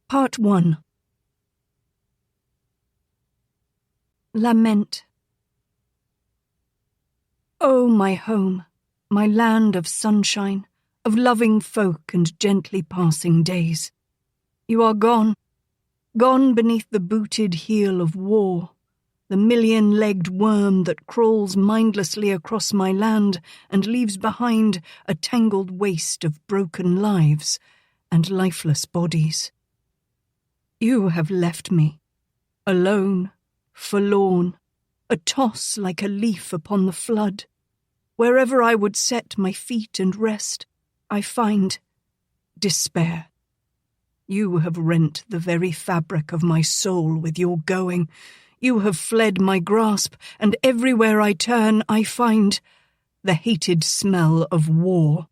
Part 1. Lament. O my home, my land of sunshine, of loving folk and gently passing days, you are gone, gone beneath the booted heel of war, the million-legged worm that crawls mindlessly across my land and leaves behind a tangled waste of broken lives and lifeless bodies. You have left me, alone, forlorn, a toss like a leaf upon the flood. Wherever I would set my feet and rest, I find despair. You have rent the very fabric of my soul with your going. You have fled my grasp, and everywhere I turn I find the hated smell of war,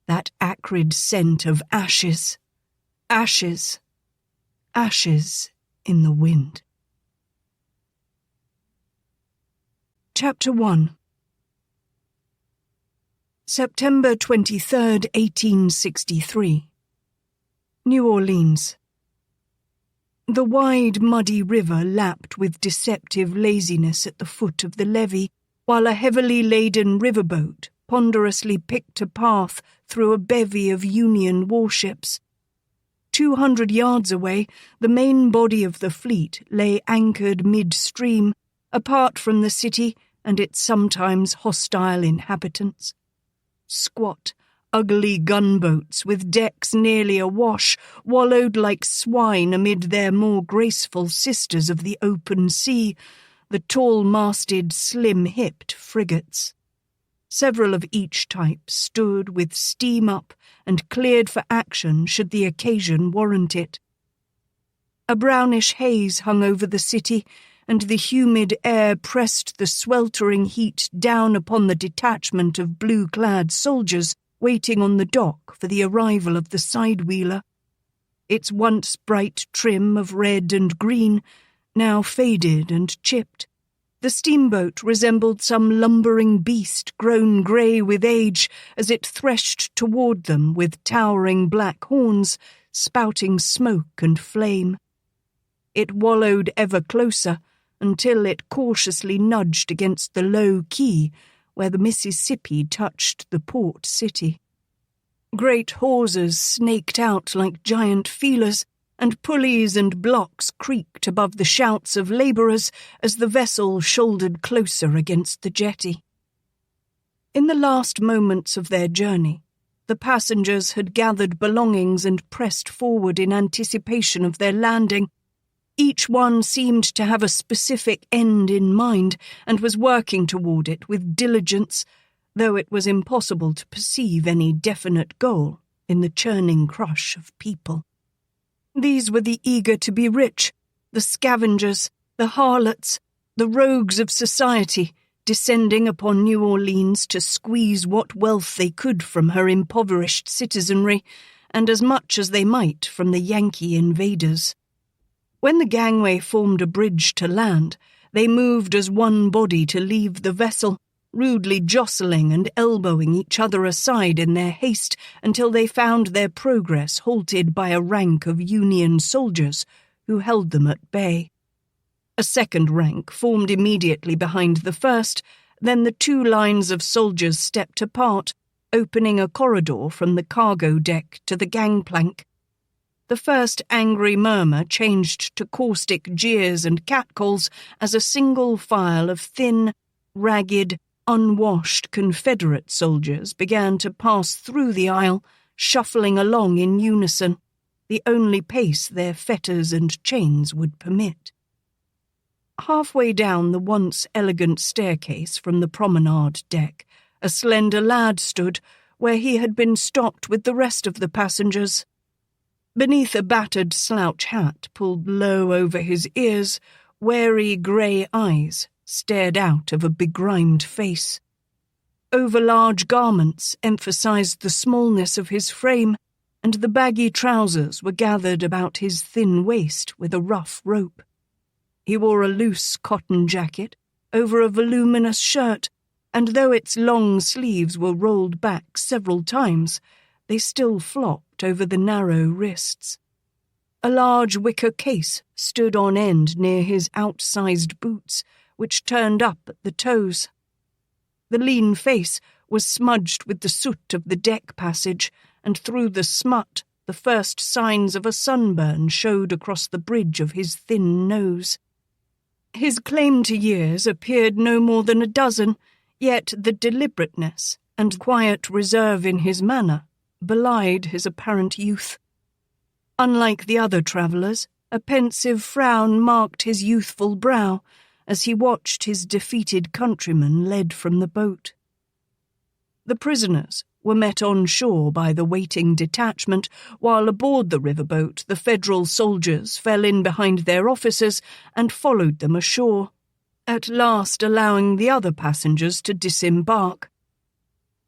that acrid scent of ashes, ashes, ashes in the wind. Chapter 1. September 23rd, 1863. New Orleans. The wide, muddy river lapped with deceptive laziness at the foot of the levee, while a heavily laden riverboat ponderously picked a path through a bevy of Union warships. 200 yards away, the main body of the fleet lay anchored midstream, apart from the city and its sometimes hostile inhabitants. Squat, ugly gunboats with decks nearly awash wallowed like swine amid their more graceful sisters of the open sea, the tall-masted, slim-hipped frigates. Several of each type stood with steam up and cleared for action should the occasion warrant it. A brownish haze hung over the city, and the humid air pressed the sweltering heat down upon the detachment of blue-clad soldiers waiting on the dock for the arrival of the sidewheeler. Its once bright trim of red and green, now faded and chipped. The steamboat resembled some lumbering beast grown grey with age as it threshed toward them with towering black horns, spouting smoke and flame. It wallowed ever closer until it cautiously nudged against the low quay where the Mississippi touched the port city. Great hawsers snaked out like giant feelers, and pulleys and blocks creaked above the shouts of labourers as the vessel shouldered closer against the jetty. In the last moments of their journey, the passengers had gathered belongings and pressed forward in anticipation of their landing. Each one seemed to have a specific end in mind and was working toward it with diligence, though it was impossible to perceive any definite goal in the churning crush of people. These were the eager to be rich, the scavengers, the harlots, the rogues of society, descending upon New Orleans to squeeze what wealth they could from her impoverished citizenry, and as much as they might from the Yankee invaders. When the gangway formed a bridge to land, they moved as one body to leave the vessel, rudely jostling and elbowing each other aside in their haste until they found their progress halted by a rank of Union soldiers who held them at bay. A second rank formed immediately behind the first, then the two lines of soldiers stepped apart, opening a corridor from the cargo deck to the gangplank. The first angry murmur changed to caustic jeers and catcalls as a single file of thin, ragged, unwashed Confederate soldiers began to pass through the aisle, shuffling along in unison, the only pace their fetters and chains would permit. Halfway down the once elegant staircase from the promenade deck, a slender lad stood where he had been stopped with the rest of the passengers. Beneath a battered slouch hat pulled low over his ears, wary grey eyes stared out of a begrimed face. Over-large garments emphasized the smallness of his frame, and the baggy trousers were gathered about his thin waist with a rough rope. He wore a loose cotton jacket over a voluminous shirt, and though its long sleeves were rolled back several times, they still flopped over the narrow wrists. A large wicker case stood on end near his outsized boots, which turned up at the toes. The lean face was smudged with the soot of the deck passage, and through the smut the first signs of a sunburn showed across the bridge of his thin nose. His claim to years appeared no more than a dozen, yet the deliberateness and quiet reserve in his manner belied his apparent youth. Unlike the other travellers, a pensive frown marked his youthful brow as he watched his defeated countrymen led from the boat. The prisoners were met on shore by the waiting detachment, while aboard the riverboat the Federal soldiers fell in behind their officers and followed them ashore, at last allowing the other passengers to disembark.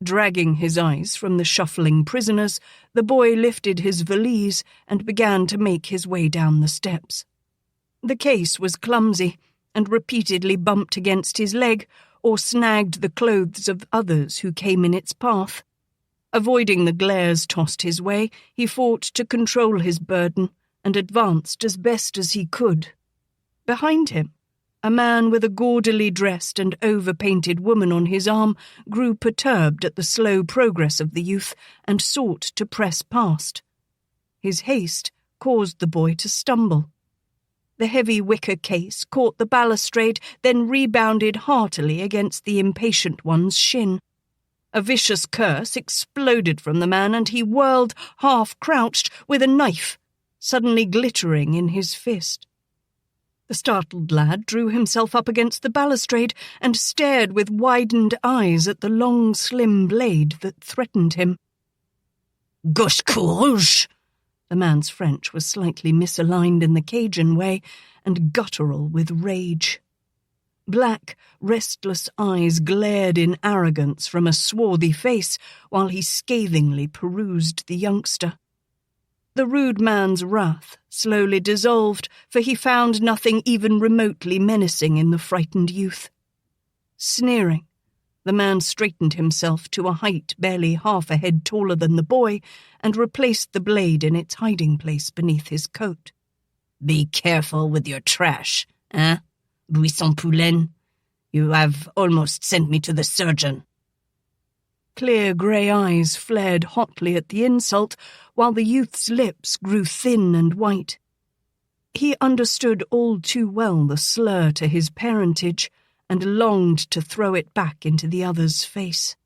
Dragging his eyes from the shuffling prisoners, the boy lifted his valise and began to make his way down the steps. The case was clumsy and repeatedly bumped against his leg or snagged the clothes of others who came in its path. Avoiding the glares tossed his way, he fought to control his burden and advanced as best as he could. Behind him, a man with a gaudily dressed and over-painted woman on his arm grew perturbed at the slow progress of the youth and sought to press past. His haste caused the boy to stumble. The heavy wicker case caught the balustrade, then rebounded heartily against the impatient one's shin. A vicious curse exploded from the man, and he whirled, half-crouched, with a knife, suddenly glittering in his fist. The startled lad drew himself up against the balustrade and stared with widened eyes at the long, slim blade that threatened him. "Gosh courage!" The man's French was slightly misaligned in the Cajun way and guttural with rage. Black, restless eyes glared in arrogance from a swarthy face while he scathingly perused the youngster. The rude man's wrath slowly dissolved, for he found nothing even remotely menacing in the frightened youth. Sneering, the man straightened himself to a height barely half a head taller than the boy and replaced the blade in its hiding place beneath his coat. "Be careful with your trash, eh, Buisson Poulain? You have almost sent me to the surgeon." Clear grey eyes flared hotly at the insult, while the youth's lips grew thin and white. He understood all too well the slur to his parentage, and longed to throw it back into the other's face.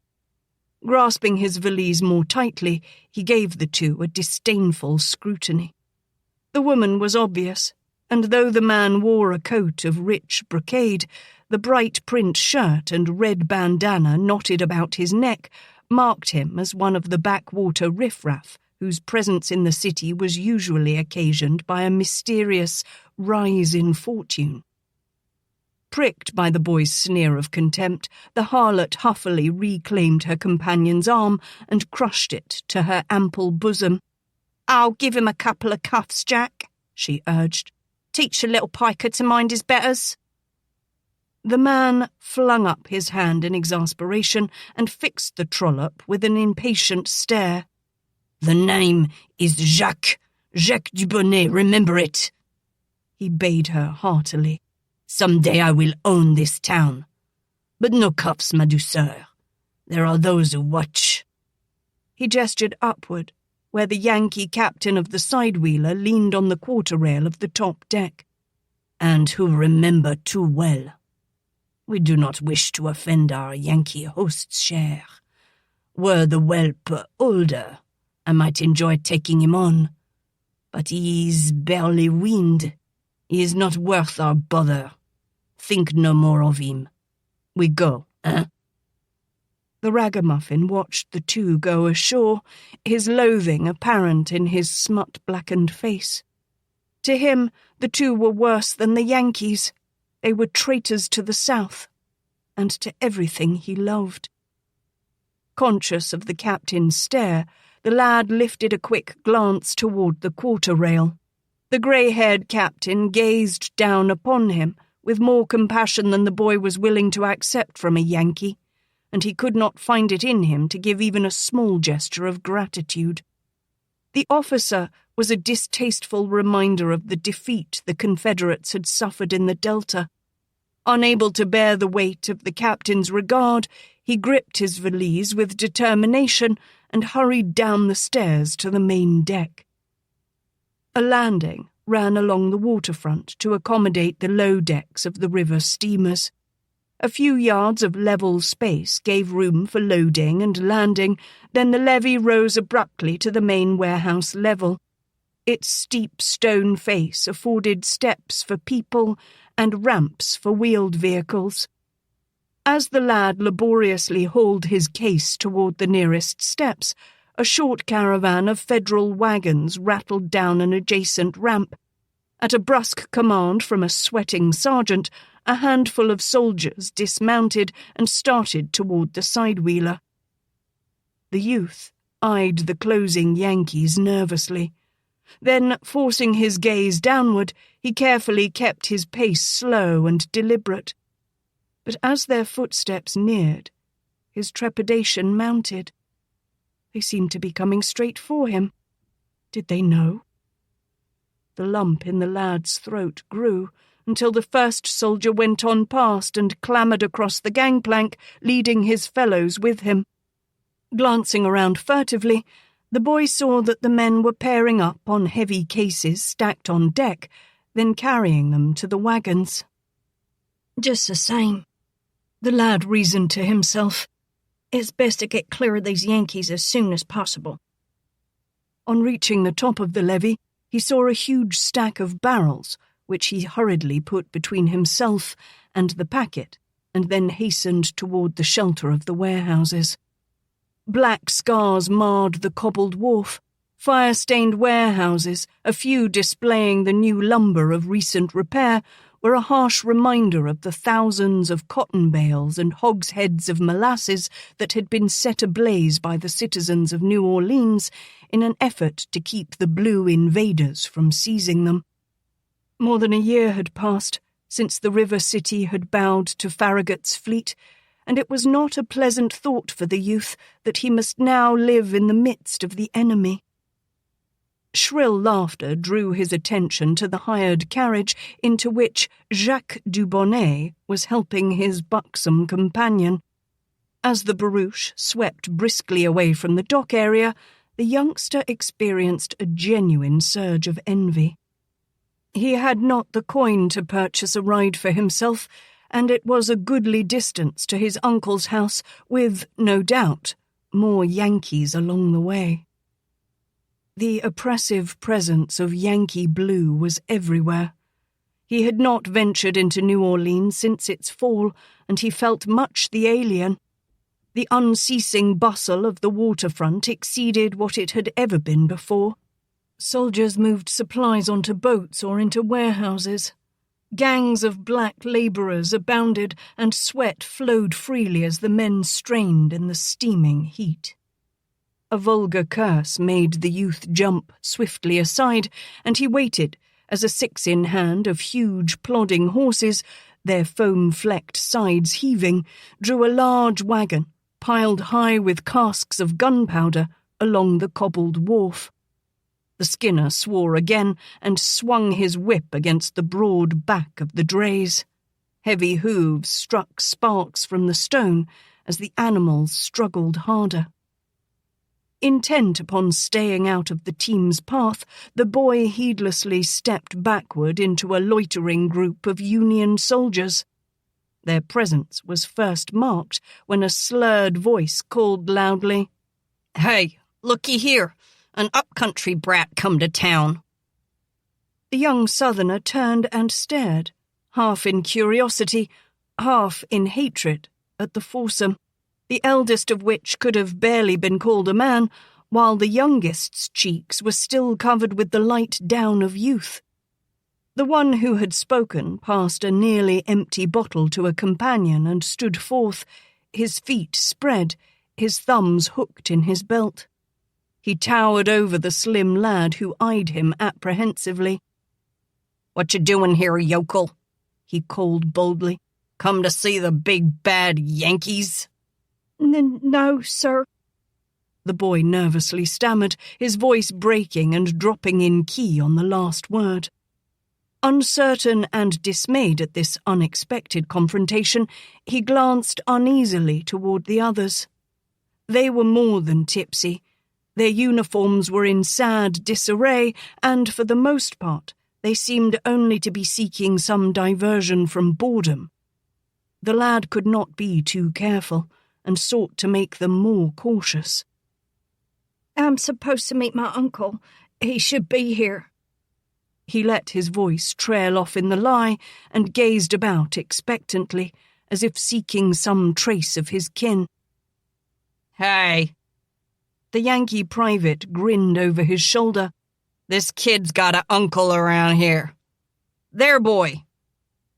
Grasping his valise more tightly, he gave the two a disdainful scrutiny. The woman was obvious, and though the man wore a coat of rich brocade, the bright print shirt and red bandana knotted about his neck marked him as one of the backwater riffraff whose presence in the city was usually occasioned by a mysterious rise in fortune. Pricked by the boy's sneer of contempt, the harlot huffily reclaimed her companion's arm and crushed it to her ample bosom. "I'll give him a couple of cuffs, Jack," she urged. "Teach the little piker to mind his betters." The man flung up his hand in exasperation and fixed the trollop with an impatient stare. "The name is Jacques Dubonnet, remember it," he bade her heartily. "Some day I will own this town. But no cuffs, ma douceur. There are those who watch." He gestured upward, where the Yankee captain of the side-wheeler leaned on the quarter-rail of the top deck. "And who remember too well. We do not wish to offend our Yankee hosts, cher. Were the whelp older, I might enjoy taking him on. But he is barely weaned. He is not worth our bother. Think no more of him. We go, eh?" The ragamuffin watched the two go ashore, his loathing apparent in his smut-blackened face. To him, the two were worse than the Yankees. They were traitors to the South, and to everything he loved. Conscious of the captain's stare, the lad lifted a quick glance toward the quarter-rail. The grey-haired captain gazed down upon him with more compassion than the boy was willing to accept from a Yankee, and he could not find it in him to give even a small gesture of gratitude. The officer was a distasteful reminder of the defeat the Confederates had suffered in the Delta. Unable to bear the weight of the captain's regard, he gripped his valise with determination and hurried down the stairs to the main deck. A landing ran along the waterfront to accommodate the low decks of the river steamers. A few yards of level space gave room for loading and landing, then the levee rose abruptly to the main warehouse level. Its steep stone face afforded steps for people and ramps for wheeled vehicles. As the lad laboriously hauled his case toward the nearest steps, a short caravan of Federal wagons rattled down an adjacent ramp. At a brusque command from a sweating sergeant, a handful of soldiers dismounted and started toward the sidewheeler. The youth eyed the closing Yankees nervously. Then, forcing his gaze downward, he carefully kept his pace slow and deliberate. But as their footsteps neared, his trepidation mounted. They seemed to be coming straight for him. Did they know? The lump in the lad's throat grew until the first soldier went on past and clambered across the gangplank, leading his fellows with him. Glancing around furtively, the boy saw that the men were pairing up on heavy cases stacked on deck, then carrying them to the wagons. Just the same, the lad reasoned to himself. It's best to get clear of these Yankees as soon as possible. On reaching the top of the levee, he saw a huge stack of barrels, which he hurriedly put between himself and the packet, and then hastened toward the shelter of the warehouses. Black scars marred the cobbled wharf, fire-stained warehouses, a few displaying the new lumber of recent repair, were a harsh reminder of the thousands of cotton bales and hogsheads of molasses that had been set ablaze by the citizens of New Orleans in an effort to keep the blue invaders from seizing them. More than a year had passed since the river city had bowed to Farragut's fleet, and it was not a pleasant thought for the youth that he must now live in the midst of the enemy. Shrill laughter drew his attention to the hired carriage into which Jacques Dubonnet was helping his buxom companion. As the barouche swept briskly away from the dock area, the youngster experienced a genuine surge of envy. He had not the coin to purchase a ride for himself, and it was a goodly distance to his uncle's house with, no doubt, more Yankees along the way. The oppressive presence of Yankee blue was everywhere. He had not ventured into New Orleans since its fall, and he felt much the alien. The unceasing bustle of the waterfront exceeded what it had ever been before. Soldiers moved supplies onto boats or into warehouses. Gangs of black labourers abounded, and sweat flowed freely as the men strained in the steaming heat. A vulgar curse made the youth jump swiftly aside, and he waited as a six-in-hand of huge plodding horses, their foam-flecked sides heaving, drew a large wagon, piled high with casks of gunpowder, along the cobbled wharf. The skinner swore again and swung his whip against the broad back of the drays. Heavy hooves struck sparks from the stone as the animals struggled harder. Intent upon staying out of the team's path, the boy heedlessly stepped backward into a loitering group of Union soldiers. Their presence was first marked when a slurred voice called loudly, "Hey, looky here! An up-country brat come to town." The young Southerner turned and stared, half in curiosity, half in hatred, at the foursome, the eldest of which could have barely been called a man, while the youngest's cheeks were still covered with the light down of youth. The one who had spoken passed a nearly empty bottle to a companion and stood forth, his feet spread, his thumbs hooked in his belt. He towered over the slim lad who eyed him apprehensively. "What you doing here, yokel?" he called boldly. "Come to see the big bad Yankees?" No, sir." the boy nervously stammered, his voice breaking and dropping in key on the last word. Uncertain and dismayed at this unexpected confrontation, he glanced uneasily toward the others. They were more than tipsy. Their uniforms were in sad disarray, and for the most part, they seemed only to be seeking some diversion from boredom. The lad could not be too careful, and sought to make them more cautious. "I'm supposed to meet my uncle. He should be here." He let his voice trail off in the lie and gazed about expectantly, as if seeking some trace of his kin. "Hey." The Yankee private grinned over his shoulder. "This kid's got an uncle around here. There, boy."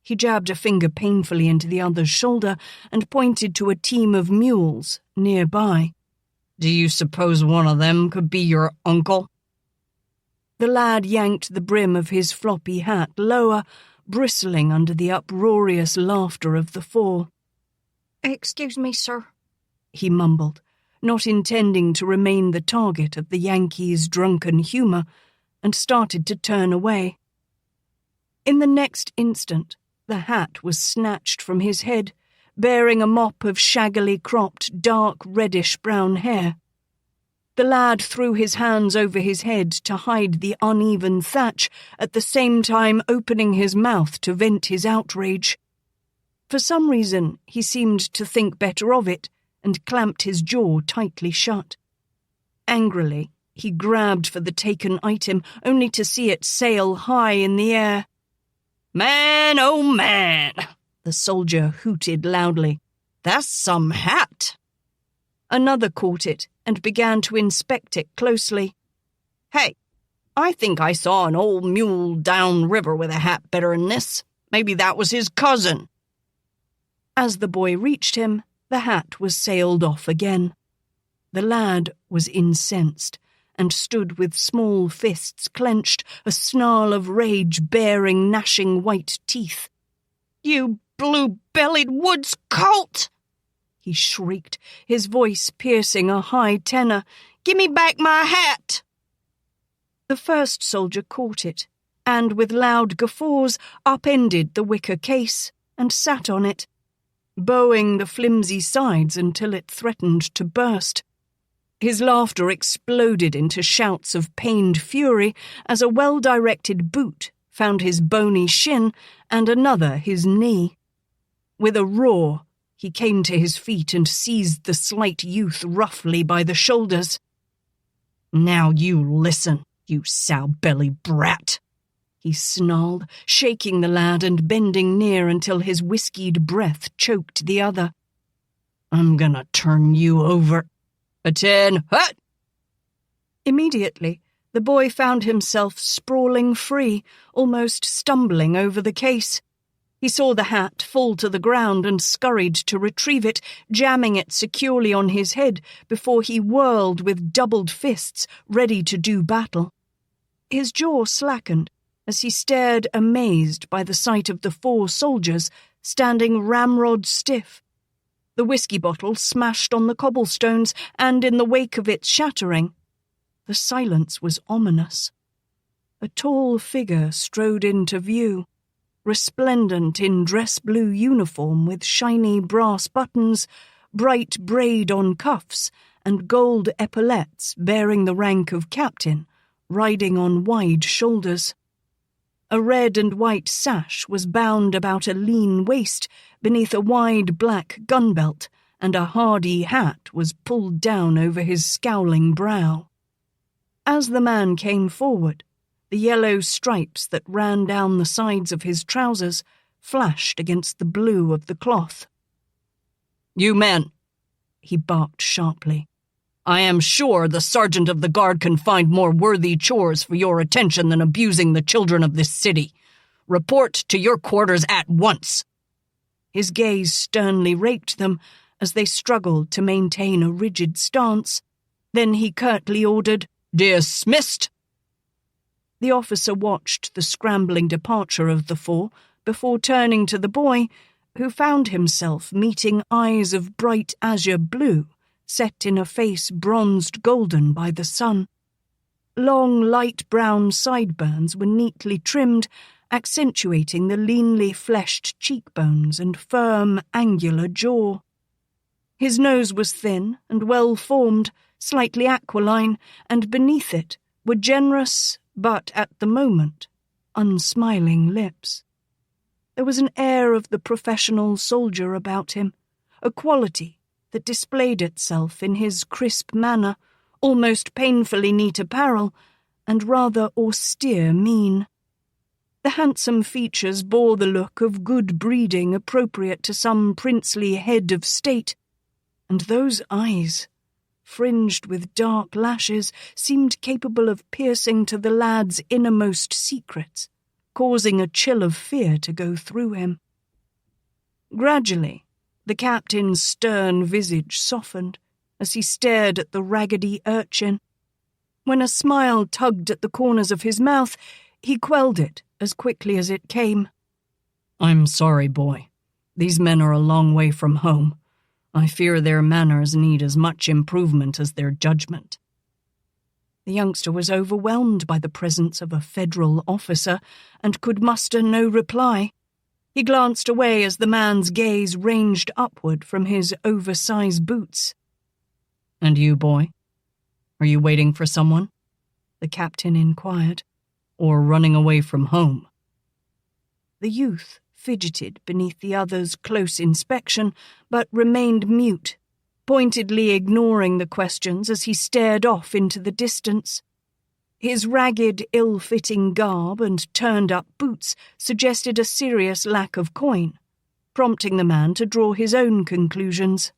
He jabbed a finger painfully into the other's shoulder and pointed to a team of mules nearby. "Do you suppose one of them could be your uncle?" The lad yanked the brim of his floppy hat lower, bristling under the uproarious laughter of the four. "Excuse me, sir," he mumbled, not intending to remain the target of the Yankee's drunken humour, and started to turn away. In the next instant, the hat was snatched from his head, bearing a mop of shaggily cropped, dark reddish-brown hair. The lad threw his hands over his head to hide the uneven thatch, at the same time opening his mouth to vent his outrage. For some reason, he seemed to think better of it, and clamped his jaw tightly shut. Angrily, he grabbed for the taken item, only to see it sail high in the air. "Man, oh man!" the soldier hooted loudly. "That's some hat!" Another caught it and began to inspect it closely. "Hey, I think I saw an old mule downriver with a hat better than this. Maybe that was his cousin." As the boy reached him, the hat was sailed off again. The lad was incensed, and stood with small fists clenched, a snarl of rage baring gnashing white teeth. "You blue-bellied woods colt!" he shrieked, his voice piercing a high tenor. "Give me back my hat!" The first soldier caught it, and with loud guffaws upended the wicker case and sat on it, bowing the flimsy sides until it threatened to burst. His laughter exploded into shouts of pained fury as a well-directed boot found his bony shin and another his knee. With a roar, he came to his feet and seized the slight youth roughly by the shoulders. "Now you listen, you sow-belly brat," he snarled, shaking the lad and bending near until his whiskied breath choked the other. "I'm gonna turn you over. Attend, hut!" Immediately, the boy found himself sprawling free, almost stumbling over the case. He saw the hat fall to the ground and scurried to retrieve it, jamming it securely on his head before he whirled with doubled fists, ready to do battle. His jaw slackened as he stared amazed by the sight of the four soldiers standing ramrod stiff. The whiskey bottle smashed on the cobblestones, and in the wake of its shattering, the silence was ominous. A tall figure strode into view, resplendent in dress-blue uniform with shiny brass buttons, bright braid on cuffs, and gold epaulettes bearing the rank of captain, riding on wide shoulders. A red and white sash was bound about a lean waist beneath a wide black gunbelt, and a hardy hat was pulled down over his scowling brow. As the man came forward, the yellow stripes that ran down the sides of his trousers flashed against the blue of the cloth. "You men," he barked sharply. "I am sure the sergeant of the guard can find more worthy chores for your attention than abusing the children of this city. Report to your quarters at once." His gaze sternly raked them as they struggled to maintain a rigid stance. Then he curtly ordered, "Dismissed!" The officer watched the scrambling departure of the four before turning to the boy, who found himself meeting eyes of bright azure blue set in a face bronzed golden by the sun. Long, light brown sideburns were neatly trimmed, accentuating the leanly fleshed cheekbones and firm, angular jaw. His nose was thin and well-formed, slightly aquiline, and beneath it were generous, but at the moment, unsmiling lips. There was an air of the professional soldier about him, a quality that displayed itself in his crisp manner, almost painfully neat apparel, and rather austere mien. The handsome features bore the look of good breeding appropriate to some princely head of state, and those eyes, fringed with dark lashes, seemed capable of piercing to the lad's innermost secrets, causing a chill of fear to go through him. Gradually, the captain's stern visage softened as he stared at the raggedy urchin. When a smile tugged at the corners of his mouth, he quelled it as quickly as it came. "I'm sorry, boy. These men are a long way from home. I fear their manners need as much improvement as their judgment." The youngster was overwhelmed by the presence of a federal officer and could muster no reply. He glanced away as the man's gaze ranged upward from his oversized boots. "And you, boy? Are you waiting for someone?" the captain inquired. "Or running away from home?" The youth fidgeted beneath the other's close inspection, but remained mute, pointedly ignoring the questions as he stared off into the distance. His ragged, ill-fitting garb and turned-up boots suggested a serious lack of coin, prompting the man to draw his own conclusions.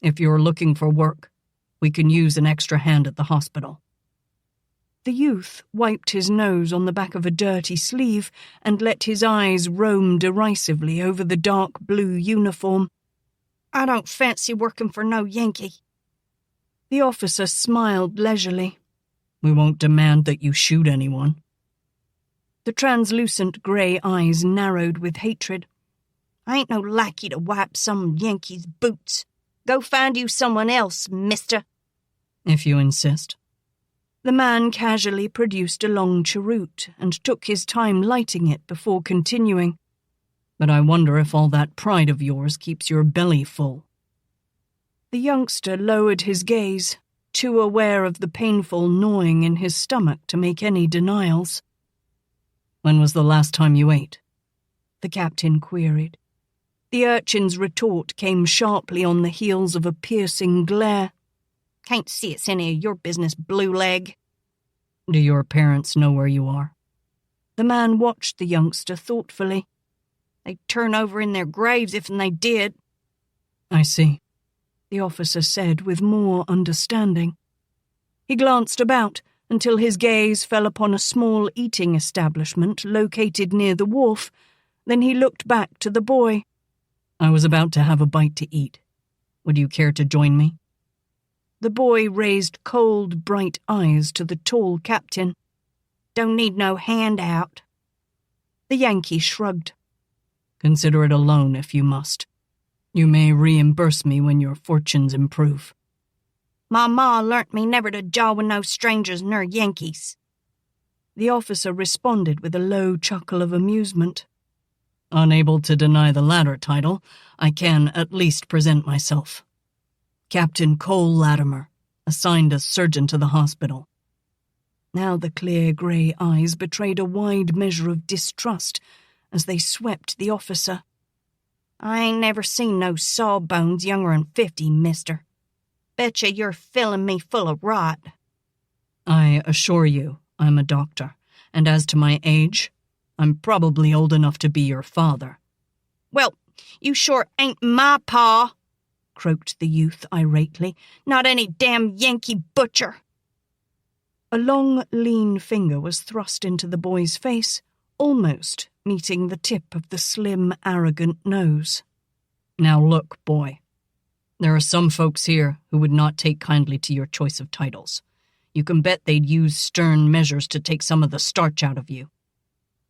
"If you're looking for work, we can use an extra hand at the hospital." The youth wiped his nose on the back of a dirty sleeve and let his eyes roam derisively over the dark blue uniform. "I don't fancy working for no Yankee." The officer smiled leisurely. "We won't demand that you shoot anyone." The translucent grey eyes narrowed with hatred. "I ain't no lackey to wipe some Yankee's boots. Go find you someone else, mister." "If you insist." The man casually produced a long cheroot and took his time lighting it before continuing. "But I wonder if all that pride of yours keeps your belly full." The youngster lowered his gaze, too aware of the painful gnawing in his stomach to make any denials. "When was the last time you ate?" the captain queried. The urchin's retort came sharply on the heels of a piercing glare. "Can't see it's any of your business, blue leg." "Do your parents know where you are?" The man watched the youngster thoughtfully. "They'd turn over in their graves if they did." "I see," the officer said with more understanding. He glanced about until his gaze fell upon a small eating establishment located near the wharf. Then he looked back to the boy. "I was about to have a bite to eat. Would you care to join me?" The boy raised cold, bright eyes to the tall captain. "Don't need no handout." The Yankee shrugged. "Consider it a loan if you must. You may reimburse me when your fortunes improve." "My ma learnt me never to jaw with no strangers ner Yankees." The officer responded with a low chuckle of amusement. Unable to deny the latter title, I can at least present myself. Captain Cole Latimer, assigned as surgeon to the hospital. Now the clear grey eyes betrayed a wide measure of distrust as they swept the officer. "I ain't never seen no sawbones younger 'n 50, mister. Betcha you're filling me full of rot." "I assure you I'm a doctor, and as to my age, I'm probably old enough to be your father." "Well, you sure ain't my pa," croaked the youth irately. "Not any damn Yankee butcher." A long, lean finger was thrust into the boy's face, almost meeting the tip of the slim, arrogant nose. "Now look, boy. There are some folks here who would not take kindly to your choice of titles. You can bet they'd use stern measures to take some of the starch out of you.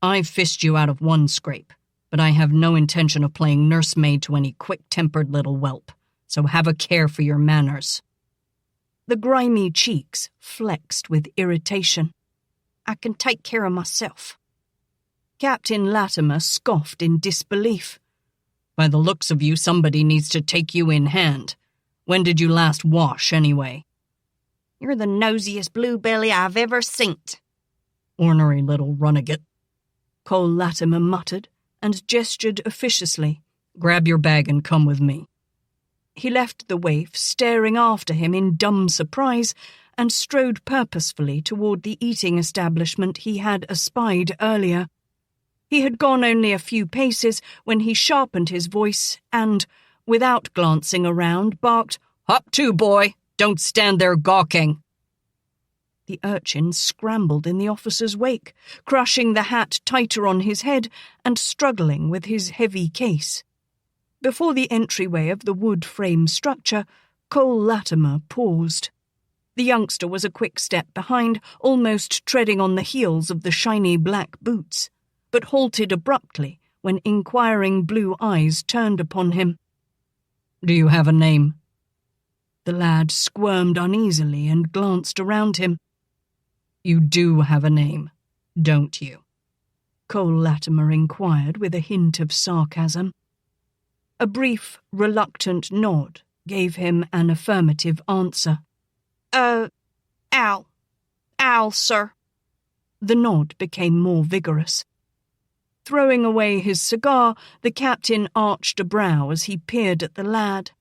I fished you out of one scrape, but I have no intention of playing nursemaid to any quick-tempered little whelp. so have a care for your manners." The grimy cheeks flexed with irritation. "I can take care of myself." Captain Latimer scoffed in disbelief. "By the looks of you, somebody needs to take you in hand. When did you last wash, anyway?" "You're the nosiest bluebelly I've ever seen." "Ornery little runagate," Cole Latimer muttered and gestured officiously. "Grab your bag and come with me." He left the waif staring after him in dumb surprise and strode purposefully toward the eating establishment he had espied earlier. He had gone only a few paces when he sharpened his voice and, without glancing around, barked, "Hop to, boy! Don't stand there gawking!" The urchin scrambled in the officer's wake, crushing the hat tighter on his head and struggling with his heavy case. Before the entryway of the wood frame structure, Cole Latimer paused. The youngster was a quick step behind, almost treading on the heels of the shiny black boots, but halted abruptly when inquiring blue eyes turned upon him. "Do you have a name?" The lad squirmed uneasily and glanced around him. "You do have a name, don't you?" Cole Latimer inquired with a hint of sarcasm. A brief, reluctant nod gave him an affirmative answer. Al. Al, sir." The nod became more vigorous. Throwing away his cigar, the captain arched a brow as he peered at the lad.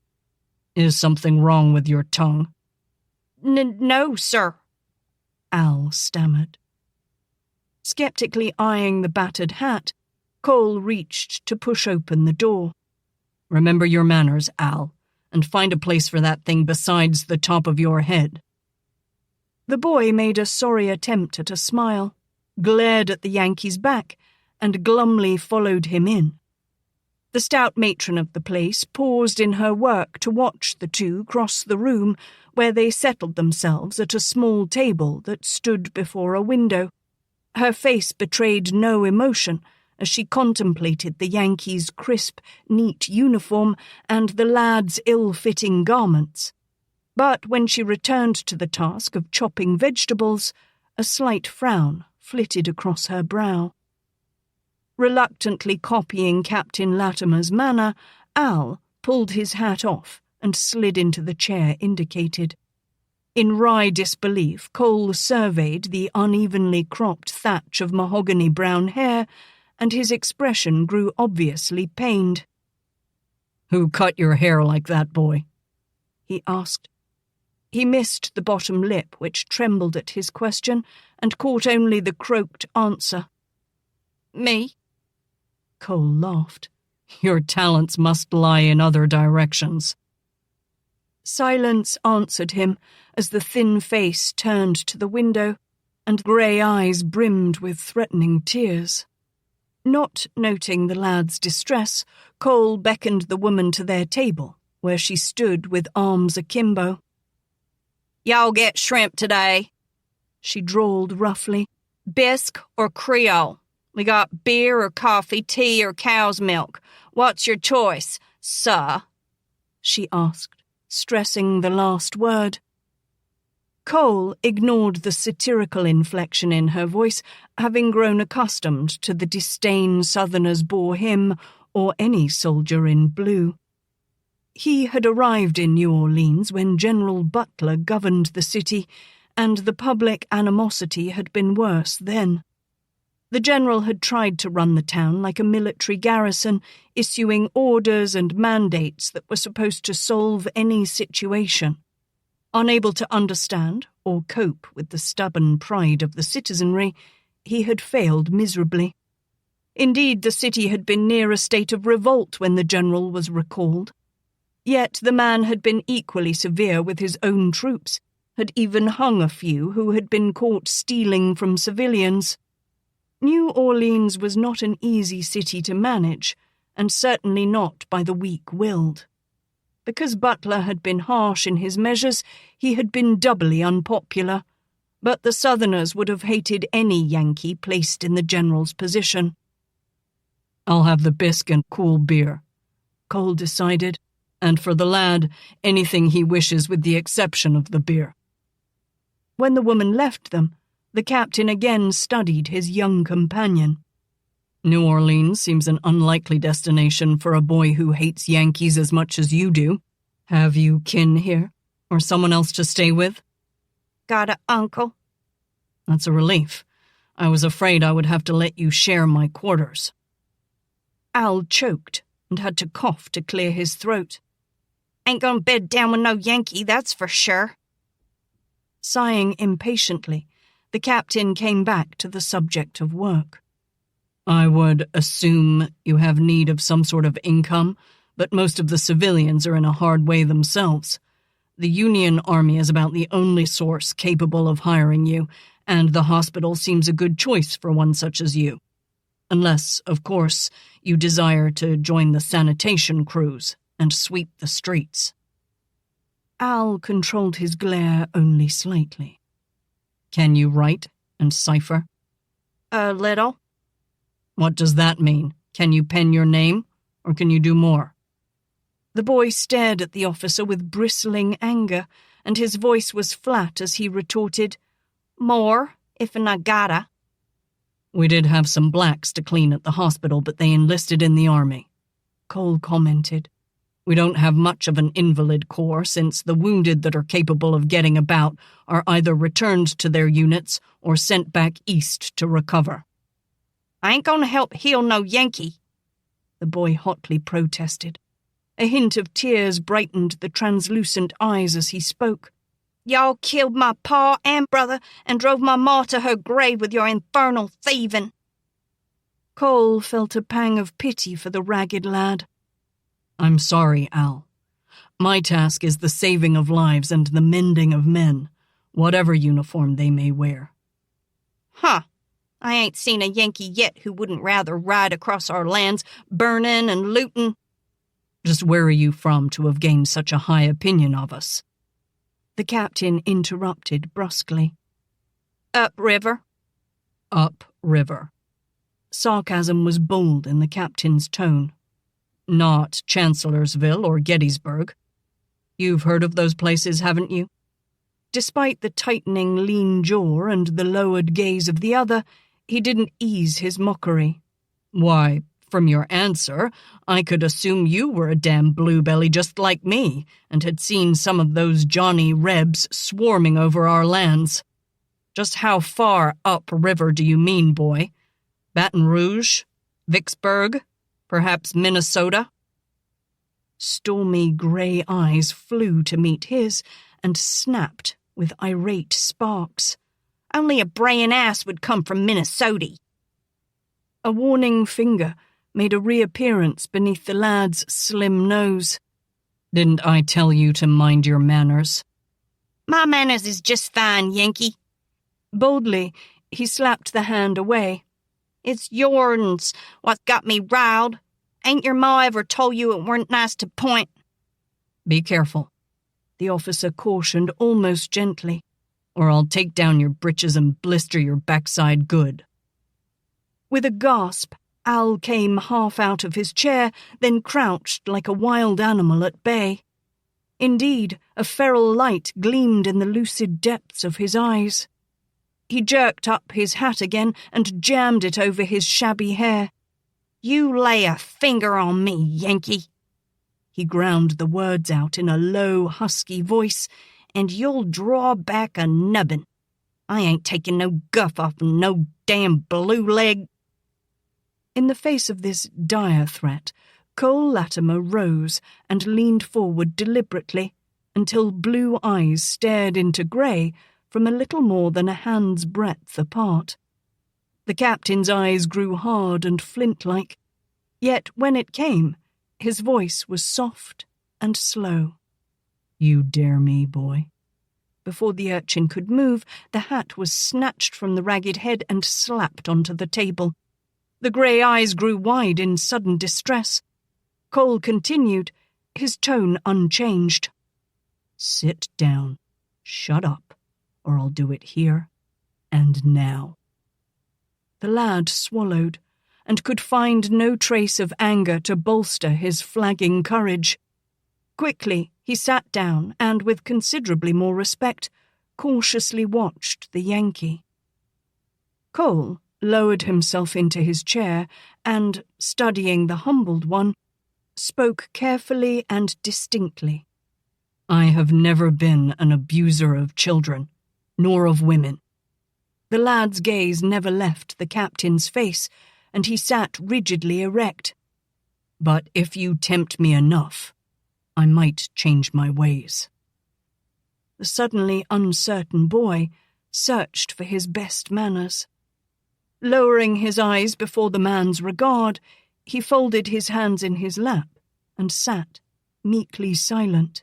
"Is something wrong with your tongue?" No, sir." Al stammered. Skeptically eyeing the battered hat, Cole reached to push open the door. "Remember your manners, Al, and find a place for that thing besides the top of your head." The boy made a sorry attempt at a smile, glared at the Yankee's back, and glumly followed him in. The stout matron of the place paused in her work to watch the two cross the room, where they settled themselves at a small table that stood before a window. Her face betrayed no emotion as she contemplated the Yankee's crisp, neat uniform and the lad's ill-fitting garments. But when she returned to the task of chopping vegetables, a slight frown flitted across her brow. Reluctantly copying Captain Latimer's manner, Al pulled his hat off and slid into the chair indicated. In wry disbelief, Cole surveyed the unevenly cropped thatch of mahogany-brown hair, and his expression grew obviously pained. "Who cut your hair like that, boy?" he asked. He missed the bottom lip which trembled at his question and caught only the croaked answer. "Me." Cole laughed. "Your talents must lie in other directions." Silence answered him as the thin face turned to the window and grey eyes brimmed with threatening tears. Not noting the lad's distress, Cole beckoned the woman to their table, where she stood with arms akimbo. "Y'all get shrimp today," she drawled roughly. "Bisque or Creole? We got beer or coffee, tea or cow's milk. What's your choice, sir?" she asked, stressing the last word. Cole ignored the satirical inflection in her voice, having grown accustomed to the disdain Southerners bore him or any soldier in blue. He had arrived in New Orleans when General Butler governed the city, and the public animosity had been worse then. The general had tried to run the town like a military garrison, issuing orders and mandates that were supposed to solve any situation. Unable to understand or cope with the stubborn pride of the citizenry, he had failed miserably. Indeed, the city had been near a state of revolt when the general was recalled. Yet the man had been equally severe with his own troops, had even hung a few who had been caught stealing from civilians. New Orleans was not an easy city to manage, and certainly not by the weak-willed. Because Butler had been harsh in his measures, he had been doubly unpopular, but the Southerners would have hated any Yankee placed in the general's position. "I'll have the bisque and cool beer," Cole decided. And for the lad, anything he wishes with the exception of the beer." When the woman left them, the captain again studied his young companion. "New Orleans seems an unlikely destination for a boy who hates Yankees as much as you do. Have you kin here? Or someone else to stay with?" Got a uncle. "That's a relief. I was afraid I would have to let you share my quarters." Al choked and had to cough to clear his throat. Ain't gonna bed down with no Yankee, that's for sure. Sighing impatiently, the captain came back to the subject of work. "I would assume you have need of some sort of income, but most of the civilians are in a hard way themselves. The Union Army is about the only source capable of hiring you, and the hospital seems a good choice for one such as you. Unless, of course, you desire to join the sanitation crews and sweep the streets." Al controlled his glare only slightly. "Can you write and cipher?" A little. "What does that mean? Can you pen your name, or can you do more?" The boy stared at the officer with bristling anger, and his voice was flat as he retorted, More, if I gotta. "We did have some blacks to clean at the hospital, but they enlisted in the army," Cole commented. "We don't have much of an invalid corps, since the wounded that are capable of getting about are either returned to their units or sent back east to recover." I ain't gonna help heal no Yankee. The boy hotly protested. A hint of tears brightened the translucent eyes as he spoke. Y'all killed my pa and brother and drove my ma to her grave with your infernal thieving. Cole felt a pang of pity for the ragged lad. "I'm sorry, Al. My task is the saving of lives and the mending of men, whatever uniform they may wear." Huh. I ain't seen a Yankee yet who wouldn't rather ride across our lands, burnin' and lootin'. "Just where are you from to have gained such a high opinion of us?" The captain interrupted brusquely. Up river. "Up river." Sarcasm was bold in the captain's tone. "Not Chancellorsville or Gettysburg. You've heard of those places, haven't you?" Despite the tightening lean jaw and the lowered gaze of the other, he didn't ease his mockery. "Why, from your answer, I could assume you were a damn bluebelly just like me and had seen some of those Johnny Rebs swarming over our lands. Just how far up river do you mean, boy? Baton Rouge? Vicksburg? Perhaps Minnesota?" Stormy grey eyes flew to meet his and snapped with irate sparks. Only a brayin' ass would come from Minnesota. A warning finger made a reappearance beneath the lad's slim nose. "Didn't I tell you to mind your manners?" My manners is just fine, Yankee. Boldly, he slapped the hand away. It's yourns what got me riled. Ain't your ma ever told you it weren't nice to point? "Be careful," the officer cautioned almost gently. "or I'll take down your britches and blister your backside good." With a gasp, Al came half out of his chair, then crouched like a wild animal at bay. Indeed, a feral light gleamed in the lucid depths of his eyes. He jerked up his hat again and jammed it over his shabby hair. You lay a finger on me, Yankee. He ground the words out in a low, husky voice, and you'll draw back a nubbin. I ain't taking no guff off no damn blue leg. In the face of this dire threat, Cole Latimer rose and leaned forward deliberately until blue eyes stared into grey from a little more than a hand's breadth apart. The captain's eyes grew hard and flint-like, yet when it came, his voice was soft and slow. "You dare me, boy?" Before the urchin could move, the hat was snatched from the ragged head and slapped onto the table. The grey eyes grew wide in sudden distress. Cole continued, his tone unchanged. "Sit down, shut up, or I'll do it here and now." The lad swallowed and could find no trace of anger to bolster his flagging courage. Quickly, he sat down and, with considerably more respect, cautiously watched the Yankee. Cole lowered himself into his chair and, studying the humbled one, spoke carefully and distinctly. I have never been an abuser of children, nor of women. The lad's gaze never left the captain's face, and he sat rigidly erect. But if you tempt me enough, I might change my ways. The suddenly uncertain boy searched for his best manners. Lowering his eyes before the man's regard, he folded his hands in his lap and sat, meekly silent.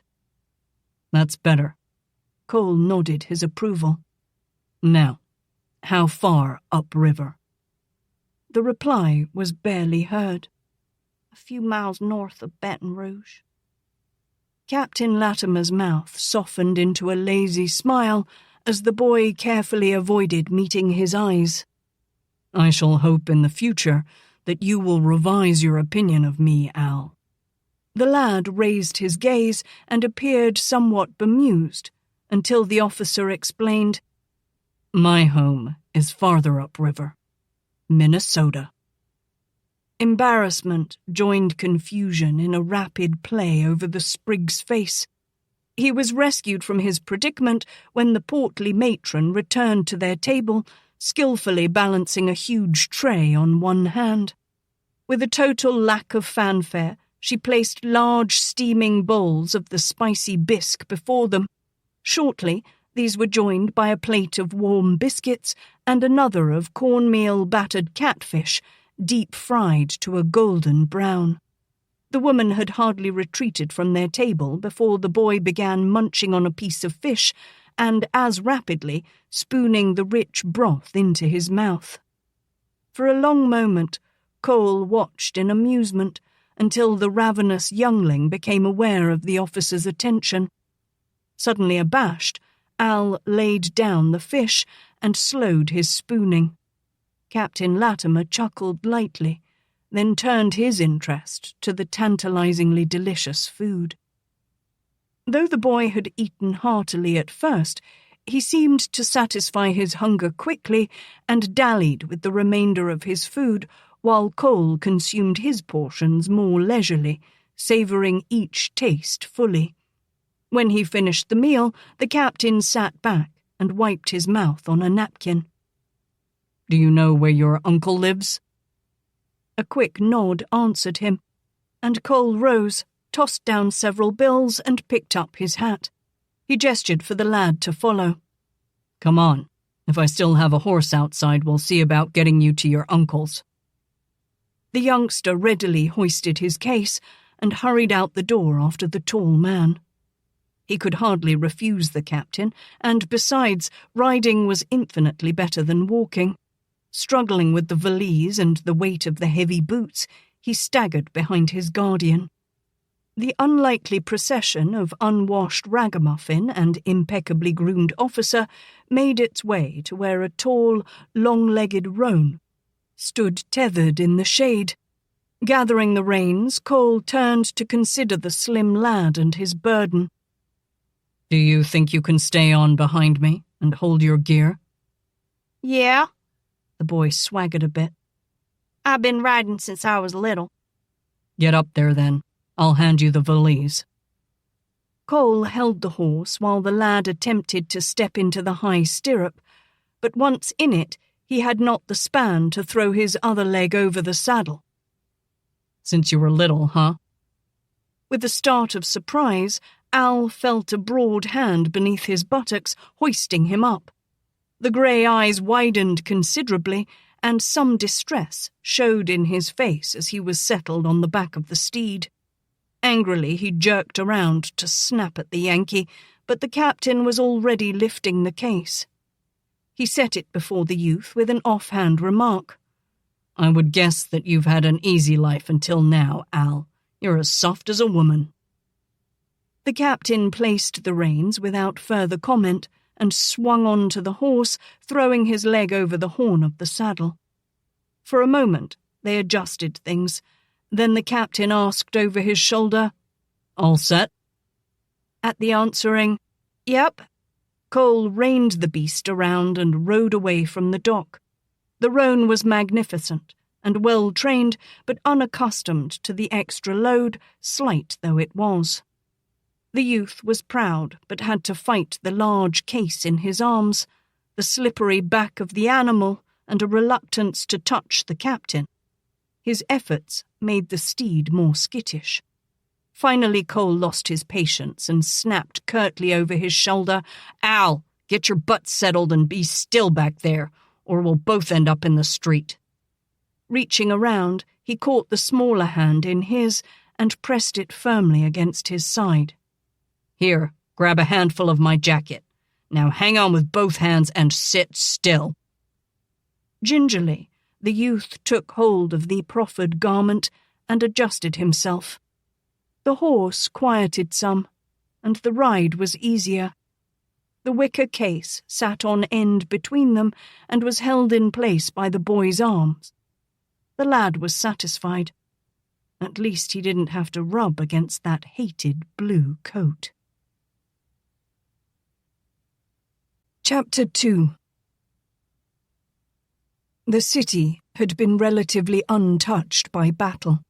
That's better. Cole nodded his approval. Now, how far upriver? The reply was barely heard. A few miles north of Baton Rouge. Captain Latimer's mouth softened into a lazy smile as the boy carefully avoided meeting his eyes. I shall hope in the future that you will revise your opinion of me, Al. The lad raised his gaze and appeared somewhat bemused until the officer explained, My home is farther upriver, Minnesota. Embarrassment joined confusion in a rapid play over the sprig's face. He was rescued from his predicament when the portly matron returned to their table, skillfully balancing a huge tray on one hand. With a total lack of fanfare, she placed large steaming bowls of the spicy bisque before them. Shortly, these were joined by a plate of warm biscuits and another of cornmeal-battered catfish, deep-fried to a golden brown. The woman had hardly retreated from their table before the boy began munching on a piece of fish and, as rapidly, spooning the rich broth into his mouth. For a long moment, Cole watched in amusement until the ravenous youngling became aware of the officer's attention. Suddenly abashed, Al laid down the fish and slowed his spooning. Captain Latimer chuckled lightly, then turned his interest to the tantalizingly delicious food. Though the boy had eaten heartily at first, he seemed to satisfy his hunger quickly and dallied with the remainder of his food, while Cole consumed his portions more leisurely, savouring each taste fully. When he finished the meal, the captain sat back and wiped his mouth on a napkin. Do you know where your uncle lives? A quick nod answered him, and Cole rose, tossed down several bills, and picked up his hat. He gestured for the lad to follow. Come on. If I still have a horse outside, we'll see about getting you to your uncle's. The youngster readily hoisted his case and hurried out the door after the tall man. He could hardly refuse the captain, and besides, riding was infinitely better than walking. Struggling with the valise and the weight of the heavy boots, he staggered behind his guardian. The unlikely procession of unwashed ragamuffin and impeccably groomed officer made its way to where a tall, long-legged roan stood tethered in the shade. Gathering the reins, Cole turned to consider the slim lad and his burden. Do you think you can stay on behind me and hold your gear? Yeah. The boy swaggered a bit. I've been riding since I was little. Get up there, then. I'll hand you the valise. Cole held the horse while the lad attempted to step into the high stirrup, but once in it, he had not the span to throw his other leg over the saddle. Since you were little, huh? With a start of surprise, Al felt a broad hand beneath his buttocks, hoisting him up. The grey eyes widened considerably, and some distress showed in his face as he was settled on the back of the steed. Angrily, he jerked around to snap at the Yankee, but the captain was already lifting the case. He set it before the youth with an offhand remark. I would guess that you've had an easy life until now, Al. You're as soft as a woman. The captain placed the reins without further comment and swung on to the horse, throwing his leg over the horn of the saddle. For a moment, they adjusted things. Then the captain asked over his shoulder, All set? At the answering, "Yep," Cole reined the beast around and rowed away from the dock. The roan was magnificent and well-trained, but unaccustomed to the extra load, slight though it was. The youth was proud, but had to fight the large case in his arms, the slippery back of the animal, and a reluctance to touch the captain. His efforts made the steed more skittish. Finally, Cole lost his patience and snapped curtly over his shoulder, "Al, get your butt settled and be still back there, or we'll both end up in the street." Reaching around, he caught the smaller hand in his and pressed it firmly against his side. "Here, grab a handful of my jacket. Now hang on with both hands and sit still." Gingerly, the youth took hold of the proffered garment and adjusted himself. The horse quieted some, and the ride was easier. The wicker case sat on end between them and was held in place by the boy's arms. The lad was satisfied. At least he didn't have to rub against that hated blue coat. Chapter 2. The city had been relatively untouched by battle.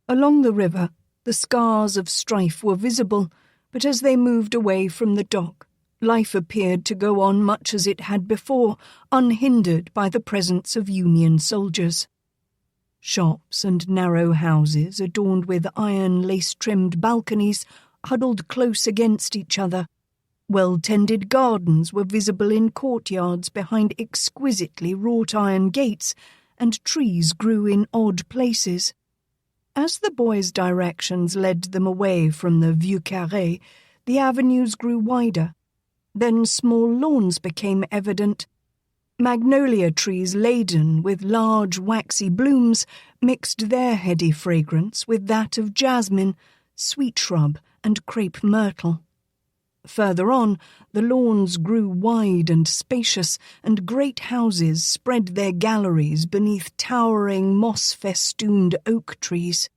Along the river, the scars of strife were visible, but as they moved away from the dock, life appeared to go on much as it had before, unhindered by the presence of Union soldiers. Shops and narrow houses adorned with iron lace-trimmed balconies huddled close against each other. Well-tended gardens were visible in courtyards behind exquisitely wrought-iron gates, and trees grew in odd places. As the boys' directions led them away from the Vieux Carré, the avenues grew wider. Then small lawns became evident. Magnolia trees laden with large waxy blooms mixed their heady fragrance with that of jasmine, sweet shrub, and crepe myrtle. Further on, the lawns grew wide and spacious, and great houses spread their galleries beneath towering moss-festooned oak trees.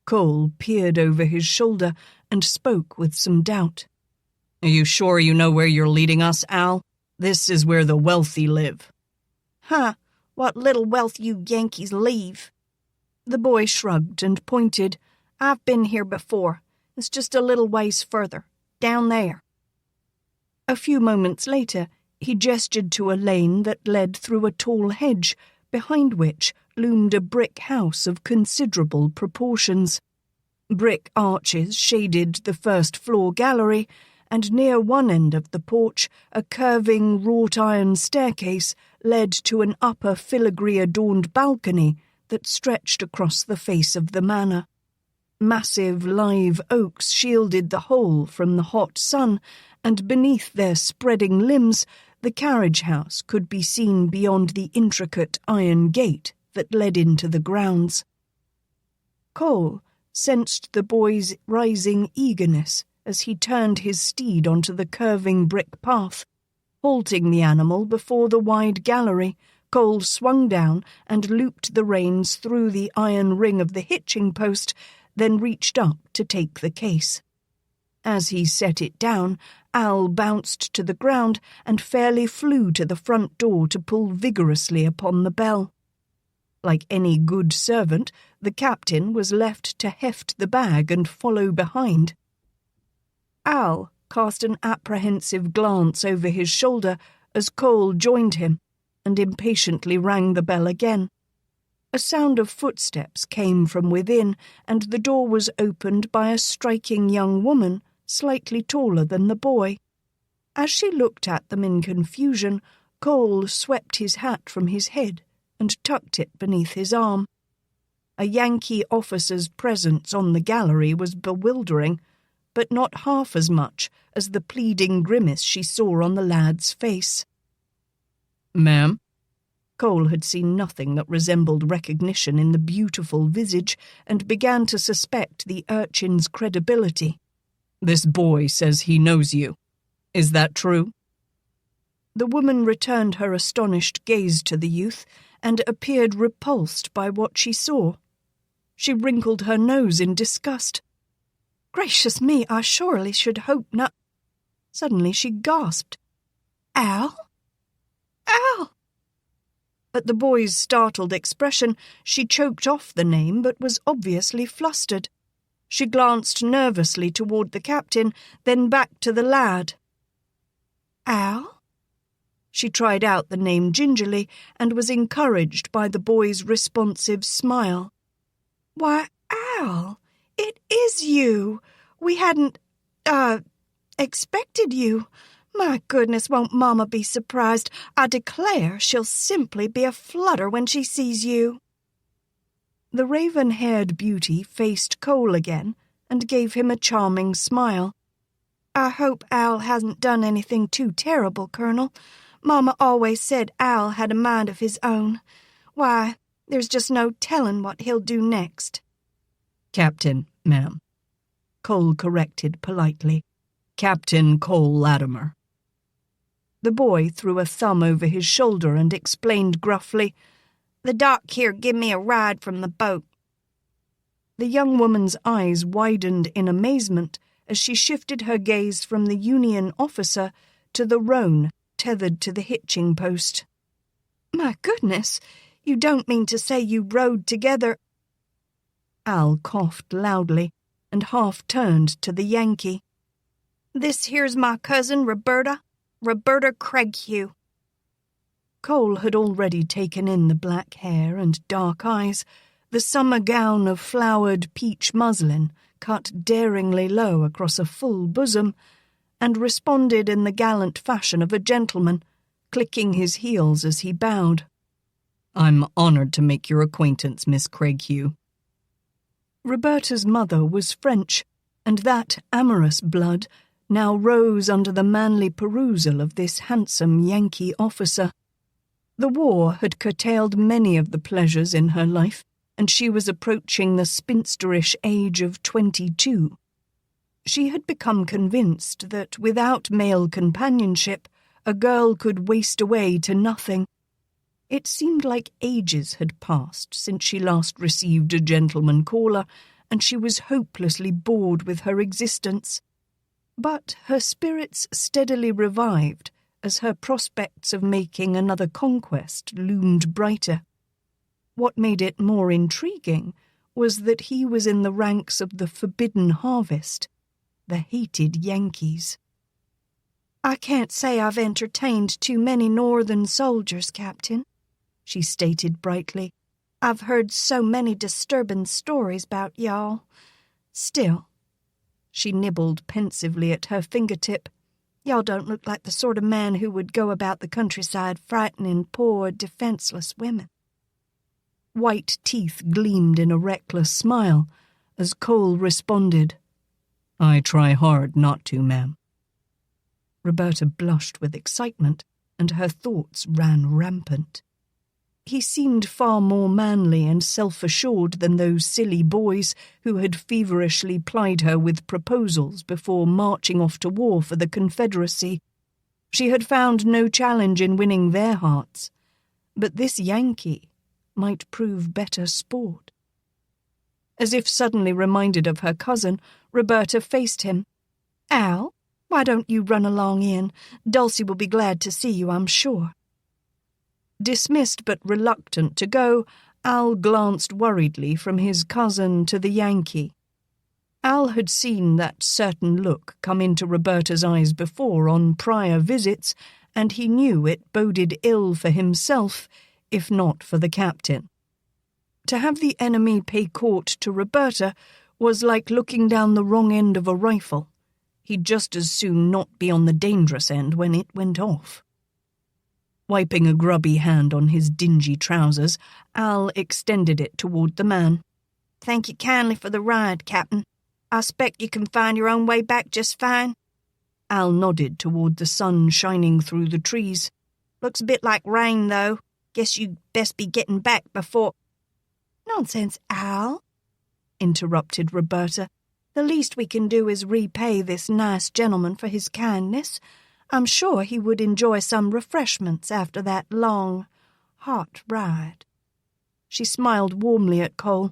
Cole peered over his shoulder and spoke with some doubt. "Are you sure you know where you're leading us, Al? This is where the wealthy live." "Huh, what little wealth you Yankees leave." The boy shrugged and pointed. "I've been here before. It's just a little ways further. Down there." A few moments later, he gestured to a lane that led through a tall hedge, behind which loomed a brick house of considerable proportions. Brick arches shaded the first-floor gallery, and near one end of the porch, a curving wrought-iron staircase led to an upper filigree-adorned balcony that stretched across the face of the manor. Massive live oaks shielded the whole from the hot sun, and beneath their spreading limbs, the carriage house could be seen beyond the intricate iron gate that led into the grounds. Cole sensed the boy's rising eagerness as he turned his steed onto the curving brick path. Halting the animal before the wide gallery, Cole swung down and looped the reins through the iron ring of the hitching post, then reached up to take the case. As he set it down, Al bounced to the ground and fairly flew to the front door to pull vigorously upon the bell. Like any good servant, the captain was left to heft the bag and follow behind. Al cast an apprehensive glance over his shoulder as Cole joined him, and impatiently rang the bell again. A sound of footsteps came from within, and the door was opened by a striking young woman, slightly taller than the boy. As she looked at them in confusion, Cole swept his hat from his head and tucked it beneath his arm. A Yankee officer's presence on the gallery was bewildering, but not half as much as the pleading grimace she saw on the lad's face. "Ma'am?" Cole had seen nothing that resembled recognition in the beautiful visage and began to suspect the urchin's credibility. "This boy says he knows you. Is that true?" The woman returned her astonished gaze to the youth and appeared repulsed by what she saw. She wrinkled her nose in disgust. Gracious me, I surely should hope not. Suddenly she gasped. Al? Al! At the boy's startled expression, she choked off the name but was obviously flustered. She glanced nervously toward the captain, then back to the lad. Al? She tried out the name gingerly and was encouraged by the boy's responsive smile. Why, Al, it is you. We hadn't, expected you. My goodness, won't Mama be surprised? I declare she'll simply be a flutter when she sees you. The raven-haired beauty faced Cole again and gave him a charming smile. I hope Al hasn't done anything too terrible, Colonel. Mama always said Al had a mind of his own. Why, there's just no telling what he'll do next. Captain, ma'am. Cole corrected politely. Captain Cole Latimer. The boy threw a thumb over his shoulder and explained gruffly, The doc here give me a ride from the boat. The young woman's eyes widened in amazement as she shifted her gaze from the Union officer to the roan tethered to the hitching post. My goodness, you don't mean to say you rode together? Al coughed loudly and half turned to the Yankee. This here's my cousin, Roberta Craighue. Cole had already taken in the black hair and dark eyes, the summer gown of flowered peach muslin cut daringly low across a full bosom, and responded in the gallant fashion of a gentleman, clicking his heels as he bowed. I'm honored to make your acquaintance, Miss Craighue. Roberta's mother was French, and that amorous blood now rose under the manly perusal of this handsome Yankee officer. The war had curtailed many of the pleasures in her life, and she was approaching the spinsterish age of 22. She had become convinced that without male companionship, a girl could waste away to nothing. It seemed like ages had passed since she last received a gentleman caller, and she was hopelessly bored with her existence. But her spirits steadily revived as her prospects of making another conquest loomed brighter. What made it more intriguing was that he was in the ranks of the forbidden harvest, the hated Yankees. I can't say I've entertained too many Northern soldiers, Captain, she stated brightly. I've heard so many disturbing stories about y'all. Still, she nibbled pensively at her fingertip, y'all don't look like the sort of man who would go about the countryside frightening poor, defenseless women. White teeth gleamed in a reckless smile as Cole responded, I try hard not to, ma'am. Roberta blushed with excitement, and her thoughts ran rampant. He seemed far more manly and self-assured than those silly boys who had feverishly plied her with proposals before marching off to war for the Confederacy. She had found no challenge in winning their hearts, but this Yankee might prove better sport. As if suddenly reminded of her cousin, Roberta faced him. Al, why don't you run along in? Dulcie will be glad to see you, I'm sure. Dismissed but reluctant to go, Al glanced worriedly from his cousin to the Yankee. Al had seen that certain look come into Roberta's eyes before on prior visits, and he knew it boded ill for himself, if not for the captain. To have the enemy pay court to Roberta was like looking down the wrong end of a rifle. He'd just as soon not be on the dangerous end when it went off. Wiping a grubby hand on his dingy trousers, Al extended it toward the man. Thank you kindly for the ride, Captain. I expect you can find your own way back just fine. Al nodded toward the sun shining through the trees. Looks a bit like rain, though. Guess you'd best be getting back before... Nonsense, Al, interrupted Roberta. The least we can do is repay this nice gentleman for his kindness. I'm sure he would enjoy some refreshments after that long, hot ride. She smiled warmly at Cole.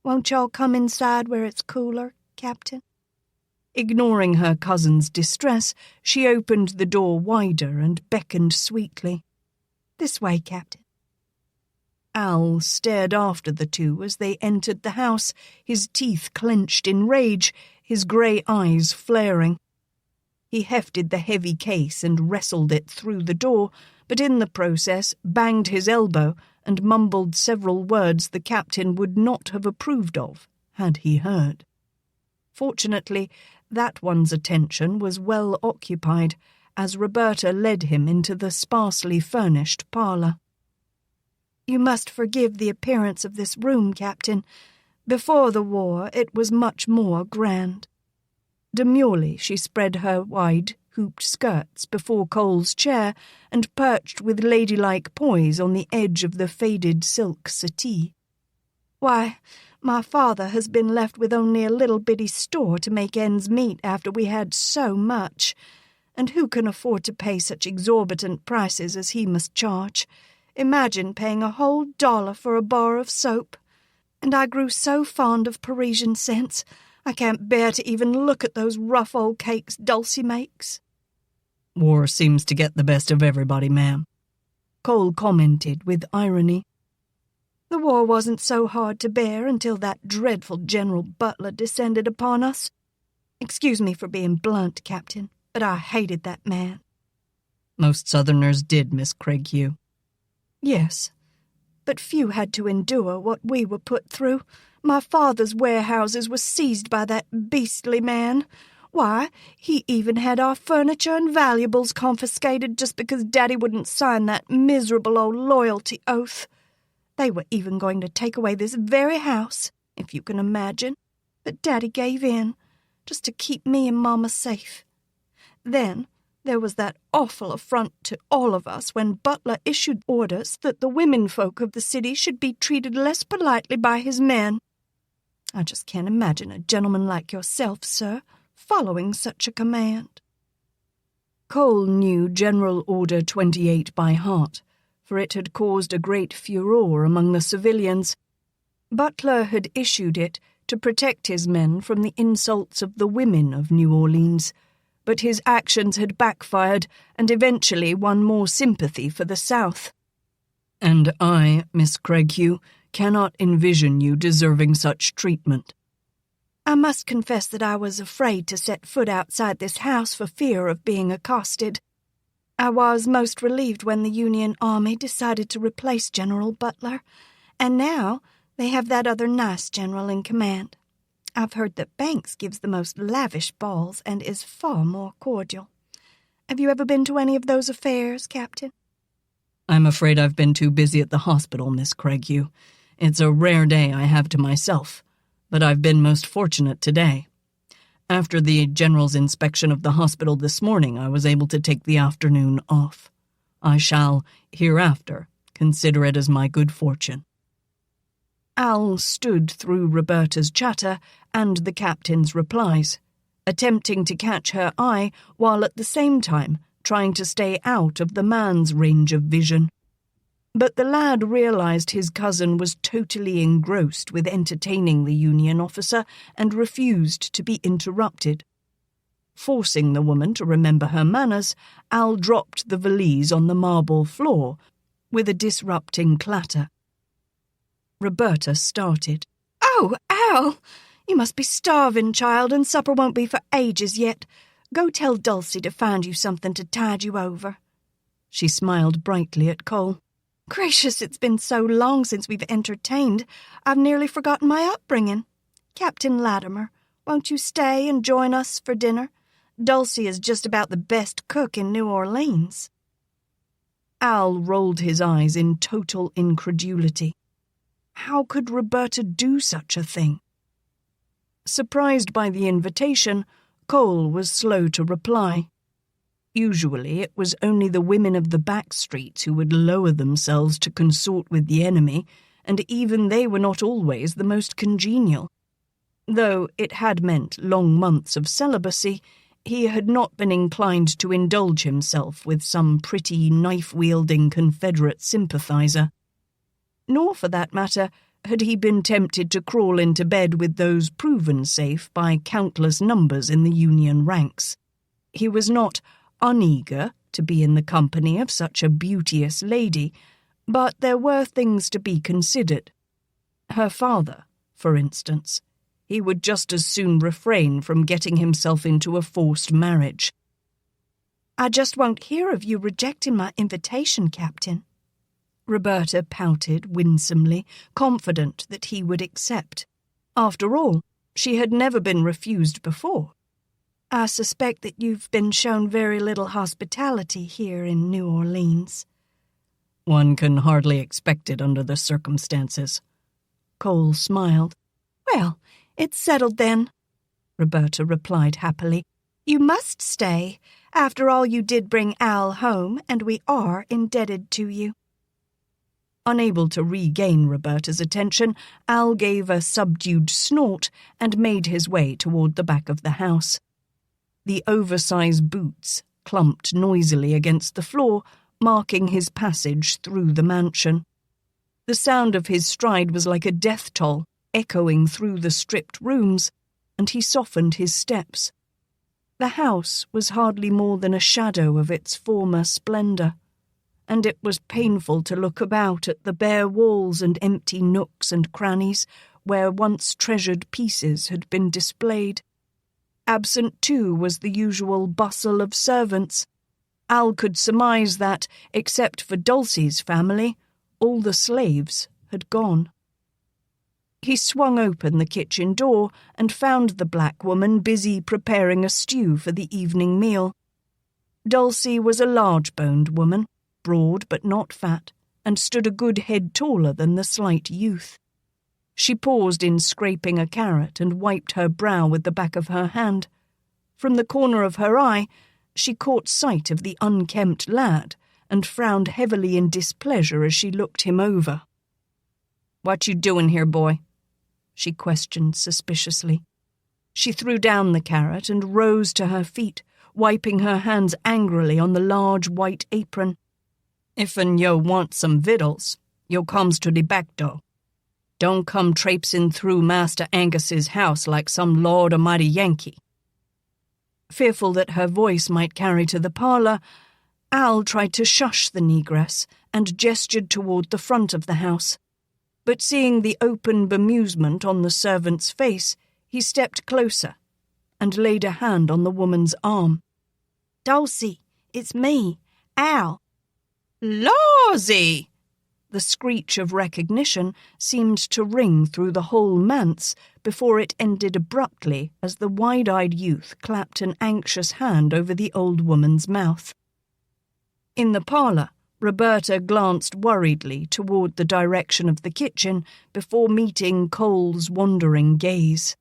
Won't y'all come inside where it's cooler, Captain? Ignoring her cousin's distress, she opened the door wider and beckoned sweetly. "This way, Captain." Al stared after the two as they entered the house, his teeth clenched in rage, his grey eyes flaring. He hefted the heavy case and wrestled it through the door, but in the process banged his elbow and mumbled several words the captain would not have approved of, had he heard. Fortunately, that one's attention was well occupied, as Roberta led him into the sparsely furnished parlour. "You must forgive the appearance of this room, Captain. Before the war, it was much more grand." Demurely she spread her wide, hooped skirts before Cole's chair and perched with ladylike poise on the edge of the faded silk settee. "Why, my father has been left with only a little bitty store to make ends meet after we had so much, and who can afford to pay such exorbitant prices as he must charge? Imagine paying a whole $1 for a bar of soap. And I grew so fond of Parisian scents, I can't bear to even look at those rough old cakes Dulcie makes." "War seems to get the best of everybody, ma'am," Cole commented with irony. "The war wasn't so hard to bear until that dreadful General Butler descended upon us. Excuse me for being blunt, Captain, but I hated that man." "Most Southerners did, Miss Craighue." "Yes, but few had to endure what we were put through. My father's warehouses were seized by that beastly man. Why, he even had our furniture and valuables confiscated just because Daddy wouldn't sign that miserable old loyalty oath. They were even going to take away this very house, if you can imagine, but Daddy gave in, just to keep me and Mama safe. Then there was that awful affront to all of us when Butler issued orders that the women folk of the city should be treated less politely by his men. I just can't imagine a gentleman like yourself, sir, following such a command." Cole knew General Order 28 by heart, for it had caused a great furore among the civilians. Butler had issued it to protect his men from the insults of the women of New Orleans, but his actions had backfired and eventually won more sympathy for the South. "And I, Miss Craighue, cannot envision you deserving such treatment." "I must confess that I was afraid to set foot outside this house for fear of being accosted. I was most relieved when the Union Army decided to replace General Butler, and now they have that other nice general in command. I've heard that Banks gives the most lavish balls and is far more cordial. Have you ever been to any of those affairs, Captain?" "I'm afraid I've been too busy at the hospital, Miss Craighue. It's a rare day I have to myself, but I've been most fortunate today. After the General's inspection of the hospital this morning, I was able to take the afternoon off. I shall, hereafter, consider it as my good fortune." Al stood through Roberta's chatter and the captain's replies, attempting to catch her eye while at the same time trying to stay out of the man's range of vision. But the lad realized his cousin was totally engrossed with entertaining the Union officer and refused to be interrupted. Forcing the woman to remember her manners, Al dropped the valise on the marble floor with a disrupting clatter. Roberta started. "Oh, Al! You must be starving, child, and supper won't be for ages yet. Go tell Dulcie to find you something to tide you over." She smiled brightly at Cole. "Gracious, it's been so long since we've entertained, I've nearly forgotten my upbringing. Captain Latimer, won't you stay and join us for dinner? Dulcie is just about the best cook in New Orleans." Al rolled his eyes in total incredulity. How could Roberta do such a thing? Surprised by the invitation, Cole was slow to reply. Usually it was only the women of the back streets who would lower themselves to consort with the enemy, and even they were not always the most congenial. Though it had meant long months of celibacy, he had not been inclined to indulge himself with some pretty knife-wielding Confederate sympathizer. Nor, for that matter, had he been tempted to crawl into bed with those proven safe by countless numbers in the Union ranks. He was not uneager to be in the company of such a beauteous lady, but there were things to be considered. Her father, for instance. He would just as soon refrain from getting himself into a forced marriage. "I just won't hear of you rejecting my invitation, Captain." Roberta pouted winsomely, confident that he would accept. After all, she had never been refused before. "I suspect that you've been shown very little hospitality here in New Orleans." "One can hardly expect it under the circumstances." Cole smiled. "Well, it's settled then," Roberta replied happily. "You must stay. After all, you did bring Al home, and we are indebted to you." Unable to regain Roberta's attention, Al gave a subdued snort and made his way toward the back of the house. The oversized boots clumped noisily against the floor, marking his passage through the mansion. The sound of his stride was like a death toll, echoing through the stripped rooms, and he softened his steps. The house was hardly more than a shadow of its former splendor, and it was painful to look about at the bare walls and empty nooks and crannies where once treasured pieces had been displayed. Absent, too, was the usual bustle of servants. Al could surmise that, except for Dulcie's family, all the slaves had gone. He swung open the kitchen door and found the black woman busy preparing a stew for the evening meal. Dulcie was a large-boned woman, broad but not fat, and stood a good head taller than the slight youth. She paused in scraping a carrot and wiped her brow with the back of her hand. From the corner of her eye, she caught sight of the unkempt lad and frowned heavily in displeasure as she looked him over. "What you doing here, boy?" she questioned suspiciously. She threw down the carrot and rose to her feet, wiping her hands angrily on the large white apron. "If'n yo want some victuals, yo comes to the back door. Don't come traipsing through Master Angus's house like some Lord Almighty Yankee." Fearful that her voice might carry to the parlour, Al tried to shush the negress and gestured toward the front of the house. But seeing the open bemusement on the servant's face, he stepped closer and laid a hand on the woman's arm. "Dulcie, it's me, Al." "Lawsy!" The screech of recognition seemed to ring through the whole manse before it ended abruptly as the wide-eyed youth clapped an anxious hand over the old woman's mouth. In the parlour, Roberta glanced worriedly toward the direction of the kitchen before meeting Cole's wandering gaze.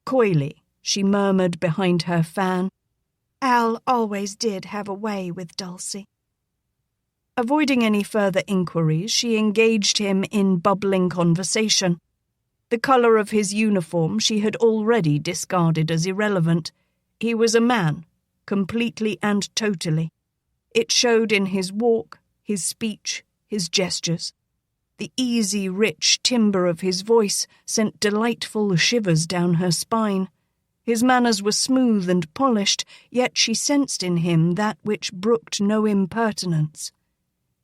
Coyly, she murmured behind her fan, "Al always did have a way with Dulcie." Avoiding any further inquiries, she engaged him in bubbling conversation. The colour of his uniform she had already discarded as irrelevant. He was a man, completely and totally. It showed in his walk, his speech, his gestures. The easy, rich timbre of his voice sent delightful shivers down her spine. His manners were smooth and polished, yet she sensed in him that which brooked no impertinence.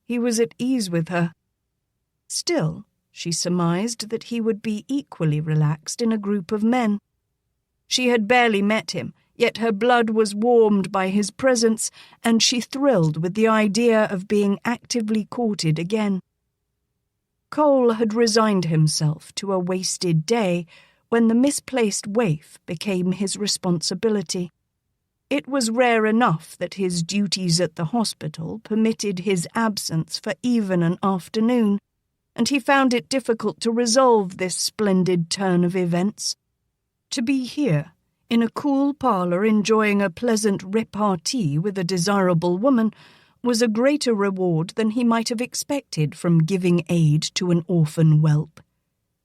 He was at ease with her. Still, she surmised that he would be equally relaxed in a group of men. She had barely met him, yet her blood was warmed by his presence, and she thrilled with the idea of being actively courted again. Cole had resigned himself to a wasted day when the misplaced waif became his responsibility. It was rare enough that his duties at the hospital permitted his absence for even an afternoon, and he found it difficult to resolve this splendid turn of events. To be here, in a cool parlour enjoying a pleasant repartee with a desirable woman, was a greater reward than he might have expected from giving aid to an orphan whelp.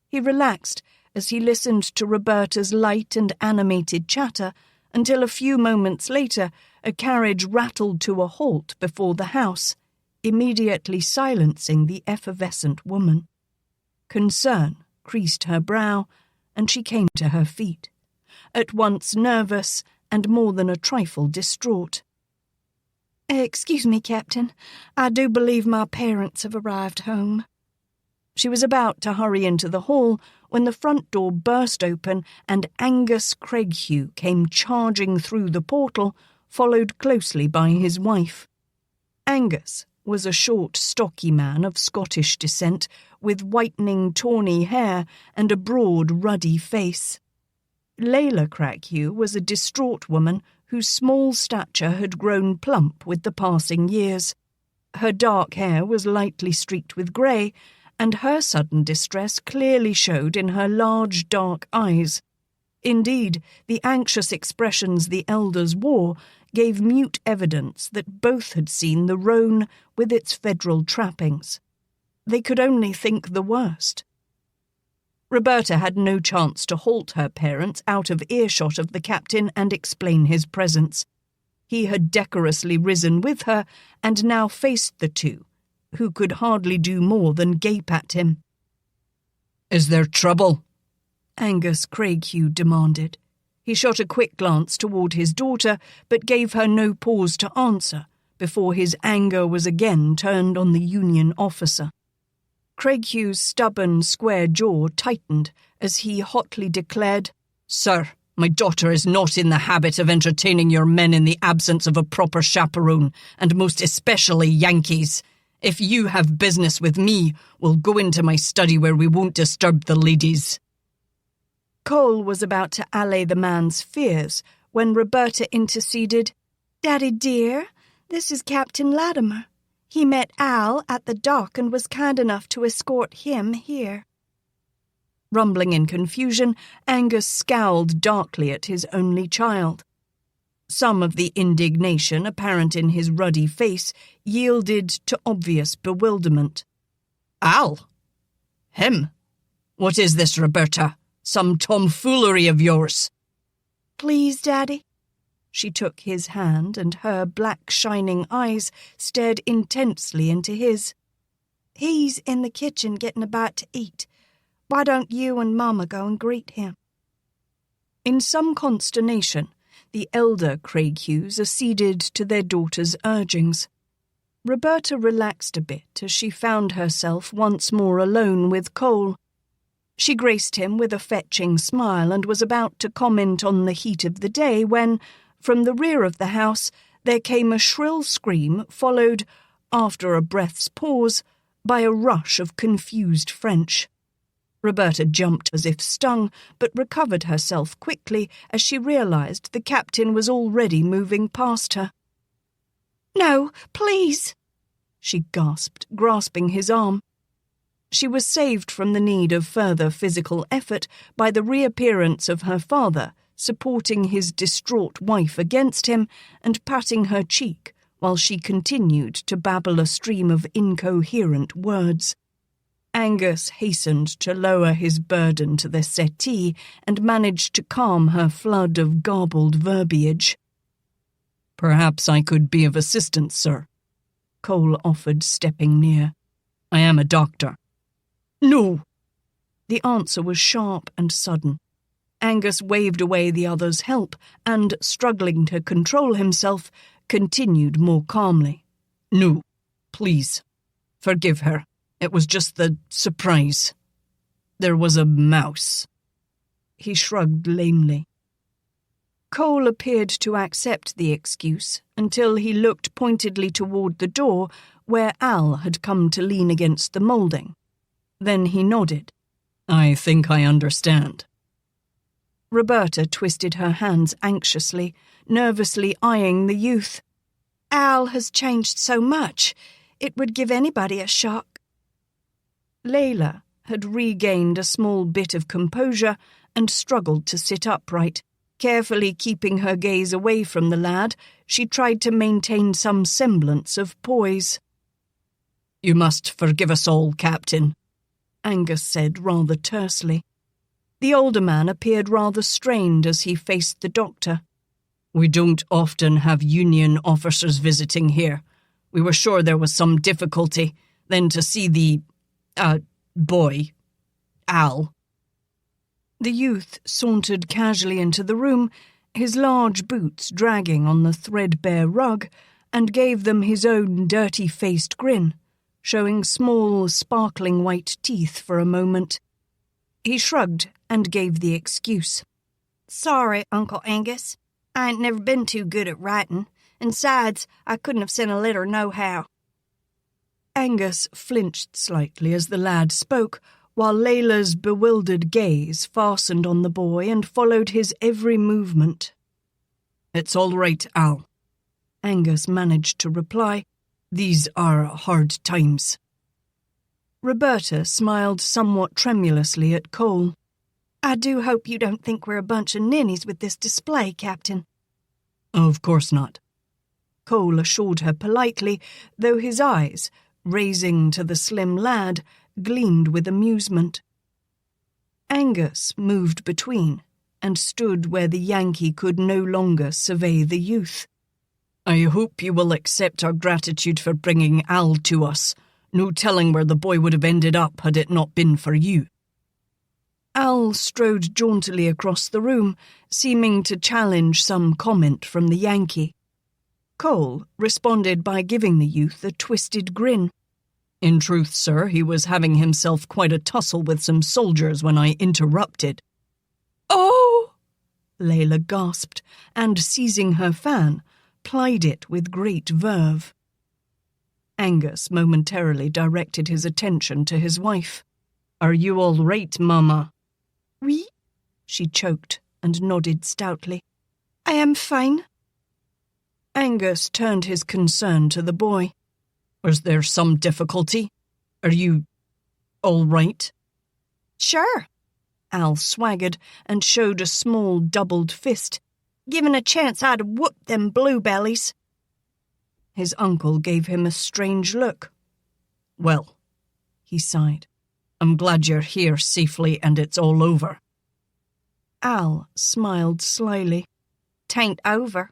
He relaxed as he listened to Roberta's light and animated chatter until a few moments later a carriage rattled to a halt before the house, immediately silencing the effervescent woman. Concern creased her brow, and she came to her feet, at once nervous and more than a trifle distraught. "Excuse me, Captain. I do believe my parents have arrived home." She was about to hurry into the hall when the front door burst open and Angus Craighue came charging through the portal, followed closely by his wife. Angus was a short, stocky man of Scottish descent, with whitening, tawny hair and a broad, ruddy face. Layla Craighue was a distraught woman whose small stature had grown plump with the passing years. Her dark hair was lightly streaked with grey, and her sudden distress clearly showed in her large, dark eyes. Indeed, the anxious expressions the elders wore gave mute evidence that both had seen the roan with its federal trappings. They could only think the worst. Roberta had no chance to halt her parents out of earshot of the captain and explain his presence. He had decorously risen with her and now faced the two, who could hardly do more than gape at him. "Is there trouble?" Angus Craighue demanded. He shot a quick glance toward his daughter, but gave her no pause to answer before his anger was again turned on the Union officer. Craighue's stubborn, square jaw tightened as he hotly declared, "Sir, my daughter is not in the habit of entertaining your men in the absence of a proper chaperone, and most especially Yankees. If you have business with me, we'll go into my study where we won't disturb the ladies." Cole was about to allay the man's fears when Roberta interceded. "Daddy dear, this is Captain Latimer. He met Al at the dock and was kind enough to escort him here." Rumbling in confusion, Angus scowled darkly at his only child. Some of the indignation apparent in his ruddy face yielded to obvious bewilderment. "Al? Him? What is this, Roberta? Some tomfoolery of yours?" "Please, Daddy." She took his hand, and her black shining eyes stared intensely into his. "He's in the kitchen getting a bite to eat. Why don't you and Mama go and greet him?" In some consternation, the elder Craighues acceded to their daughter's urgings. Roberta relaxed a bit as she found herself once more alone with Cole. She graced him with a fetching smile and was about to comment on the heat of the day when, from the rear of the house, there came a shrill scream followed, after a breath's pause, by a rush of confused French. Roberta jumped as if stung, but recovered herself quickly as she realized the captain was already moving past her. "No, please," she gasped, grasping his arm. She was saved from the need of further physical effort by the reappearance of her father, supporting his distraught wife against him and patting her cheek while she continued to babble a stream of incoherent words. Angus hastened to lower his burden to the settee and managed to calm her flood of garbled verbiage. "Perhaps I could be of assistance, sir," Cole offered, stepping near. "I am a doctor." "No!" The answer was sharp and sudden. Angus waved away the other's help and, struggling to control himself, continued more calmly. "No, please, forgive her. It was just the surprise. There was a mouse." He shrugged lamely. Cole appeared to accept the excuse until he looked pointedly toward the door where Al had come to lean against the moulding. Then he nodded. "I think I understand." Roberta twisted her hands anxiously, nervously eyeing the youth. "Al has changed so much. It would give anybody a shock." Layla had regained a small bit of composure and struggled to sit upright. Carefully keeping her gaze away from the lad, she tried to maintain some semblance of poise. "You must forgive us all, Captain," Angus said rather tersely. The older man appeared rather strained as he faced the doctor. "We don't often have Union officers visiting here. We were sure there was some difficulty. Then to see the boy Al." The youth sauntered casually into the room, his large boots dragging on the threadbare rug, and gave them his own dirty-faced grin, showing small, sparkling white teeth for a moment. He shrugged and gave the excuse. "Sorry, Uncle Angus. I ain't never been too good at writing, and sides, I couldn't have sent a letter nohow." Angus flinched slightly as the lad spoke, while Layla's bewildered gaze fastened on the boy and followed his every movement. "It's all right, Al," Angus managed to reply. "These are hard times." Roberta smiled somewhat tremulously at Cole. "I do hope you don't think we're a bunch of ninnies with this display, Captain." "Of course not," Cole assured her politely, though his eyes, raising to the slim lad, gleamed with amusement. Angus moved between and stood where the Yankee could no longer survey the youth. "I hope you will accept our gratitude for bringing Al to us. No telling where the boy would have ended up had it not been for you." Al strode jauntily across the room, seeming to challenge some comment from the Yankee. Cole responded by giving the youth a twisted grin. "In truth, sir, he was having himself quite a tussle with some soldiers when I interrupted." "Oh!" Layla gasped, and seizing her fan, plied it with great verve. Angus momentarily directed his attention to his wife. "Are you all right, Mama?" "Oui," she choked and nodded stoutly. "I am fine." Angus turned his concern to the boy. "Was there some difficulty? Are you all right?" "Sure," Al swaggered and showed a small doubled fist. "Given a chance, I'd have whooped them bluebellies." His uncle gave him a strange look. "Well," he sighed, "I'm glad you're here safely and it's all over." Al smiled slyly. "'Tain't over."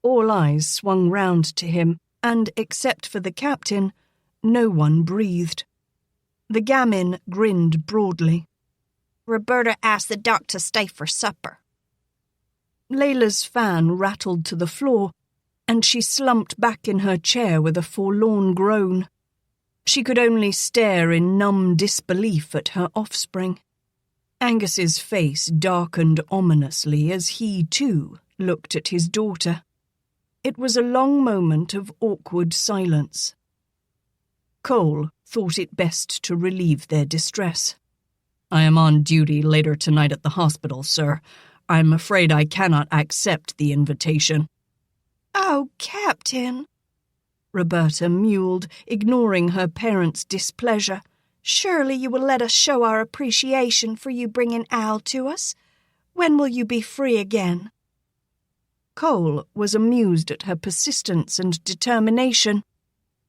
All eyes swung round to him, and except for the captain, no one breathed. The gamin grinned broadly. "Roberta asked the doc to stay for supper." Layla's fan rattled to the floor, and she slumped back in her chair with a forlorn groan. She could only stare in numb disbelief at her offspring. Angus's face darkened ominously as he, too, looked at his daughter. It was a long moment of awkward silence. Cole thought it best to relieve their distress. "I am on duty later tonight at the hospital, sir. I'm afraid I cannot accept the invitation." "Oh, Captain," Roberta mewed, ignoring her parents' displeasure. "Surely you will let us show our appreciation for you bringing Al to us. When will you be free again?" Cole was amused at her persistence and determination.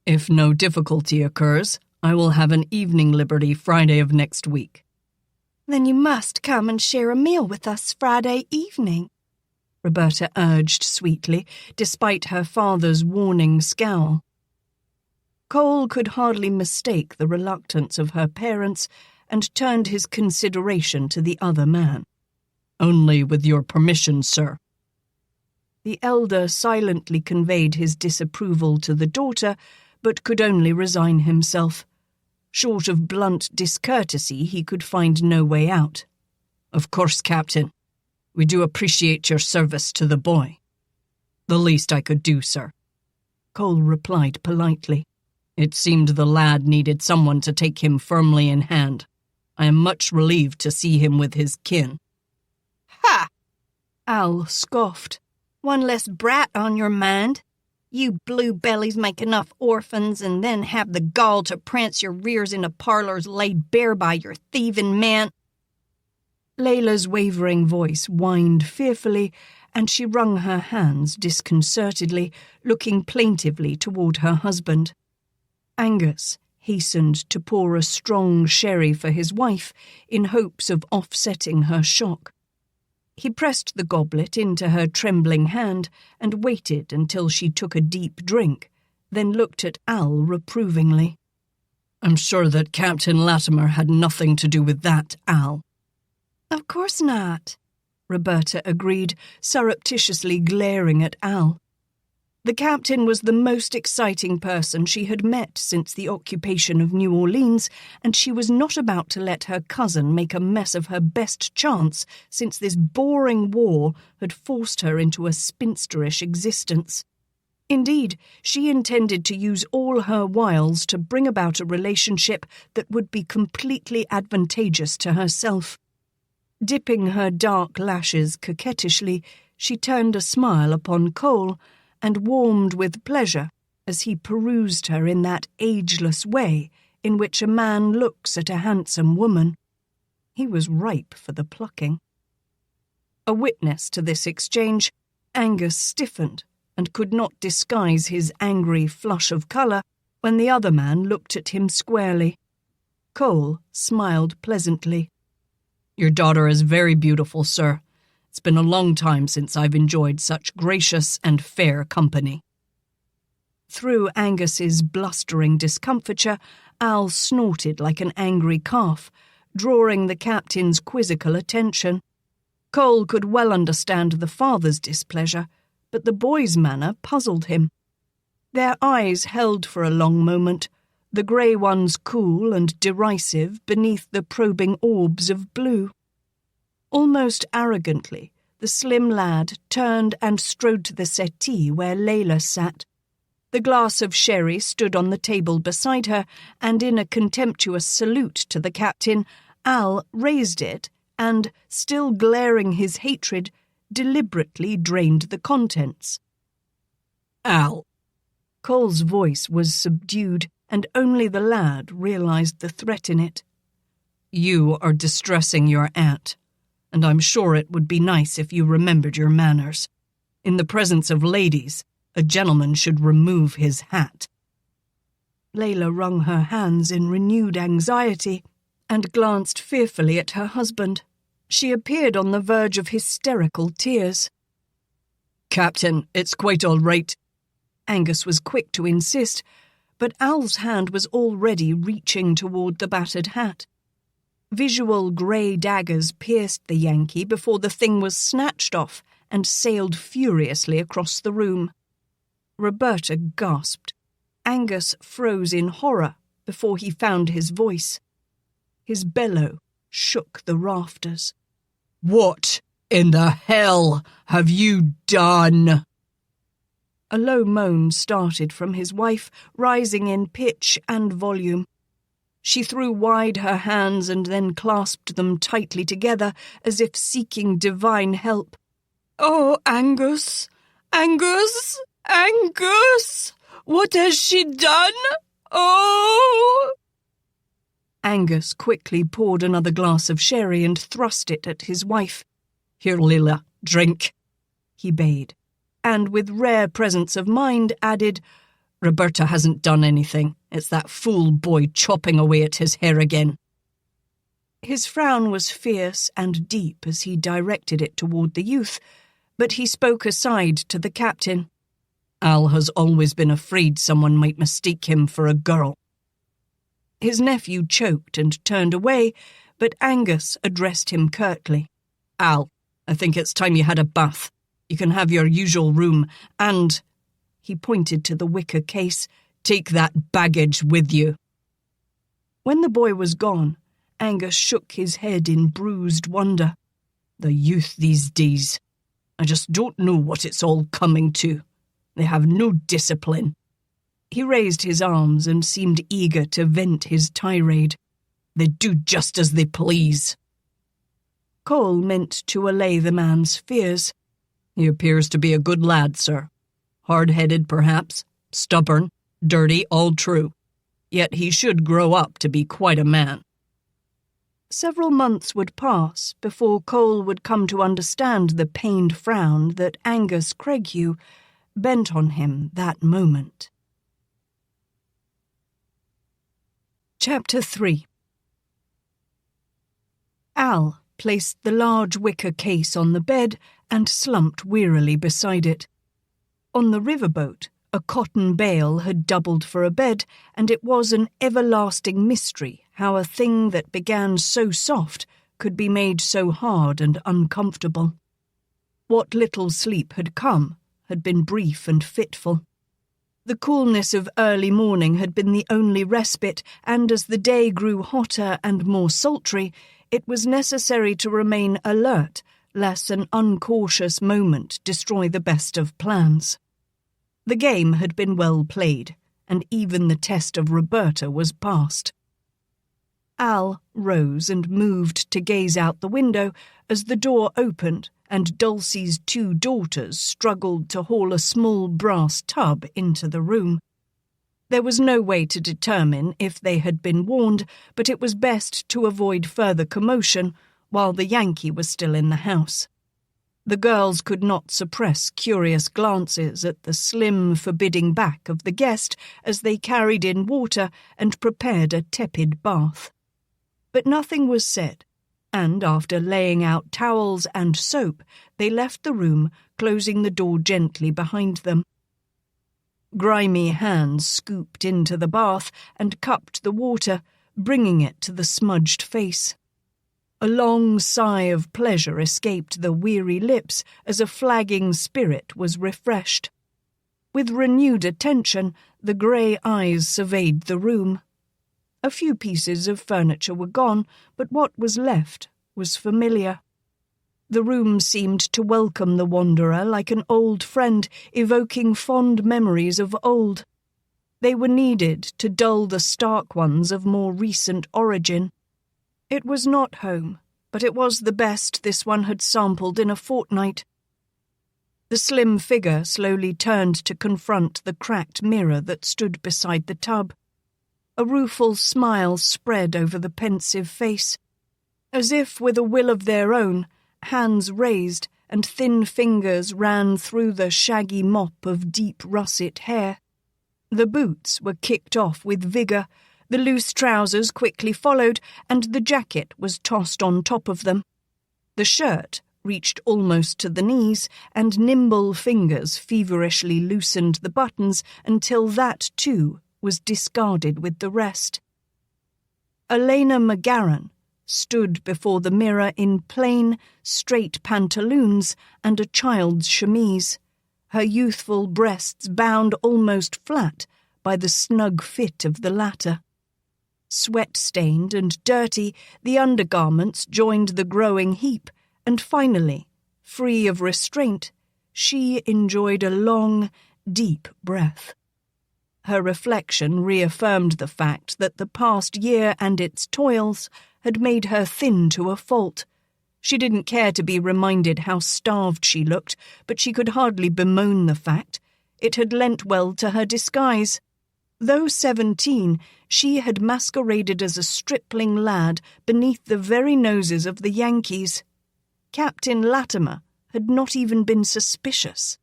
"If no difficulty occurs, I will have an evening liberty Friday of next week." "Then you must come and share a meal with us Friday evening," Roberta urged sweetly, despite her father's warning scowl. Cole could hardly mistake the reluctance of her parents and turned his consideration to the other man. "Only with your permission, sir." The elder silently conveyed his disapproval to the daughter, but could only resign himself. Short of blunt discourtesy, he could find no way out. "Of course, Captain. We do appreciate your service to the boy." "The least I could do, sir," Cole replied politely. "It seemed the lad needed someone to take him firmly in hand. I am much relieved to see him with his kin." "Ha!" Al scoffed. "One less brat on your mind. You bluebellies make enough orphans and then have the gall to prance your rears into parlors laid bare by your thieving men." Layla's wavering voice whined fearfully, and she wrung her hands disconcertedly, looking plaintively toward her husband. Angus hastened to pour a strong sherry for his wife in hopes of offsetting her shock. He pressed the goblet into her trembling hand and waited until she took a deep drink, then looked at Al reprovingly. I'm sure that Captain Latimer had nothing to do with that, Al. Of course not, Roberta agreed, surreptitiously glaring at Al. The captain was the most exciting person she had met since the occupation of New Orleans, and she was not about to let her cousin make a mess of her best chance since this boring war had forced her into a spinsterish existence. Indeed, she intended to use all her wiles to bring about a relationship that would be completely advantageous to herself. Dipping her dark lashes coquettishly, she turned a smile upon Cole and warmed with pleasure as he perused her in that ageless way in which a man looks at a handsome woman. He was ripe for the plucking. A witness to this exchange, Angus stiffened and could not disguise his angry flush of colour when the other man looked at him squarely. Cole smiled pleasantly. Your daughter is very beautiful, sir. It's been a long time since I've enjoyed such gracious and fair company. Through Angus's blustering discomfiture, Al snorted like an angry calf, drawing the captain's quizzical attention. Cole could well understand the father's displeasure, but the boy's manner puzzled him. Their eyes held for a long moment, the grey ones cool and derisive beneath the probing orbs of blue. Almost arrogantly, the slim lad turned and strode to the settee where Layla sat. The glass of sherry stood on the table beside her, and in a contemptuous salute to the captain, Al raised it and, still glaring his hatred, deliberately drained the contents. Al. Cole's voice was subdued, and only the lad realized the threat in it. You are distressing your aunt, and I'm sure it would be nice if you remembered your manners. In the presence of ladies, a gentleman should remove his hat. Layla wrung her hands in renewed anxiety and glanced fearfully at her husband. She appeared on the verge of hysterical tears. Captain, it's quite all right. Angus was quick to insist, but Al's hand was already reaching toward the battered hat. Visual grey daggers pierced the Yankee before the thing was snatched off and sailed furiously across the room. Roberta gasped. Angus froze in horror before he found his voice. His bellow shook the rafters. What in the hell have you done? A low moan started from his wife, rising in pitch and volume. She threw wide her hands and then clasped them tightly together as if seeking divine help. "Oh, Angus! Angus! Angus! What has she done? Oh!" Angus quickly poured another glass of sherry and thrust it at his wife. "Here, Lila, drink," he bade, and with rare presence of mind added, "Roberta hasn't done anything. It's that fool boy chopping away at his hair again." His frown was fierce and deep as he directed it toward the youth, but he spoke aside to the captain. "Al has always been afraid someone might mistake him for a girl." His nephew choked and turned away, but Angus addressed him curtly. "Al, I think it's time you had a bath. You can have your usual room, and," he pointed to the wicker case, "take that baggage with you." When the boy was gone, Angus shook his head in bruised wonder. The youth these days. I just don't know what it's all coming to. They have no discipline. He raised his arms and seemed eager to vent his tirade. They do just as they please. Cole meant to allay the man's fears. He appears to be a good lad, sir. Hard-headed, perhaps, stubborn, dirty, all true. Yet he should grow up to be quite a man. Several months would pass before Cole would come to understand the pained frown that Angus Craighue bent on him that moment. Chapter 3. Al placed the large wicker case on the bed and slumped wearily beside it. On the riverboat, A cotton bale had doubled for a bed, and it was an everlasting mystery how a thing that began so soft could be made so hard and uncomfortable. What little sleep had come had been brief and fitful. The coolness of early morning had been the only respite, and as the day grew hotter and more sultry, it was necessary to remain alert, lest an uncautious moment destroy the best of plans. The game had been well played, and even the test of Roberta was passed. Al rose and moved to gaze out the window as the door opened and Dulcie's 2 daughters struggled to haul a small brass tub into the room. There was no way to determine if they had been warned, but it was best to avoid further commotion while the Yankee was still in the house. The girls could not suppress curious glances at the slim, forbidding back of the guest as they carried in water and prepared a tepid bath. But nothing was said, and after laying out towels and soap, they left the room, closing the door gently behind them. Grimy hands scooped into the bath and cupped the water, bringing it to the smudged face. A long sigh of pleasure escaped the weary lips as a flagging spirit was refreshed. With renewed attention, the grey eyes surveyed the room. A few pieces of furniture were gone, but what was left was familiar. The room seemed to welcome the wanderer like an old friend, evoking fond memories of old. They were needed to dull the stark ones of more recent origin. It was not home, but it was the best this one had sampled in a fortnight. The slim figure slowly turned to confront the cracked mirror that stood beside the tub. A rueful smile spread over the pensive face. As if with a will of their own, hands raised and thin fingers ran through the shaggy mop of deep russet hair. The boots were kicked off with vigour, the loose trousers quickly followed, and the jacket was tossed on top of them. The shirt reached almost to the knees, and nimble fingers feverishly loosened the buttons until that, too, was discarded with the rest. Alaina MacGaren stood before the mirror in plain, straight pantaloons and a child's chemise, her youthful breasts bound almost flat by the snug fit of the latter. Sweat-stained and dirty, the undergarments joined the growing heap, and finally, free of restraint, she enjoyed a long, deep breath. Her reflection reaffirmed the fact that the past year and its toils had made her thin to a fault. She didn't care to be reminded how starved she looked, but she could hardly bemoan the fact. It had lent well to her disguise. Though 17, she had masqueraded as a stripling lad beneath the very noses of the Yankees. Captain Latimer had not even been suspicious.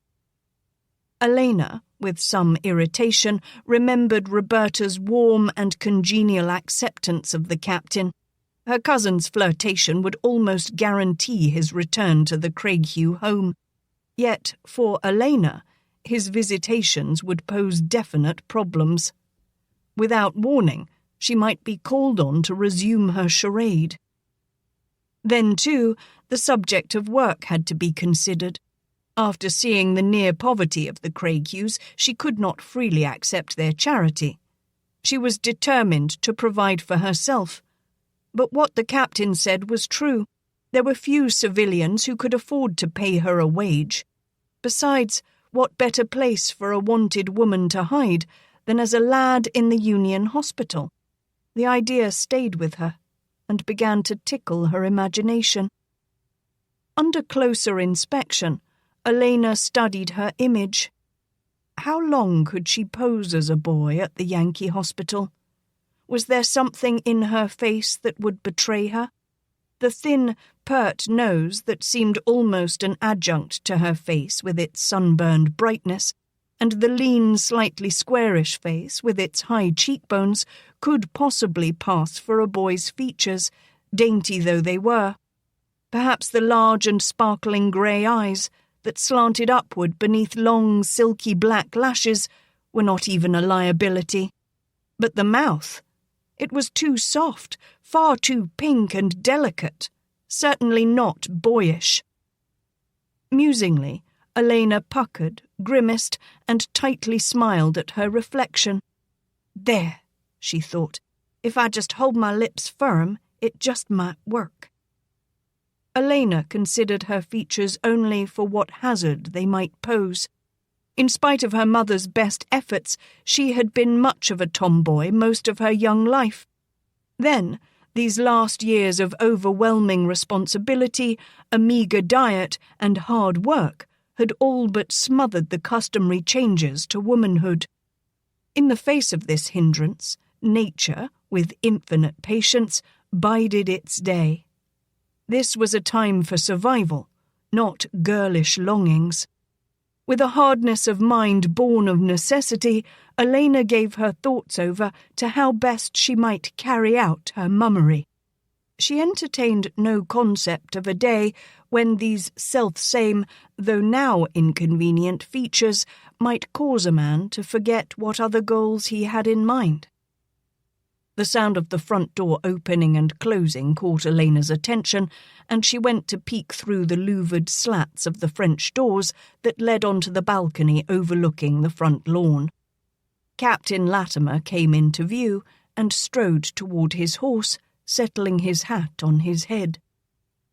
Alaina, with some irritation, remembered Roberta's warm and congenial acceptance of the captain. Her cousin's flirtation would almost guarantee his return to the Craighue home. Yet, for Alaina, his visitations would pose definite problems. Without warning, she might be called on to resume her charade. Then, too, the subject of work had to be considered. After seeing the near poverty of the Craighues, she could not freely accept their charity. She was determined to provide for herself. But what the captain said was true. There were few civilians who could afford to pay her a wage. Besides, what better place for a wanted woman to hide than as a lad in the Union Hospital? The idea stayed with her and began to tickle her imagination. Under closer inspection, Alaina studied her image. How long could she pose as a boy at the Yankee Hospital? Was there something in her face that would betray her? The thin, pert nose that seemed almost an adjunct to her face with its sunburned brightness, and the lean, slightly squarish face with its high cheekbones could possibly pass for a boy's features, dainty though they were. Perhaps the large and sparkling grey eyes that slanted upward beneath long, silky black lashes were not even a liability. But the mouth, it was too soft, far too pink and delicate, certainly not boyish. Musingly, Alaina puckered, grimaced, and tightly smiled at her reflection. There, she thought, if I just hold my lips firm, it just might work. Alaina considered her features only for what hazard they might pose. In spite of her mother's best efforts, she had been much of a tomboy most of her young life. Then, these last years of overwhelming responsibility, a meagre diet, and hard work had all but smothered the customary changes to womanhood. In the face of this hindrance, nature, with infinite patience, bided its day. This was a time for survival, not girlish longings. With a hardness of mind born of necessity, Alaina gave her thoughts over to how best she might carry out her mummery. She entertained no concept of a day when these self-same, though now inconvenient features might cause a man to forget what other goals he had in mind. The sound of the front door opening and closing caught Alaina's attention, and she went to peek through the louvered slats of the French doors that led onto the balcony overlooking the front lawn. Captain Latimer came into view and strode toward his horse, settling his hat on his head.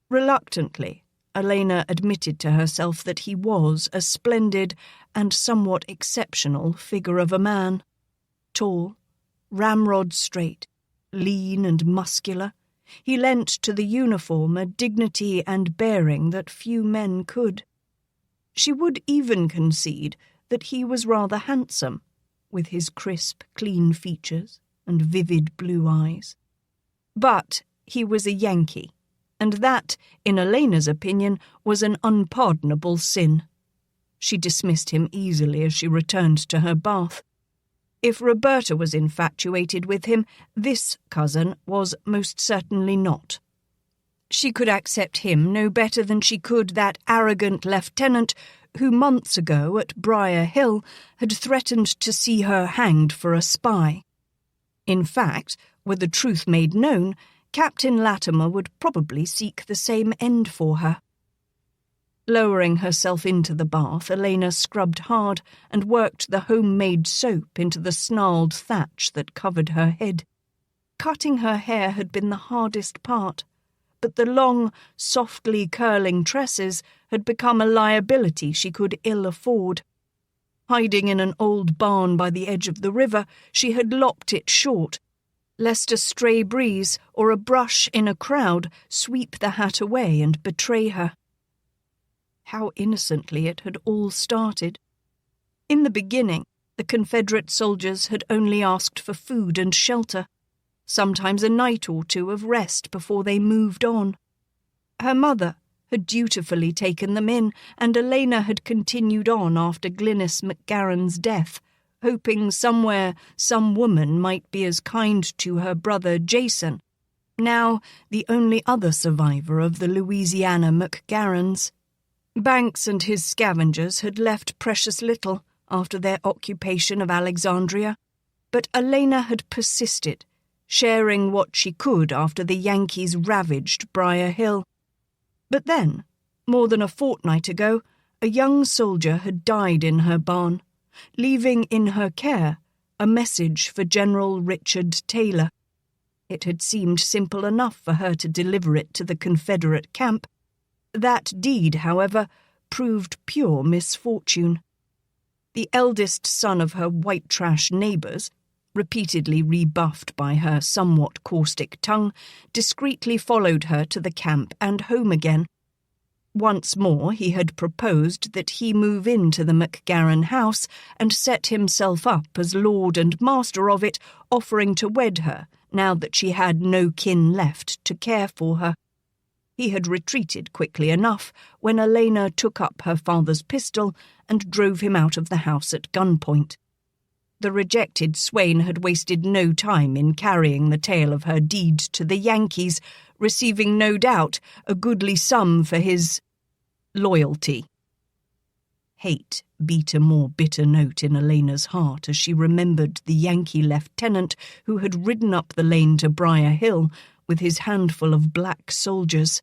Reluctantly, Alaina admitted to herself that he was a splendid and somewhat exceptional figure of a man. Tall, ramrod straight, lean and muscular, he lent to the uniform a dignity and bearing that few men could. She would even concede that he was rather handsome, with his crisp, clean features and vivid blue eyes. But he was a Yankee, and that, in Alaina's opinion, was an unpardonable sin. She dismissed him easily as she returned to her bath. If Roberta was infatuated with him, this cousin was most certainly not. She could accept him no better than she could that arrogant lieutenant who months ago at Briar Hill had threatened to see her hanged for a spy. In fact, were the truth made known, Captain Latimer would probably seek the same end for her. Lowering herself into the bath, Alaina scrubbed hard and worked the homemade soap into the snarled thatch that covered her head. Cutting her hair had been the hardest part, but the long, softly curling tresses had become a liability she could ill afford. Hiding in an old barn by the edge of the river, she had lopped it short, lest a stray breeze or a brush in a crowd sweep the hat away and betray her. How innocently it had all started. In the beginning, the Confederate soldiers had only asked for food and shelter, sometimes a night or two of rest before they moved on. Her mother had dutifully taken them in, and Alaina had continued on after Alaina MacGaren's death, hoping somewhere some woman might be as kind to her brother Jason, now the only other survivor of the Louisiana MacGarens. Banks and his scavengers had left precious little after their occupation of Alexandria, but Alaina had persisted, sharing what she could after the Yankees ravaged Briar Hill. But then, more than a fortnight ago, a young soldier had died in her barn, leaving in her care a message for General Richard Taylor. It had seemed simple enough for her to deliver it to the Confederate camp. That deed, however, proved pure misfortune. The eldest son of her white trash neighbours, repeatedly rebuffed by her somewhat caustic tongue, discreetly followed her to the camp and home again. Once more he had proposed that he move into the MacGaren house and set himself up as lord and master of it, offering to wed her now that she had no kin left to care for her. He had retreated quickly enough when Alaina took up her father's pistol and drove him out of the house at gunpoint. The rejected swain had wasted no time in carrying the tale of her deed to the Yankees, receiving no doubt a goodly sum for his loyalty. Hate beat a more bitter note in Alaina's heart as she remembered the Yankee lieutenant who had ridden up the lane to Briar Hill with his handful of black soldiers.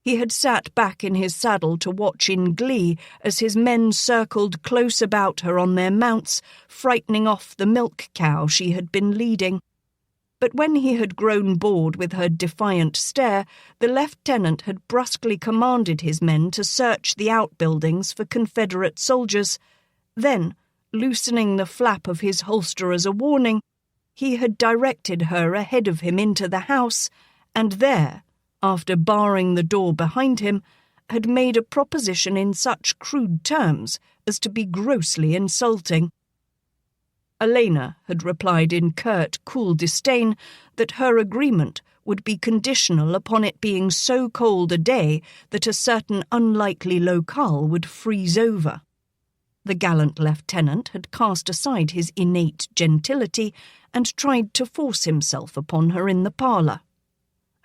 He had sat back in his saddle to watch in glee as his men circled close about her on their mounts, frightening off the milk cow she had been leading. But when he had grown bored with her defiant stare, the lieutenant had brusquely commanded his men to search the outbuildings for Confederate soldiers. Then, loosening the flap of his holster as a warning, he had directed her ahead of him into the house, and there, after barring the door behind him, had made a proposition in such crude terms as to be grossly insulting. Alaina had replied in curt, cool disdain that her agreement would be conditional upon it being so cold a day that a certain unlikely locale would freeze over. The gallant lieutenant had cast aside his innate gentility and tried to force himself upon her in the parlour.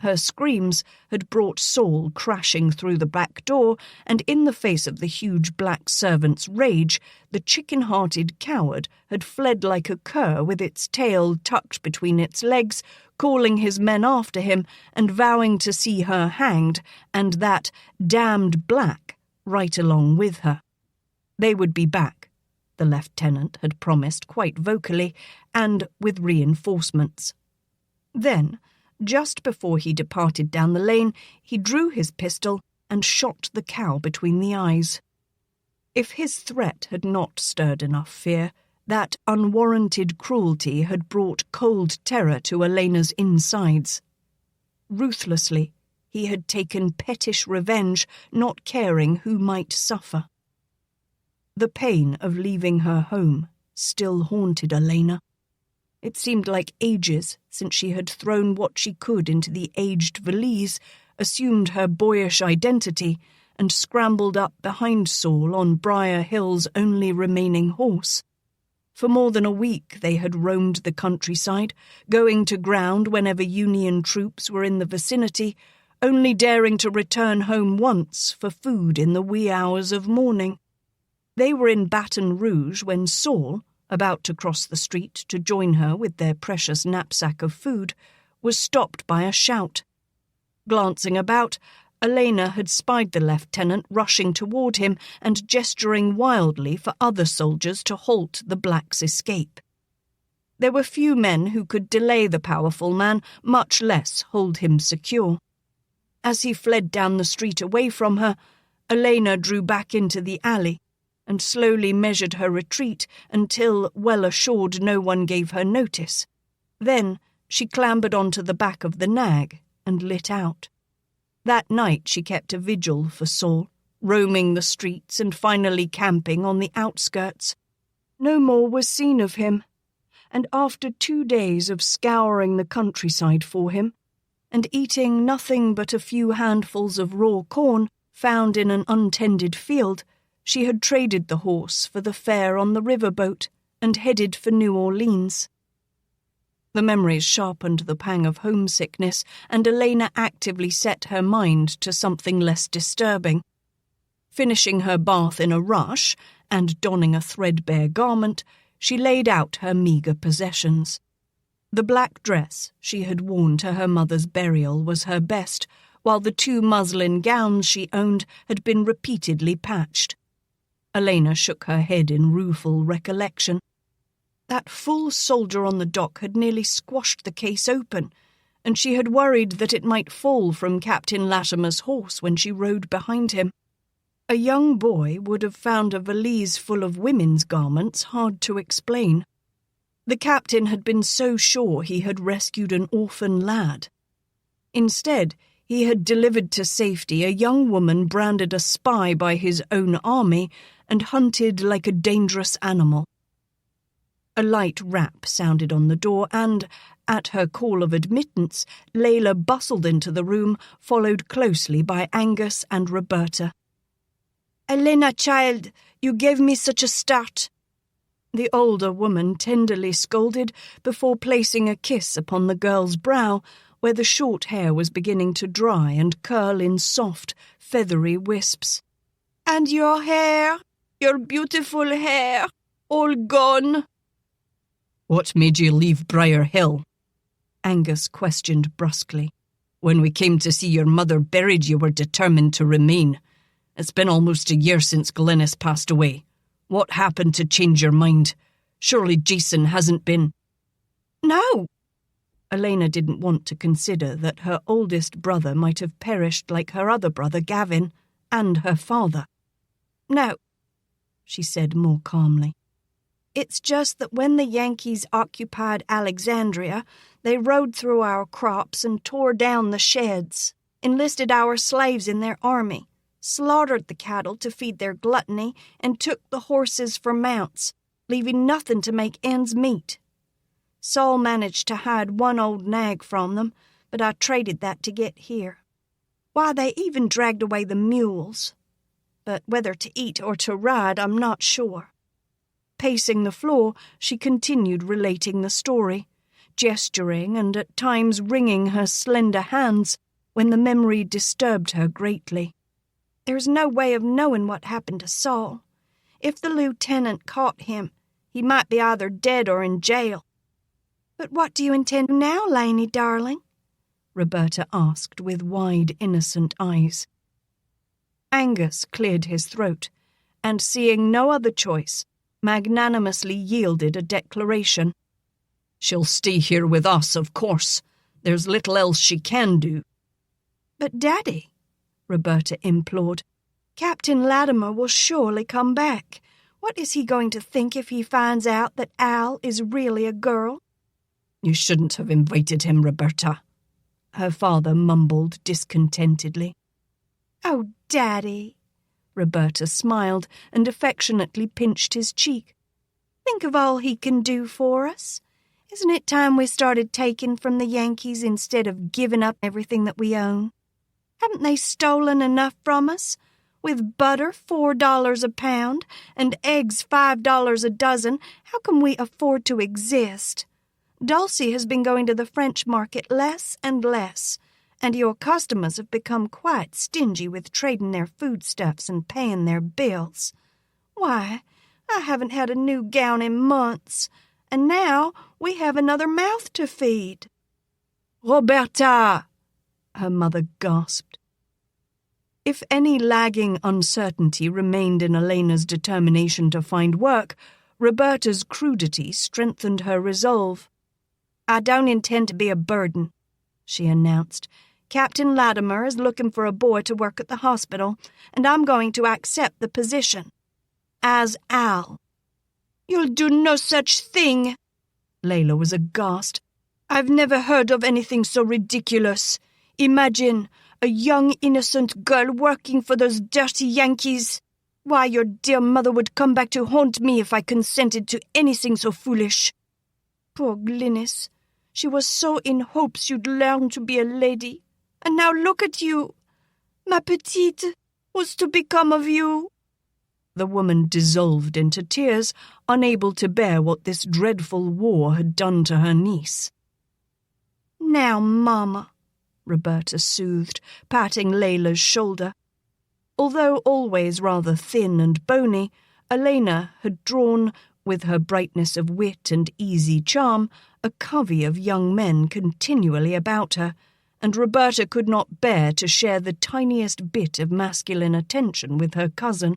Her screams had brought Saul crashing through the back door, and in the face of the huge black servant's rage, the chicken-hearted coward had fled like a cur with its tail tucked between its legs, calling his men after him and vowing to see her hanged, and that damned black right along with her. They would be back, the lieutenant had promised quite vocally, and with reinforcements. Then, just before he departed down the lane, he drew his pistol and shot the cow between the eyes. If his threat had not stirred enough fear, that unwarranted cruelty had brought cold terror to Alaina's insides. Ruthlessly, he had taken pettish revenge, not caring who might suffer. The pain of leaving her home still haunted Alaina. It seemed like ages since she had thrown what she could into the aged valise, assumed her boyish identity, and scrambled up behind Saul on Briar Hill's only remaining horse. For more than a week they had roamed the countryside, going to ground whenever Union troops were in the vicinity, only daring to return home once for food in the wee hours of morning. They were in Baton Rouge when Saul, about to cross the street to join her with their precious knapsack of food, was stopped by a shout. Glancing about, Alaina had spied the lieutenant rushing toward him and gesturing wildly for other soldiers to halt the black's escape. There were few men who could delay the powerful man, much less hold him secure. As he fled down the street away from her, Alaina drew back into the alley and slowly measured her retreat until, well assured no one gave her notice. Then she clambered onto the back of the nag and lit out. That night she kept a vigil for Saul, roaming the streets and finally camping on the outskirts. No more was seen of him, and after 2 days of scouring the countryside for him, and eating nothing but a few handfuls of raw corn found in an untended field, she had traded the horse for the fare on the riverboat and headed for New Orleans. The memories sharpened the pang of homesickness, and Alaina actively set her mind to something less disturbing. Finishing her bath in a rush, and donning a threadbare garment, she laid out her meagre possessions. The black dress she had worn to her mother's burial was her best, while the 2 muslin gowns she owned had been repeatedly patched. Alaina shook her head in rueful recollection. That fool soldier on the dock had nearly squashed the case open, and she had worried that it might fall from Captain Latimer's horse when she rode behind him. A young boy would have found a valise full of women's garments hard to explain. The captain had been so sure he had rescued an orphan lad. Instead, he had delivered to safety a young woman branded a spy by his own army and hunted like a dangerous animal. A light rap sounded on the door and, at her call of admittance, Layla bustled into the room, followed closely by Angus and Roberta. "Alaina, child, you gave me such a start," the older woman tenderly scolded before placing a kiss upon the girl's brow, where the short hair was beginning to dry and curl in soft, feathery wisps. "And your your beautiful hair, all gone." "What made you leave Briar Hill?" Angus questioned brusquely. "When we came to see your mother buried, you were determined to remain. It's been almost a year since Glenys passed away. What happened to change your mind? Surely Jason hasn't been—" "No." Alaina didn't want to consider that her oldest brother might have perished like her other brother Gavin and her father. "No," she said more calmly. "It's just that when the Yankees occupied Alexandria, they rode through our crops and tore down the sheds, enlisted our slaves in their army, slaughtered the cattle to feed their gluttony, and took the horses for mounts, leaving nothing to make ends meet. Saul managed to hide one old nag from them, but I traded that to get here. Why, they even dragged away the mules. But whether to eat or to ride, I'm not sure." Pacing the floor, she continued relating the story, gesturing and at times wringing her slender hands when the memory disturbed her greatly. "There's no way of knowing what happened to Saul. If the lieutenant caught him, he might be either dead or in jail." "But what do you intend now, Lainey, darling?" Roberta asked with wide, innocent eyes. Angus cleared his throat, and seeing no other choice, magnanimously yielded a declaration. "She'll stay here with us, of course. There's little else she can do." "But, Daddy," Roberta implored, "Captain Latimer will surely come back. What is he going to think if he finds out that Al is really a girl?" "You shouldn't have invited him, Roberta," her father mumbled discontentedly. "Oh, Daddy," Roberta smiled and affectionately pinched his cheek. "Think of all he can do for us. Isn't it time we started taking from the Yankees instead of giving up everything that we own? Haven't they stolen enough from us? With butter $4 a pound and eggs $5 a dozen, how can we afford to exist? Dulcie has been going to the French market less and less, and your customers have become quite stingy with trading their foodstuffs and paying their bills. Why, I haven't had a new gown in months, and now we have another mouth to feed." "Roberta!" her mother gasped. If any lagging uncertainty remained in Elena's determination to find work, Roberta's crudity strengthened her resolve. "I don't intend to be a burden," she announced. "Captain Latimer is looking for a boy to work at the hospital, and I'm going to accept the position. As Al." "You'll do no such thing!" Layla was aghast. "I've never heard of anything so ridiculous. Imagine a young, innocent girl working for those dirty Yankees. Why, your dear mother would come back to haunt me if I consented to anything so foolish. Poor Glenys. She was so in hopes you'd learn to be a lady. And now look at you. Ma petite, what's to become of you?" The woman dissolved into tears, unable to bear what this dreadful war had done to her niece. "Now, Mama," Roberta soothed, patting Layla's shoulder. Although always rather thin and bony, Alaina had drawn, with her brightness of wit and easy charm, a covey of young men continually about her, and Roberta could not bear to share the tiniest bit of masculine attention with her cousin.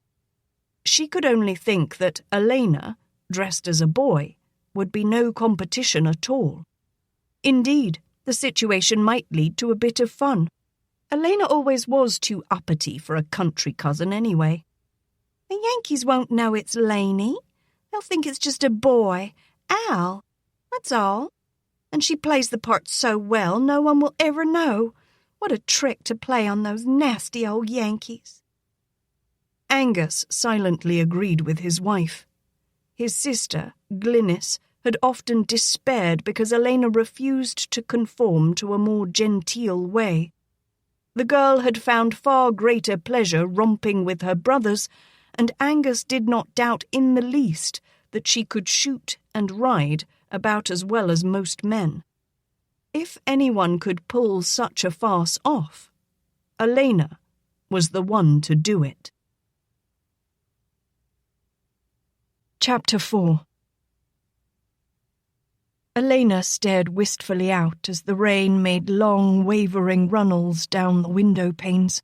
She could only think that Alaina, dressed as a boy, would be no competition at all. Indeed, the situation might lead to a bit of fun. Alaina always was too uppity for a country cousin anyway. "The Yankees won't know it's Lainey. They'll think it's just a boy, Al. That's all. And she plays the part so well no one will ever know. What a trick to play on those nasty old Yankees." Angus silently agreed with his wife. His sister, Glenys, had often despaired because Alaina refused to conform to a more genteel way. The girl had found far greater pleasure romping with her brothers, and Angus did not doubt in the least that she could shoot and ride about as well as most men. If anyone could pull such a farce off, Alaina was the one to do it. Chapter 4. Alaina stared wistfully out as the rain made long, wavering runnels down the window panes.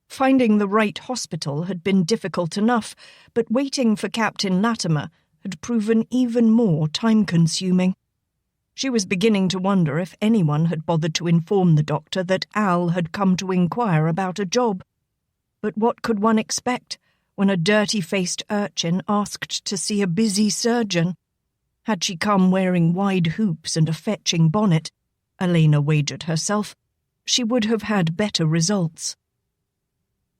Finding the right hospital had been difficult enough, but waiting for Captain Latimer had proven even more time-consuming. She was beginning to wonder if anyone had bothered to inform the doctor that Al had come to inquire about a job. But what could one expect when a dirty-faced urchin asked to see a busy surgeon? Had she come wearing wide hoops and a fetching bonnet, Alaina wagered herself, she would have had better results.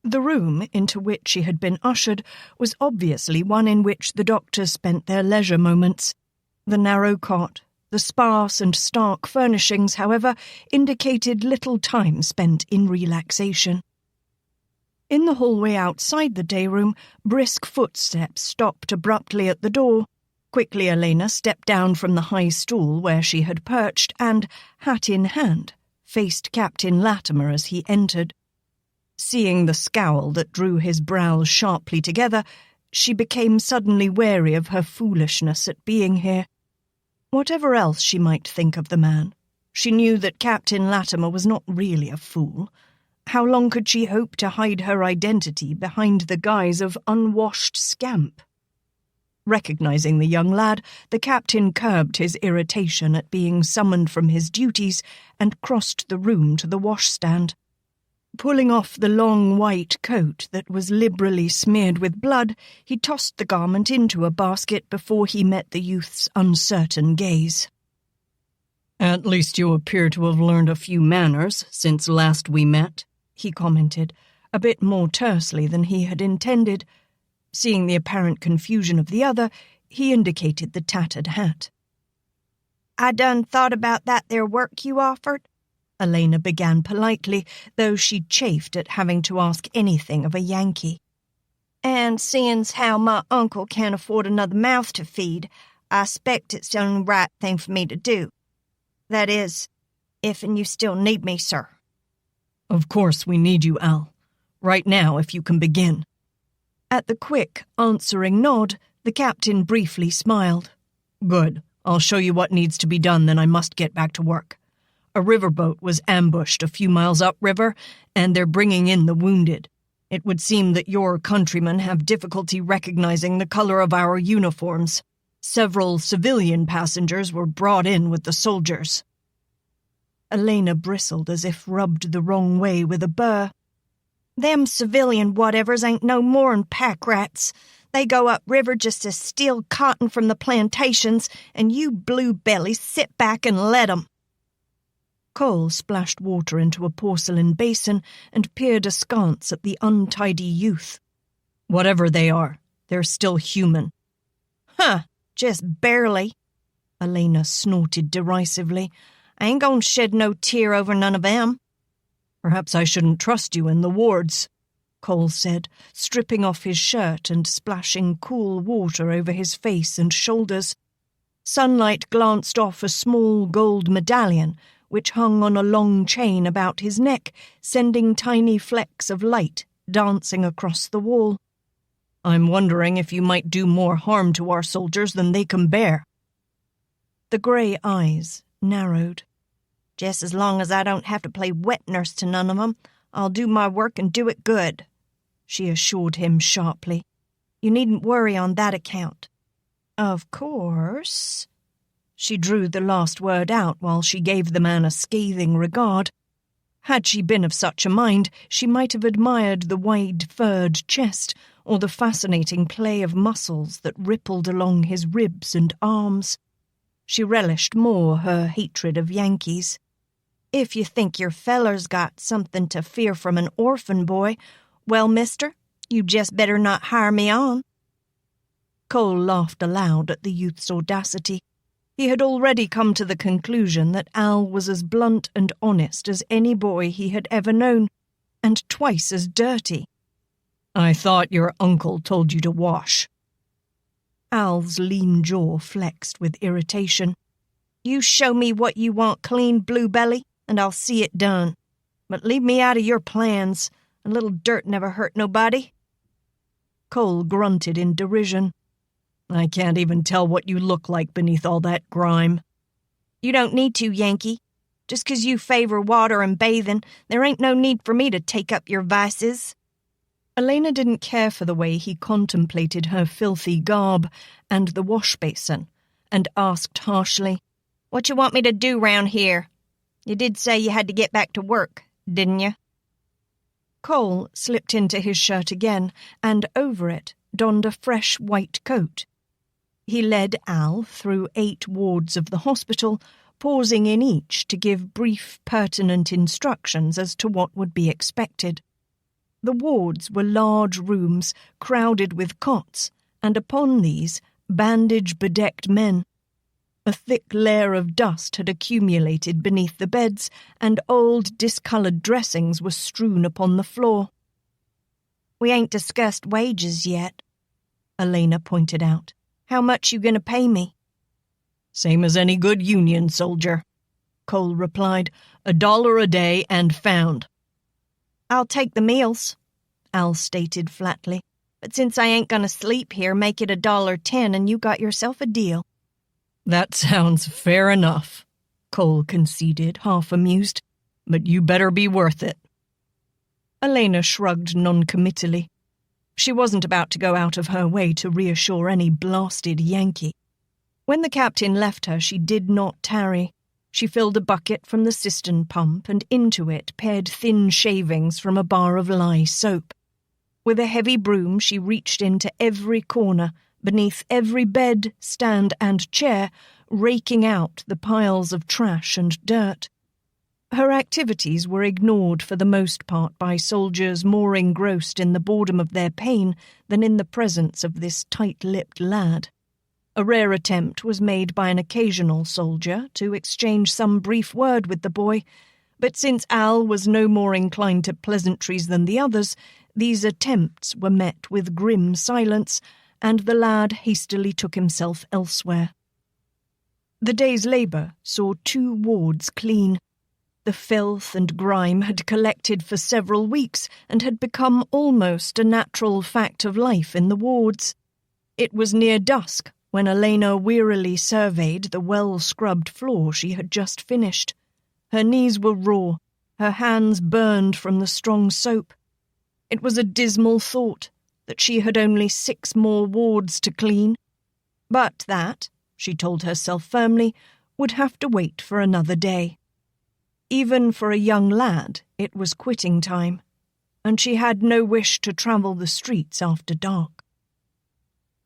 The room into which she had been ushered was obviously one in which the doctors spent their leisure moments. The narrow cot, the sparse and stark furnishings, however, indicated little time spent in relaxation. In the hallway outside the day room, brisk footsteps stopped abruptly at the door. Quickly Alaina stepped down from the high stool where she had perched and, hat in hand, faced Captain Latimer as he entered. Seeing the scowl that drew his brows sharply together, she became suddenly wary of her foolishness at being here. Whatever else she might think of the man, she knew that Captain Latimer was not really a fool. How long could she hope to hide her identity behind the guise of unwashed scamp? Recognizing the young lad, the captain curbed his irritation at being summoned from his duties and crossed the room to the washstand. Pulling off the long white coat that was liberally smeared with blood, he tossed the garment into a basket before he met the youth's uncertain gaze. "At least you appear to have learned a few manners since last we met," he commented, a bit more tersely than he had intended. Seeing the apparent confusion of the other, he indicated the tattered hat. "I done thought about that there work you offered," Alaina began politely, though she chafed at having to ask anything of a Yankee. "And seeing's how my uncle can't afford another mouth to feed, I expect it's the only right thing for me to do. That is, if and you still need me, sir." "Of course we need you, Al. Right now, if you can begin." At the quick, answering nod, the captain briefly smiled. "Good. I'll show you what needs to be done, then I must get back to work. A riverboat was ambushed a few miles upriver, and they're bringing in the wounded. It would seem that your countrymen have difficulty recognizing the color of our uniforms. Several civilian passengers were brought in with the soldiers." Alaina bristled as if rubbed the wrong way with a burr. "Them civilian whatevers ain't no more'n pack rats. They go up river just to steal cotton from the plantations, and you blue bellies sit back and let 'em." Cole splashed water into a porcelain basin and peered askance at the untidy youth. "Whatever they are, they're still human." "Huh, just barely," Alaina snorted derisively. "I ain't gonna shed no tear over none of them." "Perhaps I shouldn't trust you in the wards," Cole said, stripping off his shirt and splashing cool water over his face and shoulders. Sunlight glanced off a small gold medallion which hung on a long chain about his neck, sending tiny flecks of light dancing across the wall. "I'm wondering if you might do more harm to our soldiers than they can bear." The grey eyes narrowed. "Just as long as I don't have to play wet nurse to none of 'em, I'll do my work and do it good," she assured him sharply. "You needn't worry on that account." "Of course." She drew the last word out while she gave the man a scathing regard. Had she been of such a mind, she might have admired the wide-furred chest or the fascinating play of muscles that rippled along his ribs and arms. She relished more her hatred of Yankees. "If you think your fellers got something to fear from an orphan boy, well, mister, you just better not hire me on." Cole laughed aloud at the youth's audacity. He had already come to the conclusion that Al was as blunt and honest as any boy he had ever known, and twice as dirty. "I thought your uncle told you to wash." Al's lean jaw flexed with irritation. "You show me what you want clean, Blue Belly, and I'll see it done. But leave me out of your plans. A little dirt never hurt nobody." Cole grunted in derision. I can't even tell what you look like beneath all that grime. You don't need to, Yankee. Just 'cause you favor water and bathing, there ain't no need for me to take up your vices. Alaina didn't care for the way he contemplated her filthy garb and the wash basin, and asked harshly, What you want me to do round here? You did say you had to get back to work, didn't you? Cole slipped into his shirt again, and over it donned a fresh white coat. He led Al through 8 wards of the hospital, pausing in each to give brief, pertinent instructions as to what would be expected. The wards were large rooms crowded with cots, and upon these bandage-bedecked men. A thick layer of dust had accumulated beneath the beds, and old, discoloured dressings were strewn upon the floor. We ain't discussed wages yet, Alaina pointed out. How much you gonna pay me? Same as any good Union soldier, Cole replied. $1 a day and found. I'll take the meals, Al stated flatly. But since I ain't gonna sleep here, make it $1.10 and you got yourself a deal. That sounds fair enough, Cole conceded, half amused. But you better be worth it. Alaina shrugged noncommittally. She wasn't about to go out of her way to reassure any blasted Yankee. When the captain left her, she did not tarry. She filled a bucket from the cistern pump and into it pared thin shavings from a bar of lye soap. With a heavy broom, she reached into every corner, beneath every bed, stand, and chair, raking out the piles of trash and dirt. Her activities were ignored for the most part by soldiers more engrossed in the boredom of their pain than in the presence of this tight-lipped lad. A rare attempt was made by an occasional soldier to exchange some brief word with the boy, but since Al was no more inclined to pleasantries than the others, these attempts were met with grim silence, and the lad hastily took himself elsewhere. The day's labour saw 2 wards clean. The filth and grime had collected for several weeks and had become almost a natural fact of life in the wards. It was near dusk when Alaina wearily surveyed the well-scrubbed floor she had just finished. Her knees were raw, her hands burned from the strong soap. It was a dismal thought that she had only 6 more wards to clean, but that, she told herself firmly, would have to wait for another day. Even for a young lad, it was quitting time, and she had no wish to travel the streets after dark.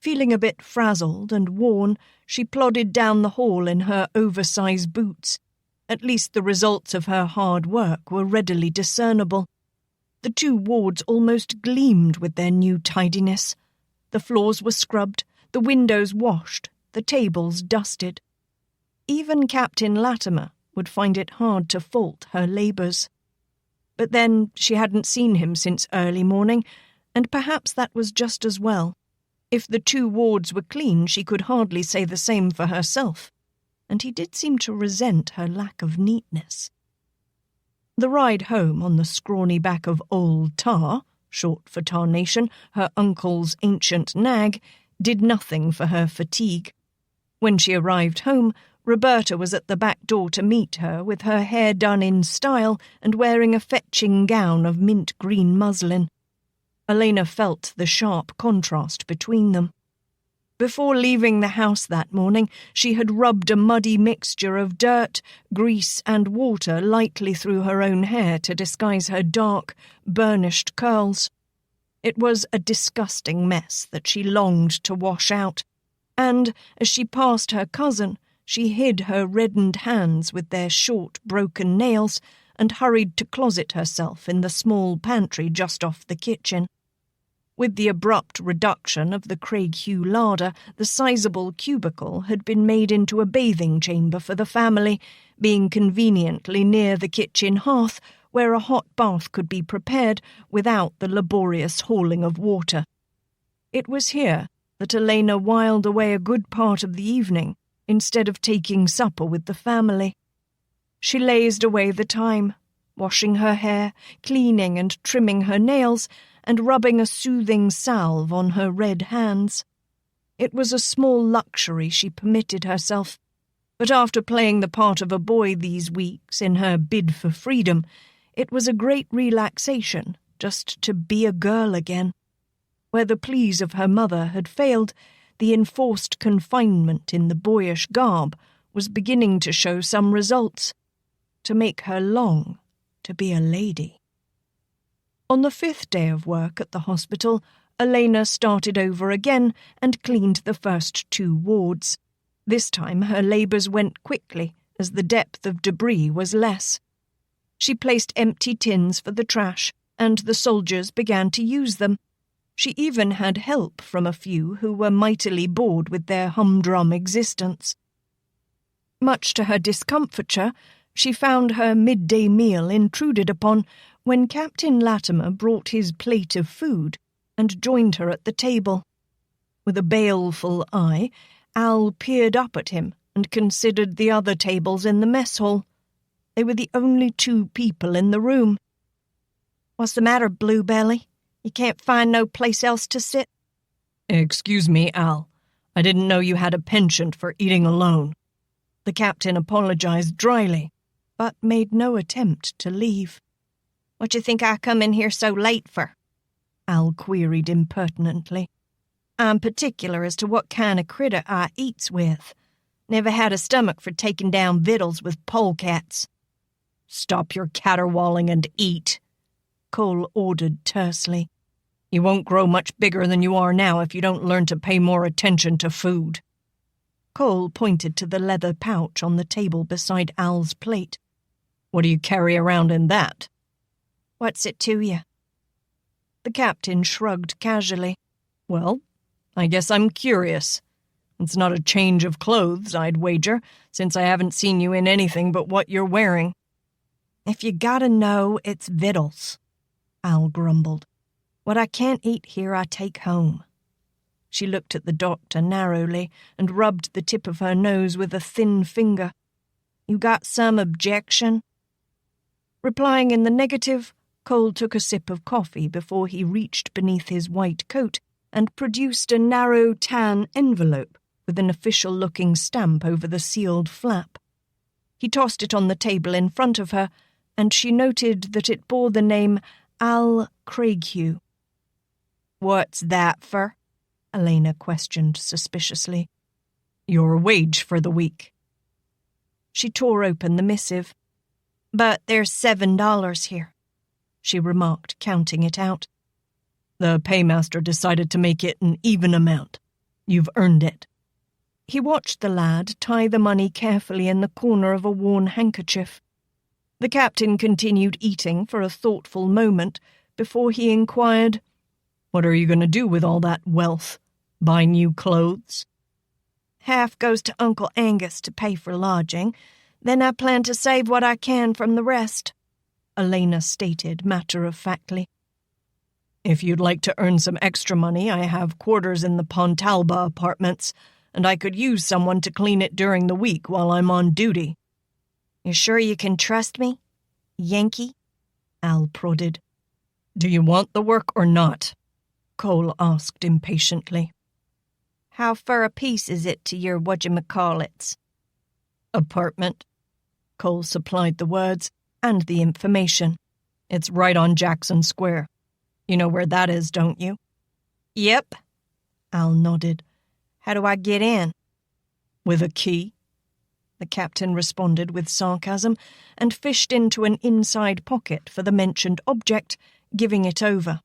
Feeling a bit frazzled and worn, she plodded down the hall in her oversized boots. At least the results of her hard work were readily discernible. The 2 wards almost gleamed with their new tidiness. The floors were scrubbed, the windows washed, the tables dusted. Even Captain Latimer would find it hard to fault her labours. But then she hadn't seen him since early morning, and perhaps that was just as well. If the 2 wards were clean, she could hardly say the same for herself, and he did seem to resent her lack of neatness. The ride home on the scrawny back of Old Tar, short for Tarnation, her uncle's ancient nag, did nothing for her fatigue. When she arrived home, Roberta was at the back door to meet her, with her hair done in style and wearing a fetching gown of mint-green muslin. Alaina felt the sharp contrast between them. Before leaving the house that morning, she had rubbed a muddy mixture of dirt, grease, and water lightly through her own hair to disguise her dark, burnished curls. It was a disgusting mess that she longed to wash out, and, as she passed her cousin, she hid her reddened hands with their short, broken nails and hurried to closet herself in the small pantry just off the kitchen. With the abrupt reduction of the Craighue larder, the sizable cubicle had been made into a bathing chamber for the family, being conveniently near the kitchen hearth, where a hot bath could be prepared without the laborious hauling of water. It was here that Alaina whiled away a good part of the evening, instead of taking supper with the family. She lazed away the time, washing her hair, cleaning and trimming her nails, and rubbing a soothing salve on her red hands. It was a small luxury she permitted herself, but after playing the part of a boy these weeks in her bid for freedom, it was a great relaxation just to be a girl again. Where the pleas of her mother had failed, the enforced confinement in the boyish garb was beginning to show some results, to make her long to be a lady. On the 5th day of work at the hospital, Alaina started over again and cleaned the first 2 wards. This time her labours went quickly, as the depth of debris was less. She placed empty tins for the trash, and the soldiers began to use them. She even had help from a few who were mightily bored with their humdrum existence. Much to her discomfiture, she found her midday meal intruded upon when Captain Latimer brought his plate of food and joined her at the table. With a baleful eye, Al peered up at him and considered the other tables in the mess hall. They were the only 2 people in the room. "What's the matter, Bluebelly? You can't find no place else to sit?" "Excuse me, Al. I didn't know you had a penchant for eating alone." The captain apologized dryly, but made no attempt to leave. "What you think I come in here so late for?" Al queried impertinently. "I'm particular as to what kind of critter I eats with. Never had a stomach for taking down victuals with polecats." "Stop your caterwauling and eat," Cole ordered tersely. "You won't grow much bigger than you are now if you don't learn to pay more attention to food." Cole pointed to the leather pouch on the table beside Al's plate. "What do you carry around in that?" "What's it to you?" The captain shrugged casually. "Well, I guess I'm curious. It's not a change of clothes, I'd wager, since I haven't seen you in anything but what you're wearing." "If you gotta know, it's victuals," Al grumbled. "What I can't eat here I take home." She looked at the doctor narrowly and rubbed the tip of her nose with a thin finger. "You got some objection?" Replying in the negative, Cole took a sip of coffee before he reached beneath his white coat and produced a narrow tan envelope with an official-looking stamp over the sealed flap. He tossed it on the table in front of her, and she noted that it bore the name Al Craighue. "What's that for?" Alaina questioned suspiciously. "Your wage for the week." She tore open the missive. "But there's $7 here," she remarked, counting it out. "The paymaster decided to make it an even amount. You've earned it." He watched the lad tie the money carefully in the corner of a worn handkerchief. The captain continued eating for a thoughtful moment before he inquired, "What are you going to do with all that wealth? Buy new clothes?" "Half goes to Uncle Angus to pay for lodging. Then I plan to save what I can from the rest," Alaina stated matter-of-factly. "If you'd like to earn some extra money, I have quarters in the Pontalba apartments, and I could use someone to clean it during the week while I'm on duty." "You sure you can trust me, Yankee?" Al prodded. "Do you want the work or not?" Cole asked impatiently. "How fur a piece is it to your whatchamacallits?" "Apartment." Cole supplied the words and the information. "It's right on Jackson Square. You know where that is, don't you?" "Yep," Al nodded. "How do I get in?" "With a key," the captain responded with sarcasm and fished into an inside pocket for the mentioned object, giving it over.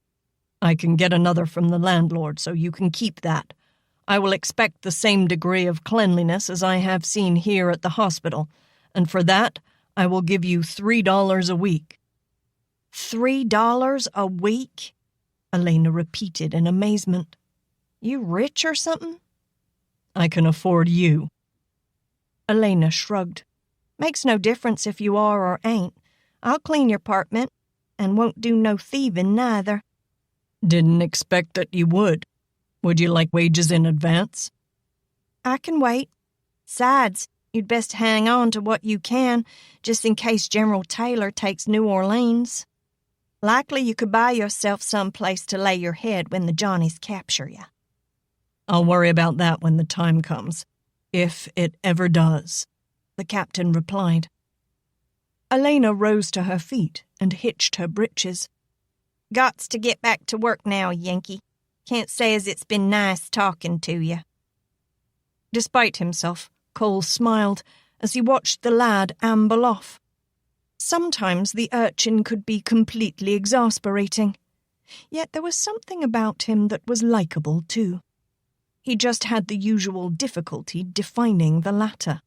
"I can get another from the landlord, so you can keep that. I will expect the same degree of cleanliness as I have seen here at the hospital, and for that I will give you $3 a week." $3 a week? Alaina repeated in amazement. "You rich or something?" "I can afford you." Alaina shrugged. "Makes no difference if you are or ain't. I'll clean your apartment, and won't do no thieving neither." "Didn't expect that you would. Would you like wages in advance?" "I can wait. Sides, you'd best hang on to what you can, just in case General Taylor takes New Orleans. Likely you could buy yourself some place to lay your head when the Johnnies capture you." I'll worry about that when the time comes. If it ever does, the captain replied. Alaina rose to her feet and hitched her breeches. Gots to get back to work now, Yankee. Can't say as it's been nice talking to you. Despite himself, Cole smiled as he watched the lad amble off. Sometimes the urchin could be completely exasperating, yet there was something about him that was likeable too. He just had the usual difficulty defining the latter.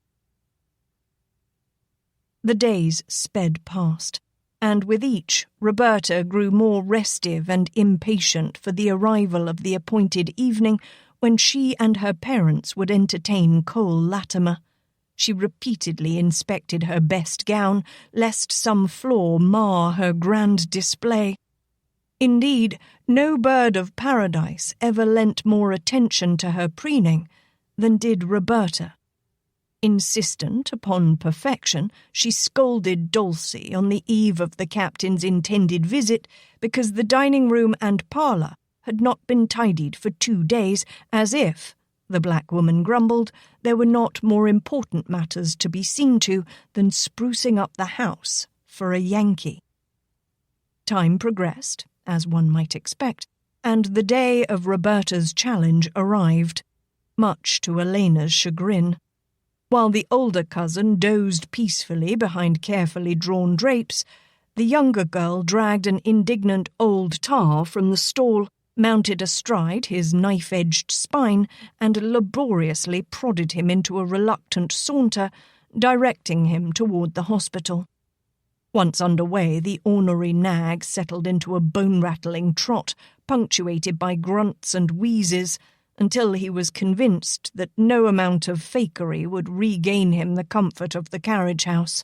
The days sped past, and with each, Roberta grew more restive and impatient for the arrival of the appointed evening when she and her parents would entertain Cole Latimer. She repeatedly inspected her best gown, lest some flaw mar her grand display. Indeed, no bird of paradise ever lent more attention to her preening than did Roberta. Insistent upon perfection, she scolded Dulcie on the eve of the captain's intended visit because the dining room and parlour had not been tidied for 2 days, as if, the black woman grumbled, there were not more important matters to be seen to than sprucing up the house for a Yankee. Time progressed, as one might expect, and the day of Roberta's challenge arrived, much to Alaina's chagrin. While the older cousin dozed peacefully behind carefully drawn drapes, the younger girl dragged an indignant old tar from the stall, mounted astride his knife-edged spine, and laboriously prodded him into a reluctant saunter, directing him toward the hospital. Once underway, the ornery nag settled into a bone-rattling trot, punctuated by grunts and wheezes, until he was convinced that no amount of fakery would regain him the comfort of the carriage-house.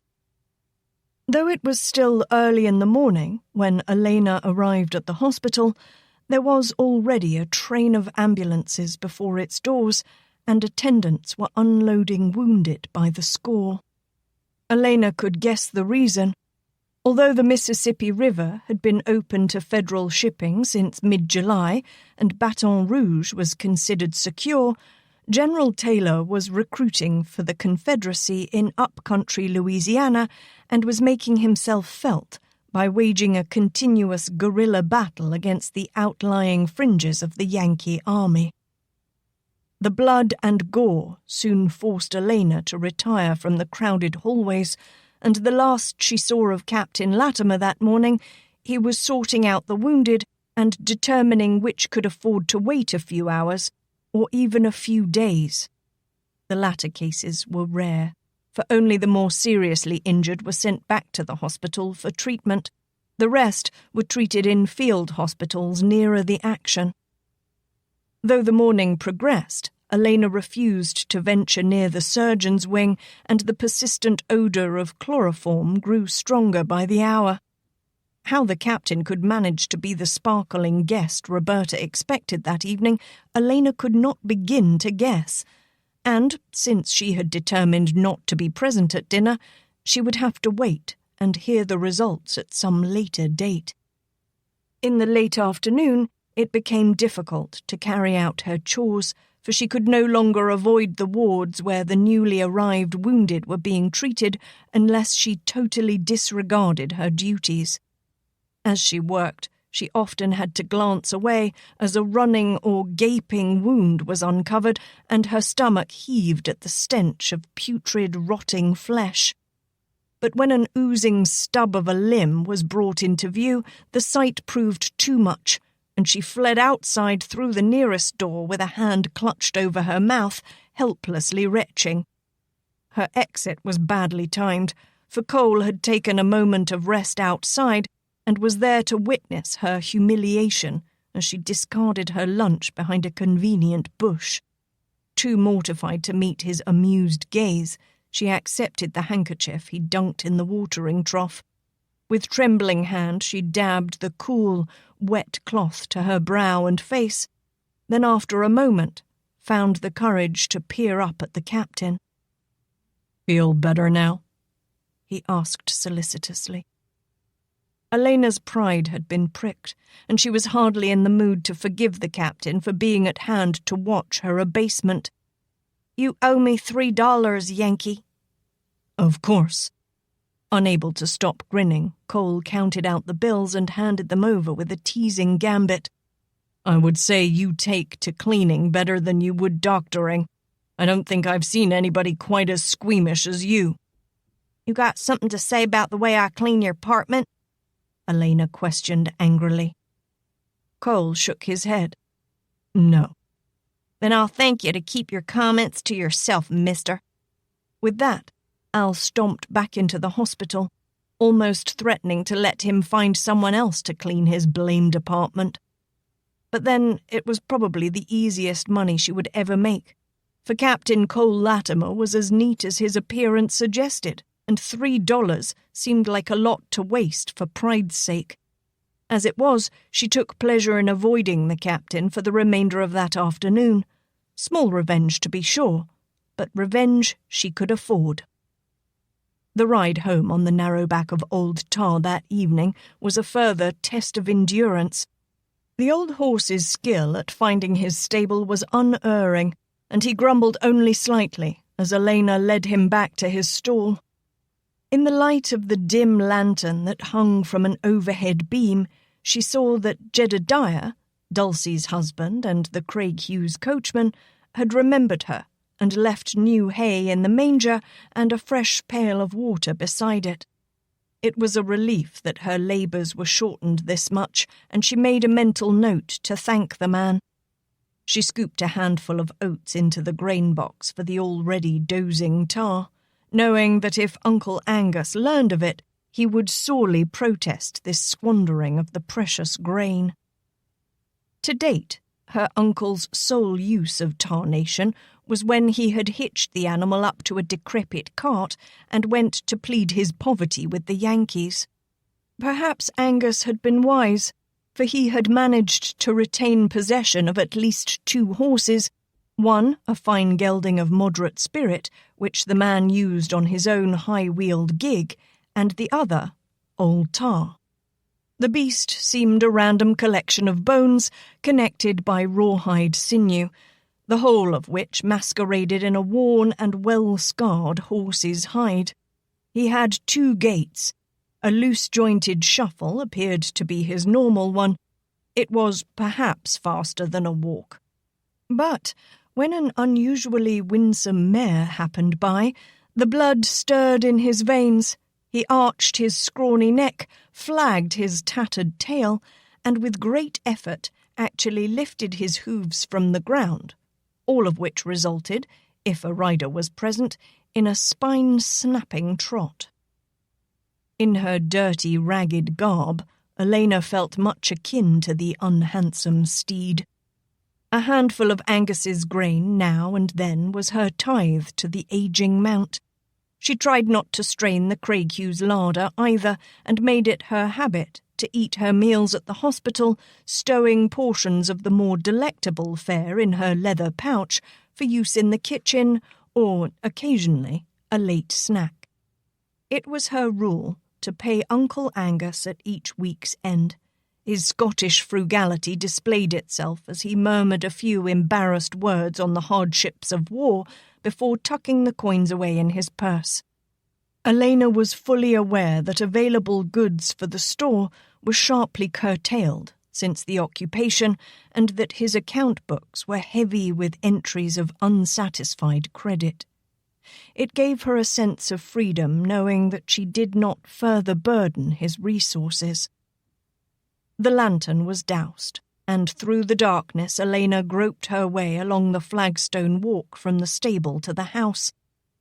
Though it was still early in the morning when Alaina arrived at the hospital, there was already a train of ambulances before its doors, and attendants were unloading wounded by the score. Alaina could guess the reason. Although the Mississippi River had been open to federal shipping since mid-July and Baton Rouge was considered secure, General Taylor was recruiting for the Confederacy in upcountry Louisiana and was making himself felt by waging a continuous guerrilla battle against the outlying fringes of the Yankee army. The blood and gore soon forced Alaina to retire from the crowded hallways, and the last she saw of Captain Latimer that morning, he was sorting out the wounded and determining which could afford to wait a few hours or even a few days. The latter cases were rare, for only the more seriously injured were sent back to the hospital for treatment. The rest were treated in field hospitals nearer the action. Though the morning progressed, Alaina refused to venture near the surgeon's wing, and the persistent odour of chloroform grew stronger by the hour. How the captain could manage to be the sparkling guest Roberta expected that evening, Alaina could not begin to guess, and, since she had determined not to be present at dinner, she would have to wait and hear the results at some later date. In the late afternoon, it became difficult to carry out her chores, for she could no longer avoid the wards where the newly arrived wounded were being treated unless she totally disregarded her duties. As she worked, she often had to glance away as a running or gaping wound was uncovered and her stomach heaved at the stench of putrid, rotting flesh. But when an oozing stub of a limb was brought into view, the sight proved too much, and she fled outside through the nearest door with a hand clutched over her mouth, helplessly retching. Her exit was badly timed, for Cole had taken a moment of rest outside and was there to witness her humiliation as she discarded her lunch behind a convenient bush. Too mortified to meet his amused gaze, she accepted the handkerchief he dunked in the watering trough. With trembling hand, she dabbed the cool, wet cloth to her brow and face, then after a moment found the courage to peer up at the captain. "Feel better now?" he asked solicitously. Alaina's pride had been pricked, and she was hardly in the mood to forgive the captain for being at hand to watch her abasement. "You owe me $3, Yankee." "Of course." Unable to stop grinning, Cole counted out the bills and handed them over with a teasing gambit. "I would say you take to cleaning better than you would doctoring. I don't think I've seen anybody quite as squeamish as you." "You got something to say about the way I clean your apartment?" Alaina questioned angrily. Cole shook his head. "No." "Then I'll thank you to keep your comments to yourself, mister." With that, Al stomped back into the hospital, almost threatening to let him find someone else to clean his blamed apartment. But then it was probably the easiest money she would ever make, for Captain Cole Latimer was as neat as his appearance suggested, and $3 seemed like a lot to waste for pride's sake. As it was, she took pleasure in avoiding the captain for the remainder of that afternoon. Small revenge, to be sure, but revenge she could afford. The ride home on the narrow back of Old Tar that evening was a further test of endurance. The old horse's skill at finding his stable was unerring, and he grumbled only slightly as Alaina led him back to his stall. In the light of the dim lantern that hung from an overhead beam, she saw that Jedediah, Dulcie's husband and the Craig Hughes coachman, had remembered her and left new hay in the manger and a fresh pail of water beside it. It was a relief that her labours were shortened this much, and she made a mental note to thank the man. She scooped a handful of oats into the grain box for the already dozing Tar, knowing that if Uncle Angus learned of it, he would sorely protest this squandering of the precious grain. To date, her uncle's sole use of tarnation was when he had hitched the animal up to a decrepit cart and went to plead his poverty with the Yankees. Perhaps Angus had been wise, for he had managed to retain possession of at least 2 horses, one a fine gelding of moderate spirit, which the man used on his own high-wheeled gig, and the other, Old Tar. The beast seemed a random collection of bones connected by rawhide sinew, the whole of which masqueraded in a worn and well-scarred horse's hide. He had 2 gaits. A loose-jointed shuffle appeared to be his normal one. It was perhaps faster than a walk. But when an unusually winsome mare happened by, the blood stirred in his veins. He arched his scrawny neck, flagged his tattered tail, and with great effort actually lifted his hooves from the ground, all of which resulted, if a rider was present, in a spine-snapping trot. In her dirty, ragged garb, Alaina felt much akin to the unhandsome steed. A handful of Angus's grain now and then was her tithe to the aging mount. She tried not to strain the Craig Hughes larder either, and made it her habit to eat her meals at the hospital, stowing portions of the more delectable fare in her leather pouch for use in the kitchen or, occasionally, a late snack. It was her rule to pay Uncle Angus at each week's end. His Scottish frugality displayed itself as he murmured a few embarrassed words on the hardships of war before tucking the coins away in his purse. Alaina was fully aware that available goods for the store were sharply curtailed since the occupation, and that his account books were heavy with entries of unsatisfied credit. It gave her a sense of freedom knowing that she did not further burden his resources. The lantern was doused, and through the darkness Alaina groped her way along the flagstone walk from the stable to the house.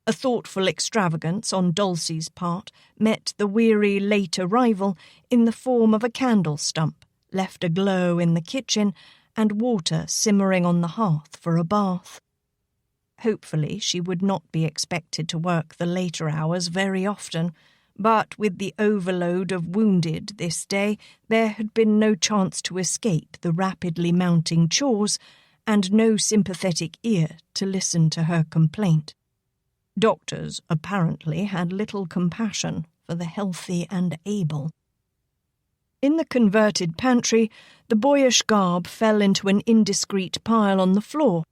A thoughtful extravagance on Dulcie's part met the weary late arrival in the form of a candle stump, left aglow in the kitchen, and water simmering on the hearth for a bath. Hopefully she would not be expected to work the later hours very often, but with the overload of wounded this day, there had been no chance to escape the rapidly mounting chores, and no sympathetic ear to listen to her complaint. Doctors apparently had little compassion for the healthy and able. In the converted pantry, the boyish garb fell into an indiscreet pile on the floor,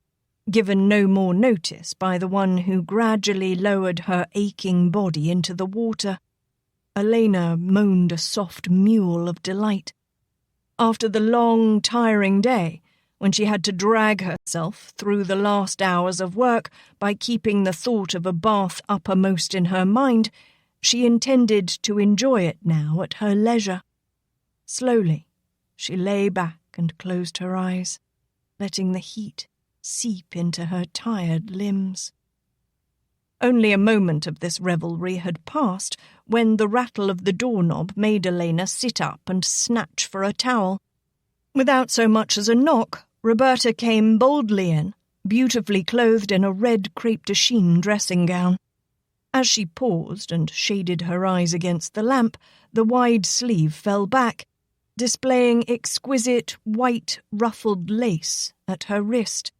given no more notice by the one who gradually lowered her aching body into the water. Alaina moaned a soft mewl of delight. After the long, tiring day, when she had to drag herself through the last hours of work by keeping the thought of a bath uppermost in her mind, she intended to enjoy it now at her leisure. Slowly, she lay back and closed her eyes, letting the heat seep into her tired limbs. Only a moment of this revelry had passed when the rattle of the doorknob made Alaina sit up and snatch for a towel. Without so much as a knock, Roberta came boldly in, beautifully clothed in a red crepe-de-chine dressing gown. As she paused and shaded her eyes against the lamp, the wide sleeve fell back, displaying exquisite white ruffled lace at her wrist.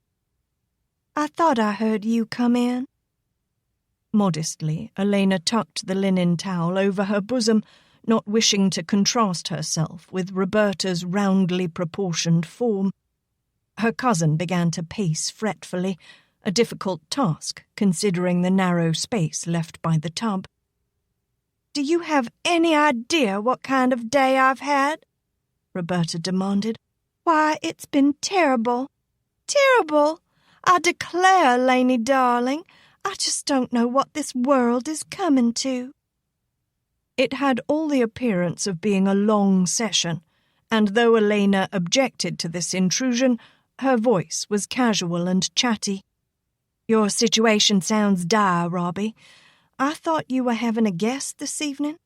"I thought I heard you come in." Modestly, Alaina tucked the linen towel over her bosom, not wishing to contrast herself with Roberta's roundly proportioned form. Her cousin began to pace fretfully, a difficult task considering the narrow space left by the tub. "Do you have any idea what kind of day I've had?" Roberta demanded. "Why, it's been terrible. Terrible! I declare, Lainey darling, I just don't know what this world is coming to." It had all the appearance of being a long session, and though Alaina objected to this intrusion, her voice was casual and chatty. "Your situation sounds dire, Robbie. I thought you were having a guest this evening."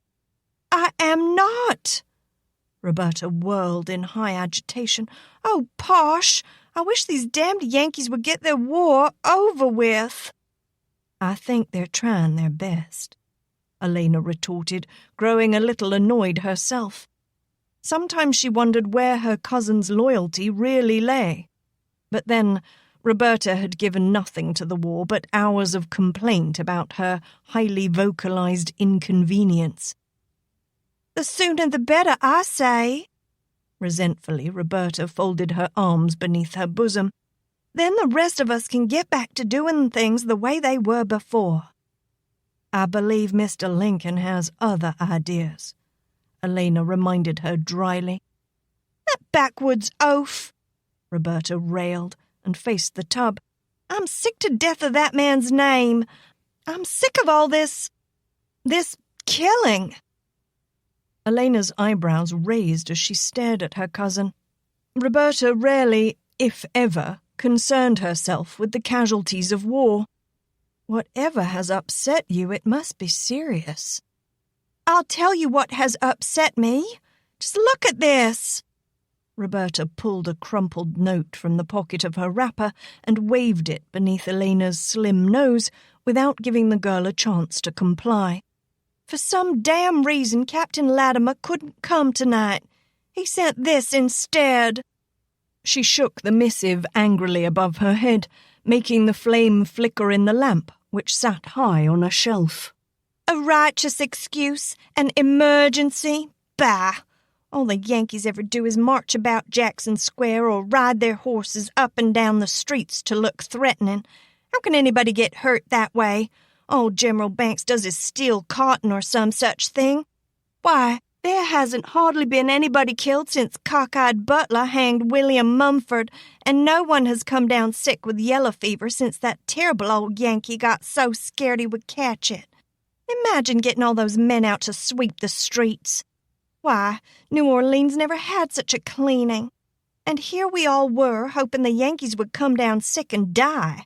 "I am not!" Roberta whirled in high agitation. "Oh, Posh, I wish these damned Yankees would get their war over with." "I think they're trying their best," Alaina retorted, growing a little annoyed herself. Sometimes she wondered where her cousin's loyalty really lay. But then, Roberta had given nothing to the war but hours of complaint about her highly vocalized inconvenience. "The sooner the better, I say." Resentfully, Roberta folded her arms beneath her bosom. "Then the rest of us can get back to doing things the way they were before." "I believe Mr. Lincoln has other ideas," Alaina reminded her dryly. "That backwoods oaf," Roberta railed and faced the tub. "I'm sick to death of that man's name. I'm sick of all this killing." Alaina's eyebrows raised as she stared at her cousin. Roberta rarely, if ever, concerned herself with the casualties of war. "Whatever has upset you, it must be serious." "I'll tell you what has upset me. Just look at this." Roberta pulled a crumpled note from the pocket of her wrapper and waved it beneath Alaina's slim nose without giving the girl a chance to comply. "For some damn reason, Captain Latimer couldn't come tonight. He sent this instead." She shook the missive angrily above her head, making the flame flicker in the lamp, which sat high on a shelf. "A righteous excuse, an emergency. Bah! All the Yankees ever do is march about Jackson Square or ride their horses up and down the streets to look threatening. How can anybody get hurt that way? All General Banks does is steal cotton or some such thing. Why, there hasn't hardly been anybody killed since cockeyed Butler hanged William Mumford, and no one has come down sick with yellow fever since that terrible old Yankee got so scared he would catch it. Imagine getting all those men out to sweep the streets. Why, New Orleans never had such a cleaning. And here we all were, hoping the Yankees would come down sick and die."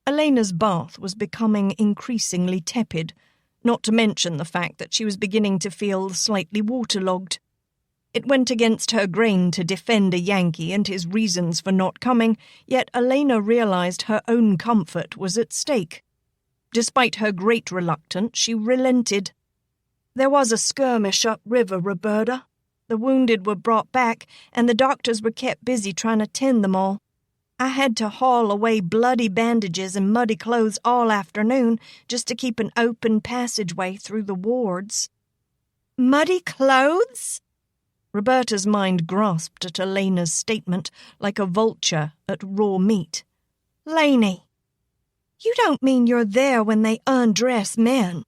Alaina's bath was becoming increasingly tepid, not to mention the fact that she was beginning to feel slightly waterlogged. It went against her grain to defend a Yankee and his reasons for not coming, yet Alaina realized her own comfort was at stake. Despite her great reluctance, she relented. "There was a skirmish upriver, Roberta. The wounded were brought back, and the doctors were kept busy trying to tend them all. I had to haul away bloody bandages and muddy clothes all afternoon just to keep an open passageway through the wards." "Muddy clothes?" Roberta's mind grasped at Alaina's statement like a vulture at raw meat. "Laney, you don't mean you're there when they undress men?"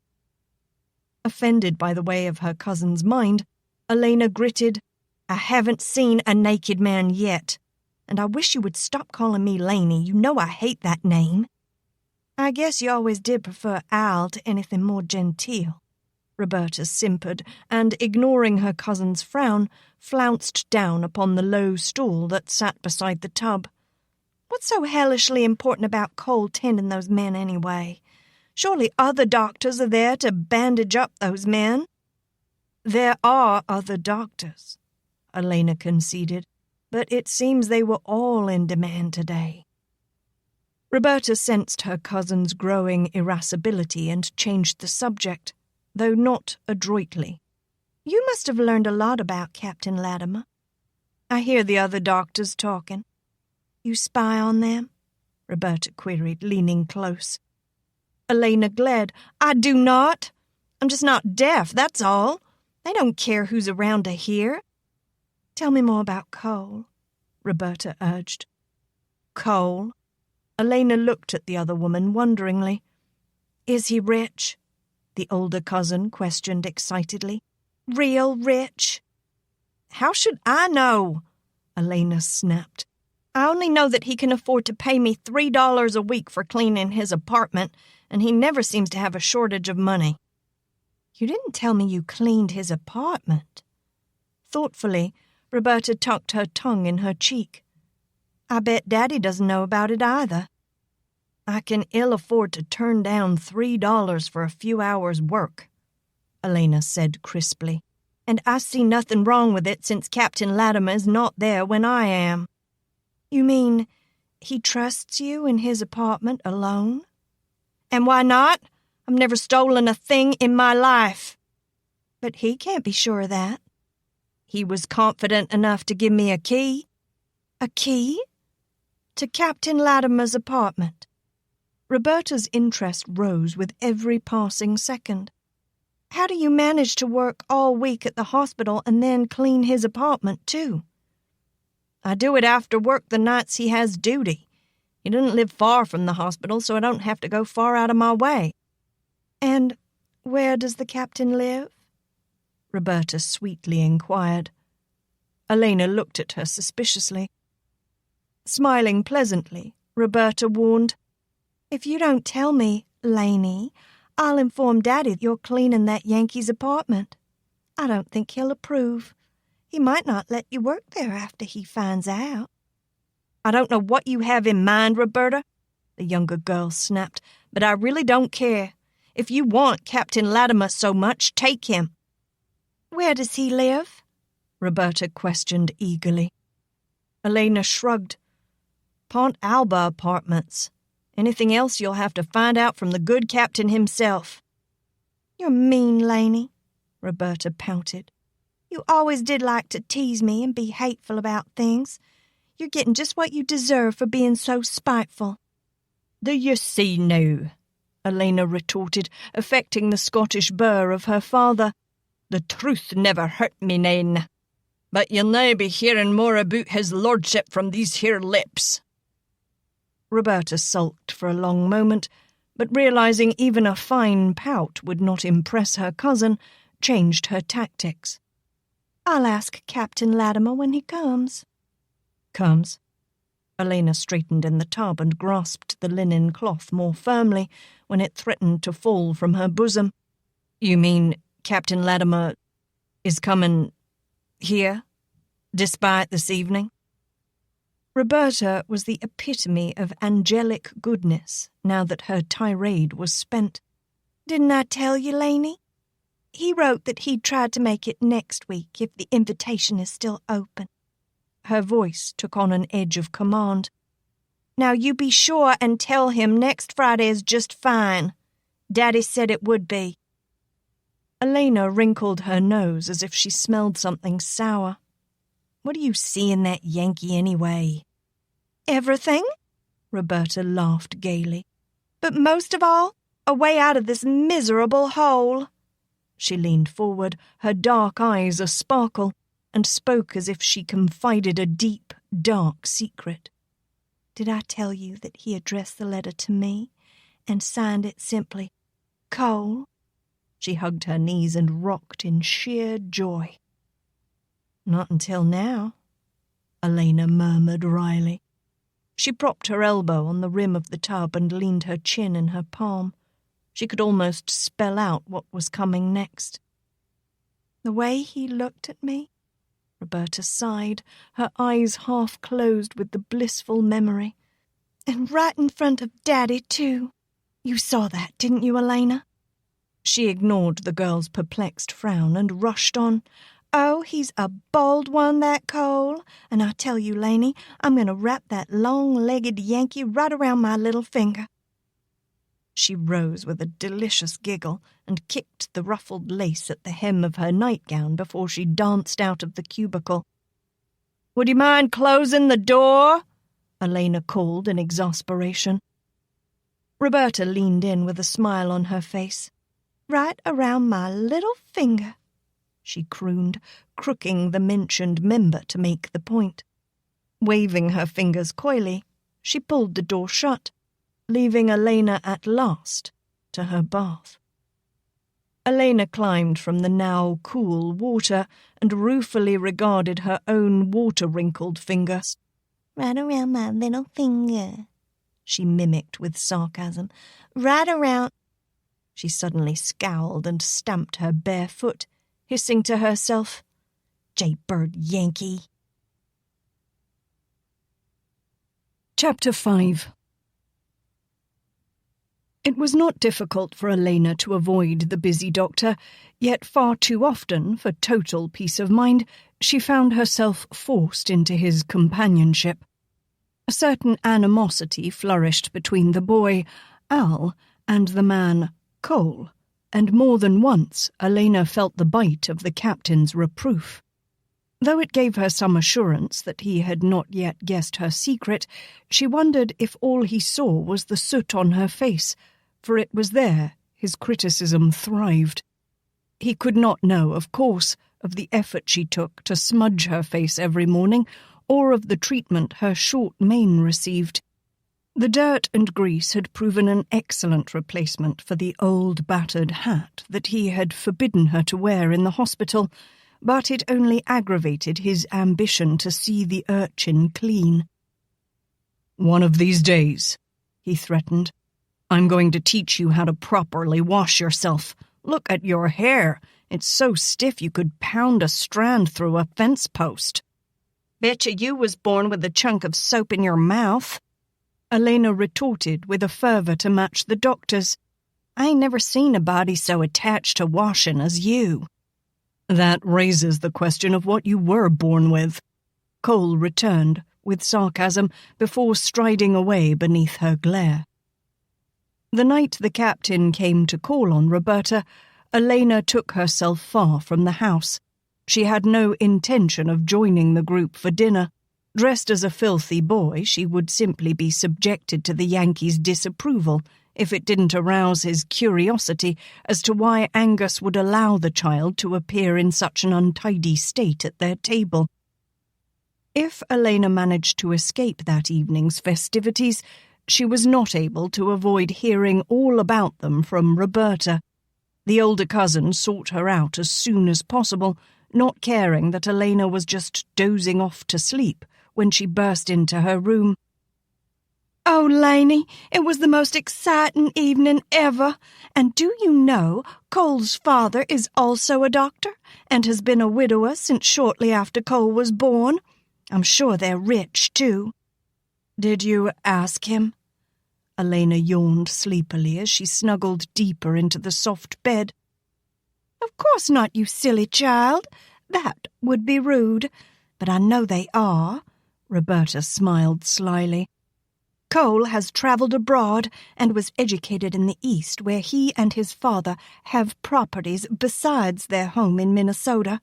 Offended by the way of her cousin's mind, Alaina gritted, "I haven't seen a naked man yet, and I wish you would stop calling me Laney. You know I hate that name." "I guess you always did prefer Al to anything more genteel." Roberta simpered, and, ignoring her cousin's frown, flounced down upon the low stool that sat beside the tub. "What's so hellishly important about Cole tending those men anyway? Surely other doctors are there to bandage up those men." "There are other doctors," Alaina conceded, "but it seems they were all in demand today." Roberta sensed her cousin's growing irascibility and changed the subject, though not adroitly. "You must have learned a lot about Captain Latimer. I hear the other doctors talking." "You spy on them?" Roberta queried, leaning close. Alaina glared. "I do not. I'm just not deaf, that's all. They don't care who's around to hear." "Tell me more about Cole," Roberta urged. "Cole?" Alaina looked at the other woman wonderingly. "Is he rich?" the older cousin questioned excitedly. "Real rich?" "How should I know?" Alaina snapped. "I only know that he can afford to pay me $3 a week for cleaning his apartment, and he never seems to have a shortage of money." "You didn't tell me you cleaned his apartment." Thoughtfully, Roberta tucked her tongue in her cheek. "I bet Daddy doesn't know about it either." "I can ill afford to turn down $3 for a few hours' work," Alaina said crisply. "And I see nothing wrong with it since Captain Latimer is not there when I am." "You mean he trusts you in his apartment alone?" "And why not? I've never stolen a thing in my life." "But he can't be sure of that." "He was confident enough to give me a key." "A key?" "To Captain Latimer's apartment." Roberta's interest rose with every passing second. "How do you manage to work all week at the hospital and then clean his apartment, too?" "I do it after work the nights he has duty. He doesn't live far from the hospital, so I don't have to go far out of my way." "And where does the captain live?" Roberta sweetly inquired. Alaina looked at her suspiciously. Smiling pleasantly, Roberta warned, "If you don't tell me, Laney, I'll inform Daddy you're cleaning that Yankee's apartment. I don't think he'll approve. He might not let you work there after he finds out." "I don't know what you have in mind, Roberta," the younger girl snapped, "but I really don't care. If you want Captain Latimer so much, take him." "Where does he live?" Roberta questioned eagerly. Alaina shrugged. "Pont Alba Apartments. Anything else you'll have to find out from the good captain himself." "You're mean, Laney," Roberta pouted. "You always did like to tease me and be hateful about things. You're getting just what you deserve for being so spiteful." "Do you see now?" Alaina retorted, affecting the Scottish burr of her father. "The truth never hurt me nane. But you'll now be hearing more about his lordship from these here lips." Roberta sulked for a long moment, but realizing even a fine pout would not impress her cousin, changed her tactics. "I'll ask Captain Latimer when he comes." "Comes?" Alaina straightened in the tub and grasped the linen cloth more firmly when it threatened to fall from her bosom. "You mean Captain Latimer is coming here, despite this evening?" Roberta was the epitome of angelic goodness now that her tirade was spent. "Didn't I tell you, Laney? He wrote that he'd try to make it next week if the invitation is still open." Her voice took on an edge of command. "Now you be sure and tell him next Friday is just fine. Daddy said it would be." Alaina wrinkled her nose as if she smelled something sour. "What do you see in that Yankee anyway?" "Everything," Roberta laughed gaily. "But most of all, a way out of this miserable hole." She leaned forward, her dark eyes a sparkle. and spoke as if she confided a deep, dark secret. Did I tell you that he addressed the letter to me and signed it simply, Cole? She hugged her knees and rocked in sheer joy. Not until now, Alaina murmured wryly. She propped her elbow on the rim of the tub and leaned her chin in her palm. She could almost spell out what was coming next. The way he looked at me, Roberta sighed, her eyes half closed with the blissful memory. And right in front of Daddy, too. You saw that, didn't you, Alaina? She ignored the girl's perplexed frown and rushed on. Oh, he's a bold one, that Cole. And I tell you, Laney, I'm going to wrap that long-legged Yankee right around my little finger. She rose with a delicious giggle and kicked the ruffled lace at the hem of her nightgown before she danced out of the cubicle. Would you mind closing the door? Alaina called in exasperation. Roberta leaned in with a smile on her face. Right around my little finger, she crooned, crooking the mentioned member to make the point. Waving her fingers coyly, she pulled the door shut, leaving Alaina at last to her bath. Alaina climbed from the now cool water and ruefully regarded her own water-wrinkled fingers. Right around my little finger, she mimicked with sarcasm. Right around... She suddenly scowled and stamped her bare foot, hissing to herself, Jaybird Yankee. Chapter 5. It was not difficult for Alaina to avoid the busy doctor, yet far too often, for total peace of mind, she found herself forced into his companionship. A certain animosity flourished between the boy, Al, and the man, Cole, and more than once Alaina felt the bite of the captain's reproof. Though it gave her some assurance that he had not yet guessed her secret, she wondered if all he saw was the soot on her face, for it was there his criticism thrived. He could not know, of course, of the effort she took to smudge her face every morning, or of the treatment her short mane received. The dirt and grease had proven an excellent replacement for the old battered hat that he had forbidden her to wear in the hospital, but it only aggravated his ambition to see the urchin clean. "One of these days," he threatened, "I'm going to teach you how to properly wash yourself. Look at your hair. It's so stiff you could pound a strand through a fence post." "Betcha you was born with a chunk of soap in your mouth," Alaina retorted with a fervour to match the doctor's. "I ain't never seen a body so attached to washing as you." "That raises the question of what you were born with," Cole returned, with sarcasm, before striding away beneath her glare. The night the captain came to call on Roberta, Alaina took herself far from the house. She had no intention of joining the group for dinner. Dressed as a filthy boy, she would simply be subjected to the Yankee's disapproval if it didn't arouse his curiosity as to why Angus would allow the child to appear in such an untidy state at their table. If Alaina managed to escape that evening's festivities, she was not able to avoid hearing all about them from Roberta. The older cousin sought her out as soon as possible, not caring that Alaina was just dozing off to sleep when she burst into her room. "Oh, Laney, it was the most exciting evening ever. And do you know Cole's father is also a doctor and has been a widower since shortly after Cole was born? I'm sure they're rich, too." "Did you ask him?" Alaina yawned sleepily as she snuggled deeper into the soft bed. "Of course not, you silly child. That would be rude. But I know they are." Roberta smiled slyly. "Cole has travelled abroad and was educated in the East, where he and his father have properties besides their home in Minnesota.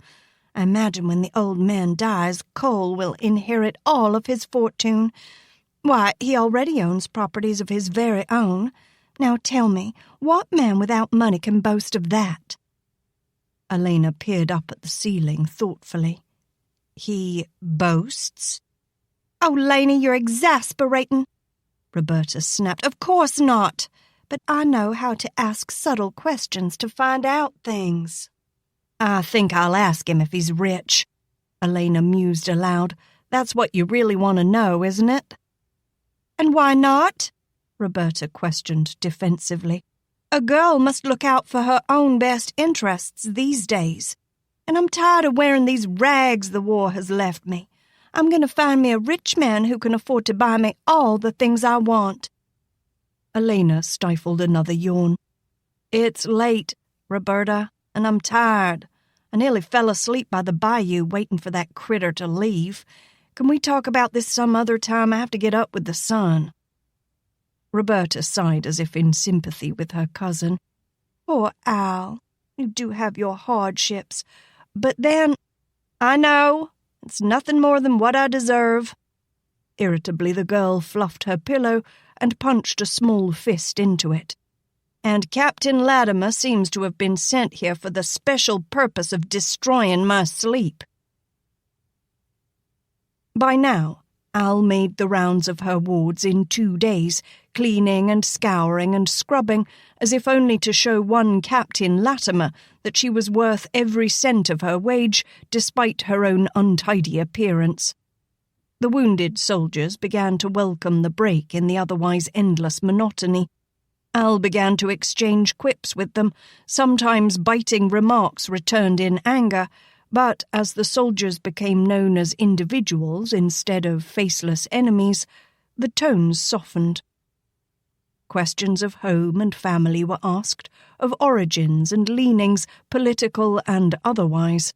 I imagine when the old man dies, Cole will inherit all of his fortune. Why, he already owns properties of his very own. Now tell me, what man without money can boast of that?" Alaina peered up at the ceiling thoughtfully. He boasts? Oh, Laney, you're exasperating, Roberta snapped. Of course not, but I know how to ask subtle questions to find out things. I think I'll ask him if he's rich, Alaina mused aloud. That's what you really want to know, isn't it? And why not? Roberta questioned defensively. A girl must look out for her own best interests these days. And I'm tired of wearing these rags the war has left me. I'm going to find me a rich man who can afford to buy me all the things I want. Alaina stifled another yawn. It's late, Roberta, and I'm tired. I nearly fell asleep by the bayou waiting for that critter to leave. Can we talk about this some other time? I have to get up with the sun. Roberta sighed as if in sympathy with her cousin. Poor Al, you do have your hardships. But then, I know, it's nothing more than what I deserve. Irritably, the girl fluffed her pillow and punched a small fist into it. And Captain Latimer seems to have been sent here for the special purpose of destroying my sleep. By now, Al made the rounds of her wards in 2 days, cleaning and scouring and scrubbing, as if only to show one Captain Latimer that she was worth every cent of her wage, despite her own untidy appearance. The wounded soldiers began to welcome the break in the otherwise endless monotony. Al began to exchange quips with them, sometimes biting remarks returned in anger, but as the soldiers became known as individuals instead of faceless enemies, the tones softened. Questions of home and family were asked, of origins and leanings, political and otherwise.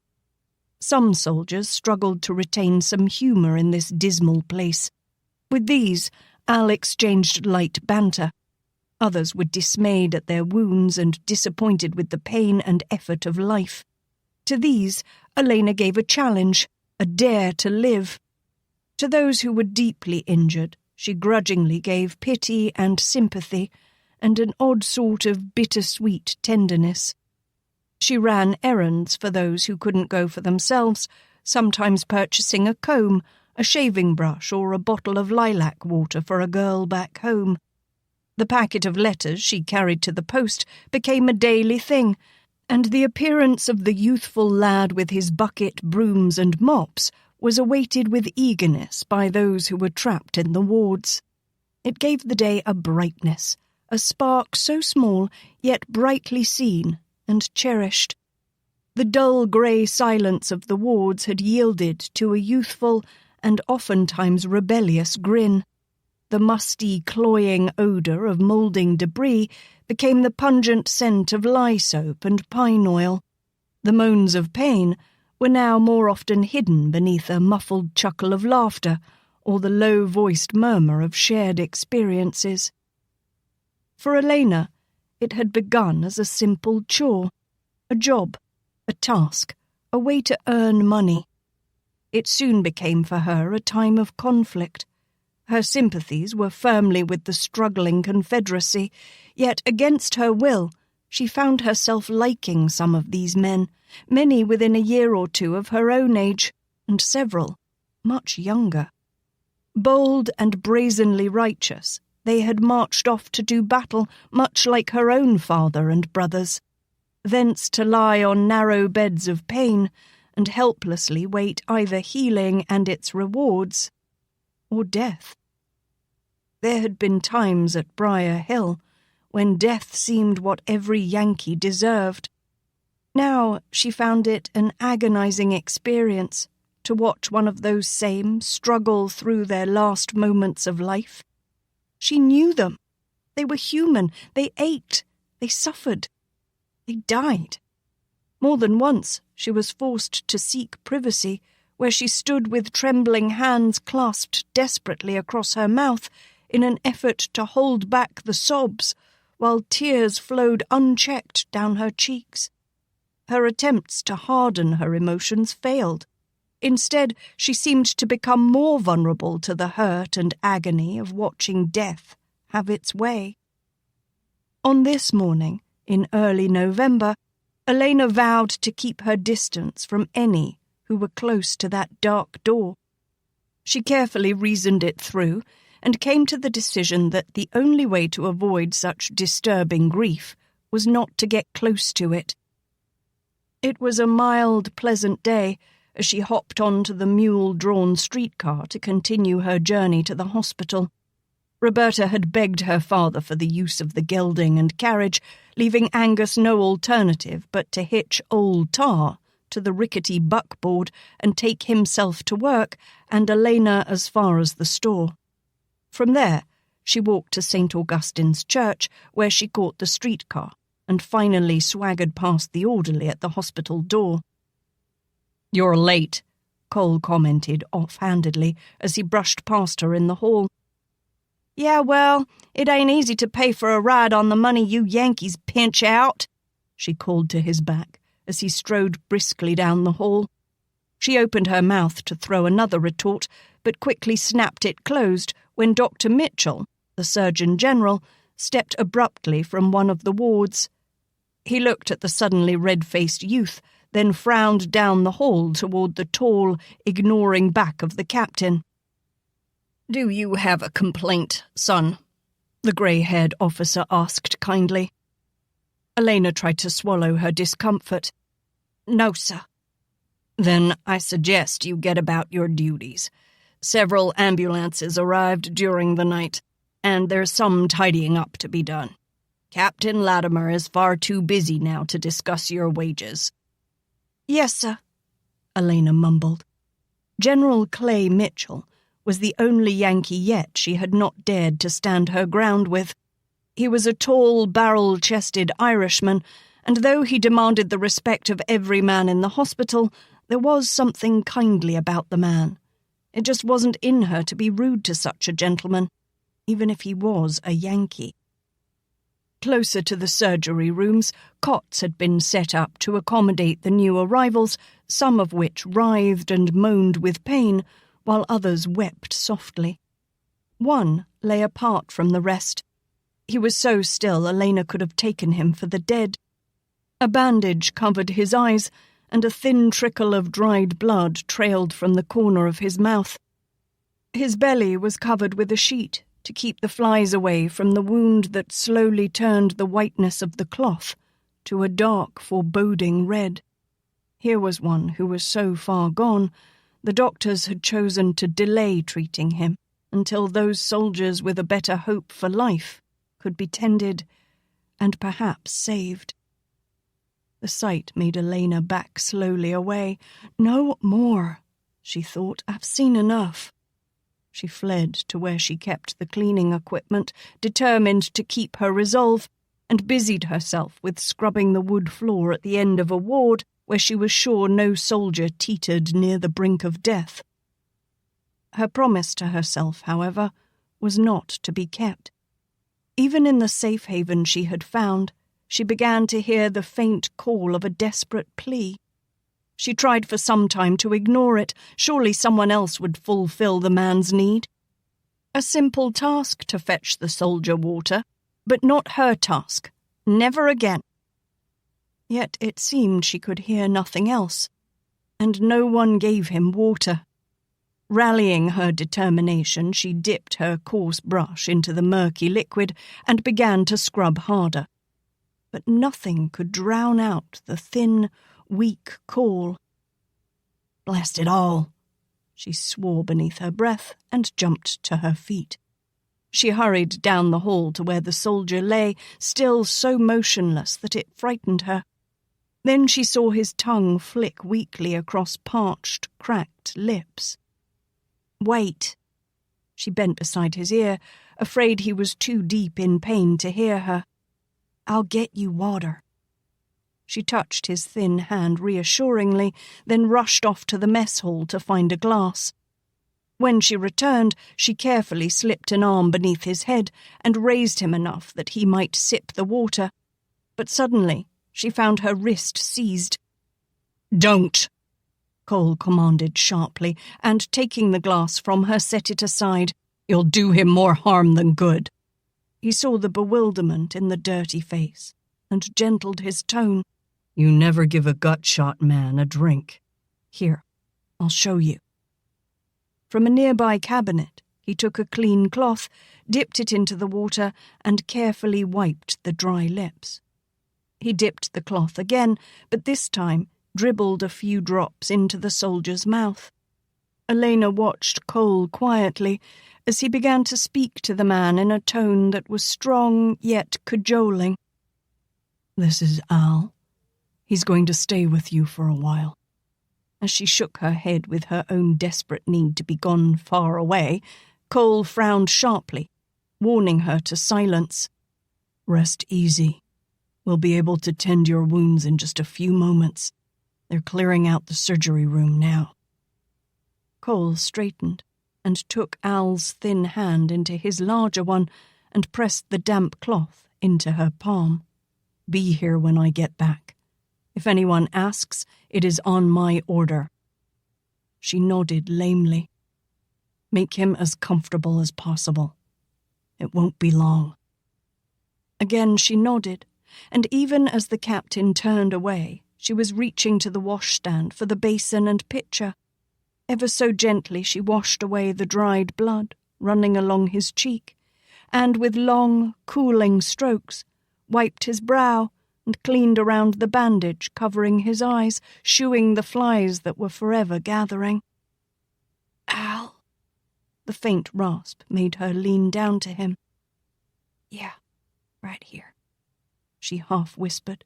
Some soldiers struggled to retain some humour in this dismal place. With these, Al exchanged light banter. Others were dismayed at their wounds and disappointed with the pain and effort of life. To these, Alaina gave a challenge, a dare to live. To those who were deeply injured, she grudgingly gave pity and sympathy, and an odd sort of bittersweet tenderness. She ran errands for those who couldn't go for themselves, sometimes purchasing a comb, a shaving brush, or a bottle of lilac water for a girl back home. The packet of letters she carried to the post became a daily thing, and the appearance of the youthful lad with his bucket, brooms, and mops was awaited with eagerness by those who were trapped in the wards. It gave the day a brightness, a spark so small yet brightly seen and cherished. The dull grey silence of the wards had yielded to a youthful and oftentimes rebellious grin. The musty, cloying odour of moulding debris became the pungent scent of lye soap and pine oil. The moans of pain were now more often hidden beneath a muffled chuckle of laughter or the low-voiced murmur of shared experiences. For Alaina, it had begun as a simple chore, a job, a task, a way to earn money. It soon became for her a time of conflict. Her sympathies were firmly with the struggling Confederacy, yet against her will she found herself liking some of these men, many within a year or two of her own age, and several much younger. Bold and brazenly righteous, they had marched off to do battle much like her own father and brothers, thence to lie on narrow beds of pain and helplessly wait either healing and its rewards or death. There had been times at Briar Hill when death seemed what every Yankee deserved. Now she found it an agonizing experience to watch one of those same struggle through their last moments of life. She knew them. They were human. They ached. They suffered. They died. More than once she was forced to seek privacy, where she stood with trembling hands clasped desperately across her mouth in an effort to hold back the sobs, while tears flowed unchecked down her cheeks. Her attempts to harden her emotions failed. Instead, she seemed to become more vulnerable to the hurt and agony of watching death have its way. On this morning, in early November, Alaina vowed to keep her distance from any who were close to that dark door. She carefully reasoned it through and came to the decision that the only way to avoid such disturbing grief was not to get close to it. It was a mild, pleasant day as she hopped onto the mule-drawn streetcar to continue her journey to the hospital. Roberta had begged her father for the use of the gelding and carriage, leaving Angus no alternative but to hitch old Tar to the rickety buckboard and take himself to work and Alaina as far as the store. From there, she walked to St. Augustine's Church, where she caught the streetcar, and finally swaggered past the orderly at the hospital door. "You're late," Cole commented offhandedly as he brushed past her in the hall. "Yeah, well, it ain't easy to pay for a ride on the money you Yankees pinch out," she called to his back as he strode briskly down the hall. She opened her mouth to throw another retort, but quickly snapped it closed when Dr. Mitchell, the Surgeon General, stepped abruptly from one of the wards. He looked at the suddenly red-faced youth, then frowned down the hall toward the tall, ignoring back of the captain. "Do you have a complaint, son?" the grey-haired officer asked kindly. Alaina tried to swallow her discomfort. "No, sir." "Then I suggest you get about your duties. Several ambulances arrived during the night, and there's some tidying up to be done. Captain Latimer is far too busy now to discuss your wages." "Yes, sir," Alaina mumbled. General Clay Mitchell was the only Yankee yet she had not dared to stand her ground with. He was a tall, barrel-chested Irishman, and though he demanded the respect of every man in the hospital, there was something kindly about the man. It just wasn't in her to be rude to such a gentleman, even if he was a Yankee. Closer to the surgery rooms, cots had been set up to accommodate the new arrivals, some of which writhed and moaned with pain, while others wept softly. One lay apart from the rest. He was so still Alaina could have taken him for the dead. A bandage covered his eyes, and a thin trickle of dried blood trailed from the corner of his mouth. His belly was covered with a sheet to keep the flies away from the wound that slowly turned the whiteness of the cloth to a dark, foreboding red. Here was one who was so far gone, the doctors had chosen to delay treating him until those soldiers with a better hope for life could be tended and perhaps saved. The sight made Alaina back slowly away. "No more," she thought. "I've seen enough." She fled to where she kept the cleaning equipment, determined to keep her resolve, and busied herself with scrubbing the wood floor at the end of a ward where she was sure no soldier teetered near the brink of death. Her promise to herself, however, was not to be kept. Even in the safe haven she had found, she began to hear the faint call of a desperate plea. She tried for some time to ignore it. Surely someone else would fulfill the man's need. A simple task to fetch the soldier water, but not her task. Never again. Yet it seemed she could hear nothing else, and no one gave him water. Rallying her determination, she dipped her coarse brush into the murky liquid and began to scrub harder. But nothing could drown out the thin, weak call. "Blast it all!" she swore beneath her breath and jumped to her feet. She hurried down the hall to where the soldier lay, still so motionless that it frightened her. Then she saw his tongue flick weakly across parched, cracked lips. "Wait." She bent beside his ear, afraid he was too deep in pain to hear her. "I'll get you water." She touched his thin hand reassuringly, then rushed off to the mess hall to find a glass. When she returned, she carefully slipped an arm beneath his head and raised him enough that he might sip the water. But suddenly, she found her wrist seized. "Don't!" Cole commanded sharply, and taking the glass from her, set it aside. "You'll do him more harm than good." He saw the bewilderment in the dirty face, and gentled his tone. "You never give a gut-shot man a drink. Here, I'll show you." From a nearby cabinet, he took a clean cloth, dipped it into the water, and carefully wiped the dry lips. He dipped the cloth again, but this time dribbled a few drops into the soldier's mouth. Alaina watched Cole quietly as he began to speak to the man in a tone that was strong yet cajoling. "This is Al. He's going to stay with you for a while." As she shook her head with her own desperate need to be gone far away, Cole frowned sharply, warning her to silence. "Rest easy. We'll be able to tend your wounds in just a few moments. They're clearing out the surgery room now." Cole straightened and took Al's thin hand into his larger one and pressed the damp cloth into her palm. "Be here when I get back. If anyone asks, it is on my order." She nodded lamely. "Make him as comfortable as possible. It won't be long." Again she nodded, and even as the captain turned away, she was reaching to the washstand for the basin and pitcher. Ever so gently she washed away the dried blood running along his cheek, and with long, cooling strokes, wiped his brow and cleaned around the bandage covering his eyes, shooing the flies that were forever gathering. "Al," the faint rasp made her lean down to him. "Yeah, right here," she half-whispered.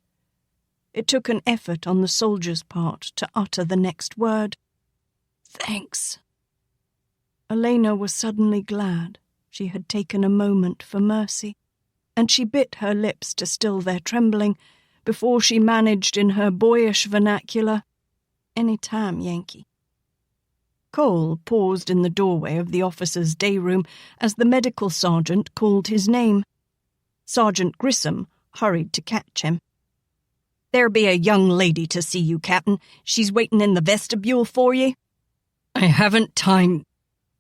It took an effort on the soldier's part to utter the next word. "Thanks." Alaina was suddenly glad she had taken a moment for mercy, and she bit her lips to still their trembling before she managed in her boyish vernacular, "Any time, Yankee." Cole paused in the doorway of the officer's day room as the medical sergeant called his name. Sergeant Grissom hurried to catch him. "There be a young lady to see you, Captain. She's waiting in the vestibule for ye." "I haven't time,"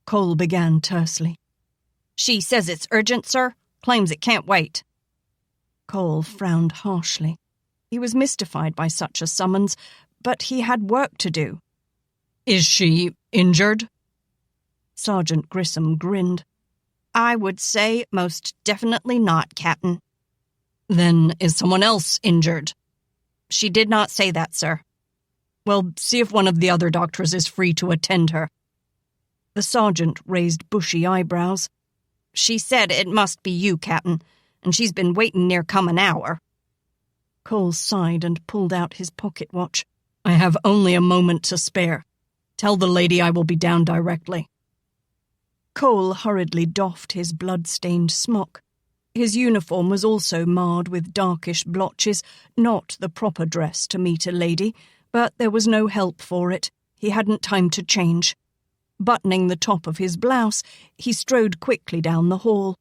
Cole began tersely. "She says it's urgent, sir. Claims it can't wait." Cole frowned harshly. He was mystified by such a summons, but he had work to do. "Is she injured?" Sergeant Grissom grinned. "I would say most definitely not, Captain." "Then is someone else injured?" "She did not say that, sir." "Well, see if one of the other doctors is free to attend her." The sergeant raised bushy eyebrows. "She said it must be you, Captain, and she's been waiting near come an hour." Cole sighed and pulled out his pocket watch. "I have only a moment to spare. Tell the lady I will be down directly." Cole hurriedly doffed his blood-stained smock. His uniform was also marred with darkish blotches, not the proper dress to meet a lady, but there was no help for it. He hadn't time to change. Buttoning the top of his blouse, he strode quickly down the hall.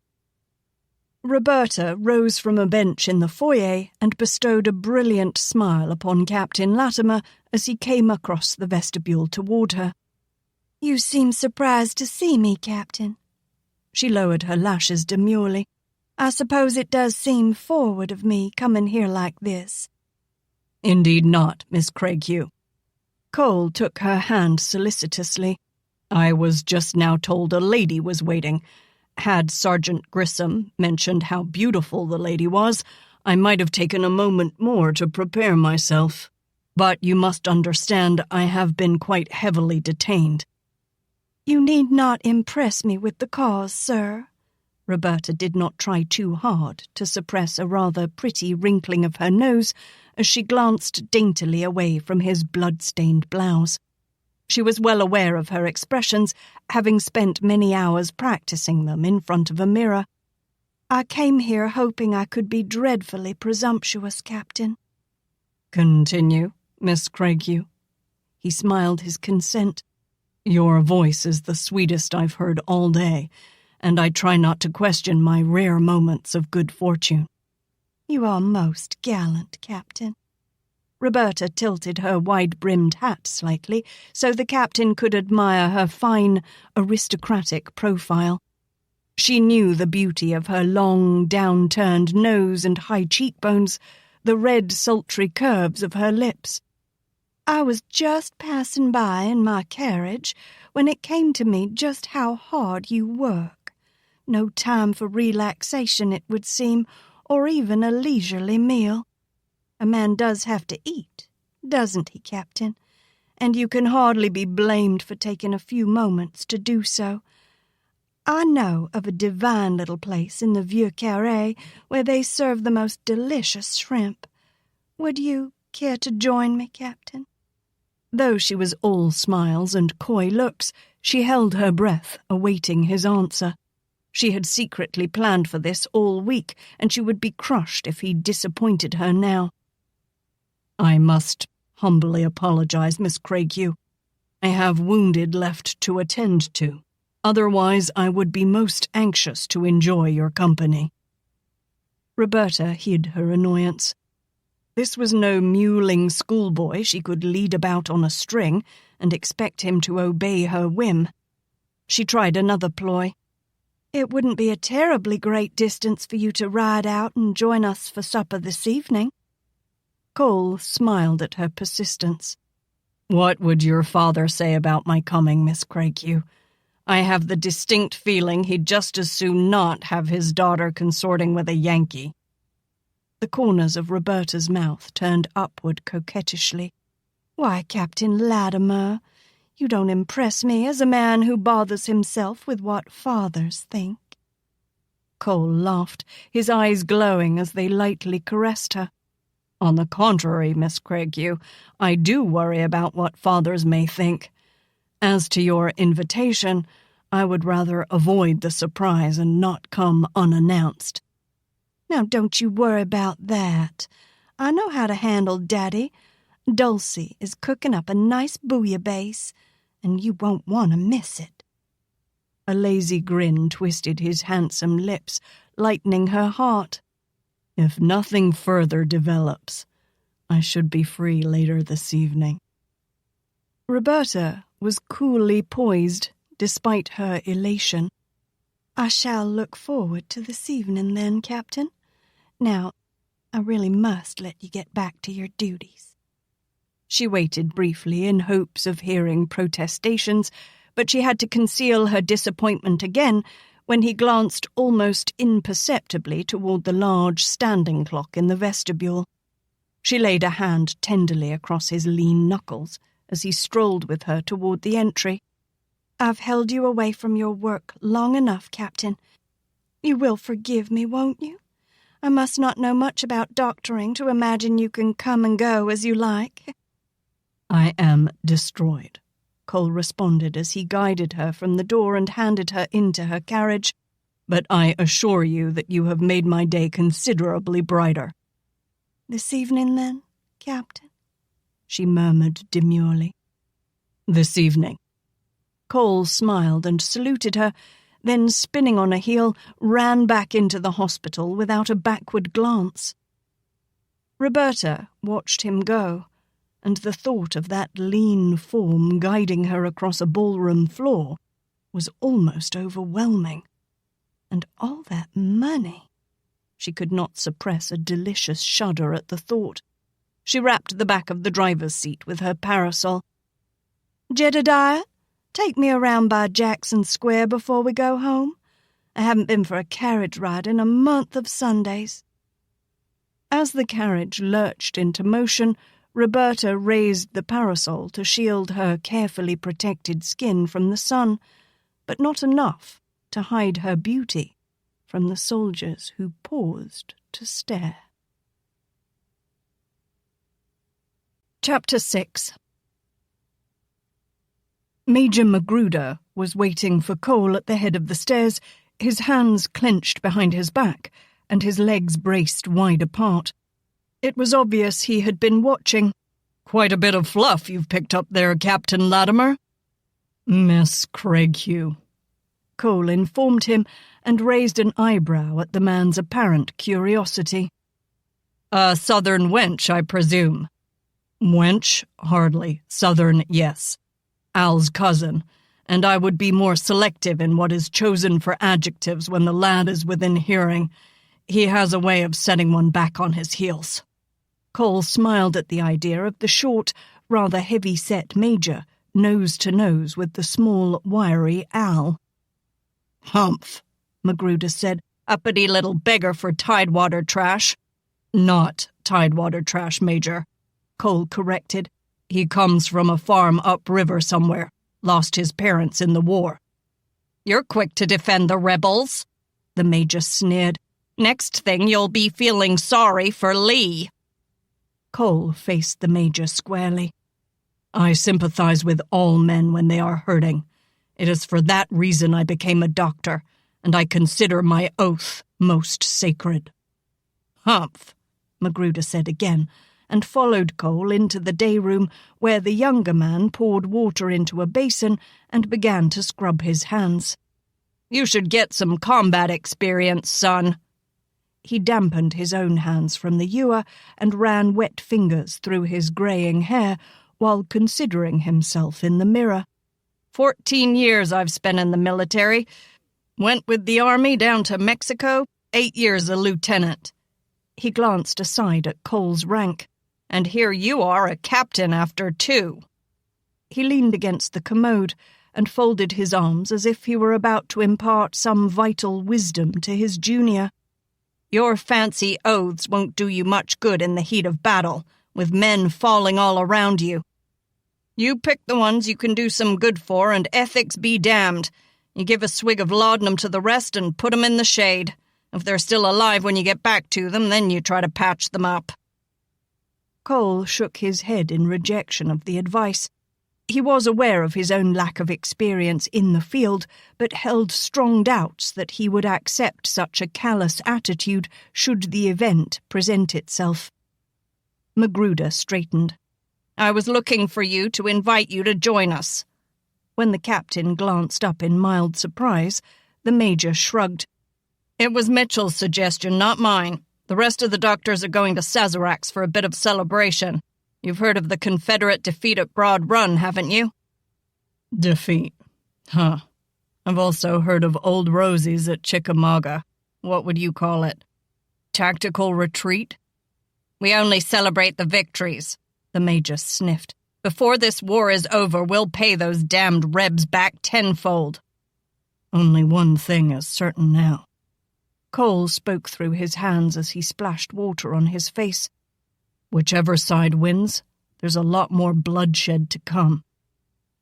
Roberta rose from a bench in the foyer and bestowed a brilliant smile upon Captain Latimer as he came across the vestibule toward her. "You seem surprised to see me, Captain." She lowered her lashes demurely. "I suppose it does seem forward of me coming here like this." "Indeed not, Miss Craighue." Cole took her hand solicitously. "I was just now told a lady was waiting. Had Sergeant Grissom mentioned how beautiful the lady was, I might have taken a moment more to prepare myself. But you must understand I have been quite heavily detained." "You need not impress me with the cause, sir." Roberta did not try too hard to suppress a rather pretty wrinkling of her nose as she glanced daintily away from his blood-stained blouse. She was well aware of her expressions, having spent many hours practicing them in front of a mirror. "I came here hoping I could be dreadfully presumptuous, Captain." "Continue, Miss Craighue." He smiled his consent. "Your voice is the sweetest I've heard all day, and I try not to question my rare moments of good fortune." "You are most gallant, Captain." Roberta tilted her wide-brimmed hat slightly so the captain could admire her fine, aristocratic profile. She knew the beauty of her long, down-turned nose and high cheekbones, the red, sultry curves of her lips. I was just passing by in my carriage when it came to me just how hard you work. No time for relaxation, it would seem, or even a leisurely meal. A man does have to eat, doesn't he, Captain? And you can hardly be blamed for taking a few moments to do so. I know of a divine little place in the Vieux Carré where they serve the most delicious shrimp. Would you care to join me, Captain? Though she was all smiles and coy looks, she held her breath, awaiting his answer. She had secretly planned for this all week, and she would be crushed if he disappointed her now. "I must humbly apologize, Miss Craighue. I have wounded left to attend to. Otherwise, I would be most anxious to enjoy your company." Roberta hid her annoyance. This was no mewling schoolboy she could lead about on a string and expect him to obey her whim. She tried another ploy. "It wouldn't be a terribly great distance for you to ride out and join us for supper this evening." Cole smiled at her persistence. "What would your father say about my coming, Miss Craighue? I have the distinct feeling he'd just as soon not have his daughter consorting with a Yankee." The corners of Roberta's mouth turned upward coquettishly. "Why, Captain Latimer, you don't impress me as a man who bothers himself with what fathers think." Cole laughed, his eyes glowing as they lightly caressed her. "On the contrary, Miss Craighue, I do worry about what fathers may think. As to your invitation, I would rather avoid the surprise and not come unannounced." "Now, don't you worry about that. I know how to handle Daddy. Dulcie is cooking up a nice bouillabaisse, and you won't want to miss it." A lazy grin twisted his handsome lips, lightening her heart. "If nothing further develops, I should be free later this evening." Roberta was coolly poised, despite her elation. "I shall look forward to this evening then, Captain. Now, I really must let you get back to your duties." She waited briefly in hopes of hearing protestations, but she had to conceal her disappointment again when he glanced almost imperceptibly toward the large standing clock in the vestibule. She laid a hand tenderly across his lean knuckles as he strolled with her toward the entry. "I've held you away from your work long enough, Captain. You will forgive me, won't you? I must not know much about doctoring to imagine you can come and go as you like." "I am destroyed," Cole responded as he guided her from the door and handed her into her carriage. "But I assure you that you have made my day considerably brighter." "This evening, then, Captain?" she murmured demurely. "This evening." Cole smiled and saluted her, then, spinning on a heel, ran back into the hospital without a backward glance. Roberta watched him go, and the thought of that lean form guiding her across a ballroom floor was almost overwhelming. And all that money! She could not suppress a delicious shudder at the thought. She rapped the back of the driver's seat with her parasol. "Jedediah, take me around by Jackson Square before we go home. I haven't been for a carriage ride in a month of Sundays." As the carriage lurched into motion, Roberta raised the parasol to shield her carefully protected skin from the sun, but not enough to hide her beauty from the soldiers who paused to stare. Chapter 6. Major Magruder was waiting for Cole at the head of the stairs, his hands clenched behind his back and his legs braced wide apart. It was obvious he had been watching. "Quite a bit of fluff you've picked up there, Captain Latimer." "Miss Craighue," Cole informed him, and raised an eyebrow at the man's apparent curiosity. "A Southern wench, I presume?" "Wench, hardly. Southern, yes. Al's cousin, and I would be more selective in what is chosen for adjectives when the lad is within hearing. He has a way of setting one back on his heels." Cole smiled at the idea of the short, rather heavy-set major, nose to nose with the small, wiry Al. "Humph," Magruder said. "Uppity little beggar for tidewater trash." "Not tidewater trash, Major," Cole corrected. "He comes from a farm upriver somewhere. Lost his parents in the war." "You're quick to defend the rebels," the major sneered. "Next thing you'll be feeling sorry for Lee." Cole faced the major squarely. "I sympathize with all men when they are hurting. It is for that reason I became a doctor, and I consider my oath most sacred." "Humph," Magruder said again, and followed Cole into the day room where the younger man poured water into a basin and began to scrub his hands. "You should get some combat experience, son." He dampened his own hands from the ewer and ran wet fingers through his greying hair while considering himself in the mirror. 14 years I've spent in the military. Went with the army down to Mexico, 8 years a lieutenant. He glanced aside at Cole's rank. "And here you are, a captain after 2. He leaned against the commode and folded his arms as if he were about to impart some vital wisdom to his junior. "Your fancy oaths won't do you much good in the heat of battle, with men falling all around you. You pick the ones you can do some good for, and ethics be damned. You give a swig of laudanum to the rest and put 'em in the shade. If they're still alive when you get back to them, then you try to patch them up." Cole shook his head in rejection of the advice. He was aware of his own lack of experience in the field, but held strong doubts that he would accept such a callous attitude should the event present itself. Magruder straightened. "I was looking for you to invite you to join us." When the captain glanced up in mild surprise, the major shrugged. "It was Mitchell's suggestion, not mine. The rest of the doctors are going to Sazerac's for a bit of celebration. You've heard of the Confederate defeat at Broad Run, haven't you?" "Defeat? Huh. I've also heard of Old Rosie's at Chickamauga. What would you call it? Tactical retreat?" "We only celebrate the victories," the major sniffed. "Before this war is over, we'll pay those damned Rebs back tenfold." "Only one thing is certain now." Cole spoke through his hands as he splashed water on his face. "Whichever side wins, there's a lot more bloodshed to come."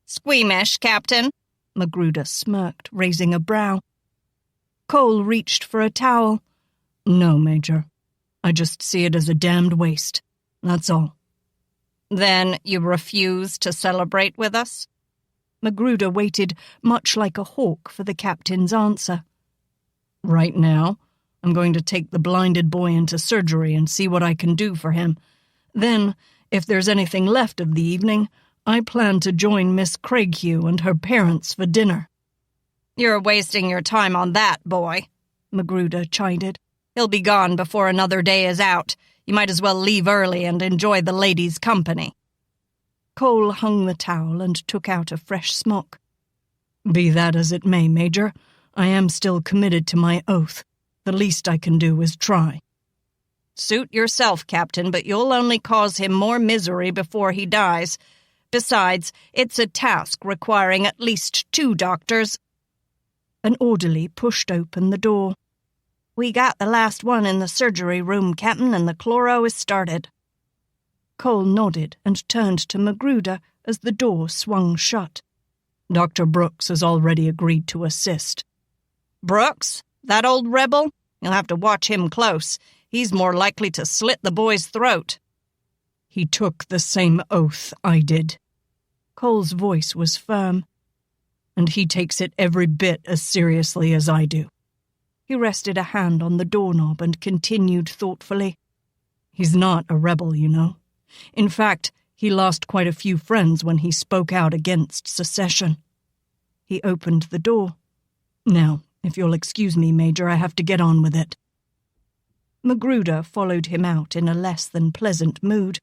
"Squeamish, Captain?" Magruder smirked, raising a brow. Cole reached for a towel. "No, Major. I just see it as a damned waste. That's all." Then you refuse to celebrate with us? Magruder waited much like a hawk for the captain's answer. Right now, I'm going to take the blinded boy into surgery and see what I can do for him. Then, if there's anything left of the evening, I plan to join Miss Craighue and her parents for dinner. You're wasting your time on that, boy, Magruder chided. He'll be gone before another day is out. You might as well leave early and enjoy the ladies' company. Cole hung the towel and took out a fresh smock. Be that as it may, Major, I am still committed to my oath. The least I can do is try. Suit yourself, Captain, but you'll only cause him more misery before he dies. Besides, it's a task requiring at least 2 doctors. An orderly pushed open the door. We got the last one in the surgery room, Captain, and the chloro is started. Cole nodded and turned to Magruder as the door swung shut. Dr. Brooks has already agreed to assist. Brooks? That old rebel? You'll have to watch him close. He's more likely to slit the boy's throat. He took the same oath I did. Cole's voice was firm. And he takes it every bit as seriously as I do. He rested a hand on the doorknob and continued thoughtfully. He's not a rebel, you know. In fact, he lost quite a few friends when he spoke out against secession. He opened the door. Now, if you'll excuse me, Major, I have to get on with it. Magruder followed him out in a less than pleasant mood.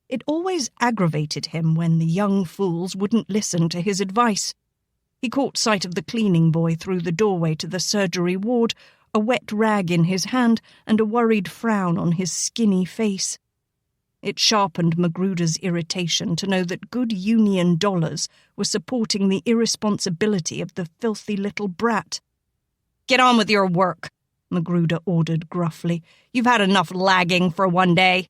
It always aggravated him when the young fools wouldn't listen to his advice. He caught sight of the cleaning boy through the doorway to the surgery ward, a wet rag in his hand and a worried frown on his skinny face. It sharpened Magruder's irritation to know that good Union dollars were supporting the irresponsibility of the filthy little brat. "Get on with your work," Magruder ordered gruffly. "You've had enough lagging for one day."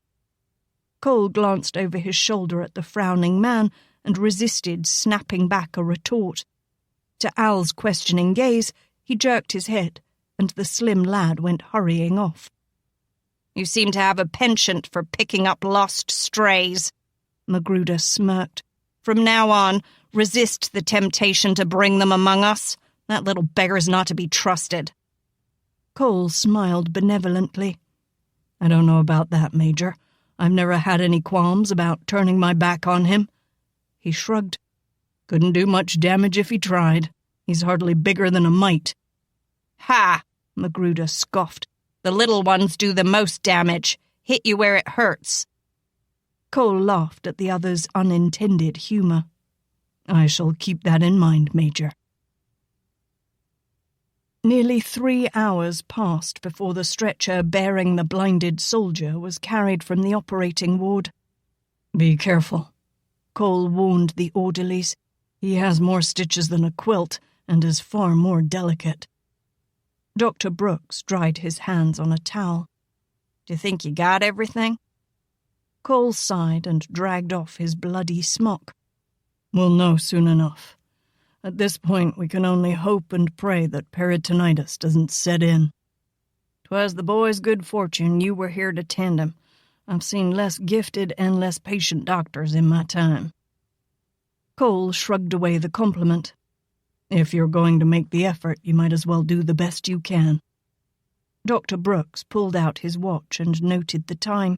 Cole glanced over his shoulder at the frowning man and resisted snapping back a retort. To Al's questioning gaze, he jerked his head, and the slim lad went hurrying off. "You seem to have a penchant for picking up lost strays," Magruder smirked. "From now on, resist the temptation to bring them among us. That little beggar's not to be trusted." Cole smiled benevolently. "I don't know about that, Major. I've never had any qualms about turning my back on him." He shrugged. "Couldn't do much damage if he tried. He's hardly bigger than a mite." "Ha!" Magruder scoffed. "The little ones do the most damage. Hit you where it hurts." Cole laughed at the other's unintended humor. "I shall keep that in mind, Major." Nearly 3 hours passed before the stretcher bearing the blinded soldier was carried from the operating ward. "Be careful," Cole warned the orderlies. "He has more stitches than a quilt and is far more delicate." Dr. Brooks dried his hands on a towel. "Do you think you got everything?" Cole sighed and dragged off his bloody smock. "We'll know soon enough. At this point, we can only hope and pray that peritonitis doesn't set in." "'Twas the boy's good fortune you were here to tend him. I've seen less gifted and less patient doctors in my time." Cole shrugged away the compliment. "If you're going to make the effort, you might as well do the best you can." Dr. Brooks pulled out his watch and noted the time.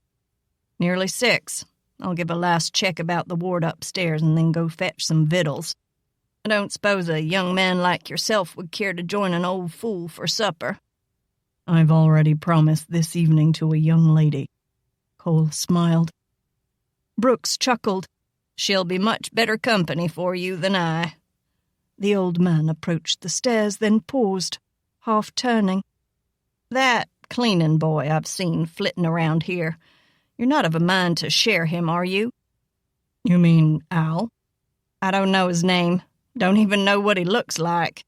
"Nearly 6. I'll give a last check about the ward upstairs and then go fetch some victuals. I don't suppose a young man like yourself would care to join an old fool for supper." "I've already promised this evening to a young lady." Cole smiled. Brooks chuckled. "She'll be much better company for you than I." The old man approached the stairs, then paused, half turning. "That cleaning boy I've seen flitting around here, you're not of a mind to share him, are you?" "You mean Al?" "I don't know his name. Don't even know what he looks like.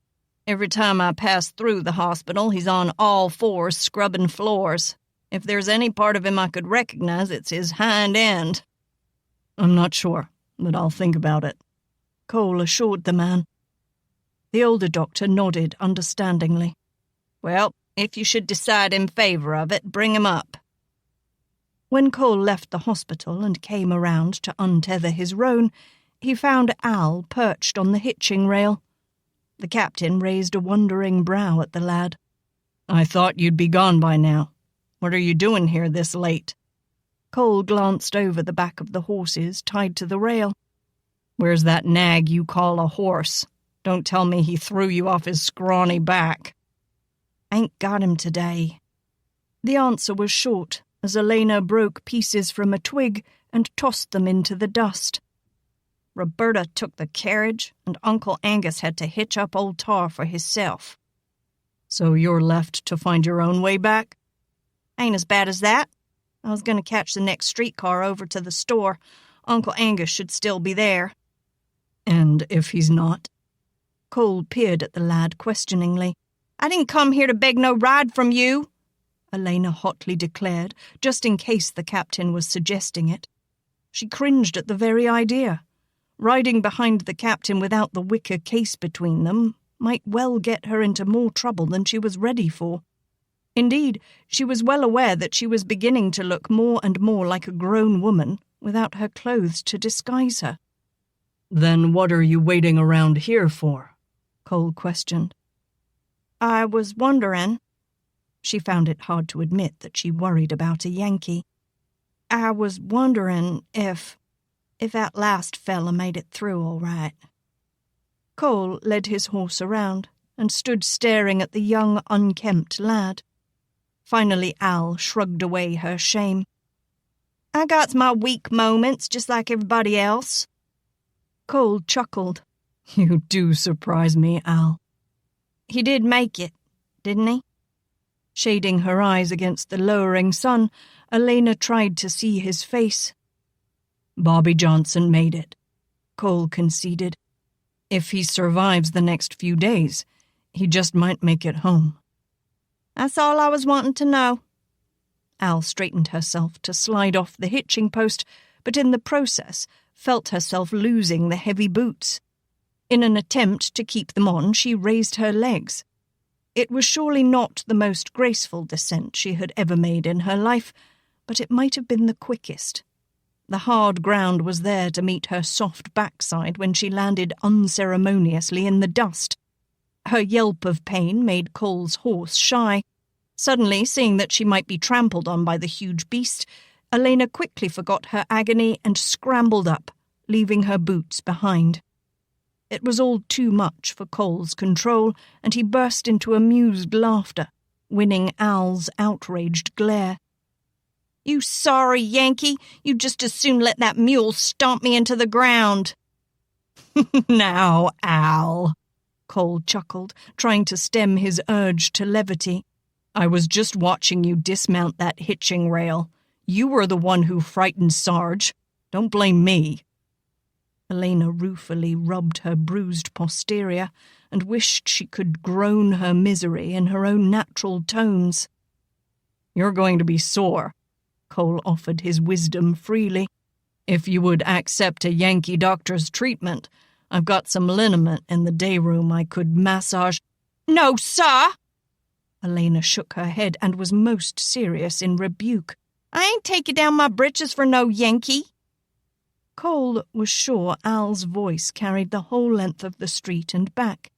Every time I pass through the hospital, he's on all fours scrubbing floors. If there's any part of him I could recognize, it's his hind end." "I'm not sure, but I'll think about it," Cole assured the man. The older doctor nodded understandingly. "Well, if you should decide in favor of it, bring him up." When Cole left the hospital and came around to untether his roan, he found Al perched on the hitching rail. The captain raised a wondering brow at the lad. "I thought you'd be gone by now. What are you doing here this late?" Cole glanced over the back of the horses tied to the rail. "Where's that nag you call a horse? Don't tell me he threw you off his scrawny back." "Ain't got him today." The answer was short, as Alaina broke pieces from a twig and tossed them into the dust. "Roberta took the carriage, and Uncle Angus had to hitch up old Tar for hisself." "So you're left to find your own way back?" "Ain't as bad as that. I was going to catch the next streetcar over to the store. Uncle Angus should still be there." "And if he's not?" Cole peered at the lad questioningly. "I didn't come here to beg no ride from you," Alaina hotly declared, just in case the captain was suggesting it. She cringed at the very idea. Riding behind the captain without the wicker case between them might well get her into more trouble than she was ready for. Indeed, she was well aware that she was beginning to look more and more like a grown woman without her clothes to disguise her. "Then what are you waiting around here for?" Cole questioned. "I was wondering." She found it hard to admit that she worried about a Yankee. "I was wondering if that last fella made it through all right." Cole led his horse around and stood staring at the young, unkempt lad. Finally, Al shrugged away her shame. "I got my weak moments, just like everybody else." Cole chuckled. "You do surprise me, Al." "He did make it, didn't he?" Shading her eyes against the lowering sun, Alaina tried to see his face, Bobby Johnson made it, Cole conceded. If he survives the next few days, he just might make it home. That's all I was wanting to know. Al straightened herself to slide off the hitching post, but in the process felt herself losing the heavy boots. In an attempt to keep them on, she raised her legs. It was surely not the most graceful descent she had ever made in her life, but it might have been the quickest. The hard ground was there to meet her soft backside when she landed unceremoniously in the dust. Her yelp of pain made Cole's horse shy. Suddenly, seeing that she might be trampled on by the huge beast, Alaina quickly forgot her agony and scrambled up, leaving her boots behind. It was all too much for Cole's control, and he burst into amused laughter, winning Al's outraged glare. "You sorry Yankee! You'd just as soon let that mule stomp me into the ground." "Now, Al," Cole chuckled, trying to stem his urge to levity. "I was just watching you dismount that hitching rail. You were the one who frightened Sarge. Don't blame me." Alaina ruefully rubbed her bruised posterior and wished she could groan her misery in her own natural tones. "You're going to be sore," Cole offered his wisdom freely. "If you would accept a Yankee doctor's treatment, I've got some liniment in the day room I could massage." "No, sir!" Alaina shook her head and was most serious in rebuke. "I ain't taking down my britches for no Yankee." Cole was sure Al's voice carried the whole length of the street and back.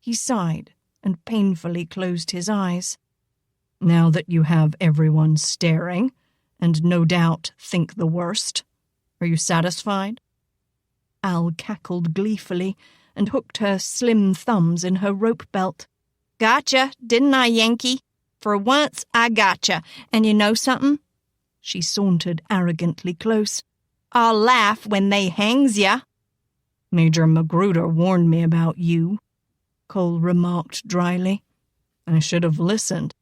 He sighed and painfully closed his eyes. "Now that you have everyone staring, and no doubt think the worst, are you satisfied?" Al cackled gleefully and hooked her slim thumbs in her rope belt. "Gotcha, didn't I, Yankee? For once, I gotcha. And you know something?" She sauntered arrogantly close. "I'll laugh when they hangs ya." "Major Magruder warned me about you," Cole remarked dryly. "I should have listened."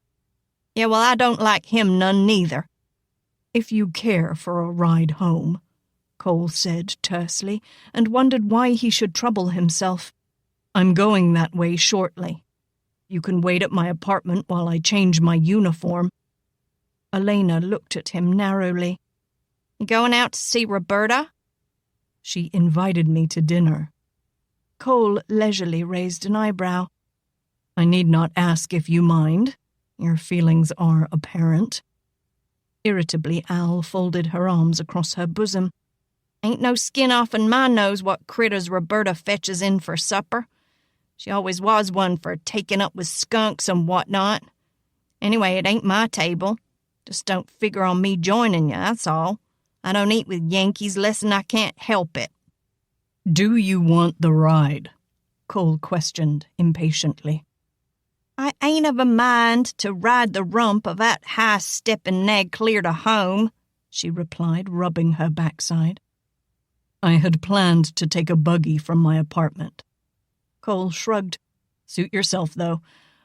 "Yeah, well, I don't like him none neither." "If you care for a ride home," Cole said tersely, and wondered why he should trouble himself. "I'm going that way shortly. You can wait at my apartment while I change my uniform." Alaina looked at him narrowly. "You going out to see Roberta?" "She invited me to dinner." Cole leisurely raised an eyebrow. "I need not ask if you mind. Your feelings are apparent." Irritably, Al folded her arms across her bosom. "Ain't no skin off'n my nose what critters Roberta fetches in for supper. She always was one for taking up with skunks and whatnot. Anyway, it ain't my table. Just don't figure on me joining you, that's all. I don't eat with Yankees less'n I can't help it." "Do you want the ride?" Cole questioned impatiently. "I ain't of a mind to ride the rump of that high-steppin' nag clear to home," she replied, rubbing her backside. "I had planned to take a buggy from my apartment." Cole shrugged. "Suit yourself, though.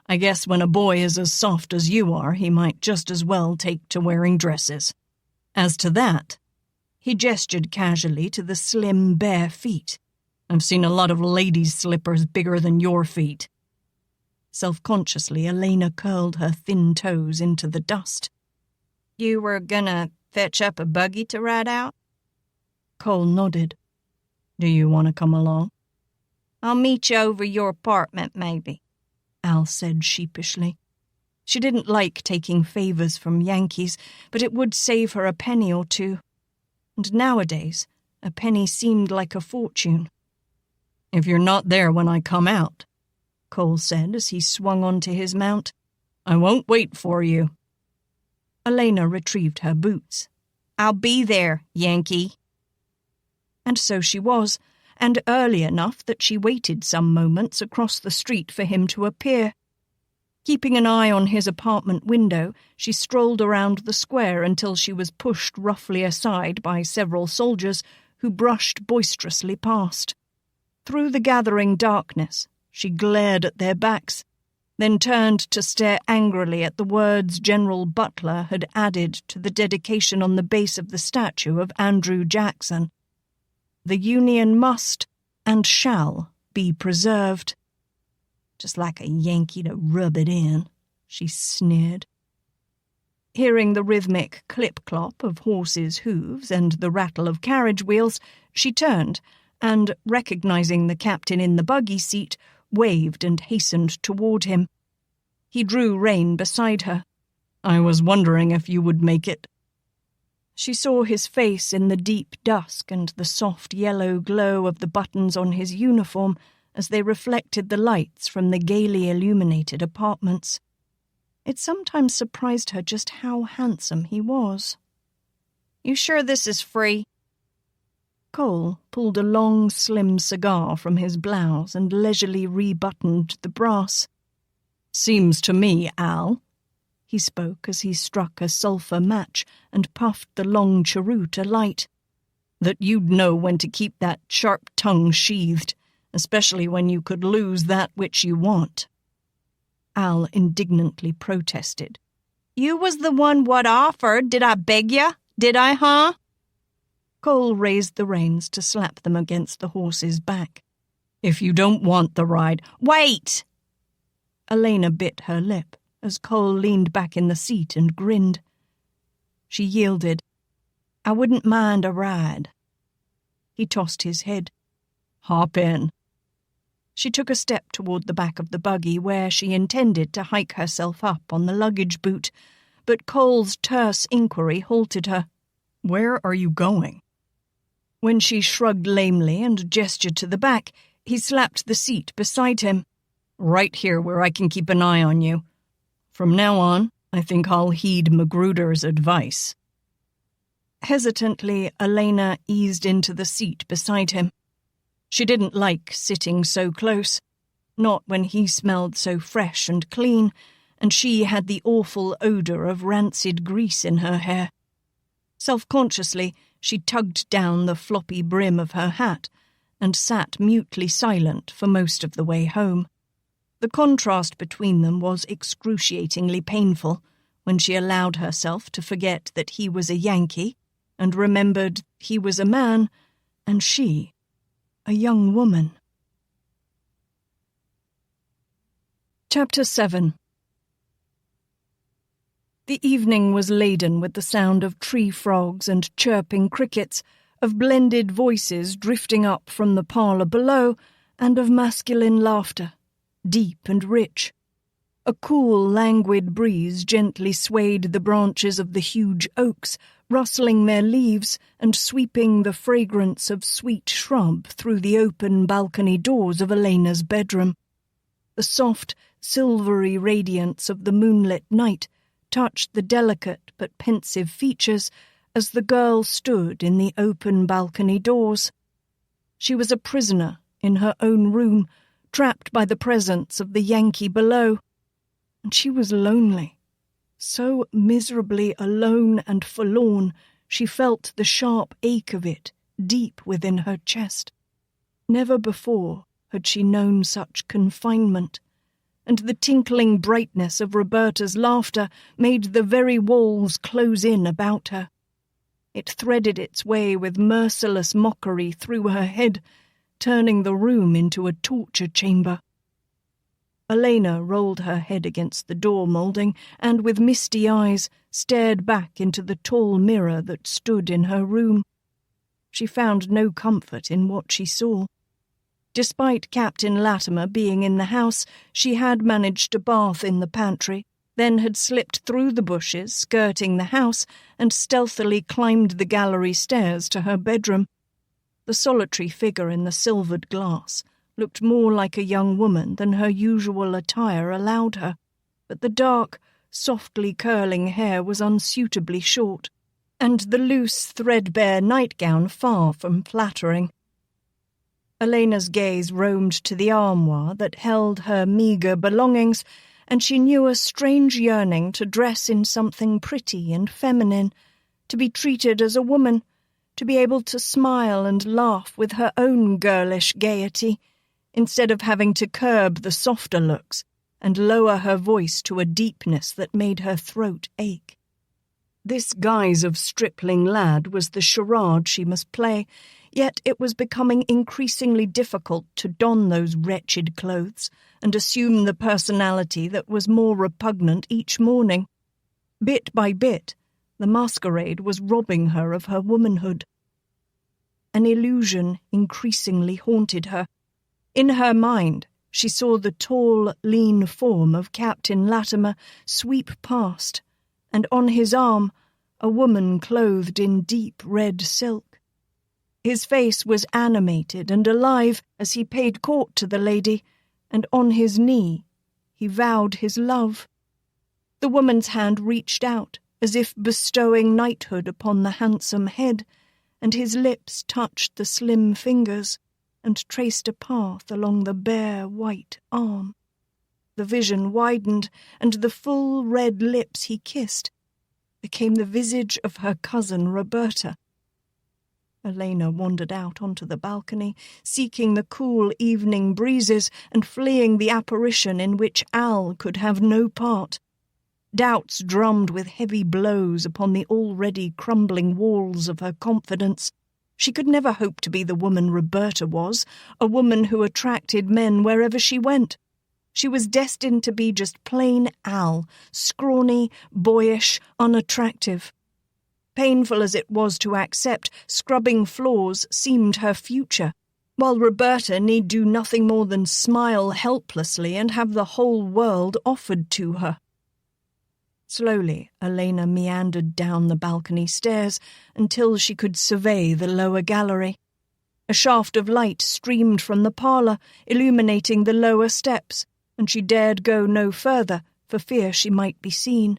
I guess when a boy is as soft as you are, he might just as well take to wearing dresses. As to that," he gestured casually to the slim, bare feet. "I've seen a lot of ladies' slippers bigger than your feet." Self-consciously, Alaina curled her thin toes into the dust. "You were gonna fetch up a buggy to ride out?" Cole nodded. "Do you want to come along?" "I'll meet you over your apartment, maybe," Al said sheepishly. She didn't like taking favors from Yankees, but it would save her a penny or two. And nowadays, a penny seemed like a fortune. "If you're not there when I come out," Cole said as he swung onto his mount, "I won't wait for you." Alaina retrieved her boots. "I'll be there, Yankee." And so she was, and early enough that she waited some moments across the street for him to appear. Keeping an eye on his apartment window, she strolled around the square until she was pushed roughly aside by several soldiers who brushed boisterously past. Through the gathering darkness, she glared at their backs. then turned to stare angrily at the words General Butler had added to the dedication on the base of the statue of Andrew Jackson. The Union must and shall be preserved. Just like a Yankee to rub it in, she sneered. Hearing the rhythmic clip-clop of horses' hooves and the rattle of carriage wheels, she turned and, recognizing the captain in the buggy seat, waved and hastened toward him. He drew rein beside her. "I was wondering if you would make it." She saw his face in the deep dusk and the soft yellow glow of the buttons on his uniform as they reflected the lights from the gaily illuminated apartments. It sometimes surprised her just how handsome he was. "You sure this is free?" Cole pulled a long, slim cigar from his blouse and leisurely rebuttoned the brass. "Seems to me, Al," he spoke as he struck a sulphur match and puffed the long cheroot alight, "that you'd know when to keep that sharp tongue sheathed, especially when you could lose that which you want." Al indignantly protested. "You was the one what offered, did I beg ya? Did I, huh?" Cole raised the reins to slap them against the horse's back. "If you don't want the ride—" "Wait!" Alaina bit her lip as Cole leaned back in the seat and grinned. She yielded. "I wouldn't mind a ride." He tossed his head. "Hop in." She took a step toward the back of the buggy where she intended to hike herself up on the luggage boot, but Cole's terse inquiry halted her. "Where are you going?" When she shrugged lamely and gestured to the back, he slapped the seat beside him. "Right here where I can keep an eye on you. From now on, I think I'll heed Magruder's advice." Hesitantly, Alaina eased into the seat beside him. She didn't like sitting so close, not when he smelled so fresh and clean, and she had the awful odor of rancid grease in her hair. Self-consciously, she tugged down the floppy brim of her hat and sat mutely silent for most of the way home. The contrast between them was excruciatingly painful when she allowed herself to forget that he was a Yankee and remembered he was a man and she, a young woman. Chapter 7. The evening was laden with the sound of tree frogs and chirping crickets, of blended voices drifting up from the parlour below, and of masculine laughter, deep and rich. A cool, languid breeze gently swayed the branches of the huge oaks, rustling their leaves and sweeping the fragrance of sweet shrub through the open balcony doors of Alaina's bedroom. The soft, silvery radiance of the moonlit night touched the delicate but pensive features as the girl stood in the open balcony doors. She was a prisoner in her own room, trapped by the presence of the Yankee below. And she was lonely, so miserably alone and forlorn she felt the sharp ache of it deep within her chest. Never before had she known such confinement, and the tinkling brightness of Roberta's laughter made the very walls close in about her. It threaded its way with merciless mockery through her head, turning the room into a torture chamber. Alaina rolled her head against the door moulding and, with misty eyes, stared back into the tall mirror that stood in her room. She found no comfort in what she saw. Despite Captain Latimer being in the house, she had managed to bath in the pantry, then had slipped through the bushes, skirting the house, and stealthily climbed the gallery stairs to her bedroom. The solitary figure in the silvered glass looked more like a young woman than her usual attire allowed her, but the dark, softly curling hair was unsuitably short, and the loose, threadbare nightgown far from flattering. Alaina's gaze roamed to the armoire that held her meagre belongings, and she knew a strange yearning to dress in something pretty and feminine, to be treated as a woman, to be able to smile and laugh with her own girlish gaiety, instead of having to curb the softer looks and lower her voice to a deepness that made her throat ache. This guise of stripling lad was the charade she must play, yet it was becoming increasingly difficult to don those wretched clothes and assume the personality that was more repugnant each morning. Bit by bit, the masquerade was robbing her of her womanhood. An illusion increasingly haunted her. In her mind, she saw the tall, lean form of Captain Latimer sweep past, and on his arm a woman clothed in deep red silk. His face was animated and alive as he paid court to the lady, and on his knee he vowed his love. The woman's hand reached out, as if bestowing knighthood upon the handsome head, and his lips touched the slim fingers and traced a path along the bare white arm. The vision widened, and the full red lips he kissed became the visage of her cousin Roberta. Alaina wandered out onto the balcony, seeking the cool evening breezes and fleeing the apparition in which Al could have no part. Doubts drummed with heavy blows upon the already crumbling walls of her confidence. She could never hope to be the woman Roberta was, a woman who attracted men wherever she went. She was destined to be just plain Al, scrawny, boyish, unattractive. Painful as it was to accept, scrubbing floors seemed her future, while Roberta need do nothing more than smile helplessly and have the whole world offered to her. Slowly, Alaina meandered down the balcony stairs until she could survey the lower gallery. A shaft of light streamed from the parlour, illuminating the lower steps, and she dared go no further for fear she might be seen.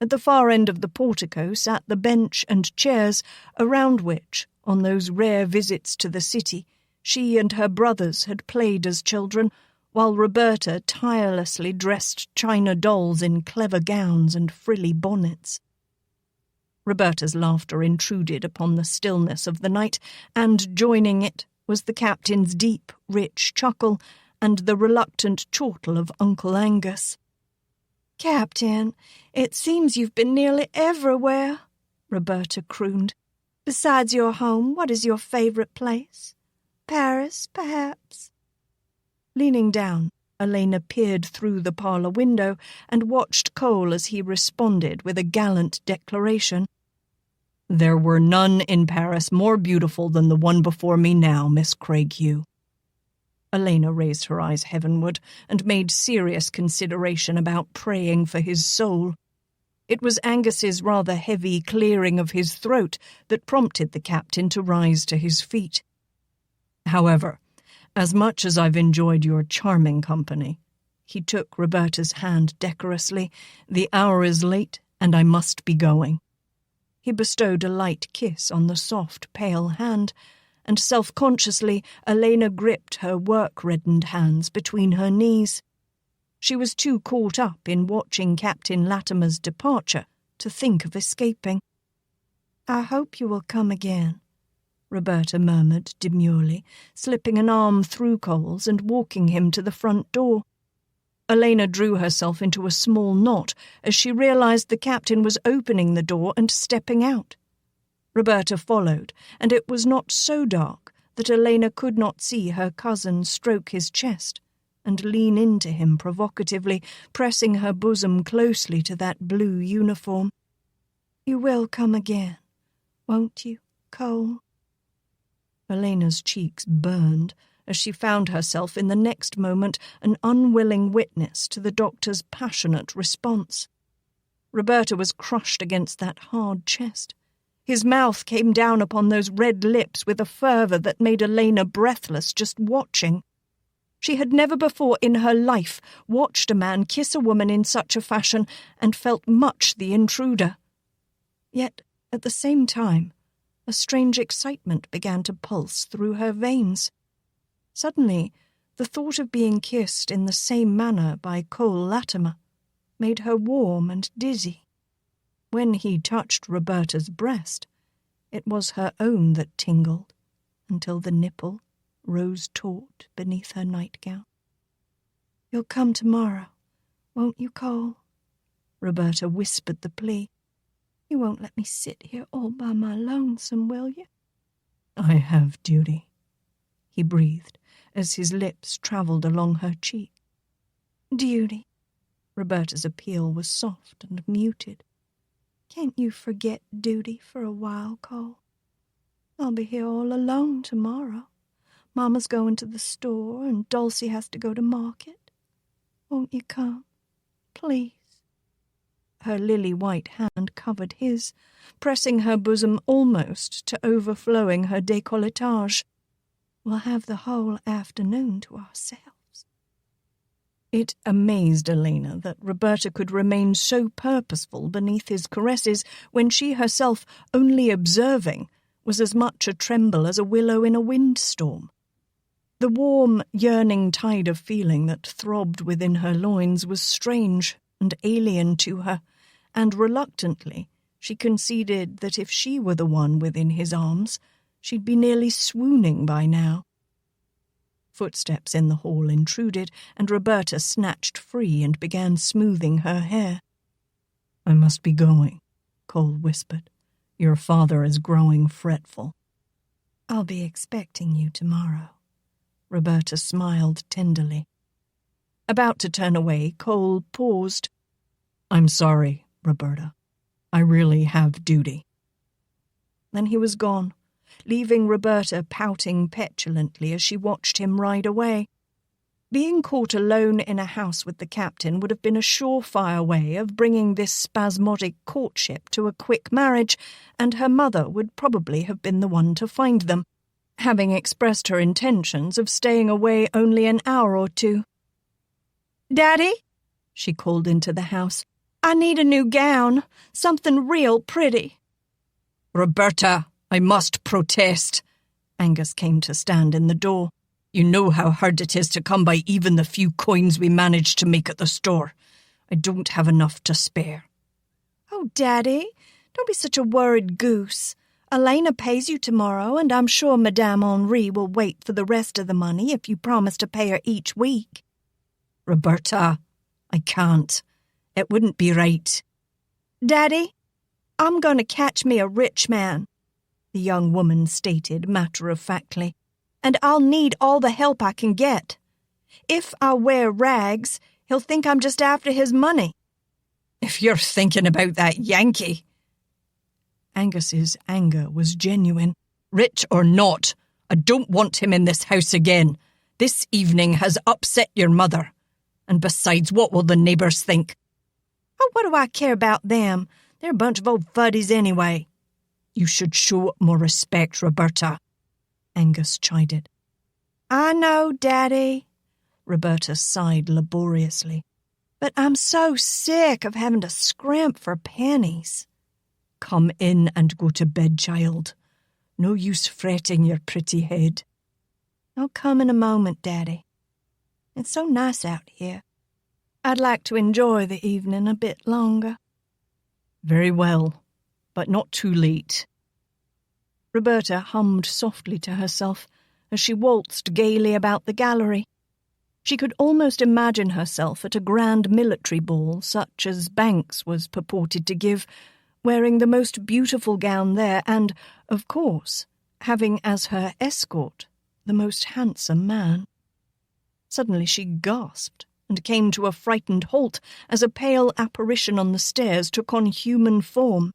At the far end of the portico sat the bench and chairs around which, on those rare visits to the city, she and her brothers had played as children, while Roberta tirelessly dressed china dolls in clever gowns and frilly bonnets. Roberta's laughter intruded upon the stillness of the night, and joining it was the captain's deep, rich chuckle and the reluctant chortle of Uncle Angus. "Captain, it seems you've been nearly everywhere," Roberta crooned. "Besides your home, what is your favourite place? Paris, perhaps?" Leaning down, Alaina peered through the parlour window and watched Cole as he responded with a gallant declaration. "There were none in Paris more beautiful than the one before me now, Miss Craighue." Alaina raised her eyes heavenward and made serious consideration about praying for his soul. It was Angus's rather heavy clearing of his throat that prompted the captain to rise to his feet. "However, as much as I've enjoyed your charming company," he took Roberta's hand decorously, "the hour is late and I must be going." He bestowed a light kiss on the soft, pale hand, and self-consciously Alaina gripped her work-reddened hands between her knees. She was too caught up in watching Captain Latimer's departure to think of escaping. "I hope you will come again," Roberta murmured demurely, slipping an arm through Cole's and walking him to the front door. Alaina drew herself into a small knot as she realized the captain was opening the door and stepping out. Roberta followed, and it was not so dark that Alaina could not see her cousin stroke his chest and lean into him provocatively, pressing her bosom closely to that blue uniform. "You will come again, won't you, Cole?" Elena's cheeks burned as she found herself in the next moment an unwilling witness to the doctor's passionate response. Roberta was crushed against that hard chest. His mouth came down upon those red lips with a fervour that made Alaina breathless just watching. She had never before in her life watched a man kiss a woman in such a fashion and felt much the intruder. Yet, at the same time, a strange excitement began to pulse through her veins. Suddenly, the thought of being kissed in the same manner by Cole Latimer made her warm and dizzy. When he touched Roberta's breast, it was her own that tingled until the nipple rose taut beneath her nightgown. "You'll come tomorrow," Won't you, Cole? Roberta whispered the plea. You won't let me sit here all by my lonesome, will you? I have duty, he breathed as his lips travelled along her cheek. Duty. Roberta's appeal was soft and muted. Can't you forget duty for a while, Cole? I'll be here all alone tomorrow. Mama's going to the store and Dulcie has to go to market. Won't you come? Please. Her lily-white hand covered his, pressing her bosom almost to overflowing her décolletage. We'll have the whole afternoon to ourselves. It amazed Alaina that Roberta could remain so purposeful beneath his caresses when she herself, only observing, was as much a tremble as a willow in a windstorm. The warm, yearning tide of feeling that throbbed within her loins was strange and alien to her, and reluctantly she conceded that if she were the one within his arms, she'd be nearly swooning by now. Footsteps in the hall intruded, and Roberta snatched free and began smoothing her hair. "I must be going," Cole whispered. "Your father is growing fretful." "I'll be expecting you tomorrow." Roberta smiled tenderly. About to turn away, Cole paused. "I'm sorry, Roberta. I really have duty." Then he was gone, leaving Roberta pouting petulantly as she watched him ride away. Being caught alone in a house with the captain would have been a surefire way of bringing this spasmodic courtship to a quick marriage, and her mother would probably have been the one to find them, having expressed her intentions of staying away only an hour or two. "Daddy," she called into the house, "I need a new gown, something real pretty." "Roberta, I must protest." Angus came to stand in the door. "You know how hard it is to come by even the few coins we manage to make at the store. I don't have enough to spare." "Oh, Daddy, don't be such a worried goose. Alaina pays you tomorrow, and I'm sure Madame Henri will wait for the rest of the money if you promise to pay her each week." "Roberta, I can't. It wouldn't be right." "Daddy, I'm going to catch me a rich man," the young woman stated matter-of-factly, "and I'll need all the help I can get. If I wear rags, he'll think I'm just after his money." "If you're thinking about that Yankee..." Angus's anger was genuine. "Rich or not, I don't want him in this house again. This evening has upset your mother. And besides, what will the neighbours think?" "Oh, what do I care about them? They're a bunch of old fuddies anyway." "You should show more respect, Roberta," Angus chided. "I know, Daddy," Roberta sighed laboriously. "but I'm so sick of having to scrimp for pennies." "Come in and go to bed, child. No use fretting your pretty head." "I'll come in a moment, Daddy. It's so nice out here. I'd like to enjoy the evening a bit longer." "Very well, but not too late." Roberta hummed softly to herself as she waltzed gaily about the gallery. She could almost imagine herself at a grand military ball such as Banks was purported to give, wearing the most beautiful gown there and, of course, having as her escort the most handsome man. Suddenly she gasped and came to a frightened halt as a pale apparition on the stairs took on human form.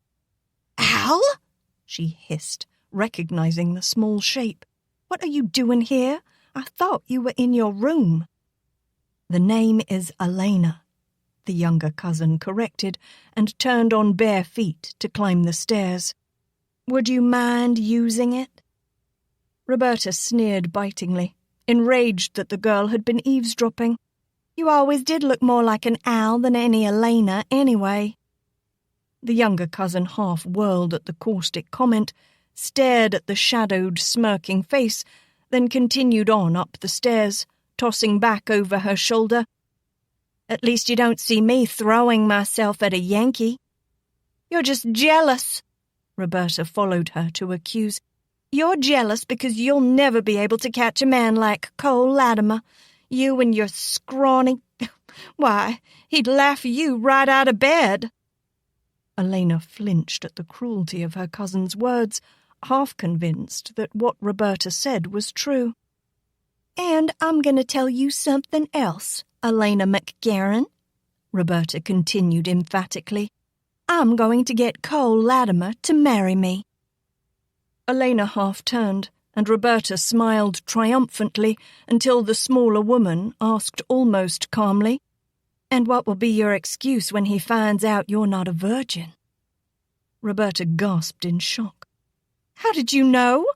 "Al?" she hissed, recognizing the small shape. "What are you doing here? I thought you were in your room." "The name is Alaina," the younger cousin corrected, and turned on bare feet to climb the stairs. "Would you mind using it?" Roberta sneered bitingly, enraged that the girl had been eavesdropping. "You always did look more like an Al than any Alaina, anyway." The younger cousin half whirled at the caustic comment, stared at the shadowed, smirking face, then continued on up the stairs, tossing back over her shoulder. "At least you don't see me throwing myself at a Yankee." "You're just jealous," Roberta followed her to accuse. "You're jealous because you'll never be able to catch a man like Cole Latimer. You and your scrawny... Why, he'd laugh you right out of bed." Alaina flinched at the cruelty of her cousin's words, half convinced that what Roberta said was true. "And I'm going to tell you something else, Alaina MacGaren," Roberta continued emphatically. "I'm going to get Cole Latimer to marry me." Alaina half turned, and Roberta smiled triumphantly until the smaller woman asked almost calmly, "And what will be your excuse when he finds out you're not a virgin?" Roberta gasped in shock. "How did you know?"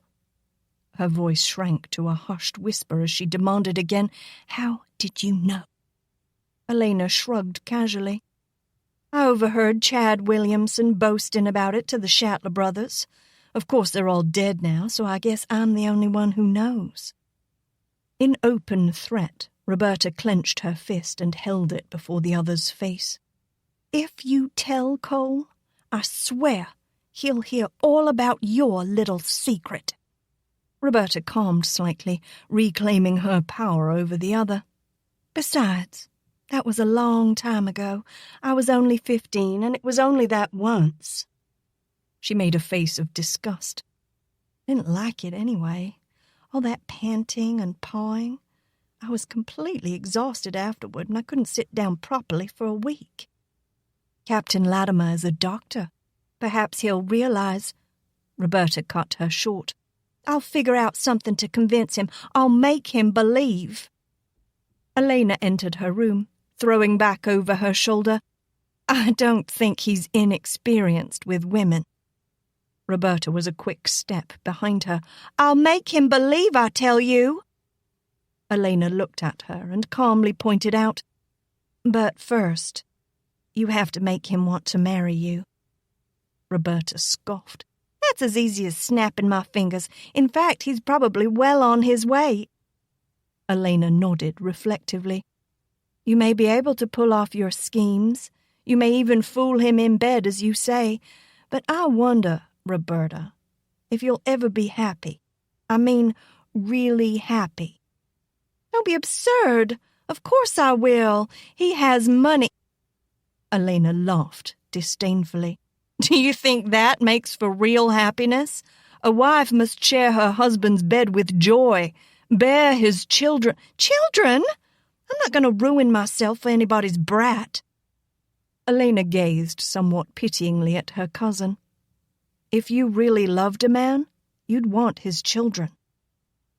Her voice shrank to a hushed whisper as she demanded again, "How did you know?" Alaina shrugged casually. "I overheard Chad Williamson boasting about it to the Shatler brothers. Of course, they're all dead now, so I guess I'm the only one who knows." In open threat, Roberta clenched her fist and held it before the other's face. "If you tell Cole, I swear he'll hear all about your little secret." Roberta calmed slightly, reclaiming her power over the other. "Besides, that was a long time ago. I was only 15, and it was only that once." She made a face of disgust. "Didn't like it anyway. All that panting and pawing. I was completely exhausted afterward, and I couldn't sit down properly for a week." "Captain Latimer is a doctor. Perhaps he'll realize—" Roberta cut her short. "I'll figure out something to convince him. I'll make him believe." Alaina entered her room, throwing back over her shoulder, "I don't think he's inexperienced with women." Roberta was a quick step behind her. "I'll make him believe, I tell you." Alaina looked at her and calmly pointed out, "But first, you have to make him want to marry you." Roberta scoffed. "That's as easy as snapping my fingers. In fact, he's probably well on his way." Alaina nodded reflectively. "You may be able to pull off your schemes. You may even fool him in bed, as you say. But I wonder, Roberta, if you'll ever be happy. I mean, really happy." "Don't be absurd. Of course I will. He has money." Alaina laughed disdainfully. "Do you think that makes for real happiness? A wife must share her husband's bed with joy, bear his children." "Children? I'm not going to ruin myself for anybody's brat." Alaina gazed somewhat pityingly at her cousin. "If you really loved a man, you'd want his children."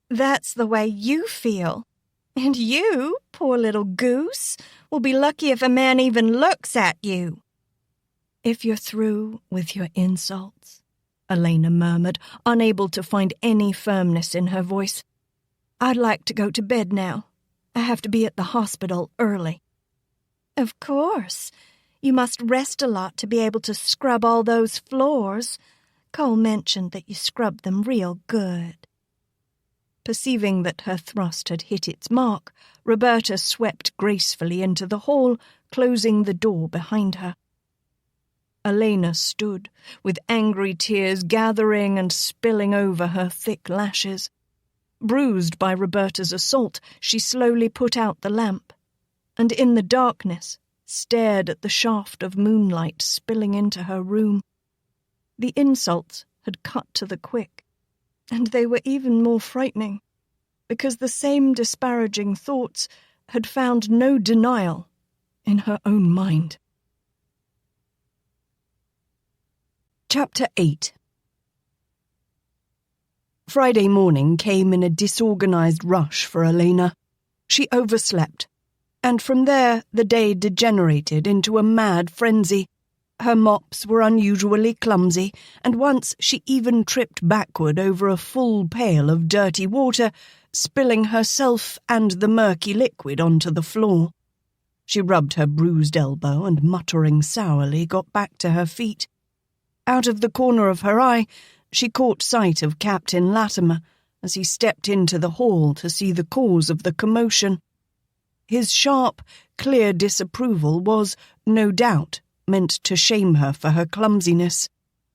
"That's the way you feel. And you, poor little goose, will be lucky if a man even looks at you." "If you're through with your insults," Alaina murmured, unable to find any firmness in her voice, "I'd like to go to bed now. I have to be at the hospital early." "Of course. You must rest a lot to be able to scrub all those floors. Cole mentioned that you scrubbed them real good." Perceiving that her thrust had hit its mark, Roberta swept gracefully into the hall, closing the door behind her. Alaina stood, with angry tears gathering and spilling over her thick lashes. Bruised by Roberta's assault, she slowly put out the lamp, and in the darkness stared at the shaft of moonlight spilling into her room. The insults had cut to the quick, and they were even more frightening, because the same disparaging thoughts had found no denial in her own mind. Chapter 8. Friday morning came in a disorganized rush for Alaina. She overslept, and from there the day degenerated into a mad frenzy. Her mops were unusually clumsy, and once she even tripped backward over a full pail of dirty water, spilling herself and the murky liquid onto the floor. She rubbed her bruised elbow and, muttering sourly, got back to her feet. Out of the corner of her eye, she caught sight of Captain Latimer as he stepped into the hall to see the cause of the commotion. His sharp, clear disapproval was, no doubt, meant to shame her for her clumsiness.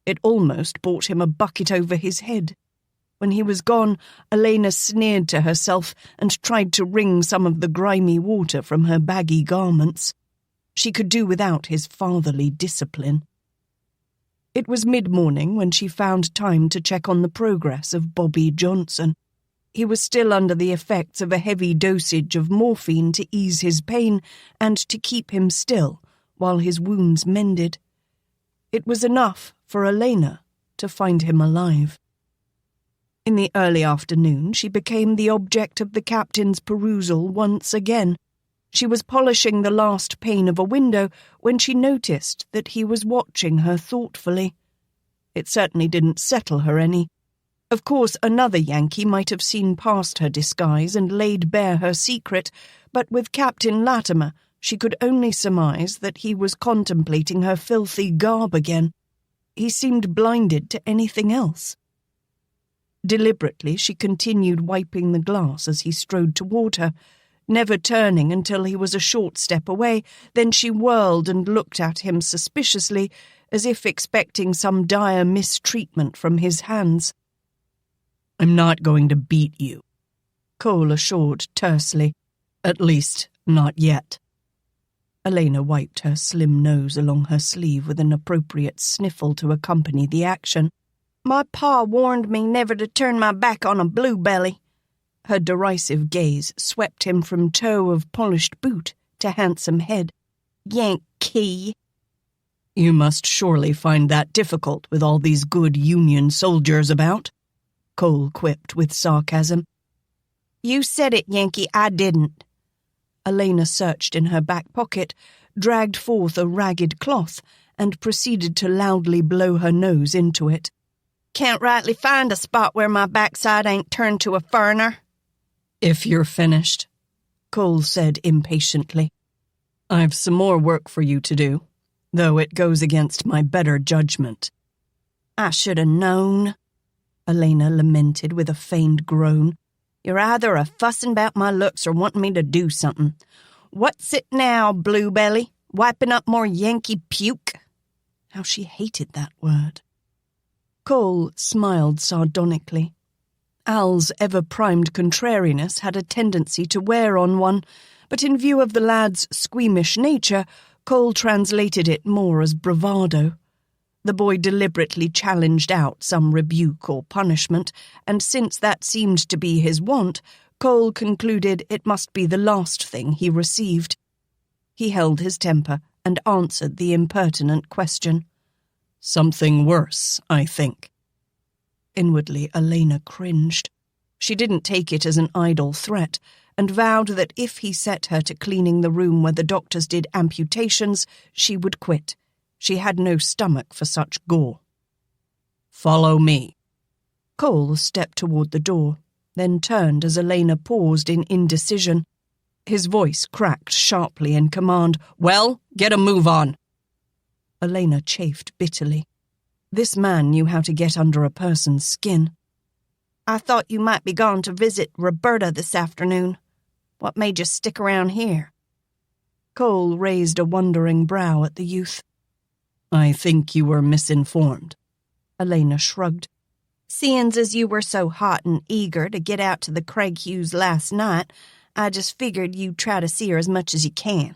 It almost brought him a bucket over his head. When he was gone, Alaina sneered to herself and tried to wring some of the grimy water from her baggy garments. She could do without his fatherly discipline. It was mid-morning when she found time to check on the progress of Bobby Johnson. He was still under the effects of a heavy dosage of morphine to ease his pain and to keep him still while his wounds mended. It was enough for Alaina to find him alive. In the early afternoon, she became the object of the captain's perusal once again. She was polishing the last pane of a window when she noticed that he was watching her thoughtfully. It certainly didn't settle her any. Of course, another Yankee might have seen past her disguise and laid bare her secret, but with Captain Latimer, she could only surmise that he was contemplating her filthy garb again. He seemed blinded to anything else. Deliberately, she continued wiping the glass as he strode toward her, never turning until he was a short step away. Then she whirled and looked at him suspiciously, as if expecting some dire mistreatment from his hands. "I'm not going to beat you," Cole assured tersely. "At least, not yet." Alaina wiped her slim nose along her sleeve with an appropriate sniffle to accompany the action. My pa warned me never to turn my back on a bluebelly. Her derisive gaze swept him from toe of polished boot to handsome head. Yankee. "You must surely find that difficult with all these good Union soldiers about," Cole quipped with sarcasm. You said it, Yankee, I didn't. Alaina searched in her back pocket, dragged forth a ragged cloth, and proceeded to loudly blow her nose into it. Can't rightly find a spot where my backside ain't turned to a furner. "If you're finished," Cole said impatiently. "I've some more work for you to do, though it goes against my better judgment." I should have known, Alaina lamented with a feigned groan. You're either a-fussin' about my looks or wanting me to do something. What's it now, Bluebelly? Wiping up more Yankee puke? How she hated that word. Cole smiled sardonically. Al's ever-primed contrariness had a tendency to wear on one, but in view of the lad's squeamish nature, Cole translated it more as bravado. The boy deliberately challenged out some rebuke or punishment, and since that seemed to be his wont, Cole concluded it must be the last thing he received. He held his temper and answered the impertinent question. "Something worse, I think." Inwardly, Alaina cringed. She didn't take it as an idle threat, and vowed that if he set her to cleaning the room where the doctors did amputations, she would quit. She had no stomach for such gore. "Follow me." Cole stepped toward the door, then turned as Alaina paused in indecision. His voice cracked sharply in command. "Well, get a move on." Alaina chafed bitterly. This man knew how to get under a person's skin. I thought you might be gone to visit Roberta this afternoon. What made you stick around here? Cole raised a wondering brow at the youth. "I think you were misinformed." Alaina shrugged. Seeing as you were so hot and eager to get out to the Craighughes last night, I just figured you'd try to see her as much as you can.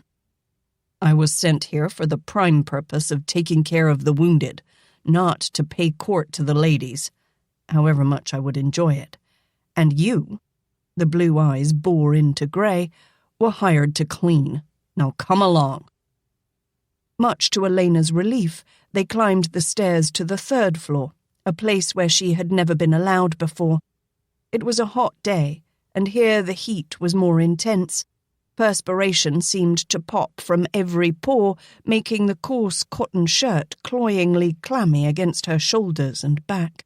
"I was sent here for the prime purpose of taking care of the wounded, not to pay court to the ladies, however much I would enjoy it. And you," the blue eyes bore into grey, "were hired to clean. Now come along." Much to Elena's relief, they climbed the stairs to the 3rd floor, a place where she had never been allowed before. It was a hot day, and here the heat was more intense. Perspiration seemed to pop from every pore, making the coarse cotton shirt cloyingly clammy against her shoulders and back.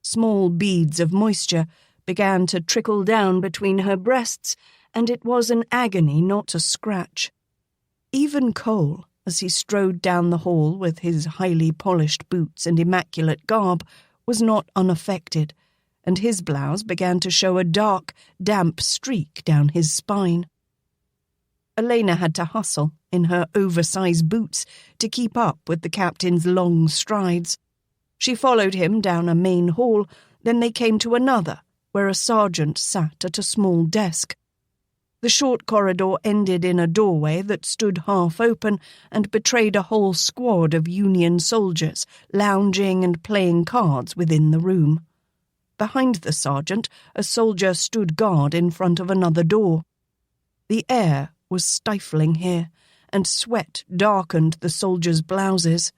Small beads of moisture began to trickle down between her breasts, and it was an agony not to scratch. Even Cole, as he strode down the hall with his highly polished boots and immaculate garb, was not unaffected, and his blouse began to show a dark, damp streak down his spine. Alaina had to hustle, in her oversized boots, to keep up with the captain's long strides. She followed him down a main hall, Then they came to another, where a sergeant sat at a small desk. The short corridor ended in a doorway that stood half open and betrayed a whole squad of Union soldiers lounging and playing cards within the room. Behind the sergeant, a soldier stood guard in front of another door. The air was stifling here, and sweat darkened the soldiers' blouses.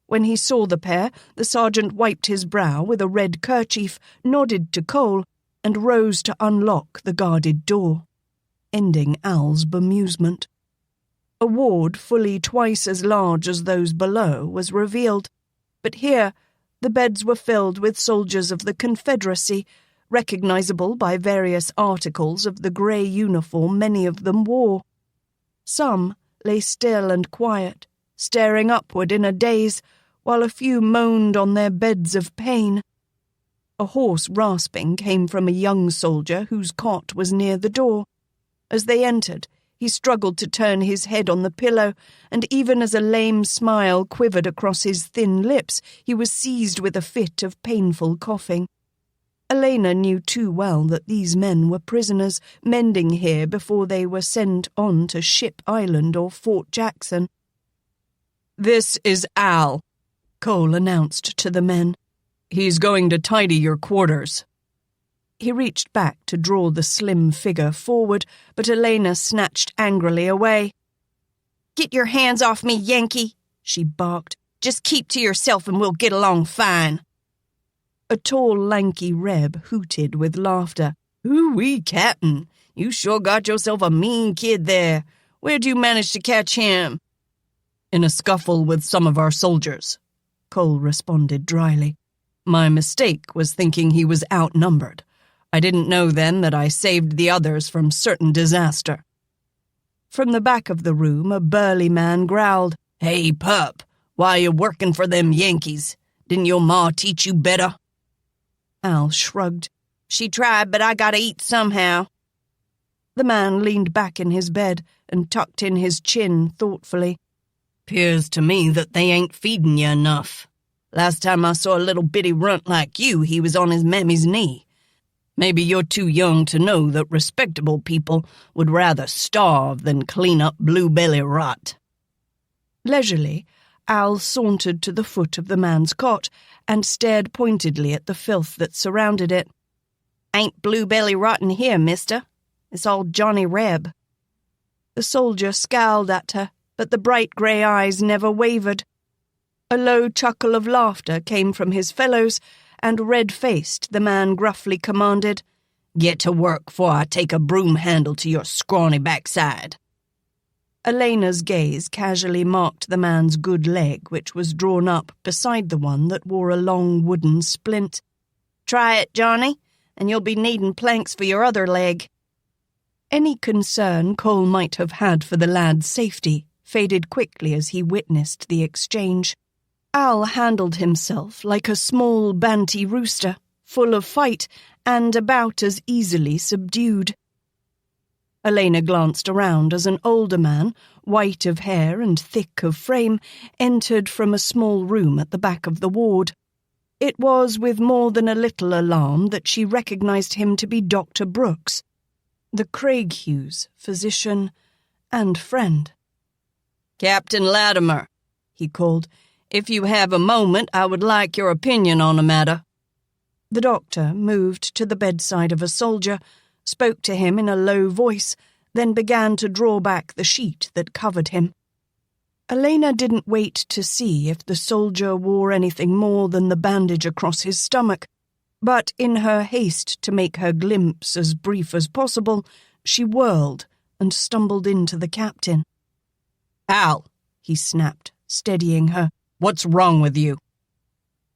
When he saw the pair, the sergeant wiped his brow with a red kerchief, nodded to Cole, and rose to unlock the guarded door, ending Al's bemusement. A ward fully twice as large as those below was revealed, but here the beds were filled with soldiers of the Confederacy, recognizable by various articles of the grey uniform many of them wore. Some lay still and quiet, staring upward in a daze, while a few moaned on their beds of pain. A hoarse rasping came from a young soldier whose cot was near the door. As they entered, he struggled to turn his head on the pillow, and even as a lame smile quivered across his thin lips, he was seized with a fit of painful coughing. Alaina knew too well that these men were prisoners, mending here before they were sent on to Ship Island or Fort Jackson. "This is Al," Cole announced to the men. "He's going to tidy your quarters." He reached back to draw the slim figure forward, but Alaina snatched angrily away. "Get your hands off me, Yankee," she barked. "Just keep to yourself and we'll get along fine." A tall, lanky Reb hooted with laughter. "Ooh-wee, Captain, you sure got yourself a mean kid there. Where'd you manage to catch him?" "In a scuffle with some of our soldiers," Cole responded dryly. "My mistake was thinking he was outnumbered. I didn't know then that I saved the others from certain disaster." From the back of the room, a burly man growled, "Hey, pup, why you working for them Yankees? Didn't your ma teach you better?" Al shrugged. "She tried, but I gotta eat somehow." The man leaned back in his bed and tucked in his chin thoughtfully. "'Pears to me that they ain't feedin' you enough. Last time I saw a little bitty runt like you, he was on his mammy's knee. Maybe you're too young to know that respectable people would rather starve than clean up bluebelly rot." Leisurely, Al sauntered to the foot of the man's cot and stared pointedly at the filth that surrounded it. "Ain't bluebelly rotten here, mister. It's all Johnny Reb." The soldier scowled at her, but the bright grey eyes never wavered. A low chuckle of laughter came from his fellows, and red-faced the man gruffly commanded, "Get to work before I take a broom handle to your scrawny backside." Alaina's gaze casually marked the man's good leg, which was drawn up beside the one that wore a long wooden splint. "Try it, Johnny, and you'll be needing planks for your other leg." Any concern Cole might have had for the lad's safety faded quickly as he witnessed the exchange. Al handled himself like a small banty rooster, full of fight and about as easily subdued. Alaina glanced around as an older man, white of hair and thick of frame, entered from a small room at the back of the ward. It was with more than a little alarm that she recognized him to be Dr. Brooks, the Craighughes physician and friend. "Captain Latimer," he called, "if you have a moment, I would like your opinion on a matter." The doctor moved to the bedside of a soldier, spoke to him in a low voice, then began to draw back the sheet that covered him. Alaina didn't wait to see if the soldier wore anything more than the bandage across his stomach, but in her haste to make her glimpse as brief as possible, she whirled and stumbled into the captain. "Al," he snapped, steadying her. "What's wrong with you?"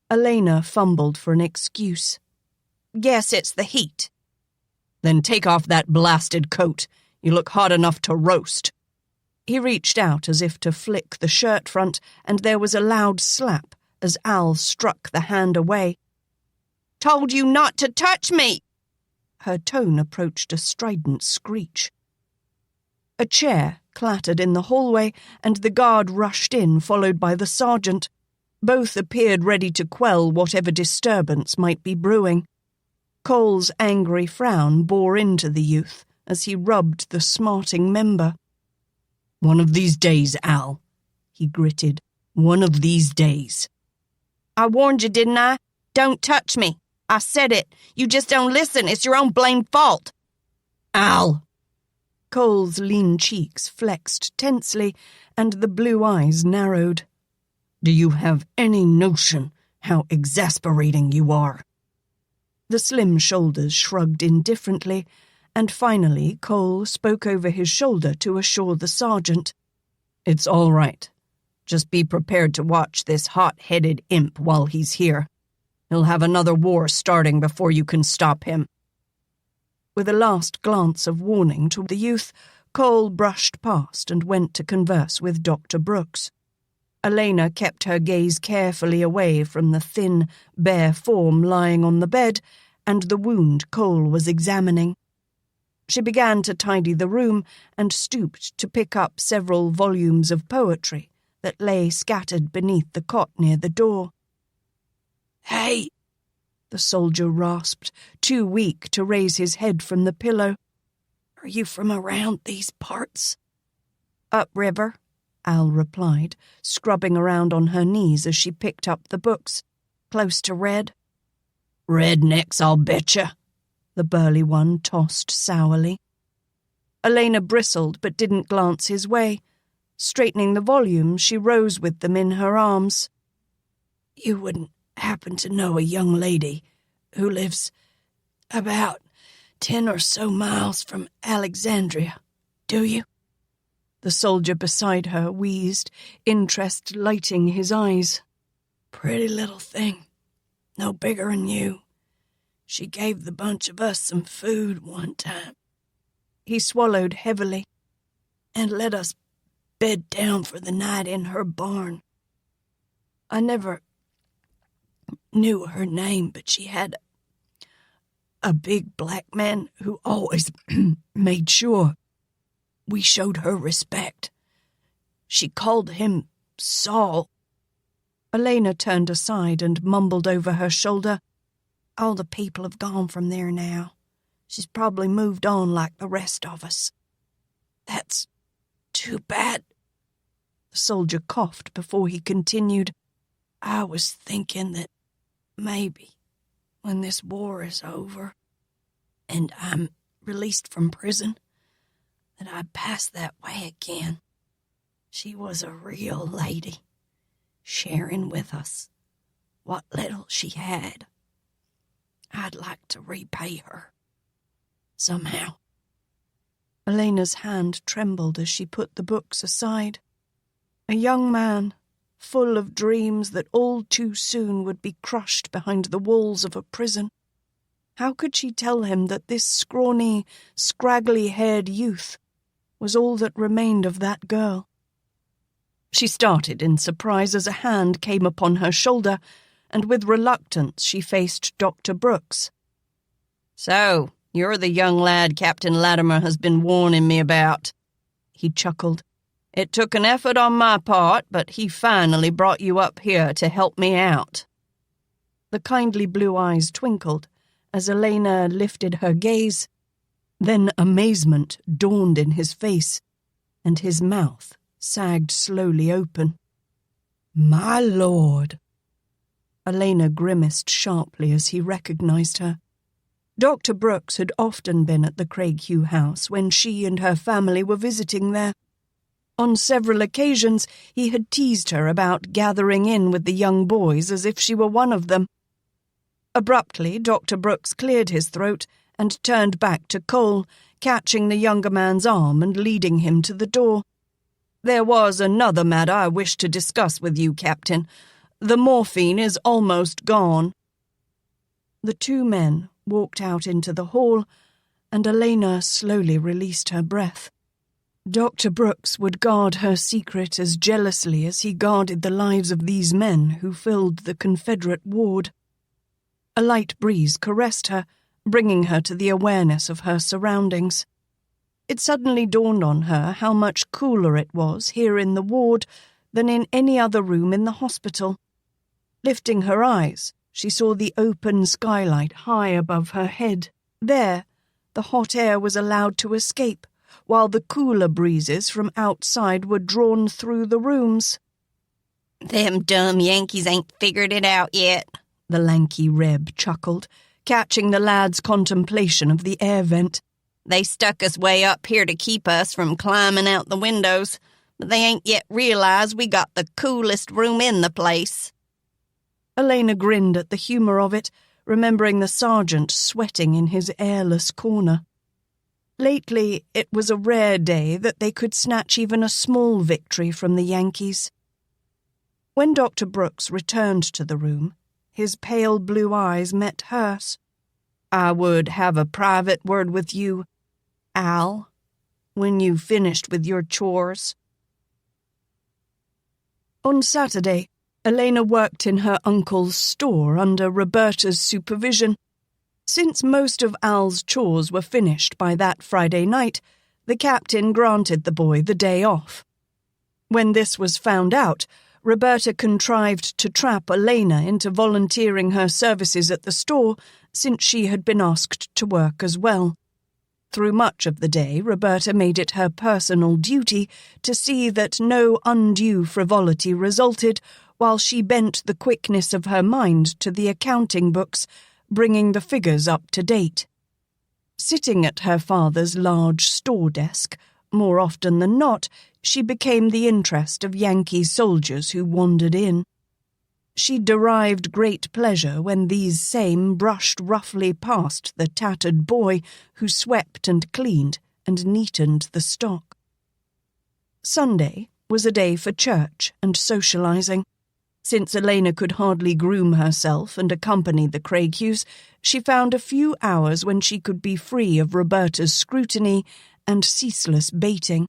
Alaina fumbled for an excuse. "Guess it's the heat." "Then take off that blasted coat. You look hot enough to roast." He reached out as if to flick the shirt front, and there was a loud slap as Al struck the hand away. "Told you not to touch me!" Her tone approached a strident screech. A chair clattered in the hallway, and the guard rushed in, followed by the sergeant. Both appeared ready to quell whatever disturbance might be brewing. Cole's angry frown bore into the youth as he rubbed the smarting member. "One of these days, Al," he gritted. "One of these days." I warned you, didn't I? Don't touch me. I said it. You just don't listen. It's your own blamed fault. Al! Cole's lean cheeks flexed tensely, and the blue eyes narrowed. "Do you have any notion how exasperating you are?" The slim shoulders shrugged indifferently, and finally Cole spoke over his shoulder to assure the sergeant. "It's all right. Just be prepared to watch this hot-headed imp while he's here. He'll have another war starting before you can stop him." With a last glance of warning to the youth, Cole brushed past and went to converse with Dr. Brooks. Alaina kept her gaze carefully away from the thin, bare form lying on the bed and the wound Cole was examining. She began to tidy the room and stooped to pick up several volumes of poetry that lay scattered beneath the cot near the door. "Hey," the soldier rasped, too weak to raise his head from the pillow. "Are you from around these parts?" "Upriver," Al replied, scrubbing around on her knees as she picked up the books. "Close to Red?" "Rednecks, I'll betcha," the burly one tossed sourly. Alaina bristled but didn't glance his way. Straightening the volumes, she rose with them in her arms. "You wouldn't happen to know a young lady who lives about 10 or so miles from Alexandria, do you?" The soldier beside her wheezed, interest lighting his eyes. "Pretty little thing, no bigger'n you. She gave the bunch of us some food one time." He swallowed heavily. "And let us bed down for the night in her barn. I never knew her name, but she had a big black man who always made sure we showed her respect. She called him Saul." Alaina turned aside and mumbled over her shoulder. "All the people have gone from there now. She's probably moved on like the rest of us." "That's too bad." The soldier coughed before he continued. "I was thinking that maybe when this war is over and I'm released from prison, that I'd pass that way again. She was a real lady, sharing with us what little she had. I'd like to repay her somehow." Elena's hand trembled as she put the books aside. A young man, full of dreams that all too soon would be crushed behind the walls of a prison. How could she tell him that this scrawny, scraggly-haired youth was all that remained of that girl? She started in surprise as a hand came upon her shoulder, and with reluctance she faced Dr. Brooks. "So, you're the young lad Captain Latimer has been warning me about," he chuckled. "It took an effort on my part, but he finally brought you up here to help me out." The kindly blue eyes twinkled as Alaina lifted her gaze. Then amazement dawned in his face, and his mouth sagged slowly open. "My lord!" Alaina grimaced sharply as he recognized her. Dr. Brooks had often been at the Craighue house when she and her family were visiting there. On several occasions he had teased her about gathering in with the young boys as if she were one of them. Abruptly, Dr. Brooks cleared his throat and turned back to Cole, catching the younger man's arm and leading him to the door. "There was another matter I wish to discuss with you, Captain. The morphine is almost gone." The two men walked out into the hall, and Alaina slowly released her breath. Dr. Brooks would guard her secret as jealously as he guarded the lives of these men who filled the Confederate ward. A light breeze caressed her, bringing her to the awareness of her surroundings. It suddenly dawned on her how much cooler it was here in the ward than in any other room in the hospital. Lifting her eyes, she saw the open skylight high above her head. There, the hot air was allowed to escape, while the cooler breezes from outside were drawn through the rooms. "Them dumb Yankees ain't figured it out yet," the lanky Reb chuckled, catching the lad's contemplation of the air vent. "They stuck us way up here to keep us from climbing out the windows, but they ain't yet realized we got the coolest room in the place." Alaina grinned at the humor of it, remembering the sergeant sweating in his airless corner. Lately, it was a rare day that they could snatch even a small victory from the Yankees. When Dr. Brooks returned to the room, his pale blue eyes met hers. "I would have a private word with you, Al, when you've finished with your chores." On Saturday, Alaina worked in her uncle's store under Roberta's supervision. Since most of Al's chores were finished by that Friday night, the captain granted the boy the day off. When this was found out, Roberta contrived to trap Alaina into volunteering her services at the store, since she had been asked to work as well. Through much of the day, Roberta made it her personal duty to see that no undue frivolity resulted, while she bent the quickness of her mind to the accounting books, bringing the figures up to date. Sitting at her father's large store desk, more often than not, she became the interest of Yankee soldiers who wandered in. She derived great pleasure when these same brushed roughly past the tattered boy who swept and cleaned and neatened the stock. Sunday was a day for church and socializing. Since Alaina could hardly groom herself and accompany the Craighughes, she found a few hours when she could be free of Roberta's scrutiny and ceaseless baiting.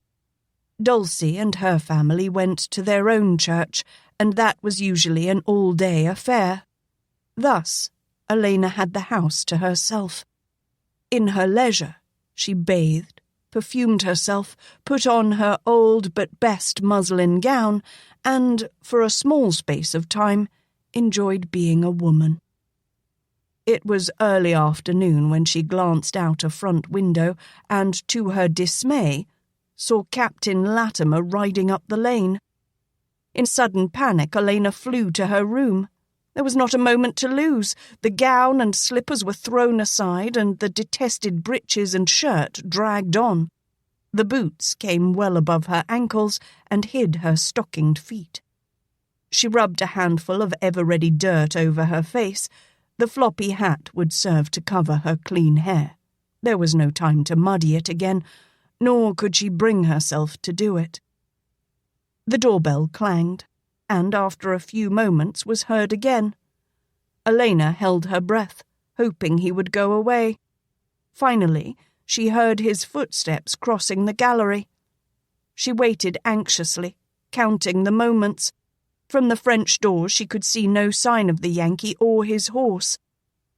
Dulcie and her family went to their own church, and that was usually an all-day affair. Thus, Alaina had the house to herself. In her leisure, she bathed, perfumed herself, put on her old but best muslin gown, and, for a small space of time, enjoyed being a woman. It was early afternoon when she glanced out a front window and, to her dismay, saw Captain Latimer riding up the lane. In sudden panic, Alaina flew to her room. There was not a moment to lose. The gown and slippers were thrown aside, and the detested breeches and shirt dragged on. The boots came well above her ankles and hid her stockinged feet. She rubbed a handful of ever-ready dirt over her face. The floppy hat would serve to cover her clean hair. There was no time to muddy it again, nor could she bring herself to do it. The doorbell clanged, and after a few moments was heard again. Alaina held her breath, hoping he would go away. Finally, she heard his footsteps crossing the gallery. She waited anxiously, counting the moments. From the French door she could see no sign of the Yankee or his horse.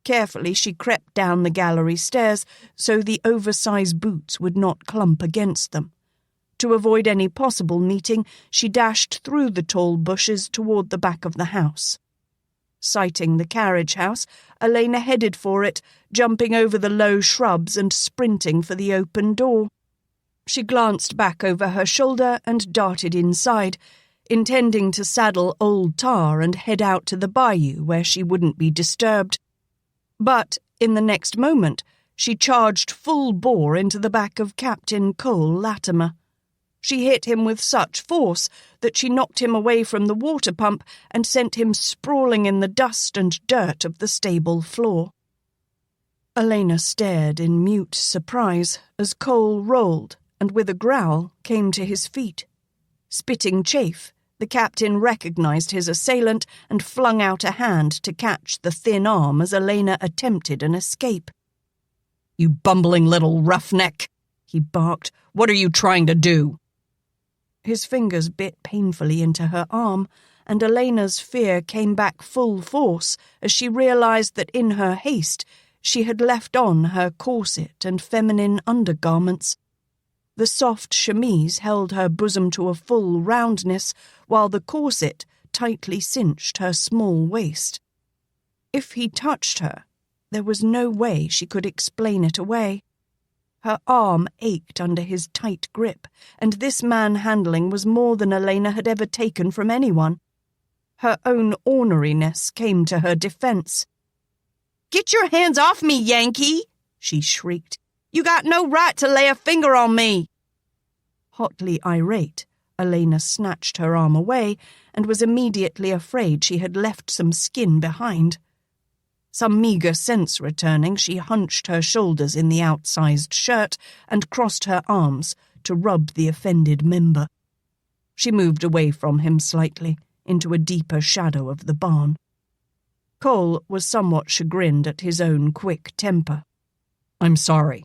Carefully she crept down the gallery stairs so the oversized boots would not clump against them. To avoid any possible meeting, she dashed through the tall bushes toward the back of the house. Sighting the carriage house, Alaina headed for it, jumping over the low shrubs and sprinting for the open door. She glanced back over her shoulder and darted inside, intending to saddle Old Tar and head out to the bayou where she wouldn't be disturbed. But, in the next moment, she charged full bore into the back of Captain Cole Latimer. She hit him with such force that she knocked him away from the water pump and sent him sprawling in the dust and dirt of the stable floor. Alaina stared in mute surprise as Cole rolled and with a growl came to his feet. Spitting chafe, the captain recognized his assailant and flung out a hand to catch the thin arm as Alaina attempted an escape. "You bumbling little roughneck," he barked. "What are you trying to do?" His fingers bit painfully into her arm, and Alaina's fear came back full force as she realized that in her haste she had left on her corset and feminine undergarments. The soft chemise held her bosom to a full roundness, while the corset, tightly cinched her small waist. If he touched her, there was no way she could explain it away. Her arm ached under his tight grip, and this manhandling was more than Alaina had ever taken from anyone. Her own orneriness came to her defense. "Get your hands off me, Yankee!" she shrieked. "You got no right to lay a finger on me!" Hotly irate, Alaina snatched her arm away and was immediately afraid she had left some skin behind. Some meagre sense returning, she hunched her shoulders in the outsized shirt and crossed her arms to rub the offended member. She moved away from him slightly, into a deeper shadow of the barn. Cole was somewhat chagrined at his own quick temper. "I'm sorry."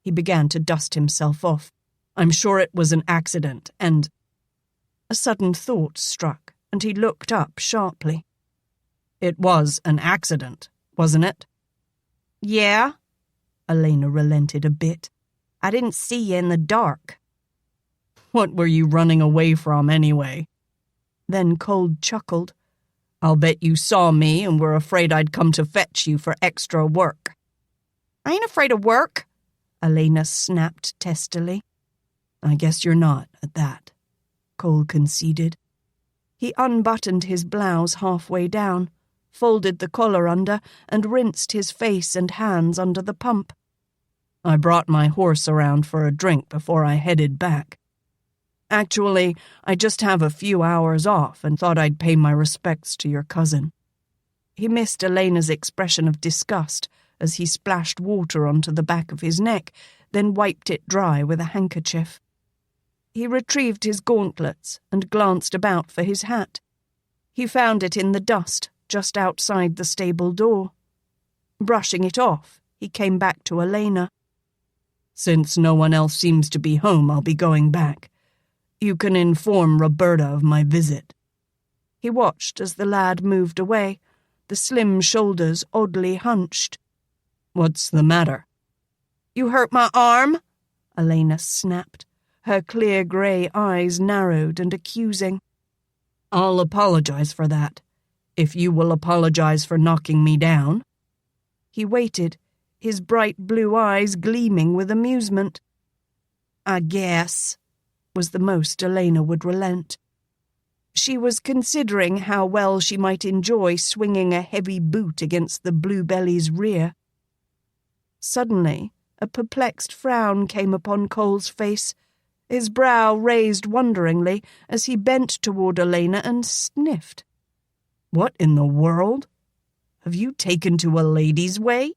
He began to dust himself off. "I'm sure it was an accident, and—" A sudden thought struck, and he looked up sharply. "It was an accident, wasn't it?" "Yeah." Alaina relented a bit. "I didn't see you in the dark." "What were you running away from, anyway?" Then Cole chuckled. "I'll bet you saw me and were afraid I'd come to fetch you for extra work." "I ain't afraid of work," Alaina snapped testily. "I guess you're not, at that," Cole conceded. He unbuttoned his blouse halfway down, folded the collar under, and rinsed his face and hands under the pump. "I brought my horse around for a drink before I headed back. Actually, I just have a few hours off and thought I'd pay my respects to your cousin." He missed Alaina's expression of disgust as he splashed water onto the back of his neck, then wiped it dry with a handkerchief. He retrieved his gauntlets and glanced about for his hat. He found it in the dust just outside the stable door. Brushing it off, he came back to Alaina. "Since no one else seems to be home, I'll be going back. You can inform Roberta of my visit." He watched as the lad moved away, the slim shoulders oddly hunched. "What's the matter?" "You hurt my arm?" Alaina snapped. Her clear grey eyes narrowed and accusing. "I'll apologize for that, if you will apologize for knocking me down." He waited, his bright blue eyes gleaming with amusement. "I guess," was the most Alaina would relent. She was considering how well she might enjoy swinging a heavy boot against the bluebelly's rear. Suddenly, a perplexed frown came upon Cole's face, his brow raised wonderingly as he bent toward Alaina and sniffed. "What in the world? Have you taken to a lady's way?"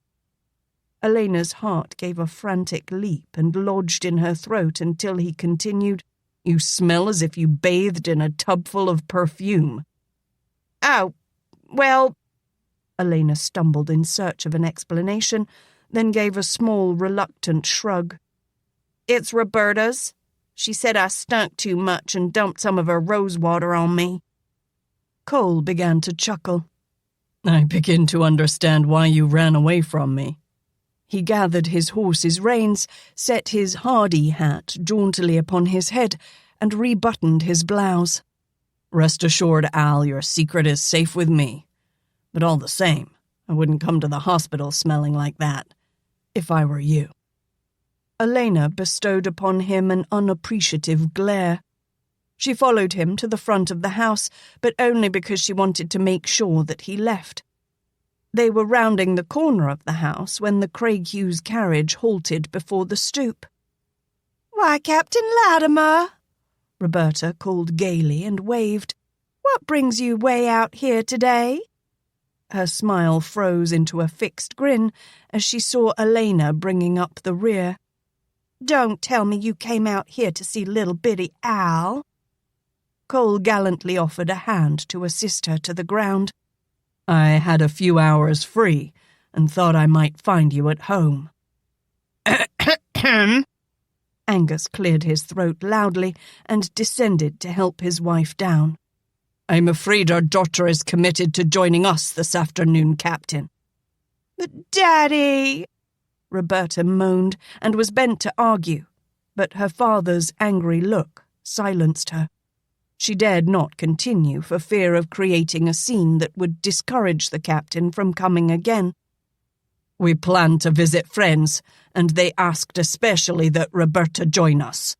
Elena's heart gave a frantic leap and lodged in her throat until he continued, "You smell as if you bathed in a tub full of perfume." "Oh, well—" Alaina stumbled in search of an explanation, then gave a small, reluctant shrug. "It's Roberta's. She said I stunk too much and dumped some of her rose water on me." Cole began to chuckle. "I begin to understand why you ran away from me." He gathered his horse's reins, set his hardy hat jauntily upon his head, and rebuttoned his blouse. "Rest assured, Al, your secret is safe with me. But all the same, I wouldn't come to the hospital smelling like that, if I were you." Alaina bestowed upon him an unappreciative glare. She followed him to the front of the house, but only because she wanted to make sure that he left. They were rounding the corner of the house when the Craighughes carriage halted before the stoop. "Why, Captain Latimer," Roberta called gaily and waved. "What brings you way out here today?" Her smile froze into a fixed grin as she saw Alaina bringing up the rear. "Don't tell me you came out here to see little bitty Al." Cole gallantly offered a hand to assist her to the ground. "I had a few hours free and thought I might find you at home." Angus cleared his throat loudly and descended to help his wife down. "I'm afraid our daughter is committed to joining us this afternoon, Captain." "But Daddy!" Roberta moaned and was bent to argue, but her father's angry look silenced her. She dared not continue for fear of creating a scene that would discourage the captain from coming again. "We planned to visit friends, and they asked especially that Roberta join us."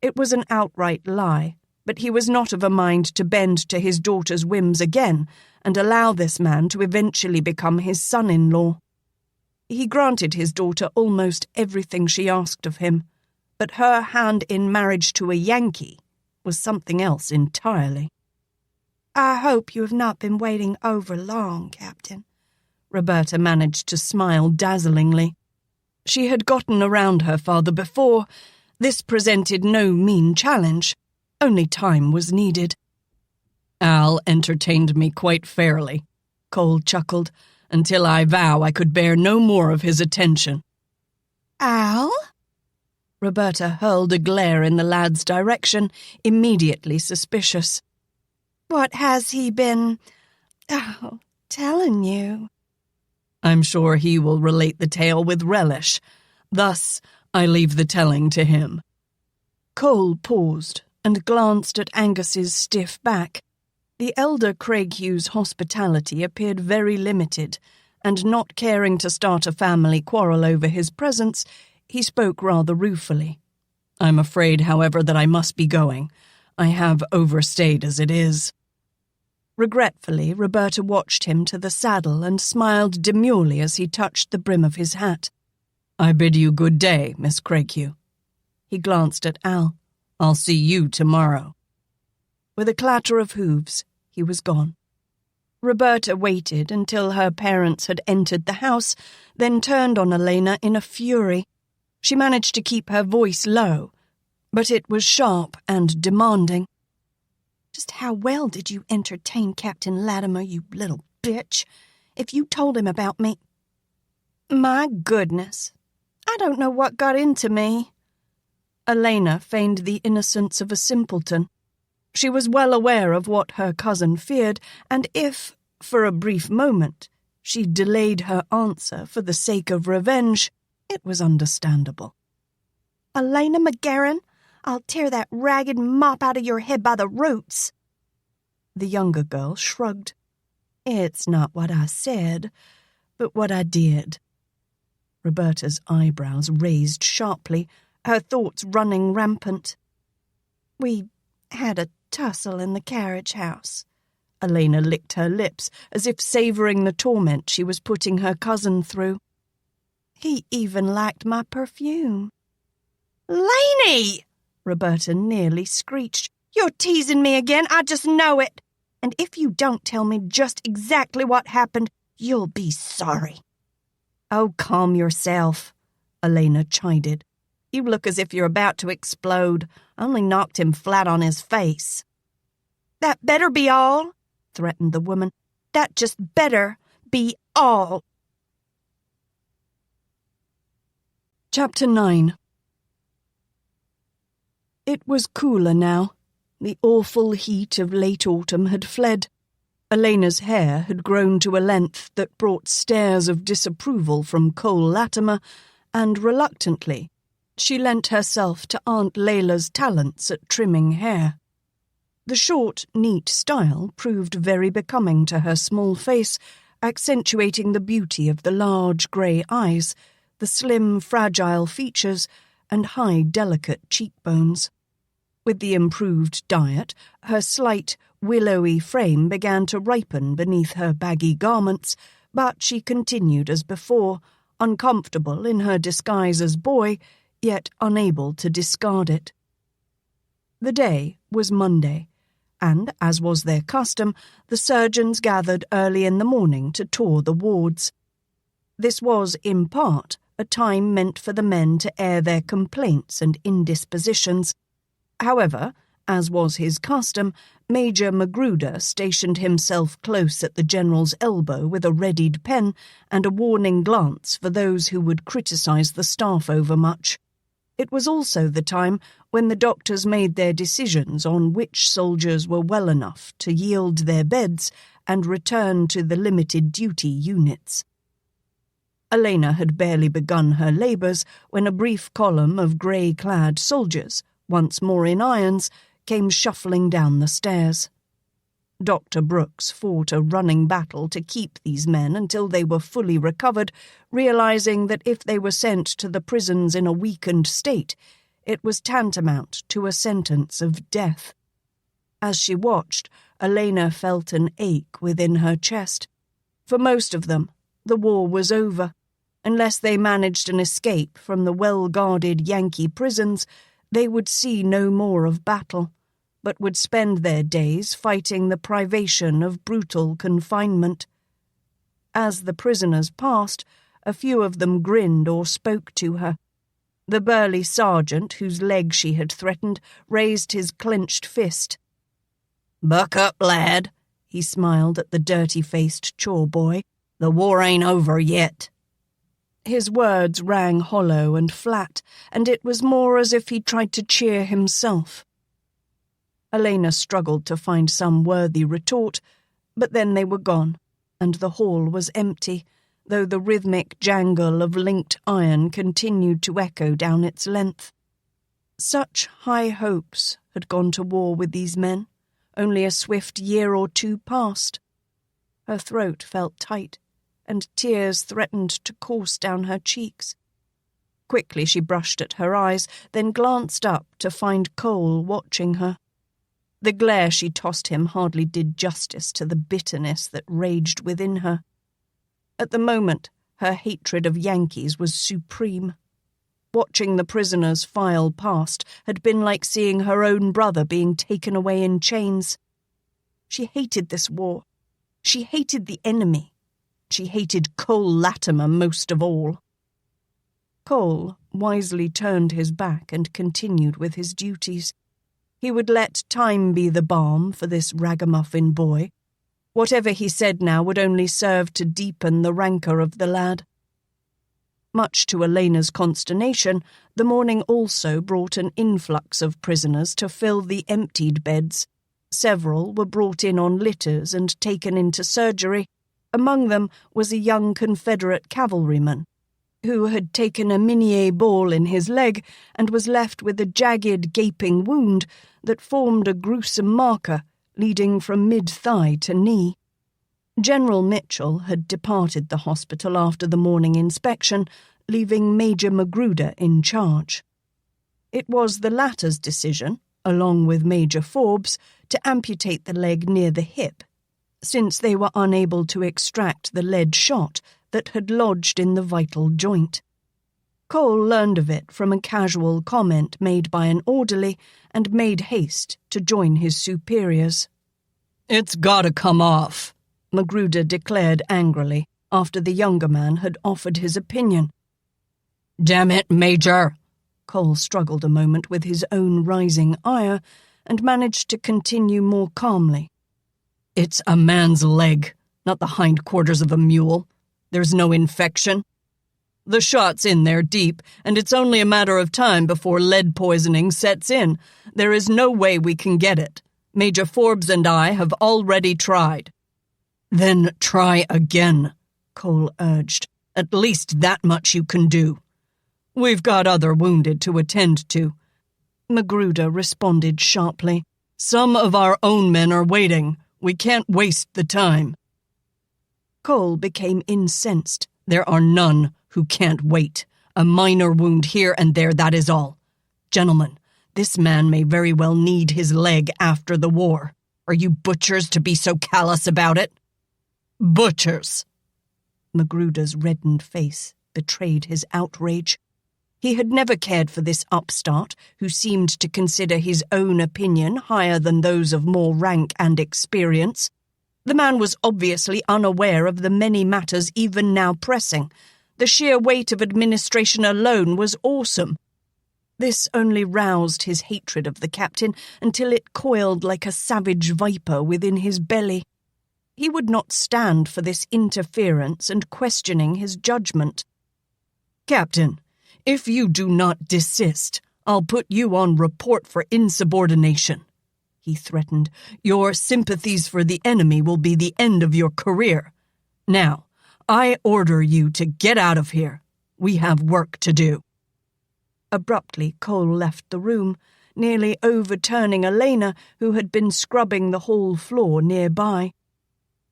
It was an outright lie, but he was not of a mind to bend to his daughter's whims again and allow this man to eventually become his son-in-law. He granted his daughter almost everything she asked of him, but her hand in marriage to a Yankee was something else entirely. "I hope you have not been waiting over long, Captain." Roberta managed to smile dazzlingly. She had gotten around her father before. This presented no mean challenge. Only time was needed. "Al entertained me quite fairly," Cole chuckled, "until I vow I could bear no more of his attention." "Al?" Roberta hurled a glare in the lad's direction, immediately suspicious. "What has he been, telling you?" "I'm sure he will relate the tale with relish. Thus, I leave the telling to him." Cole paused and glanced at Angus's stiff back. The elder Craighew's hospitality appeared very limited, and not caring to start a family quarrel over his presence, he spoke rather ruefully. "I'm afraid, however, that I must be going. I have overstayed as it is." Regretfully, Roberta watched him to the saddle and smiled demurely as he touched the brim of his hat. "I bid you good day, Miss Craighue." He glanced at Al. "I'll see you tomorrow." With a clatter of hooves, he was gone. Roberta waited until her parents had entered the house, then turned on Alaina in a fury. She managed to keep her voice low, but it was sharp and demanding. "Just how well did you entertain Captain Latimer, you little bitch? If you told him about me—" "My goodness, I don't know what got into me." Alaina feigned the innocence of a simpleton. She was well aware of what her cousin feared, and if, for a brief moment, she delayed her answer for the sake of revenge, it was understandable. "Alaina MacGaren, I'll tear that ragged mop out of your head by the roots." The younger girl shrugged. "It's not what I said, but what I did." Roberta's eyebrows raised sharply, her thoughts running rampant. "We had a tussle in the carriage house." Alaina licked her lips, as if savouring the torment she was putting her cousin through. "He even liked my perfume." "Lainey!" Roberta nearly screeched. "You're teasing me again, I just know it. And if you don't tell me just exactly what happened, you'll be sorry." "Oh, calm yourself," Alaina chided. "You look as if you're about to explode. I only knocked him flat on his face." "That better be all," threatened the woman. "That just better be all." Chapter 9. It was cooler now. The awful heat of late autumn had fled. Alaina's hair had grown to a length that brought stares of disapproval from Cole Latimer, and reluctantly, she lent herself to Aunt Layla's talents at trimming hair. The short, neat style proved very becoming to her small face, accentuating the beauty of the large grey eyes, the slim, fragile features, and high, delicate cheekbones. With the improved diet, her slight, willowy frame began to ripen beneath her baggy garments, but she continued as before, uncomfortable in her disguise as boy, yet unable to discard it. The day was Monday, and, as was their custom, the surgeons gathered early in the morning to tour the wards. This was, in part, a time meant for the men to air their complaints and indispositions. However, as was his custom, Major Magruder stationed himself close at the general's elbow with a readied pen and a warning glance for those who would criticize the staff overmuch. It was also the time when the doctors made their decisions on which soldiers were well enough to yield their beds and return to the limited duty units. Alaina had barely begun her labours when a brief column of grey-clad soldiers, once more in irons, came shuffling down the stairs. Dr. Brooks fought a running battle to keep these men until they were fully recovered, realizing that if they were sent to the prisons in a weakened state, it was tantamount to a sentence of death. As she watched, Alaina felt an ache within her chest. For most of them, the war was over. Unless they managed an escape from the well-guarded Yankee prisons, they would see no more of battle, but would spend their days fighting the privation of brutal confinement. As the prisoners passed, a few of them grinned or spoke to her. The burly sergeant, whose leg she had threatened, raised his clenched fist. "Buck up, lad," he smiled at the dirty-faced chore boy. "The war ain't over yet." His words rang hollow and flat, and it was more as if he tried to cheer himself. Alaina struggled to find some worthy retort, but then they were gone, and the hall was empty, though the rhythmic jangle of linked iron continued to echo down its length. Such high hopes had gone to war with these men, only a swift year or two past. Her throat felt tight, and tears threatened to course down her cheeks. Quickly she brushed at her eyes, then glanced up to find Cole watching her. The glare she tossed him hardly did justice to the bitterness that raged within her. At the moment, her hatred of Yankees was supreme. Watching the prisoners file past had been like seeing her own brother being taken away in chains. She hated this war. She hated the enemy. She hated Cole Latimer most of all. Cole wisely turned his back and continued with his duties. He would let time be the balm for this ragamuffin boy. Whatever he said now would only serve to deepen the rancour of the lad. Much to Alaina's consternation, the morning also brought an influx of prisoners to fill the emptied beds. Several were brought in on litters and taken into surgery. Among them was a young Confederate cavalryman, who had taken a Minié ball in his leg and was left with a jagged, gaping wound that formed a gruesome marker leading from mid-thigh to knee. General Mitchell had departed the hospital after the morning inspection, leaving Major Magruder in charge. It was the latter's decision, along with Major Forbes, to amputate the leg near the hip, since they were unable to extract the lead shot that had lodged in the vital joint. Cole learned of it from a casual comment made by an orderly and made haste to join his superiors. "It's gotta come off," Magruder declared angrily after the younger man had offered his opinion. "Damn it, Major!" Cole struggled a moment with his own rising ire and managed to continue more calmly. "It's a man's leg, not the hindquarters of a mule. There's no infection. The shot's in there deep, and it's only a matter of time before lead poisoning sets in. There is no way we can get it. Major Forbes and I have already tried." "Then try again," Cole urged. "At least that much you can do." "We've got other wounded to attend to," Magruder responded sharply. "Some of our own men are waiting. We can't waste the time." Cole became incensed. "There are none who can't wait. A minor wound here and there, that is all. Gentlemen, this man may very well need his leg after the war. Are you butchers to be so callous about it?" "Butchers!" Magruder's reddened face betrayed his outrage. He had never cared for this upstart who seemed to consider his own opinion higher than those of more rank and experience. The man was obviously unaware of the many matters even now pressing. The sheer weight of administration alone was awesome. This only roused his hatred of the captain until it coiled like a savage viper within his belly. He would not stand for this interference and questioning his judgment. "Captain, if you do not desist, I'll put you on report for insubordination," he threatened. "Your sympathies for the enemy will be the end of your career. Now, I order you to get out of here. We have work to do." Abruptly, Cole left the room, nearly overturning Alaina, who had been scrubbing the hall floor nearby.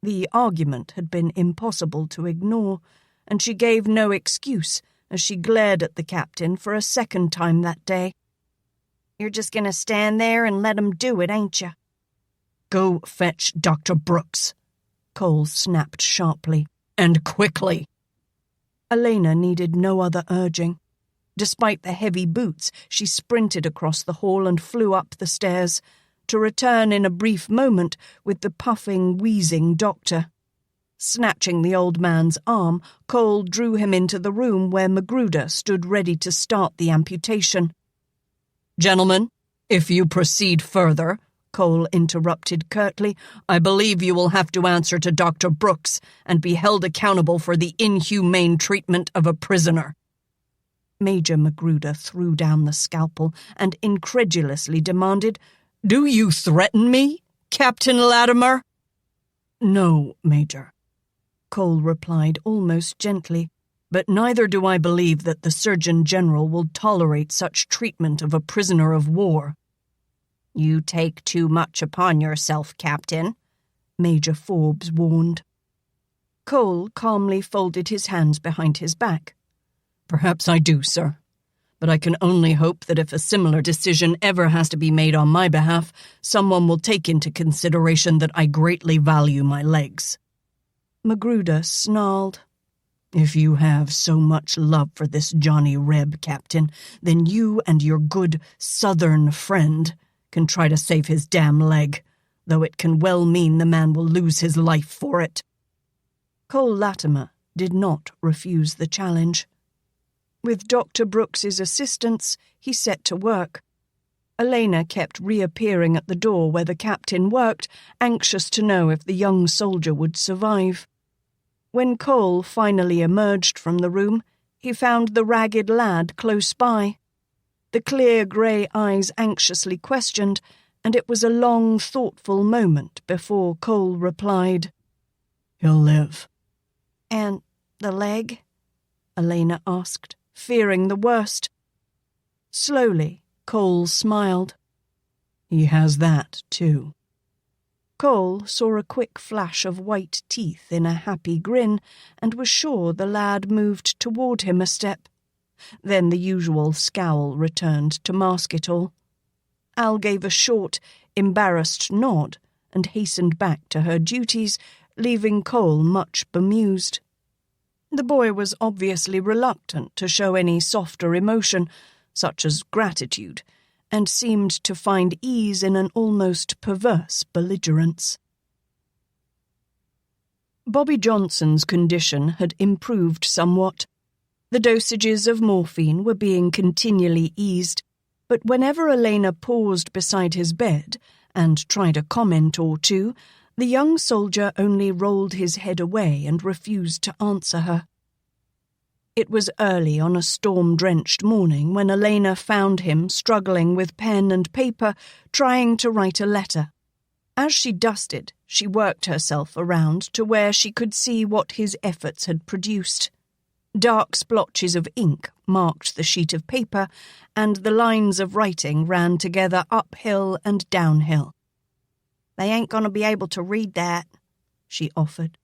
The argument had been impossible to ignore, and she gave no excuse as she glared at the captain for a second time that day. "You're just going to stand there and let 'em do it, ain't you?" "Go fetch Dr. Brooks," Cole snapped sharply, "and quickly." Alaina needed no other urging. Despite the heavy boots, she sprinted across the hall and flew up the stairs, to return in a brief moment with the puffing, wheezing doctor. Snatching the old man's arm, Cole drew him into the room where Magruder stood ready to start the amputation. "Gentlemen, if you proceed further," Cole interrupted curtly, "I believe you will have to answer to Dr. Brooks and be held accountable for the inhumane treatment of a prisoner." Major Magruder threw down the scalpel and incredulously demanded, "Do you threaten me, Captain Latimer?" "No, Major," Cole replied almost gently, "but neither do I believe that the Surgeon General will tolerate such treatment of a prisoner of war." "You take too much upon yourself, Captain," Major Forbes warned. Cole calmly folded his hands behind his back. "Perhaps I do, sir. But I can only hope that if a similar decision ever has to be made on my behalf, someone will take into consideration that I greatly value my legs." Magruder snarled. "If you have so much love for this Johnny Reb, Captain, then you and your good Southern friend can try to save his damn leg, though it can well mean the man will lose his life for it." Cole Latimer did not refuse the challenge. With Dr. Brooks's assistance, he set to work. Alaina kept reappearing at the door where the captain worked, anxious to know if the young soldier would survive. When Cole finally emerged from the room, he found the ragged lad close by. The clear grey eyes anxiously questioned, and it was a long, thoughtful moment before Cole replied, "He'll live." "And the leg?" Alaina asked, fearing the worst. Slowly, Cole smiled. "He has that, too." Cole saw a quick flash of white teeth in a happy grin and was sure the lad moved toward him a step. Then the usual scowl returned to mask it all. Al gave a short, embarrassed nod and hastened back to her duties, leaving Cole much bemused. The boy was obviously reluctant to show any softer emotion, such as gratitude, and seemed to find ease in an almost perverse belligerence. Bobby Johnson's condition had improved somewhat. The dosages of morphine were being continually eased, but whenever Alaina paused beside his bed and tried a comment or two, the young soldier only rolled his head away and refused to answer her. It was early on a storm-drenched morning when Alaina found him struggling with pen and paper, trying to write a letter. As she dusted, she worked herself around to where she could see what his efforts had produced. Dark splotches of ink marked the sheet of paper, and the lines of writing ran together uphill and downhill. "They ain't going to be able to read that," she offered.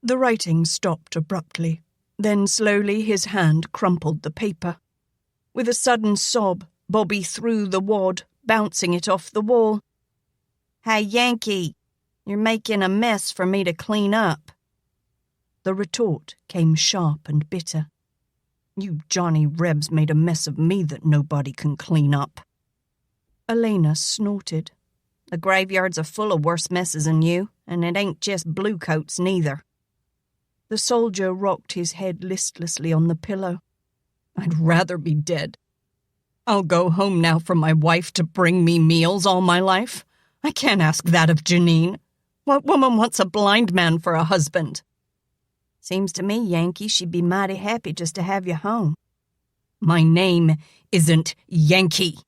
The writing stopped abruptly. Then slowly his hand crumpled the paper. With a sudden sob, Bobby threw the wad, bouncing it off the wall. "Hey, Yankee, you're making a mess for me to clean up." The retort came sharp and bitter. "You Johnny Rebs made a mess of me that nobody can clean up." Alaina snorted. "The graveyards are full of worse messes than you, and it ain't just bluecoats neither." The soldier rocked his head listlessly on the pillow. "I'd rather be dead. I'll go home now for my wife to bring me meals all my life. I can't ask that of Janine. What woman wants a blind man for a husband?" "Seems to me, Yankee, she'd be mighty happy just to have you home." "My name isn't Yankee,"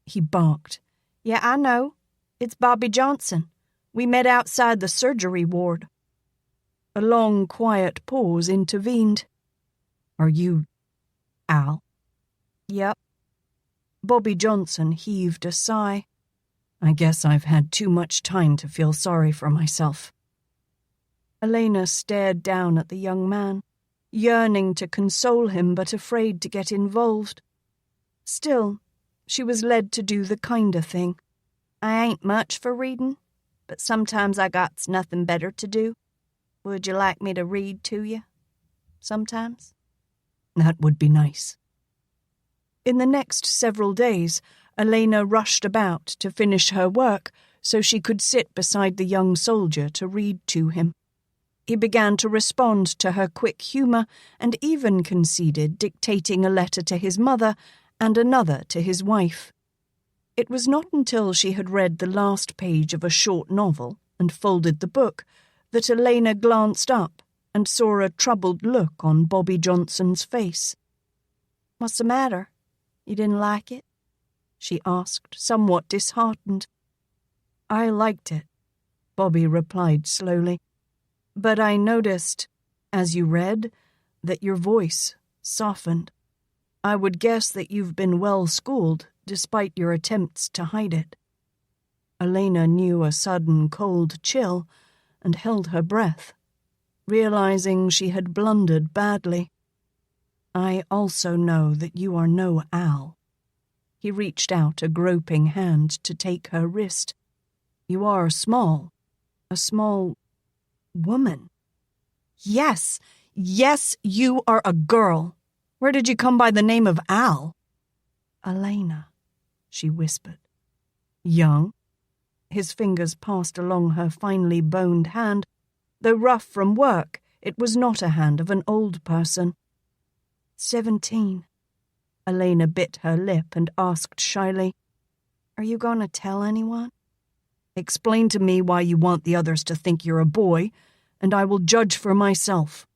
he barked. "Yeah, I know. It's Bobby Johnson. We met outside the surgery ward." A long, quiet pause intervened. "Are you Al?" "Yep." Bobby Johnson heaved a sigh. I guess I've had too much time to feel sorry for myself. Alaina stared down at the young man, yearning to console him but afraid to get involved. Still, she was led to do the kinder thing. I ain't much for reading, but sometimes I got's nothing better to do. Would you like me to read to you? Sometimes? That would be nice. In the next several days, Alaina rushed about to finish her work so she could sit beside the young soldier to read to him. He began to respond to her quick humour and even conceded dictating a letter to his mother and another to his wife. It was not until she had read the last page of a short novel and folded the book that Alaina glanced up and saw a troubled look on Bobby Johnson's face. What's the matter? You didn't like it? She asked, somewhat disheartened. I liked it, Bobby replied slowly. But I noticed, as you read, that your voice softened. I would guess that you've been well schooled, despite your attempts to hide it. Alaina knew a sudden cold chill and held her breath, realizing she had blundered badly. I also know that you are no Al. He reached out a groping hand to take her wrist. You are small, a small woman. Yes, you are a girl. Where did you come by the name of Al? Alaina, she whispered. Young? His fingers passed along her finely boned hand. Though rough from work, it was not a hand of an old person. 17. Alaina bit her lip and asked shyly, Are you going to tell anyone? Explain to me why you want the others to think you're a boy, and I will judge for myself.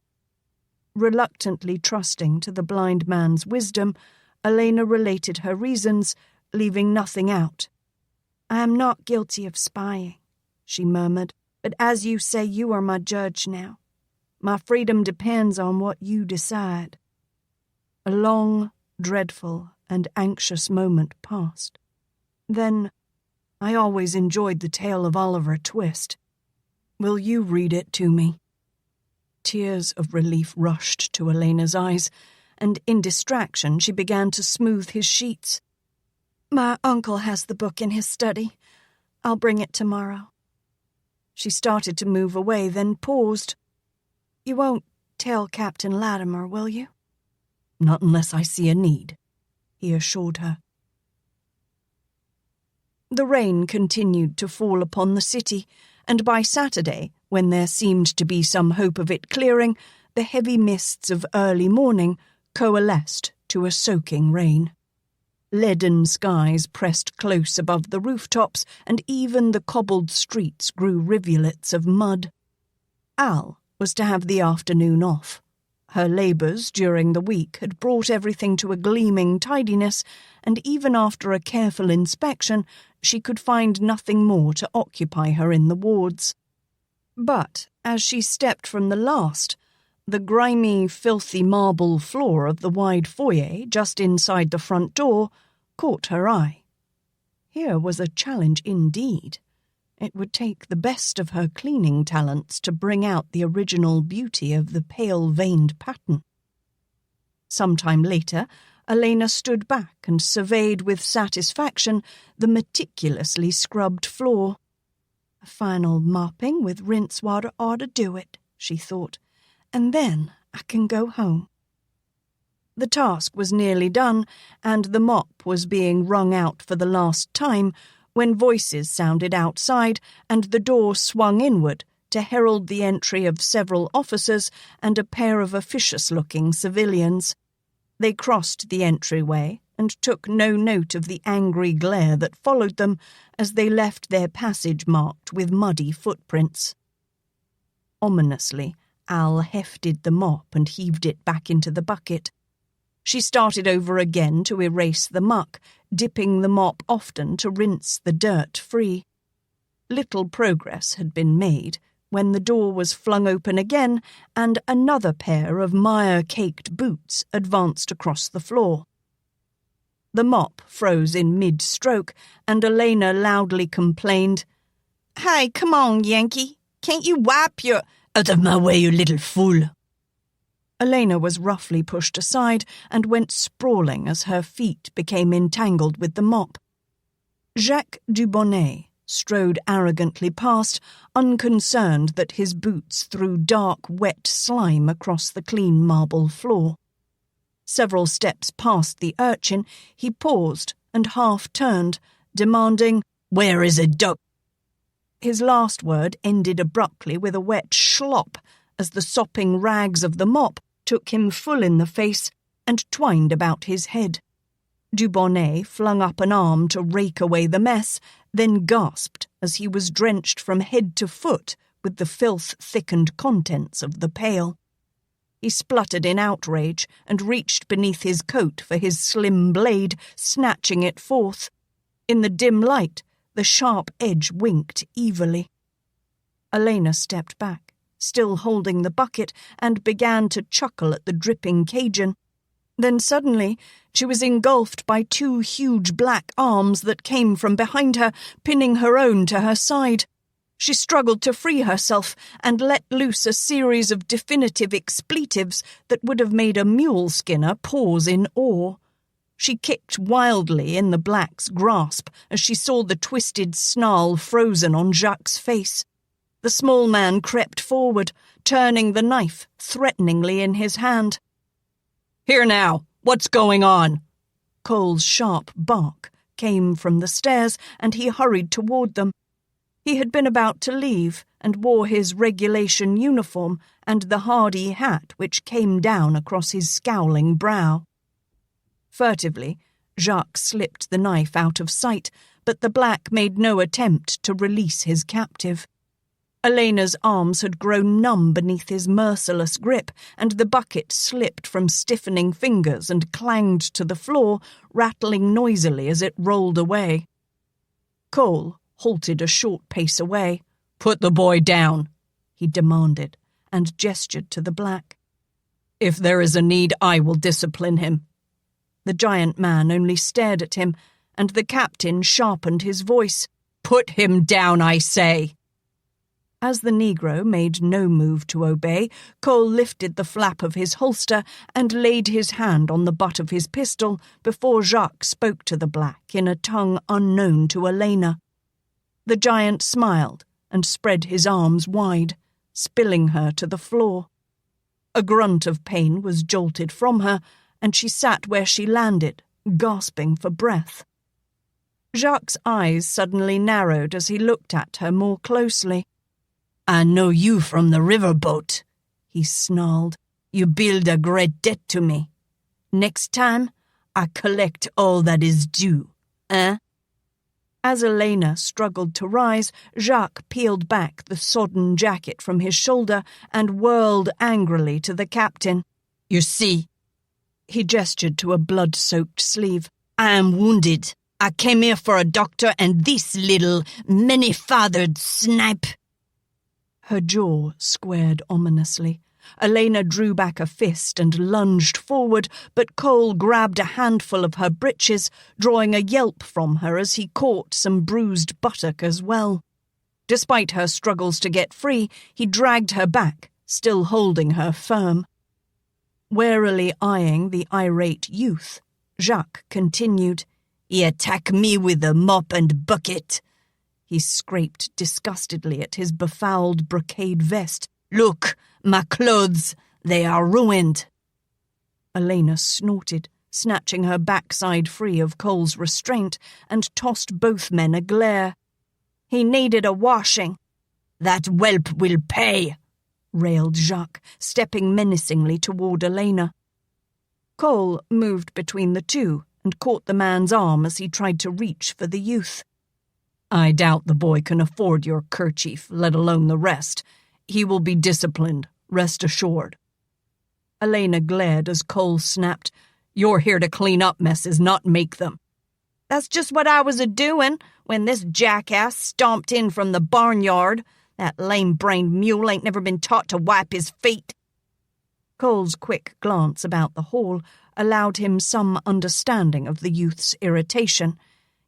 Reluctantly trusting to the blind man's wisdom, Alaina related her reasons, leaving nothing out. I am not guilty of spying, she murmured, but as you say, you are my judge now. My freedom depends on what you decide. A long, dreadful, and anxious moment passed. Then, I always enjoyed the tale of Oliver Twist. Will you read it to me? Tears of relief rushed to Alaina's eyes, and in distraction she began to smooth his sheets. My uncle has the book in his study. I'll bring it tomorrow. She started to move away, then paused. You won't tell Captain Latimer, will you? Not unless I see a need, he assured her. The rain continued to fall upon the city, and by Saturday, when there seemed to be some hope of it clearing, the heavy mists of early morning coalesced to a soaking rain. Leaden skies pressed close above the rooftops, and even the cobbled streets grew rivulets of mud. Al was to have the afternoon off. Her labours during the week had brought everything to a gleaming tidiness, and even after a careful inspection, she could find nothing more to occupy her in the wards. But as she stepped from the last, the grimy, filthy marble floor of the wide foyer just inside the front door caught her eye. Here was a challenge indeed. It would take the best of her cleaning talents to bring out the original beauty of the pale-veined pattern. Some time later, Alaina stood back and surveyed with satisfaction the meticulously scrubbed floor. A final mopping with rinse water ought to do it, she thought, and then I can go home. The task was nearly done, and the mop was being wrung out for the last time when voices sounded outside and the door swung inward to herald the entry of several officers and a pair of officious-looking civilians. They crossed the entryway and took no note of the angry glare that followed them as they left their passage marked with muddy footprints. Ominously, Al hefted the mop and heaved it back into the bucket. She started over again to erase the muck, dipping the mop often to rinse the dirt free. Little progress had been made when the door was flung open again and another pair of mire-caked boots advanced across the floor. The mop froze in mid-stroke, and Alaina loudly complained, "Hey, come on, Yankee. Can't you wipe your—" "Out of my way, you little fool." Alaina was roughly pushed aside and went sprawling as her feet became entangled with the mop. Jacques Dubonnet strode arrogantly past, unconcerned that his boots threw dark, wet slime across the clean marble floor. Several steps past the urchin, he paused and half-turned, demanding, "Where is a duck?" His last word ended abruptly with a wet schlop as the sopping rags of the mop took him full in the face and twined about his head. Dubonnet flung up an arm to rake away the mess, then gasped as he was drenched from head to foot with the filth-thickened contents of the pail. He spluttered in outrage and reached beneath his coat for his slim blade, snatching it forth. In the dim light, the sharp edge winked evilly. Alaina stepped back, still holding the bucket, and began to chuckle at the dripping Cajun. Then suddenly she was engulfed by two huge black arms that came from behind her, pinning her own to her side. She struggled to free herself and let loose a series of definitive expletives that would have made a mule skinner pause in awe. She kicked wildly in the black's grasp as she saw the twisted snarl frozen on Jacques' face. The small man crept forward, turning the knife threateningly in his hand. "Here now, what's going on?" Cole's sharp bark came from the stairs, and he hurried toward them. He had been about to leave and wore his regulation uniform and the hardy hat which came down across his scowling brow. Furtively, Jacques slipped the knife out of sight, but the black made no attempt to release his captive. Alaina's arms had grown numb beneath his merciless grip, and the bucket slipped from stiffening fingers and clanged to the floor, rattling noisily as it rolled away. Cole halted a short pace away. "Put the boy down," he demanded, and gestured to the black. "If there is a need, I will discipline him." The giant man only stared at him, and the captain sharpened his voice. "Put him down, I say." As the Negro made no move to obey, Cole lifted the flap of his holster and laid his hand on the butt of his pistol before Jacques spoke to the black in a tongue unknown to Alaina. The giant smiled and spread his arms wide, spilling her to the floor. A grunt of pain was jolted from her, and she sat where she landed, gasping for breath. Jacques' eyes suddenly narrowed as he looked at her more closely. "I know you from the riverboat," he snarled. "You build a great debt to me. Next time, I collect all that is due, eh?" As Alaina struggled to rise, Jacques peeled back the sodden jacket from his shoulder and whirled angrily to the captain. "You see," he gestured to a blood-soaked sleeve, "I am wounded. I came here for a doctor, and this little, many-fathered snipe—" Her jaw squared ominously. Alaina drew back a fist and lunged forward, but Cole grabbed a handful of her breeches, drawing a yelp from her as he caught some bruised buttock as well. Despite her struggles to get free, he dragged her back, still holding her firm. Warily eyeing the irate youth, Jacques continued, "He attacked me with a mop and bucket." He scraped disgustedly at his befouled brocade vest. "Look, my clothes, they are ruined." Alaina snorted, snatching her backside free of Cole's restraint, and tossed both men a glare. "He needed a washing." "That whelp will pay," railed Jacques, stepping menacingly toward Alaina. Cole moved between the two and caught the man's arm as he tried to reach for the youth. "I doubt the boy can afford your kerchief, let alone the rest. He will be disciplined, rest assured." Alaina glared as Cole snapped, "You're here to clean up messes, not make them." "That's just what I was a-doing when this jackass stomped in from the barnyard. That lame-brained mule ain't never been taught to wipe his feet." Cole's quick glance about the hall allowed him some understanding of the youth's irritation,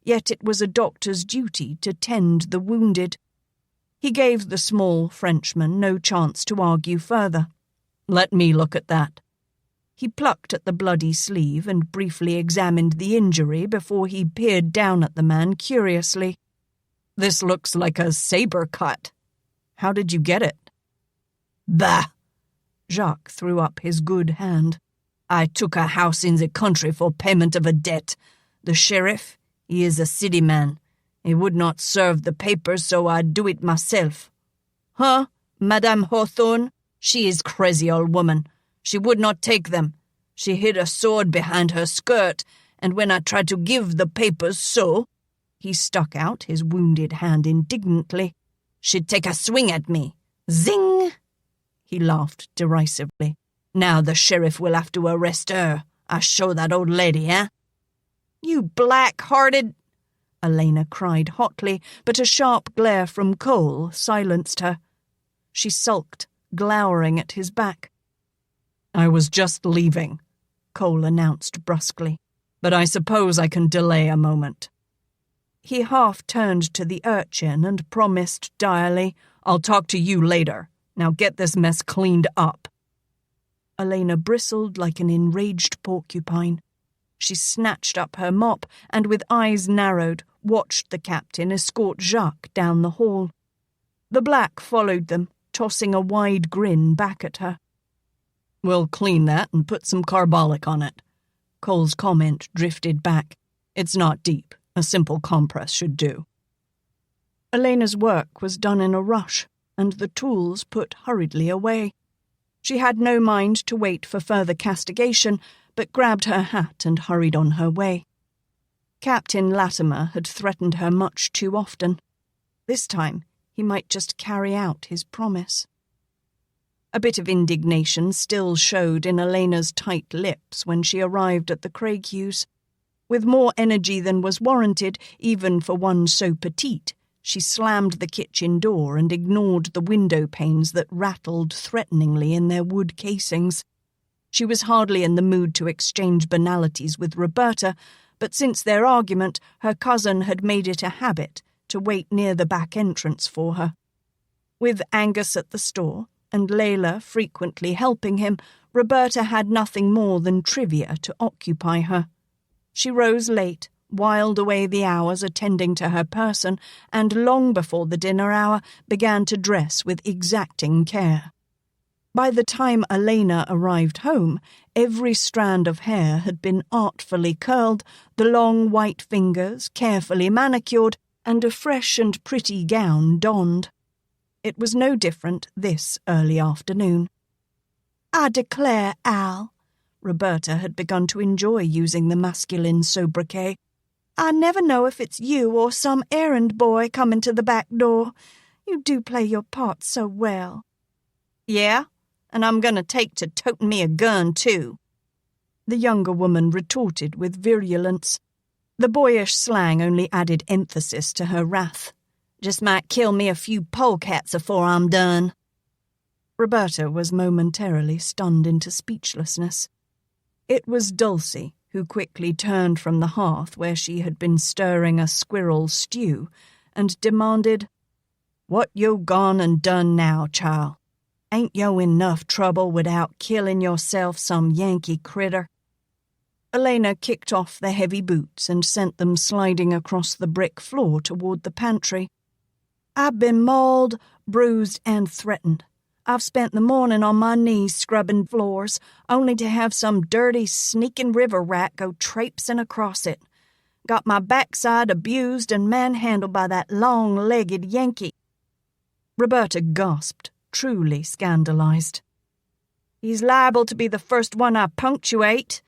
yet it was a doctor's duty to tend the wounded. He gave the small Frenchman no chance to argue further. "Let me look at that." He plucked at the bloody sleeve and briefly examined the injury before he peered down at the man curiously. "This looks like a saber cut. How did you get it?" "Bah!" Jacques threw up his good hand. "I took a house in the country for payment of a debt. The sheriff, he is a city man. He would not serve the papers, so I do it myself." "Huh? Madame Hawthorne? She is crazy old woman. She would not take them. She hid a sword behind her skirt, and when I tried to give the papers so—" he stuck out his wounded hand indignantly. "She'd take a swing at me. Zing!" He laughed derisively. "Now the sheriff will have to arrest her. I show that old lady, eh?" "You black-hearted—" Alaina cried hotly, but a sharp glare from Cole silenced her. She sulked, glowering at his back. "I was just leaving," Cole announced brusquely, "but I suppose I can delay a moment." He half turned to the urchin and promised direly, "I'll talk to you later. Now get this mess cleaned up." Alaina bristled like an enraged porcupine. She snatched up her mop and, with eyes narrowed, watched the captain escort Jacques down the hall. The black followed them, tossing a wide grin back at her. "We'll clean that and put some carbolic on it." Cole's comment drifted back. "It's not deep. A simple compress should do." Alaina's work was done in a rush, and the tools put hurriedly away. She had no mind to wait for further castigation, but grabbed her hat and hurried on her way. Captain Latimer had threatened her much too often. This time, he might just carry out his promise. A bit of indignation still showed in Alaina's tight lips when she arrived at the Craighughes. With more energy than was warranted, even for one so petite, she slammed the kitchen door and ignored the window panes that rattled threateningly in their wood casings. She was hardly in the mood to exchange banalities with Roberta, but since their argument, her cousin had made it a habit to wait near the back entrance for her. With Angus at the store, and Layla frequently helping him, Roberta had nothing more than trivia to occupy her. She rose late, whiled away the hours attending to her person, and long before the dinner hour began to dress with exacting care. By the time Alaina arrived home, every strand of hair had been artfully curled, the long white fingers carefully manicured, and a fresh and pretty gown donned. It was no different this early afternoon. "I declare, Al," Roberta had begun to enjoy using the masculine sobriquet, "I never know if it's you or some errand boy coming to the back door. You do play your part so well." "Yeah? And I'm going to take to toting me a gun, too," the younger woman retorted with virulence. The boyish slang only added emphasis to her wrath. "Just might kill me a few polecats afore I'm done." Roberta was momentarily stunned into speechlessness. It was Dulcie who quickly turned from the hearth where she had been stirring a squirrel stew and demanded, "What yo gone and done now, chile? Ain't yo enough trouble without killing yourself some Yankee critter?" Alaina kicked off the heavy boots and sent them sliding across the brick floor toward the pantry. "I've been mauled, bruised, and threatened. I've spent the morning on my knees scrubbing floors, only to have some dirty, sneaking river rat go traipsing across it. Got my backside abused and manhandled by that long-legged Yankee." Roberta gasped, truly scandalized. "He's liable to be the first one I punctuate,"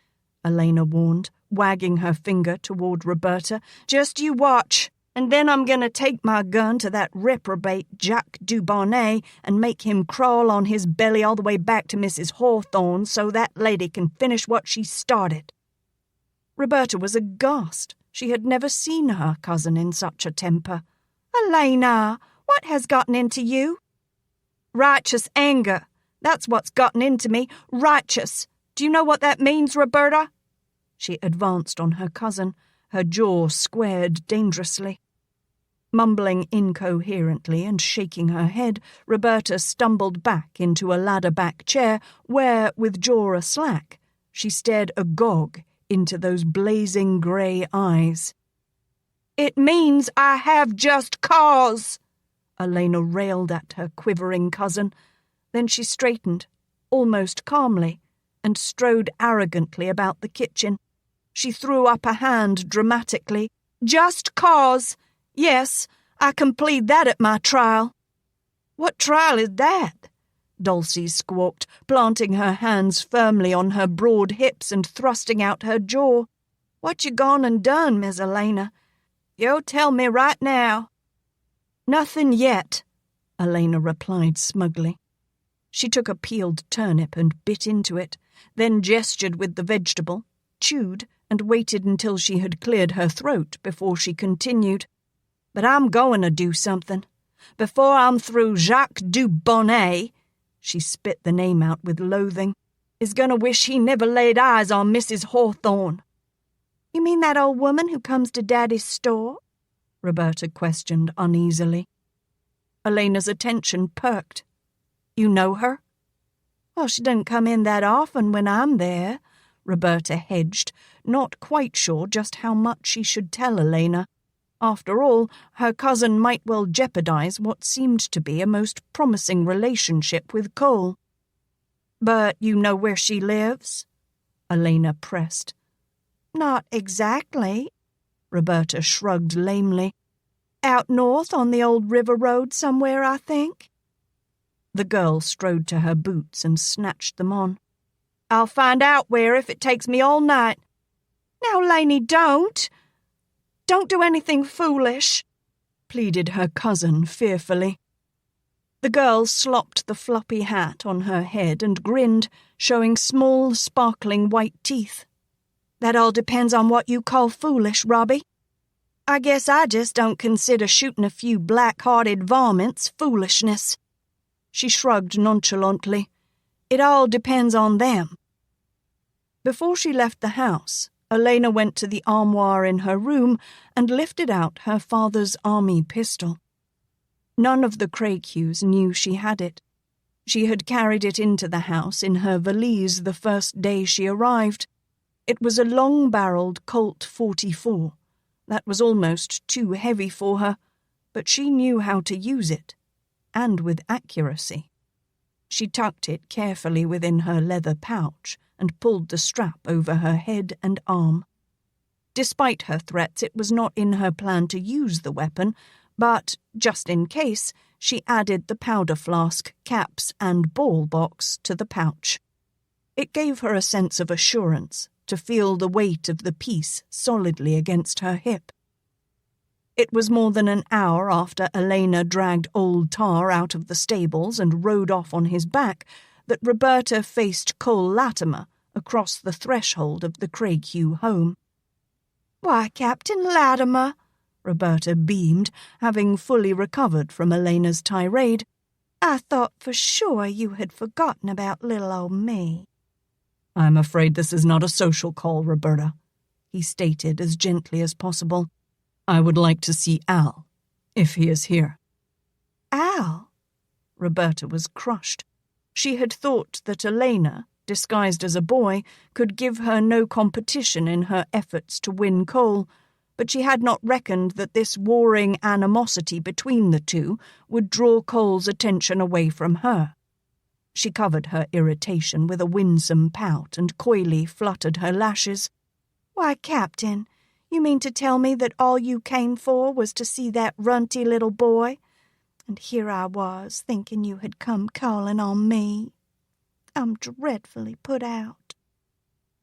Alaina warned, wagging her finger toward Roberta. "Just you watch. And then I'm going to take my gun to that reprobate Jacques Dubonnet and make him crawl on his belly all the way back to Mrs. Hawthorne so that lady can finish what she started." Roberta was aghast. She had never seen her cousin in such a temper. "Alaina, what has gotten into you?" "Righteous anger. That's what's gotten into me. Righteous. Do you know what that means, Roberta? She advanced on her cousin, her jaw squared dangerously. Mumbling incoherently and shaking her head, Roberta stumbled back into a ladder-back chair where, with jaw aslack, she stared agog into those blazing grey eyes. "It means I have just cause," Alaina railed at her quivering cousin. Then she straightened, almost calmly, and strode arrogantly about the kitchen. She threw up a hand dramatically. "Just cause! Yes, I can plead that at my trial." "What trial is that?" Dulcie squawked, planting her hands firmly on her broad hips and thrusting out her jaw. "What you gone and done, Miss Alaina? Yo tell me right now." "Nothing yet," Alaina replied smugly. She took a peeled turnip and bit into it, then gestured with the vegetable, chewed, and waited until she had cleared her throat before she continued. "But I'm going to do something. Before I'm through, Jacques Dubonnet," she spit the name out with loathing, "is going to wish he never laid eyes on Mrs. Hawthorne." "You mean that old woman who comes to Daddy's store?" Roberta questioned uneasily. Elena's attention perked. "You know her?" "Well, she doesn't come in that often when I'm there," Roberta hedged, not quite sure just how much she should tell Alaina. After all, her cousin might well jeopardize what seemed to be a most promising relationship with Cole. "But you know where she lives?" Alaina pressed. "Not exactly," Roberta shrugged lamely. "Out north on the old river road somewhere, I think." The girl strode to her boots and snatched them on. "I'll find out where if it takes me all night." "Now, Lainey, don't! Don't do anything foolish," pleaded her cousin fearfully. The girl slopped the floppy hat on her head and grinned, showing small, sparkling white teeth. "That all depends on what you call foolish, Robbie. I guess I just don't consider shooting a few black-hearted varmints foolishness." She shrugged nonchalantly. "It all depends on them." Before she left the house, Alaina went to the armoire in her room and lifted out her father's army pistol. None of the Craighughes knew she had it. She had carried it into the house in her valise the first day she arrived. It was a long-barreled Colt .44. That was almost too heavy for her, but she knew how to use it, and with accuracy. She tucked it carefully within her leather pouch and pulled the strap over her head and arm. Despite her threats, it was not in her plan to use the weapon, but, just in case, she added the powder flask, caps, and ball box to the pouch. It gave her a sense of assurance to feel the weight of the piece solidly against her hip. It was more than an hour after Alaina dragged old Tar out of the stables and rode off on his back that Roberta faced Cole Latimer across the threshold of the Craighugh home. "Why, Captain Latimer," Roberta beamed, having fully recovered from Elena's tirade, "I thought for sure you had forgotten about little old me." "I'm afraid this is not a social call, Roberta," he stated as gently as possible. "I would like to see Al, if he is here." "Al?" Roberta was crushed. She had thought that Alaina, disguised as a boy, could give her no competition in her efforts to win Cole, but she had not reckoned that this warring animosity between the two would draw Cole's attention away from her. She covered her irritation with a winsome pout and coyly fluttered her lashes. "Why, Captain, you mean to tell me that all you came for was to see that runty little boy? And here I was, thinking you had come calling on me. I'm dreadfully put out."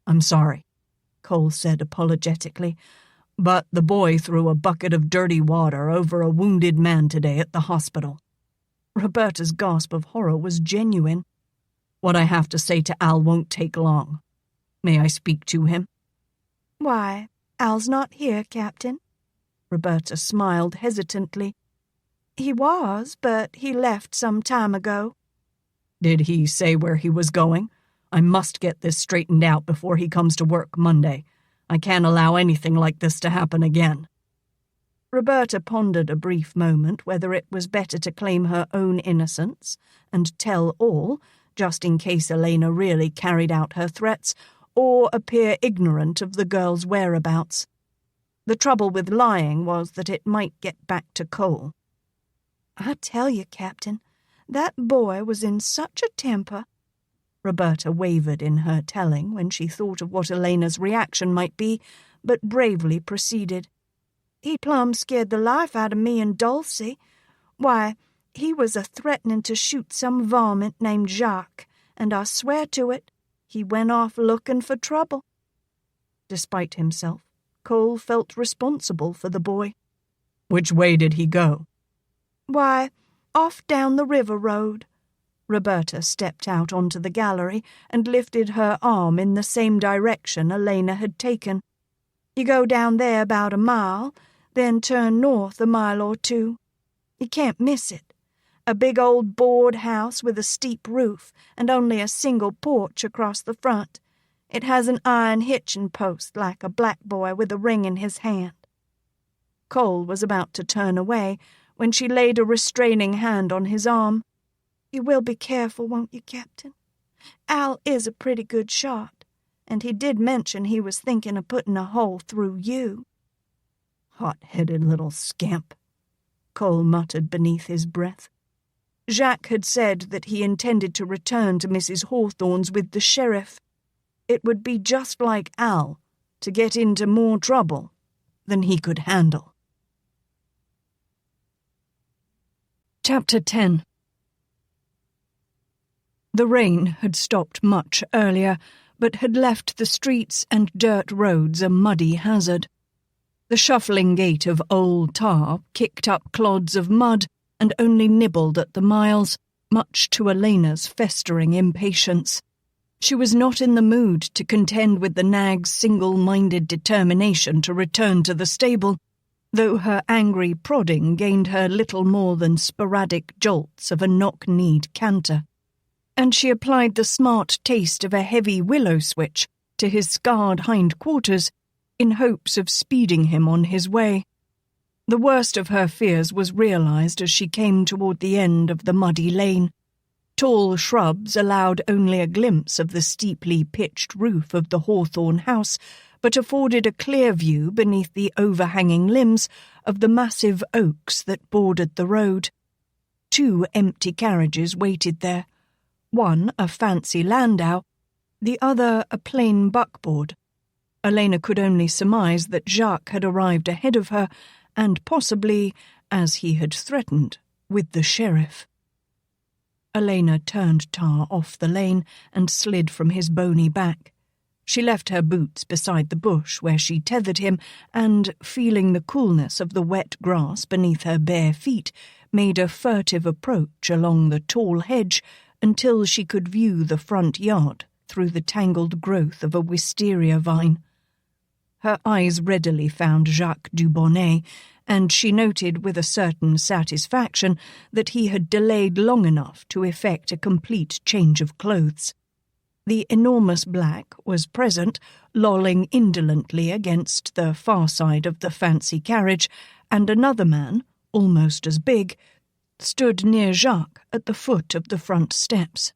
"I'm sorry," Cole said apologetically, "but the boy threw a bucket of dirty water over a wounded man today at the hospital." Roberta's gasp of horror was genuine. "What I have to say to Al won't take long. May I speak to him?" "Why, Al's not here, Captain." Roberta smiled hesitantly. "He was, but he left some time ago." Did he say where he was going? I must get this straightened out before he comes to work Monday. I can't allow anything like this to happen again." Roberta pondered a brief moment whether it was better to claim her own innocence and tell all, just in case Alaina really carried out her threats, or appear ignorant of the girl's whereabouts. The trouble with lying was that it might get back to Cole. "I tell you, Captain, that boy was in such a temper." Roberta wavered in her telling when she thought of what Alaina's reaction might be, but bravely proceeded. "He plumb scared the life out of me and Dulcie. Why, he was a-threatening to shoot some varmint named Jacques, and I swear to it, he went off looking for trouble." Despite himself, Cole felt responsible for the boy. "Which way did he go?" "Why, off down the river road." Roberta stepped out onto the gallery and lifted her arm in the same direction Alaina had taken. "You go down there about a mile, then turn north a mile or two. You can't miss it. A big old board house with a steep roof and only a single porch across the front. It has an iron hitching post like a black boy with a ring in his hand." Cole was about to turn away when she laid a restraining hand on his arm. "You will be careful, won't you, Captain? Al is a pretty good shot, and he did mention he was thinking of putting a hole through you." "Hot-headed little scamp," Cole muttered beneath his breath. Jacques had said that he intended to return to Mrs. Hawthorne's with the sheriff. It would be just like Al to get into more trouble than he could handle. Chapter 10. The rain had stopped much earlier, but had left the streets and dirt roads a muddy hazard. The shuffling gait of old tar kicked up clods of mud and only nibbled at the miles, much to Alaina's festering impatience. She was not in the mood to contend with the nag's single-minded determination to return to the stable, though her angry prodding gained her little more than sporadic jolts of a knock-kneed canter. And she applied the smart taste of a heavy willow switch to his scarred hindquarters in hopes of speeding him on his way. The worst of her fears was realized as she came toward the end of the muddy lane. Tall shrubs allowed only a glimpse of the steeply pitched roof of the Hawthorne house, but afforded a clear view beneath the overhanging limbs of the massive oaks that bordered the road. 2 empty carriages waited there. One a fancy landau, the other a plain buckboard. Alaina could only surmise that Jacques had arrived ahead of her, and possibly, as he had threatened, with the sheriff. Alaina turned Tar off the lane and slid from his bony back. She left her boots beside the bush where she tethered him and, feeling the coolness of the wet grass beneath her bare feet, made a furtive approach along the tall hedge until she could view the front yard through the tangled growth of a wisteria vine. Her eyes readily found Jacques Dubonnet, and she noted with a certain satisfaction that he had delayed long enough to effect a complete change of clothes. The enormous black was present, lolling indolently against the far side of the fancy carriage, and another man, almost as big, stood near Jacques at the foot of the front steps.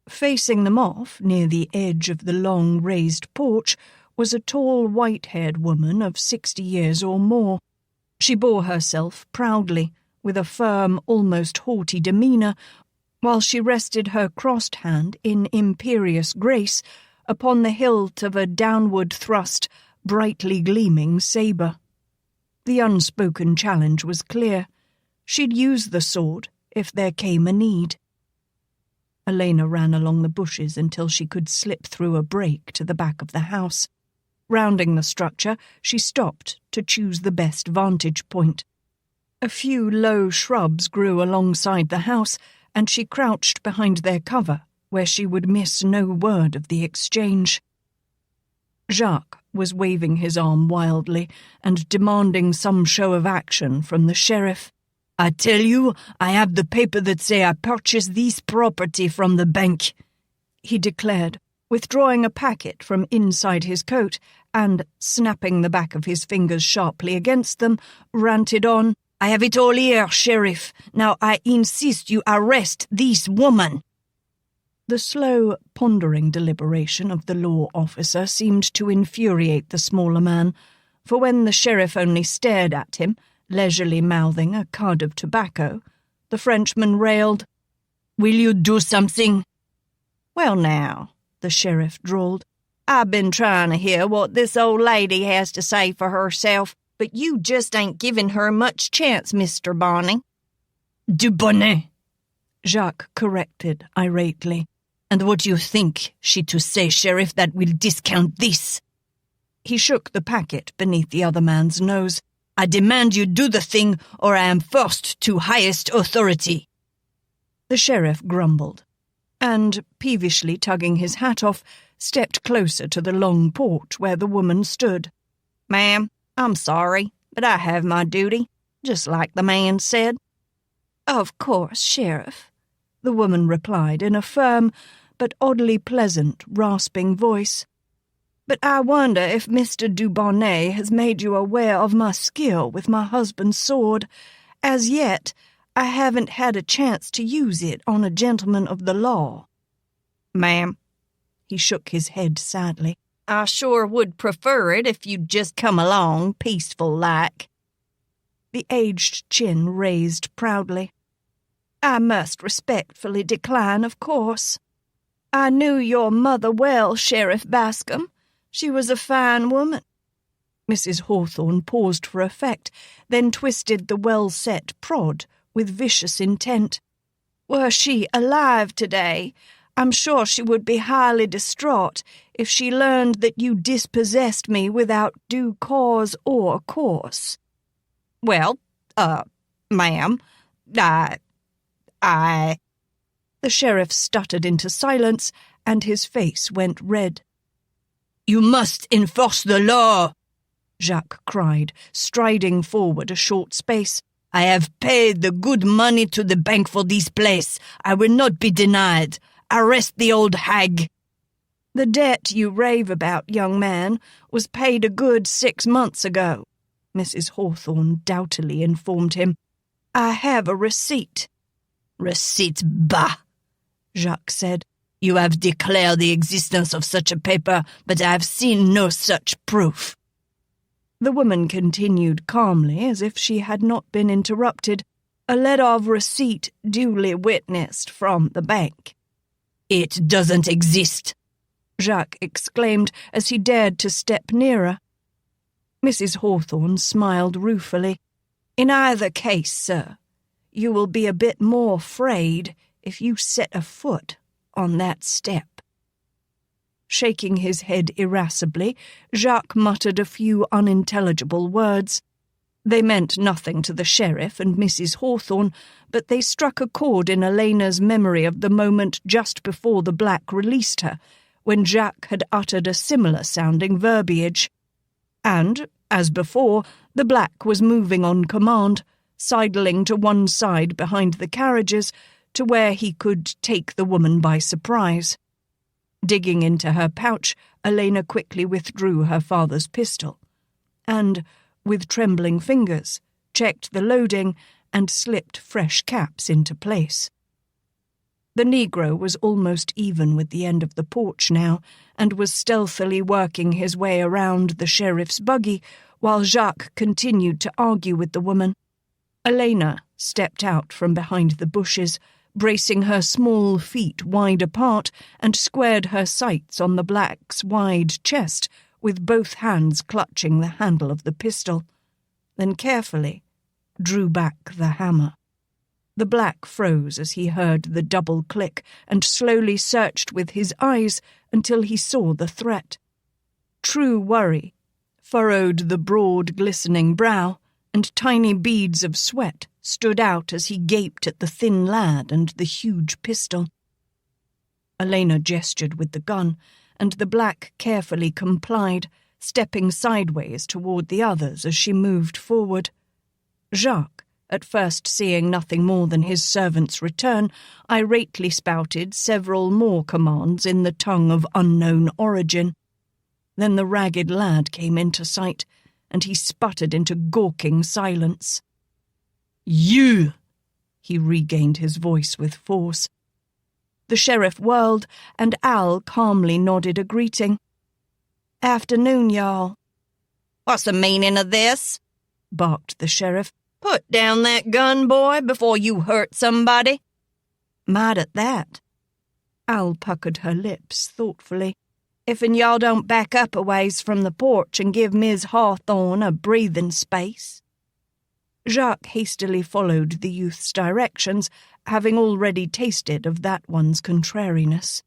Facing them off, near the edge of the long raised porch, was a tall white-haired woman of 60 years or more. She bore herself proudly, with a firm, almost haughty demeanour, while she rested her crossed hand in imperious grace upon the hilt of a downward-thrust, brightly gleaming sabre. The unspoken challenge was clear. She'd use the sword if there came a need. Alaina ran along the bushes until she could slip through a break to the back of the house. Rounding the structure, she stopped to choose the best vantage point. A few low shrubs grew alongside the house, and she crouched behind their cover, where she would miss no word of the exchange. Jacques was waving his arm wildly and demanding some show of action from the sheriff. I tell you, I have the paper that say I purchased this property from the bank," he declared, withdrawing a packet from inside his coat and, snapping the back of his fingers sharply against them, ranted on, "I have it all here, Sheriff. Now I insist you arrest this woman." The slow, pondering deliberation of the law officer seemed to infuriate the smaller man, for when the sheriff only stared at him, leisurely mouthing a cud of tobacco, the Frenchman railed, "Will you do something?" "Well now," the sheriff drawled, "I've been trying to hear what this old lady has to say for herself, but you just ain't giving her much chance, Mr. Barney." "Du bonnet," Jacques corrected irately. "And what do you think she to say, Sheriff, that will discount this?" He shook the packet beneath the other man's nose. "I demand you do the thing, or I am forced to highest authority." The sheriff grumbled, and, peevishly tugging his hat off, stepped closer to the long porch where the woman stood. "Ma'am, I'm sorry, but I have my duty, just like the man said." "Of course, Sheriff," the woman replied in a firm but oddly pleasant, rasping voice. "But I wonder if Mr. Dubonnet has made you aware of my skill with my husband's sword. As yet, I haven't had a chance to use it on a gentleman of the law." "Ma'am," he shook his head sadly, "I sure would prefer it if you'd just come along peaceful-like." The aged chin raised proudly. "I must respectfully decline, of course. I knew your mother well, Sheriff Bascom. She was a fine woman." Mrs. Hawthorne paused for effect, then twisted the well-set prod with vicious intent. "Were she alive today, I'm sure she would be highly distraught if she learned that you dispossessed me without due cause or course." "Well, ma'am, I... The sheriff stuttered into silence, and his face went red. "You must enforce the law," Jacques cried, striding forward a short space. "I have paid the good money to the bank for this place. I will not be denied. Arrest the old hag." "The debt you rave about, young man, was paid a good 6 months ago," Mrs. Hawthorne doughtily informed him. "I have a receipt." "Receipt, bah!" Jacques said. "You have declared the existence of such a paper, but I have seen no such proof." The woman continued calmly, as if she had not been interrupted. "A letter of receipt duly witnessed from the bank." "It doesn't exist," Jacques exclaimed as he dared to step nearer. Mrs. Hawthorne smiled ruefully. "In either case, sir, you will be a bit more frayed if you set a foot on that step." Shaking his head irascibly, Jacques muttered a few unintelligible words. They meant nothing to the sheriff and Mrs. Hawthorne, but they struck a chord in Alaina's memory of the moment just before the black released her, when Jacques had uttered a similar-sounding verbiage. And, as before, the black was moving on command, sidling to one side behind the carriages, to where he could take the woman by surprise. Digging into her pouch, Alaina quickly withdrew her father's pistol, and, with trembling fingers, checked the loading and slipped fresh caps into place. The Negro was almost even with the end of the porch now, and was stealthily working his way around the sheriff's buggy, while Jacques continued to argue with the woman. Alaina stepped out from behind the bushes, bracing her small feet wide apart, and squared her sights on the black's wide chest, with both hands clutching the handle of the pistol, then carefully drew back the hammer. The black froze as he heard the double click and slowly searched with his eyes until he saw the threat. True worry furrowed the broad, glistening brow, and tiny beads of sweat stood out as he gaped at the thin lad and the huge pistol. Alaina gestured with the gun, and the black carefully complied, stepping sideways toward the others as she moved forward. Jacques, at first seeing nothing more than his servant's return, irately spouted several more commands in the tongue of unknown origin. Then the ragged lad came into sight, and he sputtered into gawking silence. "You!" He regained his voice with force. The sheriff whirled, and Al calmly nodded a greeting. "Afternoon, y'all." "What's the meaning of this?" barked the sheriff. "Put down that gun, boy, before you hurt somebody." "Might at that." Al puckered her lips thoughtfully. "If'n y'all don't back up a ways from the porch and give Miss Hawthorne a breathing space." Jacques hastily followed the youth's directions, having already tasted of that one's contrariness.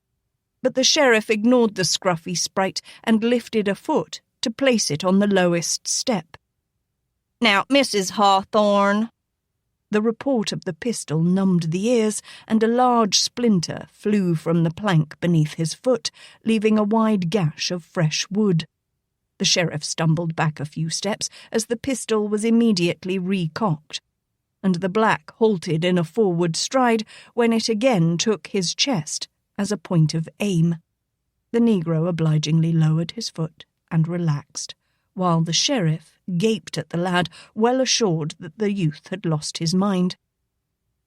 But the sheriff ignored the scruffy sprite and lifted a foot to place it on the lowest step. "Now, Mrs. Hawthorne." The report of the pistol numbed the ears, and a large splinter flew from the plank beneath his foot, leaving a wide gash of fresh wood. The sheriff stumbled back a few steps as the pistol was immediately recocked, and the black halted in a forward stride when it again took his chest as a point of aim. The Negro obligingly lowered his foot and relaxed, while the sheriff gaped at the lad, well assured that the youth had lost his mind.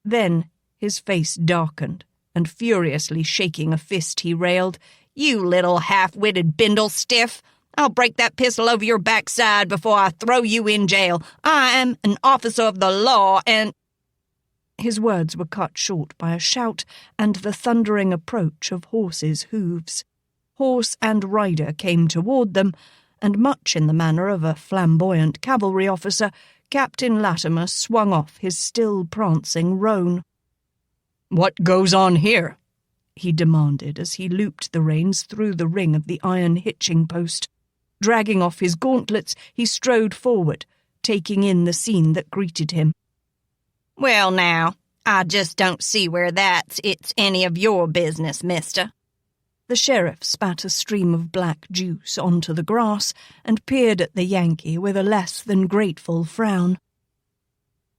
Then his face darkened, and furiously shaking a fist he railed, "You little half-witted bindle stiff! I'll break that pistol over your backside before I throw you in jail. I am an officer of the law, and—" His words were cut short by a shout and the thundering approach of horses' hooves. Horse and rider came toward them, and much in the manner of a flamboyant cavalry officer, Captain Latimer swung off his still prancing roan. "What goes on here?" he demanded as he looped the reins through the ring of the iron hitching post. Dragging off his gauntlets, he strode forward, taking in the scene that greeted him. "Well, now, I just don't see where it's any of your business, mister." The sheriff spat a stream of black juice onto the grass and peered at the Yankee with a less than grateful frown.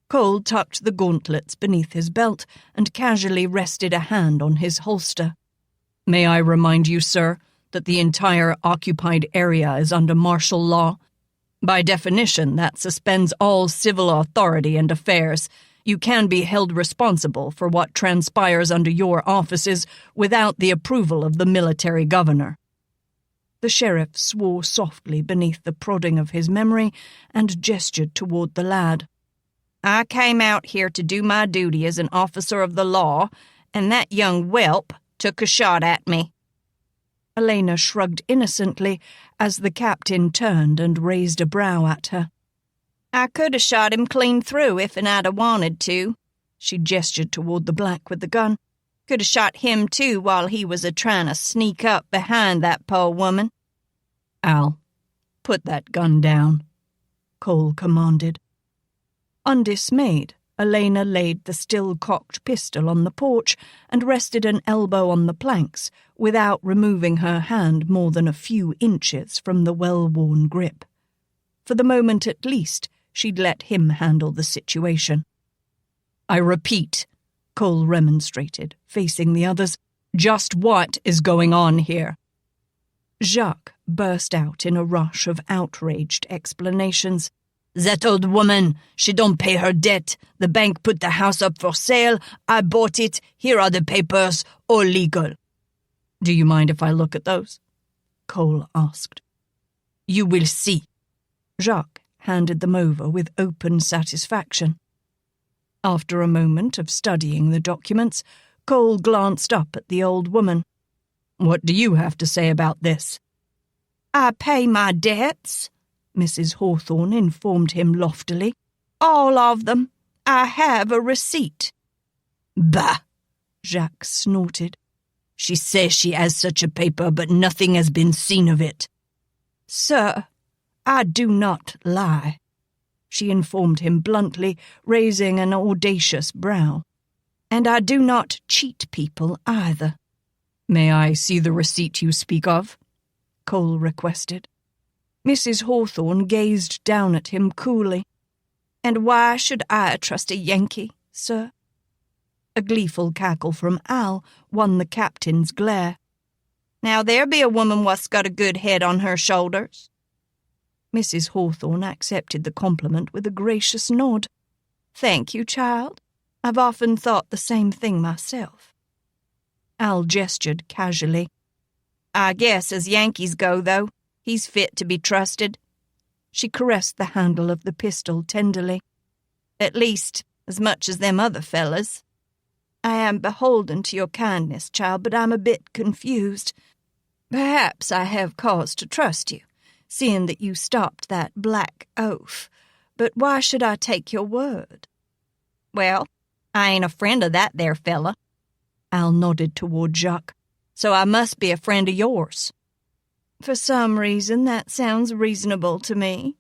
Cole tucked the gauntlets beneath his belt and casually rested a hand on his holster. "May I remind you, sir, that the entire occupied area is under martial law? By definition, that suspends all civil authority and affairs. You can be held responsible for what transpires under your offices without the approval of the military governor." The sheriff swore softly beneath the prodding of his memory and gestured toward the lad. "I came out here to do my duty as an officer of the law, and that young whelp took a shot at me." Alaina shrugged innocently as the captain turned and raised a brow at her. "I could have shot him clean through if I'd have wanted to." She gestured toward the black with the gun. "Could have shot him, too, while he was a-trying to sneak up behind that poor woman." "Al, put that gun down," Cole commanded. Undismayed, Alaina laid the still-cocked pistol on the porch and rested an elbow on the planks without removing her hand more than a few inches from the well-worn grip. For the moment at least, she'd let him handle the situation. "I repeat," Cole remonstrated, facing the others, "just what is going on here?" Jacques burst out in a rush of outraged explanations. "That old woman, she don't pay her debt. The bank put the house up for sale. I bought it. Here are the papers, all legal." "Do you mind if I look at those?" Cole asked. "You will see." Jacques handed them over with open satisfaction. After a moment of studying the documents, Cole glanced up at the old woman. "What do you have to say about this?" "I pay my debts," Mrs. Hawthorne informed him loftily. "All of them. I have a receipt." "Bah!" Jacques snorted. "She says she has such a paper, but nothing has been seen of it." "Sir, I do not lie," she informed him bluntly, raising an audacious brow. "And I do not cheat people either." "May I see the receipt you speak of?" Cole requested. Mrs. Hawthorne gazed down at him coolly. And why should I trust a Yankee, sir?" A gleeful cackle from Al won the captain's glare. "Now there be a woman what's got a good head on her shoulders." Mrs. Hawthorne accepted the compliment with a gracious nod. "Thank you, child. I've often thought the same thing myself." Al gestured casually. "I guess as Yankees go, though, he's fit to be trusted." She caressed the handle of the pistol tenderly. "At least, as much as them other fellas. I am beholden to your kindness, child, but I'm a bit confused. Perhaps I have cause to trust you, seeing that you stopped that black oaf. But why should I take your word?" "Well, I ain't a friend of that there fella." Al nodded toward Jacques. "So I must be a friend of yours." "For some reason that sounds reasonable to me,"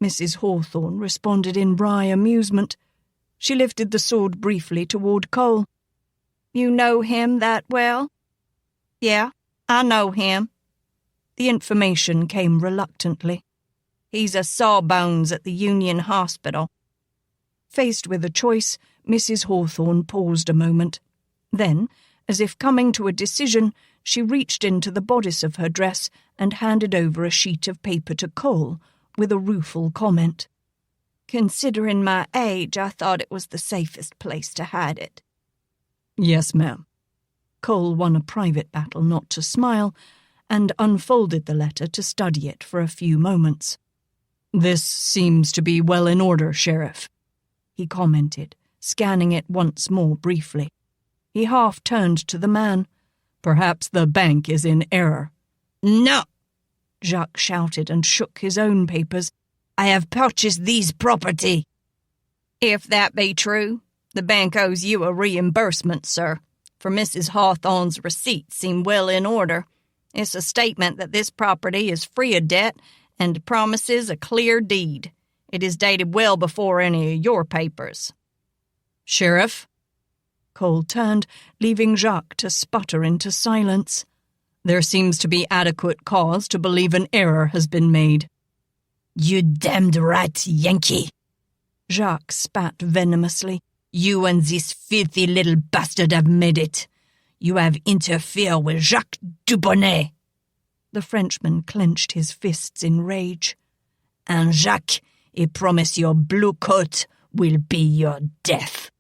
Mrs. Hawthorne responded in wry amusement. She lifted the sword briefly toward Cole. "You know him that well?" "Yeah, I know him." The information came reluctantly. "He's a sawbones at the Union Hospital." Faced with a choice, Mrs. Hawthorne paused a moment. Then, as if coming to a decision, she reached into the bodice of her dress and handed over a sheet of paper to Cole with a rueful comment. "Considering my age, I thought it was the safest place to hide it." "Yes, ma'am." Cole won a private battle not to smile and unfolded the letter to study it for a few moments. "This seems to be well in order, Sheriff," he commented, scanning it once more briefly. He half turned to the man. "Perhaps the bank is in error." "No!" Jacques shouted and shook his own papers. "I have purchased these property." "If that be true, the bank owes you a reimbursement, sir, for Mrs. Hawthorne's receipts seem well in order. It's a statement that this property is free of debt and promises a clear deed. It is dated well before any of your papers." "Sheriff?" Cole turned, leaving Jacques to sputter into silence. "There seems to be adequate cause to believe an error has been made." "You damned right, Yankee!" Jacques spat venomously. "You and this filthy little bastard have made it. You have interfered with Jacques Dubonnet." The Frenchman clenched his fists in rage. "And Jacques, I promise your blue coat will be your death."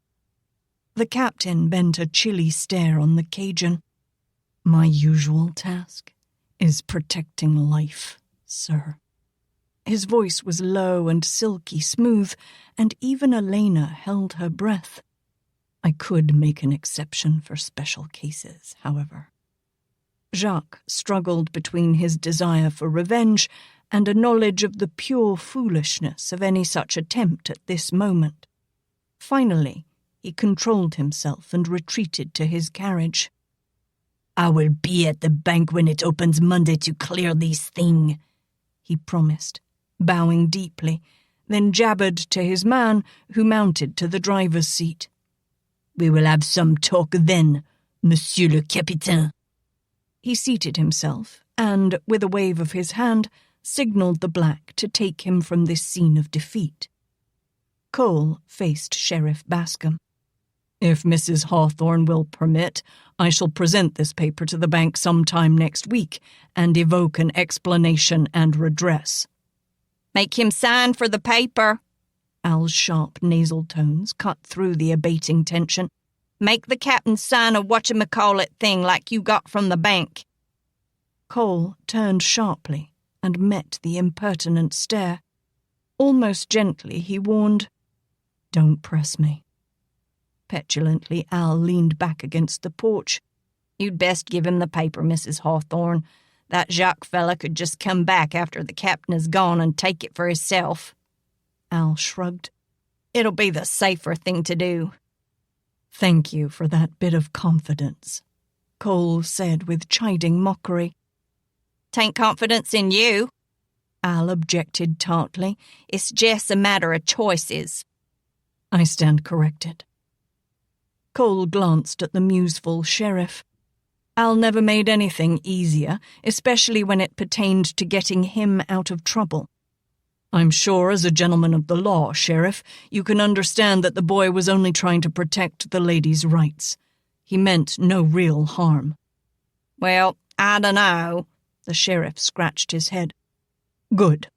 The captain bent a chilly stare on the Cajun. "My usual task is protecting life, sir." His voice was low and silky smooth, and even Alaina held her breath. I could make an exception for special cases, however. Jacques struggled between his desire for revenge and a knowledge of the pure foolishness of any such attempt at this moment. Finally, he controlled himself and retreated to his carriage. "I will be at the bank when it opens Monday to clear this thing," he promised, bowing deeply, then jabbered to his man, who mounted to the driver's seat. "We will have some talk then, Monsieur le Capitaine." He seated himself and, with a wave of his hand, signalled the black to take him from this scene of defeat. Cole faced Sheriff Bascom. "If Mrs. Hawthorne will permit, I shall present this paper to the bank sometime next week and evoke an explanation and redress." "Make him sign for the paper." Al's sharp nasal tones cut through the abating tension. "Make the captain sign a whatchamacallit thing like you got from the bank." Cole turned sharply and met the impertinent stare. Almost gently he warned, "Don't press me." Petulantly, Al leaned back against the porch. "You'd best give him the paper, Mrs. Hawthorne. That Jacques fella could just come back after the captain is gone and take it for himself." Al shrugged. "It'll be the safer thing to do." "Thank you for that bit of confidence," Cole said with chiding mockery. "'Tain't confidence in you," Al objected tartly. "It's just a matter of choices." "I stand corrected." Cole glanced at the museful sheriff. Al never made anything easier, especially when it pertained to getting him out of trouble. I'm sure as a gentleman of the law, Sheriff, you can understand that the boy was only trying to protect the lady's rights. He meant no real harm. Well, I dunno. The sheriff scratched his head. Good.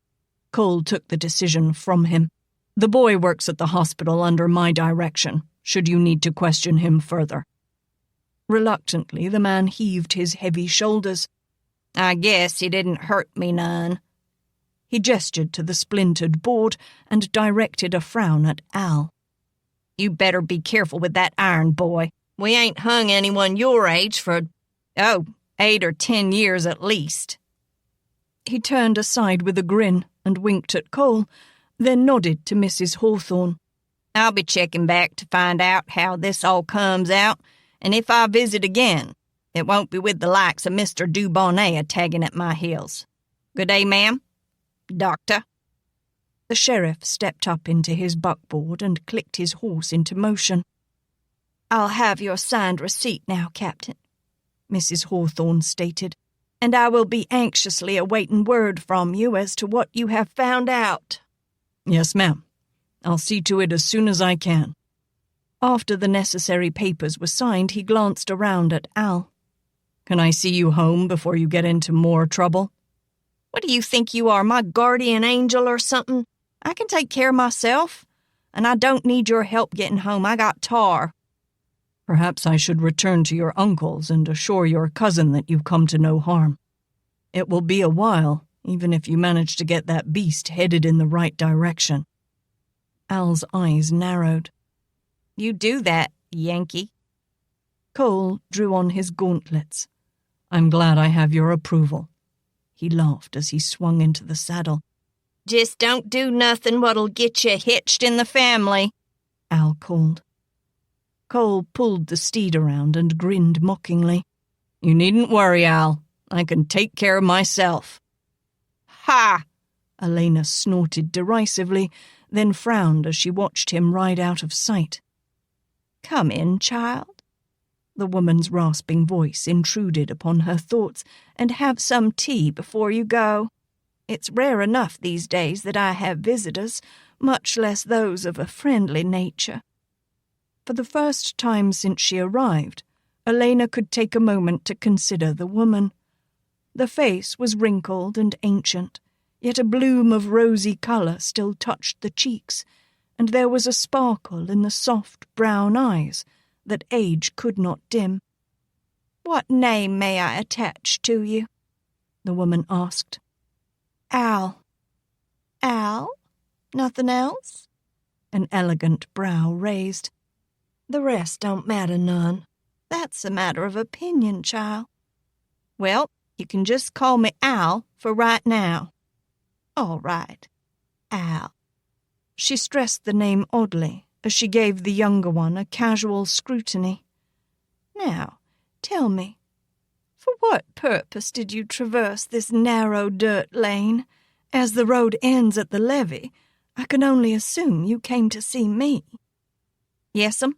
Cole took the decision from him. The boy works at the hospital under my direction, should you need to question him further. Reluctantly, the man heaved his heavy shoulders. I guess he didn't hurt me none. He gestured to the splintered board and directed a frown at Al. You better be careful with that iron, boy. We ain't hung anyone your age for, 8 or 10 years at least. He turned aside with a grin and winked at Cole, then nodded to Mrs. Hawthorne. I'll be checking back to find out how this all comes out, and if I visit again, it won't be with the likes of Mr. Dubonnet a-tagging at my heels. Good day, ma'am. Doctor. The sheriff stepped up into his buckboard and clicked his horse into motion. I'll have your signed receipt now, Captain, Mrs. Hawthorne stated, and I will be anxiously awaiting word from you as to what you have found out. Yes, ma'am. I'll see to it as soon as I can. After the necessary papers were signed, he glanced around at Al. Can I see you home before you get into more trouble? What do you think you are, my guardian angel or something? I can take care of myself, and I don't need your help getting home. I got tar. Perhaps I should return to your uncle's and assure your cousin that you've come to no harm. It will be a while, even if you manage to get that beast headed in the right direction. Al's eyes narrowed. You do that, Yankee. Cole drew on his gauntlets. I'm glad I have your approval. He laughed as he swung into the saddle. Just don't do nothing what'll get you hitched in the family, Al called. Cole pulled the steed around and grinned mockingly. You needn't worry, Al. I can take care of myself. Ha! Alaina snorted derisively, then frowned as she watched him ride out of sight. Come in, child. The woman's rasping voice intruded upon her thoughts. And have some tea before you go. It's rare enough these days that I have visitors, much less those of a friendly nature. For the first time since she arrived, Alaina could take a moment to consider the woman. The face was wrinkled and ancient, yet a bloom of rosy colour still touched the cheeks, and there was a sparkle in the soft brown eyes that age could not dim. What name may I attach to you? The woman asked. Al. Al? Nothing else? An elegant brow raised. The rest don't matter none. That's a matter of opinion, child. Well, you can just call me Al for right now. All right. Al. She stressed the name oddly as she gave the younger one a casual scrutiny. Now, tell me, for what purpose did you traverse this narrow dirt lane? As the road ends at the levee, I can only assume you came to see me. Yes'm.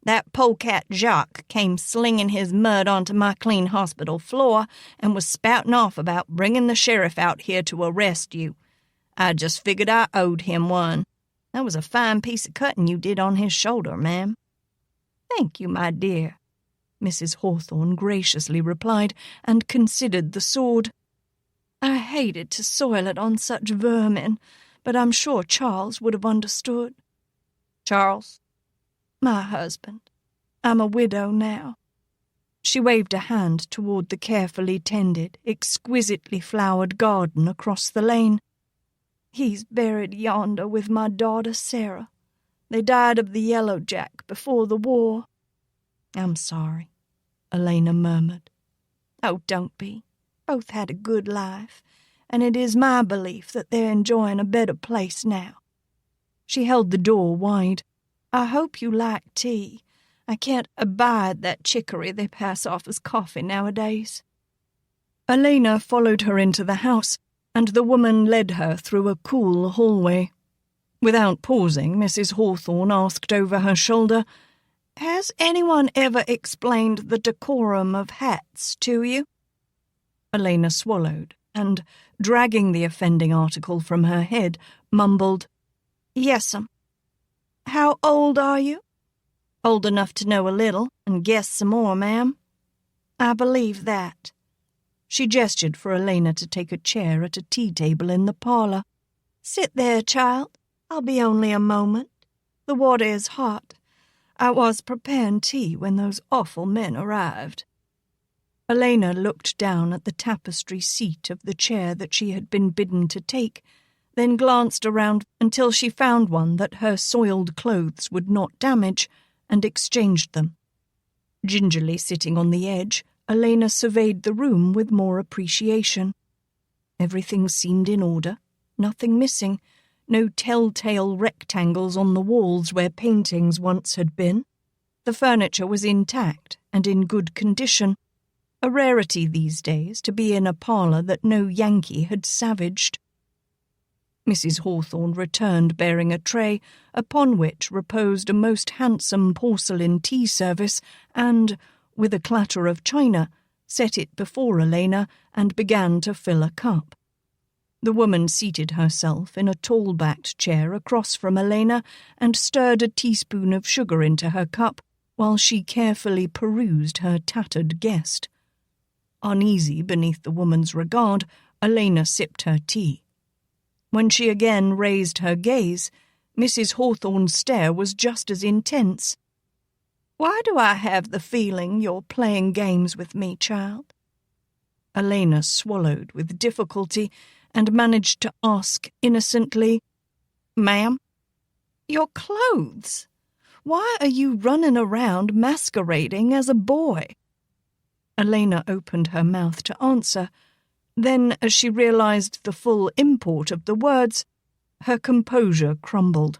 That polecat Jacques came slinging his mud onto my clean hospital floor and was spouting off about bringing the sheriff out here to arrest you. I just figured I owed him one. That was a fine piece of cutting you did on his shoulder, ma'am. Thank you, my dear, Mrs. Hawthorne graciously replied, and considered the sword. I hated to soil it on such vermin, but I'm sure Charles would have understood. Charles? My husband. I'm a widow now. She waved a hand toward the carefully tended, exquisitely flowered garden across the lane. He's buried yonder with my daughter Sarah. They died of the yellow jack before the war. I'm sorry, Alaina murmured. Oh, don't be. Both had a good life, and it is my belief that they're enjoying a better place now. She held the door wide. I hope you like tea. I can't abide that chicory they pass off as coffee nowadays. Alaina followed her into the house, and the woman led her through a cool hallway. Without pausing, Mrs. Hawthorne asked over her shoulder, Has anyone ever explained the decorum of hats to you? Alaina swallowed, and, dragging the offending article from her head, mumbled, "Yes'm." "How old are you?" "Old enough to know a little, and guess some more, ma'am." "I believe that." She gestured for Alaina to take a chair at a tea table in the parlour. "Sit there, child. I'll be only a moment. The water is hot. I was preparing tea when those awful men arrived." Alaina looked down at the tapestry seat of the chair that she had been bidden to take, then glanced around until she found one that her soiled clothes would not damage, and exchanged them. Gingerly sitting on the edge, Alaina surveyed the room with more appreciation. Everything seemed in order, nothing missing, no telltale rectangles on the walls where paintings once had been. The furniture was intact and in good condition, a rarity these days to be in a parlour that no Yankee had savaged. Mrs. Hawthorne returned bearing a tray, upon which reposed a most handsome porcelain tea service, and, with a clatter of china, set it before Alaina and began to fill a cup. The woman seated herself in a tall-backed chair across from Alaina and stirred a teaspoon of sugar into her cup while she carefully perused her tattered guest. Uneasy beneath the woman's regard, Alaina sipped her tea. When she again raised her gaze, Mrs. Hawthorne's stare was just as intense. "Why do I have the feeling you're playing games with me, child?" Alaina swallowed with difficulty and managed to ask innocently, "Ma'am?" "Your clothes. Why are you running around masquerading as a boy?" Alaina opened her mouth to answer. Then, as she realized the full import of the words, her composure crumbled.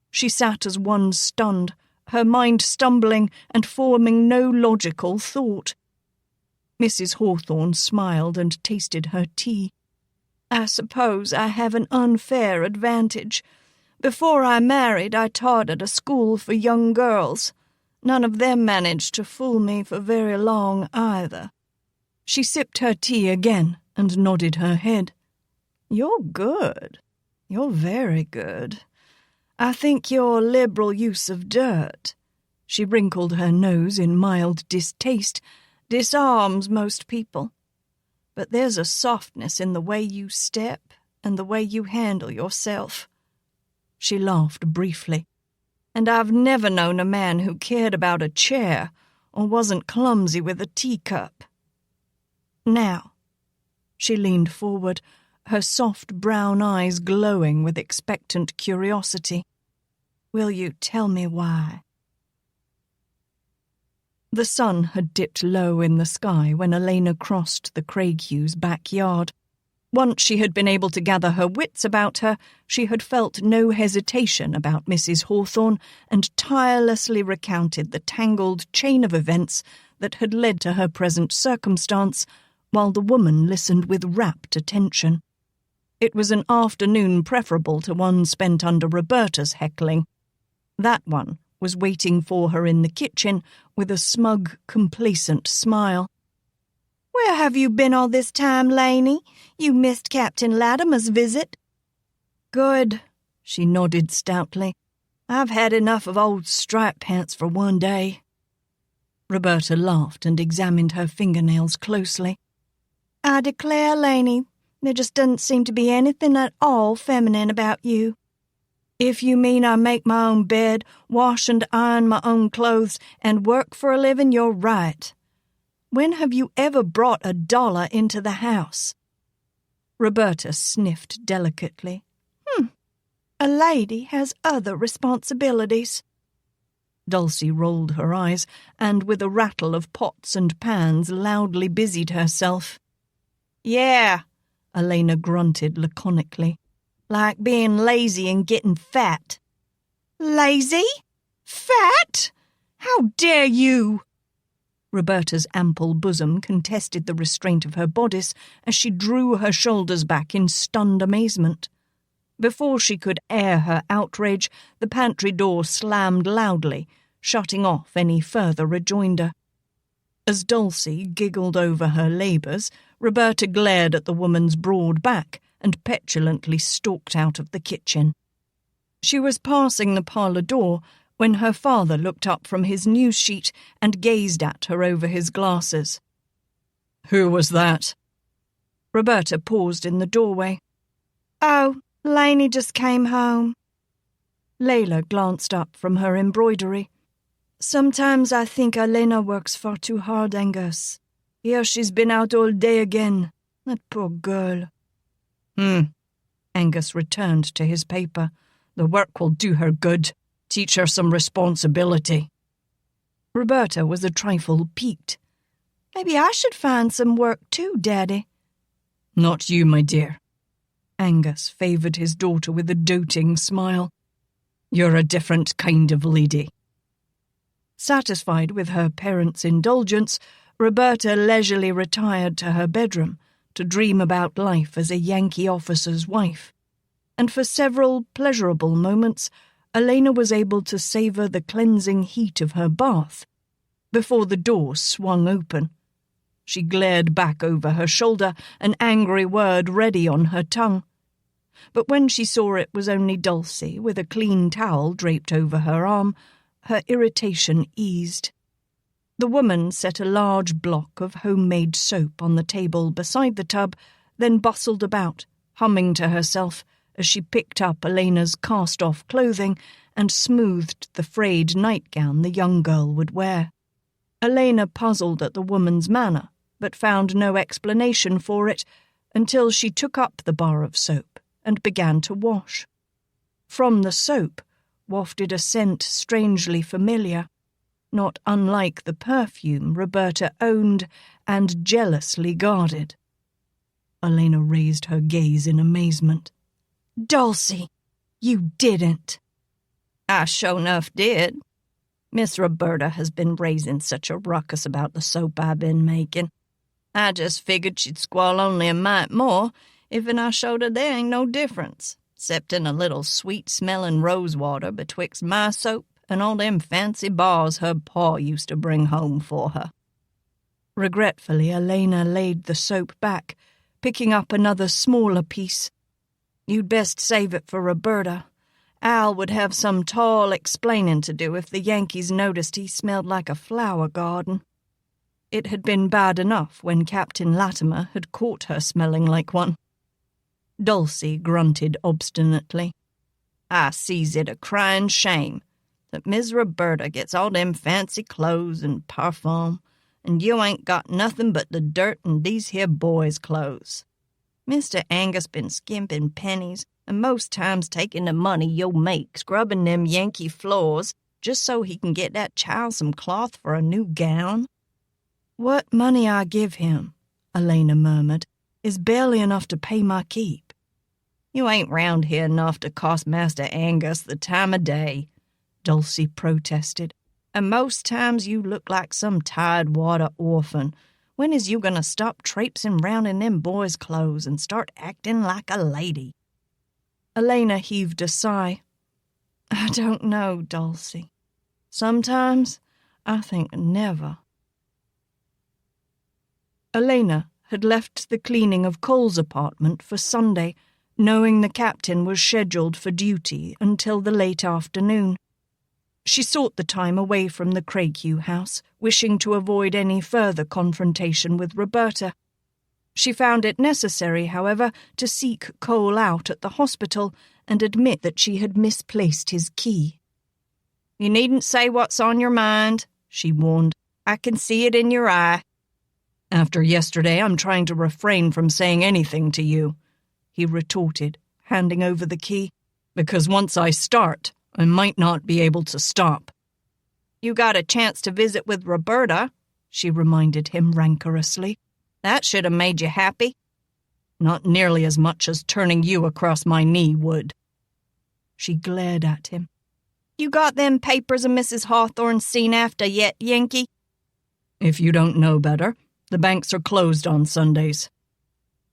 She sat as one stunned, her mind stumbling and forming no logical thought. Mrs. Hawthorne smiled and tasted her tea. "I suppose I have an unfair advantage. Before I married, I taught at a school for young girls. None of them managed to fool me for very long either." She sipped her tea again and nodded her head. "You're good. You're very good. I think your liberal use of dirt," she wrinkled her nose in mild distaste, "disarms most people. But there's a softness in the way you step and the way you handle yourself." She laughed briefly. "And I've never known a man who cared about a chair or wasn't clumsy with a teacup. Now," she leaned forward, her soft brown eyes glowing with expectant curiosity, "will you tell me why?" The sun had dipped low in the sky when Alaina crossed the Craighughes' backyard. Once she had been able to gather her wits about her, she had felt no hesitation about Mrs. Hawthorne and tirelessly recounted the tangled chain of events that had led to her present circumstance, while the woman listened with rapt attention. It was an afternoon preferable to one spent under Roberta's heckling. That one was waiting for her in the kitchen with a smug, complacent smile. "Where have you been all this time, Laney? You missed Captain Latimer's visit." "Good," she nodded stoutly. "I've had enough of old striped pants for one day." Roberta laughed and examined her fingernails closely. "I declare, Laney, there just doesn't seem to be anything at all feminine about you. If you mean I make my own bed, wash and iron my own clothes, and work for a living, you're right. When have you ever brought $1 into the house?" Roberta sniffed delicately. A lady has other responsibilities." Dulcie rolled her eyes and, with a rattle of pots and pans, loudly busied herself. "Yeah," Alaina grunted laconically. "Like being lazy and getting fat." "Lazy? Fat? How dare you!" Roberta's ample bosom contested the restraint of her bodice as she drew her shoulders back in stunned amazement. Before she could air her outrage, the pantry door slammed loudly, shutting off any further rejoinder. As Dulcie giggled over her labours, Roberta glared at the woman's broad back and petulantly stalked out of the kitchen. She was passing the parlour door when her father looked up from his news sheet and gazed at her over his glasses. "Who was that?" Roberta paused in the doorway. "Oh, Lainey just came home." Layla glanced up from her embroidery. "Sometimes I think Alaina works far too hard, Angus. Here she's been out all day again. That poor girl." Angus returned to his paper. "The work will do her good. Teach her some responsibility." Roberta was a trifle piqued. "Maybe I should find some work too, Daddy." "Not you, my dear." Angus favoured his daughter with a doting smile. "You're a different kind of lady." Satisfied with her parents' indulgence, Roberta leisurely retired to her bedroom to dream about life as a Yankee officer's wife, and for several pleasurable moments Alaina was able to savour the cleansing heat of her bath before the door swung open. She glared back over her shoulder, an angry word ready on her tongue. But when she saw it was only Dulcie with a clean towel draped over her arm, her irritation eased. The woman set a large block of homemade soap on the table beside the tub, then bustled about, humming to herself as she picked up Alaina's cast-off clothing and smoothed the frayed nightgown the young girl would wear. Alaina puzzled at the woman's manner, but found no explanation for it until she took up the bar of soap and began to wash. From the soap wafted a scent strangely familiar, not unlike the perfume Roberta owned and jealously guarded. Alaina raised her gaze in amazement. "Dulcie, you didn't." "I sure enough did. Miss Roberta has been raising such a ruckus about the soap I've been making. I just figured she'd squall only a mite more if'n I showed her there ain't no difference, 'ceptin' a little sweet-smelling rosewater betwixt my soap and all them fancy bars her pa used to bring home for her." Regretfully, Alaina laid the soap back, picking up another smaller piece. "You'd best save it for Roberta. Al would have some tall explaining to do if the Yankees noticed he smelled like a flower garden." It had been bad enough when Captain Latimer had caught her smelling like one. Dulcie grunted obstinately. "I sees it a crying shame that Miss Roberta gets all them fancy clothes and parfum, and you ain't got nothing but the dirt in these here boys' clothes. Mr. Angus been skimping pennies, and most times taking the money you'll make scrubbing them Yankee floors just so he can get that child some cloth for a new gown." "What money I give him," Alaina murmured, "is barely enough to pay my keep." "You ain't round here enough to cost Master Angus the time of day," Dulcie protested. "And most times you look like some tired-water orphan. When is you gonna stop traipsing round in them boys' clothes and start acting like a lady?" Alaina heaved a sigh. "I don't know, Dulcie. Sometimes I think never." Alaina had left the cleaning of Cole's apartment for Sunday, knowing the captain was scheduled for duty until the late afternoon. She sought the time away from the Craighue house, wishing to avoid any further confrontation with Roberta. She found it necessary, however, to seek Cole out at the hospital and admit that she had misplaced his key. "You needn't say what's on your mind," she warned. "I can see it in your eye." "After yesterday, I'm trying to refrain from saying anything to you," he retorted, handing over the key, "because once I start, I might not be able to stop." "You got a chance to visit with Roberta," she reminded him rancorously. "That should have made you happy." "Not nearly as much as turning you across my knee would." She glared at him. "You got them papers of Mrs. Hawthorne's seen after yet, Yankee?" "If you don't know better, the banks are closed on Sundays."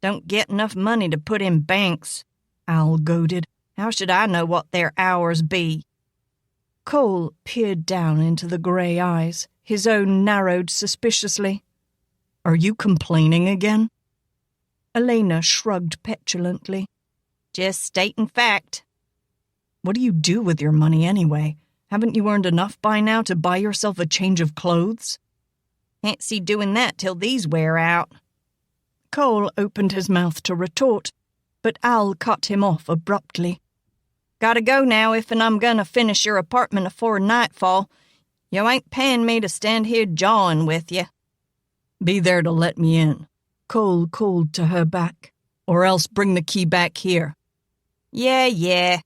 "Don't get enough money to put in banks," Al goaded. "How should I know what their hours be?" Cole peered down into the grey eyes, his own narrowed suspiciously. "Are you complaining again?" Alaina shrugged petulantly. Just stating fact. What do you do with your money anyway? Haven't you earned enough by now to buy yourself a change of clothes? Can't see doing that till these wear out. Cole opened his mouth to retort, but Al cut him off abruptly. Gotta go now if and I'm gonna finish your apartment afore nightfall. You ain't paying me to stand here jawing with you. Be there to let me in, Cole called to her back. or else bring the key back here. Yeah.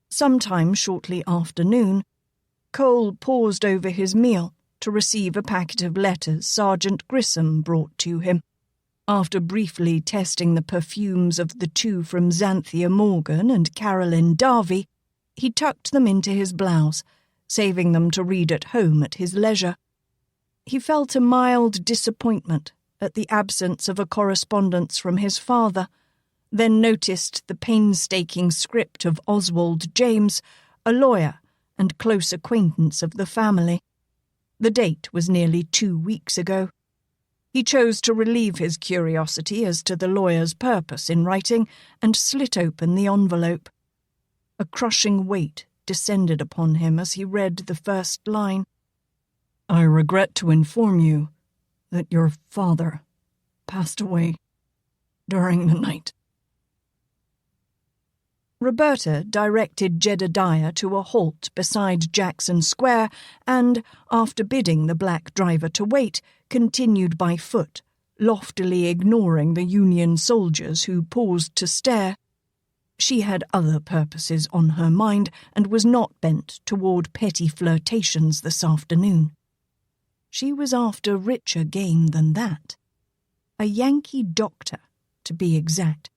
Sometime shortly after noon, Cole paused over his meal to receive a packet of letters Sergeant Grissom brought to him. After briefly testing the perfumes of the two from Xanthia Morgan and Carolyn Darby, he tucked them into his blouse, saving them to read at home at his leisure. He felt a mild disappointment at the absence of a correspondence from his father, then noticed the painstaking script of Oswald James, a lawyer and close acquaintance of the family. The date was nearly 2 weeks ago. He chose to relieve his curiosity as to the lawyer's purpose in writing and slit open the envelope. A crushing weight descended upon him as he read the first line. I regret to inform you that your father passed away during the night. Roberta directed Jedediah to a halt beside Jackson Square and, after bidding the black driver to wait, continued by foot, loftily ignoring the Union soldiers who paused to stare. She had other purposes on her mind and was not bent toward petty flirtations this afternoon. She was after richer game than that. A Yankee doctor, to be exact.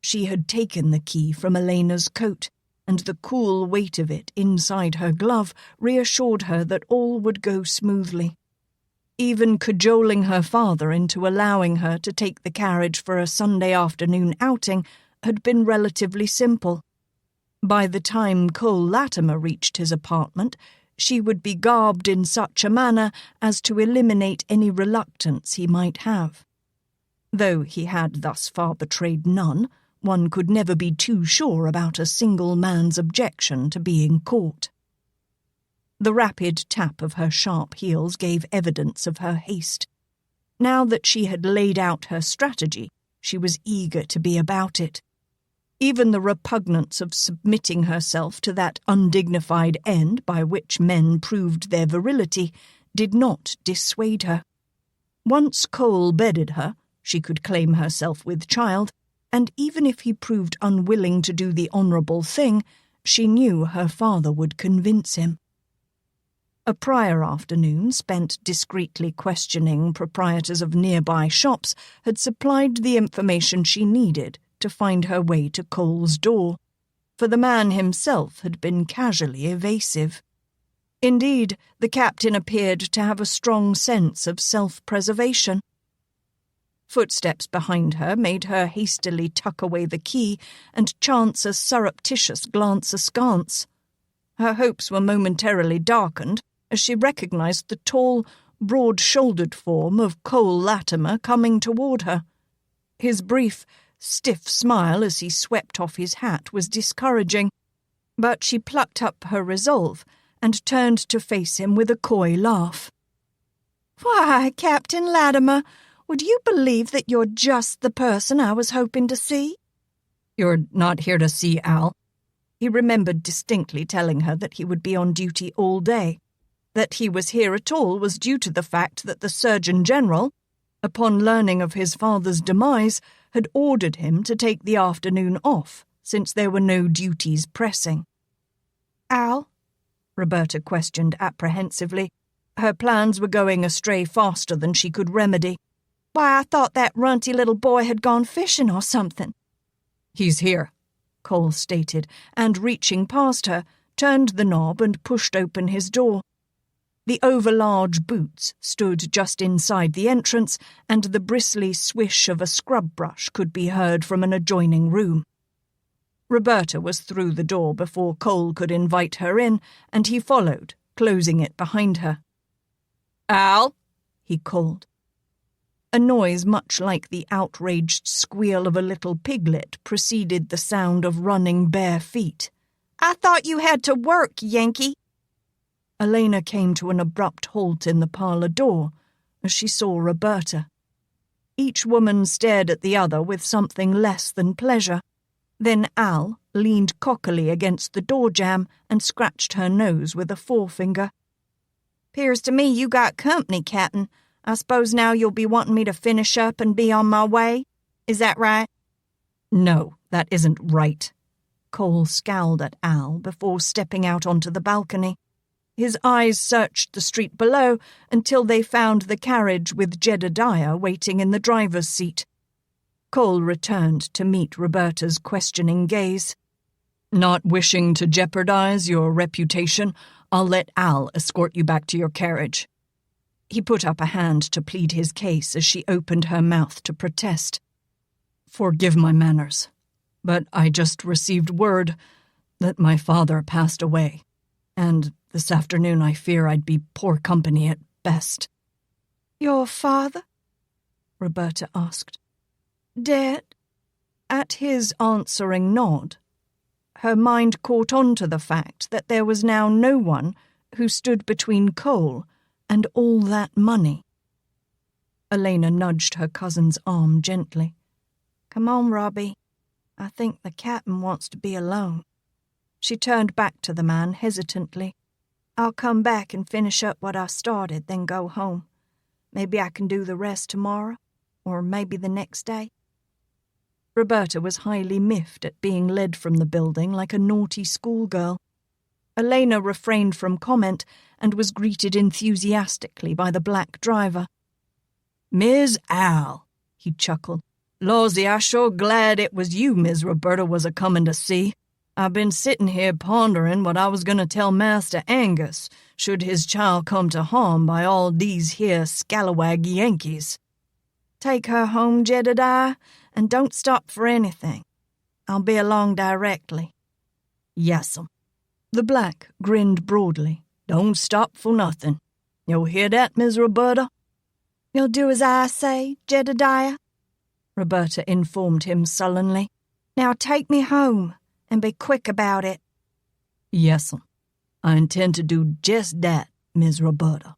She had taken the key from Elena's coat, and the cool weight of it inside her glove reassured her that all would go smoothly. Even cajoling her father into allowing her to take the carriage for a Sunday afternoon outing had been relatively simple. By the time Cole Latimer reached his apartment, she would be garbed in such a manner as to eliminate any reluctance he might have. Though he had thus far betrayed none, one could never be too sure about a single man's objection to being caught. The rapid tap of her sharp heels gave evidence of her haste. Now that she had laid out her strategy, she was eager to be about it. Even the repugnance of submitting herself to that undignified end by which men proved their virility did not dissuade her. Once Cole bedded her, she could claim herself with child, and even if he proved unwilling to do the honourable thing, she knew her father would convince him. A prior afternoon, spent discreetly questioning proprietors of nearby shops, had supplied the information she needed to find her way to Cole's door, for the man himself had been casually evasive. Indeed, the captain appeared to have a strong sense of self-preservation. Footsteps behind her made her hastily tuck away the key and chance a surreptitious glance askance. Her hopes were momentarily darkened as she recognized the tall, broad-shouldered form of Cole Latimer coming toward her. His brief, stiff smile as he swept off his hat was discouraging, but she plucked up her resolve and turned to face him with a coy laugh. "Why, Captain Latimer, would you believe that you're just the person I was hoping to see?" You're not here to see Al? He remembered distinctly telling her that he would be on duty all day. That he was here at all was due to the fact that the Surgeon General, upon learning of his father's demise, had ordered him to take the afternoon off, since there were no duties pressing. "Al?" Roberta questioned apprehensively. Her plans were going astray faster than she could remedy. "Why, I thought that runty little boy had gone fishing or something." He's here, Cole stated, and reaching past her, turned the knob and pushed open his door. The overlarge boots stood just inside the entrance, and the bristly swish of a scrub brush could be heard from an adjoining room. Roberta was through the door before Cole could invite her in, and he followed, closing it behind her. Al? He called. A noise much like the outraged squeal of a little piglet preceded the sound of running bare feet. "I thought you had to work, Yankee." Alaina came to an abrupt halt in the parlor door as she saw Roberta. Each woman stared at the other with something less than pleasure. Then Al leaned cockily against the door jamb and scratched her nose with a forefinger. "'Pears to me you got company, Captain. I suppose now you'll be wanting me to finish up and be on my way. Is that right?" "No, that isn't right." Cole scowled at Al before stepping out onto the balcony. His eyes searched the street below until they found the carriage with Jedediah waiting in the driver's seat. Cole returned to meet Roberta's questioning gaze. "Not wishing to jeopardize your reputation, I'll let Al escort you back to your carriage." He put up a hand to plead his case as she opened her mouth to protest. "Forgive my manners, but I just received word that my father passed away, and this afternoon I fear I'd be poor company at best." "Your father?" Roberta asked. "Dead?" At his answering nod, her mind caught on to the fact that there was now no one who stood between Cole and all that money. Alaina nudged her cousin's arm gently. "Come on, Robbie. I think the captain wants to be alone." She turned back to the man hesitantly. "I'll come back and finish up what I started, then go home. Maybe I can do the rest tomorrow, or maybe the next day." Roberta was highly miffed at being led from the building like a naughty schoolgirl. Alaina refrained from comment and was greeted enthusiastically by the black driver. "Miss Al," he chuckled. "Lawsy, I sure glad it was you Miss Roberta was a-comin' to see. I've been sittin' here ponderin' what I was going to tell Master Angus should his child come to harm by all these here scalawag Yankees." "Take her home, Jedediah, and don't stop for anything. I'll be along directly." "Yes'm." The black grinned broadly. "Don't stop for nothing. You'll hear that, Miss Roberta?" "You'll do as I say, Jedediah?" Roberta informed him sullenly. "Now take me home, and be quick about it." "Yes'm. I intend to do just that, Miss Roberta."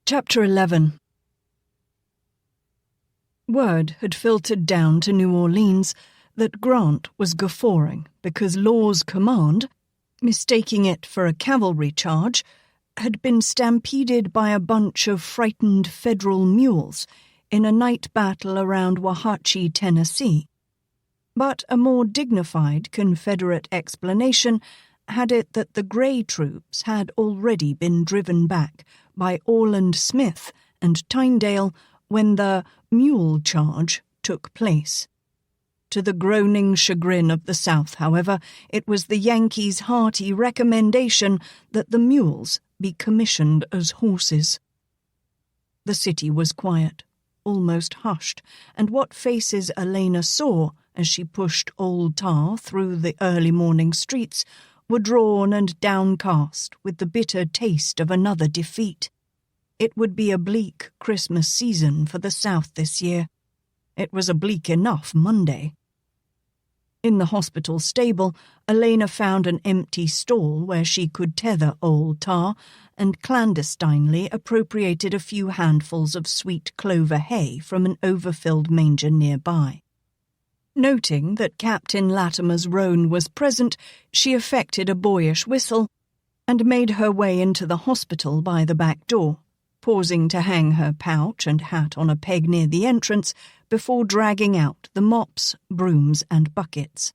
Chapter 11. Word had filtered down to New Orleans that Grant was guffawing because Law's command, mistaking it for a cavalry charge, had been stampeded by a bunch of frightened Federal mules in a night battle around Wauhatchie, Tennessee. But a more dignified Confederate explanation had it that the Gray troops had already been driven back by Orland Smith and Tyndale when the mule charge took place. To the groaning chagrin of the South, however, it was the Yankees' hearty recommendation that the mules be commissioned as horses. The city was quiet, almost hushed, and what faces Alaina saw as she pushed Old Tar through the early morning streets were drawn and downcast with the bitter taste of another defeat. It would be a bleak Christmas season for the South this year. It was a bleak enough Monday. In the hospital stable, Alaina found an empty stall where she could tether Old Tar and clandestinely appropriated a few handfuls of sweet clover hay from an overfilled manger nearby. Noting that Captain Latimer's roan was present, she affected a boyish whistle and made her way into the hospital by the back door, pausing to hang her pouch and hat on a peg near the entrance before dragging out the mops, brooms, and buckets.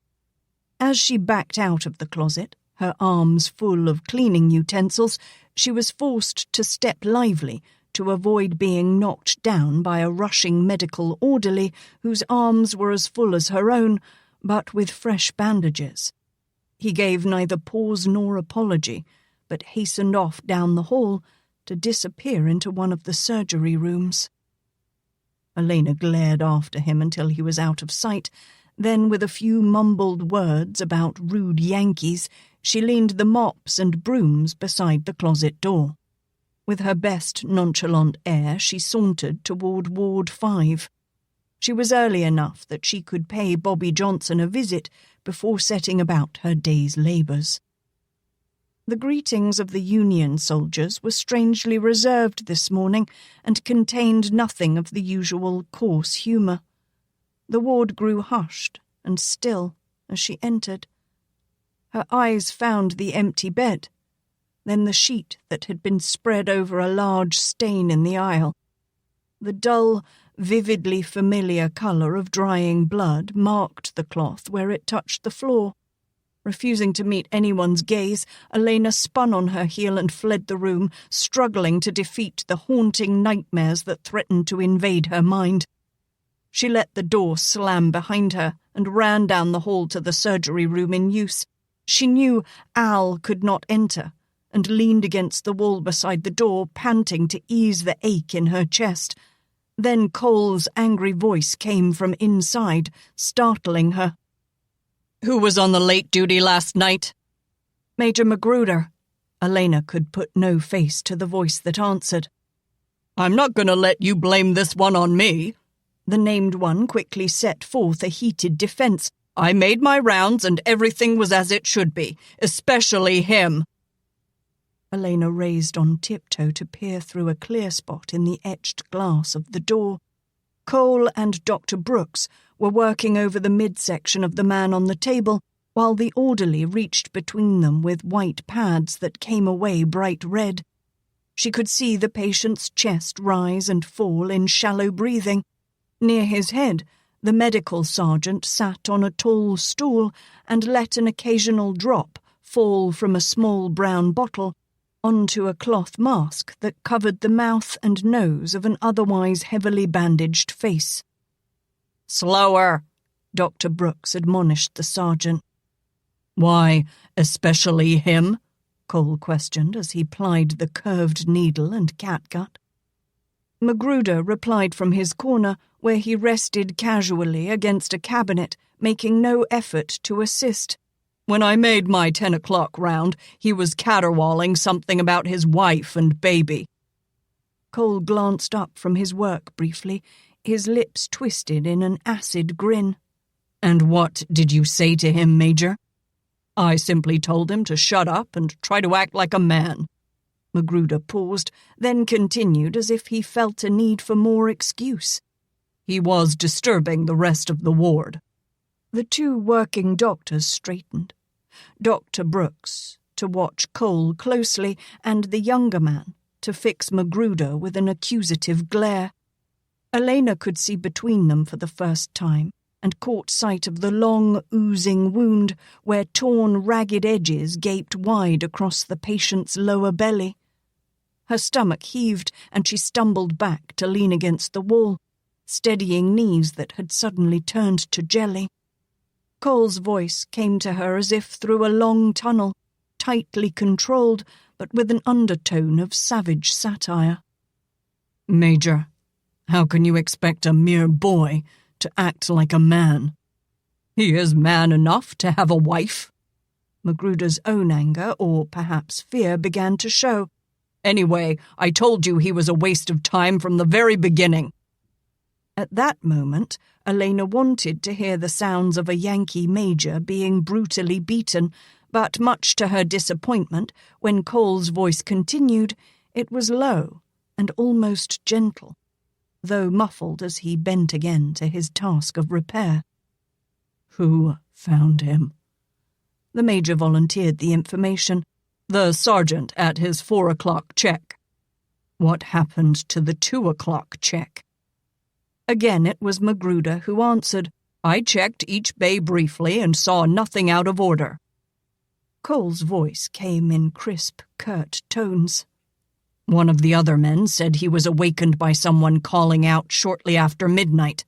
As she backed out of the closet, her arms full of cleaning utensils, she was forced to step lively to avoid being knocked down by a rushing medical orderly whose arms were as full as her own, but with fresh bandages. He gave neither pause nor apology, but hastened off down the hall to disappear into one of the surgery rooms. Alaina glared after him until he was out of sight. Then, with a few mumbled words about rude Yankees, she leaned the mops and brooms beside the closet door. With her best nonchalant air, she sauntered toward Ward 5. She was early enough that she could pay Bobby Johnson a visit before setting about her day's labours. The greetings of the Union soldiers were strangely reserved this morning and contained nothing of the usual coarse humour. The ward grew hushed and still as she entered. Her eyes found the empty bed, then the sheet that had been spread over a large stain in the aisle. The dull, vividly familiar colour of drying blood marked the cloth where it touched the floor. Refusing to meet anyone's gaze, Alaina spun on her heel and fled the room, struggling to defeat the haunting nightmares that threatened to invade her mind. She let the door slam behind her and ran down the hall to the surgery room in use. She knew Al could not enter, and leaned against the wall beside the door, panting to ease the ache in her chest. Then Cole's angry voice came from inside, startling her. "Who was on the late duty last night?" "Major Magruder." Alaina could put no face to the voice that answered. "I'm not going to let you blame this one on me." The named one quickly set forth a heated defence. "I made my rounds and everything was as it should be, especially him." Alaina raised on tiptoe to peer through a clear spot in the etched glass of the door. Cole and Dr. Brooks were working over the midsection of the man on the table, while the orderly reached between them with white pads that came away bright red. She could see the patient's chest rise and fall in shallow breathing. Near his head, the medical sergeant sat on a tall stool and let an occasional drop fall from a small brown bottle onto a cloth mask that covered the mouth and nose of an otherwise heavily bandaged face. "Slower," Dr. Brooks admonished the sergeant. "Why, especially him?" Cole questioned as he plied the curved needle and catgut. Magruder replied from his corner, where he rested casually against a cabinet, making no effort to assist. "When I made my 10 o'clock round, he was caterwauling something about his wife and baby." Cole glanced up from his work briefly, his lips twisted in an acid grin. "And what did you say to him, Major?" "I simply told him to shut up and try to act like a man." Magruder paused, then continued as if he felt a need for more excuse. "He was disturbing the rest of the ward." The two working doctors straightened. Dr. Brooks, to watch Cole closely, and the younger man, to fix Magruder with an accusative glare. Alaina could see between them for the first time, and caught sight of the long, oozing wound where torn, ragged edges gaped wide across the patient's lower belly. Her stomach heaved, and she stumbled back to lean against the wall, steadying knees that had suddenly turned to jelly. Cole's voice came to her as if through a long tunnel, tightly controlled, but with an undertone of savage satire. "Major, how can you expect a mere boy to act like a man? He is man enough to have a wife." Magruder's own anger, or perhaps fear, began to show. "Anyway, I told you he was a waste of time from the very beginning." At that moment, Alaina wanted to hear the sounds of a Yankee major being brutally beaten, but much to her disappointment, when Cole's voice continued, it was low and almost gentle, though muffled as he bent again to his task of repair. "Who found him?" The major volunteered the information. "The sergeant at his 4 o'clock check." "What happened to the 2 o'clock check?" Again it was Magruder who answered. "I checked each bay briefly and saw nothing out of order." Cole's voice came in crisp, curt tones. "One of the other men said he was awakened by someone calling out shortly after midnight.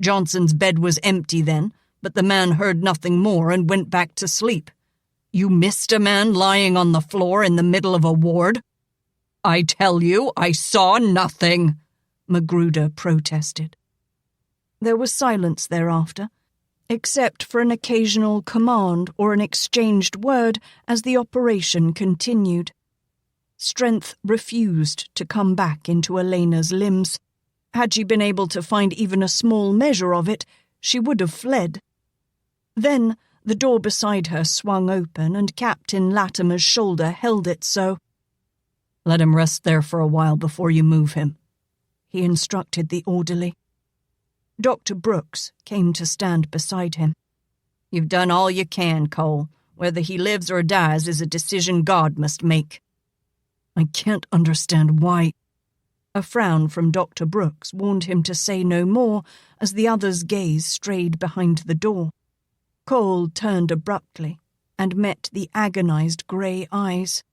Johnson's bed was empty then, but the man heard nothing more and went back to sleep. You missed a man lying on the floor in the middle of a ward?" "I tell you, I saw nothing," Magruder protested. There was silence thereafter, except for an occasional command or an exchanged word as the operation continued. Strength refused to come back into Alaina's limbs. Had she been able to find even a small measure of it, she would have fled. Then the door beside her swung open and Captain Latimer's shoulder held it so. "Let him rest there for a while before you move him," he instructed the orderly. Dr. Brooks came to stand beside him. "You've done all you can, Cole. Whether he lives or dies is a decision God must make." "I can't understand why—" A frown from Dr. Brooks warned him to say no more as the other's gaze strayed behind the door. Cole turned abruptly and met the agonized grey eyes.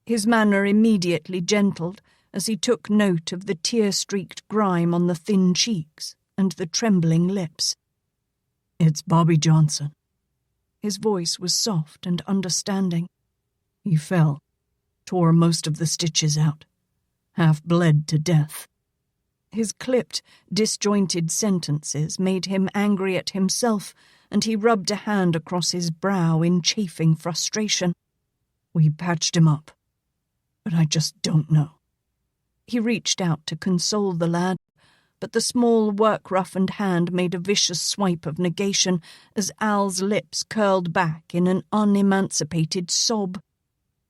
His manner immediately gentled as he took note of the tear-streaked grime on the thin cheeks and the trembling lips. "It's Bobby Johnson." His voice was soft and understanding. "He fell, tore most of the stitches out, half bled to death." His clipped, disjointed sentences made him angry at himself, and he rubbed a hand across his brow in chafing frustration. "We patched him up, but I just don't know." He reached out to console the lad, but the small, work-roughened hand made a vicious swipe of negation as Al's lips curled back in an unemancipated sob.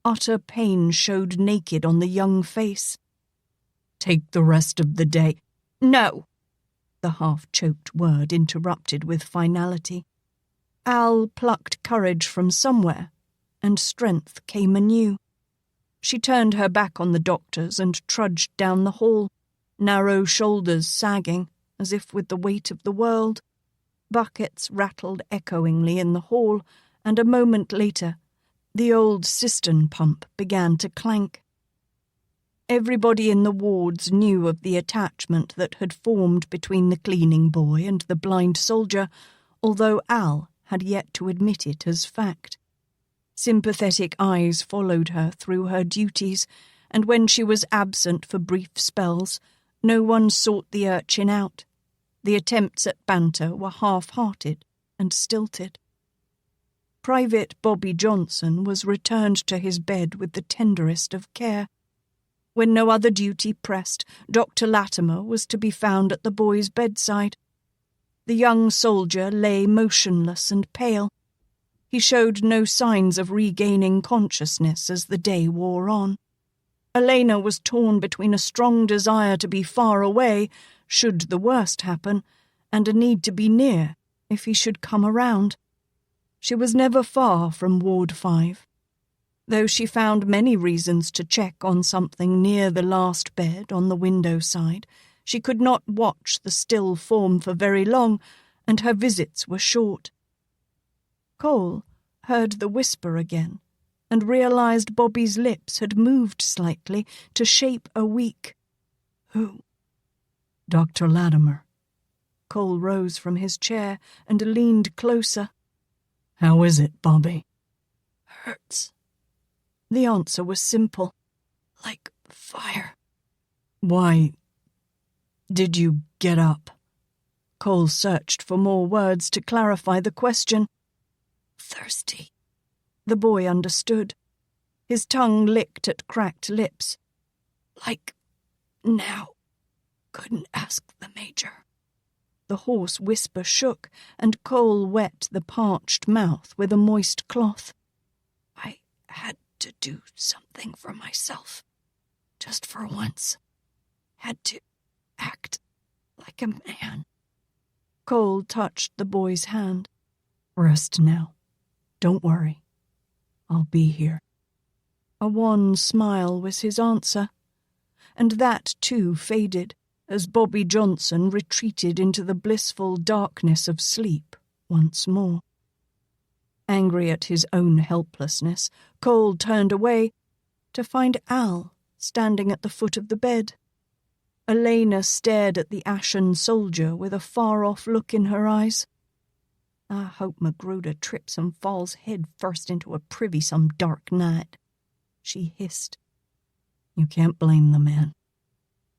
Utter pain showed naked on the young face. "Take the rest of the day." "No!" the half-choked word interrupted with finality. Al plucked courage from somewhere, and strength came anew. She turned her back on the doctors and trudged down the hall, narrow shoulders sagging, as if with the weight of the world. Buckets rattled echoingly in the hall, and a moment later, the old cistern pump began to clank. Everybody in the wards knew of the attachment that had formed between the cleaning boy and the blind soldier, although Al had yet to admit it as fact. Sympathetic eyes followed her through her duties, and when she was absent for brief spells, no one sought the urchin out. The attempts at banter were half-hearted and stilted. Private Bobby Johnson was returned to his bed with the tenderest of care. When no other duty pressed, Dr. Latimer was to be found at the boy's bedside. The young soldier lay motionless and pale. He showed no signs of regaining consciousness as the day wore on. Alaina was torn between a strong desire to be far away, should the worst happen, and a need to be near if he should come around. She was never far from Ward 5. Though she found many reasons to check on something near the last bed on the window side, she could not watch the still form for very long, and her visits were short. Cole heard the whisper again, and realized Bobby's lips had moved slightly to shape a weak "Who?" "Dr. Latimer." Cole rose from his chair and leaned closer. "How is it, Bobby?" "Hurts." The answer was simple. "Like fire." "Why did you get up?" Cole searched for more words to clarify the question. "Thirsty." The boy understood. His tongue licked at cracked lips. "Like now. Couldn't ask the Major." The hoarse whisper shook, and Cole wet the parched mouth with a moist cloth. "I had to do something for myself. Just for once. Had to act like a man." Cole touched the boy's hand. "Rest now. Don't worry. I'll be here." A wan smile was his answer, and that too faded as Bobby Johnson retreated into the blissful darkness of sleep once more. Angry at his own helplessness, Cole turned away to find Al standing at the foot of the bed. Alaina stared at the ashen soldier with a far-off look in her eyes. "I hope Magruder trips and falls head first into a privy some dark night," she hissed. "You can't blame the man."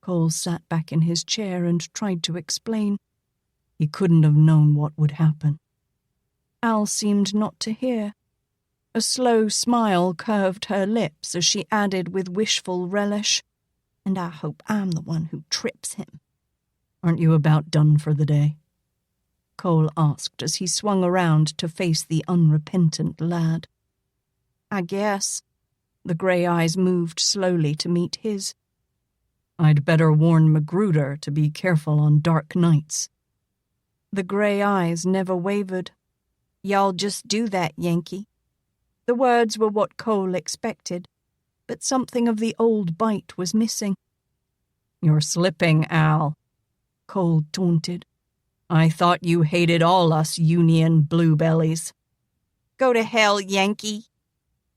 Cole sat back in his chair and tried to explain. "He couldn't have known what would happen." Al seemed not to hear. A slow smile curved her lips as she added with wishful relish, "And I hope I'm the one who trips him." "Aren't you about done for the day?" Cole asked as he swung around to face the unrepentant lad. "I guess." The grey eyes moved slowly to meet his. "I'd better warn Magruder to be careful on dark nights." The grey eyes never wavered. "Y'all just do that, Yankee." The words were what Cole expected, but something of the old bite was missing. "You're slipping, Al," Cole taunted. "I thought you hated all us Union bluebellies." "Go to hell, Yankee."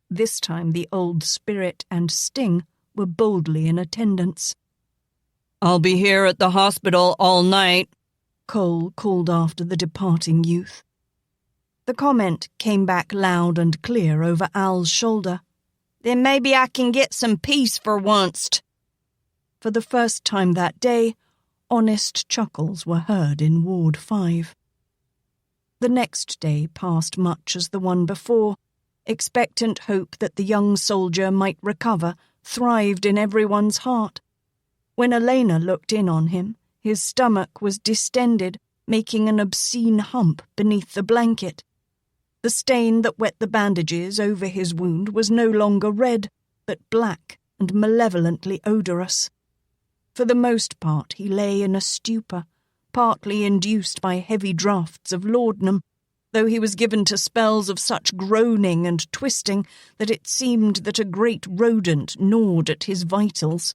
This time the old spirit and Sting were boldly in attendance. "I'll be here at the hospital all night," Cole called after the departing youth. The comment came back loud and clear over Al's shoulder. "Then maybe I can get some peace for once." For the first time that day, honest chuckles were heard in Ward 5. The next day passed much as the one before. Expectant hope that the young soldier might recover thrived in everyone's heart. When Alaina looked in on him, his stomach was distended, making an obscene hump beneath the blanket. The stain that wet the bandages over his wound was no longer red, but black and malevolently odorous. For the most part he lay in a stupor, partly induced by heavy draughts of laudanum, though he was given to spells of such groaning and twisting that it seemed that a great rodent gnawed at his vitals.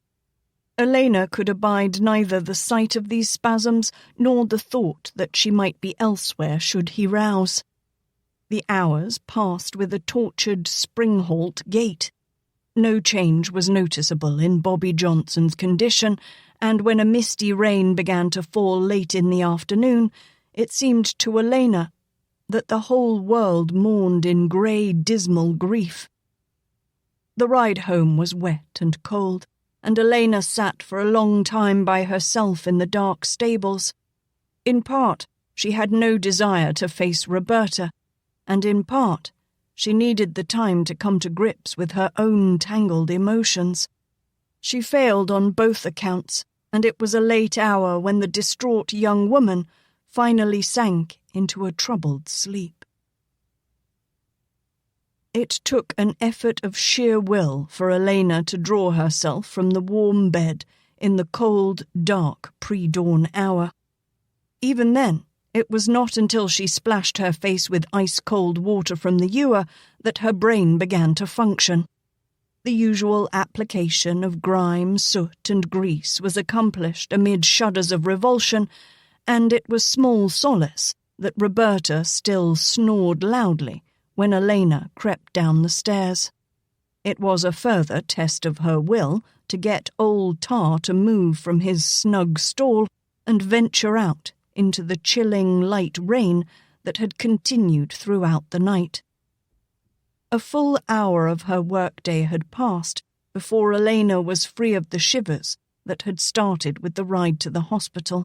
Alaina could abide neither the sight of these spasms nor the thought that she might be elsewhere should he rouse. The hours passed with a tortured spring-halt gait. No change was noticeable in Bobby Johnson's condition, and when a misty rain began to fall late in the afternoon, it seemed to Alaina that the whole world mourned in grey, dismal grief. The ride home was wet and cold, and Alaina sat for a long time by herself in the dark stables. In part, she had no desire to face Roberta, and in part, she needed the time to come to grips with her own tangled emotions. She failed on both accounts, and it was a late hour when the distraught young woman finally sank into a troubled sleep. It took an effort of sheer will for Alaina to draw herself from the warm bed in the cold, dark pre-dawn hour. Even then, it was not until she splashed her face with ice-cold water from the ewer that her brain began to function. The usual application of grime, soot, and grease was accomplished amid shudders of revulsion, and it was small solace that Roberta still snored loudly when Alaina crept down the stairs. It was a further test of her will to get old Tar to move from his snug stall and venture out into the chilling light rain that had continued throughout the night. A full hour of her workday had passed before Alaina was free of the shivers that had started with the ride to the hospital.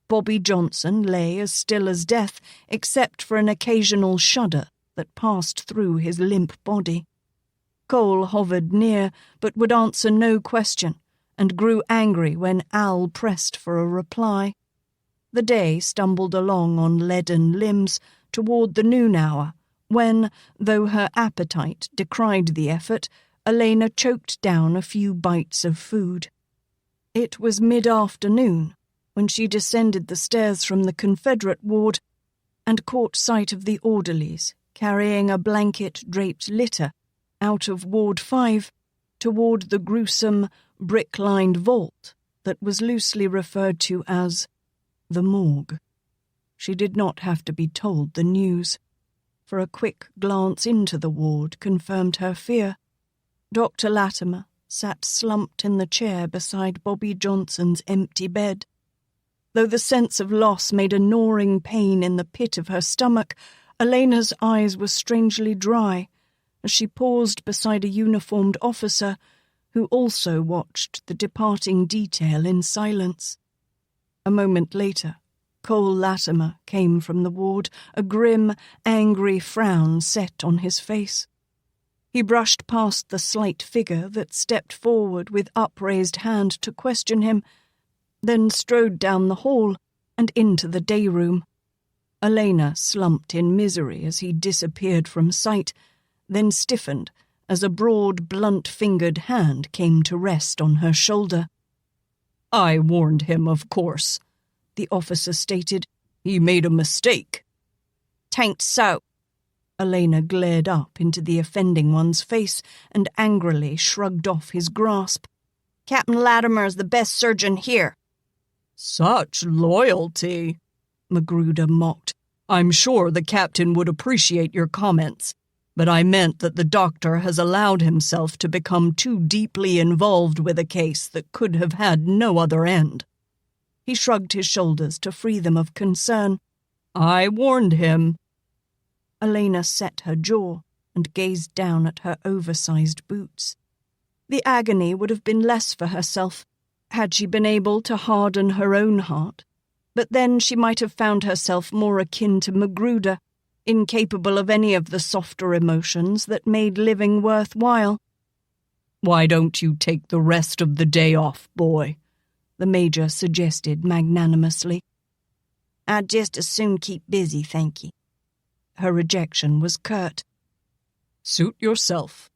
Bobby Johnson lay as still as death, except for an occasional shudder that passed through his limp body. Cole hovered near, but would answer no question, and grew angry when Al pressed for a reply. The day stumbled along on leaden limbs toward the noon hour, when, though her appetite decried the effort, Alaina choked down a few bites of food. It was mid-afternoon when she descended the stairs from the Confederate ward and caught sight of the orderlies carrying a blanket-draped litter out of Ward 5 toward the gruesome, brick-lined vault that was loosely referred to as the morgue. She did not have to be told the news, for a quick glance into the ward confirmed her fear. Dr. Latimer sat slumped in the chair beside Bobby Johnson's empty bed. Though the sense of loss made a gnawing pain in the pit of her stomach, Alaina's eyes were strangely dry as she paused beside a uniformed officer who also watched the departing detail in silence. A moment later, Cole Latimer came from the ward, a grim, angry frown set on his face. He brushed past the slight figure that stepped forward with upraised hand to question him, then strode down the hall and into the day room. Alaina slumped in misery as he disappeared from sight, then stiffened as a broad, blunt-fingered hand came to rest on her shoulder. "I warned him, of course," the officer stated. "He made a mistake." "'Tain't so." Alaina glared up into the offending one's face and angrily shrugged off his grasp. "Captain Latimer's the best surgeon here." "Such loyalty," Magruder mocked. "I'm sure the captain would appreciate your comments, but I meant that the doctor has allowed himself to become too deeply involved with a case that could have had no other end." He shrugged his shoulders to free them of concern. "I warned him." Alaina set her jaw and gazed down at her oversized boots. The agony would have been less for herself had she been able to harden her own heart, but then she might have found herself more akin to Magruder, incapable of any of the softer emotions that made living worthwhile. "Why don't you take the rest of the day off, boy?" the Major suggested magnanimously. "I'd just as soon keep busy, thank you." Her rejection was curt. "Suit yourself."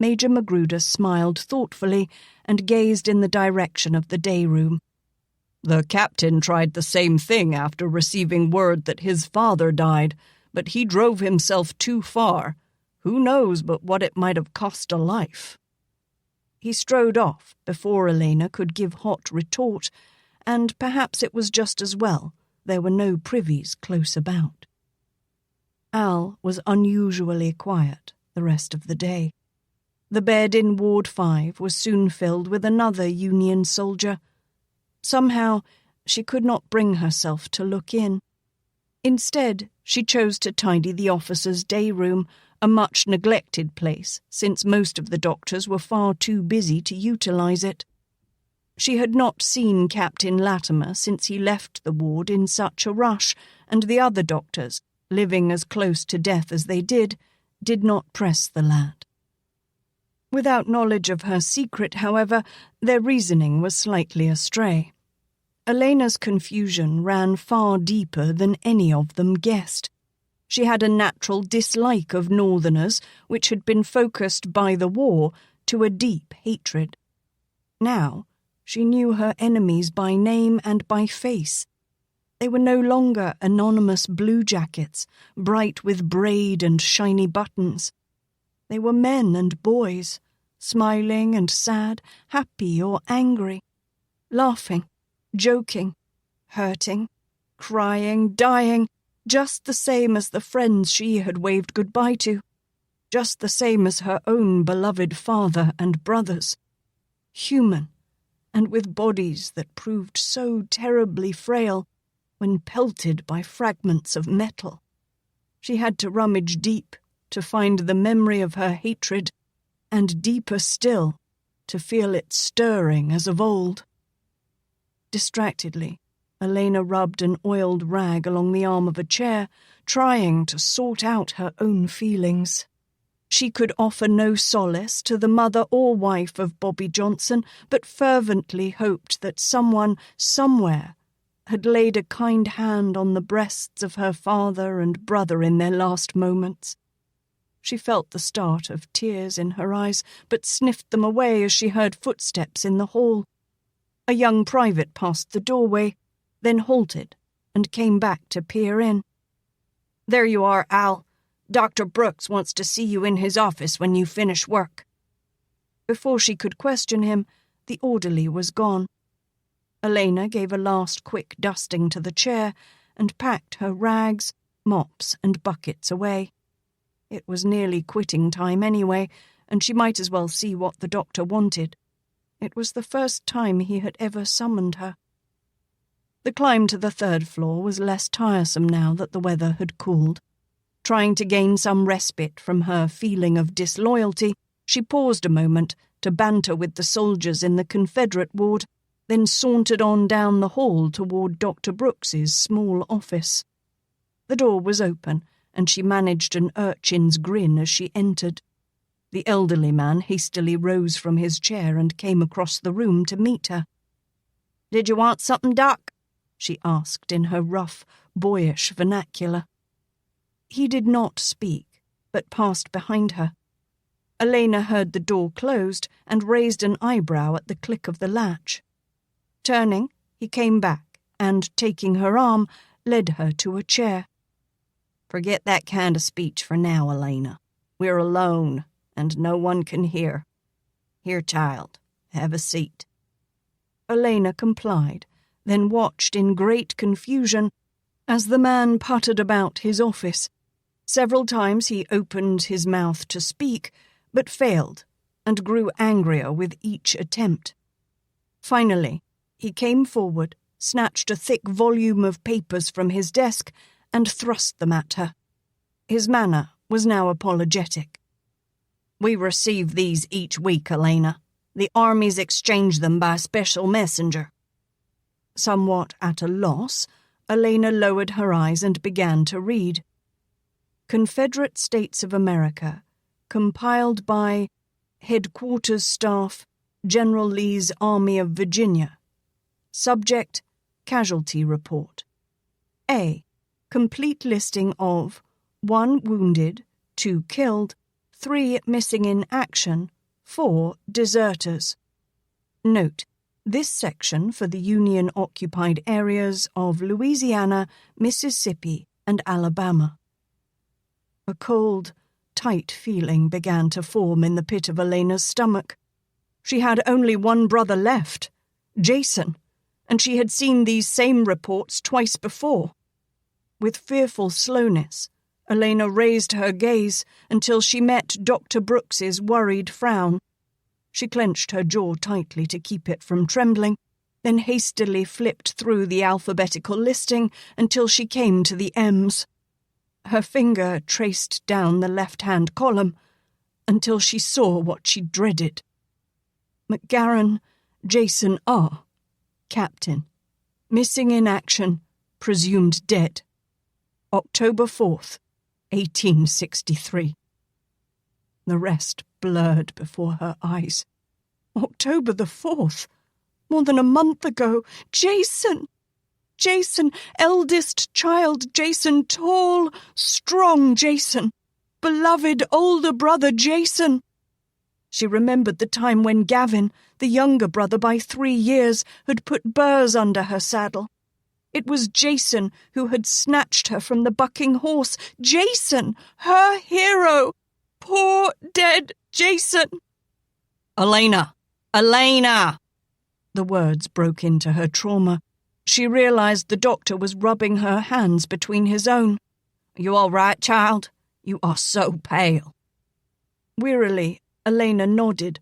Major Magruder smiled thoughtfully and gazed in the direction of the day room. "The captain tried the same thing after receiving word that his father died, but he drove himself too far. Who knows but what it might have cost a life?" He strode off before Alaina could give hot retort, and perhaps it was just as well there were no privies close about. Al was unusually quiet the rest of the day. The bed in Ward 5 was soon filled with another Union soldier. Somehow, she could not bring herself to look in. Instead, she chose to tidy the officers' day room, a much-neglected place, since most of the doctors were far too busy to utilize it. She had not seen Captain Latimer since he left the ward in such a rush, and the other doctors, living as close to death as they did not press the lad. Without knowledge of her secret, however, their reasoning was slightly astray. Alaina's confusion ran far deeper than any of them guessed. She had a natural dislike of Northerners, which had been focused by the war to a deep hatred. Now, she knew her enemies by name and by face. They were no longer anonymous bluejackets, bright with braid and shiny buttons. They were men and boys, smiling and sad, happy or angry, laughing, joking, hurting, crying, dying, just the same as the friends she had waved goodbye to, just the same as her own beloved father and brothers. Human, and with bodies that proved so terribly frail when pelted by fragments of metal. She had to rummage deep to find the memory of her hatred, and deeper still, to feel it stirring as of old. Distractedly, Alaina rubbed an oiled rag along the arm of a chair, trying to sort out her own feelings. She could offer no solace to the mother or wife of Bobby Johnson, but fervently hoped that someone, somewhere, had laid a kind hand on the breasts of her father and brother in their last moments. She felt the start of tears in her eyes, but sniffed them away as she heard footsteps in the hall. A young private passed the doorway, then halted and came back to peer in. "There you are, Al. Dr. Brooks wants to see you in his office when you finish work." Before she could question him, the orderly was gone. Alaina gave a last quick dusting to the chair and packed her rags, mops, and buckets away. It was nearly quitting time anyway, and she might as well see what the doctor wanted. It was the first time he had ever summoned her. The climb to the 3rd floor was less tiresome now that the weather had cooled. Trying to gain some respite from her feeling of disloyalty, she paused a moment to banter with the soldiers in the Confederate ward, then sauntered on down the hall toward Dr. Brooks's small office. The door was open, and she managed an urchin's grin as she entered. The elderly man hastily rose from his chair and came across the room to meet her. "Did you want something, Doc?" she asked in her rough, boyish vernacular. He did not speak, but passed behind her. Alaina heard the door closed and raised an eyebrow at the click of the latch. Turning, he came back and, taking her arm, led her to a chair. "Forget that kind of speech for now, Alaina. We're alone, and no one can hear. Here, child, have a seat." Alaina complied, then watched in great confusion as the man puttered about his office. Several times he opened his mouth to speak, but failed, and grew angrier with each attempt. Finally, he came forward, snatched a thick volume of papers from his desk, and thrust them at her. His manner was now apologetic. "We receive these each week, Alaina. The armies exchange them by special messenger." Somewhat at a loss, Alaina lowered her eyes and began to read. Confederate States of America, compiled by Headquarters Staff, General Lee's Army of Virginia. Subject, Casualty Report. A. Complete listing of 1 wounded, 2 killed, 3 missing in action, 4 deserters. Note: this section for the Union-occupied areas of Louisiana, Mississippi, and Alabama. A cold, tight feeling began to form in the pit of Alaina's stomach. She had only one brother left, Jason, and she had seen these same reports twice before. With fearful slowness, Alaina raised her gaze until she met Dr. Brooks's worried frown. She clenched her jaw tightly to keep it from trembling, then hastily flipped through the alphabetical listing until she came to the M's. Her finger traced down the left-hand column until she saw what she dreaded. MacGaren, Jason R., Captain. Missing in action, presumed dead. October 4th, 1863. The rest blurred before her eyes. October the 4th. More than a month ago. Jason! Jason, eldest child Jason, tall, strong Jason. Beloved older brother Jason. She remembered the time when Gavin, the younger brother by 3 years, had put burrs under her saddle. It was Jason who had snatched her from the bucking horse. Jason, her hero. Poor dead Jason. "Alaina! Alaina!" The words broke into her trauma. She realized the doctor was rubbing her hands between his own. "Are you all right, child? You are so pale." Wearily, Alaina nodded,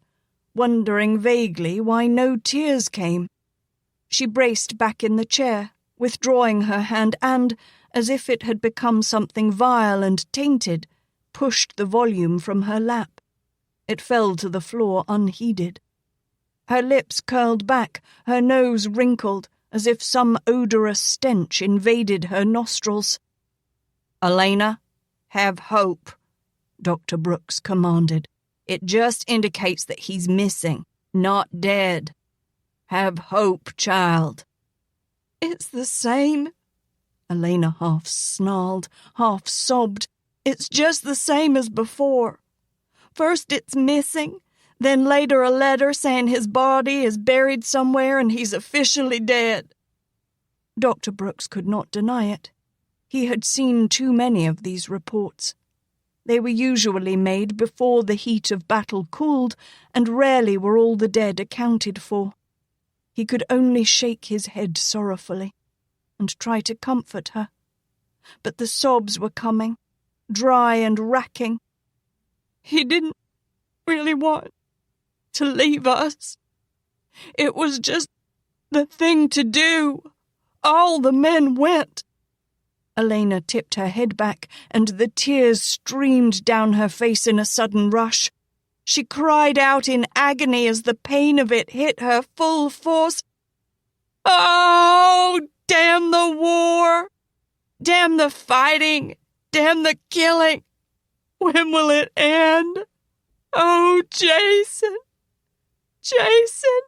wondering vaguely why no tears came. She braced back in the chair, withdrawing her hand and, as if it had become something vile and tainted, pushed the volume from her lap. It fell to the floor unheeded. Her lips curled back, her nose wrinkled, as if some odorous stench invaded her nostrils. "Alaina, have hope," Dr. Brooks commanded. "It just indicates that he's missing, not dead. Have hope, child." "It's the same," Alaina half snarled, half sobbed. "It's just the same as before. First it's missing, then later a letter saying his body is buried somewhere and he's officially dead." Dr. Brooks could not deny it. He had seen too many of these reports. They were usually made before the heat of battle cooled, and rarely were all the dead accounted for. He could only shake his head sorrowfully and try to comfort her. But the sobs were coming, dry and racking. "He didn't really want to leave us. It was just the thing to do. All the men went." Alaina tipped her head back, and the tears streamed down her face in a sudden rush. She cried out in agony as the pain of it hit her full force. Oh, damn the war! Damn the fighting! Damn the killing! When will it end? Oh, Jason! Jason!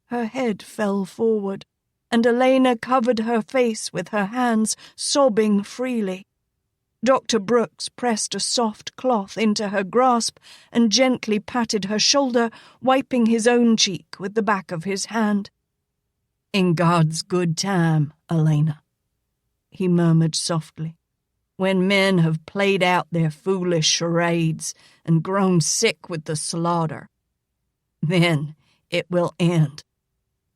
Her head fell forward, and Alaina covered her face with her hands, sobbing freely. Dr. Brooks pressed a soft cloth into her grasp and gently patted her shoulder, wiping his own cheek with the back of his hand. "In God's good time, Alaina," he murmured softly. "When men have played out their foolish charades and grown sick with the slaughter, then it will end.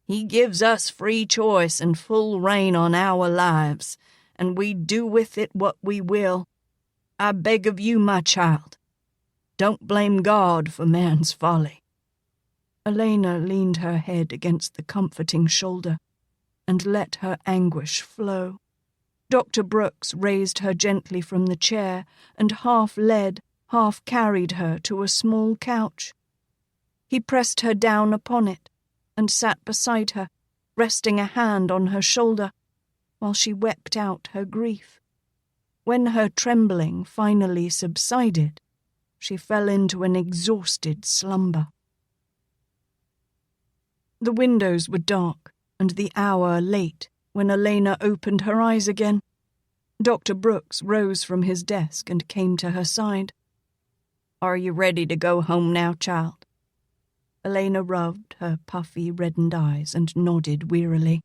He gives us free choice and full reign on our lives, and we do with it what we will. I beg of you, my child, don't blame God for man's folly." Alaina leaned her head against the comforting shoulder and let her anguish flow. Dr. Brooks raised her gently from the chair and half led, half carried her to a small couch. He pressed her down upon it and sat beside her, resting a hand on her shoulder, while she wept out her grief. When her trembling finally subsided, she fell into an exhausted slumber. The windows were dark and the hour late when Alaina opened her eyes again. Dr. Brooks rose from his desk and came to her side. "Are you ready to go home now, child?" Alaina rubbed her puffy, reddened eyes and nodded wearily.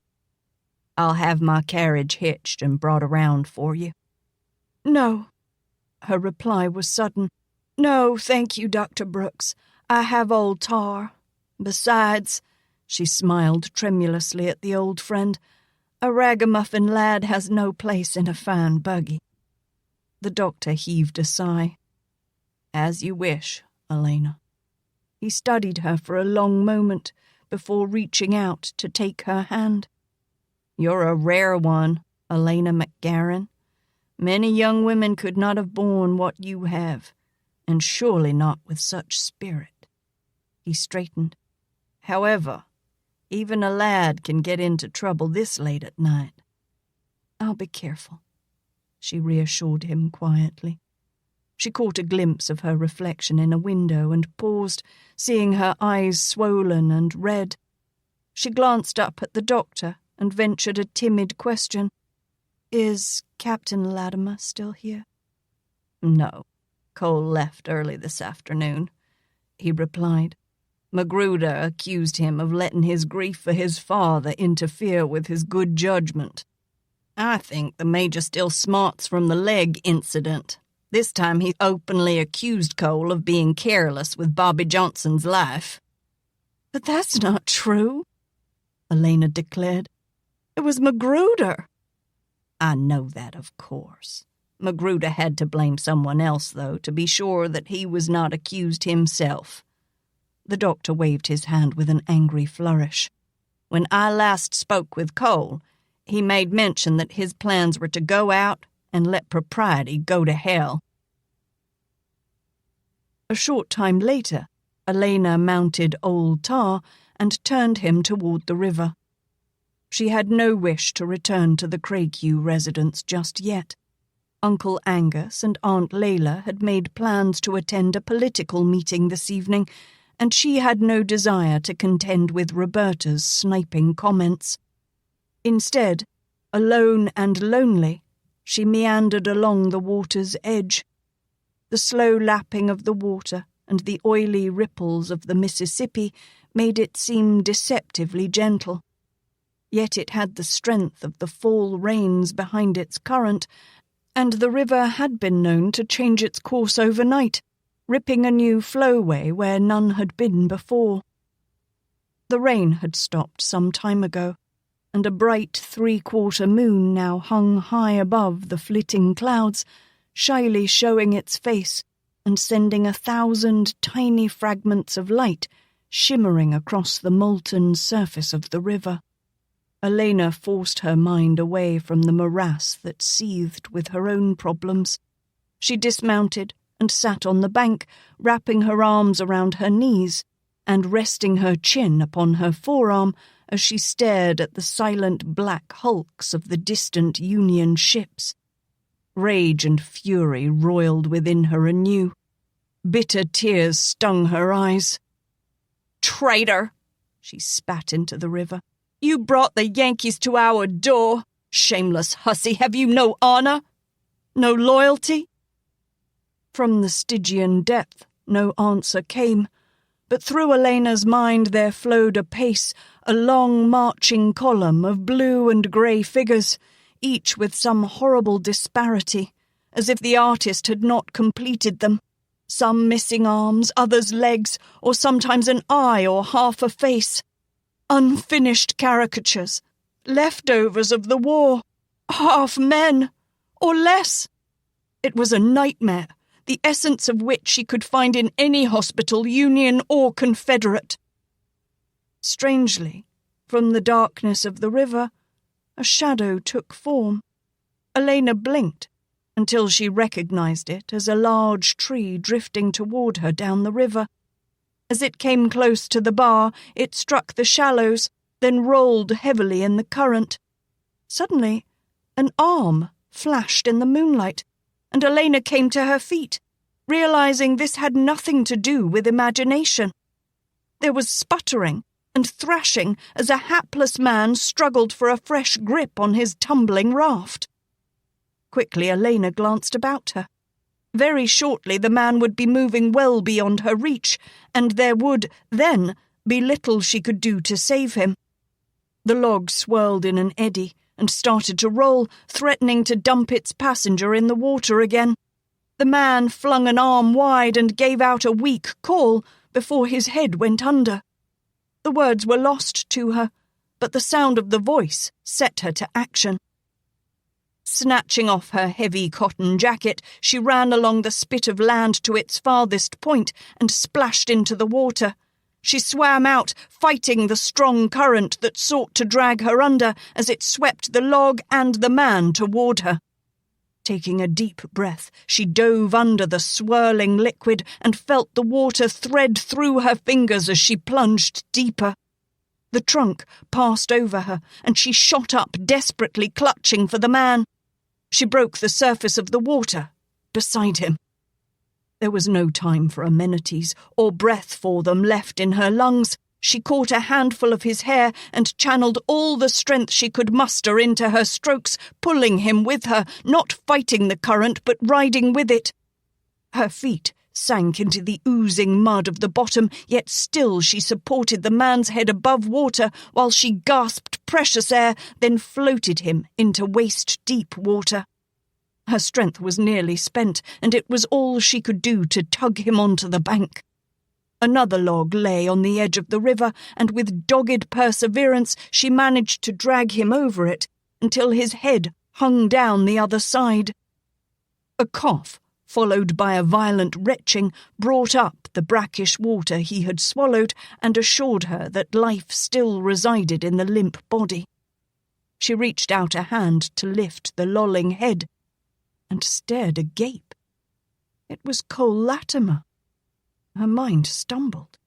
"I'll have my carriage hitched and brought around for you." "No." Her reply was sudden. "No, thank you, Dr. Brooks. I have old Tar. Besides," she smiled tremulously at the old friend, "a ragamuffin lad has no place in a fine buggy." The doctor heaved a sigh. "As you wish, Alaina." He studied her for a long moment before reaching out to take her hand. "You're a rare one, Alaina MacGaren. Many young women could not have borne what you have, and surely not with such spirit." He straightened. "However, even a lad can get into trouble this late at night." "I'll be careful," she reassured him quietly. She caught a glimpse of her reflection in a window and paused, seeing her eyes swollen and red. She glanced up at the doctor and ventured a timid question. "Is Captain Latimer still here?" "No. Cole left early this afternoon," he replied. "Magruder accused him of letting his grief for his father interfere with his good judgment. I think the major still smarts from the leg incident. This time he openly accused Cole of being careless with Bobby Johnson's life." "But that's not true," Alaina declared. "It was Magruder." "I know that, of course. Magruder had to blame someone else, though, to be sure that he was not accused himself." The doctor waved his hand with an angry flourish. "When I last spoke with Cole, he made mention that his plans were to go out and let propriety go to hell." A short time later, Alaina mounted old Tar and turned him toward the river. She had no wish to return to the Craighue residence just yet. Uncle Angus and Aunt Layla had made plans to attend a political meeting this evening, and she had no desire to contend with Roberta's sniping comments. Instead, alone and lonely, she meandered along the water's edge. The slow lapping of the water and the oily ripples of the Mississippi made it seem deceptively gentle. Yet it had the strength of the fall rains behind its current, and the river had been known to change its course overnight, ripping a new flowway where none had been before. The rain had stopped some time ago, and a bright 3/4 moon now hung high above the flitting clouds, shyly showing its face and sending 1,000 tiny fragments of light shimmering across the molten surface of the river. Alaina forced her mind away from the morass that seethed with her own problems. She dismounted and sat on the bank, wrapping her arms around her knees and resting her chin upon her forearm as she stared at the silent black hulks of the distant Union ships. Rage and fury roiled within her anew. Bitter tears stung her eyes. "Traitor!" she spat into the river. "You brought the Yankees to our door. Shameless hussy, have you no honor? No loyalty?" From the Stygian depth no answer came, but through Alaina's mind there flowed apace a long marching column of blue and grey figures, each with some horrible disparity, as if the artist had not completed them. Some missing arms, others legs, or sometimes an eye or half a face. Unfinished caricatures, leftovers of the war, half men, or less. It was a nightmare, the essence of which she could find in any hospital, Union or Confederate. Strangely, from the darkness of the river, a shadow took form. Alaina blinked until she recognized it as a large tree drifting toward her down the river. As it came close to the bar, it struck the shallows, then rolled heavily in the current. Suddenly, an arm flashed in the moonlight, and Alaina came to her feet, realizing this had nothing to do with imagination. There was sputtering and thrashing as a hapless man struggled for a fresh grip on his tumbling raft. Quickly Alaina glanced about her. Very shortly the man would be moving well beyond her reach, and there would, then, be little she could do to save him. The log swirled in an eddy and started to roll, threatening to dump its passenger in the water again. The man flung an arm wide and gave out a weak call before his head went under. The words were lost to her, but the sound of the voice set her to action. Snatching off her heavy cotton jacket, she ran along the spit of land to its farthest point and splashed into the water. She swam out, fighting the strong current that sought to drag her under as it swept the log and the man toward her. Taking a deep breath, she dove under the swirling liquid and felt the water thread through her fingers as she plunged deeper. The trunk passed over her, and she shot up, desperately clutching for the man. She broke the surface of the water beside him. There was no time for amenities or breath for them left in her lungs. She caught a handful of his hair and channeled all the strength she could muster into her strokes, pulling him with her, not fighting the current but riding with it. Her feet sank into the oozing mud of the bottom, yet still she supported the man's head above water while she gasped precious air, then floated him into waist-deep water. Her strength was nearly spent, and it was all she could do to tug him onto the bank. Another log lay on the edge of the river, and with dogged perseverance she managed to drag him over it until his head hung down the other side. A cough, followed by a violent retching, brought up the brackish water he had swallowed and assured her that life still resided in the limp body. She reached out a hand to lift the lolling head and stared agape. It was Cole Latimer. Her mind stumbled.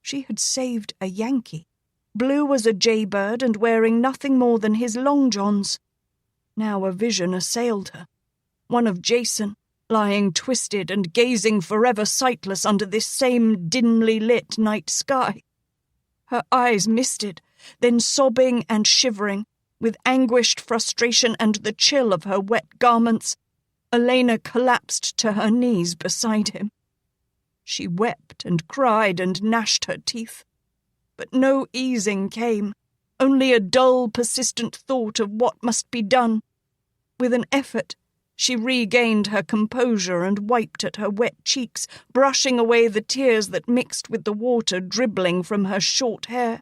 She had saved a Yankee, blue as a jaybird and wearing nothing more than his long johns. Now a vision assailed her, one of Jason, lying twisted and gazing forever sightless under this same dimly lit night sky. Her eyes misted, then sobbing and shivering, with anguished frustration and the chill of her wet garments, Alaina collapsed to her knees beside him. She wept and cried and gnashed her teeth. But no easing came, only a dull, persistent thought of what must be done. With an effort, she regained her composure and wiped at her wet cheeks, brushing away the tears that mixed with the water dribbling from her short hair.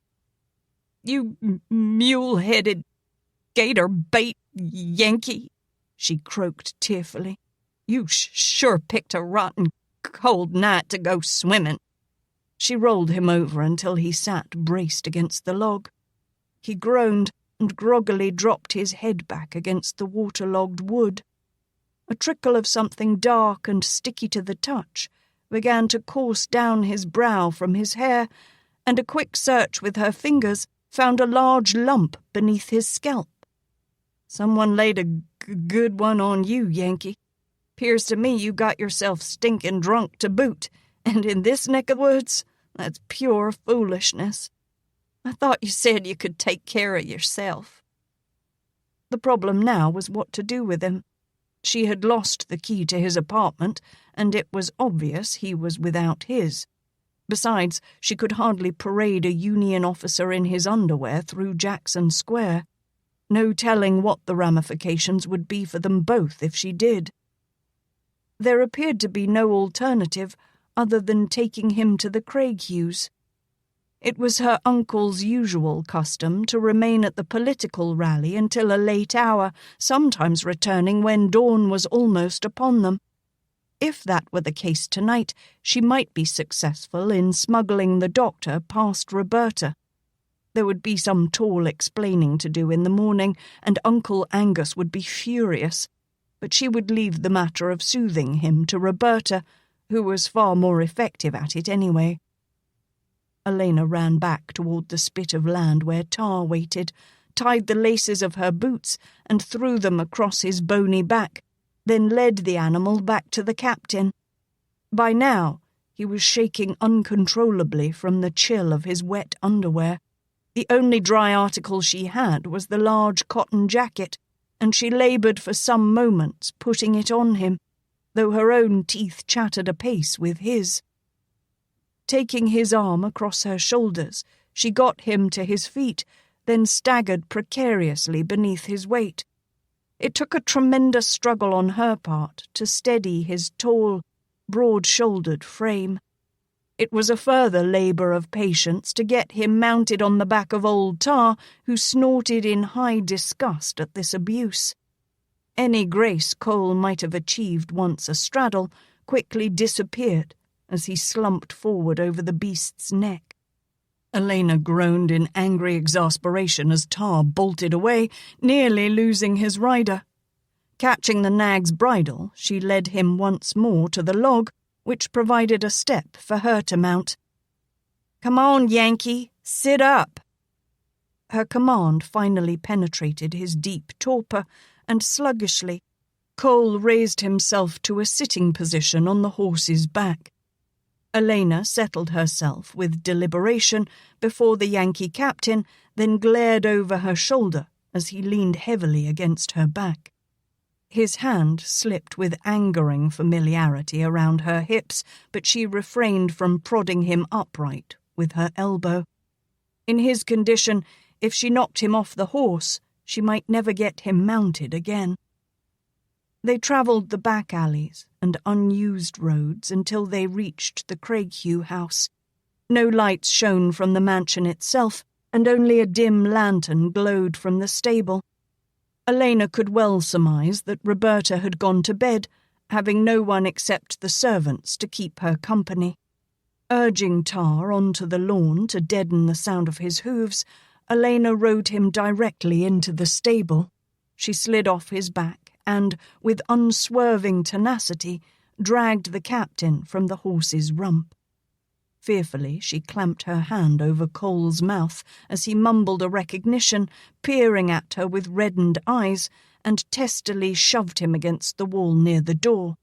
"You mule-headed, gator-bait Yankee," she croaked tearfully. "You sure picked a rotten cold night to go swimming." She rolled him over until he sat braced against the log. He groaned and groggily dropped his head back against the waterlogged wood. A trickle of something dark and sticky to the touch began to course down his brow from his hair, and a quick search with her fingers found a large lump beneath his scalp. Someone laid a good one on you, Yankee. 'Pears to me you got yourself stinking drunk to boot, and in this neck of woods, that's pure foolishness. I thought you said you could take care of yourself." The problem now was what to do with him. She had lost the key to his apartment, and it was obvious he was without his. Besides, she could hardly parade a Union officer in his underwear through Jackson Square. No telling what the ramifications would be for them both if she did. There appeared to be no alternative other than taking him to the Craighughes. It was her uncle's usual custom to remain at the political rally until a late hour, sometimes returning when dawn was almost upon them. If that were the case tonight, she might be successful in smuggling the doctor past Roberta. There would be some tall explaining to do in the morning, and Uncle Angus would be furious, but she would leave the matter of soothing him to Roberta, who was far more effective at it anyway. Alaina ran back toward the spit of land where Tar waited, tied the laces of her boots and threw them across his bony back, then led the animal back to the captain. By now, he was shaking uncontrollably from the chill of his wet underwear. The only dry article she had was the large cotton jacket, and she laboured for some moments putting it on him, though her own teeth chattered apace with his. Taking his arm across her shoulders, she got him to his feet, then staggered precariously beneath his weight. It took a tremendous struggle on her part to steady his tall, broad-shouldered frame. It was a further labour of patience to get him mounted on the back of old Tar, who snorted in high disgust at this abuse. Any grace Cole might have achieved once astraddle quickly disappeared as he slumped forward over the beast's neck. Alaina groaned in angry exasperation as Tar bolted away, nearly losing his rider. Catching the nag's bridle, she led him once more to the log, which provided a step for her to mount. "Come on, Yankee, sit up." Her command finally penetrated his deep torpor, and sluggishly, Cole raised himself to a sitting position on the horse's back. Alaina settled herself with deliberation before the Yankee captain, then glared over her shoulder as he leaned heavily against her back. His hand slipped with angering familiarity around her hips, but she refrained from prodding him upright with her elbow. In his condition, if she knocked him off the horse, she might never get him mounted again. They travelled the back alleys and unused roads until they reached the Craighugh house. No lights shone from the mansion itself, and only a dim lantern glowed from the stable. Alaina could well surmise that Roberta had gone to bed, having no one except the servants to keep her company. Urging Tar onto the lawn to deaden the sound of his hooves, Alaina rode him directly into the stable. She slid off his back and, with unswerving tenacity, dragged the captain from the horse's rump. Fearfully, she clamped her hand over Cole's mouth as he mumbled a recognition, peering at her with reddened eyes, and testily shoved him against the wall near the door.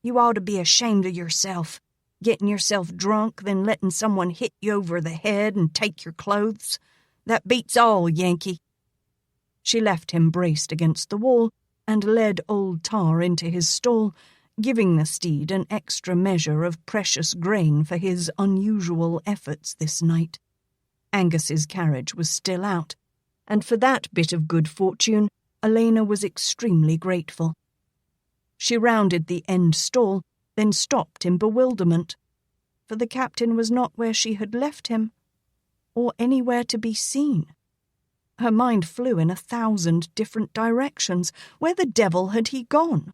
"You ought to be ashamed of yourself, getting yourself drunk, then letting someone hit you over the head and take your clothes. That beats all, Yankee." She left him braced against the wall and led old Tar into his stall, giving the steed an extra measure of precious grain for his unusual efforts this night. Angus's carriage was still out, and for that bit of good fortune Alaina was extremely grateful. She rounded the end stall, then stopped in bewilderment, for the captain was not where she had left him, or anywhere to be seen. Her mind flew in 1,000 different directions. Where the devil had he gone?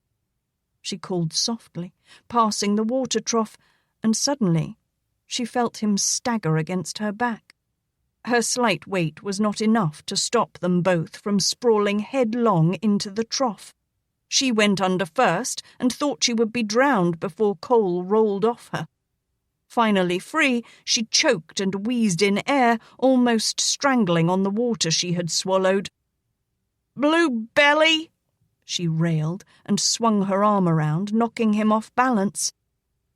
She called softly, passing the water trough, and suddenly she felt him stagger against her back. Her slight weight was not enough to stop them both from sprawling headlong into the trough. She went under first and thought she would be drowned before Cole rolled off her. Finally free, she choked and wheezed in air, almost strangling on the water she had swallowed. "Blue belly!" she railed, and swung her arm around, knocking him off balance.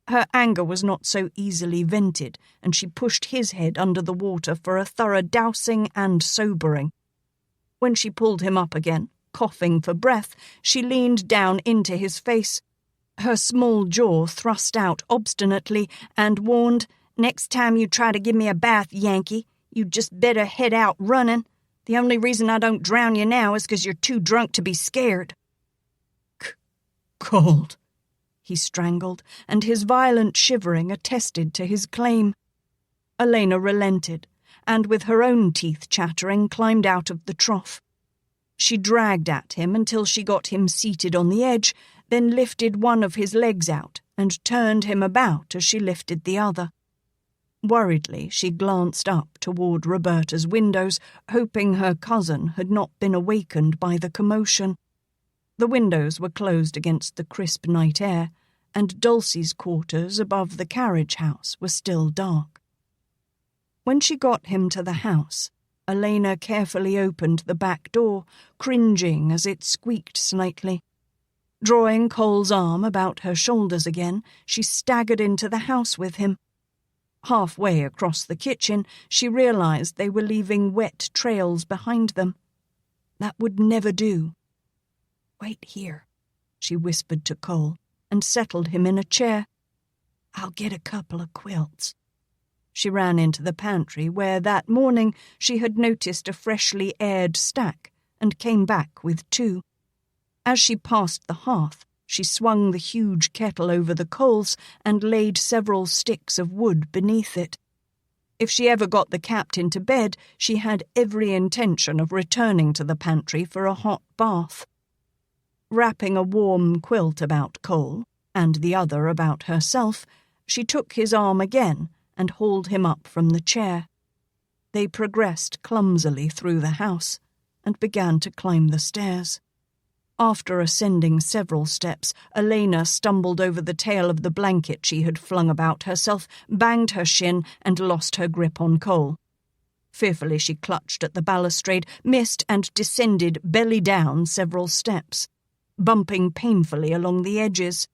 Her anger was not so easily vented, and she pushed his head under the water for a thorough dousing and sobering. When she pulled him up again, coughing for breath, she leaned down into his face, her small jaw thrust out obstinately, and warned, "Next time you try to give me a bath, Yankee, you'd just better head out running. The only reason I don't drown you now is 'cause you're too drunk to be scared." Cold, he strangled, and his violent shivering attested to his claim. Alaina relented, and with her own teeth chattering, climbed out of the trough. She dragged at him until she got him seated on the edge, then lifted one of his legs out and turned him about as she lifted the other. Worriedly, she glanced up toward Roberta's windows, hoping her cousin had not been awakened by the commotion. The windows were closed against the crisp night air, and Dulcie's quarters above the carriage house were still dark. When she got him to the house, Alaina carefully opened the back door, cringing as it squeaked slightly. Drawing Cole's arm about her shoulders again, she staggered into the house with him. Halfway across the kitchen, she realized they were leaving wet trails behind them. That would never do. "Wait here," she whispered to Cole, and settled him in a chair. "I'll get a couple of quilts." She ran into the pantry where that morning she had noticed a freshly aired stack and came back with 2. As she passed the hearth, she swung the huge kettle over the coals and laid several sticks of wood beneath it. If she ever got the captain to bed, she had every intention of returning to the pantry for a hot bath. Wrapping a warm quilt about Cole, and the other about herself, she took his arm again and hauled him up from the chair. They progressed clumsily through the house and began to climb the stairs. After ascending several steps, Alaina stumbled over the tail of the blanket she had flung about herself, banged her shin, and lost her grip on Cole. Fearfully she clutched at the balustrade, missed, and descended belly down several steps, bumping painfully along the edges.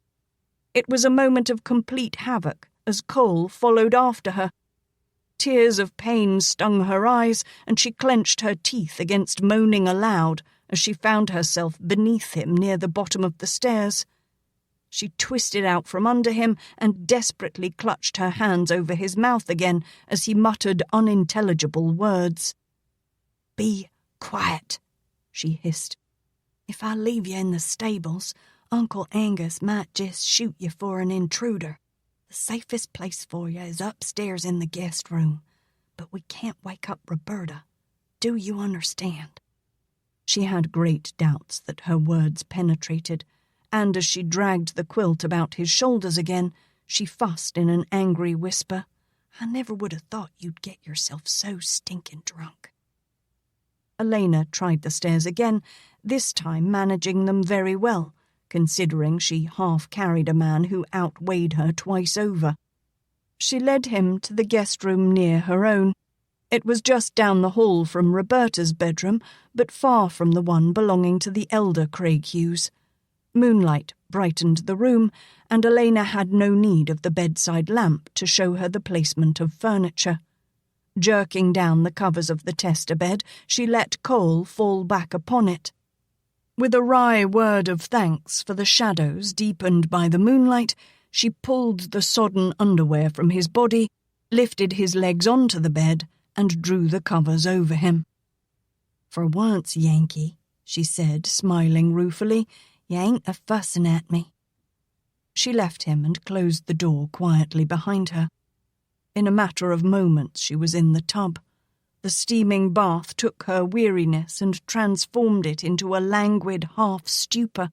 It was a moment of complete havoc as Cole followed after her. Tears of pain stung her eyes, and she clenched her teeth against moaning aloud as she found herself beneath him near the bottom of the stairs. She twisted out from under him and desperately clutched her hands over his mouth again as he muttered unintelligible words. "Be quiet," she hissed. "If I leave you in the stables, Uncle Angus might just shoot you for an intruder. The safest place for you is upstairs in the guest room, but we can't wake up Roberta. Do you understand?" She had great doubts that her words penetrated, and as she dragged the quilt about his shoulders again, she fussed in an angry whisper, "I never would have thought you'd get yourself so stinking drunk." Alaina tried the stairs again, this time managing them very well, considering she half-carried a man who outweighed her twice over. She led him to the guest room near her own. It was just down the hall from Roberta's bedroom, but far from the one belonging to the elder Craighughes. Moonlight brightened the room, and Alaina had no need of the bedside lamp to show her the placement of furniture. Jerking down the covers of the tester bed, she let Cole fall back upon it. With a wry word of thanks for the shadows deepened by the moonlight, she pulled the sodden underwear from his body, lifted his legs onto the bed, and drew the covers over him. "For once, Yankee," she said, smiling ruefully, "you ain't a-fussin' at me." She left him and closed the door quietly behind her. In a matter of moments she was in the tub. The steaming bath took her weariness and transformed it into a languid half-stupor.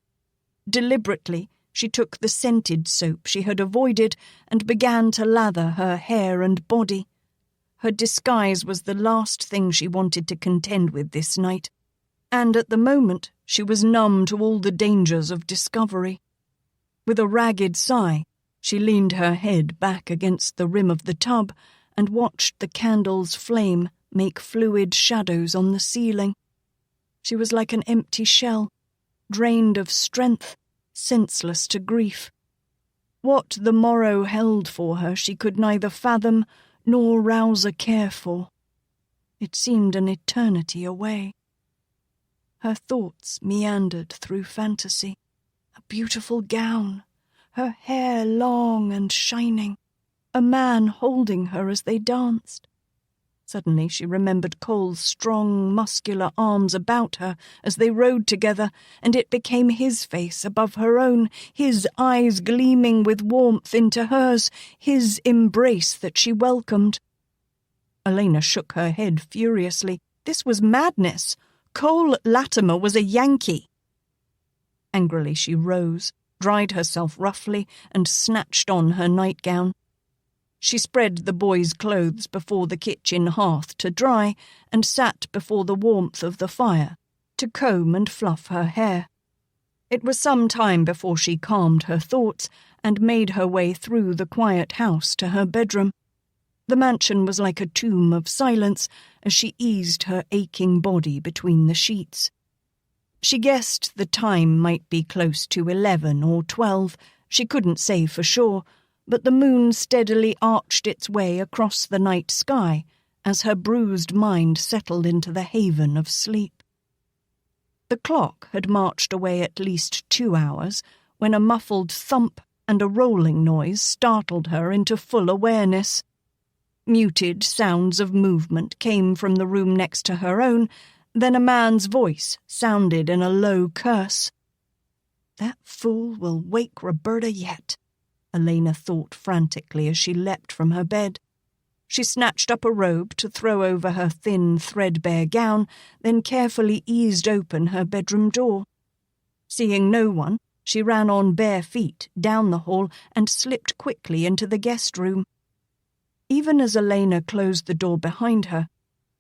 Deliberately, she took the scented soap she had avoided and began to lather her hair and body. Her disguise was the last thing she wanted to contend with this night, and at the moment she was numb to all the dangers of discovery. With a ragged sigh, She leaned her head back against the rim of the tub and watched the candle's flame make fluid shadows on the ceiling. She was like an empty shell, drained of strength, senseless to grief. What the morrow held for her she could neither fathom nor rouse a care for. It seemed an eternity away. Her thoughts meandered through fantasy. A beautiful gown, her hair long and shining, a man holding her as they danced. Suddenly she remembered Cole's strong, muscular arms about her as they rode together, and it became his face above her own, his eyes gleaming with warmth into hers, his embrace that she welcomed. Alaina shook her head furiously. This was madness. Cole Latimer was a Yankee. Angrily she rose, dried herself roughly, and snatched on her nightgown. She spread the boy's clothes before the kitchen hearth to dry and sat before the warmth of the fire to comb and fluff her hair. It was some time before she calmed her thoughts and made her way through the quiet house to her bedroom. The mansion was like a tomb of silence as she eased her aching body between the sheets. She guessed the time might be close to 11 or 12, she couldn't say for sure, but the moon steadily arched its way across the night sky as her bruised mind settled into the haven of sleep. The clock had marched away at least 2 hours when a muffled thump and a rolling noise startled her into full awareness. Muted sounds of movement came from the room next to her own, then a man's voice sounded in a low curse. "That fool will wake Roberta yet," Alaina thought frantically as she leapt from her bed. She snatched up a robe to throw over her thin, threadbare gown, then carefully eased open her bedroom door. Seeing no one, she ran on bare feet down the hall and slipped quickly into the guest room. Even as Alaina closed the door behind her,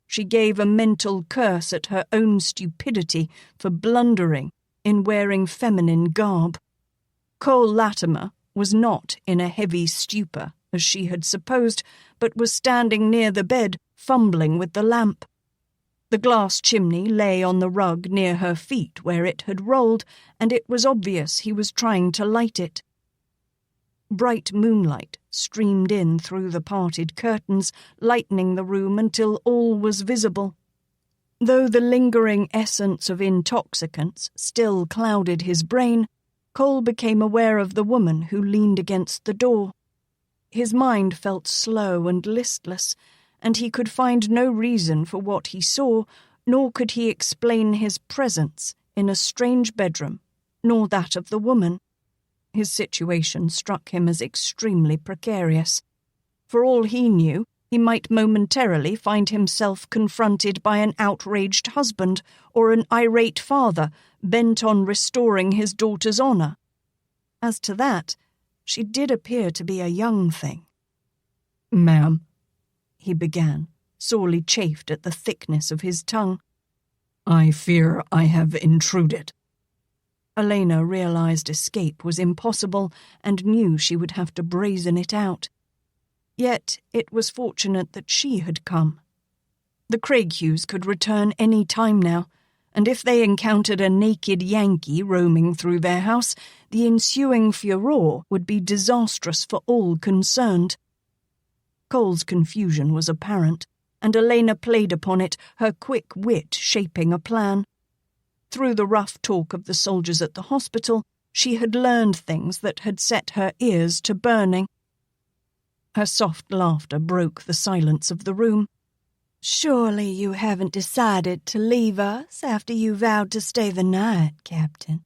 she gave a mental curse at her own stupidity for blundering in wearing feminine garb. Cole Latimer was not in a heavy stupor, as she had supposed, but was standing near the bed, fumbling with the lamp. The glass chimney lay on the rug near her feet where it had rolled, and it was obvious he was trying to light it. Bright moonlight streamed in through the parted curtains, lightening the room until all was visible. Though the lingering essence of intoxicants still clouded his brain, Cole became aware of the woman who leaned against the door. His mind felt slow and listless, and he could find no reason for what he saw, nor could he explain his presence in a strange bedroom, nor that of the woman. His situation struck him as extremely precarious. For all he knew, he might momentarily find himself confronted by an outraged husband or an irate father bent on restoring his daughter's honour. As to that, she did appear to be a young thing. "Ma'am," he began, sorely chafed at the thickness of his tongue. "I fear I have intruded." Alaina realized escape was impossible and knew she would have to brazen it out. Yet it was fortunate that she had come. The Craighughes could return any time now, and if they encountered a naked Yankee roaming through their house, the ensuing furore would be disastrous for all concerned. Cole's confusion was apparent, and Alaina played upon it, her quick wit shaping a plan. Through the rough talk of the soldiers at the hospital, she had learned things that had set her ears to burning. Her soft laughter broke the silence of the room. "Surely you haven't decided to leave us after you vowed to stay the night, Captain.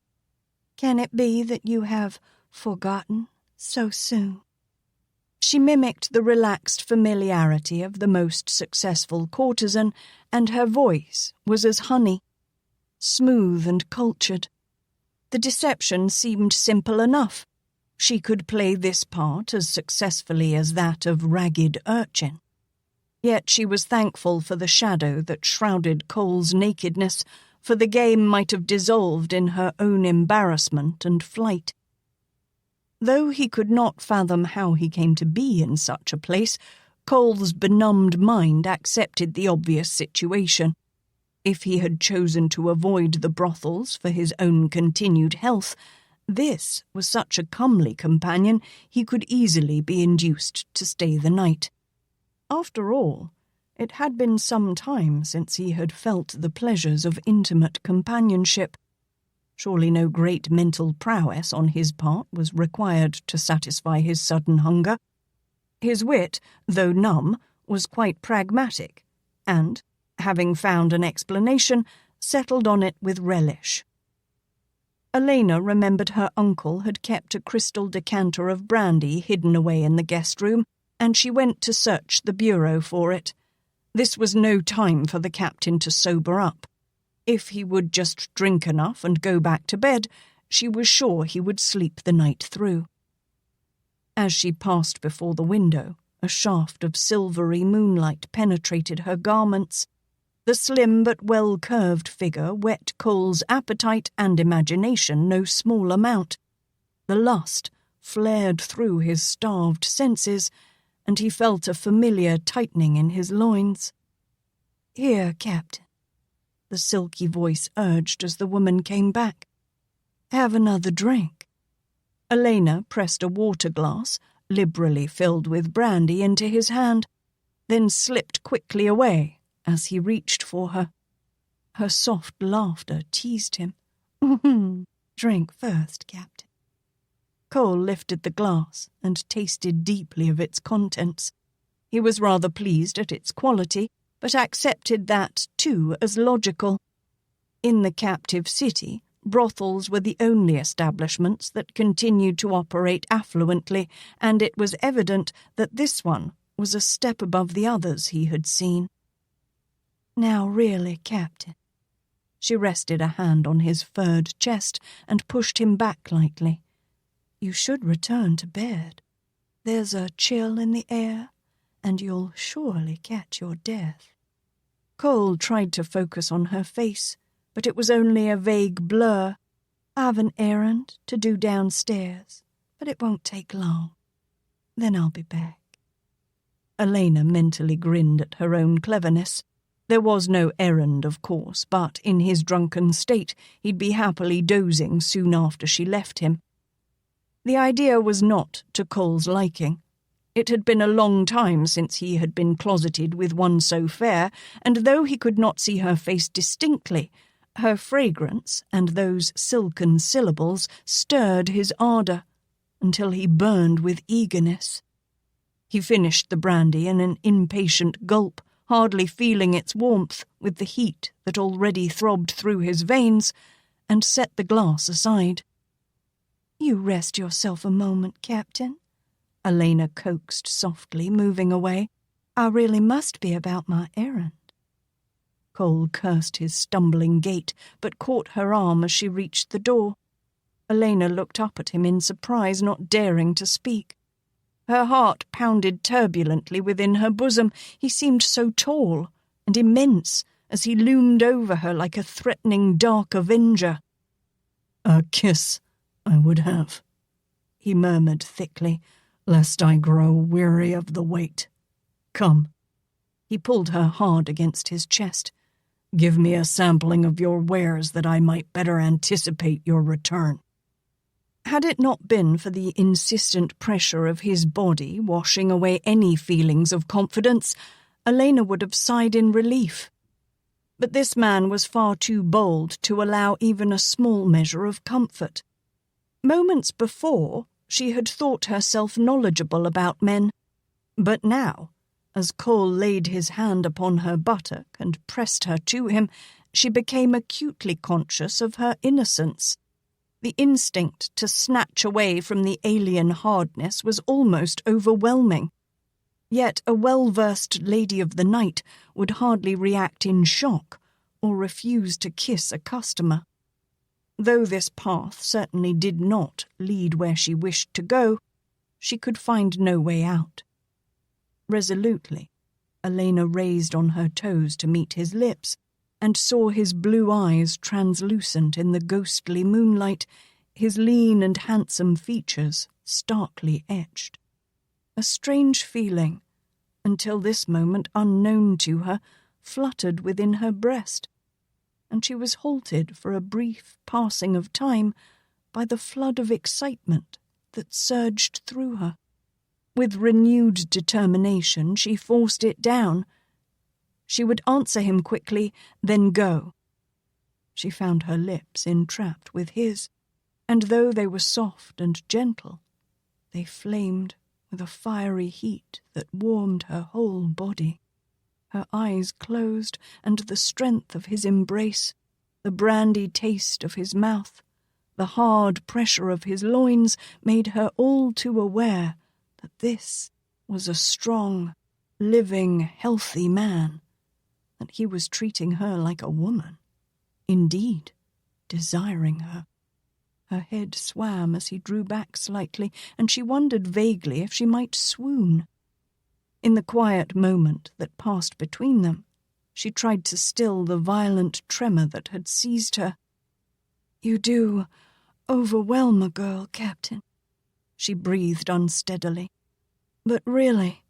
Can it be that you have forgotten so soon?" She mimicked the relaxed familiarity of the most successful courtesan, and her voice was as honey, smooth and cultured. The deception seemed simple enough. She could play this part as successfully as that of ragged urchin. Yet she was thankful for the shadow that shrouded Cole's nakedness, for the game might have dissolved in her own embarrassment and flight. Though he could not fathom how he came to be in such a place, Cole's benumbed mind accepted the obvious situation. If he had chosen to avoid the brothels for his own continued health, this was such a comely companion he could easily be induced to stay the night. After all, it had been some time since he had felt the pleasures of intimate companionship. Surely no great mental prowess on his part was required to satisfy his sudden hunger. His wit, though numb, was quite pragmatic, and, having found an explanation, settled on it with relish. Alaina remembered her uncle had kept a crystal decanter of brandy hidden away in the guest room, and she went to search the bureau for it. This was no time for the captain to sober up. If he would just drink enough and go back to bed, she was sure he would sleep the night through. As she passed before the window, a shaft of silvery moonlight penetrated her garments. The slim but well-curved figure whet Cole's appetite and imagination no small amount. The lust flared through his starved senses, and he felt a familiar tightening in his loins. "Here, Captain," the silky voice urged as the woman came back. "Have another drink." Alaina pressed a water glass, liberally filled with brandy, into his hand, then slipped quickly away as he reached for her. Her soft laughter teased him. "Drink first, Captain." Cole lifted the glass and tasted deeply of its contents. He was rather pleased at its quality, but accepted that, too, as logical. In the captive city, brothels were the only establishments that continued to operate affluently, and it was evident that this one was a step above the others he had seen. "Now really, Captain." She rested a hand on his furred chest and pushed him back lightly. "You should return to bed. There's a chill in the air, and you'll surely catch your death." Cole tried to focus on her face, but it was only a vague blur. "I've an errand to do downstairs, but it won't take long. Then I'll be back." Alaina mentally grinned at her own cleverness. There was no errand, of course, but in his drunken state he'd be happily dozing soon after she left him. The idea was not to Cole's liking. It had been a long time since he had been closeted with one so fair, and though he could not see her face distinctly, her fragrance and those silken syllables stirred his ardour, until he burned with eagerness. He finished the brandy in an impatient gulp, hardly feeling its warmth with the heat that already throbbed through his veins, and set the glass aside. "You rest yourself a moment, Captain," Alaina coaxed softly, moving away. "I really must be about my errand." Cole cursed his stumbling gait, but caught her arm as she reached the door. Alaina looked up at him in surprise, not daring to speak. Her heart pounded turbulently within her bosom. He seemed so tall and immense as he loomed over her like a threatening dark avenger. "A kiss I would have," he murmured thickly, "lest I grow weary of the wait. Come." He pulled her hard against his chest. "Give me a sampling of your wares that I might better anticipate your return." Had it not been for the insistent pressure of his body washing away any feelings of confidence, Alaina would have sighed in relief. But this man was far too bold to allow even a small measure of comfort. Moments before, she had thought herself knowledgeable about men, but now, as Cole laid his hand upon her buttock and pressed her to him, she became acutely conscious of her innocence. The instinct to snatch away from the alien hardness was almost overwhelming. Yet a well-versed lady of the night would hardly react in shock or refuse to kiss a customer. Though this path certainly did not lead where she wished to go, she could find no way out. Resolutely, Alaina raised on her toes to meet his lips, and saw his blue eyes translucent in the ghostly moonlight, his lean and handsome features starkly etched. A strange feeling, until this moment unknown to her, fluttered within her breast, and she was halted for a brief passing of time by the flood of excitement that surged through her. With renewed determination, she forced it down. She would answer him quickly, then go. She found her lips entrapped with his, and though they were soft and gentle, they flamed with a fiery heat that warmed her whole body. Her eyes closed, and the strength of his embrace, the brandy taste of his mouth, the hard pressure of his loins made her all too aware that this was a strong, living, healthy man, that he was treating her like a woman, indeed, desiring her. Her head swam as he drew back slightly, and she wondered vaguely if she might swoon. In the quiet moment that passed between them, she tried to still the violent tremor that had seized her. "You do overwhelm a girl, Captain," she breathed unsteadily. "But really,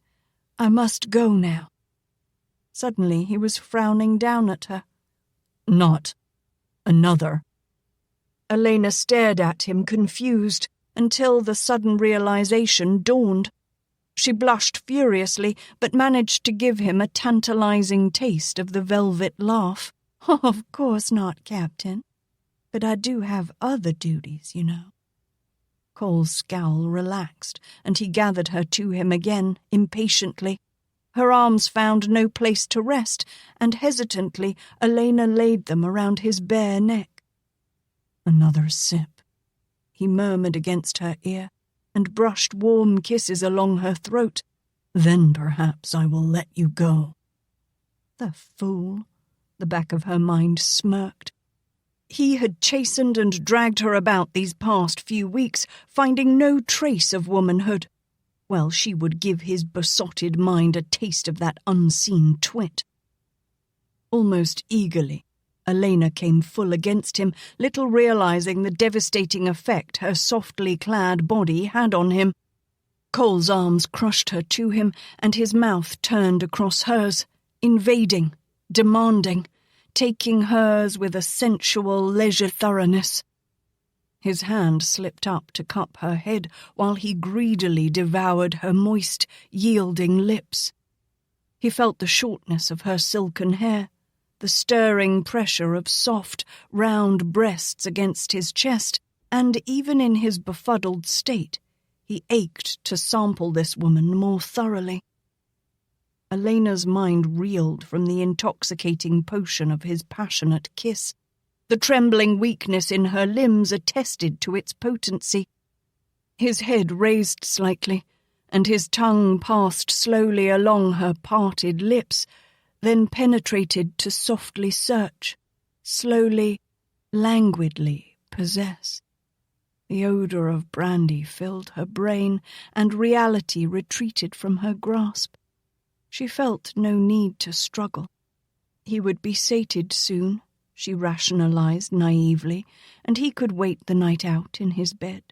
I must go now." Suddenly he was frowning down at her. "Not another." Alaina stared at him, confused, until the sudden realization dawned. She blushed furiously, but managed to give him a tantalizing taste of the velvet laugh. "Of course not, Captain. But I do have other duties, you know." Cole's scowl relaxed, and he gathered her to him again, impatiently. Her arms found no place to rest, and hesitantly Alaina laid them around his bare neck. "Another sip," he murmured against her ear, and brushed warm kisses along her throat. "Then perhaps I will let you go." The fool, the back of her mind smirked. He had chastened and dragged her about these past few weeks, finding no trace of womanhood. Well, she would give his besotted mind a taste of that unseen twit. Almost eagerly, Alaina came full against him, little realizing the devastating effect her softly clad body had on him. Cole's arms crushed her to him, and his mouth turned across hers, invading, demanding, taking hers with a sensual leisure thoroughness. His hand slipped up to cup her head while he greedily devoured her moist, yielding lips. He felt the shortness of her silken hair, the stirring pressure of soft, round breasts against his chest, and even in his befuddled state, he ached to sample this woman more thoroughly. Alaina's mind reeled from the intoxicating potion of his passionate kiss. The trembling weakness in her limbs attested to its potency. His head raised slightly, and his tongue passed slowly along her parted lips, then penetrated to softly search, slowly, languidly possess. The odor of brandy filled her brain, and reality retreated from her grasp. She felt no need to struggle. He would be sated soon, she rationalized naively, and he could wait the night out in his bed.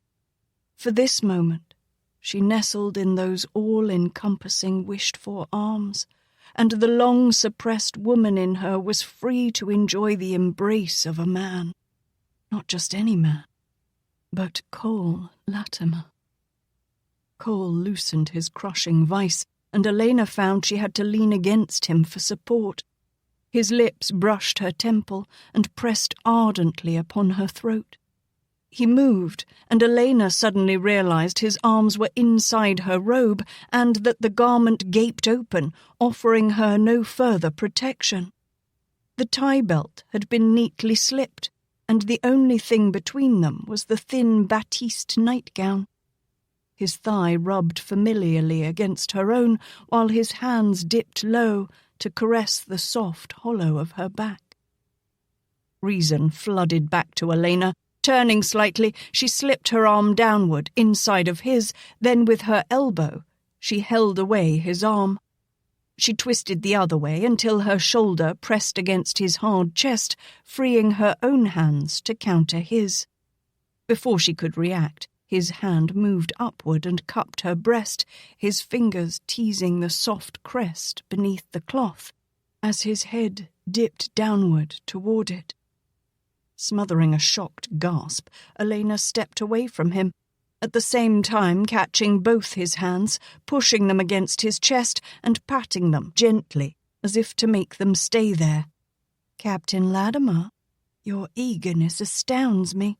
For this moment, she nestled in those all-encompassing wished-for arms, and the long-suppressed woman in her was free to enjoy the embrace of a man. Not just any man, but Cole Latimer. Cole loosened his crushing vice, and Alaina found she had to lean against him for support. His lips brushed her temple and pressed ardently upon her throat. He moved, and Alaina suddenly realized his arms were inside her robe and that the garment gaped open, offering her no further protection. The tie belt had been neatly slipped, and the only thing between them was the thin batiste nightgown. His thigh rubbed familiarly against her own, while his hands dipped low to caress the soft hollow of her back. Reason flooded back to Alaina. Turning slightly, she slipped her arm downward, inside of his, then with her elbow, she held away his arm. She twisted the other way until her shoulder pressed against his hard chest, freeing her own hands to counter his. Before she could react, his hand moved upward and cupped her breast, his fingers teasing the soft crest beneath the cloth, as his head dipped downward toward it. Smothering a shocked gasp, Alaina stepped away from him, at the same time catching both his hands, pushing them against his chest and patting them gently, as if to make them stay there. "Captain Latimer, your eagerness astounds me.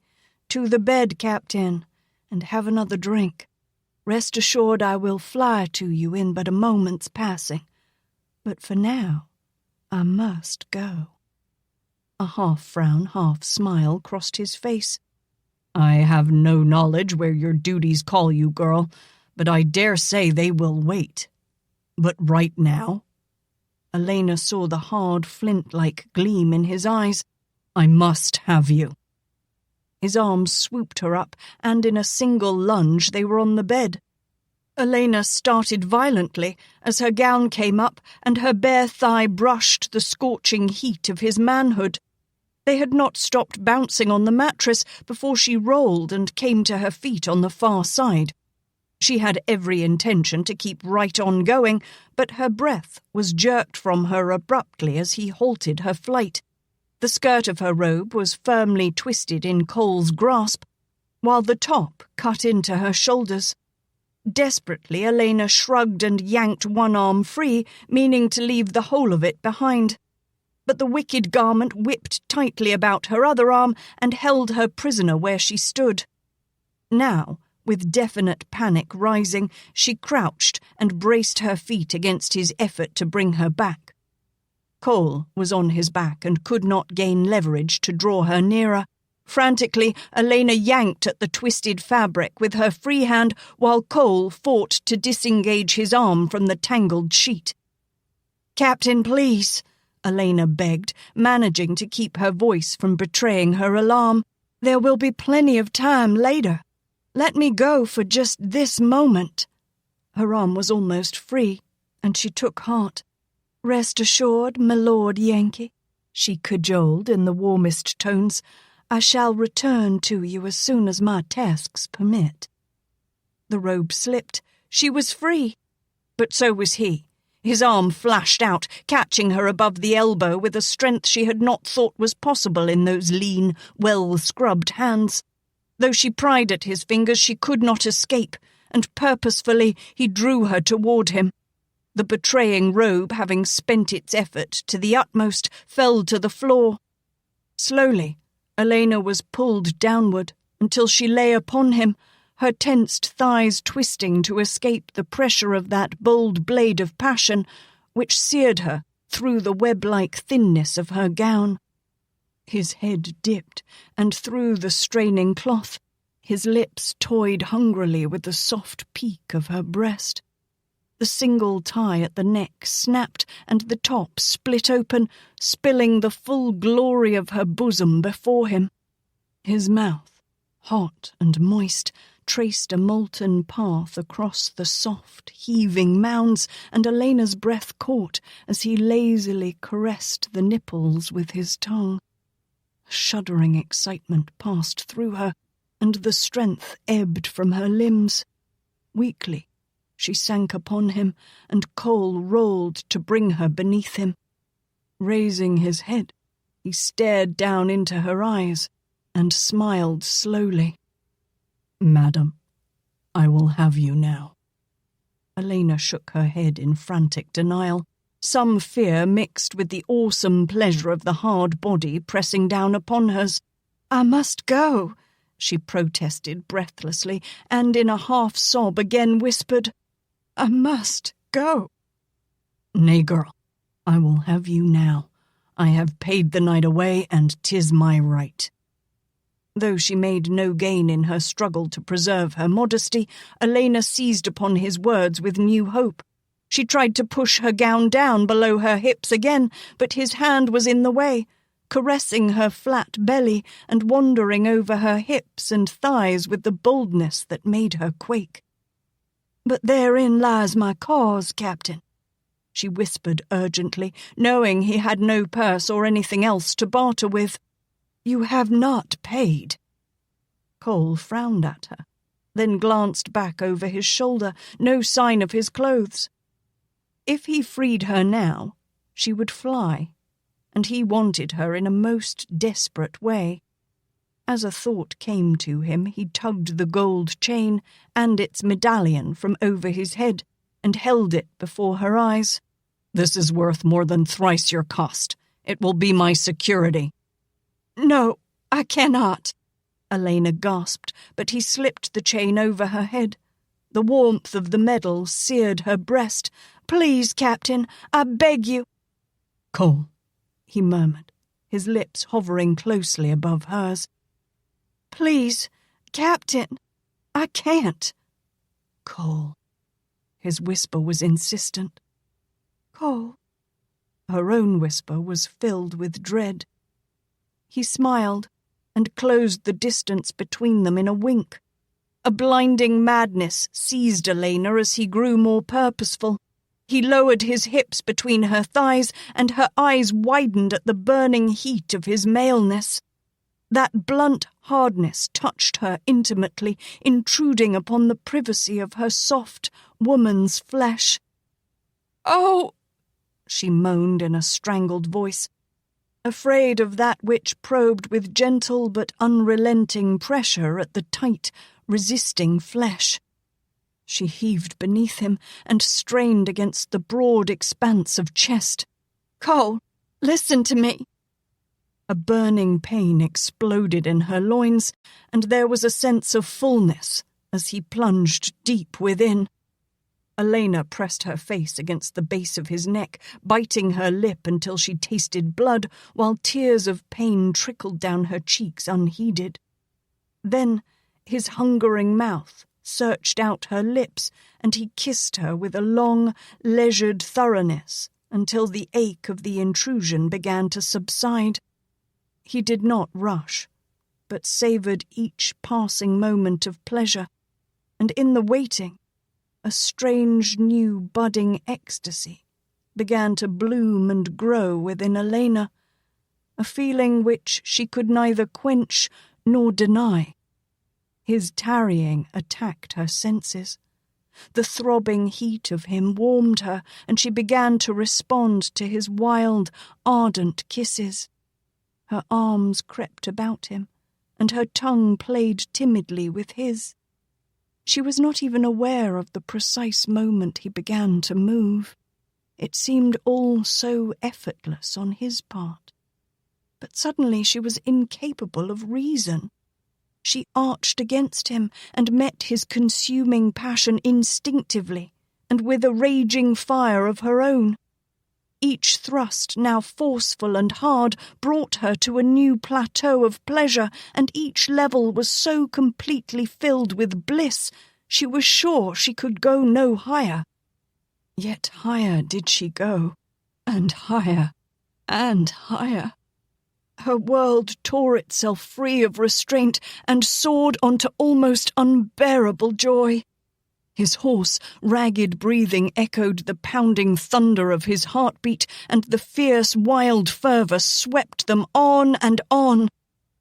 To the bed, Captain, and have another drink. Rest assured I will fly to you in but a moment's passing. But for now, I must go." A half-frown, half-smile crossed his face. "I have no knowledge where your duties call you, girl, but I dare say they will wait. But right now?" Alaina saw the hard, flint-like gleam in his eyes. "I must have you." His arms swooped her up, and in a single lunge they were on the bed. Alaina started violently as her gown came up and her bare thigh brushed the scorching heat of his manhood. They had not stopped bouncing on the mattress before she rolled and came to her feet on the far side. She had every intention to keep right on going, but her breath was jerked from her abruptly as he halted her flight. The skirt of her robe was firmly twisted in Cole's grasp, while the top cut into her shoulders. Desperately, Alaina shrugged and yanked one arm free, meaning to leave the whole of it behind. But the wicked garment whipped tightly about her other arm and held her prisoner where she stood. Now, with definite panic rising, she crouched and braced her feet against his effort to bring her back. Cole was on his back and could not gain leverage to draw her nearer. Frantically, Alaina yanked at the twisted fabric with her free hand while Cole fought to disengage his arm from the tangled sheet. "Captain, please," Alaina begged, managing to keep her voice from betraying her alarm. "There will be plenty of time later. Let me go for just this moment." Her arm was almost free, and she took heart. "Rest assured, my Lord Yankee," she cajoled in the warmest tones, "I shall return to you as soon as my tasks permit." The robe slipped. She was free. But so was he. His arm flashed out, catching her above the elbow with a strength she had not thought was possible in those lean, well-scrubbed hands. Though she pried at his fingers, she could not escape, and purposefully he drew her toward him. The betraying robe, having spent its effort to the utmost, fell to the floor. Slowly, Alaina was pulled downward until she lay upon him, her tensed thighs twisting to escape the pressure of that bold blade of passion which seared her through the web-like thinness of her gown. His head dipped, and through the straining cloth, his lips toyed hungrily with the soft peak of her breast. The single tie at the neck snapped, and the top split open, spilling the full glory of her bosom before him. His mouth, hot and moist, traced a molten path across the soft, heaving mounds, and Alaina's breath caught as he lazily caressed the nipples with his tongue. Shuddering excitement passed through her, and the strength ebbed from her limbs. Weakly, she sank upon him, and Cole rolled to bring her beneath him. Raising his head, he stared down into her eyes and smiled slowly. "Madam, I will have you now." Alaina shook her head in frantic denial, some fear mixed with the awesome pleasure of the hard body pressing down upon hers. "I must go," she protested breathlessly, and in a half-sob again whispered, "I must go." "Nay, girl, I will have you now. I have paid the night away, and 'tis my right." Though she made no gain in her struggle to preserve her modesty, Alaina seized upon his words with new hope. She tried to push her gown down below her hips again, but his hand was in the way, caressing her flat belly and wandering over her hips and thighs with the boldness that made her quake. "But therein lies my cause, Captain," she whispered urgently, knowing he had no purse or anything else to barter with. "You have not paid." Cole frowned at her, then glanced back over his shoulder, no sign of his clothes. If he freed her now, she would fly, and he wanted her in a most desperate way. As a thought came to him, he tugged the gold chain and its medallion from over his head and held it before her eyes. "This is worth more than thrice your cost. It will be my security." "No, I cannot," Alaina gasped, but he slipped the chain over her head. The warmth of the metal seared her breast. "Please, Captain, I beg you." "Cole," he murmured, his lips hovering closely above hers. "Please, Captain, I can't." "Cole." His whisper was insistent. "Cole." Her own whisper was filled with dread. He smiled and closed the distance between them in a wink. A blinding madness seized Alaina as he grew more purposeful. He lowered his hips between her thighs, and her eyes widened at the burning heat of his maleness. That blunt hardness touched her intimately, intruding upon the privacy of her soft woman's flesh. "Oh!" she moaned in a strangled voice, afraid of that which probed with gentle but unrelenting pressure at the tight, resisting flesh. She heaved beneath him and strained against the broad expanse of chest. "Cole, listen to me." A burning pain exploded in her loins, and there was a sense of fullness as he plunged deep within. Alaina pressed her face against the base of his neck, biting her lip until she tasted blood, while tears of pain trickled down her cheeks unheeded. Then his hungering mouth searched out her lips, and he kissed her with a long, leisured thoroughness until the ache of the intrusion began to subside. He did not rush, but savoured each passing moment of pleasure, and in the waiting, a strange new budding ecstasy began to bloom and grow within Alaina, a feeling which she could neither quench nor deny. His tarrying attacked her senses. The throbbing heat of him warmed her, and she began to respond to his wild, ardent kisses. Her arms crept about him, and her tongue played timidly with his. She was not even aware of the precise moment he began to move. It seemed all so effortless on his part. But suddenly she was incapable of reason. She arched against him and met his consuming passion instinctively and with a raging fire of her own. Each thrust, now forceful and hard, brought her to a new plateau of pleasure, and each level was so completely filled with bliss, she was sure she could go no higher. Yet higher did she go, and higher, and higher. Her world tore itself free of restraint and soared onto almost unbearable joy. His hoarse, ragged breathing echoed the pounding thunder of his heartbeat, and the fierce, wild fervour swept them on and on.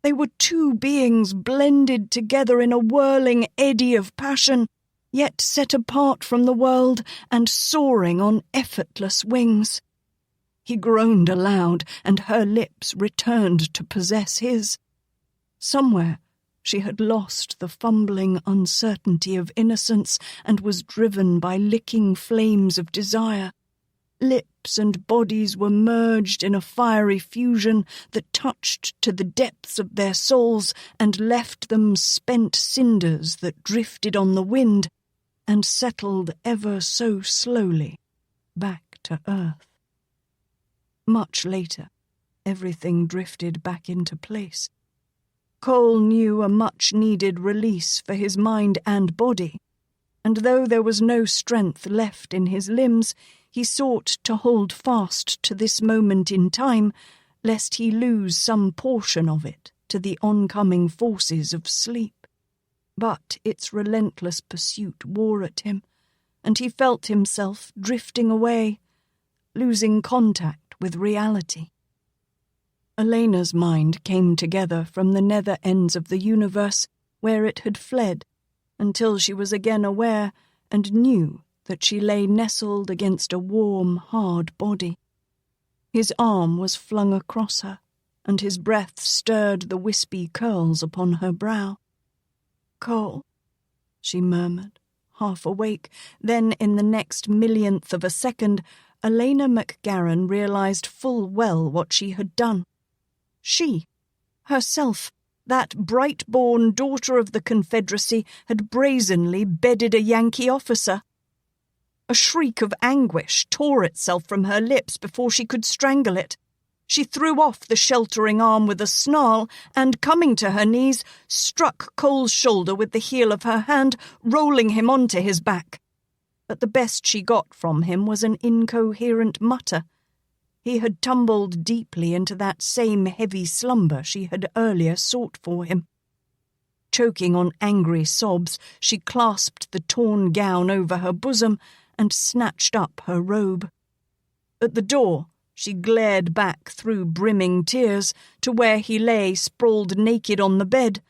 They were two beings blended together in a whirling eddy of passion, yet set apart from the world and soaring on effortless wings. He groaned aloud, and her lips returned to possess his. Somewhere she had lost the fumbling uncertainty of innocence and was driven by licking flames of desire. Lips and bodies were merged in a fiery fusion that touched to the depths of their souls and left them spent cinders that drifted on the wind and settled ever so slowly back to earth. Much later, everything drifted back into place. Cole knew a much-needed release for his mind and body, and though there was no strength left in his limbs, he sought to hold fast to this moment in time, lest he lose some portion of it to the oncoming forces of sleep. But its relentless pursuit wore at him, and he felt himself drifting away, losing contact with reality. Alaina's mind came together from the nether ends of the universe where it had fled, until she was again aware and knew that she lay nestled against a warm, hard body. His arm was flung across her, and his breath stirred the wispy curls upon her brow. "Cole," she murmured, half awake. Then, in the next millionth of a second, Alaina MacGaren realized full well what she had done. She, herself, that bright-born daughter of the Confederacy, had brazenly bedded a Yankee officer. A shriek of anguish tore itself from her lips before she could strangle it. She threw off the sheltering arm with a snarl and, coming to her knees, struck Cole's shoulder with the heel of her hand, rolling him onto his back. But the best she got from him was an incoherent mutter. He had tumbled deeply into that same heavy slumber she had earlier sought for him. Choking on angry sobs, she clasped the torn gown over her bosom and snatched up her robe. At the door, she glared back through brimming tears to where he lay sprawled naked on the bed,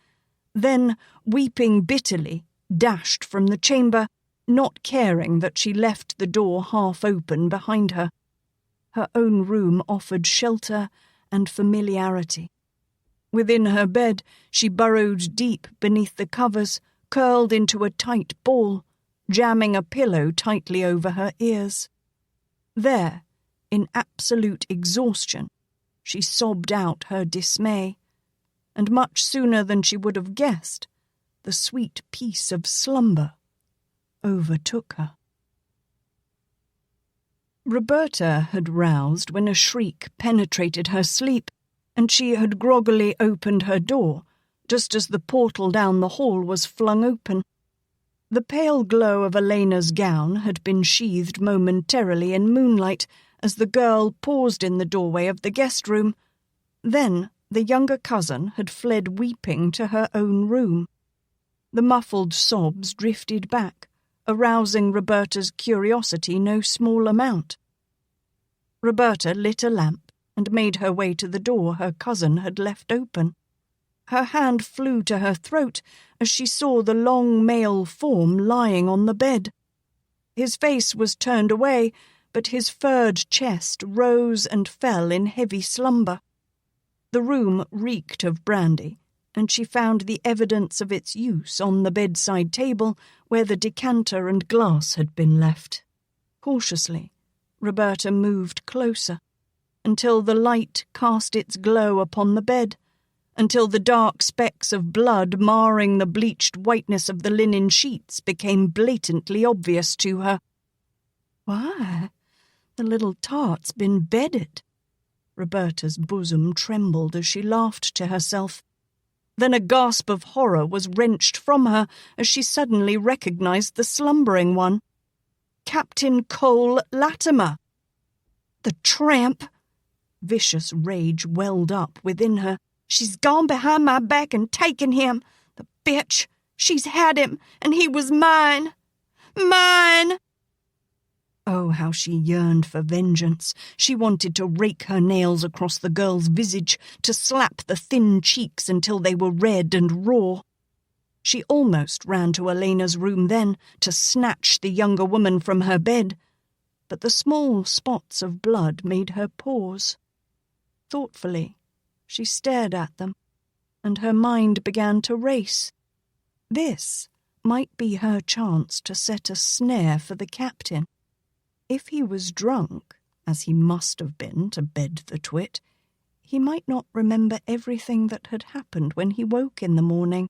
then, weeping bitterly, dashed from the chamber, not caring that she left the door half open behind her. Her own room offered shelter and familiarity. Within her bed, she burrowed deep beneath the covers, curled into a tight ball, jamming a pillow tightly over her ears. There, in absolute exhaustion, she sobbed out her dismay, and much sooner than she would have guessed, the sweet peace of slumber overtook her. Roberta had roused when a shriek penetrated her sleep, and she had groggily opened her door, just as the portal down the hall was flung open. The pale glow of Alaina's gown had been sheathed momentarily in moonlight as the girl paused in the doorway of the guest room. Then the younger cousin had fled weeping to her own room. The muffled sobs drifted back, arousing Roberta's curiosity no small amount. Roberta lit a lamp and made her way to the door her cousin had left open. Her hand flew to her throat as she saw the long male form lying on the bed. His face was turned away, but his furred chest rose and fell in heavy slumber. The room reeked of brandy, and she found the evidence of its use on the bedside table where the decanter and glass had been left. Cautiously, Roberta moved closer, until the light cast its glow upon the bed, until the dark specks of blood marring the bleached whiteness of the linen sheets became blatantly obvious to her. "Why, the little tart's been bedded." Roberta's bosom trembled as she laughed to herself. Then a gasp of horror was wrenched from her as she suddenly recognized the slumbering one. Captain Cole Latimer. The tramp! Vicious rage welled up within her. "She's gone behind my back and taken him. The bitch! She's had him, and he was mine! Mine!" Oh, how she yearned for vengeance. She wanted to rake her nails across the girl's visage, to slap the thin cheeks until they were red and raw. She almost ran to Alaina's room then, to snatch the younger woman from her bed, but the small spots of blood made her pause. Thoughtfully, she stared at them, and her mind began to race. This might be her chance to set a snare for the captain. If he was drunk, as he must have been to bed the twit, he might not remember everything that had happened when he woke in the morning.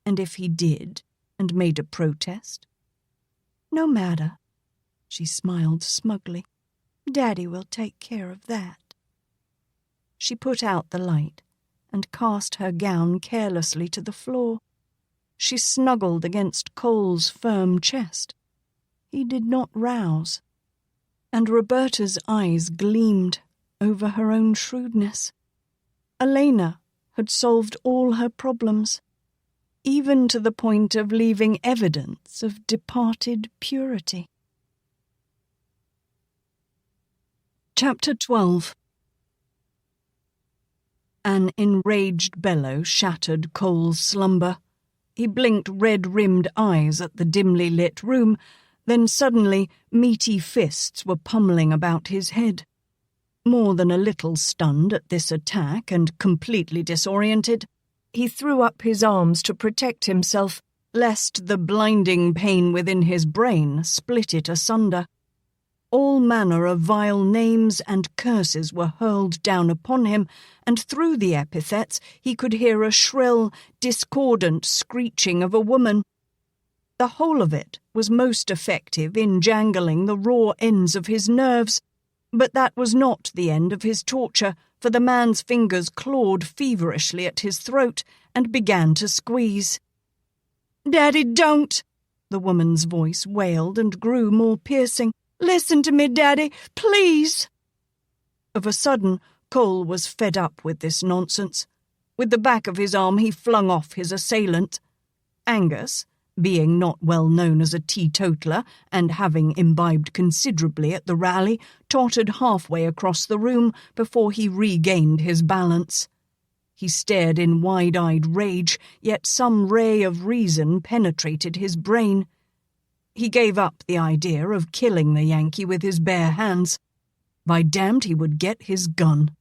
And if he did, and made a protest? No matter, she smiled smugly. Daddy will take care of that. She put out the light and cast her gown carelessly to the floor. She snuggled against Cole's firm chest. He did not rouse, and Roberta's eyes gleamed over her own shrewdness. Alaina had solved all her problems, even to the point of leaving evidence of departed purity. Chapter 12. An enraged bellow shattered Cole's slumber. He blinked red-rimmed eyes at the dimly lit room, then suddenly meaty fists were pummeling about his head. More than a little stunned at this attack and completely disoriented, he threw up his arms to protect himself, lest the blinding pain within his brain split it asunder. All manner of vile names and curses were hurled down upon him, and through the epithets he could hear a shrill, discordant screeching of a woman. The whole of it was most effective in jangling the raw ends of his nerves, but that was not the end of his torture, for the man's fingers clawed feverishly at his throat and began to squeeze. "Daddy, don't!" the woman's voice wailed and grew more piercing. "Listen to me, Daddy, please!" Of a sudden, Cole was fed up with this nonsense. With the back of his arm he flung off his assailant. Angus, being not well known as a teetotaler and having imbibed considerably at the rally, tottered halfway across the room before he regained his balance. He stared in wide-eyed rage, yet some ray of reason penetrated his brain. He gave up the idea of killing the Yankee with his bare hands. By damned, he would get his gun.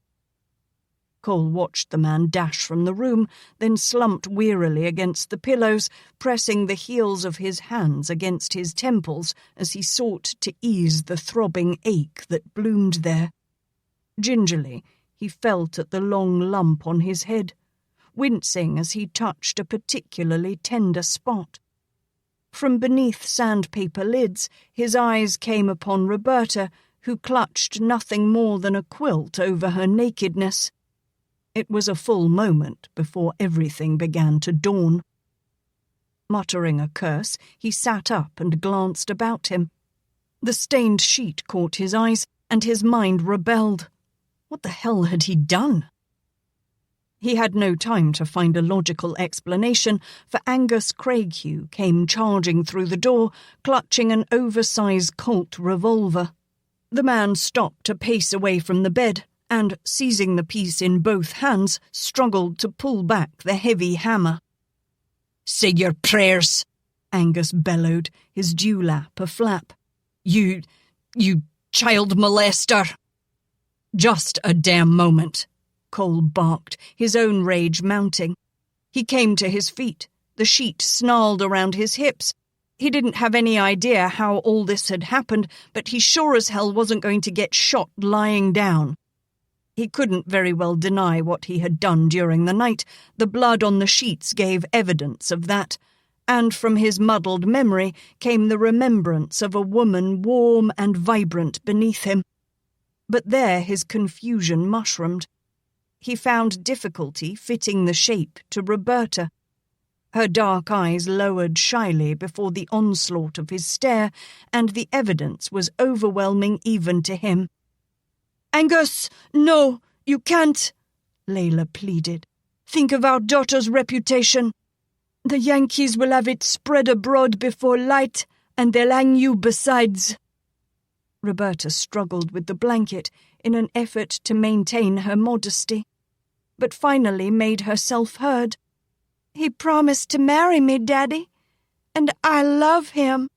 Cole watched the man dash from the room, then slumped wearily against the pillows, pressing the heels of his hands against his temples as he sought to ease the throbbing ache that bloomed there. Gingerly, he felt at the long lump on his head, wincing as he touched a particularly tender spot. From beneath sandpaper lids, his eyes came upon Roberta, who clutched nothing more than a quilt over her nakedness. It was a full moment before everything began to dawn. Muttering a curse, he sat up and glanced about him. The stained sheet caught his eyes, and his mind rebelled. What the hell had he done? He had no time to find a logical explanation, for Angus Craighue came charging through the door, clutching an oversized Colt revolver. The man stopped a pace away from the bed, and, seizing the piece in both hands, struggled to pull back the heavy hammer. "Say your prayers," Angus bellowed, his dewlap aflap. You child molester." "Just a damn moment," Cole barked, his own rage mounting. He came to his feet, the sheet snarled around his hips. He didn't have any idea how all this had happened, but he sure as hell wasn't going to get shot lying down. He couldn't very well deny what he had done during the night. The blood on the sheets gave evidence of that, and from his muddled memory came the remembrance of a woman warm and vibrant beneath him. But there his confusion mushroomed. He found difficulty fitting the shape to Roberta. Her dark eyes lowered shyly before the onslaught of his stare, and the evidence was overwhelming even to him. "Angus, no, you can't," Layla pleaded. "Think of our daughter's reputation. The Yankees will have it spread abroad before light, and they'll hang you besides." Roberta struggled with the blanket in an effort to maintain her modesty, but finally made herself heard. "He promised to marry me, Daddy, and I love him."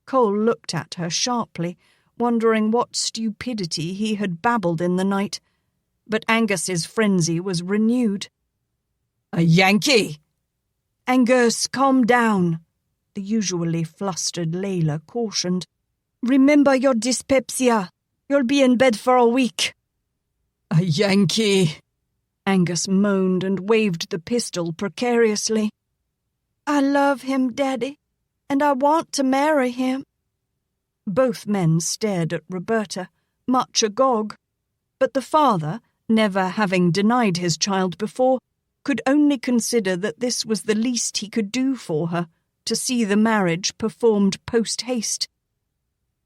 Cole looked at her sharply, wondering what stupidity he had babbled in the night, but Angus's frenzy was renewed. "A Yankee?" "Angus, calm down," the usually flustered Layla cautioned. "Remember your dyspepsia. You'll be in bed for a week." "A Yankee," Angus moaned and waved the pistol precariously. "I love him, Daddy, and I want to marry him." Both men stared at Roberta, much agog, but the father, never having denied his child before, could only consider that this was the least he could do for her, to see the marriage performed post-haste.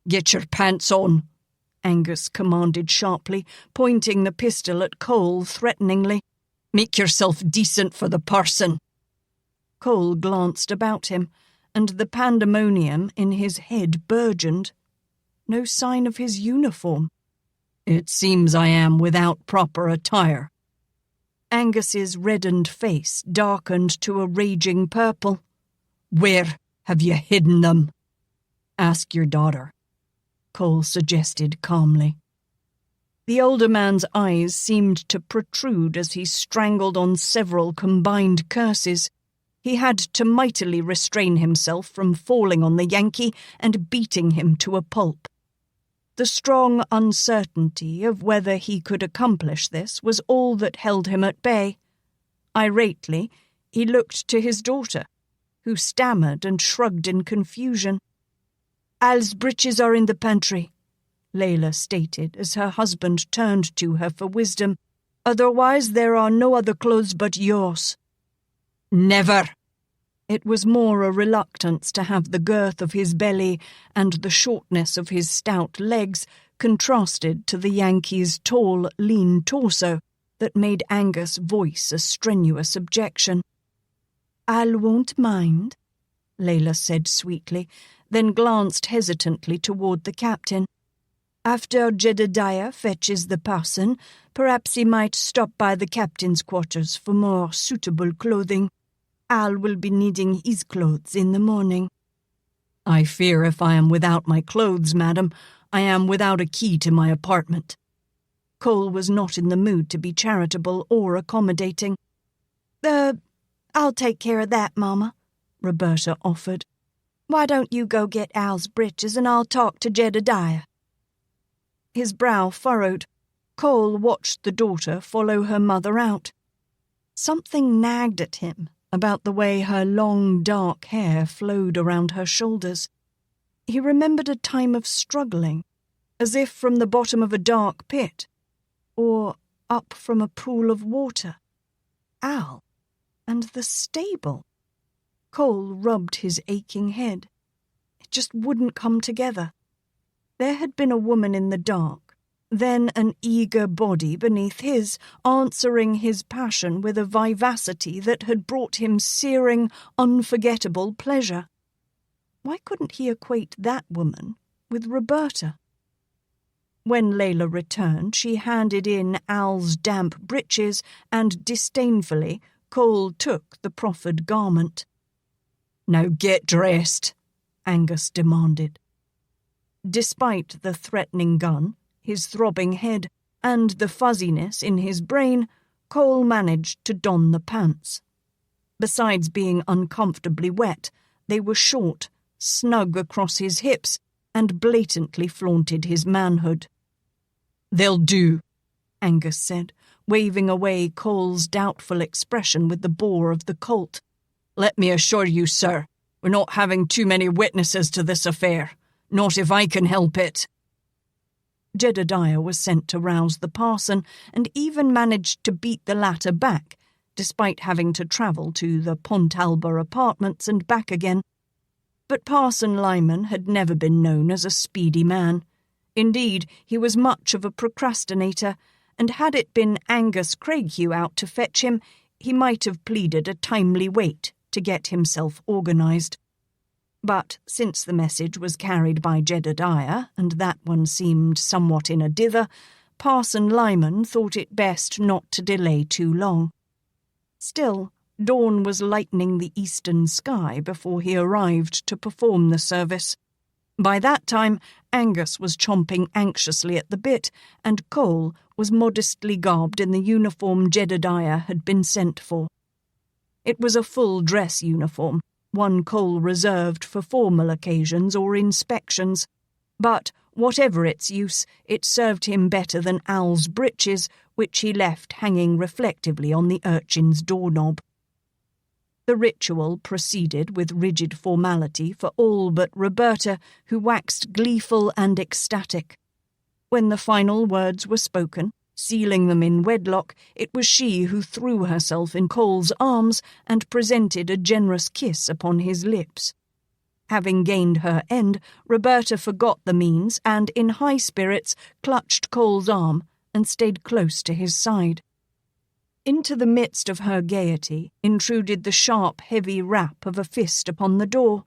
"Get your pants on," Angus commanded sharply, pointing the pistol at Cole threateningly. "Make yourself decent for the parson." Cole glanced about him, and the pandemonium in his head burgeoned. No sign of his uniform. "It seems I am without proper attire." Angus's reddened face darkened to a raging purple. "Where have you hidden them?" "Ask your daughter," Cole suggested calmly. The older man's eyes seemed to protrude as he strangled on several combined curses. He had to mightily restrain himself from falling on the Yankee and beating him to a pulp. The strong uncertainty of whether he could accomplish this was all that held him at bay. Irately, he looked to his daughter, who stammered and shrugged in confusion. "Al's breeches are in the pantry," Layla stated as her husband turned to her for wisdom. "Otherwise there are no other clothes but yours." "Never!" It was more a reluctance to have the girth of his belly and the shortness of his stout legs contrasted to the Yankee's tall, lean torso that made Angus voice a strenuous objection. "Al won't mind," Layla said sweetly, then glanced hesitantly toward the captain. "After Jedediah fetches the parson, perhaps he might stop by the captain's quarters for more suitable clothing. Al will be needing his clothes in the morning." "I fear if I am without my clothes, madam, I am without a key to my apartment." Cole was not in the mood to be charitable or accommodating. I'll take care of that, Mama," Roberta offered. "Why don't you go get Al's breeches and I'll talk to Jedediah?" His brow furrowed. Cole watched the daughter follow her mother out. Something nagged at him about the way her long, dark hair flowed around her shoulders. He remembered a time of struggling, as if from the bottom of a dark pit, or up from a pool of water. Al, and the stable. Cole rubbed his aching head. It just wouldn't come together. There had been a woman in the dark, then an eager body beneath his, answering his passion with a vivacity that had brought him searing, unforgettable pleasure. Why couldn't he equate that woman with Roberta? When Layla returned, she handed in Al's damp breeches, and disdainfully Cole took the proffered garment. "Now get dressed," Angus demanded. Despite the threatening gun, his throbbing head, and the fuzziness in his brain, Cole managed to don the pants. Besides being uncomfortably wet, they were short, snug across his hips, and blatantly flaunted his manhood. "They'll do," Angus said, waving away Cole's doubtful expression with the bore of the Colt. "Let me assure you, sir, we're not having too many witnesses to this affair. Not if I can help it." Jedediah was sent to rouse the parson, and even managed to beat the latter back, despite having to travel to the Pontalba apartments and back again. But Parson Lyman had never been known as a speedy man. Indeed, he was much of a procrastinator, and had it been Angus Craighue out to fetch him, he might have pleaded a timely wait to get himself organised. But since the message was carried by Jedediah, and that one seemed somewhat in a dither, Parson Lyman thought it best not to delay too long. Still, dawn was lightening the eastern sky before he arrived to perform the service. By that time, Angus was chomping anxiously at the bit, and Cole was modestly garbed in the uniform Jedediah had been sent for. It was a full-dress uniform, one Cole reserved for formal occasions or inspections, but, whatever its use, it served him better than Al's breeches, which he left hanging reflectively on the urchin's doorknob. The ritual proceeded with rigid formality for all but Roberta, who waxed gleeful and ecstatic. When the final words were spoken, sealing them in wedlock, it was she who threw herself in Cole's arms and presented a generous kiss upon his lips. Having gained her end, Roberta forgot the means and, in high spirits, clutched Cole's arm and stayed close to his side. Into the midst of her gaiety intruded the sharp, heavy rap of a fist upon the door.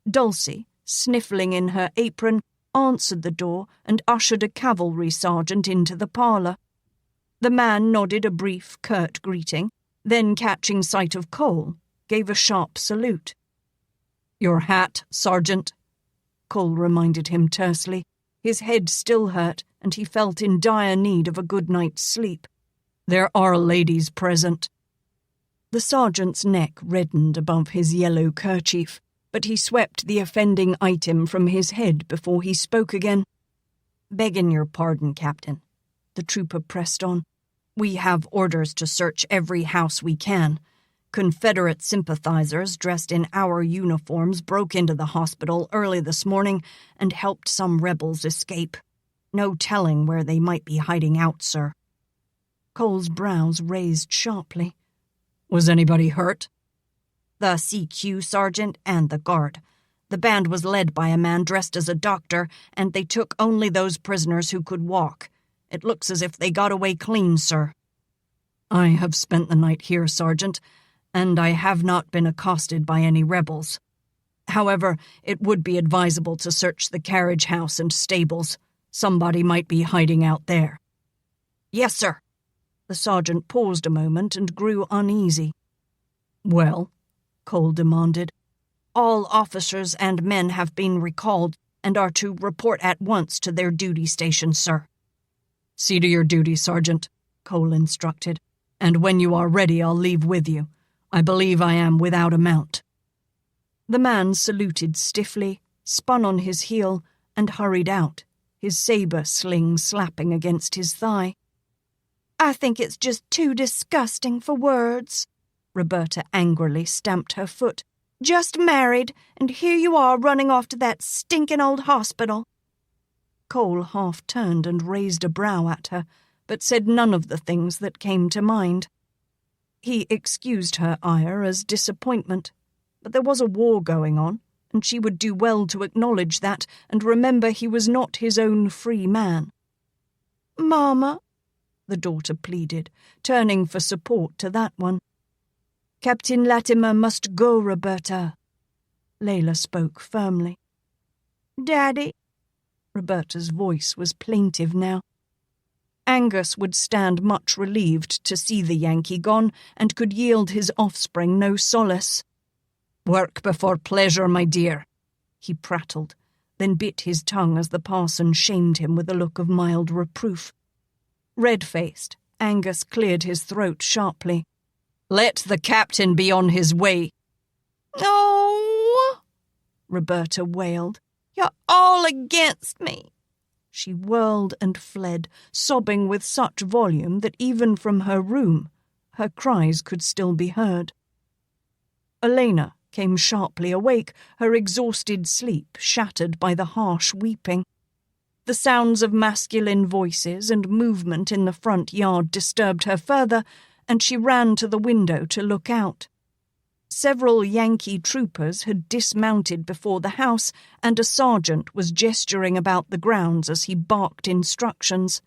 Dulcie, sniffling in her apron, answered the door and ushered a cavalry sergeant into the parlour. The man nodded a brief, curt greeting, then catching sight of Cole, gave a sharp salute. "Your hat, Sergeant," Cole reminded him tersely. His head still hurt, and he felt in dire need of a good night's sleep. "There are ladies present." The sergeant's neck reddened above his yellow kerchief, but he swept the offending item from his head before he spoke again. "Begging your pardon, Captain," the trooper pressed on. "We have orders to search every house we can. Confederate sympathizers dressed in our uniforms broke into the hospital early this morning and helped some rebels escape. No telling where they might be hiding out, sir." Cole's brows raised sharply. "Was anybody hurt?" "The CQ sergeant and the guard. The band was led by a man dressed as a doctor, and they took only those prisoners who could walk. It looks as if they got away clean, sir." "I have spent the night here, Sergeant, and I have not been accosted by any rebels. However, it would be advisable to search the carriage house and stables. Somebody might be hiding out there." "Yes, sir." The sergeant paused a moment and grew uneasy. "Well?" Cole demanded. "All officers and men have been recalled and are to report at once to their duty stations, sir." "See to your duty, Sergeant," Cole instructed, "and when you are ready I'll leave with you. I believe I am without a mount." The man saluted stiffly, spun on his heel, and hurried out, his saber sling slapping against his thigh. "I think it's just too disgusting for words." Roberta angrily stamped her foot. "Just married, and here you are running off to that stinking old hospital." Cole half turned and raised a brow at her, but said none of the things that came to mind. He excused her ire as disappointment, but there was a war going on, and she would do well to acknowledge that and remember he was not his own free man. "Mama," the daughter pleaded, turning for support to that one. "Captain Latimer must go, Roberta." Layla spoke firmly. "Daddy." Roberta's voice was plaintive now. Angus would stand much relieved to see the Yankee gone and could yield his offspring no solace. "Work before pleasure, my dear," he prattled, then bit his tongue as the parson shamed him with a look of mild reproof. Red-faced, Angus cleared his throat sharply. "Let the captain be on his way." "Oh," Roberta wailed. "You're all against me." She whirled and fled, sobbing with such volume that even from her room her cries could still be heard. Alaina came sharply awake, her exhausted sleep shattered by the harsh weeping. The sounds of masculine voices and movement in the front yard disturbed her further, and she ran to the window to look out. Several Yankee troopers had dismounted before the house, and a sergeant was gesturing about the grounds as he barked instructions.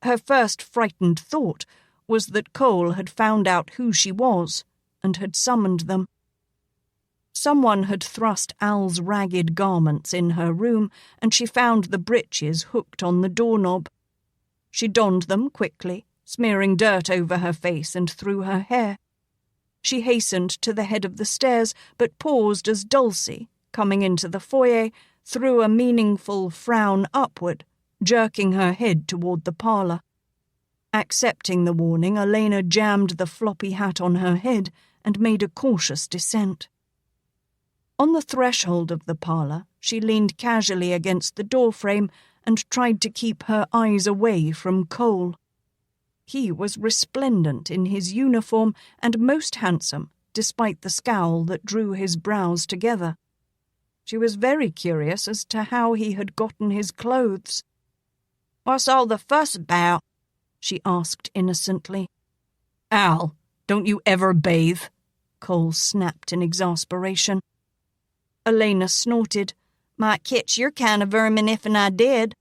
Her first frightened thought was that Cole had found out who she was and had summoned them. Someone had thrust Al's ragged garments in her room, and she found the breeches hooked on the doorknob. She donned them quickly, smearing dirt over her face and through her hair. She hastened to the head of the stairs, but paused as Dulcie, coming into the foyer, threw a meaningful frown upward, jerking her head toward the parlour. Accepting the warning, Alaina jammed the floppy hat on her head and made a cautious descent. On the threshold of the parlour, she leaned casually against the doorframe and tried to keep her eyes away from Cole. He was resplendent in his uniform and most handsome, despite the scowl that drew his brows together. She was very curious as to how he had gotten his clothes. "What's all the fuss about?" she asked innocently. "Al, don't you ever bathe?" Cole snapped in exasperation. Alaina snorted. "Might catch your kind of vermin if'n I did."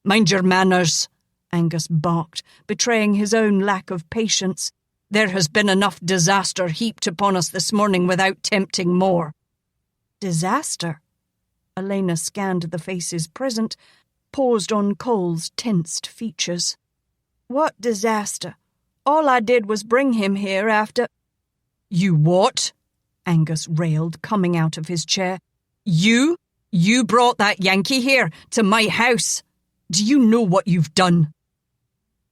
"Mind your manners," Angus barked, betraying his own lack of patience. "There has been enough disaster heaped upon us this morning without tempting more." Disaster? Alaina scanned the faces present, paused on Cole's tensed features. What disaster? All I did was bring him here after— You what? Angus railed, coming out of his chair. You brought that Yankee here, to my house. Do you know what you've done?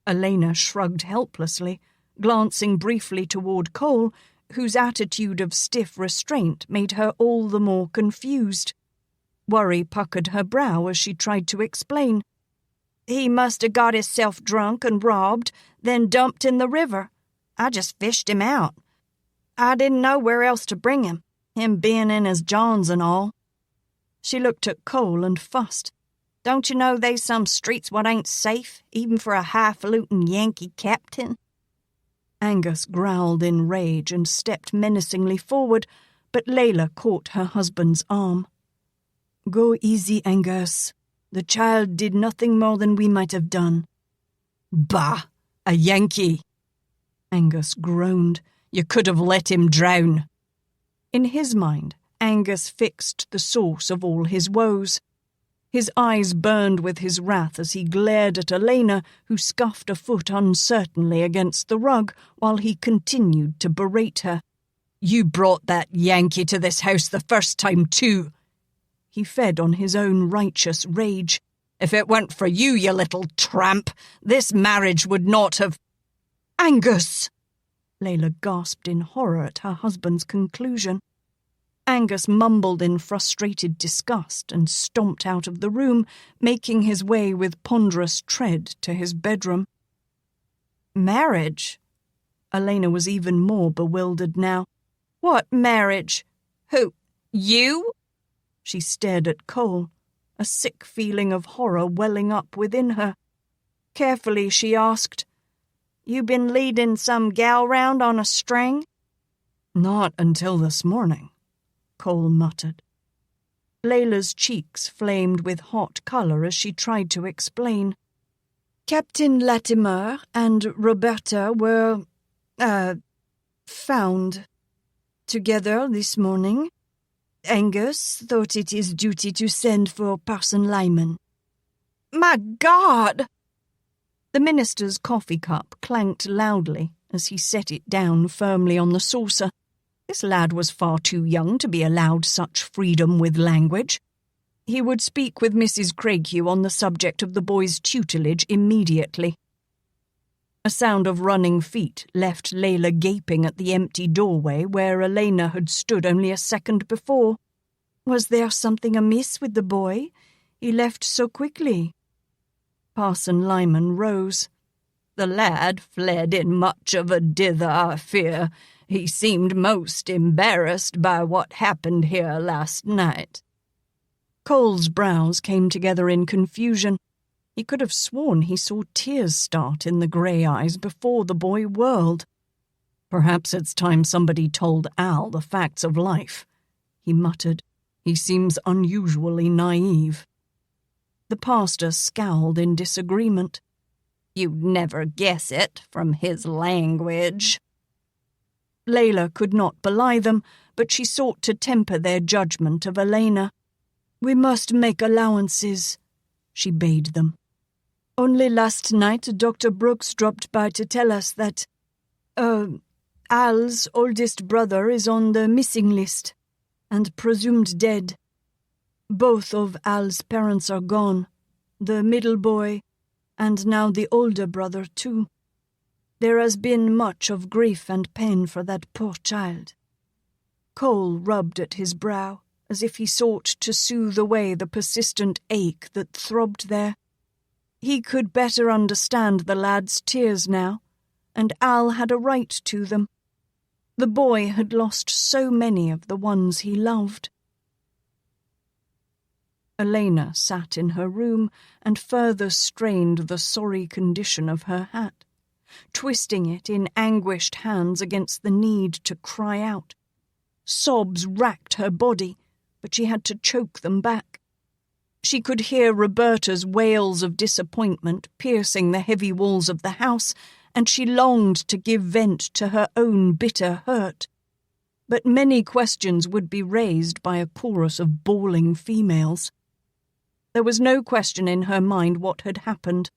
Alaina shrugged helplessly, glancing briefly toward Cole, whose attitude of stiff restraint made her all the more confused. Worry puckered her brow as she tried to explain. He must have got himself drunk and robbed, then dumped in the river. I just fished him out. I didn't know where else to bring him being in his johns and all. She looked at Cole and fussed. Don't you know they's some streets what ain't safe, even for a highfalutin Yankee captain? Angus growled in rage and stepped menacingly forward, but Layla caught her husband's arm. Go easy, Angus. The child did nothing more than we might have done. Bah! A Yankee! Angus groaned. You could have let him drown. In his mind, Angus fixed the source of all his woes. His eyes burned with his wrath as he glared at Alaina, who scuffed a foot uncertainly against the rug while he continued to berate her. You brought that Yankee to this house the first time too. He fed on his own righteous rage. If it weren't for you, you little tramp, this marriage would not have— Angus! Layla gasped in horror at her husband's conclusion. Angus mumbled in frustrated disgust and stomped out of the room, making his way with ponderous tread to his bedroom. Marriage? Alaina was even more bewildered now. What marriage? Who? You? She stared at Cole, a sick feeling of horror welling up within her. Carefully she asked, You been leading some gal round on a string? Not until this morning, Cole muttered. Layla's cheeks flamed with hot colour as she tried to explain. Captain Latimer and Roberta were, found together this morning. Angus thought it his duty to send for Parson Lyman. My God! The minister's coffee cup clanked loudly as he set it down firmly on the saucer. This lad was far too young to be allowed such freedom with language. He would speak with Mrs. Craighue on the subject of the boy's tutelage immediately. A sound of running feet left Layla gaping at the empty doorway where Alaina had stood only a second before. Was there something amiss with the boy? He left so quickly. Parson Lyman rose. The lad fled in much of a dither, I fear. He seemed most embarrassed by what happened here last night. Cole's brows came together in confusion. He could have sworn he saw tears start in the grey eyes before the boy whirled. Perhaps it's time somebody told Al the facts of life, he muttered. He seems unusually naive. The pastor scowled in disagreement. You'd never guess it from his language. Layla could not belie them, but she sought to temper their judgment of Alaina. We must make allowances, she bade them. Only last night Dr. Brooks dropped by to tell us that, Al's oldest brother is on the missing list, and presumed dead. Both of Al's parents are gone, the middle boy, and now the older brother too. There has been much of grief and pain for that poor child. Cole rubbed at his brow, as if he sought to soothe away the persistent ache that throbbed there. He could better understand the lad's tears now, and Al had a right to them. The boy had lost so many of the ones he loved. Alaina sat in her room and further strained the sorry condition of her hat, twisting it in anguished hands against the need to cry out. Sobs racked her body, but she had to choke them back. She could hear Roberta's wails of disappointment piercing the heavy walls of the house, and she longed to give vent to her own bitter hurt. But many questions would be raised by a chorus of bawling females. There was no question in her mind what had happened.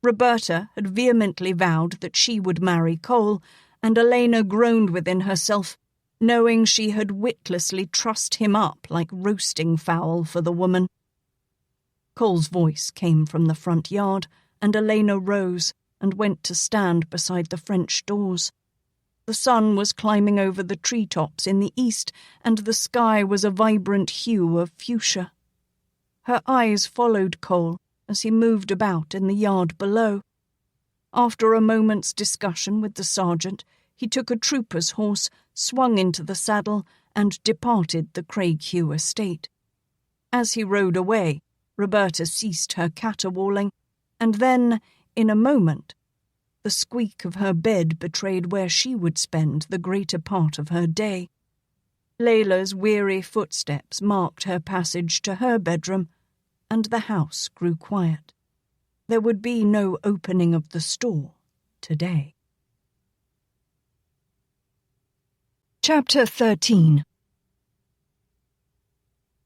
Roberta had vehemently vowed that she would marry Cole, and Alaina groaned within herself, knowing she had witlessly trussed him up like roasting fowl for the woman. Cole's voice came from the front yard, and Alaina rose and went to stand beside the French doors. The sun was climbing over the treetops in the east, and the sky was a vibrant hue of fuchsia. Her eyes followed Cole as he moved about in the yard below. After a moment's discussion with the sergeant, he took a trooper's horse, swung into the saddle, and departed the Craighue estate. As he rode away, Roberta ceased her caterwauling, and then, in a moment, the squeak of her bed betrayed where she would spend the greater part of her day. Layla's weary footsteps marked her passage to her bedroom, and the house grew quiet. There would be no opening of the store today. Chapter 13.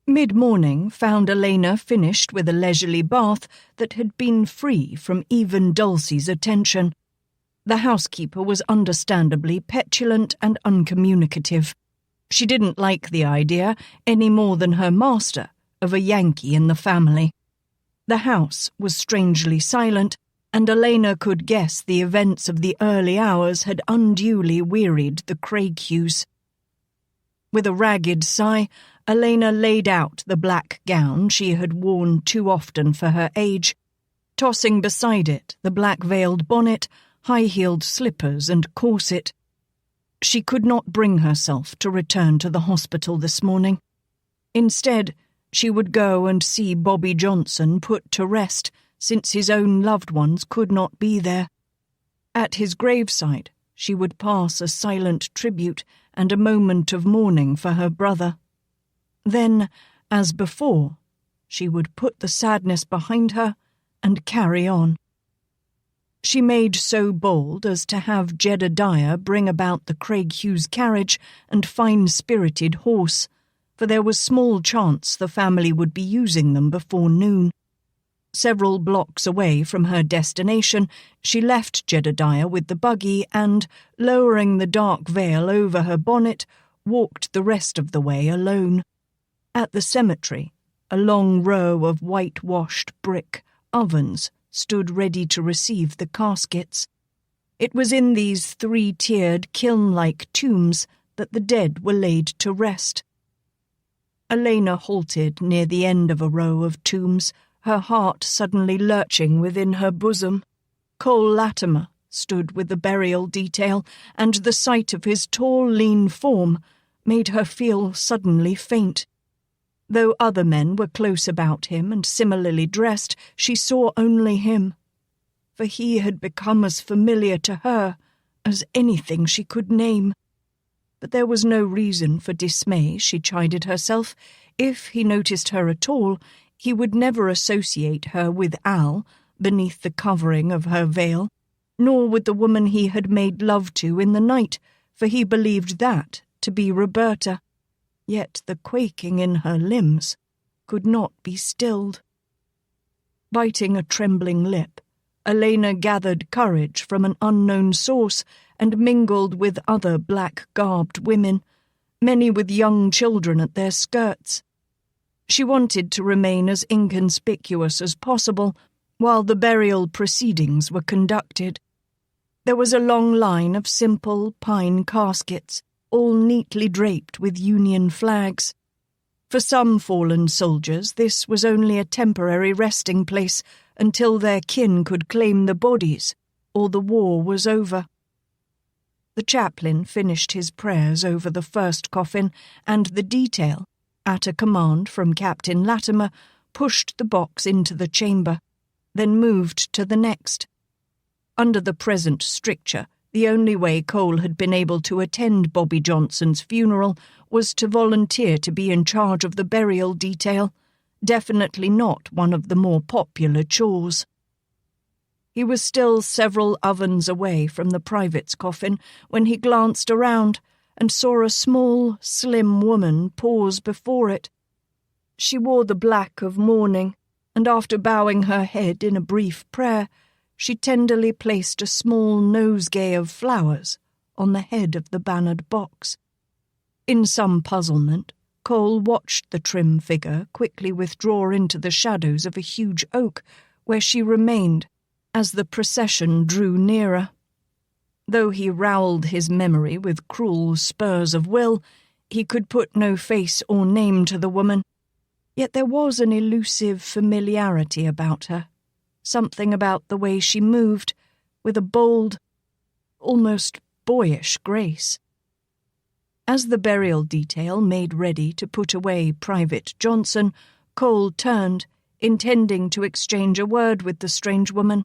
Mid-morning found Alaina finished with a leisurely bath that had been free from even Dulcie's attention. The housekeeper was understandably petulant and uncommunicative. She didn't like the idea, any more than her master, of a Yankee in the family. The house was strangely silent, and Alaina could guess the events of the early hours had unduly wearied the Craighus. With a ragged sigh, Alaina laid out the black gown she had worn too often for her age, tossing beside it the black-veiled bonnet, high-heeled slippers and corset. She could not bring herself to return to the hospital this morning. Instead, she would go and see Bobby Johnson put to rest, since his own loved ones could not be there. At his graveside, she would pass a silent tribute and a moment of mourning for her brother. Then, as before, she would put the sadness behind her and carry on. She made so bold as to have Jedediah bring about the Craighus' carriage and fine-spirited horse, for there was small chance the family would be using them before noon. Several blocks away from her destination, she left Jedediah with the buggy and, lowering the dark veil over her bonnet, walked the rest of the way alone. At the cemetery, a long row of whitewashed brick ovens stood ready to receive the caskets. It was in these three-tiered kiln-like tombs that the dead were laid to rest. Alaina halted near the end of a row of tombs, her heart suddenly lurching within her bosom. Cole Latimer stood with the burial detail, and the sight of his tall, lean form made her feel suddenly faint. Though other men were close about him and similarly dressed, she saw only him, for he had become as familiar to her as anything she could name. But there was no reason for dismay, she chided herself. If he noticed her at all, he would never associate her with Al beneath the covering of her veil, nor with the woman he had made love to in the night, for he believed that to be Roberta. Yet the quaking in her limbs could not be stilled. Biting a trembling lip, Alaina gathered courage from an unknown source and mingled with other black-garbed women, many with young children at their skirts. She wanted to remain as inconspicuous as possible while the burial proceedings were conducted. There was a long line of simple pine caskets, all neatly draped with Union flags. For some fallen soldiers, this was only a temporary resting place until their kin could claim the bodies, or the war was over. The chaplain finished his prayers over the first coffin, and the detail, at a command from Captain Latimer, pushed the box into the chamber, then moved to the next. Under the present stricture, the only way Cole had been able to attend Bobby Johnson's funeral was to volunteer to be in charge of the burial detail, definitely not one of the more popular chores. He was still several ovens away from the private's coffin when he glanced around and saw a small, slim woman pause before it. She wore the black of mourning, and after bowing her head in a brief prayer, she tenderly placed a small nosegay of flowers on the head of the bannered box. In some puzzlement, Cole watched the trim figure quickly withdraw into the shadows of a huge oak, where she remained as the procession drew nearer. Though he rowelled his memory with cruel spurs of will, he could put no face or name to the woman. Yet there was an elusive familiarity about her, something about the way she moved, with a bold, almost boyish grace. As the burial detail made ready to put away Private Johnson, Cole turned, intending to exchange a word with the strange woman.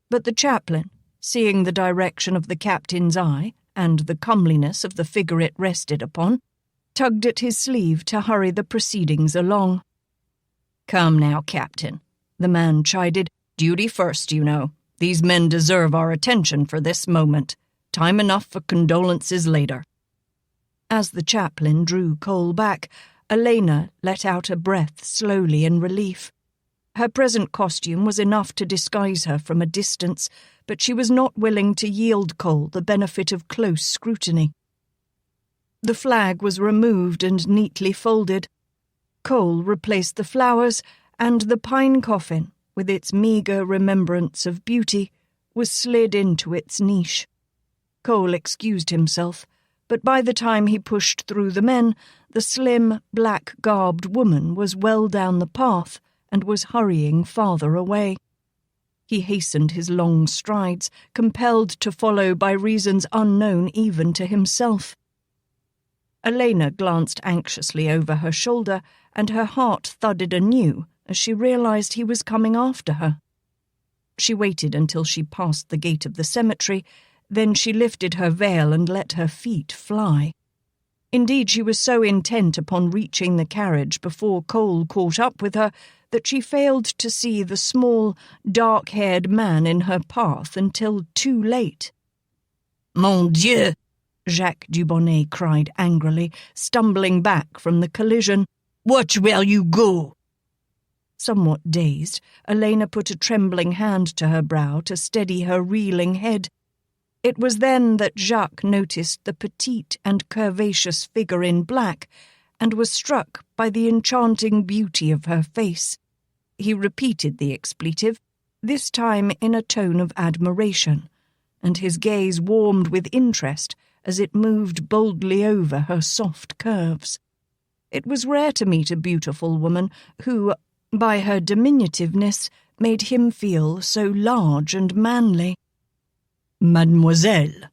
But the chaplain, seeing the direction of the captain's eye and the comeliness of the figure it rested upon, tugged at his sleeve to hurry the proceedings along. "Come now, Captain," the man chided. "Duty first, you know. These men deserve our attention for this moment. Time enough for condolences later." As the chaplain drew Cole back, Alaina let out a breath slowly in relief. Her present costume was enough to disguise her from a distance, but she was not willing to yield Cole the benefit of close scrutiny. The flag was removed and neatly folded. Cole replaced the flowers, and the pine coffin, with its meagre remembrance of beauty, was slid into its niche. Cole excused himself, but by the time he pushed through the men, the slim, black-garbed woman was well down the path and was hurrying farther away. He hastened his long strides, compelled to follow by reasons unknown even to himself. Alaina glanced anxiously over her shoulder, and her heart thudded anew as she realized he was coming after her. She waited until she passed the gate of the cemetery. Then she lifted her veil and let her feet fly. Indeed, she was so intent upon reaching the carriage before Cole caught up with her that she failed to see the small, dark-haired man in her path until too late. "Mon Dieu!" Jacques Dubonnet cried angrily, stumbling back from the collision. "Watch where you go!" Somewhat dazed, Alaina put a trembling hand to her brow to steady her reeling head. It was then that Jacques noticed the petite and curvaceous figure in black and was struck by the enchanting beauty of her face. He repeated the expletive, this time in a tone of admiration, and his gaze warmed with interest as it moved boldly over her soft curves. It was rare to meet a beautiful woman who, by her diminutiveness, made him feel so large and manly. "Mademoiselle,"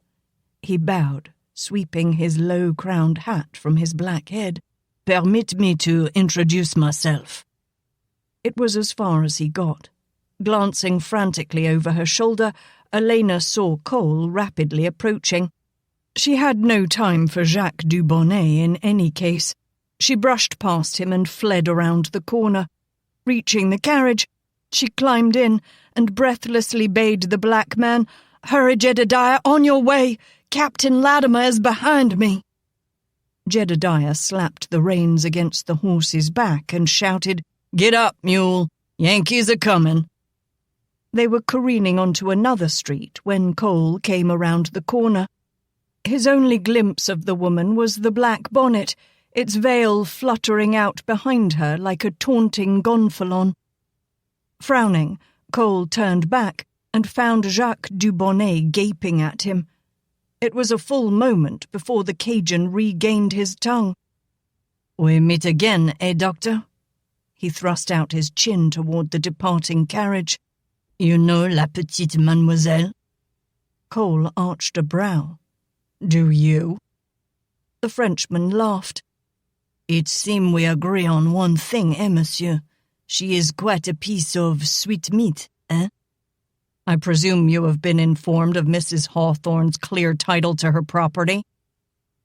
he bowed, sweeping his low-crowned hat from his black head. "Permit me to introduce myself." It was as far as he got. Glancing frantically over her shoulder, Alaina saw Cole rapidly approaching. She had no time for Jacques Dubonnet in any case. She brushed past him and fled around the corner. Reaching the carriage, she climbed in and breathlessly bade the black man, "Hurry, Jedediah, on your way! Captain Latimer is behind me!" Jedediah slapped the reins against the horse's back and shouted, "Get up, mule! Yankees are coming!" They were careening onto another street when Cole came around the corner. His only glimpse of the woman was the black bonnet, its veil fluttering out behind her like a taunting gonfalon. Frowning, Cole turned back and found Jacques Dubonnet gaping at him. It was a full moment before the Cajun regained his tongue. "We meet again, doctor?" He thrust out his chin toward the departing carriage. "You know la petite mademoiselle?" Cole arched a brow. "Do you?" The Frenchman laughed. "It seems we agree on one thing, monsieur? She is quite a piece of sweetmeat, eh?" "I presume you have been informed of Mrs. Hawthorne's clear title to her property?"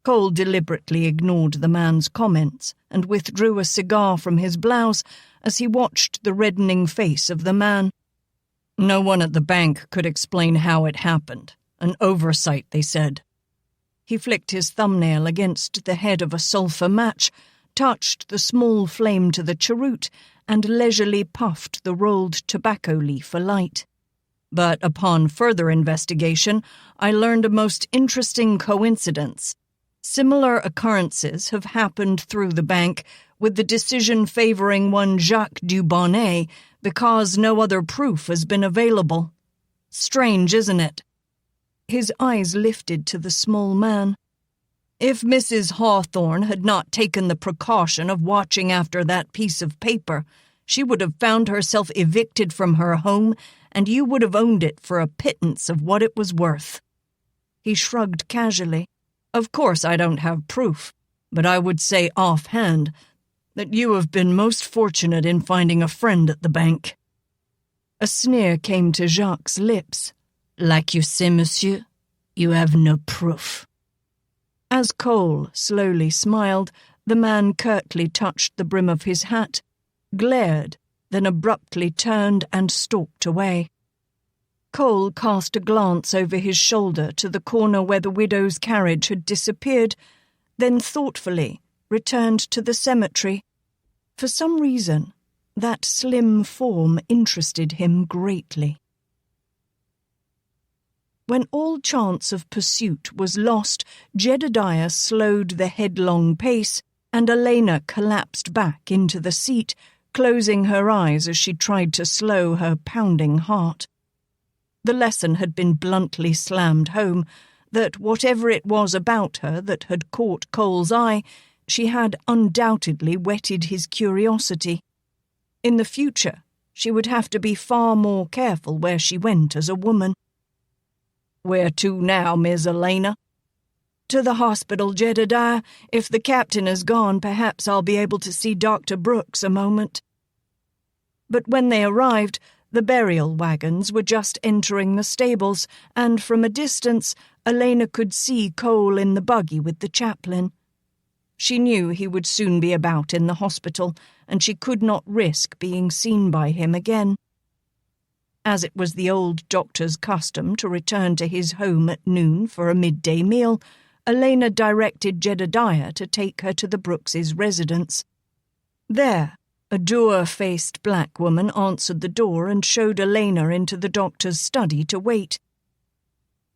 Cole deliberately ignored the man's comments and withdrew a cigar from his blouse as he watched the reddening face of the man. "No one at the bank could explain how it happened. An oversight, they said." He flicked his thumbnail against the head of a sulphur match, touched the small flame to the cheroot, and leisurely puffed the rolled tobacco leaf alight. But upon further investigation, I learned a most interesting coincidence. Similar occurrences have happened through the bank, with the decision favoring one Jacques Dubonnet because no other proof has been available. Strange, isn't it? His eyes lifted to the small man. If Mrs. Hawthorne had not taken the precaution of watching after that piece of paper, she would have found herself evicted from her home, and you would have owned it for a pittance of what it was worth. He shrugged casually. Of course I don't have proof, but I would say offhand that you have been most fortunate in finding a friend at the bank. A sneer came to Jacques' lips. Like you say, monsieur, you have no proof. As Cole slowly smiled, the man curtly touched the brim of his hat, glared, then abruptly turned and stalked away. Cole cast a glance over his shoulder to the corner where the widow's carriage had disappeared, then thoughtfully returned to the cemetery. For some reason, that slim form interested him greatly. When all chance of pursuit was lost, Jedediah slowed the headlong pace, and Alaina collapsed back into the seat, closing her eyes as she tried to slow her pounding heart. The lesson had been bluntly slammed home, that whatever it was about her that had caught Cole's eye, she had undoubtedly whetted his curiosity. In the future, she would have to be far more careful where she went as a woman. Where to now, Miss Alaina? To the hospital, Jedediah. If the captain is gone, perhaps I'll be able to see Dr. Brooks a moment. But when they arrived, the burial wagons were just entering the stables, and from a distance, Alaina could see Cole in the buggy with the chaplain. She knew he would soon be about in the hospital, and she could not risk being seen by him again. As it was the old doctor's custom to return to his home at noon for a midday meal, Alaina directed Jedediah to take her to the Brookses' residence. There, a dour-faced black woman answered the door and showed Alaina into the doctor's study to wait.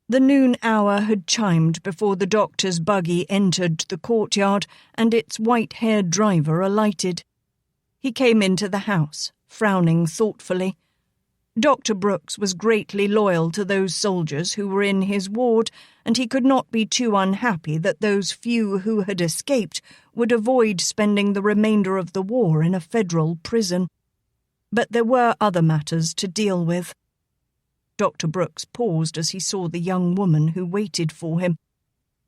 The noon hour had chimed before the doctor's buggy entered the courtyard and its white-haired driver alighted. He came into the house, frowning thoughtfully. Dr. Brooks was greatly loyal to those soldiers who were in his ward, and he could not be too unhappy that those few who had escaped would avoid spending the remainder of the war in a federal prison. But there were other matters to deal with. Dr. Brooks paused as he saw the young woman who waited for him.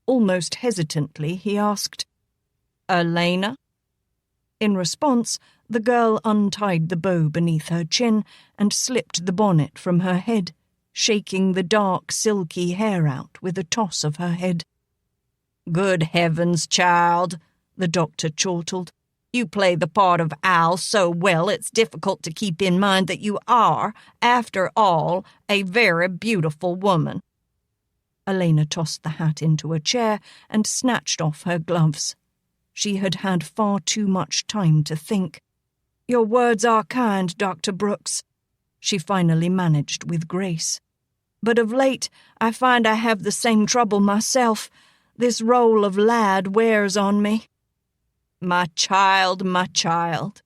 Almost hesitantly, he asked, "Alaina?" In response, the girl untied the bow beneath her chin and slipped the bonnet from her head, shaking the dark, silky hair out with a toss of her head. "Good heavens, child," the doctor chortled. "You play the part of Al so well it's difficult to keep in mind that you are, after all, a very beautiful woman." Alaina tossed the hat into a chair and snatched off her gloves. She had had far too much time to think. "Your words are kind, Dr. Brooks," she finally managed with grace. "But of late I find I have the same trouble myself. This role of lad wears on me." My child, my child."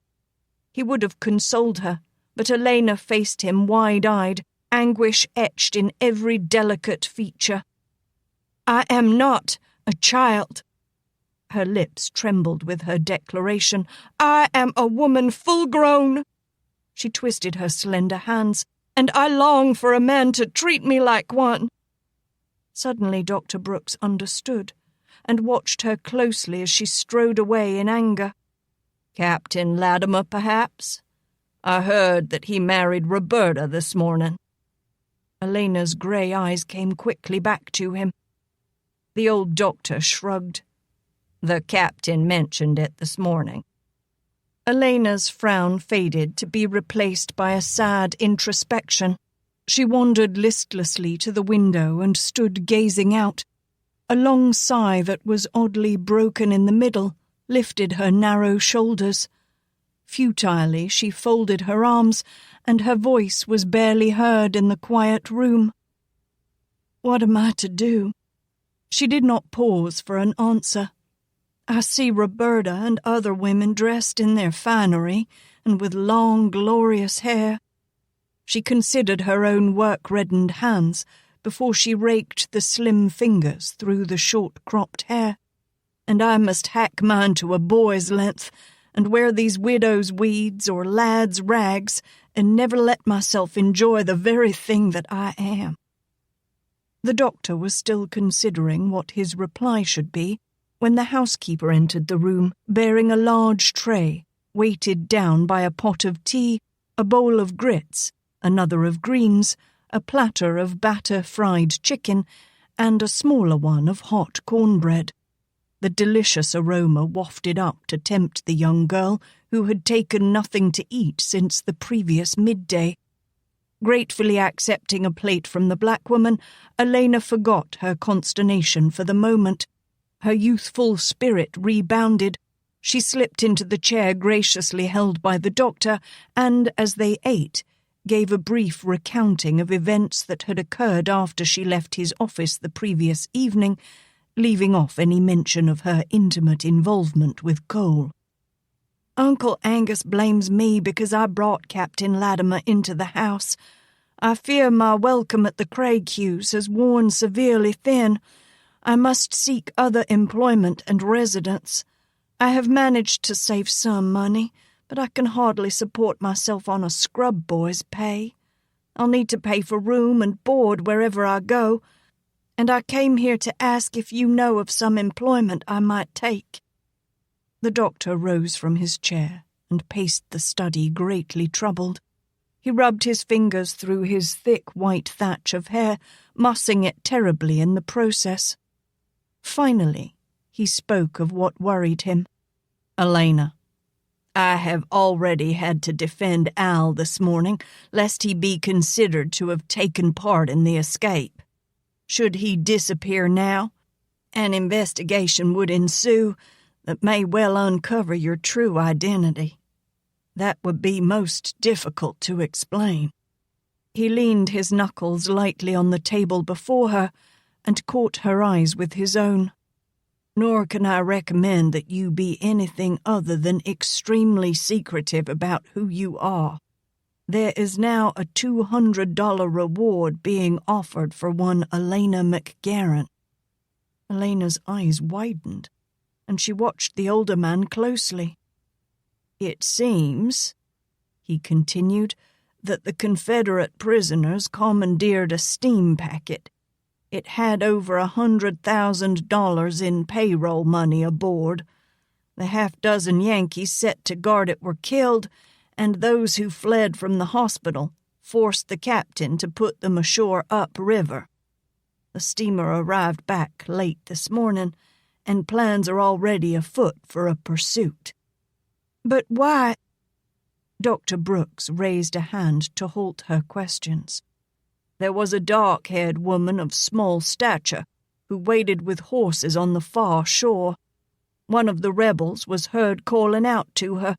He would have consoled her, but Alaina faced him wide-eyed, anguish etched in every delicate feature. "I am not a child." Her lips trembled with her declaration. "I am a woman full-grown." She twisted her slender hands. "And I long for a man to treat me like one." Suddenly Dr. Brooks understood and watched her closely as she strode away in anger. "Captain Latimer, perhaps? I heard that he married Roberta this morning." Elena's grey eyes came quickly back to him. The old doctor shrugged. "The captain mentioned it this morning." Elena's frown faded to be replaced by a sad introspection. She wandered listlessly to the window and stood gazing out. A long sigh that was oddly broken in the middle lifted her narrow shoulders. Futilely she folded her arms, and her voice was barely heard in the quiet room. "What am I to do?" She did not pause for an answer. "I see Roberta and other women dressed in their finery and with long, glorious hair." She considered her own work-reddened hands before she raked the slim fingers through the short-cropped hair. "And I must hack mine to a boy's length and wear these widow's weeds or lad's rags and never let myself enjoy the very thing that I am." The doctor was still considering what his reply should be when the housekeeper entered the room bearing a large tray, weighted down by a pot of tea, a bowl of grits, another of greens, a platter of batter-fried chicken, and a smaller one of hot cornbread. The delicious aroma wafted up to tempt the young girl who had taken nothing to eat since the previous midday. Gratefully accepting a plate from the black woman, Alaina forgot her consternation for the moment. Her youthful spirit rebounded. She slipped into the chair graciously held by the doctor and, as they ate, gave a brief recounting of events that had occurred after she left his office the previous evening, leaving off any mention of her intimate involvement with Cole. "Uncle Angus blames me because I brought Captain Latimer into the house. I fear my welcome at the Craighughes has worn severely thin. I must seek other employment and residence. I have managed to save some money, but I can hardly support myself on a scrub boy's pay. I'll need to pay for room and board wherever I go, and I came here to ask if you know of some employment I might take." The doctor rose from his chair and paced the study greatly troubled. He rubbed his fingers through his thick white thatch of hair, mussing it terribly in the process. Finally, he spoke of what worried him. "Alaina, I have already had to defend Al this morning, lest he be considered to have taken part in the escape. Should he disappear now, an investigation would ensue that may well uncover your true identity. That would be most difficult to explain." He leaned his knuckles lightly on the table before her and caught her eyes with his own. "Nor can I recommend that you be anything other than extremely secretive about who you are. There is now a $200 reward being offered for one Alaina MacGaren." Alaina's eyes widened, and she watched the older man closely. "It seems," he continued, "that the Confederate prisoners commandeered a steam packet. It had over $100,000 in payroll money aboard. The half-dozen Yankees set to guard it were killed, and those who fled from the hospital forced the captain to put them ashore upriver. The steamer arrived back late this morning, and plans are already afoot for a pursuit." "But why—" Dr. Brooks raised a hand to halt her questions. "There was a dark-haired woman of small stature who waited with horses on the far shore. One of the rebels was heard calling out to her,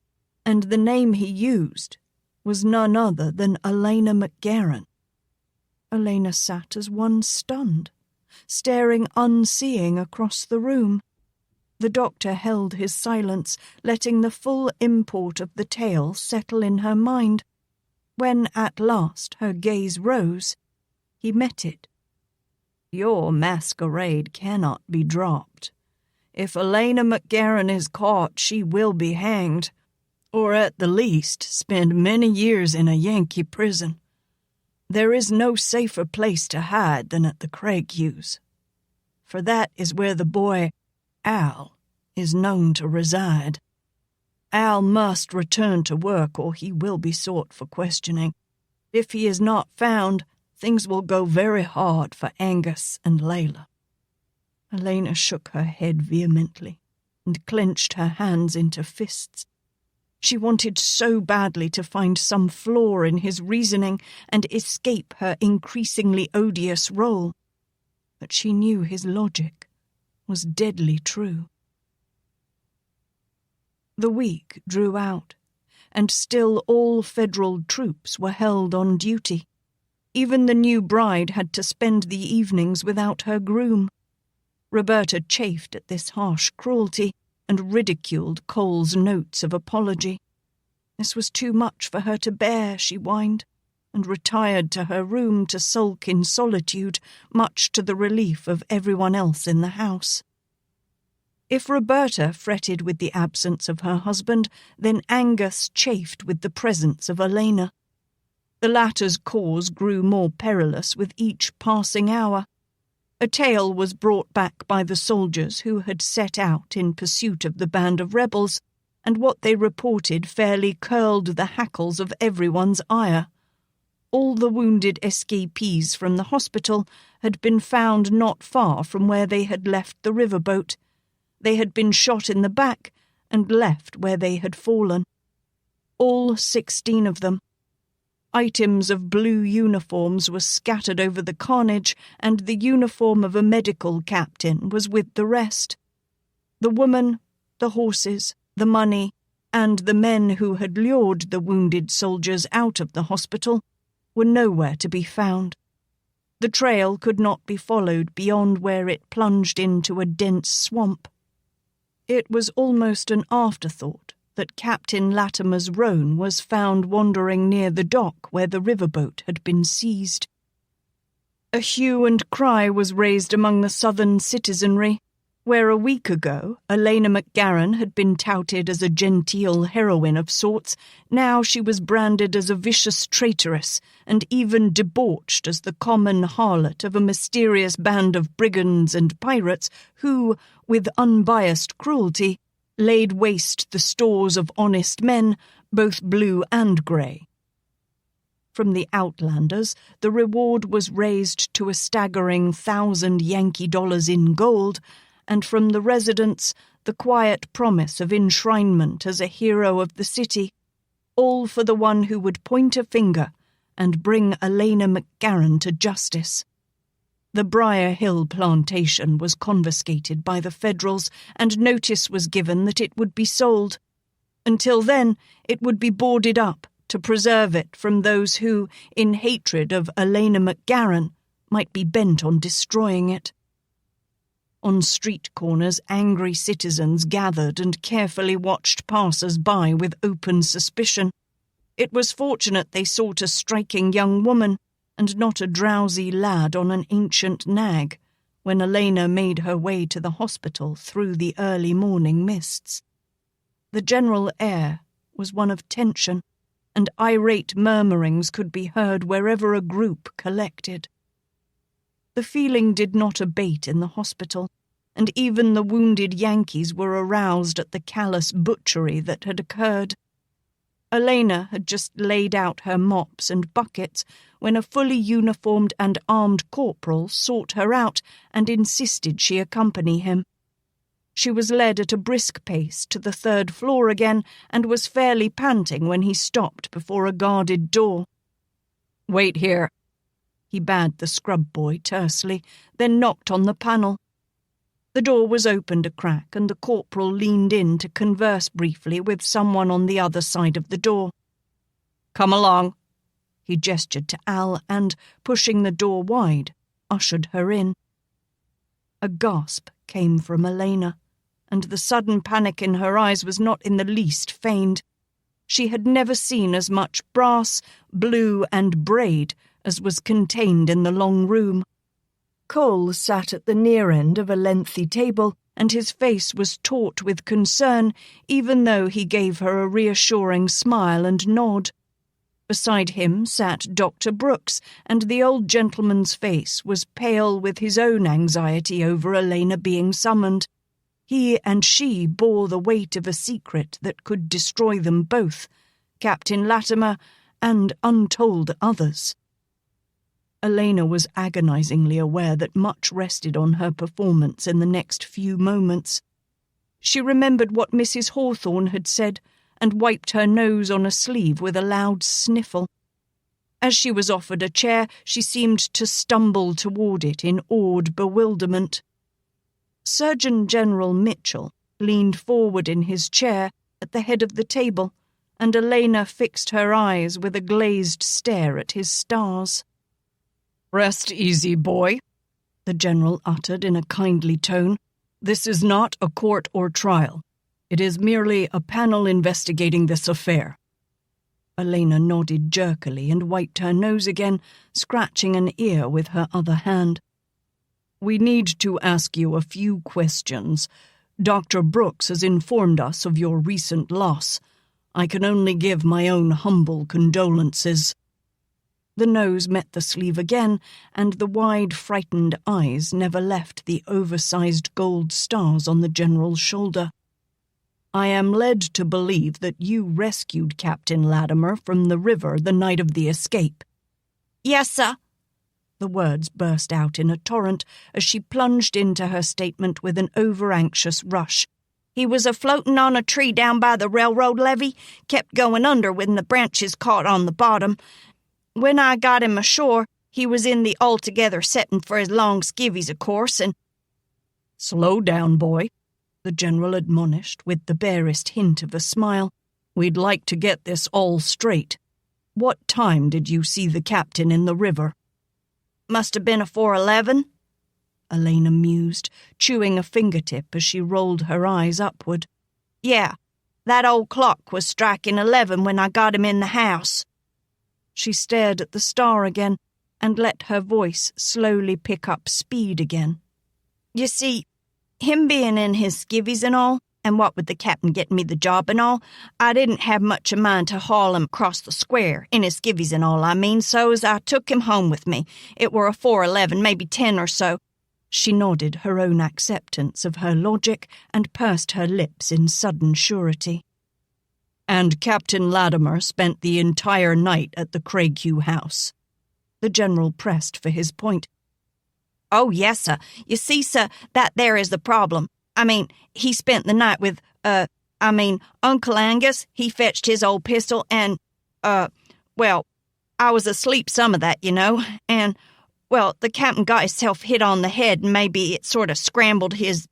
and the name he used was none other than Alaina MacGaren." Alaina sat as one stunned, staring unseeing across the room. The doctor held his silence, letting the full import of the tale settle in her mind. When at last her gaze rose, he met it. "Your masquerade cannot be dropped. If Alaina MacGaren is caught, she will be hanged, or at the least spend many years in a Yankee prison. There is no safer place to hide than at the Craighughes, for that is where the boy, Al, is known to reside. Al must return to work or he will be sought for questioning. If he is not found, things will go very hard for Angus and Layla." Alaina shook her head vehemently and clenched her hands into fists. She wanted so badly to find some flaw in his reasoning and escape her increasingly odious role, but she knew his logic was deadly true. The week drew out. and still all Federal troops were held on duty. Even the new bride had to spend the evenings without her groom. Roberta chafed at this harsh cruelty and ridiculed Cole's notes of apology. This was too much for her to bear, she whined, and retired to her room to sulk in solitude, much to the relief of everyone else in the house. If Roberta fretted with the absence of her husband, then Angus chafed with the presence of Alaina. The latter's cause grew more perilous with each passing hour. A tale was brought back by the soldiers who had set out in pursuit of the band of rebels, and what they reported fairly curled the hackles of everyone's ire. All the wounded escapees from the hospital had been found not far from where they had left the riverboat. They had been shot in the back and left where they had fallen. All 16 of them. Items of blue uniforms were scattered over the carnage, and the uniform of a medical captain was with the rest. The woman, the horses, the money, and the men who had lured the wounded soldiers out of the hospital were nowhere to be found. The trail could not be followed beyond where it plunged into a dense swamp. It was almost an afterthought that Captain Latimer's roan was found wandering near the dock where the riverboat had been seized. A hue and cry was raised among the southern citizenry, where a week ago Alaina MacGaren had been touted as a genteel heroine of sorts. Now she was branded as a vicious traitoress and even debauched as the common harlot of a mysterious band of brigands and pirates who, with unbiased cruelty, laid waste the stores of honest men, both blue and grey. From the Outlanders, the reward was raised to a staggering 1,000 Yankee dollars in gold, and from the residents the quiet promise of enshrinement as a hero of the city, all for the one who would point a finger and bring Alaina MacGaren to justice. The Briar Hill plantation was confiscated by the Federals, and notice was given that it would be sold. Until then, it would be boarded up to preserve it from those who, in hatred of Alaina MacGaren, might be bent on destroying it. On street corners, angry citizens gathered and carefully watched passers-by with open suspicion. It was fortunate they sought a striking young woman, and not a drowsy lad on an ancient nag, when Alaina made her way to the hospital through the early morning mists. The general air was one of tension, and irate murmurings could be heard wherever a group collected. The feeling did not abate in the hospital, and even the wounded Yankees were aroused at the callous butchery that had occurred. Alaina had just laid out her mops and buckets when a fully uniformed and armed corporal sought her out and insisted she accompany him. She was led at a brisk pace to the 3rd floor again and was fairly panting when he stopped before a guarded door. "Wait here," he bade the scrub boy tersely, then knocked on the panel. The door was opened a crack, and the corporal leaned in to converse briefly with someone on the other side of the door. "Come along." He gestured to Al and, pushing the door wide, ushered her in. A gasp came from Alaina, and the sudden panic in her eyes was not in the least feigned. She had never seen as much brass, blue, and braid as was contained in the long room. Cole sat at the near end of a lengthy table, and his face was taut with concern, even though he gave her a reassuring smile and nod. Beside him sat Dr. Brooks, and the old gentleman's face was pale with his own anxiety over Alaina being summoned. He and she bore the weight of a secret that could destroy them both, Captain Latimer and untold others. Alaina was agonizingly aware that much rested on her performance in the next few moments. She remembered what Mrs. Hawthorne had said and wiped her nose on a sleeve with a loud sniffle. As she was offered a chair, she seemed to stumble toward it in awed bewilderment. Surgeon General Mitchell leaned forward in his chair at the head of the table and Alaina fixed her eyes with a glazed stare at his stars. "Rest easy, boy," the general uttered in a kindly tone. "This is not a court or trial. It is merely a panel investigating this affair." Alaina nodded jerkily and wiped her nose again, scratching an ear with her other hand. "We need to ask you a few questions. Dr. Brooks has informed us of your recent loss. I can only give my own humble condolences." The nose met the sleeve again, and the wide, frightened eyes never left the oversized gold stars on the general's shoulder. "I am led to believe that you rescued Captain Latimer from the river the night of the escape." "Yes, sir." The words burst out in a torrent as she plunged into her statement with an over-anxious rush. "He was a-floating on a tree down by the railroad levee, kept going under when the branches caught on the bottom. When I got him ashore, he was in the altogether setting for his long skivvies, of course, and—" "Slow down, boy," the general admonished with the barest hint of a smile. "We'd like to get this all straight. What time did you see the captain in the river?" "Must have been afore 11, Alaina mused, chewing a fingertip as she rolled her eyes upward. "Yeah, that old clock was striking 11 when I got him in the house." She stared at the star again and let her voice slowly pick up speed again. "You see, him being in his skivvies and all, and what with the captain getting me the job and all, I didn't have much of mind to haul him across the square, in his skivvies and all, I mean, so as I took him home with me. It were afore 11, maybe 10 or so." She nodded her own acceptance of her logic and pursed her lips in sudden surety. "And Captain Latimer spent the entire night at the Craighue house?" The general pressed for his point. "Oh, yes, sir. You see, sir, that there is the problem. I mean, he spent the night with, Uncle Angus. He fetched his old pistol and, well, I was asleep some of that, you know, and, well, the captain got himself hit on the head and maybe it sort of scrambled his,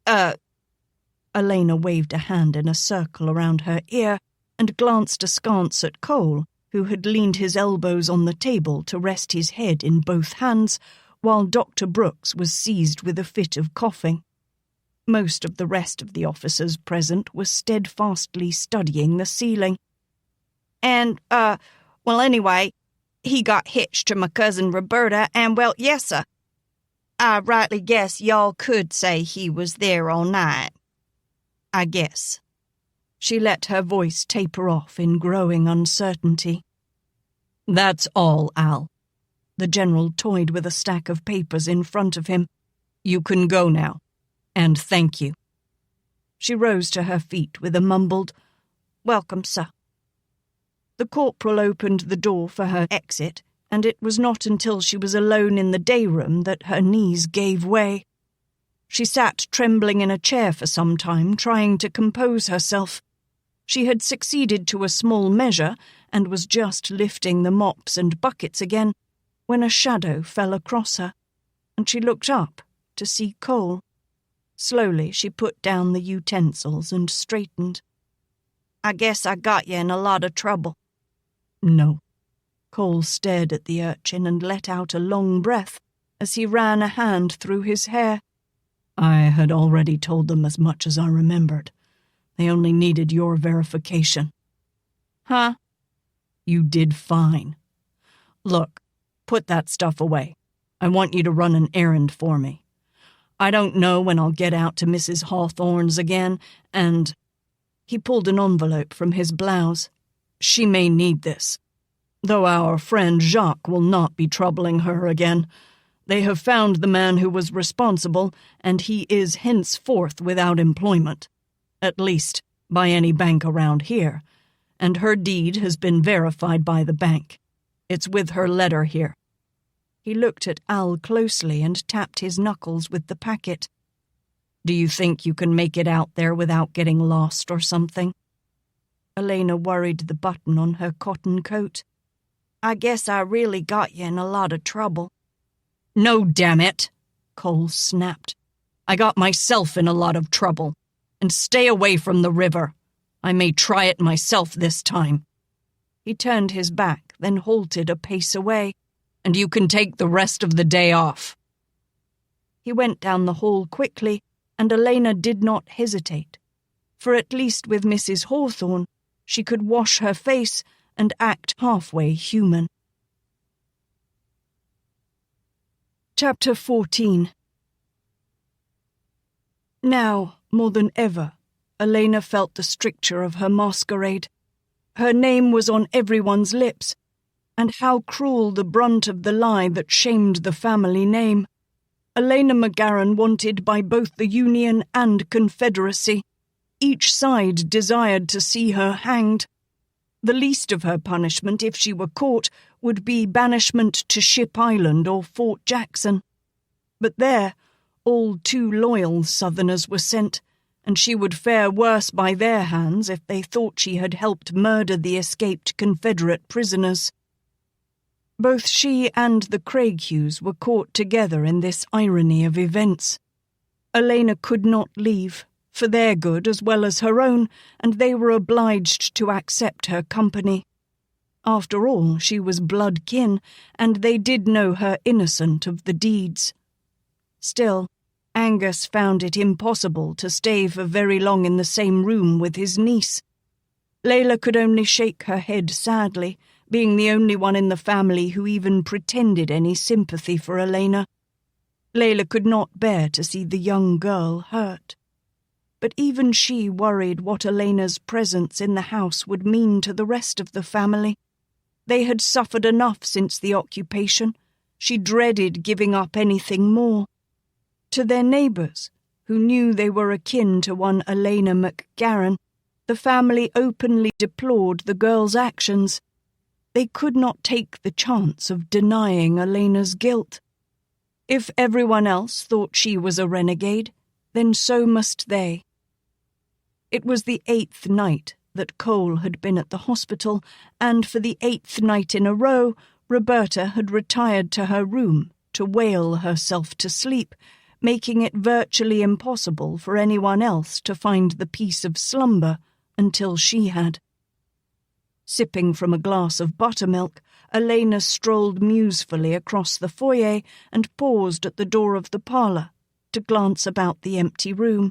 Alaina waved a hand in a circle around her ear and glanced askance at Cole, who had leaned his elbows on the table to rest his head in both hands, while Dr. Brooks was seized with a fit of coughing. Most of the rest of the officers present were steadfastly studying the ceiling. "And, well, anyway, he got hitched to my cousin Roberta, and, well, yes, sir, I rightly guess y'all could say he was there all night. I guess." She let her voice taper off in growing uncertainty. "That's all, Al." The general toyed with a stack of papers in front of him. "You can go now. And thank you." She rose to her feet with a mumbled, "Welcome, sir." The corporal opened the door for her exit, and it was not until she was alone in the day room that her knees gave way. She sat trembling in a chair for some time, trying to compose herself. She had succeeded to a small measure and was just lifting the mops and buckets again when a shadow fell across her, and she looked up to see Cole. Slowly she put down the utensils and straightened. "I guess I got you in a lot of trouble." "No." Cole stared at the urchin and let out a long breath as he ran a hand through his hair. "I had already told them as much as I remembered. They only needed your verification." "Huh?" "You did fine. Look, put that stuff away. I want you to run an errand for me. I don't know when I'll get out to Mrs. Hawthorne's again, and—" He pulled an envelope from his blouse. "She may need this, though our friend Jacques will not be troubling her again. They have found the man who was responsible, and he is henceforth without employment, at least by any bank around here, and her deed has been verified by the bank. It's with her letter here." He looked at Al closely and tapped his knuckles with the packet. "Do you think you can make it out there without getting lost or something?" Alaina worried the button on her cotton coat. "I guess I really got you in a lot of trouble." "No, damn it," Cole snapped. "I got myself in a lot of trouble. And stay away from the river. I may try it myself this time. He turned his back, then halted a pace away. "And you can take the rest of the day off." He went down the hall quickly, and Alaina did not hesitate, for at least with Mrs. Hawthorne she could wash her face and act halfway human. Chapter 14. Now, more than ever, Alaina felt the stricture of her masquerade. Her name was on everyone's lips, and how cruel the brunt of the lie that shamed the family name. Alaina MacGaren wanted by both the Union and Confederacy. Each side desired to see her hanged. The least of her punishment, if she were caught, would be banishment to Ship Island or Fort Jackson. But there, all too loyal Southerners were sent, and she would fare worse by their hands if they thought she had helped murder the escaped Confederate prisoners. Both she and the Craighughes were caught together in this irony of events. Alaina could not leave, for their good as well as her own, and they were obliged to accept her company. After all, she was blood kin, and they did know her innocent of the deeds. Still, Angus found it impossible to stay for very long in the same room with his niece. Layla could only shake her head sadly, being the only one in the family who even pretended any sympathy for Alaina. Layla could not bear to see the young girl hurt. But even she worried what Alaina's presence in the house would mean to the rest of the family. They had suffered enough since the occupation. She dreaded giving up anything more. To their neighbours, who knew they were akin to one Alaina MacGaren, the family openly deplored the girl's actions. They could not take the chance of denying Alaina's guilt. If everyone else thought she was a renegade, then so must they. It was the 8th night that Cole had been at the hospital, and for the 8th night in a row, Roberta had retired to her room to wail herself to sleep, making it virtually impossible for anyone else to find the peace of slumber until she had. Sipping from a glass of buttermilk, Alaina strolled musefully across the foyer and paused at the door of the parlour to glance about the empty room.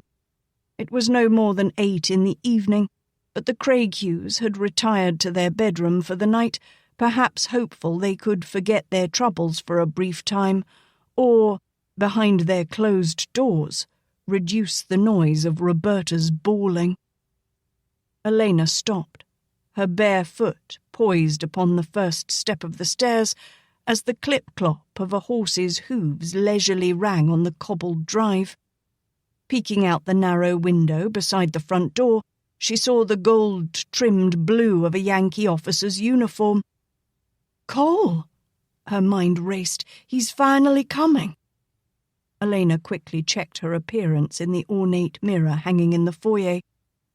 It was no more than 8 in the evening, but the Craighughes had retired to their bedroom for the night, perhaps hopeful they could forget their troubles for a brief time, or, behind their closed doors, reduce the noise of Roberta's bawling. Alaina stopped, her bare foot poised upon the first step of the stairs as the clip-clop of a horse's hooves leisurely rang on the cobbled drive. Peeking out the narrow window beside the front door, she saw the gold-trimmed blue of a Yankee officer's uniform. "Cole!" Her mind raced. "He's finally coming." Alaina quickly checked her appearance in the ornate mirror hanging in the foyer.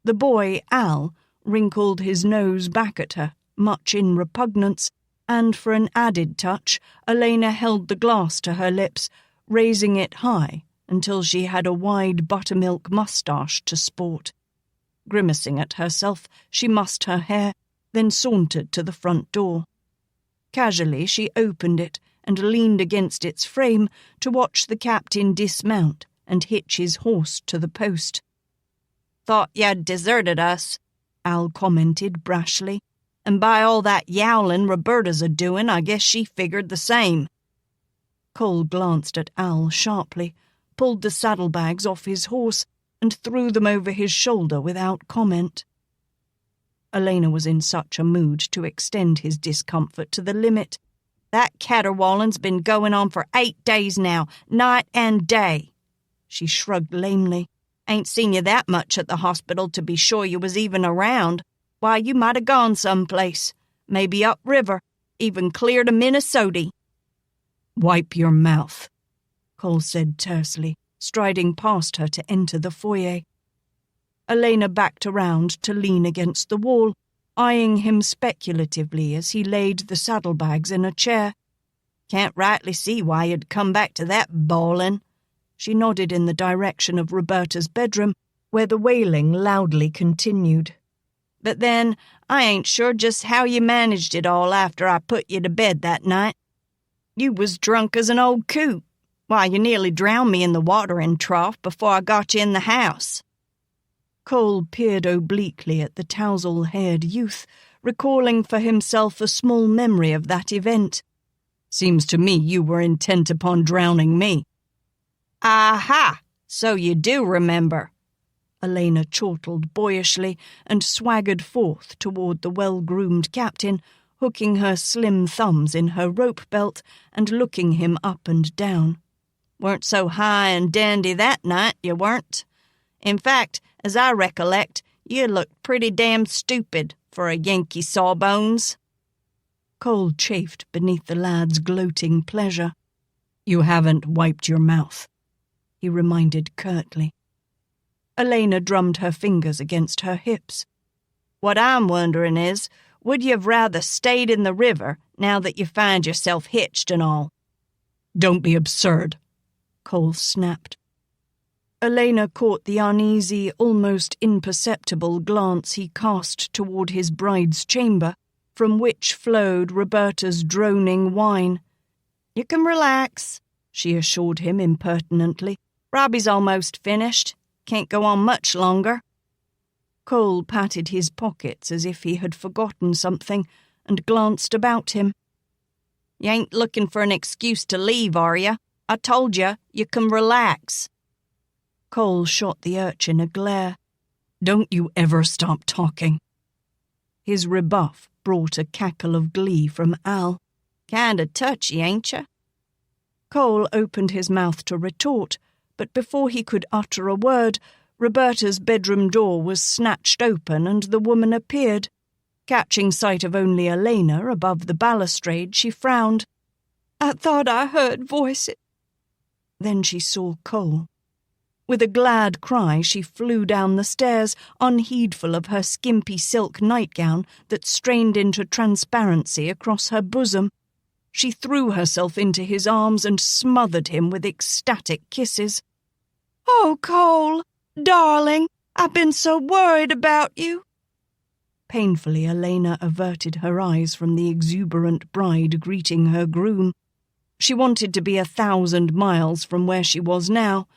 The boy, Al, wrinkled his nose back at her, much in repugnance, and for an added touch, Alaina held the glass to her lips, raising it high until she had a wide buttermilk moustache to sport. Grimacing at herself, she mussed her hair, then sauntered to the front door. Casually, she opened it and leaned against its frame to watch the captain dismount and hitch his horse to the post. "Thought you'd deserted us," Al commented brashly. "And by all that yowling Roberta's a-doing, I guess she figured the same." Cole glanced at Al sharply, pulled the saddlebags off his horse, and threw them over his shoulder without comment. Alaina was in such a mood to extend his discomfort to the limit. "That caterwaulin's been going on for 8 days now, night and day." She shrugged lamely. "Ain't seen you that much at the hospital to be sure you was even around. Why, you might have gone someplace. Maybe upriver, even clear to Minnesota." "Wipe your mouth," Cole said tersely, striding past her to enter the foyer. Alaina backed around to lean against the wall, eyeing him speculatively as he laid the saddlebags in a chair. "Can't rightly see why you'd come back to that bawling." She nodded in the direction of Roberta's bedroom, where the wailing loudly continued. But then, I ain't sure just how you managed it all after I put you to bed that night. You was drunk as an old coot. Why, you nearly drowned me in the watering trough before I got you in the house." Cole peered obliquely at the tousle-haired youth, recalling for himself a small memory of that event. "Seems to me you were intent upon drowning me." "Aha! So you do remember." Alaina chortled boyishly and swaggered forth toward the well-groomed captain, hooking her slim thumbs in her rope belt and looking him up and down. "Weren't so high and dandy that night, you weren't. In fact, as I recollect, you looked pretty damn stupid for a Yankee sawbones." Cole chafed beneath the lad's gloating pleasure. "You haven't wiped your mouth," he reminded curtly. Alaina drummed her fingers against her hips. "What I'm wondering is, would you have rather stayed in the river now that you find yourself hitched and all?" "Don't be absurd," Cole snapped. Alaina caught the uneasy, almost imperceptible glance he cast toward his bride's chamber, from which flowed Roberta's droning whine. "You can relax," she assured him impertinently. "Robbie's almost finished. Can't go on much longer." Cole patted his pockets as if he had forgotten something and glanced about him. "You ain't looking for an excuse to leave, are you? I told you can relax." Cole shot the urchin a glare. "Don't you ever stop talking." His rebuff brought a cackle of glee from Al. "Kinda touchy, ain't you?" Cole opened his mouth to retort, but before he could utter a word, Roberta's bedroom door was snatched open and the woman appeared. Catching sight of only Alaina above the balustrade, she frowned. "I thought I heard voices." Then she saw Cole. With a glad cry, she flew down the stairs, unheedful of her skimpy silk nightgown that strained into transparency across her bosom. She threw herself into his arms and smothered him with ecstatic kisses. "Oh, Cole, darling, I've been so worried about you." Painfully, Alaina averted her eyes from the exuberant bride greeting her groom. She wanted to be 1,000 miles from where she was now,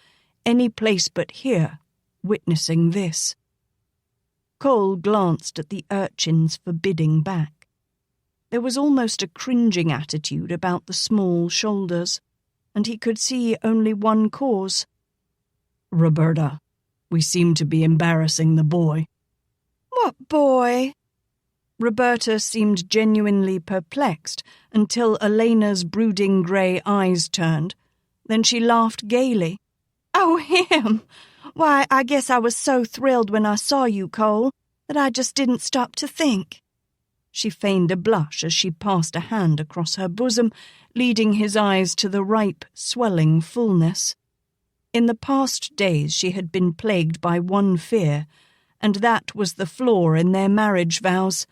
any place but here, witnessing this. Cole glanced at the urchin's forbidding back. There was almost a cringing attitude about the small shoulders, and he could see only one cause. "Roberta, we seem to be embarrassing the boy." "What boy?" Roberta seemed genuinely perplexed until Alaina's brooding grey eyes turned. Then she laughed gaily. "Oh, him! Why, I guess I was so thrilled when I saw you, Cole, that I just didn't stop to think." She feigned a blush as she passed a hand across her bosom, leading his eyes to the ripe, swelling fullness. In the past days she had been plagued by one fear, and that was the flaw in their marriage vows.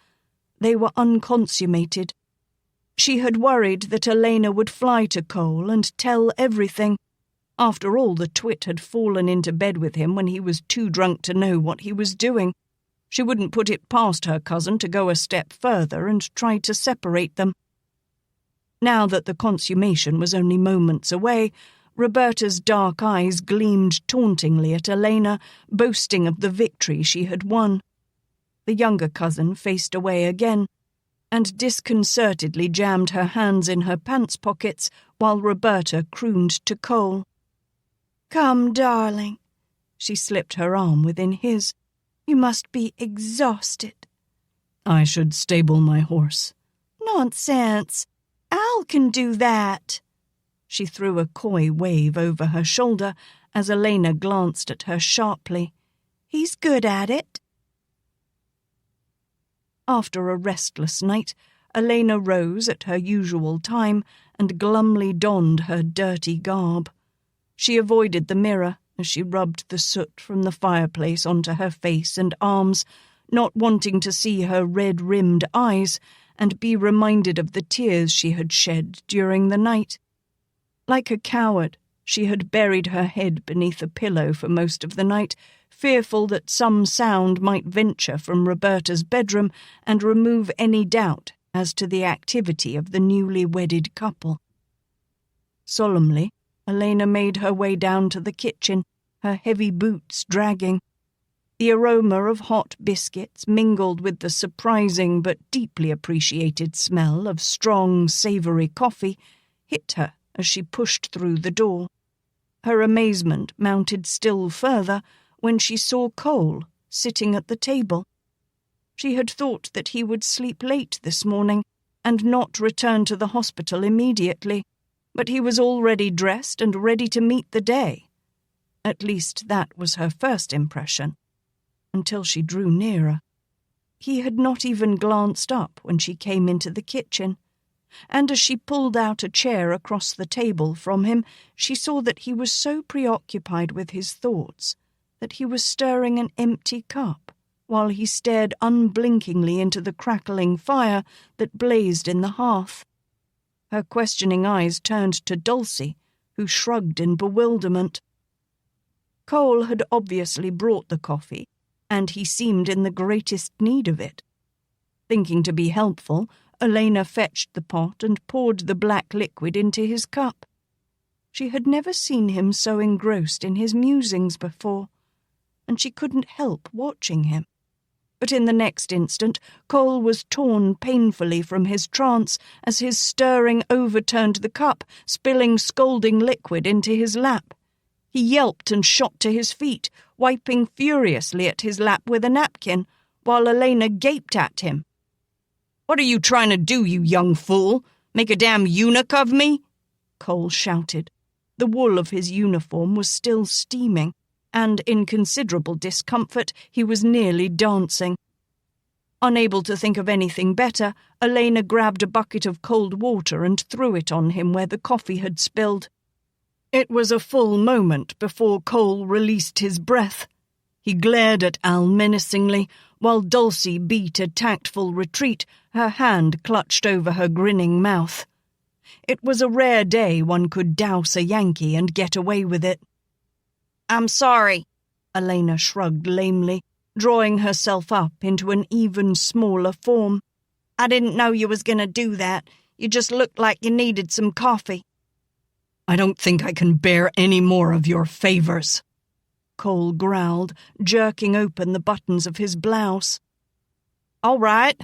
They were unconsummated. She had worried that Alaina would fly to Cole and tell everything. After all, the twit had fallen into bed with him when he was too drunk to know what he was doing. She wouldn't put it past her cousin to go a step further and try to separate them. Now that the consummation was only moments away, Roberta's dark eyes gleamed tauntingly at Alaina, boasting of the victory she had won. The younger cousin faced away again, and disconcertedly jammed her hands in her pants pockets while Roberta crooned to Cole. "Come, darling." She slipped her arm within his. "You must be exhausted." "I should stable my horse." "Nonsense. Al can do that." She threw a coy wave over her shoulder as Alaina glanced at her sharply. "He's good at it." After a restless night, Alaina rose at her usual time and glumly donned her dirty garb. She avoided the mirror as she rubbed the soot from the fireplace onto her face and arms, not wanting to see her red-rimmed eyes and be reminded of the tears she had shed during the night. Like a coward, she had buried her head beneath a pillow for most of the night, fearful that some sound might venture from Roberta's bedroom and remove any doubt as to the activity of the newly wedded couple. Solemnly, Alaina made her way down to the kitchen, her heavy boots dragging. The aroma of hot biscuits mingled with the surprising but deeply appreciated smell of strong, savoury coffee hit her as she pushed through the door. Her amazement mounted still further when she saw Cole sitting at the table. She had thought that he would sleep late this morning and not return to the hospital immediately, but he was already dressed and ready to meet the day. At least that was her first impression, until she drew nearer. He had not even glanced up when she came into the kitchen, and as she pulled out a chair across the table from him, she saw that he was so preoccupied with his thoughts that he was stirring an empty cup while he stared unblinkingly into the crackling fire that blazed in the hearth. Her questioning eyes turned to Dulcie, who shrugged in bewilderment. Cole had obviously brought the coffee, and he seemed in the greatest need of it. Thinking to be helpful, Alaina fetched the pot and poured the black liquid into his cup. She had never seen him so engrossed in his musings before, and she couldn't help watching him. But in the next instant, Cole was torn painfully from his trance as his stirring overturned the cup, spilling scalding liquid into his lap. He yelped and shot to his feet, wiping furiously at his lap with a napkin, while Alaina gaped at him. "What are you trying to do, you young fool? Make a damn eunuch of me?" Cole shouted. The wool of his uniform was still steaming, and in considerable discomfort he was nearly dancing. Unable to think of anything better, Alaina grabbed a bucket of cold water and threw it on him where the coffee had spilled. It was a full moment before Cole released his breath. He glared at Al menacingly, while Dulcie beat a tactful retreat, her hand clutched over her grinning mouth. It was a rare day one could douse a Yankee and get away with it. "I'm sorry," Alaina shrugged lamely, drawing herself up into an even smaller form. "I didn't know you was going to do that. You just looked like you needed some coffee." "I don't think I can bear any more of your favors," Cole growled, jerking open the buttons of his blouse. "All right."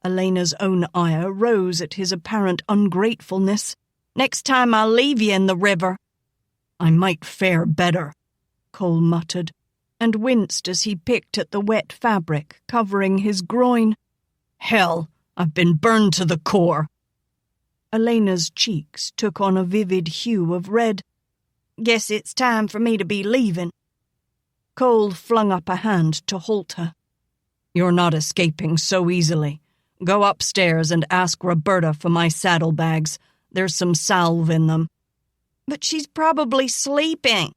Elena's own ire rose at his apparent ungratefulness. "Next time I'll leave you in the river." "I might fare better," Cole muttered, and winced as he picked at the wet fabric covering his groin. "Hell, I've been burned to the core." Elena's cheeks took on a vivid hue of red. "Guess it's time for me to be leaving." Cole flung up a hand to halt her. "You're not escaping so easily. Go upstairs and ask Roberta for my saddlebags. There's some salve in them." "But she's probably sleeping,"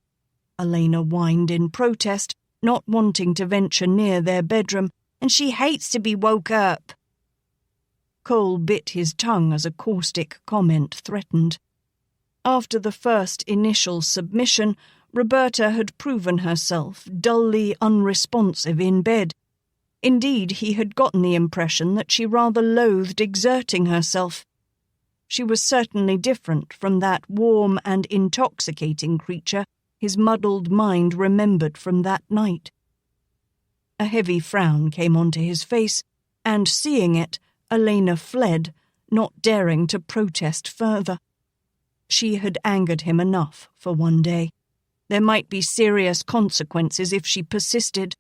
Alaina whined in protest, not wanting to venture near their bedroom, "and she hates to be woke up." Cole bit his tongue as a caustic comment threatened. After the first initial submission, Roberta had proven herself dully unresponsive in bed. Indeed, he had gotten the impression that she rather loathed exerting herself. She was certainly different from that warm and intoxicating creature his muddled mind remembered from that night. A heavy frown came onto his face, and seeing it, Alaina fled, not daring to protest further. She had angered him enough for one day. There might be serious consequences if she persisted.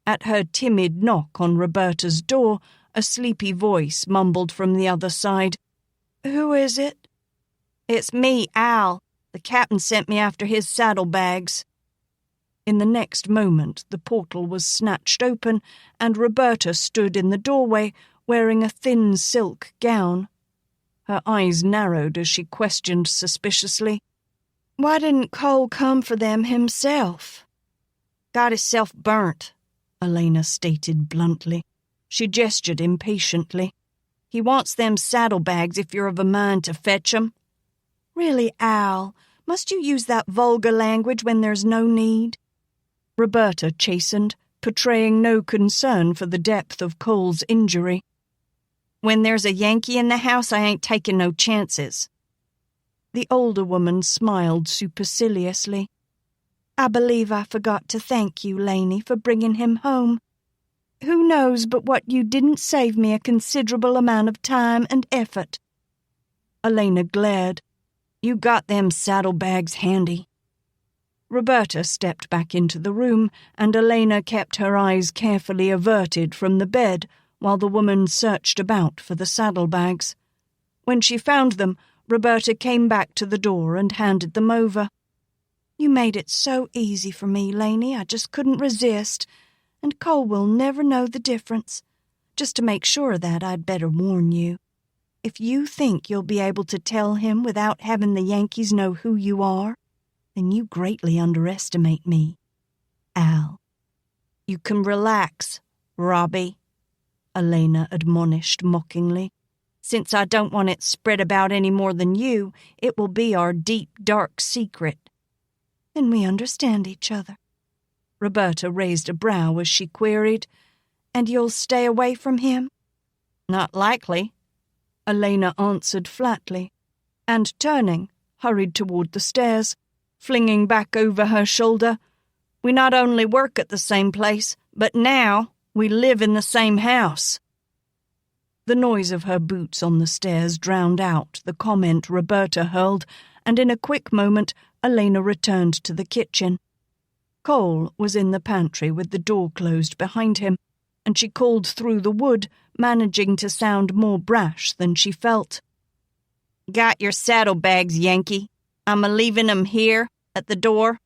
At her timid knock on Roberta's door, a sleepy voice mumbled from the other side. "Who is it?" "It's me, Al. The captain sent me after his saddlebags." In the next moment, the portal was snatched open, and Roberta stood in the doorway, wearing a thin silk gown. Her eyes narrowed as she questioned suspiciously. "Why didn't Cole come for them himself?" "Got hisself burnt," Alaina stated bluntly. She gestured impatiently. "He wants them saddlebags if you're of a mind to fetch 'em." "Really, Al, must you use that vulgar language when there's no need?" Roberta chastened, portraying no concern for the depth of Cole's injury. When there's a Yankee in the house, I ain't taking no chances. The older woman smiled superciliously. I believe I forgot to thank you, Laney, for bringing him home. Who knows but what you didn't save me a considerable amount of time and effort? Alaina glared. You got them saddlebags handy. Roberta stepped back into the room, and Alaina kept her eyes carefully averted from the bed while the woman searched about for the saddlebags. When she found them, Roberta came back to the door and handed them over. You made it so easy for me, Laney, I just couldn't resist, and Cole will never know the difference. Just to make sure of that, I'd better warn you. If you think you'll be able to tell him without having the Yankees know who you are, then you greatly underestimate me. Al. You can relax, Robbie, Alaina admonished mockingly. Since I don't want it spread about any more than you, it will be our deep, dark secret. Then we understand each other. Roberta raised a brow as she queried, And you'll stay away from him? Not likely, Alaina answered flatly, and turning, hurried toward the stairs, flinging back over her shoulder, We not only work at the same place, but now we live in the same house. The noise of her boots on the stairs drowned out the comment Roberta hurled, and in a quick moment Alaina returned to the kitchen. Cole was in the pantry with the door closed behind him, and she called through the wood, managing to sound more brash than she felt. Got your saddlebags, Yankee. I'm a-leaving 'em here, at the door.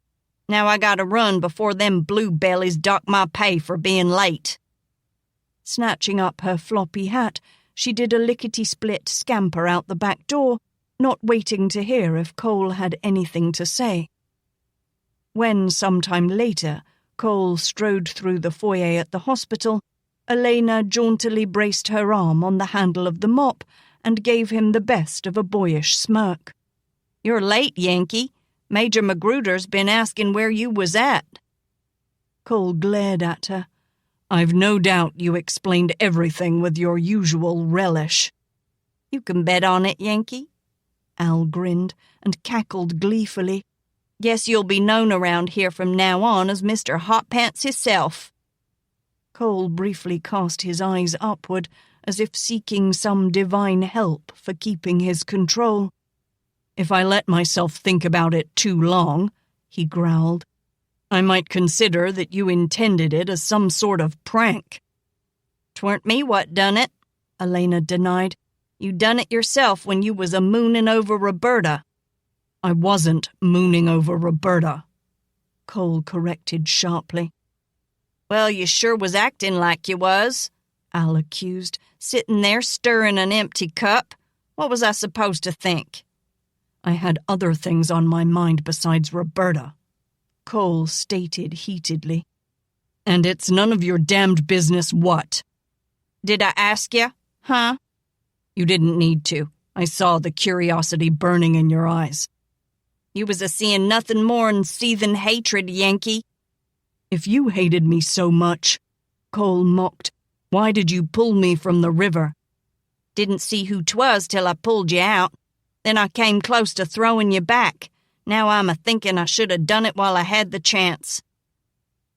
Now I gotta run before them blue bellies dock my pay for being late. Snatching up her floppy hat, she did a lickety-split scamper out the back door, not waiting to hear if Cole had anything to say. When, sometime later, Cole strode through the foyer at the hospital, Alaina jauntily braced her arm on the handle of the mop and gave him the best of a boyish smirk. You're late, Yankee. Major Magruder's been asking where you was at. Cole glared at her. I've no doubt you explained everything with your usual relish. You can bet on it, Yankee. Al grinned and cackled gleefully. Guess you'll be known around here from now on as Mr. Hot Pants himself. Cole briefly cast his eyes upward, as if seeking some divine help for keeping his control. If I let myself think about it too long, he growled, I might consider that you intended it as some sort of prank. 'Tweren't me what done it, Alaina denied. You done it yourself when you was a-moonin' over Roberta. I wasn't mooning over Roberta, Cole corrected sharply. Well, you sure was acting like you was, Al accused, sitting there stirring an empty cup. What was I supposed to think? I had other things on my mind besides Roberta, Cole stated heatedly. And it's none of your damned business what? Did I ask you, huh? You didn't need to. I saw the curiosity burning in your eyes. You was a-seeing nothing more'n seething hatred, Yankee. If you hated me so much, Cole mocked, why did you pull me from the river? Didn't see who 'twas till I pulled you out. Then I came close to throwing you back. Now I'm a-thinking I should have done it while I had the chance.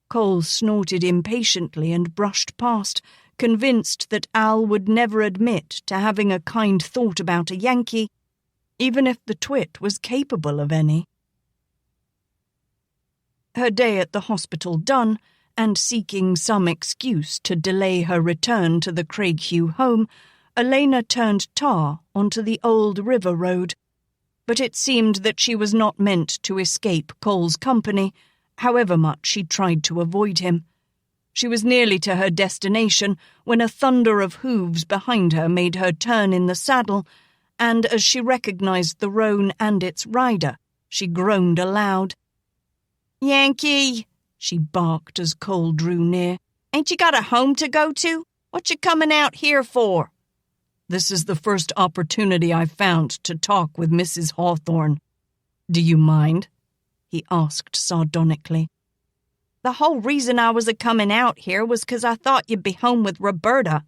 Cole snorted impatiently and brushed past, convinced that Al would never admit to having a kind thought about a Yankee, even if the twit was capable of any. Her day at the hospital done, and seeking some excuse to delay her return to the Craighue home, Alaina turned tar onto the old river road. But it seemed that she was not meant to escape Cole's company, however much she tried to avoid him. She was nearly to her destination when a thunder of hooves behind her made her turn in the saddle, and as she recognized the roan and its rider, she groaned aloud. Yankee, she barked as Cole drew near. Ain't you got a home to go to? What you coming out here for? This is the first opportunity I've found to talk with Mrs. Hawthorne. Do you mind? He asked sardonically. The whole reason I was a-comin' out here was 'cause I thought you'd be home with Roberta,"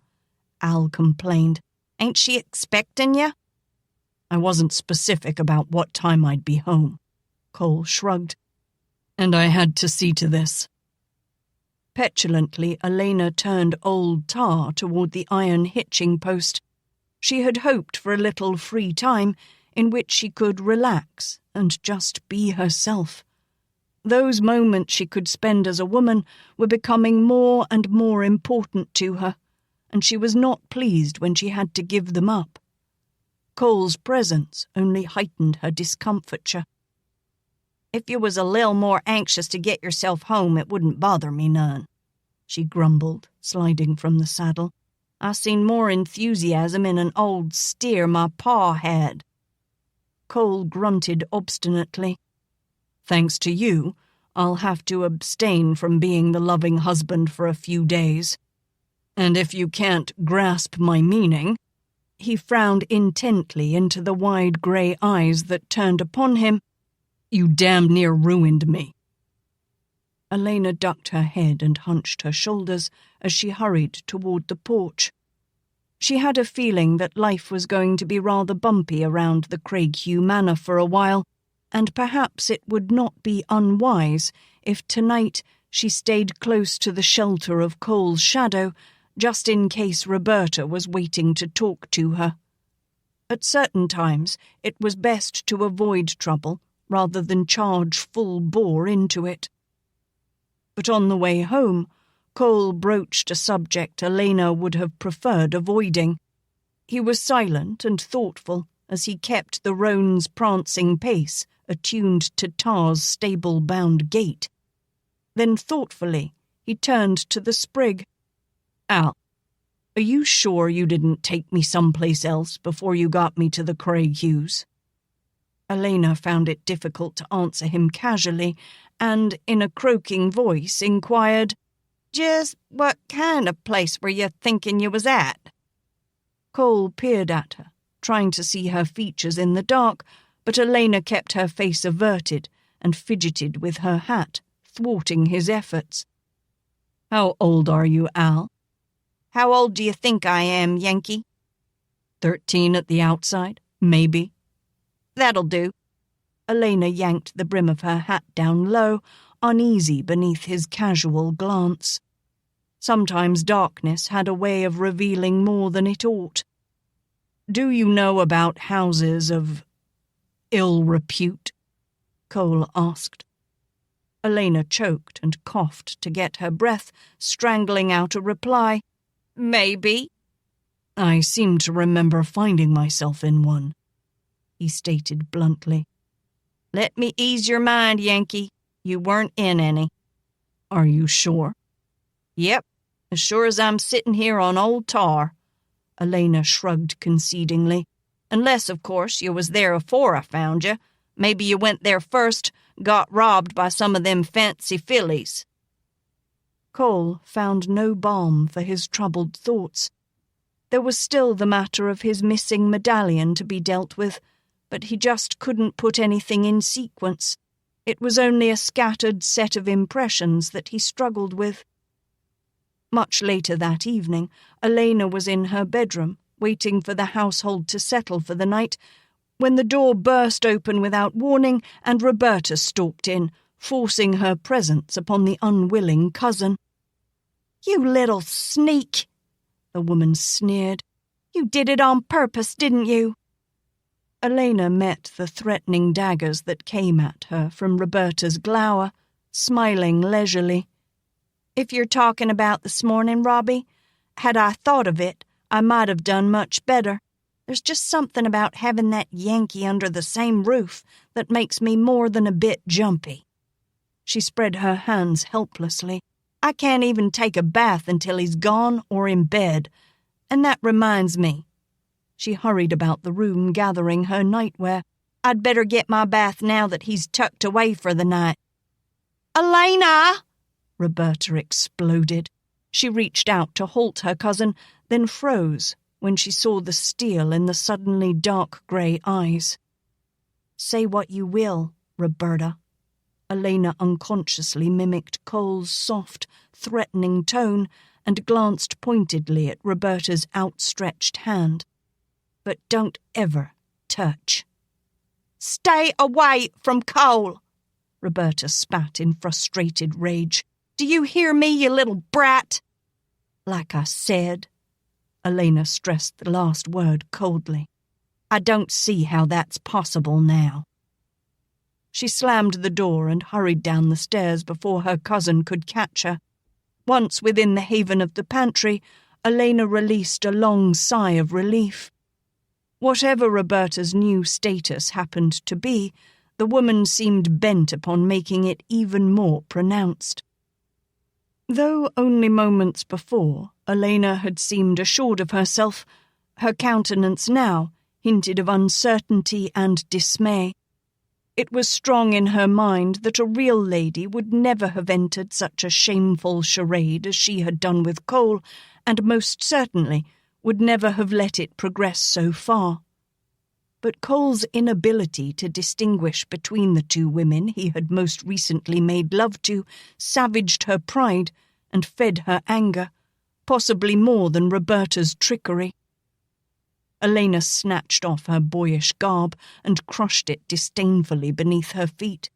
Al complained. "Ain't she expectin' you?" I wasn't specific about what time I'd be home, Cole shrugged. And I had to see to this. Petulantly, Alaina turned old Tar toward the iron hitching post. She had hoped for a little free time in which she could relax and just be herself. Those moments she could spend as a woman were becoming more and more important to her, and she was not pleased when she had to give them up. Cole's presence only heightened her discomfiture. "If you was a lil more anxious to get yourself home, it wouldn't bother me none," she grumbled, sliding from the saddle. "I seen more enthusiasm in an old steer my pa had." Cole grunted obstinately. "Thanks to you, I'll have to abstain from being the loving husband for a few days. And if you can't grasp my meaning—" He frowned intently into the wide grey eyes that turned upon him. "You damn near ruined me." Alaina ducked her head and hunched her shoulders as she hurried toward the porch. She had a feeling that life was going to be rather bumpy around the Craighue Manor for a while, and perhaps it would not be unwise if tonight she stayed close to the shelter of Cole's shadow, just in case Roberta was waiting to talk to her. At certain times it was best to avoid trouble rather than charge full bore into it. But on the way home, Cole broached a subject Alaina would have preferred avoiding. He was silent and thoughtful as he kept the roan's prancing pace attuned to Tar's stable-bound gait. Then thoughtfully he turned to the sprig. "Al, are you sure you didn't take me someplace else before you got me to the Craighus?" Alaina found it difficult to answer him casually, and in a croaking voice inquired, "Just what kind of place were you thinking you was at?" Cole peered at her, trying to see her features in the dark, but Alaina kept her face averted and fidgeted with her hat, thwarting his efforts. "How old are you, Al?" "How old do you think I am, Yankee?" 13 at the outside, maybe." "That'll do." Alaina yanked the brim of her hat down low, uneasy beneath his casual glance. Sometimes darkness had a way of revealing more than it ought. "Do you know about houses of ill repute?" Cole asked. Alaina choked and coughed to get her breath, strangling out a reply. "Maybe." "I seem to remember finding myself in one," he stated bluntly. "Let me ease your mind, Yankee. You weren't in any." "Are you sure?" "Yep, as sure as I'm sitting here on old Tar." Alaina shrugged concedingly. "Unless, of course, you was there afore I found you. Maybe you went there first, got robbed by some of them fancy fillies." Cole found no balm for his troubled thoughts. There was still the matter of his missing medallion to be dealt with, but he just couldn't put anything in sequence. It was only a scattered set of impressions that he struggled with. Much later that evening, Alaina was in her bedroom, waiting for the household to settle for the night, when the door burst open without warning and Roberta stalked in, forcing her presence upon the unwilling cousin. "You little sneak," the woman sneered. "You did it on purpose, didn't you?" Alaina met the threatening daggers that came at her from Roberta's glower, smiling leisurely. "If you're talking about this morning, Robbie, had I thought of it, I might have done much better. There's just something about having that Yankee under the same roof that makes me more than a bit jumpy." She spread her hands helplessly. "I can't even take a bath until he's gone or in bed. And that reminds me." She hurried about the room, gathering her nightwear. "I'd better get my bath now that he's tucked away for the night." "Alaina!" Roberta exploded. She reached out to halt her cousin, then froze when she saw the steel in the suddenly dark grey eyes. "Say what you will, Roberta," Alaina unconsciously mimicked Cole's soft, threatening tone and glanced pointedly at Roberta's outstretched hand. "But don't ever touch." "Stay away from Cole," Roberta spat in frustrated rage. "Do you hear me, you little brat?" "Like I said," Alaina stressed the last word coldly. "I don't see how that's possible now." She slammed the door and hurried down the stairs before her cousin could catch her. Once within the haven of the pantry, Alaina released a long sigh of relief. Whatever Roberta's new status happened to be, the woman seemed bent upon making it even more pronounced. Though only moments before Alaina had seemed assured of herself, her countenance now hinted of uncertainty and dismay. It was strong in her mind that a real lady would never have entered such a shameful charade as she had done with Cole, and most certainly would never have let it progress so far. But Cole's inability to distinguish between the two women he had most recently made love to savaged her pride and fed her anger, possibly more than Roberta's trickery. Alaina snatched off her boyish garb and crushed it disdainfully beneath her feet.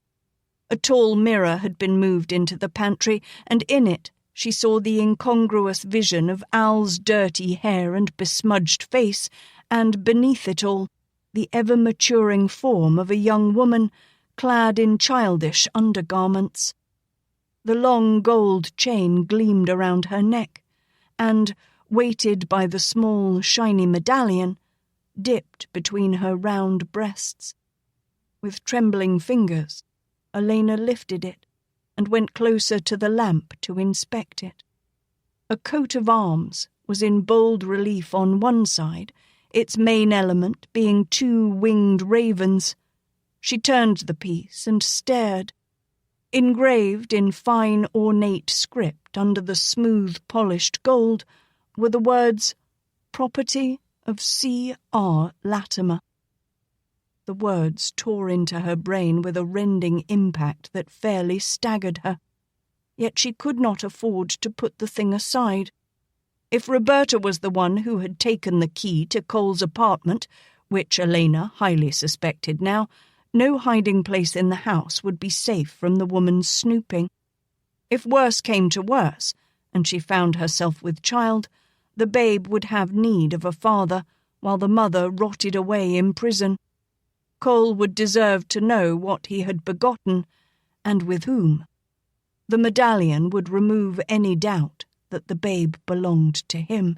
A tall mirror had been moved into the pantry, and in it she saw the incongruous vision of Al's dirty hair and besmudged face, and beneath it all, the ever-maturing form of a young woman clad in childish undergarments. The long gold chain gleamed around her neck, and, weighted by the small, shiny medallion, dipped between her round breasts. With trembling fingers, Alaina lifted it and went closer to the lamp to inspect it. A coat of arms was in bold relief on one side, its main element being 2 winged ravens. She turned the piece and stared. Engraved in fine ornate script under the smooth polished gold were the words, "Property of C.R. Latimer." The words tore into her brain with a rending impact that fairly staggered her. Yet she could not afford to put the thing aside. If Roberta was the one who had taken the key to Cole's apartment, which Alaina highly suspected now, no hiding place in the house would be safe from the woman's snooping. If worse came to worse, and she found herself with child, the babe would have need of a father, while the mother rotted away in prison. Cole would deserve to know what he had begotten, and with whom. The medallion would remove any doubt that the babe belonged to him.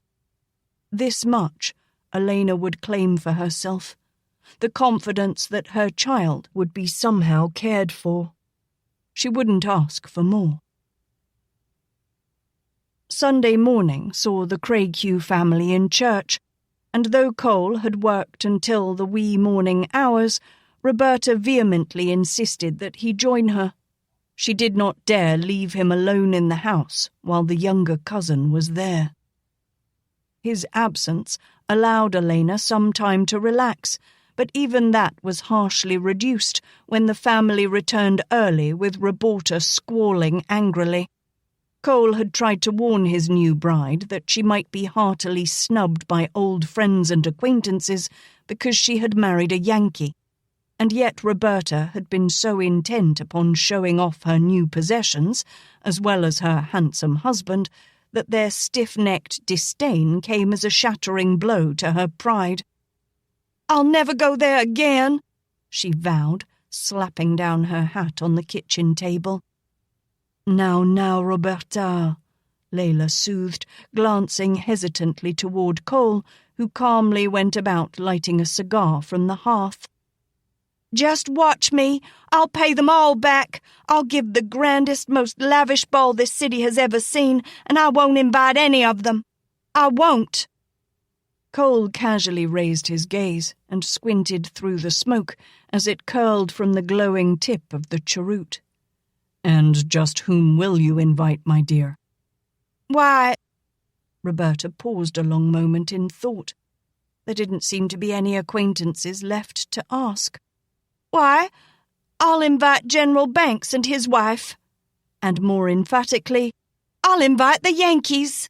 This much Alaina would claim for herself, the confidence that her child would be somehow cared for. She wouldn't ask for more. Sunday morning saw the Craighue family in church, and though Cole had worked until the wee morning hours, Roberta vehemently insisted that he join her. She did not dare leave him alone in the house while the younger cousin was there. His absence allowed Alaina some time to relax, but even that was harshly reduced when the family returned early with Roberta squalling angrily. Cole had tried to warn his new bride that she might be heartily snubbed by old friends and acquaintances because she had married a Yankee, and yet Roberta had been so intent upon showing off her new possessions, as well as her handsome husband, that their stiff-necked disdain came as a shattering blow to her pride. "I'll never go there again," she vowed, slapping down her hat on the kitchen table. Now, Roberta," Layla soothed, glancing hesitantly toward Cole, who calmly went about lighting a cigar from the hearth. "Just watch me. I'll pay them all back. I'll give the grandest, most lavish ball this city has ever seen, and I won't invite any of them. I won't." Cole casually raised his gaze and squinted through the smoke as it curled from the glowing tip of the cheroot. "And just whom will you invite, my dear?" "Why—" Roberta paused a long moment in thought. There didn't seem to be any acquaintances left to ask. "Why, I'll invite General Banks and his wife. And more emphatically, I'll invite the Yankees.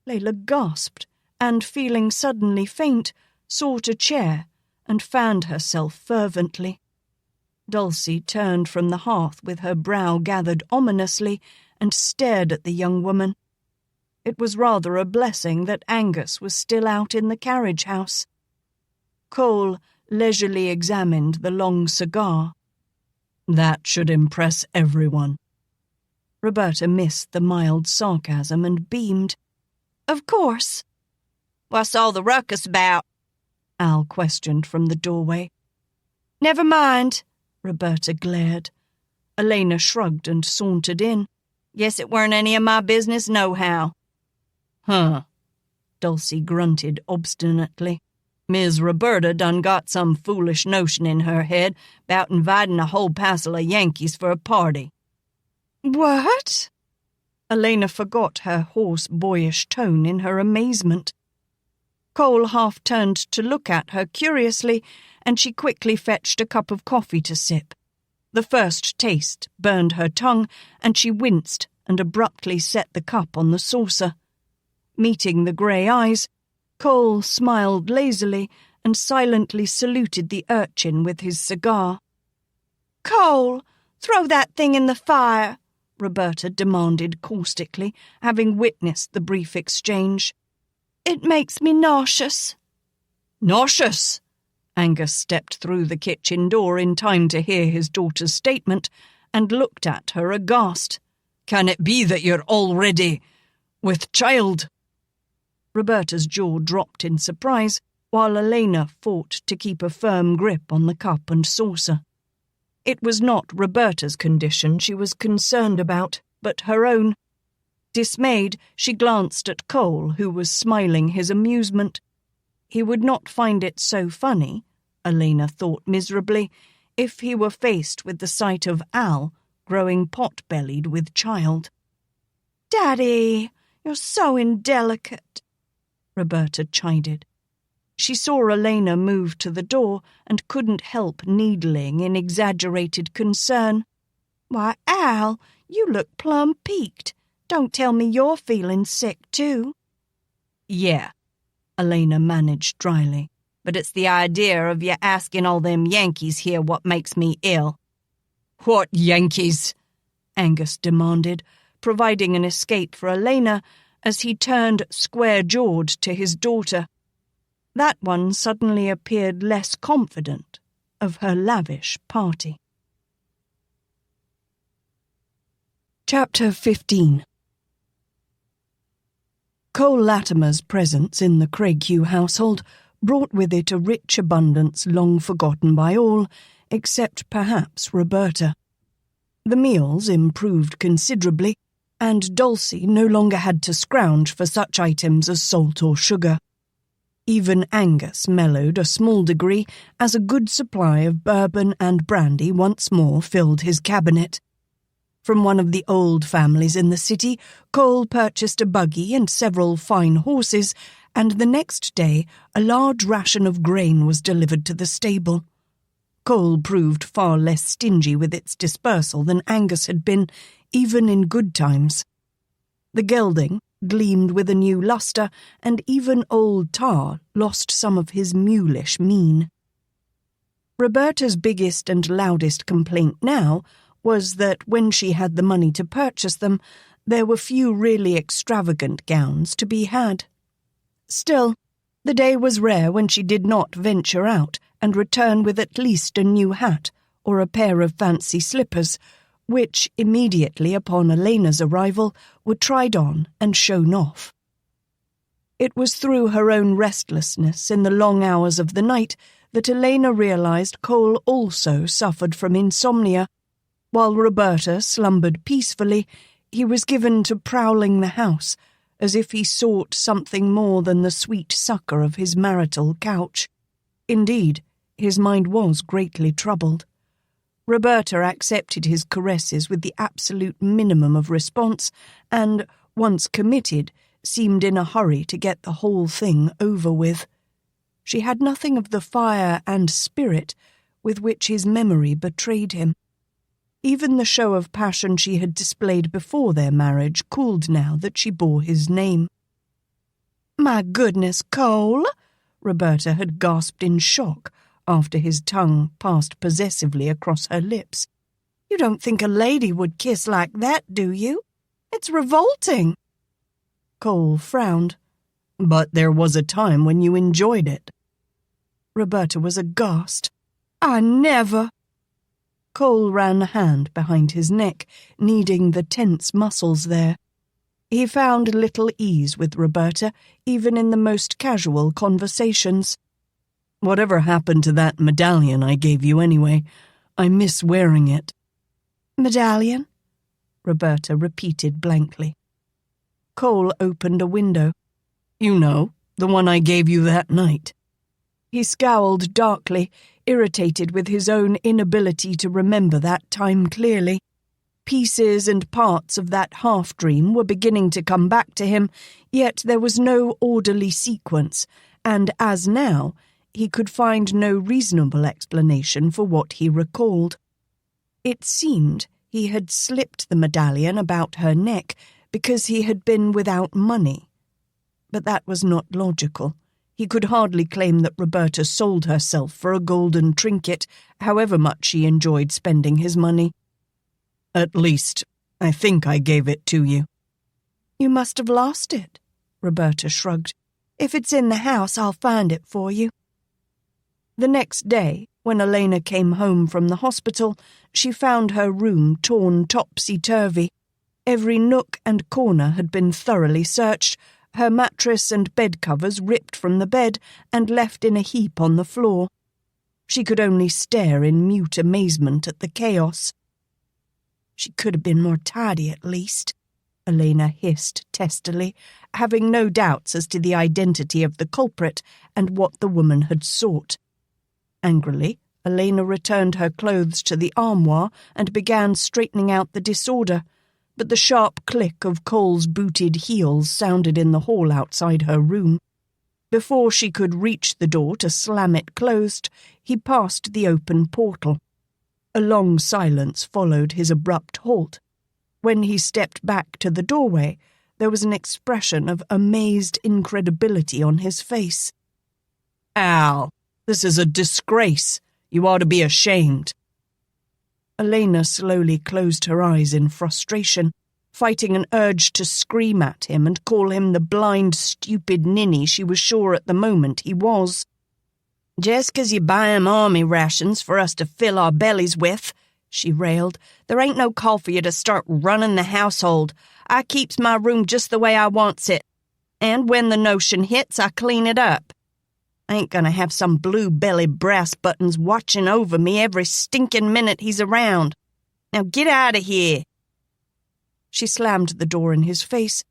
Layla gasped and, feeling suddenly faint, sought a chair and fanned herself fervently. Dulcie turned from the hearth with her brow gathered ominously and stared at the young woman. It was rather a blessing that Angus was still out in the carriage house. Cole leisurely examined the long cigar. That should impress everyone. Roberta missed the mild sarcasm and beamed. Of course. What's all the ruckus about? Al questioned from the doorway. Never mind, Roberta glared. Alaina shrugged and sauntered in. Guess it weren't any of my business nohow. Huh. Dulcie grunted obstinately. Miss Roberta done got some foolish notion in her head about inviting a whole passel of Yankees for a party. What? Alaina forgot her hoarse, boyish tone in her amazement. Cole half turned to look at her curiously, and she quickly fetched a cup of coffee to sip. The first taste burned her tongue, and she winced and abruptly set the cup on the saucer. Meeting the grey eyes, Cole smiled lazily and silently saluted the urchin with his cigar. Cole, throw that thing in the fire, Roberta demanded caustically, having witnessed the brief exchange. It makes me nauseous. Nauseous? Angus stepped through the kitchen door in time to hear his daughter's statement and looked at her aghast. Can it be that you're already with child? Roberta's jaw dropped in surprise, while Alaina fought to keep a firm grip on the cup and saucer. It was not Roberta's condition she was concerned about, but her own. Dismayed, she glanced at Cole, who was smiling his amusement. He would not find it so funny, Alaina thought miserably, if he were faced with the sight of Al growing pot-bellied with child. Daddy, you're so indelicate, Roberta chided. She saw Alaina move to the door and couldn't help needling in exaggerated concern. Why, Al, you look plumb peaked. Don't tell me you're feeling sick, too. Yeah, Alaina managed dryly. But it's the idea of you asking all them Yankees here what makes me ill. What Yankees? Angus demanded, providing an escape for Alaina as he turned square-jawed to his daughter. That one suddenly appeared less confident of her lavish party. Chapter 15. Cole Latimer's presence in the Craighue household brought with it a rich abundance long forgotten by all, except perhaps Roberta. The meals improved considerably, and Dulcie no longer had to scrounge for such items as salt or sugar. Even Angus mellowed a small degree as a good supply of bourbon and brandy once more filled his cabinet. From one of the old families in the city, Cole purchased a buggy and several fine horses, and the next day a large ration of grain was delivered to the stable. Cole proved far less stingy with its dispersal than Angus had been, even in good times. The gelding gleamed with a new lustre, and even old Tar lost some of his mulish mien. Roberta's biggest and loudest complaint now was that when she had the money to purchase them, there were few really extravagant gowns to be had. Still, the day was rare when she did not venture out and return with at least a new hat or a pair of fancy slippers, which, immediately upon Alaina's arrival, were tried on and shown off. It was through her own restlessness in the long hours of the night that Alaina realized Cole also suffered from insomnia. While Roberta slumbered peacefully, he was given to prowling the house, as if he sought something more than the sweet succour of his marital couch. Indeed, his mind was greatly troubled. Roberta accepted his caresses with the absolute minimum of response and, once committed, seemed in a hurry to get the whole thing over with. She had nothing of the fire and spirit with which his memory betrayed him. Even the show of passion she had displayed before their marriage cooled now that she bore his name. "My goodness, Cole!" Roberta had gasped in shock after his tongue passed possessively across her lips. "You don't think a lady would kiss like that, do you? It's revolting." Cole frowned. "But there was a time when you enjoyed it." Roberta was aghast. "I never—" Cole ran a hand behind his neck, kneading the tense muscles there. He found little ease with Roberta, even in the most casual conversations. "Whatever happened to that medallion I gave you anyway? I miss wearing it." "Medallion?" Roberta repeated blankly. Cole opened a window. "You know, the one I gave you that night." He scowled darkly, irritated with his own inability to remember that time clearly. Pieces and parts of that half-dream were beginning to come back to him, yet there was no orderly sequence, and as now, he could find no reasonable explanation for what he recalled. It seemed he had slipped the medallion about her neck because he had been without money. But that was not logical. He could hardly claim that Roberta sold herself for a golden trinket, however much she enjoyed spending his money. "At least, I think I gave it to you." "You must have lost it," Roberta shrugged. "If it's in the house, I'll find it for you." The next day, when Alaina came home from the hospital, she found her room torn topsy-turvy. Every nook and corner had been thoroughly searched, her mattress and bed covers ripped from the bed and left in a heap on the floor. She could only stare in mute amazement at the chaos. "She could have been more tidy at least," Alaina hissed testily, having no doubts as to the identity of the culprit and what the woman had sought. Angrily, Alaina returned her clothes to the armoire and began straightening out the disorder, but the sharp click of Cole's booted heels sounded in the hall outside her room. Before she could reach the door to slam it closed, he passed the open portal. A long silence followed his abrupt halt. When he stepped back to the doorway, there was an expression of amazed incredibility on his face. "Al, this is a disgrace. You ought to be ashamed." Alaina slowly closed her eyes in frustration, fighting an urge to scream at him and call him the blind, stupid ninny she was sure at the moment he was. "Just 'cause you buy 'em army rations for us to fill our bellies with," she railed, "there ain't no call for you to start running the household. I keeps my room just the way I wants it, and when the notion hits, I clean it up. I ain't gonna have some blue-belly brass buttons watching over me every stinking minute he's around. Now get out of here." She slammed the door in his face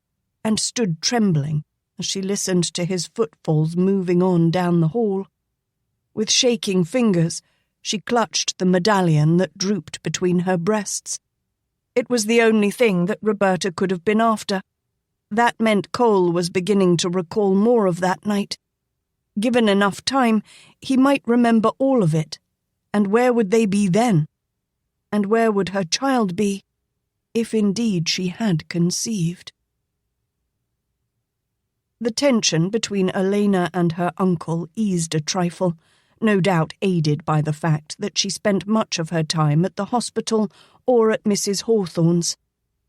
and stood trembling as she listened to his footfalls moving on down the hall. With shaking fingers, she clutched the medallion that drooped between her breasts. It was the only thing that Roberta could have been after. That meant Cole was beginning to recall more of that night. Given enough time, he might remember all of it. And where would they be then? And where would her child be, if indeed she had conceived? The tension between Alaina and her uncle eased a trifle, no doubt aided by the fact that she spent much of her time at the hospital or at Mrs. Hawthorne's.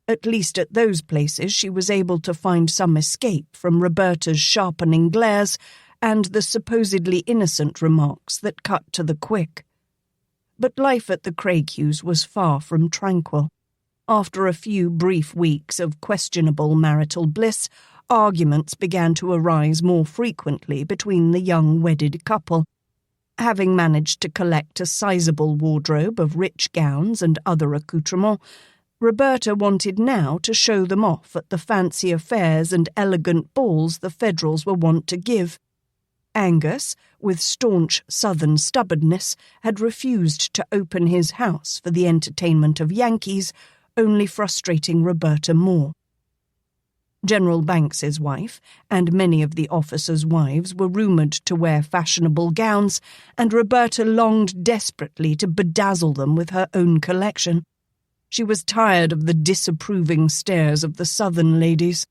At least at those places she was able to find some escape from Roberta's sharpening glares and the supposedly innocent remarks that cut to the quick. But life at the Craighughes was far from tranquil. After a few brief weeks of questionable marital bliss, arguments began to arise more frequently between the young wedded couple. Having managed to collect a sizable wardrobe of rich gowns and other accoutrements, Roberta wanted now to show them off at the fancy affairs and elegant balls the Federals were wont to give. Angus, with staunch southern stubbornness, had refused to open his house for the entertainment of Yankees, only frustrating Roberta more. General Banks's wife and many of the officers' wives were rumoured to wear fashionable gowns, and Roberta longed desperately to bedazzle them with her own collection. She was tired of the disapproving stares of the southern ladies.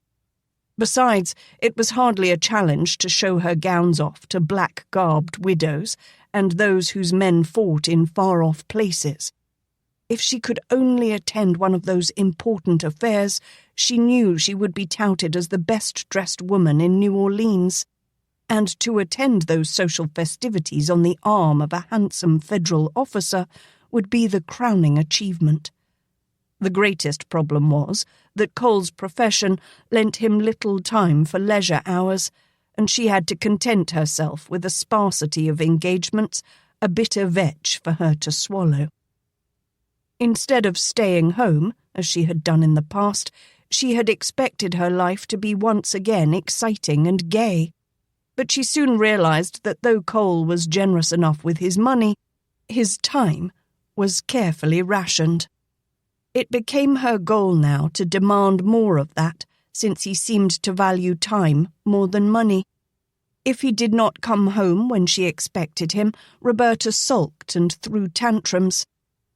Besides, it was hardly a challenge to show her gowns off to black-garbed widows and those whose men fought in far-off places. If she could only attend one of those important affairs, she knew she would be touted as the best-dressed woman in New Orleans. And to attend those social festivities on the arm of a handsome federal officer would be the crowning achievement. The greatest problem was that Cole's profession lent him little time for leisure hours, and she had to content herself with a sparsity of engagements, a bitter vetch for her to swallow. Instead of staying home, as she had done in the past, she had expected her life to be once again exciting and gay. But she soon realized that though Cole was generous enough with his money, his time was carefully rationed. It became her goal now to demand more of that, since he seemed to value time more than money. If he did not come home when she expected him, Roberta sulked and threw tantrums.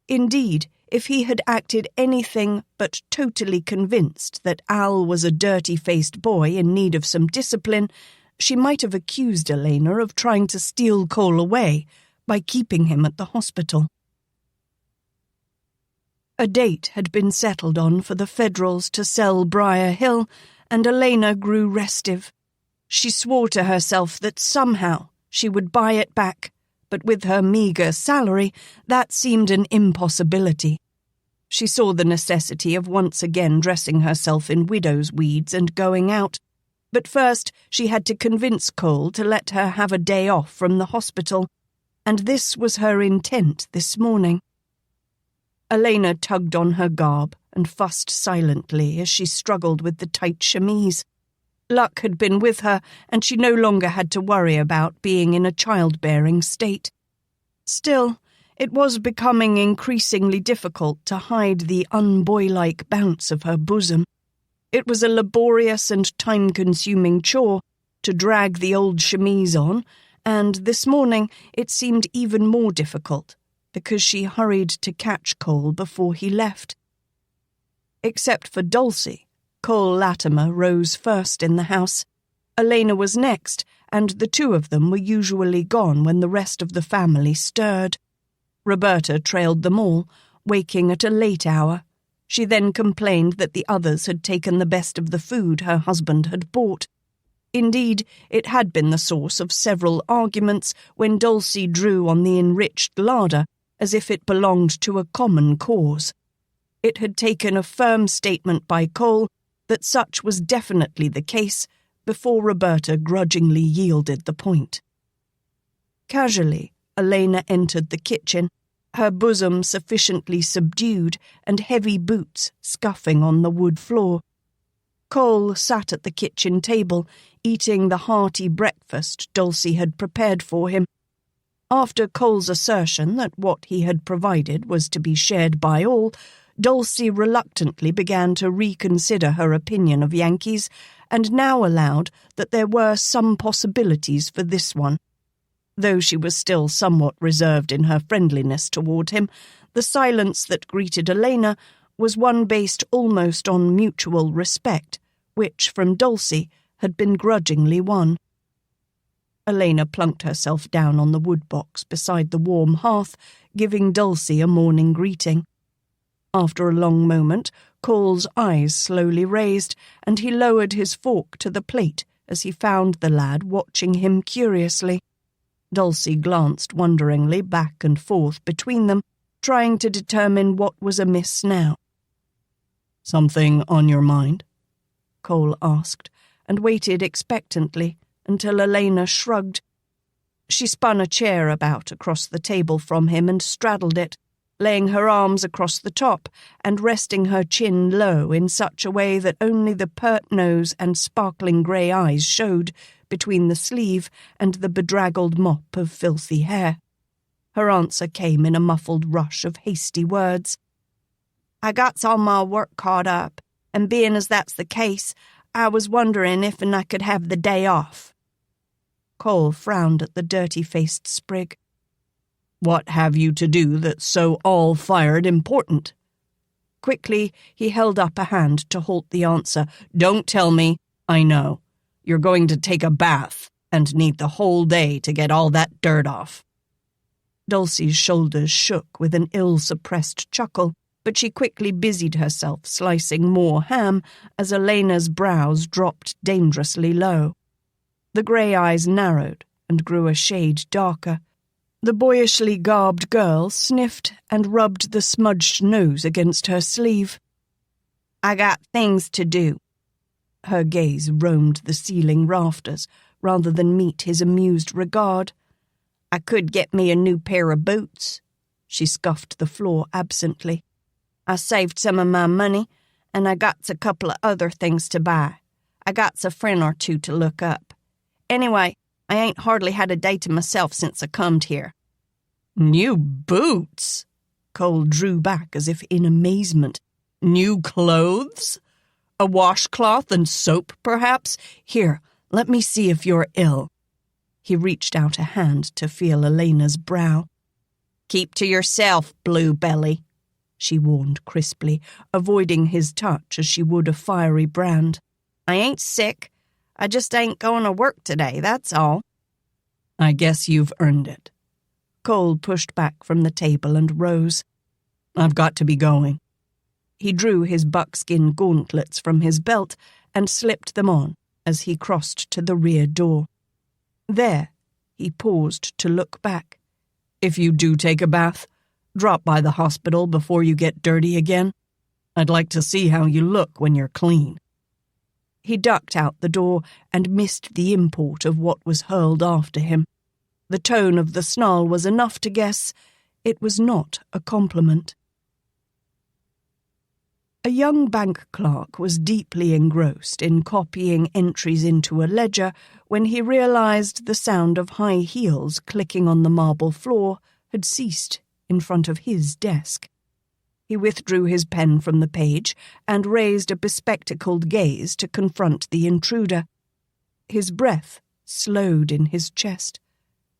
Indeed, if he had acted anything but totally convinced that Al was a dirty-faced boy in need of some discipline, she might have accused Alaina of trying to steal Cole away by keeping him at the hospital. A date had been settled on for the Federals to sell Briar Hill, and Alaina grew restive. She swore to herself that somehow she would buy it back, but with her meagre salary, that seemed an impossibility. She saw the necessity of once again dressing herself in widow's weeds and going out, but first she had to convince Cole to let her have a day off from the hospital, and this was her intent this morning. Alaina tugged on her garb and fussed silently as she struggled with the tight chemise. Luck had been with her, and she no longer had to worry about being in a childbearing state. Still, it was becoming increasingly difficult to hide the unboylike bounce of her bosom. It was a laborious and time-consuming chore to drag the old chemise on, and this morning it seemed even more difficult, because she hurried to catch Cole before he left. Except for Dulcie, Cole Latimer rose first in the house. Alaina was next, and the two of them were usually gone when the rest of the family stirred. Roberta trailed them all, waking at a late hour. She then complained that the others had taken the best of the food her husband had bought. Indeed, it had been the source of several arguments when Dulcie drew on the enriched larder as if it belonged to a common cause. It had taken a firm statement by Cole that such was definitely the case before Roberta grudgingly yielded the point. Casually, Alaina entered the kitchen, her bosom sufficiently subdued and heavy boots scuffing on the wood floor. Cole sat at the kitchen table, eating the hearty breakfast Dulcie had prepared for him. After Cole's assertion that what he had provided was to be shared by all, Dulcie reluctantly began to reconsider her opinion of Yankees, and now allowed that there were some possibilities for this one. Though she was still somewhat reserved in her friendliness toward him, the silence that greeted Alaina was one based almost on mutual respect, which, from Dulcie, had been grudgingly won. Alaina plunked herself down on the woodbox beside the warm hearth, giving Dulcie a morning greeting. After a long moment, Cole's eyes slowly raised, and he lowered his fork to the plate as he found the lad watching him curiously. Dulcie glanced wonderingly back and forth between them, trying to determine what was amiss now. "Something on your mind?" Cole asked, and waited expectantly until Alaina shrugged. She spun a chair about across the table from him and straddled it, laying her arms across the top and resting her chin low in such a way that only the pert nose and sparkling grey eyes showed between the sleeve and the bedraggled mop of filthy hair. Her answer came in a muffled rush of hasty words. "I got all my work caught up, and being as that's the case, I was wondering if I could have the day off." Cole frowned at the dirty-faced sprig. "What have you to do that's so all-fired important?" Quickly, he held up a hand to halt the answer. "Don't tell me. I know. You're going to take a bath and need the whole day to get all that dirt off." Dulcie's shoulders shook with an ill-suppressed chuckle, but she quickly busied herself slicing more ham as Alaina's brows dropped dangerously low. The grey eyes narrowed and grew a shade darker. The boyishly garbed girl sniffed and rubbed the smudged nose against her sleeve. "I got things to do." Her gaze roamed the ceiling rafters rather than meet his amused regard. "I could get me a new pair of boots." She scuffed the floor absently. "I saved some of my money, and I got a couple of other things to buy. I got a friend or two to look up. Anyway, I ain't hardly had a day to myself since I comed here." "New boots?" Cole drew back as if in amazement. "New clothes? A washcloth and soap, perhaps? Here, let me see if you're ill." He reached out a hand to feel Alaina's brow. "Keep to yourself, Blue Belly," she warned crisply, avoiding his touch as she would a fiery brand. "I ain't sick. I just ain't going to work today, that's all." "I guess you've earned it." Cole pushed back from the table and rose. "I've got to be going." He drew his buckskin gauntlets from his belt and slipped them on as he crossed to the rear door. There, he paused to look back. "If you do take a bath, drop by the hospital before you get dirty again. I'd like to see how you look when you're clean." He ducked out the door and missed the import of what was hurled after him. The tone of the snarl was enough to guess it was not a compliment. A young bank clerk was deeply engrossed in copying entries into a ledger when he realized the sound of high heels clicking on the marble floor had ceased in front of his desk. He withdrew his pen from the page and raised a bespectacled gaze to confront the intruder. His breath slowed in his chest,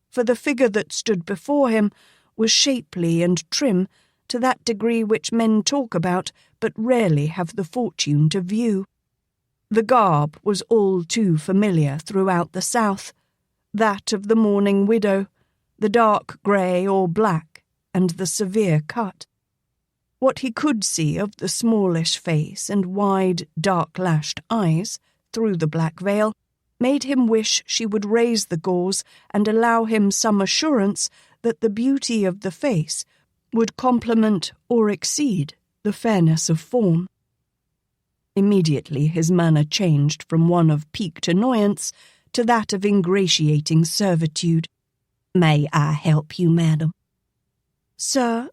for the figure that stood before him was shapely and trim to that degree which men talk about but rarely have the fortune to view. The garb was all too familiar throughout the South, that of the mourning widow, the dark grey or black, and the severe cut. What he could see of the smallish face and wide, dark-lashed eyes through the black veil made him wish she would raise the gauze and allow him some assurance that the beauty of the face would complement or exceed the fairness of form. Immediately his manner changed from one of piqued annoyance to that of ingratiating servitude. "May I help you, madam?" "Sir,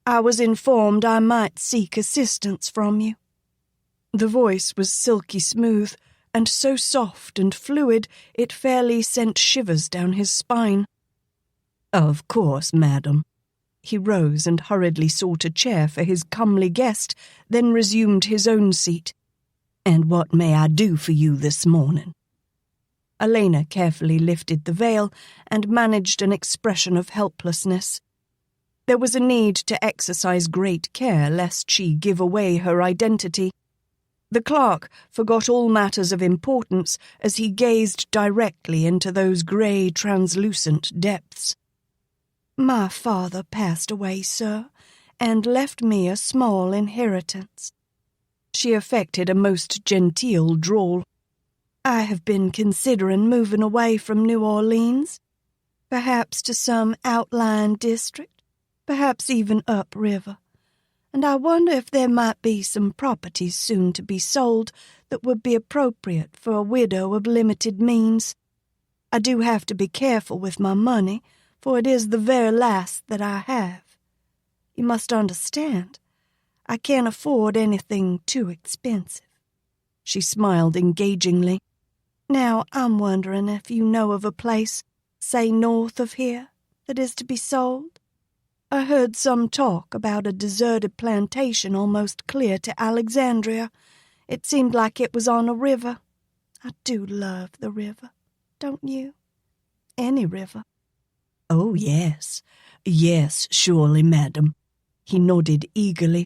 I was informed I might seek assistance from you." The voice was silky smooth, and so soft and fluid it fairly sent shivers down his spine. "Of course, madam." He rose and hurriedly sought a chair for his comely guest, then resumed his own seat. "And what may I do for you this morning?" Alaina carefully lifted the veil and managed an expression of helplessness. There was a need to exercise great care lest she give away her identity. The clerk forgot all matters of importance as he gazed directly into those grey, translucent depths. "My father passed away, sir, and left me a small inheritance." She affected a most genteel drawl. "I have been considering moving away from New Orleans, perhaps to some outlying district, perhaps even upriver, and I wonder if there might be some properties soon to be sold that would be appropriate for a widow of limited means. I do have to be careful with my money, for it is the very last that I have. You must understand, I can't afford anything too expensive." She smiled engagingly. "Now, I'm wondering if you know of a place, say north of here, that is to be sold? I heard some talk about a deserted plantation almost clear to Alexandria. It seemed like it was on a river. I do love the river, don't you? Any river. Oh, yes. Yes, surely, madam. He nodded eagerly.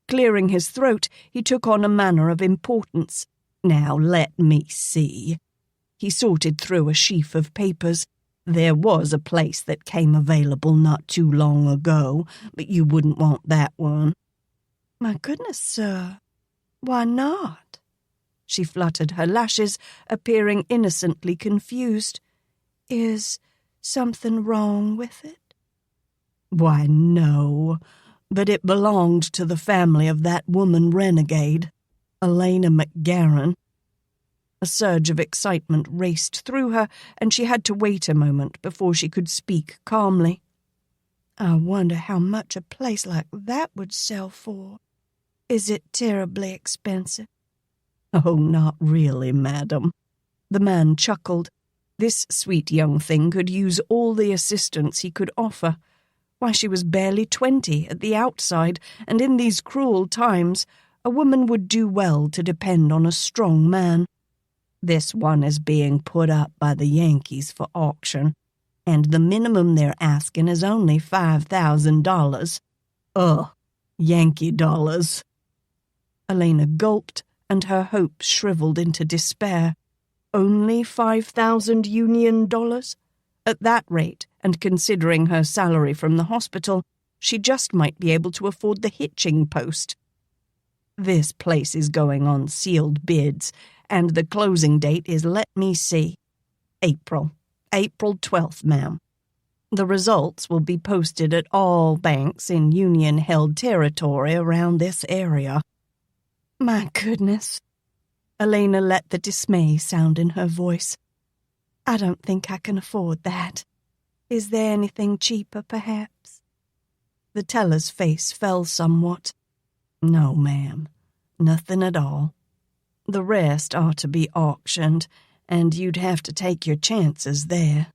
Clearing his throat, he took on a manner of importance. Now, let me see. He sorted through a sheaf of papers. There was a place that came available not too long ago, but you wouldn't want that one. My goodness, sir. Why not? She fluttered her lashes, appearing innocently confused. Is something wrong with it? Why, no, but it belonged to the family of that woman renegade, Alaina MacGaren. A surge of excitement raced through her, and she had to wait a moment before she could speak calmly. I wonder how much a place like that would sell for. Is it terribly expensive? Oh, not really, madam. The man chuckled. This sweet young thing could use all the assistance he could offer. Why, she was barely 20 at the outside, and in these cruel times, a woman would do well to depend on a strong man. This one is being put up by the Yankees for auction, and the minimum they're asking is only $5,000. Ugh, Yankee dollars. Alaina gulped, and her hopes shriveled into despair. Only 5,000 Union dollars? At that rate, and considering her salary from the hospital, she just might be able to afford the hitching post. This place is going on sealed bids, and the closing date is, let me see, April 12th, ma'am. The results will be posted at all banks in Union-held territory around this area. My goodness. Alaina let the dismay sound in her voice. I don't think I can afford that. Is there anything cheaper, perhaps? The teller's face fell somewhat. No, ma'am, nothing at all. The rest are to be auctioned, and you'd have to take your chances there.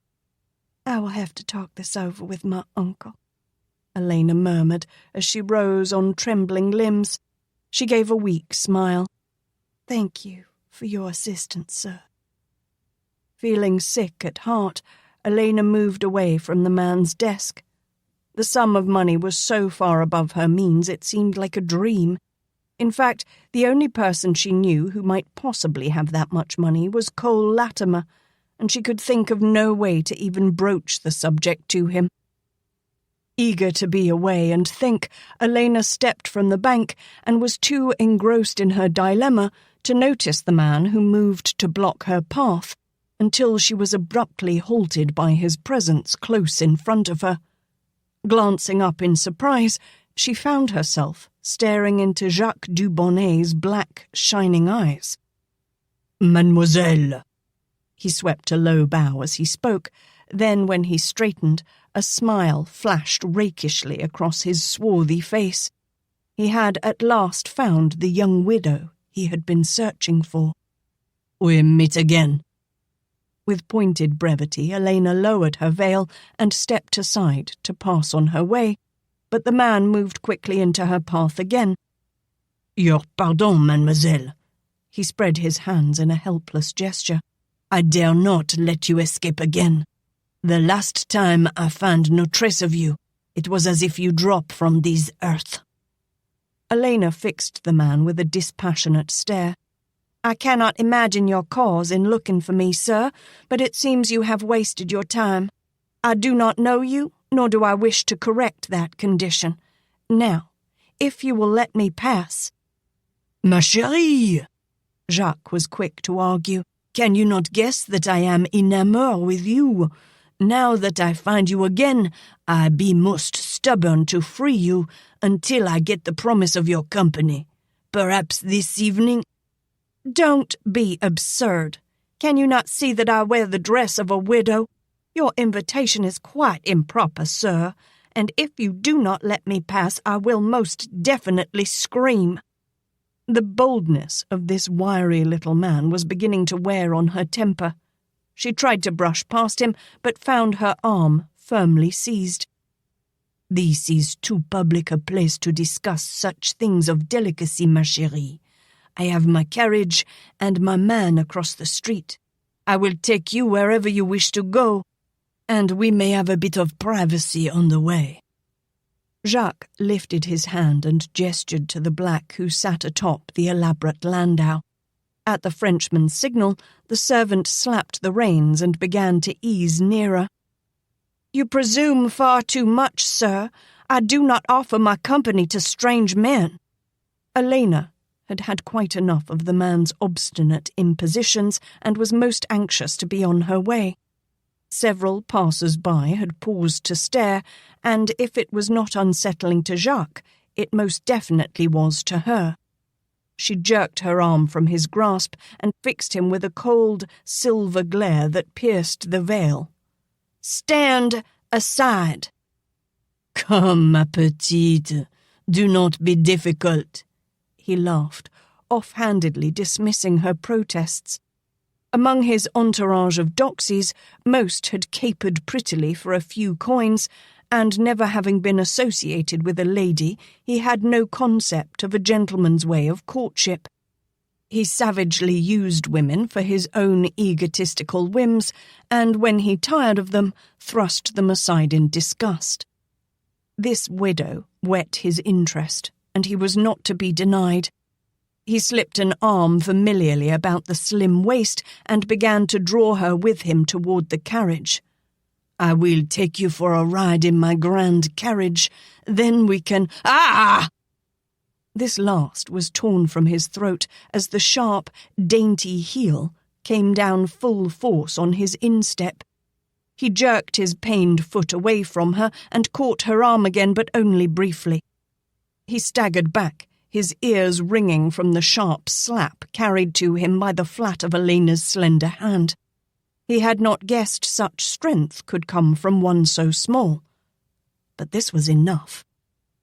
I will have to talk this over with my uncle, Alaina murmured as she rose on trembling limbs. She gave a weak smile. Thank you for your assistance, sir. Feeling sick at heart, Alaina moved away from the man's desk. The sum of money was so far above her means it seemed like a dream. In fact, the only person she knew who might possibly have that much money was Cole Latimer, and she could think of no way to even broach the subject to him. Eager to be away and think, Alaina stepped from the bank and was too engrossed in her dilemma to notice the man who moved to block her path, until she was abruptly halted by his presence close in front of her. Glancing up in surprise, she found herself staring into Jacques Dubonnet's black, shining eyes. "Mademoiselle." He swept a low bow as he spoke. Then, when he straightened, a smile flashed rakishly across his swarthy face. He had at last found the young widow he had been searching for. "We meet again." With pointed brevity, Alaina lowered her veil and stepped aside to pass on her way, but the man moved quickly into her path again. "Your pardon, mademoiselle." He spread his hands in a helpless gesture. "I dare not let you escape again. The last time I found no trace of you, it was as if you dropped from this earth." Alaina fixed the man with a dispassionate stare. "I cannot imagine your cause in looking for me, sir, but it seems you have wasted your time. I do not know you, nor do I wish to correct that condition. Now, if you will let me pass—" "Ma chérie," Jacques was quick to argue, "can you not guess that I am enamored with you? Now that I find you again, I be most stubborn to free you until I get the promise of your company. Perhaps this evening—" "Don't be absurd. Can you not see that I wear the dress of a widow? Your invitation is quite improper, sir, and if you do not let me pass, I will most definitely scream." The boldness of this wiry little man was beginning to wear on her temper. She tried to brush past him, but found her arm firmly seized. "This is too public a place to discuss such things of delicacy, ma chérie. I have my carriage and my man across the street. I will take you wherever you wish to go, and we may have a bit of privacy on the way." Jacques lifted his hand and gestured to the black who sat atop the elaborate landau. At the Frenchman's signal, the servant slapped the reins and began to ease nearer. "You presume far too much, sir. I do not offer my company to strange men." Alaina had had quite enough of the man's obstinate impositions and was most anxious to be on her way. Several passers-by had paused to stare, and if it was not unsettling to Jacques, it most definitely was to her. She jerked her arm from his grasp and fixed him with a cold, silver glare that pierced the veil. "Stand aside." "Come, ma petite, do not be difficult," he laughed, off-handedly dismissing her protests. Among his entourage of doxies, most had capered prettily for a few coins, and never having been associated with a lady, he had no concept of a gentleman's way of courtship. He savagely used women for his own egotistical whims, and when he tired of them, thrust them aside in disgust. This widow whet his interest, and he was not to be denied. He slipped an arm familiarly about the slim waist and began to draw her with him toward the carriage. "I will take you for a ride in my grand carriage. Then we can—" "Ah!" This last was torn from his throat as the sharp, dainty heel came down full force on his instep. He jerked his pained foot away from her and caught her arm again, but only briefly. He staggered back, his ears ringing from the sharp slap carried to him by the flat of Alaina's slender hand. He had not guessed such strength could come from one so small. But this was enough.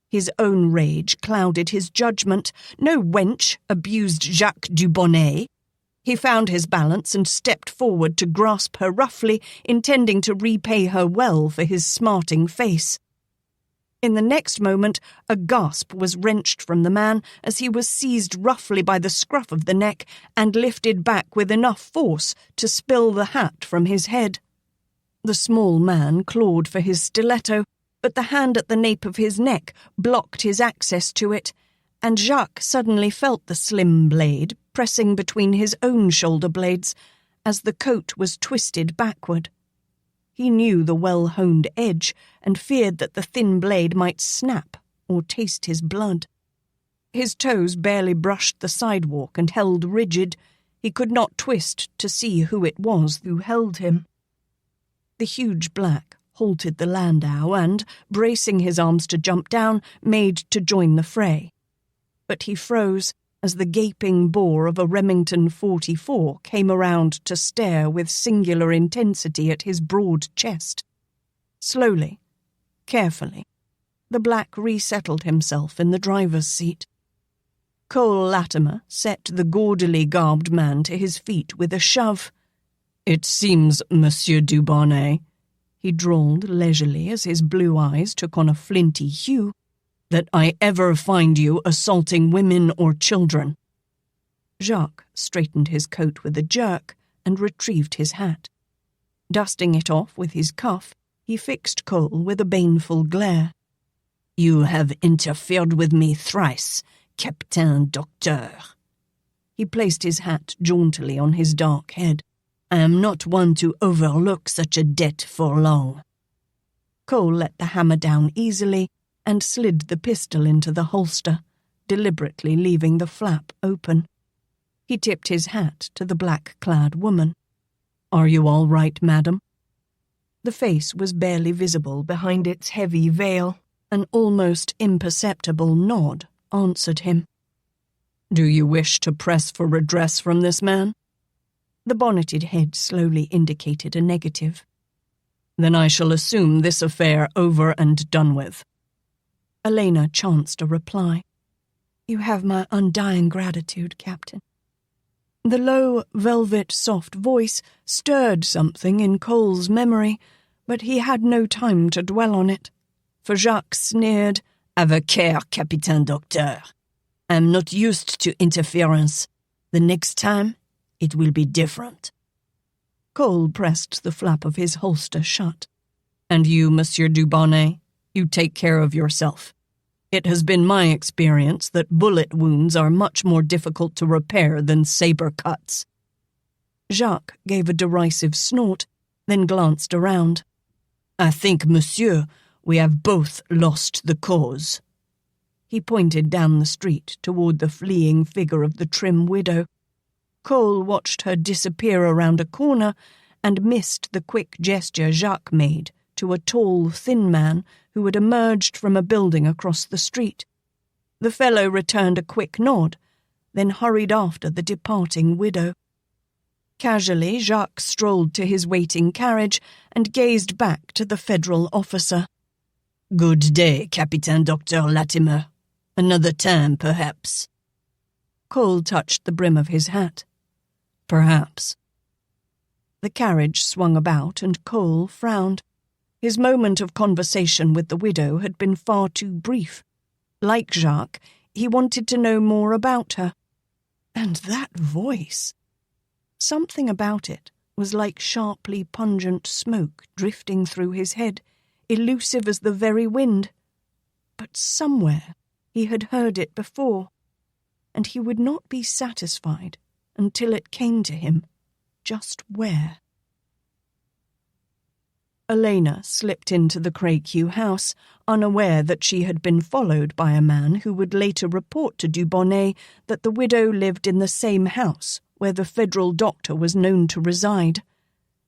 His own rage clouded his judgment. No wench abused Jacques Dubonnet. He found his balance and stepped forward to grasp her roughly, intending to repay her well for his smarting face. In the next moment, a gasp was wrenched from the man as he was seized roughly by the scruff of the neck and lifted back with enough force to spill the hat from his head. The small man clawed for his stiletto, but the hand at the nape of his neck blocked his access to it, and Jacques suddenly felt the slim blade pressing between his own shoulder blades as the coat was twisted backward. He knew the well-honed edge and feared that the thin blade might snap or taste his blood. His toes barely brushed the sidewalk and held rigid. He could not twist to see who it was who held him. The huge black halted the landau and, bracing his arms to jump down, made to join the fray. But he froze as the gaping bore of a Remington 44 came around to stare with singular intensity at his broad chest. Slowly, carefully, the black resettled himself in the driver's seat. Cole Latimer set the gaudily garbed man to his feet with a shove. "It seems, Monsieur Dubonnet," he drawled leisurely as his blue eyes took on a flinty hue, "that I ever find you assaulting women or children." Jacques straightened his coat with a jerk and retrieved his hat. Dusting it off with his cuff, he fixed Cole with a baneful glare. "You have interfered with me thrice, Captain Docteur." He placed his hat jauntily on his dark head. "I am not one to overlook such a debt for long." Cole let the hammer down easily and slid the pistol into the holster, deliberately leaving the flap open. He tipped his hat to the black-clad woman. "Are you all right, madam?" The face was barely visible behind its heavy veil. An almost imperceptible nod answered him. "Do you wish to press for redress from this man?" The bonneted head slowly indicated a negative. "Then I shall assume this affair over and done with." Alaina chanced a reply. "You have my undying gratitude, Captain." The low, velvet, soft voice stirred something in Cole's memory, but he had no time to dwell on it, for Jacques sneered, "Avec care, Capitaine Docteur." I'm not used to interference. The next time, it will be different. Cole pressed the flap of his holster shut. And you, Monsieur Dubonnet, you take care of yourself. It has been my experience that bullet wounds are much more difficult to repair than saber cuts. Jacques gave a derisive snort, then glanced around. I think, monsieur, we have both lost the cause. He pointed down the street toward the fleeing figure of the trim widow. Cole watched her disappear around a corner and missed the quick gesture Jacques made to a tall, thin man who had emerged from a building across the street. The fellow returned a quick nod, then hurried after the departing widow. Casually, Jacques strolled to his waiting carriage and gazed back to the federal officer. Good day, Capitaine Dr. Latimer. Another time, perhaps. Cole touched the brim of his hat. Perhaps. The carriage swung about and Cole frowned. His moment of conversation with the widow had been far too brief. Like Jacques, he wanted to know more about her. And that voice! Something about it was like sharply pungent smoke drifting through his head, elusive as the very wind. But somewhere he had heard it before, and he would not be satisfied until it came to him. Just where? Alaina slipped into the Créqueux house, unaware that she had been followed by a man who would later report to Dubonnet that the widow lived in the same house where the federal doctor was known to reside.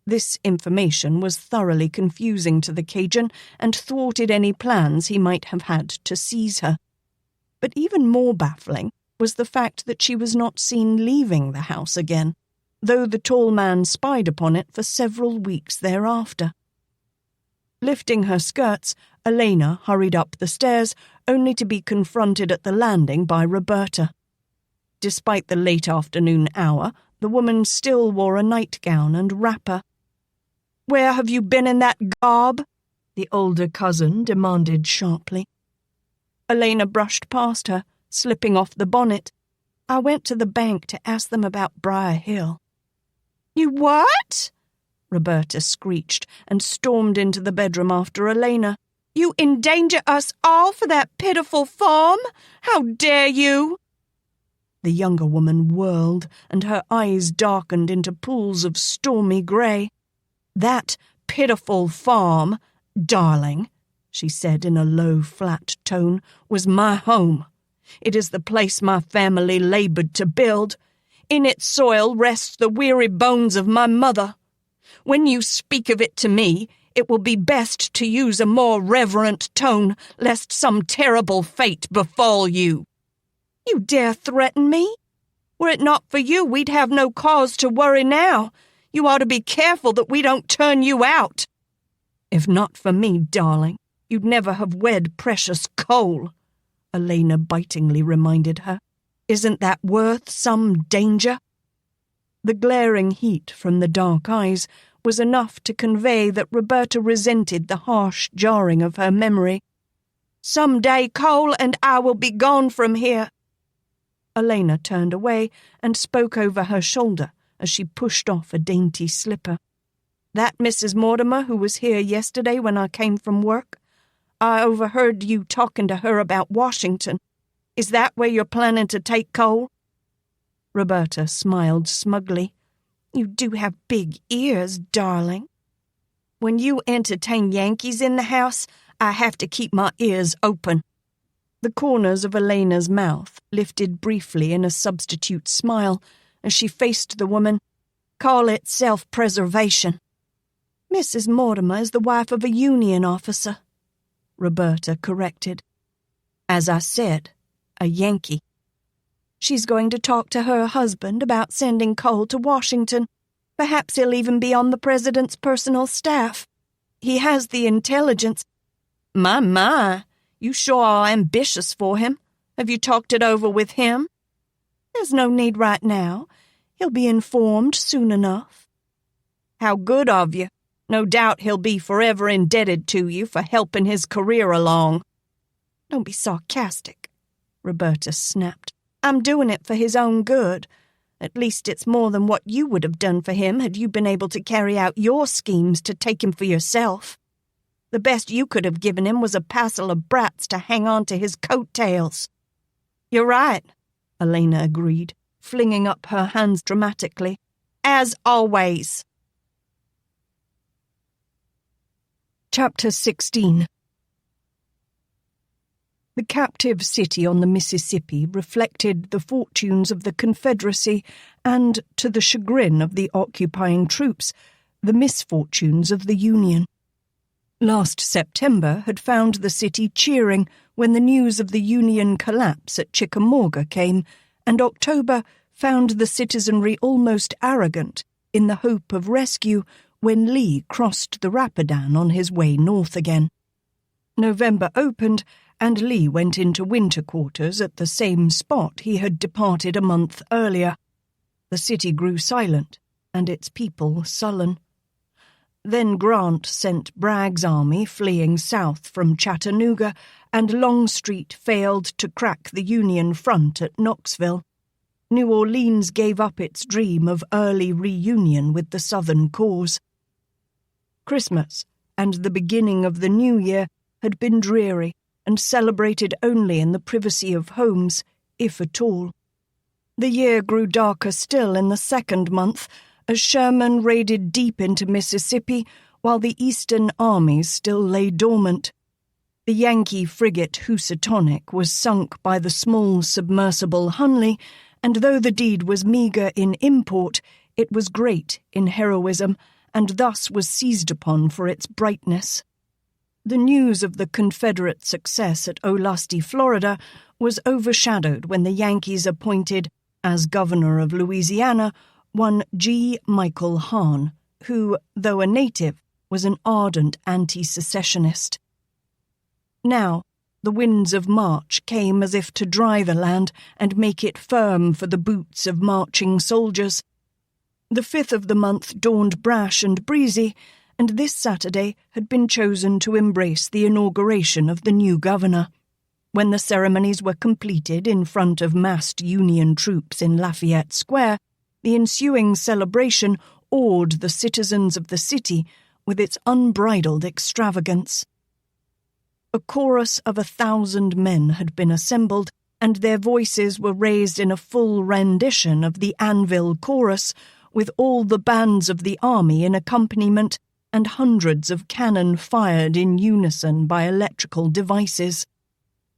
This information was thoroughly confusing to the Cajun and thwarted any plans he might have had to seize her. But even more baffling was the fact that she was not seen leaving the house again, though the tall man spied upon it for several weeks thereafter. Lifting her skirts, Alaina hurried up the stairs, only to be confronted at the landing by Roberta. Despite the late afternoon hour, the woman still wore a nightgown and wrapper. "Where have you been in that garb?" the older cousin demanded sharply. Alaina brushed past her, slipping off the bonnet. "I went to the bank to ask them about Briar Hill." "You what?" Roberta screeched and stormed into the bedroom after Alaina. "You endanger us all for that pitiful farm? How dare you?" The younger woman whirled, and her eyes darkened into pools of stormy grey. "That pitiful farm, darling," she said in a low, flat tone, "was my home. It is the place my family laboured to build. In its soil rest the weary bones of my mother. When you speak of it to me, it will be best to use a more reverent tone, lest some terrible fate befall you." "You dare threaten me? Were it not for you, we'd have no cause to worry now. You ought to be careful that we don't turn you out." "If not for me, darling, you'd never have wed precious Cole," Alaina bitingly reminded her. "Isn't that worth some danger?" The glaring heat from the dark eyes was enough to convey that Roberta resented the harsh jarring of her memory. "Some day Cole and I will be gone from here." Alaina turned away and spoke over her shoulder as she pushed off a dainty slipper. "That Mrs. Mortimer who was here yesterday when I came from work? I overheard you talking to her about Washington. Is that where you're planning to take Cole?" Roberta smiled smugly. "You do have big ears, darling. When you entertain Yankees in the house, I have to keep my ears open." The corners of Alaina's mouth lifted briefly in a substitute smile as she faced the woman. "Call it self-preservation." "Mrs. Mortimer is the wife of a Union officer," Roberta corrected. "As I said, a Yankee. She's going to talk to her husband about sending Cole to Washington. Perhaps he'll even be on the president's personal staff. He has the intelligence. My, you sure are ambitious for him. Have you talked it over with him?" "There's no need right now. He'll be informed soon enough." "How good of you. No doubt he'll be forever indebted to you for helping his career along." "Don't be sarcastic," Roberta snapped. "I'm doing it for his own good. At least it's more than what you would have done for him had you been able to carry out your schemes to take him for yourself. The best you could have given him was a passel of brats to hang on to his coattails." "You're right," Alaina agreed, flinging up her hands dramatically. "As always." Chapter 16. The captive city on the Mississippi reflected the fortunes of the Confederacy and, to the chagrin of the occupying troops, the misfortunes of the Union. Last September had found the city cheering when the news of the Union collapse at Chickamauga came, and October found the citizenry almost arrogant in the hope of rescue when Lee crossed the Rapidan on his way north again. November opened, and Lee went into winter quarters at the same spot he had departed a month earlier. The city grew silent, and its people sullen. Then Grant sent Bragg's army fleeing south from Chattanooga, and Longstreet failed to crack the Union front at Knoxville. New Orleans gave up its dream of early reunion with the Southern cause. Christmas and the beginning of the New Year had been dreary and celebrated only in the privacy of homes, if at all. The year grew darker still in the second month, as Sherman raided deep into Mississippi while the Eastern armies still lay dormant. The Yankee frigate Housatonic was sunk by the small submersible Hunley, and though the deed was meagre in import, it was great in heroism, and thus was seized upon for its brightness. The news of the Confederate success at Olustee, Florida, was overshadowed when the Yankees appointed, as governor of Louisiana, one G. Michael Hahn, who, though a native, was an ardent anti-secessionist. Now, the winds of March came as if to dry the land and make it firm for the boots of marching soldiers. The 5th of the month dawned brash and breezy, and this Saturday had been chosen to embrace the inauguration of the new governor. When the ceremonies were completed in front of massed Union troops in Lafayette Square, the ensuing celebration awed the citizens of the city with its unbridled extravagance. A chorus of 1,000 men had been assembled, and their voices were raised in a full rendition of the Anvil Chorus, with all the bands of the army in accompaniment and hundreds of cannon fired in unison by electrical devices.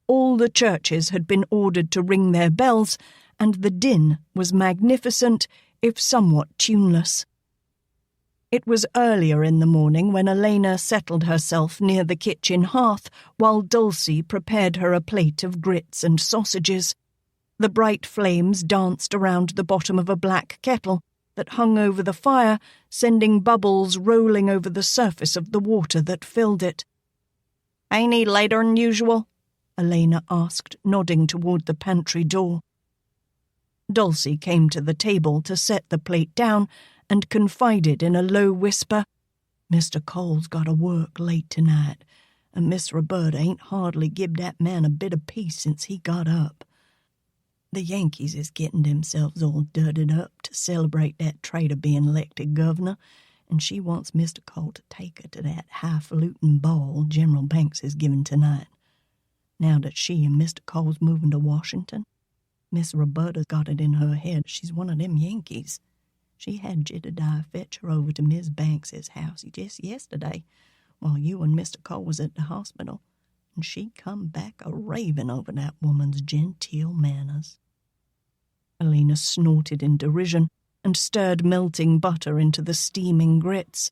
All the churches had been ordered to ring their bells, and the din was magnificent, if somewhat tuneless. It was earlier in the morning when Alaina settled herself near the kitchen hearth while Dulcie prepared her a plate of grits and sausages. The bright flames danced around the bottom of a black kettle that hung over the fire, sending bubbles rolling over the surface of the water that filled it. "Ain't he later'n usual?" Alaina asked, nodding toward the pantry door. Dulcie came to the table to set the plate down and confided in a low whisper, "Mr. Cole's got to work late tonight, and Miss Roberta ain't hardly give that man a bit of peace since he got up. The Yankees is getting themselves all dudded up to celebrate that traitor being elected governor, and she wants Mr. Cole to take her to that highfalutin ball General Banks is giving tonight. Now that she and Mr. Cole's moving to Washington, Miss Roberta's got it in her head she's one of them Yankees. She had Jedediah fetch her over to Miss Banks's house just yesterday while you and Mr. Cole was at the hospital, and she come back a-raving over that woman's genteel manners." Alaina snorted in derision and stirred melting butter into the steaming grits.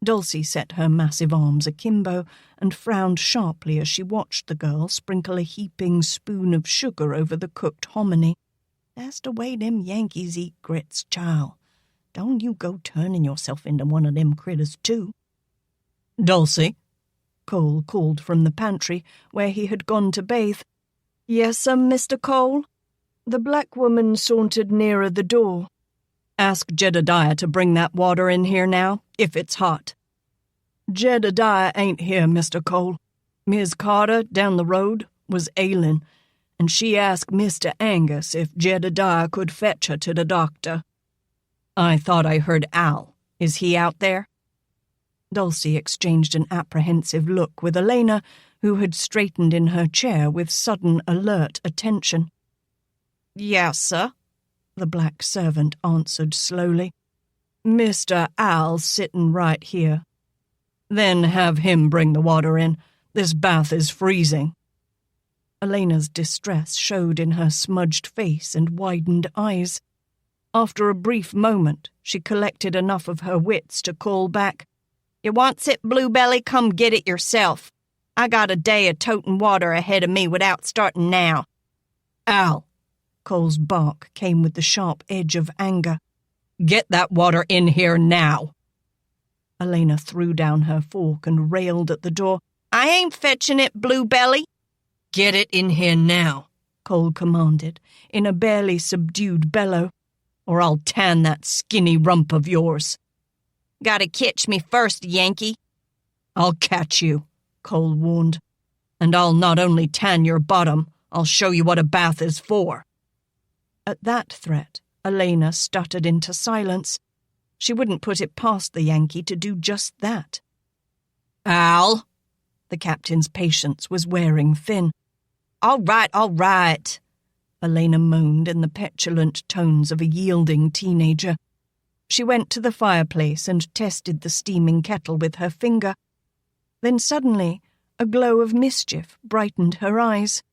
Dulcie set her massive arms akimbo and frowned sharply as she watched the girl sprinkle a heaping spoon of sugar over the cooked hominy. "That's the way them Yankees eat grits, child. Don't you go turning yourself into one of them critters, too." "Dulcie," Cole called from the pantry, where he had gone to bathe. "Yes'm, Mr. Cole." The black woman sauntered nearer the door. "Ask Jedediah to bring that water in here now, if it's hot." "Jedediah ain't here, Mr. Cole. Miss Carter, down the road, was ailing, and she asked Mr. Angus if Jedediah could fetch her to the doctor." "I thought I heard Al. Is he out there?" Dulcie exchanged an apprehensive look with Alaina, who had straightened in her chair with sudden alert attention. "Yes, sir," the black servant answered slowly. "Mr. Al's sitting right here." "Then have him bring the water in. This bath is freezing." Alaina's distress showed in her smudged face and widened eyes. After a brief moment, she collected enough of her wits to call back, "You wants it, Bluebelly? Come get it yourself. I got a day of totin' water ahead of me without starting now." "Al!" Cole's bark came with the sharp edge of anger. "Get that water in here now." Alaina threw down her fork and railed at the door. "I ain't fetching it, Bluebelly." "Get it in here now," Cole commanded, in a barely subdued bellow. "or I'll tan that skinny rump of yours." "Gotta catch me first, Yankee." "I'll catch you," Cole warned. "And I'll not only tan your bottom, I'll show you what a bath is for." At that threat, Alaina stuttered into silence. She wouldn't put it past the Yankee to do just that. "Al!" The captain's patience was wearing thin. All right, Alaina moaned in the petulant tones of a yielding teenager. She went to the fireplace and tested the steaming kettle with her finger. Then suddenly, a glow of mischief brightened her eyes.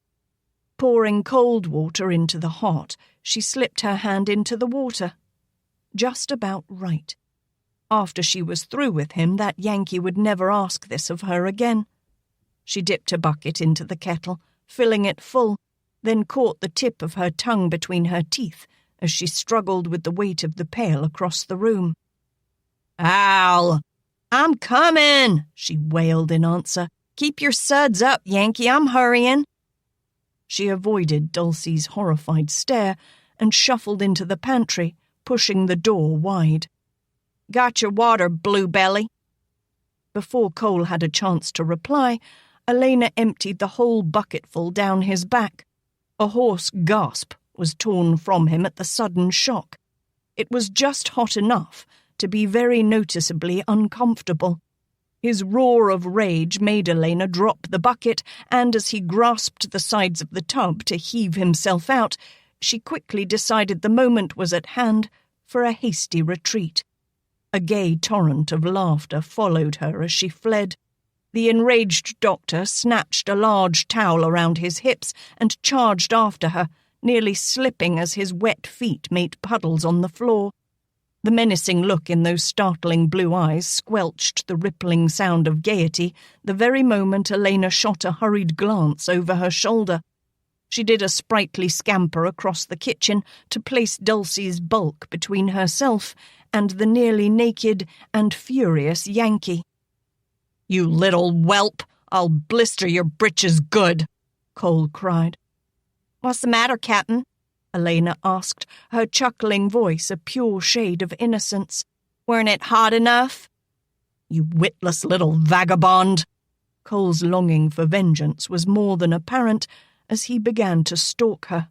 Pouring cold water into the hot, she slipped her hand into the water. Just about right. After she was through with him, that Yankee would never ask this of her again. She dipped a bucket into the kettle, filling it full, then caught the tip of her tongue between her teeth as she struggled with the weight of the pail across the room. "Al! I'm coming," she wailed in answer. "Keep your suds up, Yankee, I'm hurrying." She avoided Dulcie's horrified stare and shuffled into the pantry, pushing the door wide. "Got your water, Bluebelly." Before Cole had a chance to reply, Alaina emptied the whole bucketful down his back. A hoarse gasp was torn from him at the sudden shock. It was just hot enough to be very noticeably uncomfortable. His roar of rage made Alaina drop the bucket, and as he grasped the sides of the tub to heave himself out, she quickly decided the moment was at hand for a hasty retreat. A gay torrent of laughter followed her as she fled. The enraged doctor snatched a large towel around his hips and charged after her, nearly slipping as his wet feet made puddles on the floor. The menacing look in those startling blue eyes squelched the rippling sound of gaiety the very moment Alaina shot a hurried glance over her shoulder. She did a sprightly scamper across the kitchen to place Dulcie's bulk between herself and the nearly naked and furious Yankee. "You little whelp! I'll blister your britches good!" Cole cried. "What's the matter, Captain?" Alaina asked, her chuckling voice a pure shade of innocence. "Weren't it hot enough?" "You witless little vagabond!" Cole's longing for vengeance was more than apparent as he began to stalk her.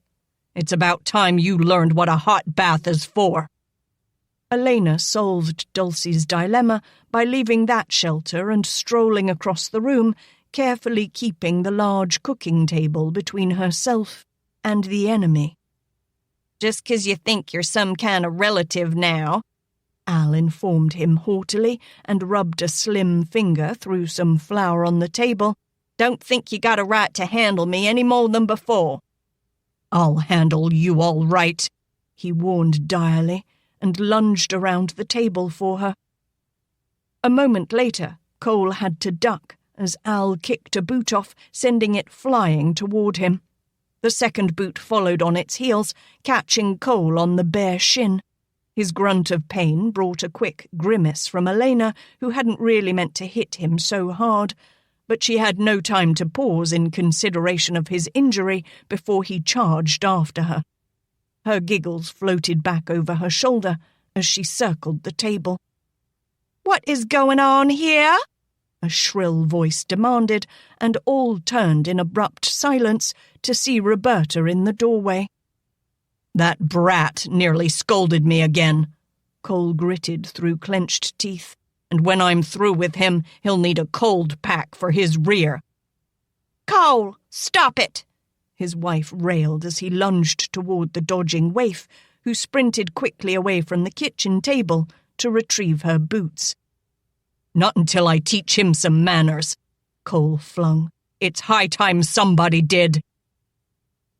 "It's about time you learned what a hot bath is for." Alaina solved Dulcie's dilemma by leaving that shelter and strolling across the room, carefully keeping the large cooking table between herself and the enemy. "Just 'cause you think you're some kind of relative now," Al informed him haughtily and rubbed a slim finger through some flour on the table, "don't think you got a right to handle me any more than before." "I'll handle you all right," he warned direly, and lunged around the table for her. A moment later, Cole had to duck as Al kicked a boot off, sending it flying toward him. The second boot followed on its heels, catching Cole on the bare shin. His grunt of pain brought a quick grimace from Alaina, who hadn't really meant to hit him so hard, but she had no time to pause in consideration of his injury before he charged after her. Her giggles floated back over her shoulder as she circled the table. "What is going on here?" a shrill voice demanded, and all turned in abrupt silence to see Roberta in the doorway. "That brat nearly scolded me again," Cole gritted through clenched teeth. "And when I'm through with him, he'll need a cold pack for his rear." "Cole, stop it!" his wife railed as he lunged toward the dodging waif, who sprinted quickly away from the kitchen table to retrieve her boots. "Not until I teach him some manners," Cole flung. "It's high time somebody did."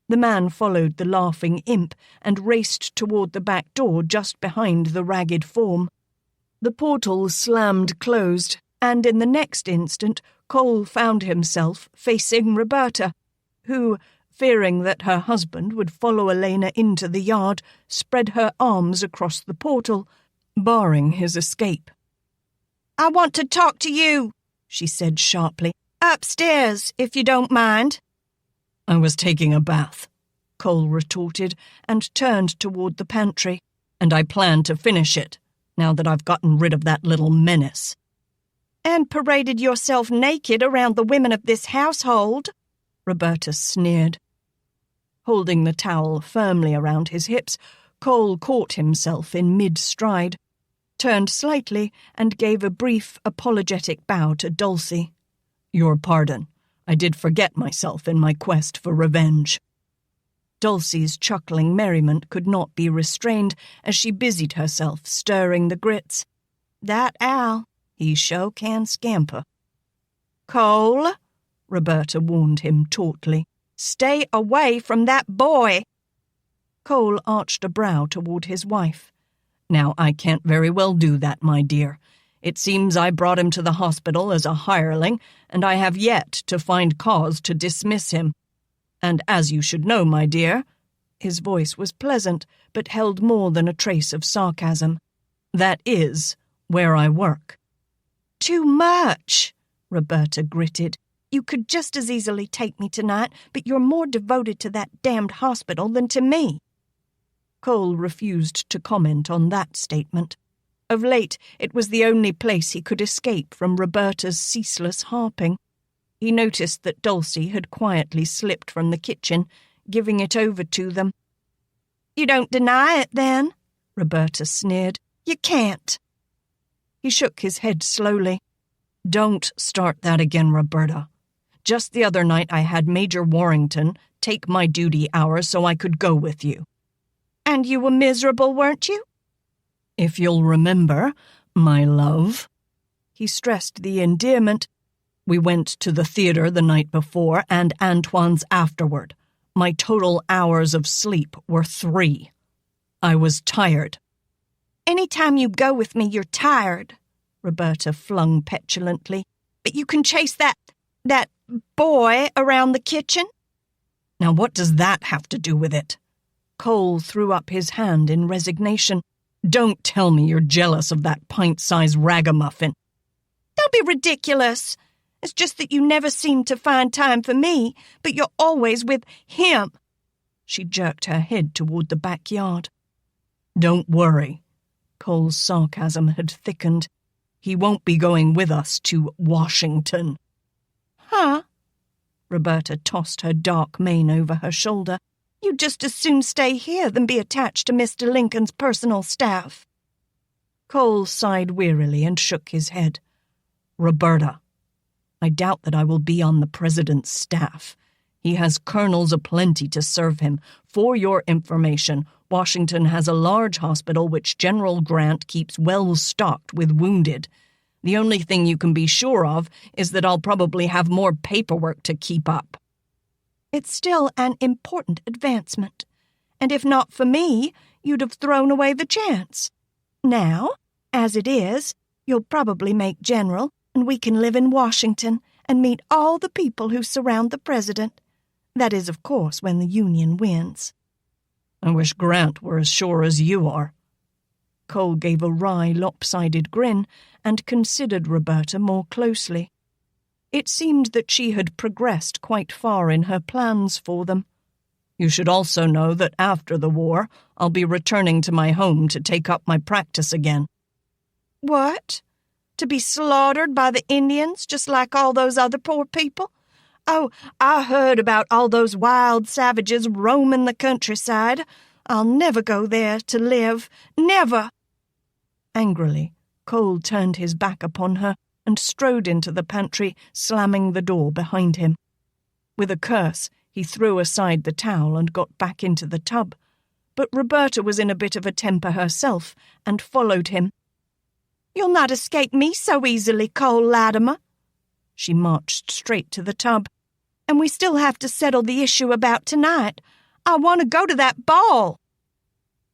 The man followed the laughing imp and raced toward the back door just behind the ragged form. The portal slammed closed, and in the next instant Cole found himself facing Roberta, who, fearing that her husband would follow Alaina into the yard, spread her arms across the portal, barring his escape. "I want to talk to you," she said sharply. "Upstairs, if you don't mind." "I was taking a bath," Cole retorted and turned toward the pantry. "And I plan to finish it, now that I've gotten rid of that little menace." "And paraded yourself naked around the women of this household," Roberta sneered. Holding the towel firmly around his hips, Cole caught himself in mid-stride, turned slightly, and gave a brief, apologetic bow to Dulcie. "Your pardon. I did forget myself in my quest for revenge." Dulcie's chuckling merriment could not be restrained as she busied herself stirring the grits. "That Al, he sure can scamper." "Cole," Roberta warned him tautly, "stay away from that boy." Cole arched a brow toward his wife. "Now, I can't very well do that, my dear. It seems I brought him to the hospital as a hireling, and I have yet to find cause to dismiss him. And as you should know, my dear," his voice was pleasant, but held more than a trace of sarcasm, "that is where I work." "Too much," Roberta gritted. "You could just as easily take me tonight, but you're more devoted to that damned hospital than to me." Cole refused to comment on that statement. Of late, it was the only place he could escape from Roberta's ceaseless harping. He noticed that Dulcie had quietly slipped from the kitchen, giving it over to them. "You don't deny it, then?" Roberta sneered. "You can't." He shook his head slowly. "Don't start that again, Roberta. Just the other night I had Major Warrington take my duty hour so I could go with you." "And you were miserable, weren't you?" "If you'll remember, my love." He stressed the endearment. "We went to the theater the night before and Antoine's afterward. My total hours of sleep were 3. I was tired." "Any time you go with me, you're tired," Roberta flung petulantly. "But you can chase that boy around the kitchen?" "Now what does that have to do with it?" Cole threw up his hand in resignation. "Don't tell me you're jealous of that pint-sized ragamuffin." "Don't be ridiculous. It's just that you never seem to find time for me, but you're always with him." She jerked her head toward the backyard. "Don't worry." Cole's sarcasm had thickened. "He won't be going with us to Washington." "Huh?" Roberta tossed her dark mane over her shoulder. "You'd just as soon stay here than be attached to Mr. Lincoln's personal staff." Cole sighed wearily and shook his head. "Roberta, I doubt that I will be on the president's staff. He has colonels aplenty to serve him. For your information, Washington has a large hospital which General Grant keeps well stocked with wounded. The only thing you can be sure of is that I'll probably have more paperwork to keep up." "It's still an important advancement, and if not for me, you'd have thrown away the chance. Now, as it is, you'll probably make general, and we can live in Washington and meet all the people who surround the president. That is, of course, when the Union wins." "I wish Grant were as sure as you are." Cole gave a wry, lopsided grin and considered Roberta more closely. It seemed that she had progressed quite far in her plans for them. "You should also know that after the war, I'll be returning to my home to take up my practice again." "What? To be slaughtered by the Indians just like all those other poor people? Oh, I heard about all those wild savages roaming the countryside. I'll never go there to live. Never!" Angrily, Cole turned his back upon her and strode into the pantry, slamming the door behind him. With a curse, he threw aside the towel and got back into the tub. But Roberta was in a bit of a temper herself and followed him. "You'll not escape me so easily, Cole Latimer." She marched straight to the tub. "And we still have to settle the issue about tonight. I want to go to that ball."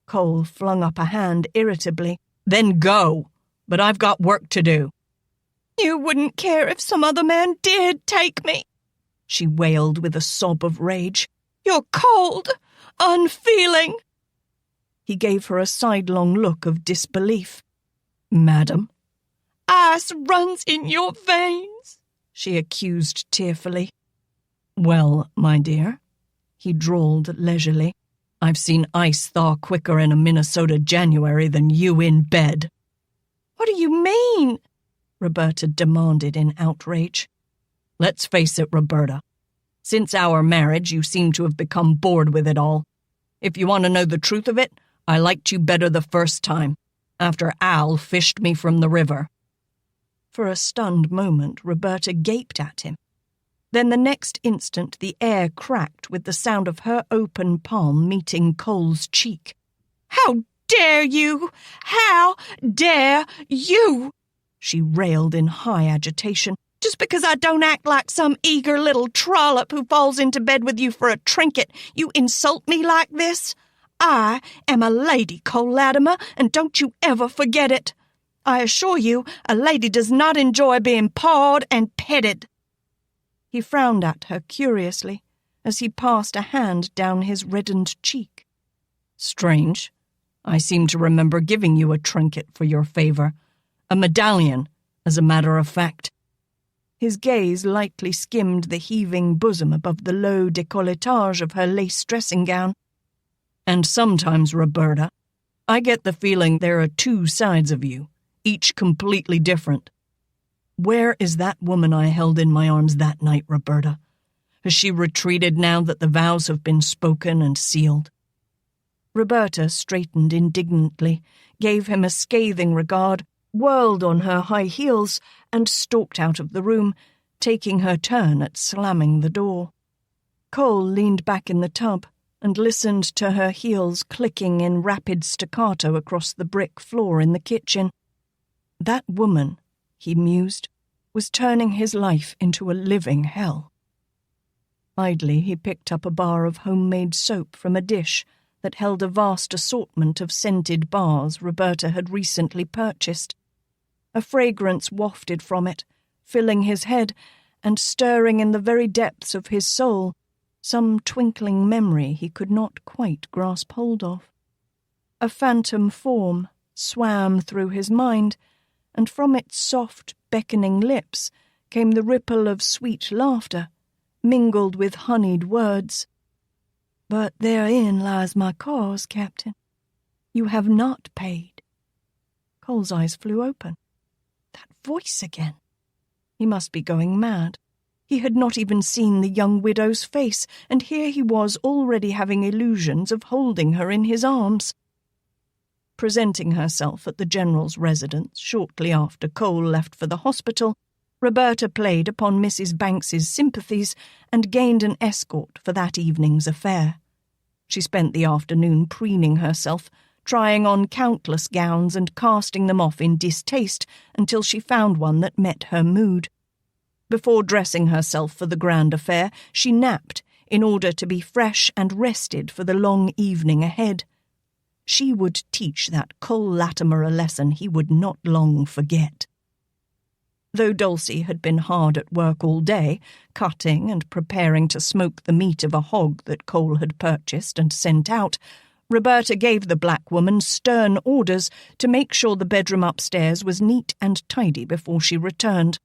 Cole flung up a hand irritably. "Then go, but I've got work to do." "You wouldn't care if some other man did take me," she wailed with a sob of rage. "You're cold, unfeeling." He gave her a sidelong look of disbelief. "Madam?" "Ice runs in your veins," she accused tearfully. "Well, my dear," he drawled leisurely, "I've seen ice thaw quicker in a Minnesota January than you in bed." "What do you mean?" Roberta demanded in outrage. "Let's face it, Roberta. Since our marriage, you seem to have become bored with it all. If you want to know the truth of it, I liked you better the first time, after Al fished me from the river." For a stunned moment, Roberta gaped at him. Then the next instant the air cracked with the sound of her open palm meeting Cole's cheek. "How dare you! How dare you!" she railed in high agitation. "Just because I don't act like some eager little trollop who falls into bed with you for a trinket, you insult me like this? I am a lady, Cole Latimer, and don't you ever forget it. I assure you, a lady does not enjoy being pawed and petted." He frowned at her curiously as he passed a hand down his reddened cheek. "Strange. I seem to remember giving you a trinket for your favor. A medallion, as a matter of fact." His gaze lightly skimmed the heaving bosom above the low décolletage of her lace dressing gown. "And sometimes, Roberta, I get the feeling there are two sides of you, each completely different. Where is that woman I held in my arms that night, Roberta? Has she retreated now that the vows have been spoken and sealed?" Roberta straightened indignantly, gave him a scathing regard, whirled on her high heels, and stalked out of the room, taking her turn at slamming the door. Cole leaned back in the tub and listened to her heels clicking in rapid staccato across the brick floor in the kitchen. That woman, he mused, was turning his life into a living hell. Idly, he picked up a bar of homemade soap from a dish that held a vast assortment of scented bars Roberta had recently purchased. A fragrance wafted from it, filling his head and stirring in the very depths of his soul some twinkling memory he could not quite grasp hold of. A phantom form swam through his mind, and from its soft, beckoning lips came the ripple of sweet laughter, mingled with honeyed words. "But therein lies my cause, Captain. You have not paid." Cole's eyes flew open. That voice again. He must be going mad. He had not even seen the young widow's face, and here he was already having illusions of holding her in his arms. Presenting herself at the General's residence shortly after Cole left for the hospital, Roberta played upon Mrs. Banks's sympathies and gained an escort for that evening's affair. She spent the afternoon preening herself, trying on countless gowns and casting them off in distaste until she found one that met her mood. Before dressing herself for the grand affair, she napped in order to be fresh and rested for the long evening ahead. She would teach that Cole Latimer a lesson he would not long forget. Though Dulcie had been hard at work all day, cutting and preparing to smoke the meat of a hog that Cole had purchased and sent out, Roberta gave the black woman stern orders to make sure the bedroom upstairs was neat and tidy before she returned.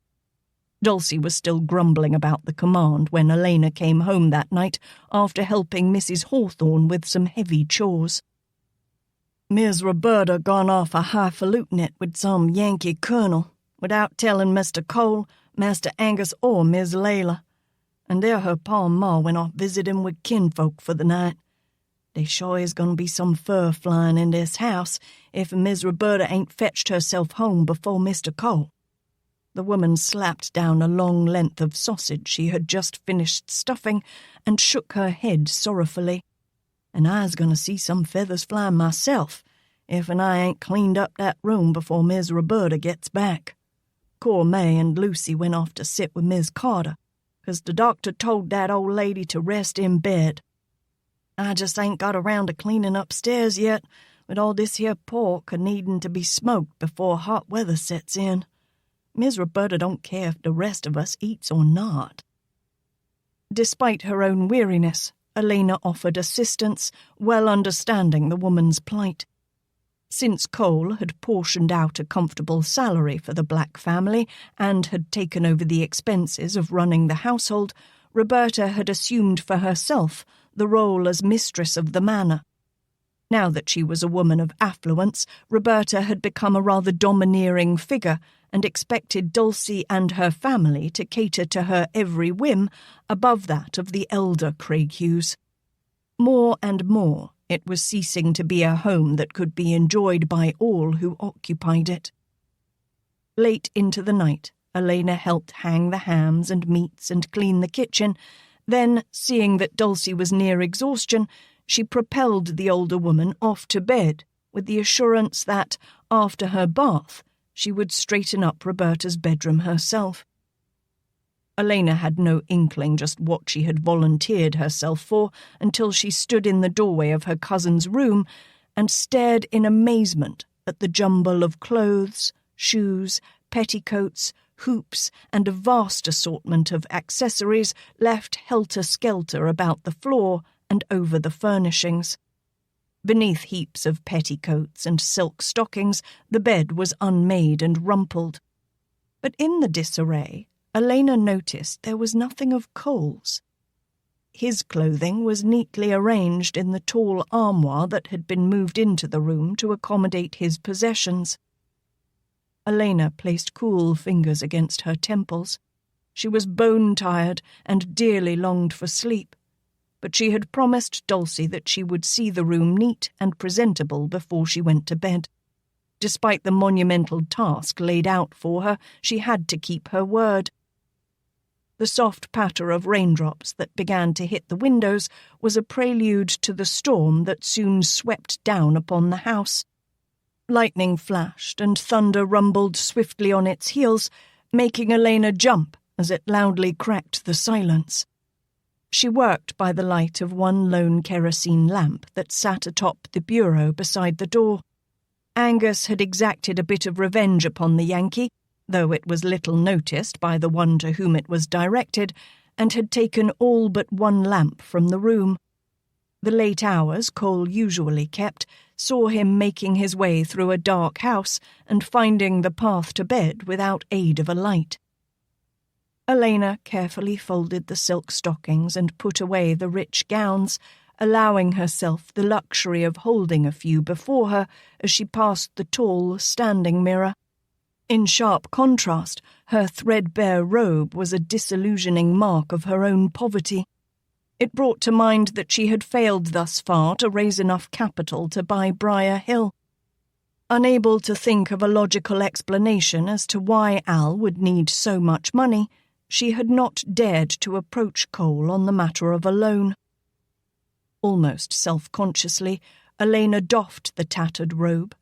Dulcie was still grumbling about the command when Alaina came home that night after helping Mrs. Hawthorne with some heavy chores. "Miss Roberta gone off a highfalutin it with some Yankee colonel. without telling Mr. Cole, Master Angus, or Miss Layla. And there her pa and ma went off visiting with kinfolk for the night. They sure is going to be some fur flying in this house if Miss Roberta ain't fetched herself home before Mr. Cole." The woman slapped down a long length of sausage she had just finished stuffing and shook her head sorrowfully. "And I's going to see some feathers flying myself, if and I ain't cleaned up that room before Miss Roberta gets back. Cora May and Lucy went off to sit with Miss Carter, 'cause the doctor told that old lady to rest in bed. I just ain't got around to cleaning upstairs yet, with all this here pork a-needin' to be smoked before hot weather sets in. Miss Roberta don't care if the rest of us eats or not." Despite her own weariness, Alaina offered assistance, well understanding the woman's plight. Since Cole had portioned out a comfortable salary for the Black family and had taken over the expenses of running the household, Roberta had assumed for herself the role as mistress of the manor. Now that she was a woman of affluence, Roberta had become a rather domineering figure and expected Dulcie and her family to cater to her every whim above that of the elder Craighughes. More and more, it was ceasing to be a home that could be enjoyed by all who occupied it. Late into the night, Alaina helped hang the hams and meats and clean the kitchen. Then, seeing that Dulcie was near exhaustion, she propelled the older woman off to bed with the assurance that, after her bath, she would straighten up Roberta's bedroom herself. Alaina had no inkling just what she had volunteered herself for until she stood in the doorway of her cousin's room and stared in amazement at the jumble of clothes, shoes, petticoats, hoops, and a vast assortment of accessories left helter-skelter about the floor and over the furnishings. Beneath heaps of petticoats and silk stockings, the bed was unmade and rumpled. But in the disarray, Alaina noticed there was nothing of Cole's. His clothing was neatly arranged in the tall armoire that had been moved into the room to accommodate his possessions. Alaina placed cool fingers against her temples. She was bone-tired and dearly longed for sleep, but she had promised Dulcie that she would see the room neat and presentable before she went to bed. Despite the monumental task laid out for her, she had to keep her word. The soft patter of raindrops that began to hit the windows was a prelude to the storm that soon swept down upon the house. Lightning flashed and thunder rumbled swiftly on its heels, making Alaina jump as it loudly cracked the silence. She worked by the light of one lone kerosene lamp that sat atop the bureau beside the door. Angus had exacted a bit of revenge upon the Yankee, though it was little noticed by the one to whom it was directed, and had taken all but one lamp from the room. The late hours Cole usually kept saw him making his way through a dark house and finding the path to bed without aid of a light. Alaina carefully folded the silk stockings and put away the rich gowns, allowing herself the luxury of holding a few before her as she passed the tall standing mirror. In sharp contrast, her threadbare robe was a disillusioning mark of her own poverty. It brought to mind that she had failed thus far to raise enough capital to buy Briar Hill. Unable to think of a logical explanation as to why Al would need so much money, she had not dared to approach Cole on the matter of a loan. Almost self-consciously, Alaina doffed the tattered robe.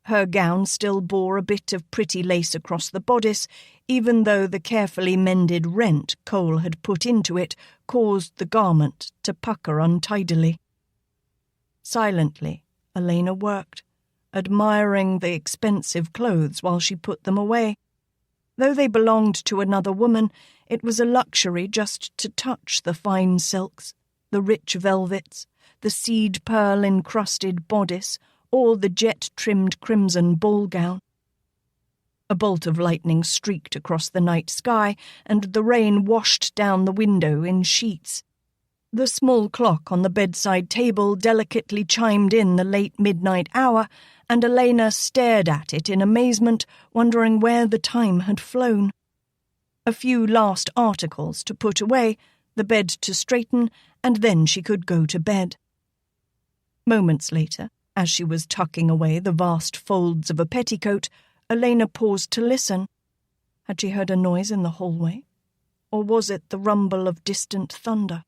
Her gown still bore a bit of pretty lace across the bodice, even though the carefully mended rent Cole had put into it caused the garment to pucker untidily. Silently, Alaina worked, admiring the expensive clothes while she put them away. Though they belonged to another woman, it was a luxury just to touch the fine silks, the rich velvets, the seed-pearl-encrusted bodice, or the jet-trimmed crimson ball gown. A bolt of lightning streaked across the night sky, and the rain washed down the window in sheets. The small clock on the bedside table delicately chimed in the late midnight hour, and Alaina stared at it in amazement, wondering where the time had flown. A few last articles to put away, the bed to straighten, and then she could go to bed. Moments later, as she was tucking away the vast folds of a petticoat, Alaina paused to listen. Had she heard a noise in the hallway? Or was it the rumble of distant thunder?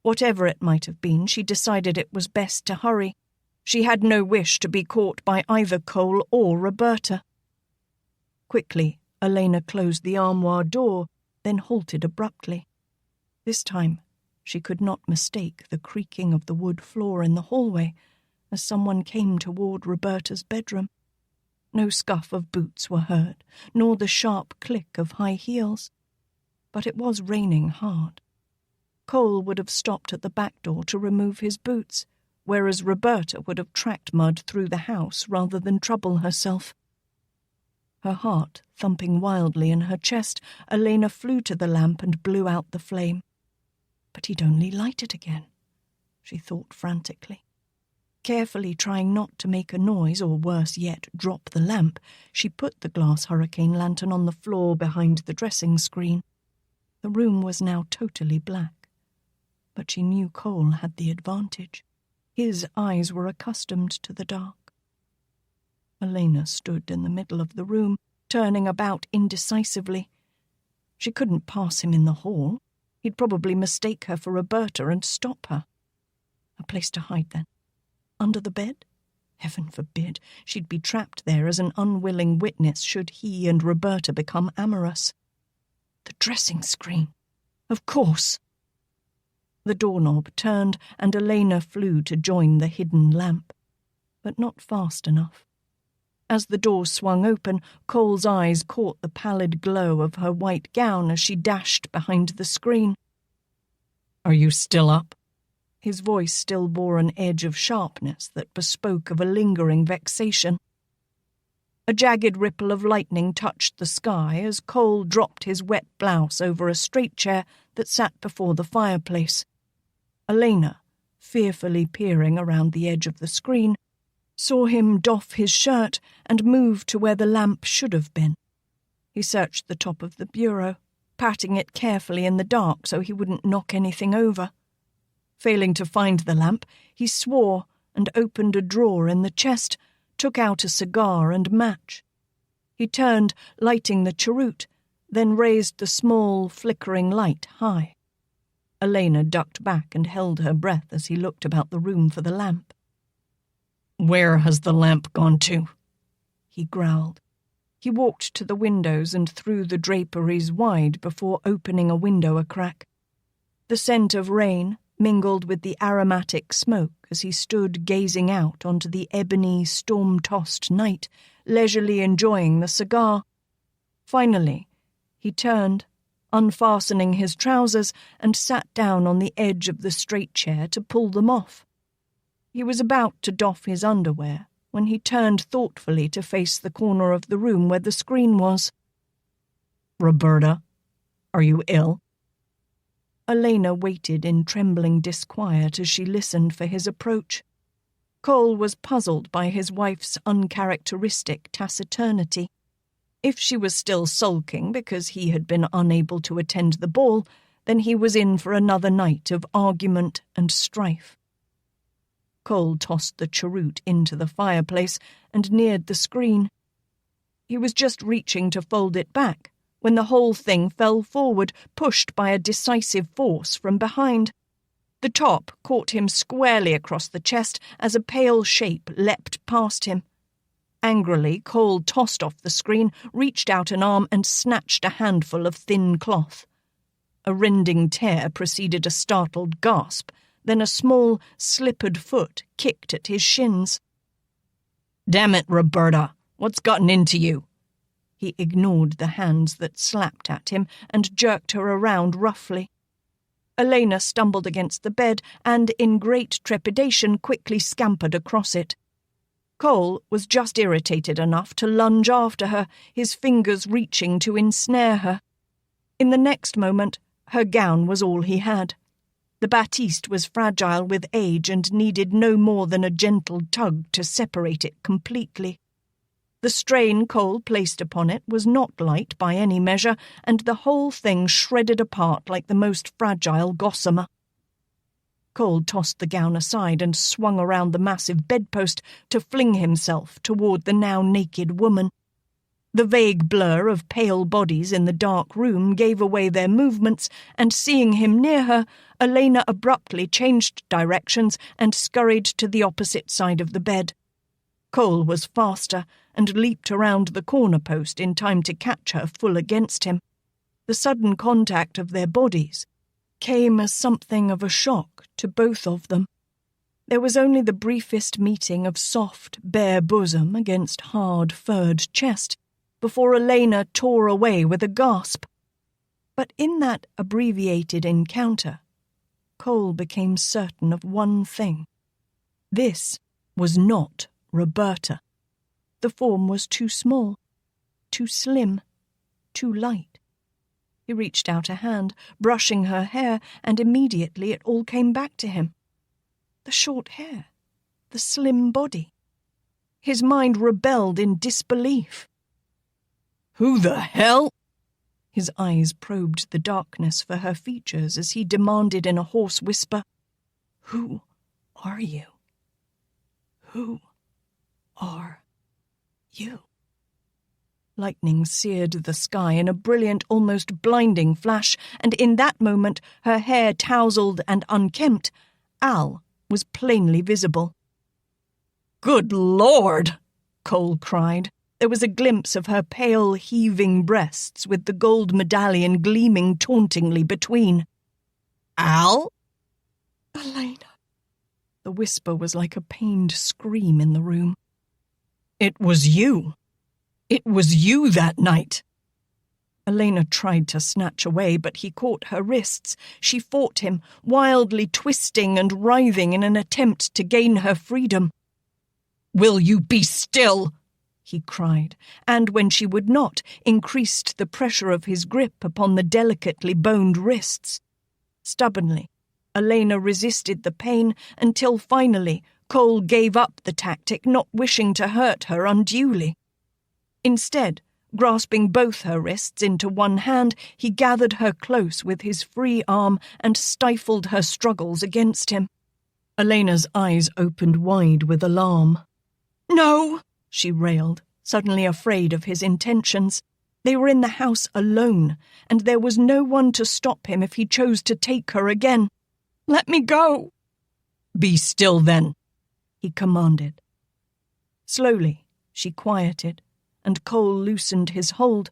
Whatever it might have been, she decided it was best to hurry. She had no wish to be caught by either Cole or Roberta. Quickly, Alaina closed the armoire door, then halted abruptly. This time, she could not mistake the creaking of the wood floor in the hallway as someone came toward Roberta's bedroom. No scuff of boots were heard, nor the sharp click of high heels. But it was raining hard. Cole would have stopped at the back door to remove his boots, whereas Roberta would have tracked mud through the house rather than trouble herself. Her heart thumping wildly in her chest, Alaina flew to the lamp and blew out the flame. But he'd only light it again, she thought frantically. Carefully trying not to make a noise, or worse yet, drop the lamp, she put the glass hurricane lantern on the floor behind the dressing screen. The room was now totally black, but she knew Cole had the advantage. His eyes were accustomed to the dark. Alaina stood in the middle of the room, turning about indecisively. She couldn't pass him in the hall. He'd probably mistake her for Roberta and stop her. A place to hide, then. Under the bed? Heaven forbid. She'd be trapped there as an unwilling witness should he and Roberta become amorous. The dressing screen. Of course. The doorknob turned, and Alaina flew to join the hidden lamp. But not fast enough. As the door swung open, Cole's eyes caught the pallid glow of her white gown as she dashed behind the screen. "Are you still up?" His voice still bore an edge of sharpness that bespoke of a lingering vexation. A jagged ripple of lightning touched the sky as Cole dropped his wet blouse over a straight chair that sat before the fireplace. Alaina, fearfully peering around the edge of the screen, saw him doff his shirt and move to where the lamp should have been. He searched the top of the bureau, patting it carefully in the dark so he wouldn't knock anything over. Failing to find the lamp, he swore and opened a drawer in the chest, took out a cigar and match. He turned, lighting the cheroot, then raised the small, flickering light high. Alaina ducked back and held her breath as he looked about the room for the lamp. "Where has the lamp gone to?" he growled. He walked to the windows and threw the draperies wide before opening a window a crack. The scent of rain mingled with the aromatic smoke as he stood gazing out onto the ebony, storm-tossed night, leisurely enjoying the cigar. Finally, he turned, unfastening his trousers, and sat down on the edge of the straight chair to pull them off. He was about to doff his underwear when he turned thoughtfully to face the corner of the room where the screen was. "Roberta, are you ill?" Alaina waited in trembling disquiet as she listened for his approach. Cole was puzzled by his wife's uncharacteristic taciturnity. If she was still sulking because he had been unable to attend the ball, then he was in for another night of argument and strife. Cole tossed the cheroot into the fireplace and neared the screen. He was just reaching to fold it back when the whole thing fell forward, pushed by a decisive force from behind. The top caught him squarely across the chest as a pale shape leapt past him. Angrily, Cole tossed off the screen, reached out an arm and snatched a handful of thin cloth. A rending tear preceded a startled gasp, then a small, slippered foot kicked at his shins. "Damn it, Roberta! What's gotten into you?" He ignored the hands that slapped at him and jerked her around roughly. Alaina stumbled against the bed and, in great trepidation, quickly scampered across it. Cole was just irritated enough to lunge after her, his fingers reaching to ensnare her. In the next moment, her gown was all he had. The batiste was fragile with age and needed no more than a gentle tug to separate it completely. The strain Cole placed upon it was not light by any measure, and the whole thing shredded apart like the most fragile gossamer. Cole tossed the gown aside and swung around the massive bedpost to fling himself toward the now naked woman. The vague blur of pale bodies in the dark room gave away their movements, and seeing him near her, Alaina abruptly changed directions and scurried to the opposite side of the bed. Cole was faster and leaped around the corner post in time to catch her full against him. The sudden contact of their bodies came as something of a shock to both of them. There was only the briefest meeting of soft, bare bosom against hard, furred chest before Alaina tore away with a gasp. But in that abbreviated encounter, Cole became certain of one thing. This was not Roberta. The form was too small, too slim, too light. He reached out a hand, brushing her hair, and immediately it all came back to him. The short hair, the slim body. His mind rebelled in disbelief. Who the hell? His eyes probed the darkness for her features as he demanded in a hoarse whisper, "Who are you? Who are you?" Lightning seared the sky in a brilliant, almost blinding flash, and in that moment, her hair tousled and unkempt, Al was plainly visible. "Good Lord!" Cole cried. There was a glimpse of her pale, heaving breasts with the gold medallion gleaming tauntingly between. "Al?" "Alaina." The whisper was like a pained scream in the room. "It was you. It was you that night." Alaina tried to snatch away, but he caught her wrists. She fought him, wildly twisting and writhing in an attempt to gain her freedom. "Will you be still?" he cried, and when she would not, increased the pressure of his grip upon the delicately boned wrists. Stubbornly, Alaina resisted the pain until finally Cole gave up the tactic, not wishing to hurt her unduly. Instead, grasping both her wrists into one hand, he gathered her close with his free arm and stifled her struggles against him. Alaina's eyes opened wide with alarm. "No!" she railed, suddenly afraid of his intentions. They were in the house alone, and there was no one to stop him if he chose to take her again. "Let me go!" "Be still, then," he commanded. Slowly, she quieted, and Cole loosened his hold,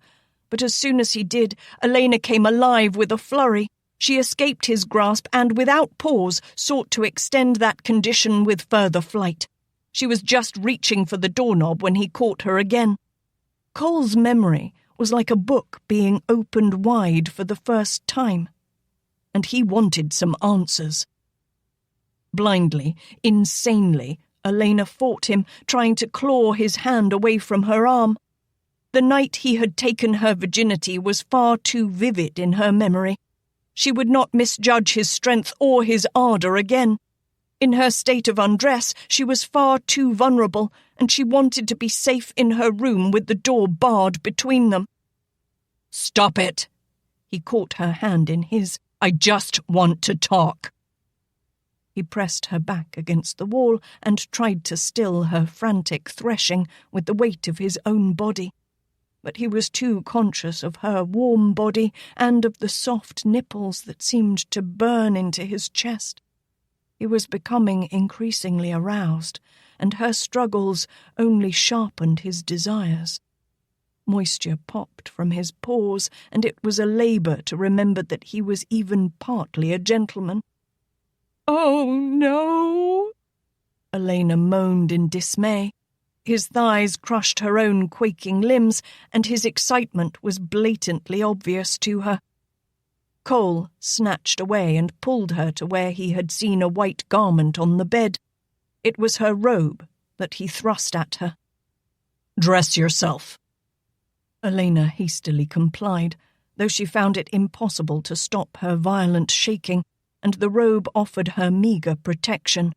but as soon as he did, Alaina came alive with a flurry. She escaped his grasp and, without pause, sought to extend that condition with further flight. She was just reaching for the doorknob when he caught her again. Cole's memory was like a book being opened wide for the first time, and he wanted some answers. Blindly, insanely, Alaina fought him, trying to claw his hand away from her arm. The night he had taken her virginity was far too vivid in her memory. She would not misjudge his strength or his ardour again. In her state of undress, she was far too vulnerable, and she wanted to be safe in her room with the door barred between them. "Stop it!" He caught her hand in his. "I just want to talk." He pressed her back against the wall and tried to still her frantic threshing with the weight of his own body. But he was too conscious of her warm body and of the soft nipples that seemed to burn into his chest. He was becoming increasingly aroused, and her struggles only sharpened his desires. Moisture popped from his pores, and it was a labour to remember that he was even partly a gentleman. "Oh, no!" Alaina moaned in dismay. His thighs crushed her own quaking limbs, and his excitement was blatantly obvious to her. Cole snatched away and pulled her to where he had seen a white garment on the bed. It was her robe that he thrust at her. "Dress yourself." Alaina hastily complied, though she found it impossible to stop her violent shaking. and the robe offered her meagre protection.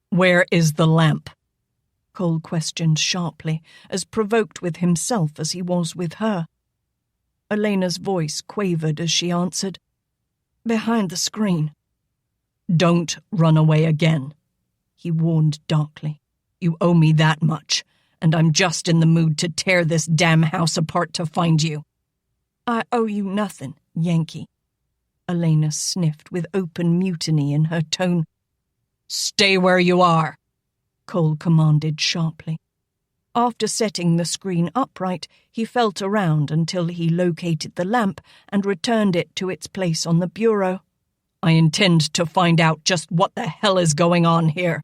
"Where is the lamp?" Cole questioned sharply, as provoked with himself as he was with her. Elena's voice quavered as she answered, "Behind the screen." "Don't run away again," he warned darkly. "You owe me that much, and I'm just in the mood to tear this damn house apart to find you." "I owe you nothing, Yankee." Elena sniffed with open mutiny in her tone. "Stay where you are," Cole commanded sharply. After setting the screen upright, he felt around until he located the lamp and returned it to its place on the bureau. "I intend to find out just what the hell is going on here."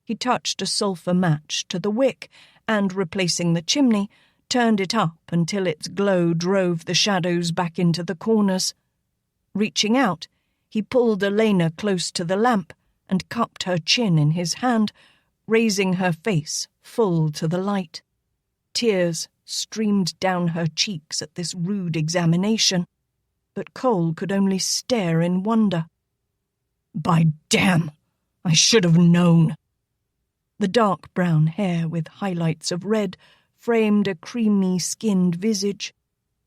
He touched a sulphur match to the wick and, replacing the chimney, turned it up until its glow drove the shadows back into the corners. Reaching out, he pulled Elena close to the lamp and cupped her chin in his hand, raising her face full to the light. Tears streamed down her cheeks at this rude examination, but Cole could only stare in wonder. "By damn, I should have known." The dark brown hair with highlights of red framed a creamy-skinned visage.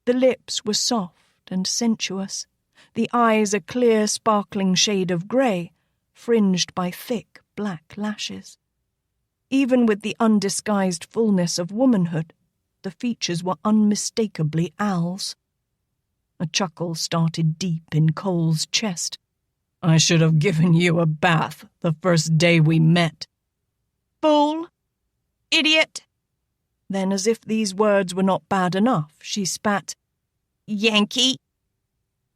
The lips were soft and sensuous, the eyes a clear, sparkling shade of grey, fringed by thick black lashes. Even with the undisguised fullness of womanhood, the features were unmistakably Al's. A chuckle started deep in Cole's chest. "I should have given you a bath the first day we met." "Fool! Idiot!" Then, as if these words were not bad enough, she spat, "Yankee!"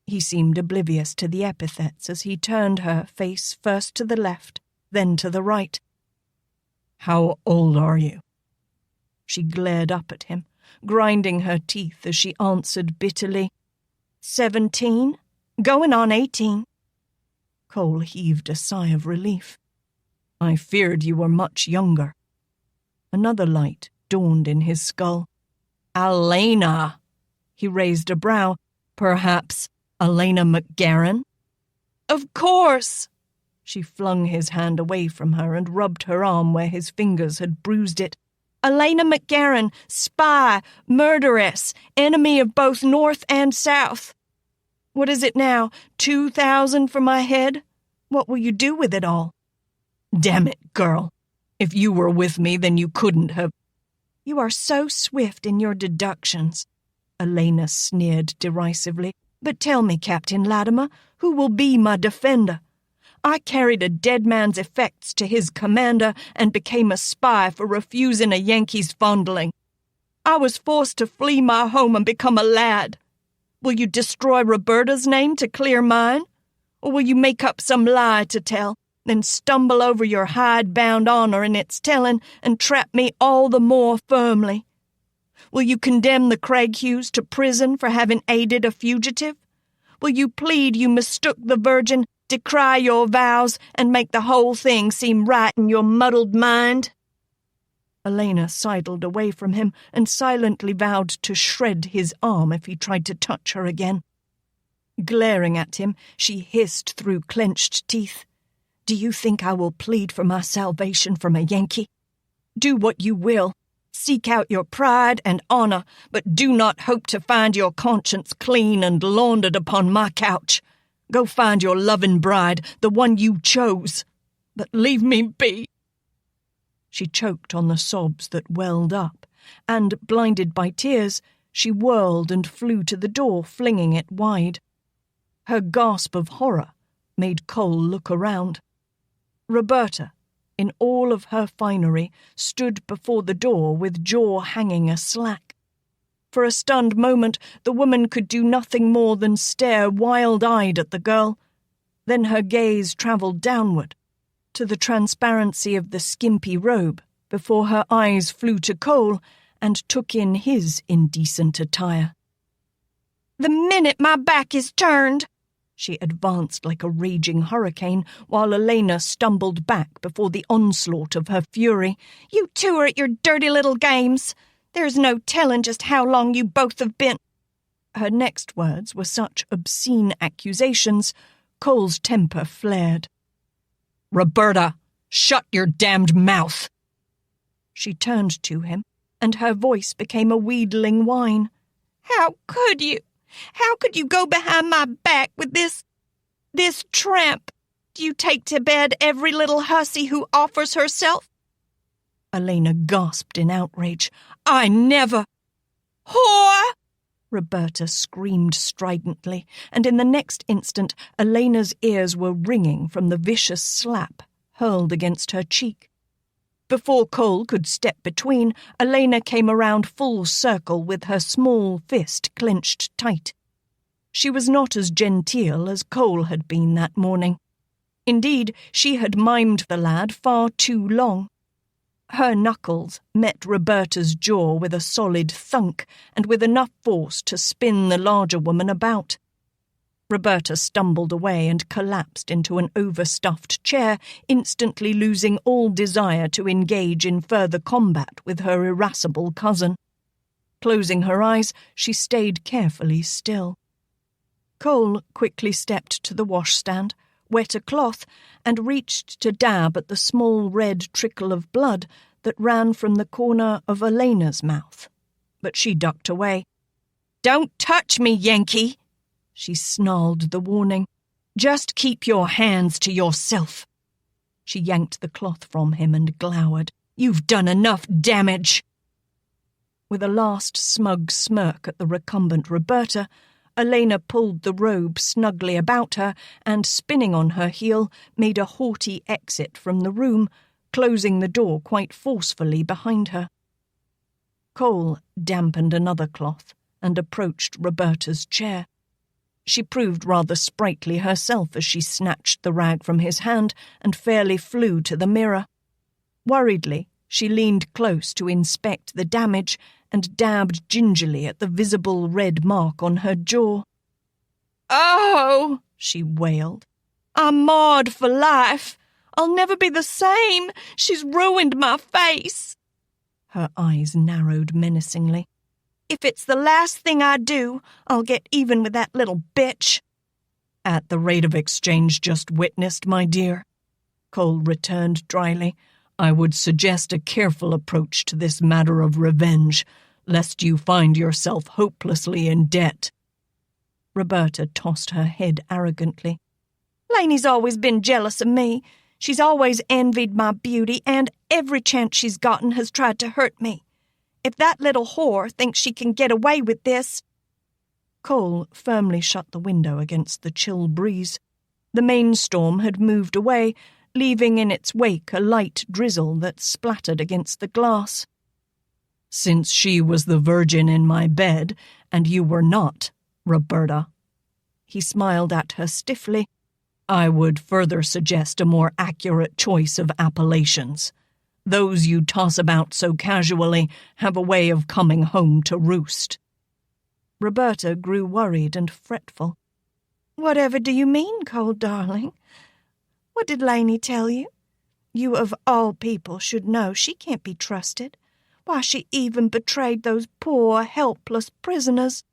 He seemed oblivious to the epithets as he turned her face first to the left, then to the right. "How old are you?" She glared up at him, grinding her teeth as she answered bitterly, 17, going on 18. Cole heaved a sigh of relief. "I feared you were much younger." Another light dawned in his skull. "Alaina!" He raised a brow. "Perhaps Alaina MacGaren?" "Of course!" She flung his hand away from her and rubbed her arm where his fingers had bruised it. "Alaina MacGaren, spy, murderess, enemy of both North and South. What is it now, 2,000 for my head? What will you do with it all?" "Damn it, girl. If you were with me, then you couldn't have—" "You are so swift in your deductions," Elena sneered derisively. "But tell me, Captain Latimer, who will be my defender? I carried a dead man's effects to his commander and became a spy for refusing a Yankee's fondling. I was forced to flee my home and become a lad. Will you destroy Roberta's name to clear mine? Or will you make up some lie to tell, then stumble over your hide-bound honor in its telling and trap me all the more firmly? Will you condemn the Craighughes to prison for having aided a fugitive? Will you plead you mistook the Virgin, decry your vows, and make the whole thing seem right in your muddled mind?" Elena sidled away from him and silently vowed to shred his arm if he tried to touch her again. Glaring at him, she hissed through clenched teeth, "Do you think I will plead for my salvation from a Yankee? Do what you will. Seek out your pride and honor, but do not hope to find your conscience clean and laundered upon my couch. Go find your loving bride, the one you chose, but leave me be." She choked on the sobs that welled up, and, blinded by tears, she whirled and flew to the door, flinging it wide. Her gasp of horror made Cole look around. Roberta, in all of her finery, stood before the door with jaw hanging aslack. For a stunned moment, the woman could do nothing more than stare wild-eyed at the girl. Then her gaze travelled downward, to the transparency of the skimpy robe, before her eyes flew to Cole and took in his indecent attire. "The minute my back is turned," she advanced like a raging hurricane, while Elena stumbled back before the onslaught of her fury. "You two are at your dirty little games. There's no telling just how long you both have been—" Her next words were such obscene accusations, Cole's temper flared. "Roberta, shut your damned mouth!" She turned to him, and her voice became a wheedling whine. How could you? How could you go behind my back with this tramp? Do you take to bed every little hussy who offers herself? Alaina gasped in outrage. I never... Whore! Roberta screamed stridently, and in the next instant Elena's ears were ringing from the vicious slap hurled against her cheek. Before Cole could step between, Alaina came around full circle with her small fist clenched tight. She was not as genteel as Cole had been that morning. Indeed, she had mimed the lad far too long. Her knuckles met Roberta's jaw with a solid thunk and with enough force to spin the larger woman about. Roberta stumbled away and collapsed into an overstuffed chair, instantly losing all desire to engage in further combat with her irascible cousin. Closing her eyes, she stayed carefully still. Cole quickly stepped to the washstand, wet a cloth, and reached to dab at the small red trickle of blood that ran from the corner of Elena's mouth. But she ducked away. "Don't touch me, Yankee!" She snarled the warning. "Just keep your hands to yourself." She yanked the cloth from him and glowered. "You've done enough damage." With a last smug smirk at the recumbent Roberta, Alaina pulled the robe snugly about her and, spinning on her heel, made a haughty exit from the room, closing the door quite forcefully behind her. Cole dampened another cloth and approached Roberta's chair. She proved rather sprightly herself as she snatched the rag from his hand and fairly flew to the mirror. Worriedly, she leaned close to inspect the damage and dabbed gingerly at the visible red mark on her jaw. "Oh!" she wailed. "I'm marred for life. I'll never be the same. She's ruined my face." Her eyes narrowed menacingly. "If it's the last thing I do, I'll get even with that little bitch." "At the rate of exchange just witnessed, my dear," Cole returned dryly, "I would suggest a careful approach to this matter of revenge, lest you find yourself hopelessly in debt." Roberta tossed her head arrogantly. "Laney's always been jealous of me. She's always envied my beauty, and every chance she's gotten has tried to hurt me. If that little whore thinks she can get away with this—" Cole firmly shut the window against the chill breeze. The main storm had moved away, leaving in its wake a light drizzle that splattered against the glass. "Since she was the virgin in my bed, and you were not, Roberta," he smiled at her stiffly, "I would further suggest a more accurate choice of appellations. Those you toss about so casually have a way of coming home to roost." Roberta grew worried and fretful. "Whatever do you mean, Cole, darling? What did Laney tell you? You of all people should know she can't be trusted. Why, she even betrayed those poor, helpless prisoners."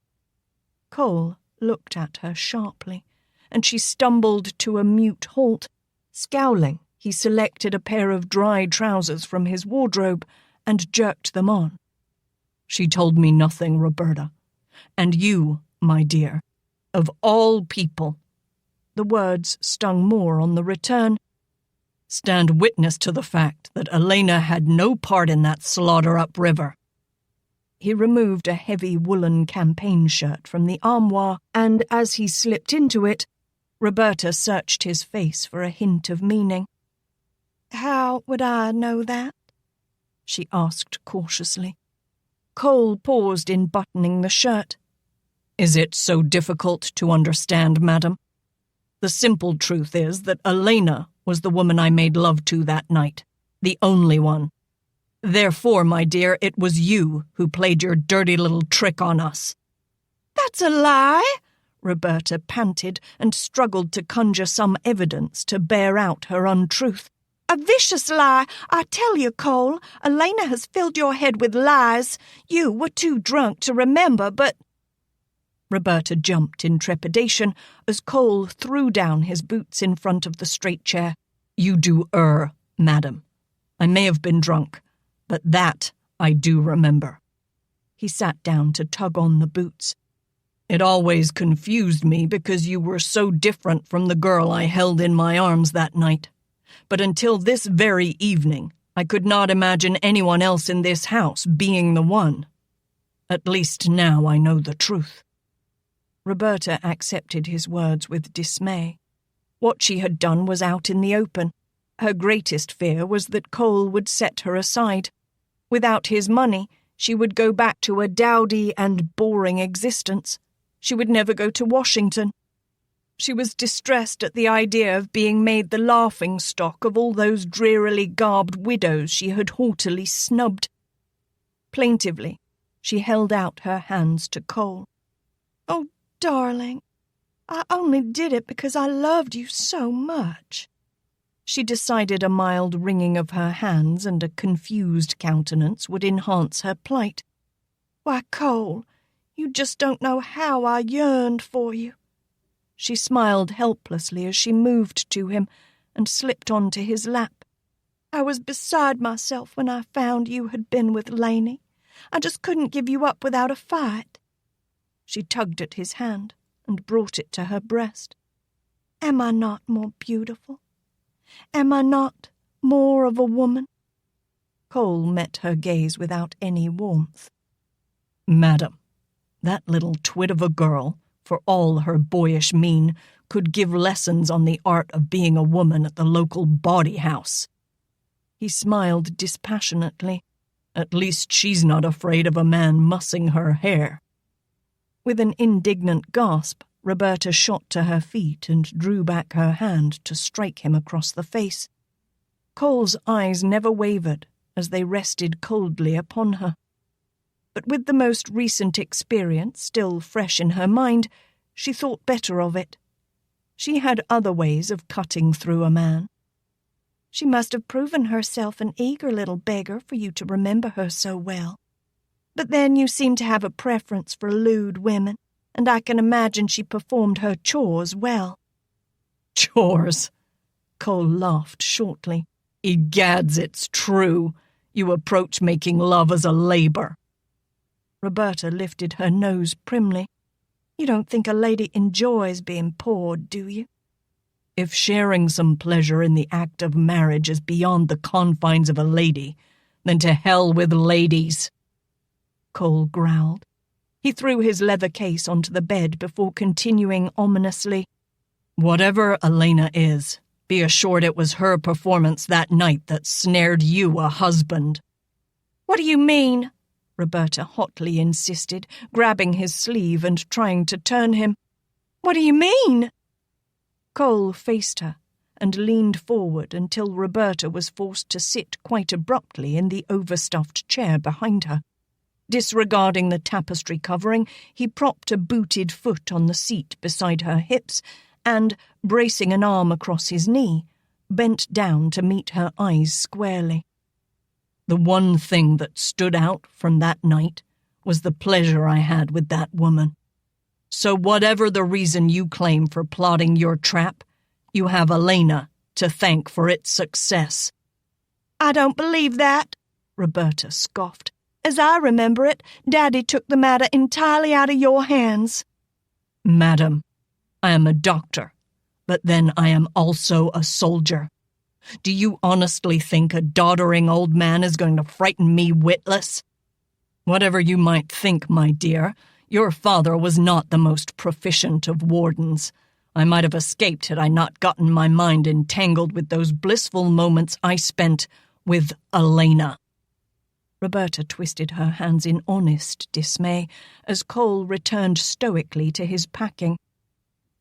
Cole looked at her sharply, and she stumbled to a mute halt. Scowling, he selected a pair of dry trousers from his wardrobe and jerked them on. "She told me nothing, Roberta. And you, my dear, of all people," the words stung more on the return, "stand witness to the fact that Alaina had no part in that slaughter upriver." He removed a heavy woolen campaign shirt from the armoire, and as he slipped into it, Roberta searched his face for a hint of meaning. "How would I know that?" she asked cautiously. Cole paused in buttoning the shirt. "Is it so difficult to understand, madam? The simple truth is that Alaina was the woman I made love to that night, the only one. Therefore, my dear, it was you who played your dirty little trick on us." "That's a lie!" Roberta panted and struggled to conjure some evidence to bear out her untruth. "A vicious lie, I tell you, Cole. Alaina has filled your head with lies. You were too drunk to remember, but—" Roberta jumped in trepidation as Cole threw down his boots in front of the straight chair. You do err, madam. I may have been drunk, but that I do remember. He sat down to tug on the boots. It always confused me because you were so different from the girl I held in my arms that night. But until this very evening, I could not imagine anyone else in this house being the one. At least now I know the truth. Roberta accepted his words with dismay. What she had done was out in the open. Her greatest fear was that Cole would set her aside. Without his money, she would go back to a dowdy and boring existence. She would never go to Washington. She was distressed at the idea of being made the laughingstock of all those drearily garbed widows she had haughtily snubbed. Plaintively, she held out her hands to Cole. "Oh, darling, I only did it because I loved you so much." She decided a mild wringing of her hands and a confused countenance would enhance her plight. "Why, Cole, you just don't know how I yearned for you." She smiled helplessly as she moved to him and slipped onto his lap. "I was beside myself when I found you had been with Laney. I just couldn't give you up without a fight." She tugged at his hand and brought it to her breast. "Am I not more beautiful? Am I not more of a woman?" Cole met her gaze without any warmth. "Madam, that little twit of a girl, for all her boyish mien, could give lessons on the art of being a woman at the local bawdy house." He smiled dispassionately. "At least she's not afraid of a man mussing her hair." With an indignant gasp, Roberta shot to her feet and drew back her hand to strike him across the face. Cole's eyes never wavered as they rested coldly upon her. But with the most recent experience still fresh in her mind, she thought better of it. She had other ways of cutting through a man. "She must have proven herself an eager little beggar for you to remember her so well. But then you seem to have a preference for lewd women, and I can imagine she performed her chores well." "Chores?" Cole laughed shortly. "Egads, it's true. You approach making love as a labor." Roberta lifted her nose primly. "You don't think a lady enjoys being pawed, do you?" "If sharing some pleasure in the act of marriage is beyond the confines of a lady, then to hell with ladies," Cole growled. He threw his leather case onto the bed before continuing ominously. "Whatever Alaina is, be assured it was her performance that night that snared you a husband." "What do you mean?" Roberta hotly insisted, grabbing his sleeve and trying to turn him. "What do you mean?" Cole faced her and leaned forward until Roberta was forced to sit quite abruptly in the overstuffed chair behind her. Disregarding the tapestry covering, he propped a booted foot on the seat beside her hips and, bracing an arm across his knee, bent down to meet her eyes squarely. "The one thing that stood out from that night was the pleasure I had with that woman. So whatever the reason you claim for plotting your trap, you have Alaina to thank for its success." "I don't believe that," Roberta scoffed. "As I remember it, Daddy took the matter entirely out of your hands." "Madam, I am a doctor, but then I am also a soldier. Do you honestly think a doddering old man is going to frighten me witless? Whatever you might think, my dear, your father was not the most proficient of wardens. I might have escaped had I not gotten my mind entangled with those blissful moments I spent with Alaina." Roberta twisted her hands in honest dismay as Cole returned stoically to his packing.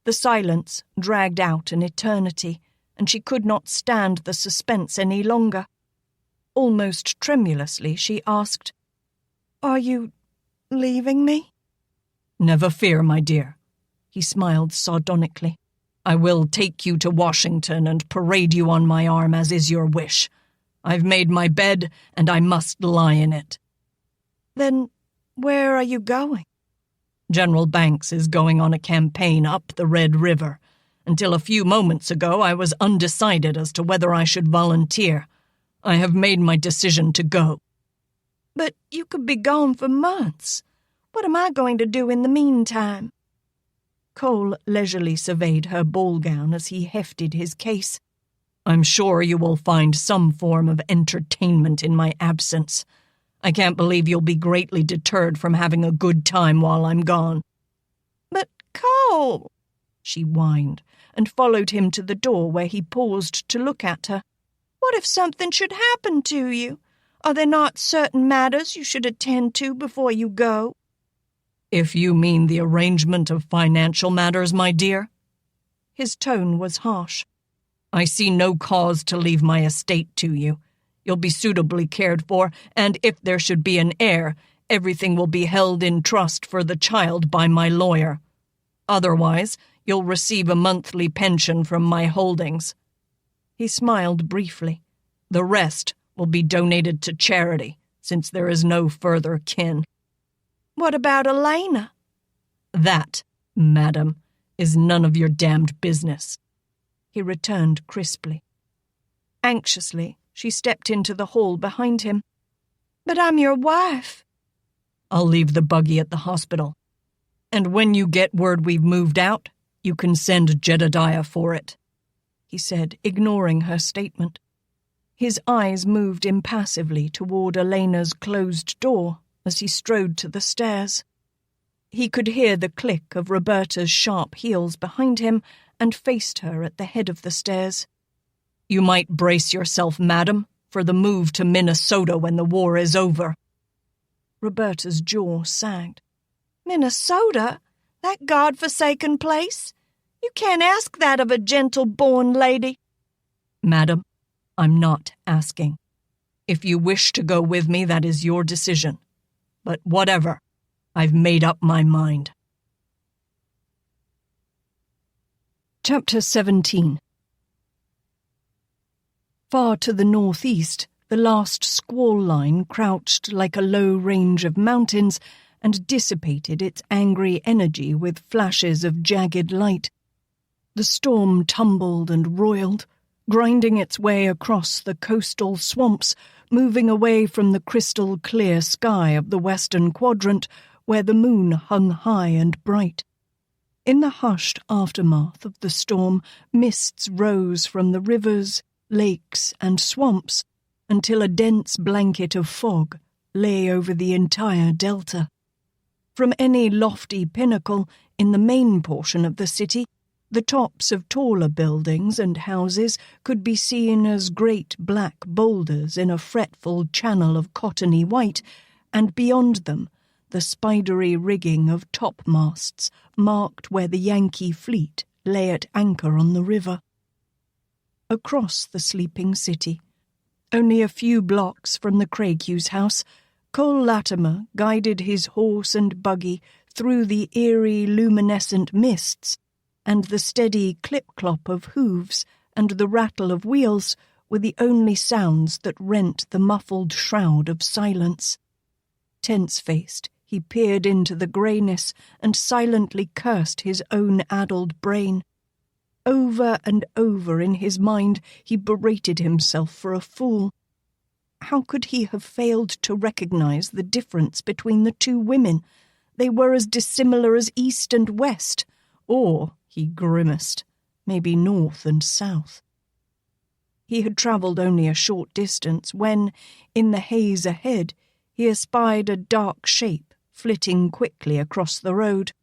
The silence dragged out an eternity, and she could not stand the suspense any longer. Almost tremulously, she asked, "Are you leaving me?" "Never fear, my dear." He smiled sardonically. "I will take you to Washington and parade you on my arm as is your wish. I've made my bed, and I must lie in it." "Then where are you going?" General Banks is going on a campaign up the Red River. Until a few moments ago, I was undecided as to whether I should volunteer. I have made my decision to go." "But you could be gone for months. What am I going to do in the meantime?" Cole leisurely surveyed her ball gown as he hefted his case. "I'm sure you will find some form of entertainment in my absence. I can't believe you'll be greatly deterred from having a good time while I'm gone." "But Cole," she whined, and followed him to the door where he paused to look at her. "What if something should happen to you? Are there not certain matters you should attend to before you go?" "If you mean the arrangement of financial matters, my dear." His tone was harsh. "I see no cause to leave my estate to you. You'll be suitably cared for, and if there should be an heir, everything will be held in trust for the child by my lawyer. Otherwise, you'll receive a monthly pension from my holdings." He smiled briefly. "The rest will be donated to charity, since there is no further kin." "What about Alaina?" "That, madam, is none of your damned business," he returned crisply. Anxiously, she stepped into the hall behind him. "But I'm your wife." "I'll leave the buggy at the hospital. And when you get word we've moved out, you can send Jedediah for it," he said, ignoring her statement. His eyes moved impassively toward Alaina's closed door as he strode to the stairs. He could hear the click of Roberta's sharp heels behind him and faced her at the head of the stairs. "You might brace yourself, madam, for the move to Minnesota when the war is over." Roberta's jaw sagged. "Minnesota? That God-forsaken place? You can't ask that of a gentle-born lady." "Madam, I'm not asking. If you wish to go with me, that is your decision. But whatever, I've made up my mind." Chapter 17. Far to the northeast, the last squall line crouched like a low range of mountains and dissipated its angry energy with flashes of jagged light. The storm tumbled and roiled, grinding its way across the coastal swamps, moving away from the crystal-clear sky of the western quadrant where the moon hung high and bright. In the hushed aftermath of the storm, mists rose from the rivers, lakes, and swamps until a dense blanket of fog lay over the entire delta. From any lofty pinnacle in the main portion of the city, the tops of taller buildings and houses could be seen as great black boulders in a fretful channel of cottony white, and beyond them, the spidery rigging of topmasts marked where the Yankee fleet lay at anchor on the river. Across the sleeping city, only a few blocks from the Craighughes house, Cole Latimer guided his horse and buggy through the eerie luminescent mists, and the steady clip-clop of hooves and the rattle of wheels were the only sounds that rent the muffled shroud of silence. Tense-faced, he peered into the greyness and silently cursed his own addled brain. Over and over in his mind he berated himself for a fool. How could he have failed to recognize the difference between the two women? They were as dissimilar as east and west, or, he grimaced, maybe north and south. He had travelled only a short distance when, in the haze ahead, he espied a dark shape flitting quickly across the road.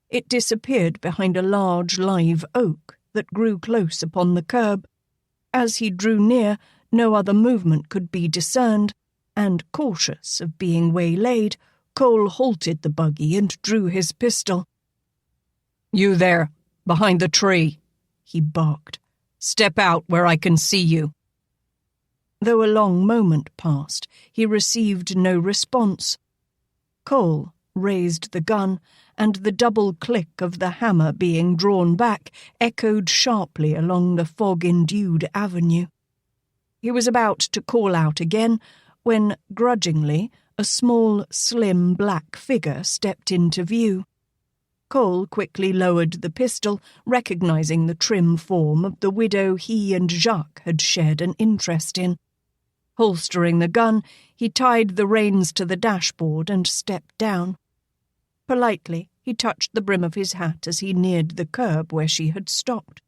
It disappeared behind a large live oak that grew close upon the curb. As he drew near, no other movement could be discerned, and, cautious of being waylaid, Cole halted the buggy and drew his pistol. "You there, behind the tree," he barked. "Step out where I can see you." Though a long moment passed, he received no response. Cole raised the gun, and the double click of the hammer being drawn back echoed sharply along the fog-endued avenue. He was about to call out again when, grudgingly, a small, slim black figure stepped into view. Cole quickly lowered the pistol, recognizing the trim form of the widow he and Jacques had shared an interest in. Holstering the gun, he tied the reins to the dashboard and stepped down. Politely, he touched the brim of his hat as he neared the curb where she had stopped.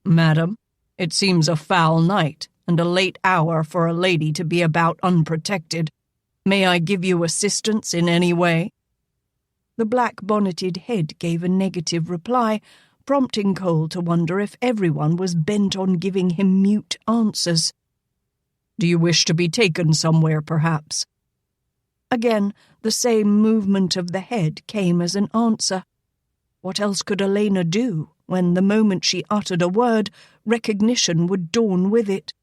"Madam, it seems a foul night and a late hour for a lady to be about unprotected. May I give you assistance in any way?" The black-bonneted head gave a negative reply, prompting Cole to wonder if everyone was bent on giving him mute answers. "Do you wish to be taken somewhere, perhaps?" Again, the same movement of the head came as an answer. What else could Alaina do when, the moment she uttered a word, recognition would dawn with it?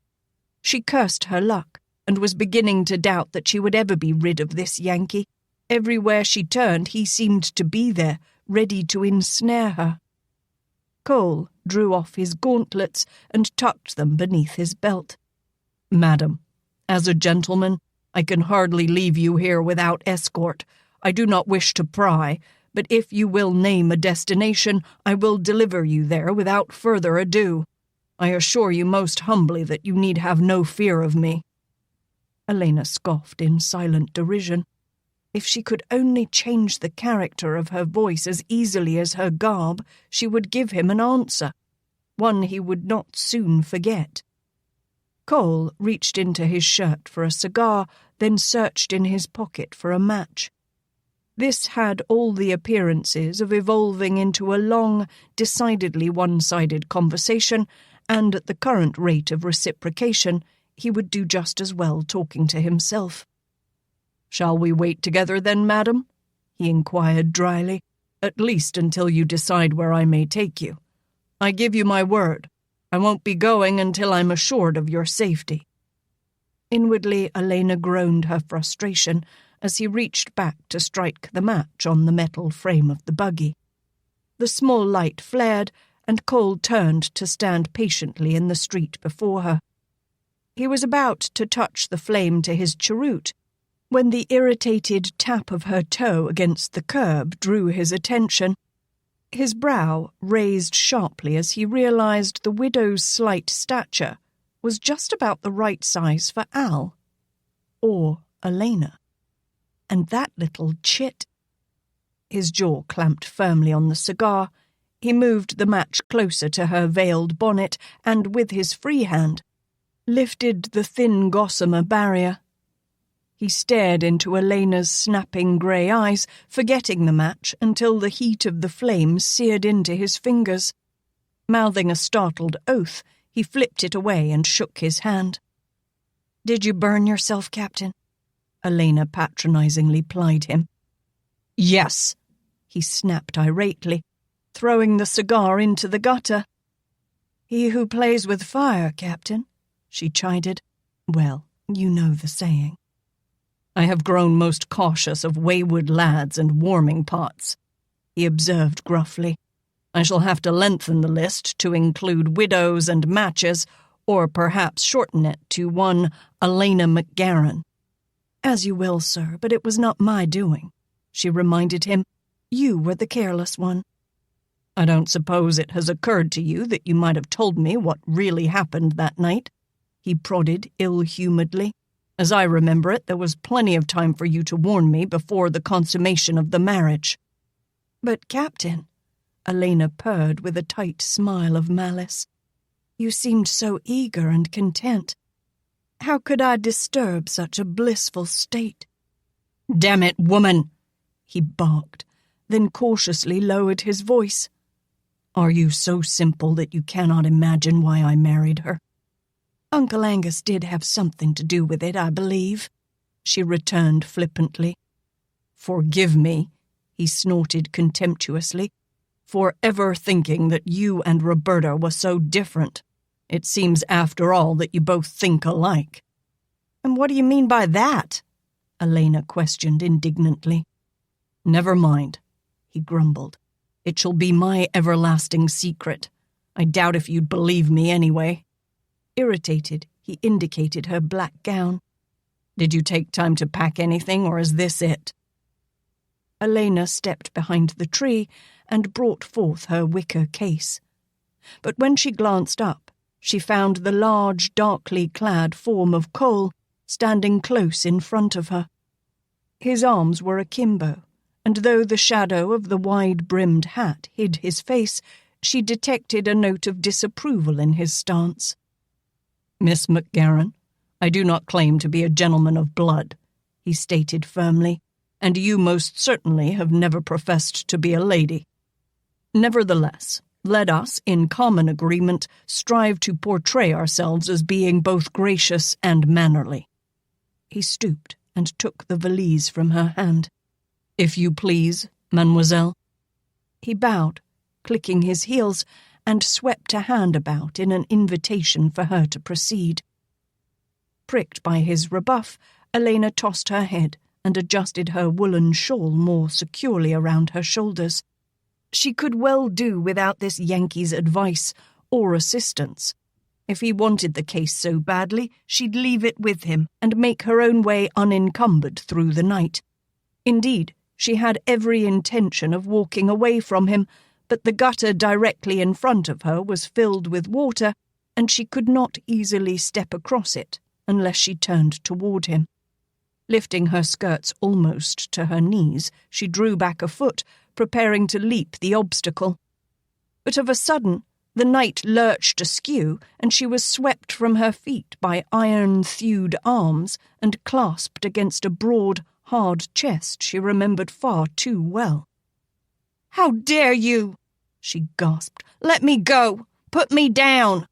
She cursed her luck and was beginning to doubt that she would ever be rid of this Yankee. Everywhere she turned, he seemed to be there, ready to ensnare her. Cole drew off his gauntlets and tucked them beneath his belt. "Madam, as a gentleman, I can hardly leave you here without escort. I do not wish to pry, but if you will name a destination, I will deliver you there without further ado. I assure you most humbly that you need have no fear of me." Alaina scoffed in silent derision. If she could only change the character of her voice as easily as her garb, she would give him an answer, one he would not soon forget. Cole reached into his shirt for a cigar, then searched in his pocket for a match. This had all the appearances of evolving into a long, decidedly one-sided conversation, and at the current rate of reciprocation, he would do just as well talking to himself. "Shall we wait together then, madam?" he inquired dryly, "at least until you decide where I may take you. I give you my word, I won't be going until I'm assured of your safety." Inwardly, Alaina groaned her frustration as he reached back to strike the match on the metal frame of the buggy. The small light flared, and Cole turned to stand patiently in the street before her. He was about to touch the flame to his cheroot when the irritated tap of her toe against the curb drew his attention. His brow raised sharply as he realized the widow's slight stature was just about the right size for Al, or Alaina. And that little chit. His jaw clamped firmly on the cigar. He moved the match closer to her veiled bonnet and, with his free hand, lifted the thin gossamer barrier. He stared into Alaina's snapping grey eyes, forgetting the match until the heat of the flame seared into his fingers. Mouthing a startled oath, he flipped it away and shook his hand. "Did you burn yourself, Captain?" Alaina patronizingly plied him. "Yes," he snapped irately, throwing the cigar into the gutter. "He who plays with fire, Captain," she chided. "Well, you know the saying." "I have grown most cautious of wayward lads and warming pots," he observed gruffly. "I shall have to lengthen the list to include widows and matches, or perhaps shorten it to one Alaina MacGaren." "As you will, sir, but it was not my doing," she reminded him. "You were the careless one." "I don't suppose it has occurred to you that you might have told me what really happened that night," he prodded ill-humouredly. "As I remember it, there was plenty of time for you to warn me before the consummation of the marriage." "But, Captain," Alaina purred with a tight smile of malice, "you seemed so eager and content. How could I disturb such a blissful state?" "Damn it, woman!" he barked, then cautiously lowered his voice. "Are you so simple that you cannot imagine why I married her?" "Uncle Angus did have something to do with it, I believe," she returned flippantly. "Forgive me," he snorted contemptuously, "for ever thinking that you and Roberta were so different. It seems, after all, that you both think alike." "And what do you mean by that?" Alaina questioned indignantly. "Never mind," he grumbled. "It shall be my everlasting secret. I doubt if you'd believe me anyway." Irritated, he indicated her black gown. "Did you take time to pack anything, or is this it?" Alaina stepped behind the tree and brought forth her wicker case. But when she glanced up, she found the large, darkly clad form of Cole standing close in front of her. His arms were akimbo, and though the shadow of the wide-brimmed hat hid his face, she detected a note of disapproval in his stance. "Miss MacGaren, I do not claim to be a gentleman of blood," he stated firmly, "and you most certainly have never professed to be a lady. Nevertheless, let us, in common agreement, strive to portray ourselves as being both gracious and mannerly." He stooped and took the valise from her hand. "If you please, mademoiselle." He bowed, clicking his heels, and swept a hand about in an invitation for her to proceed. Pricked by his rebuff, Alaina tossed her head and adjusted her woolen shawl more securely around her shoulders. She could well do without this Yankee's advice or assistance. If he wanted the case so badly, she'd leave it with him and make her own way unencumbered through the night. Indeed, she had every intention of walking away from him, but the gutter directly in front of her was filled with water, and she could not easily step across it unless she turned toward him. Lifting her skirts almost to her knees, she drew back a foot, preparing to leap the obstacle. But of a sudden, the night lurched askew, and she was swept from her feet by iron-thewed arms and clasped against a broad, hard chest she remembered far too well. "How dare you?" she gasped. "Let me go! Put me down!"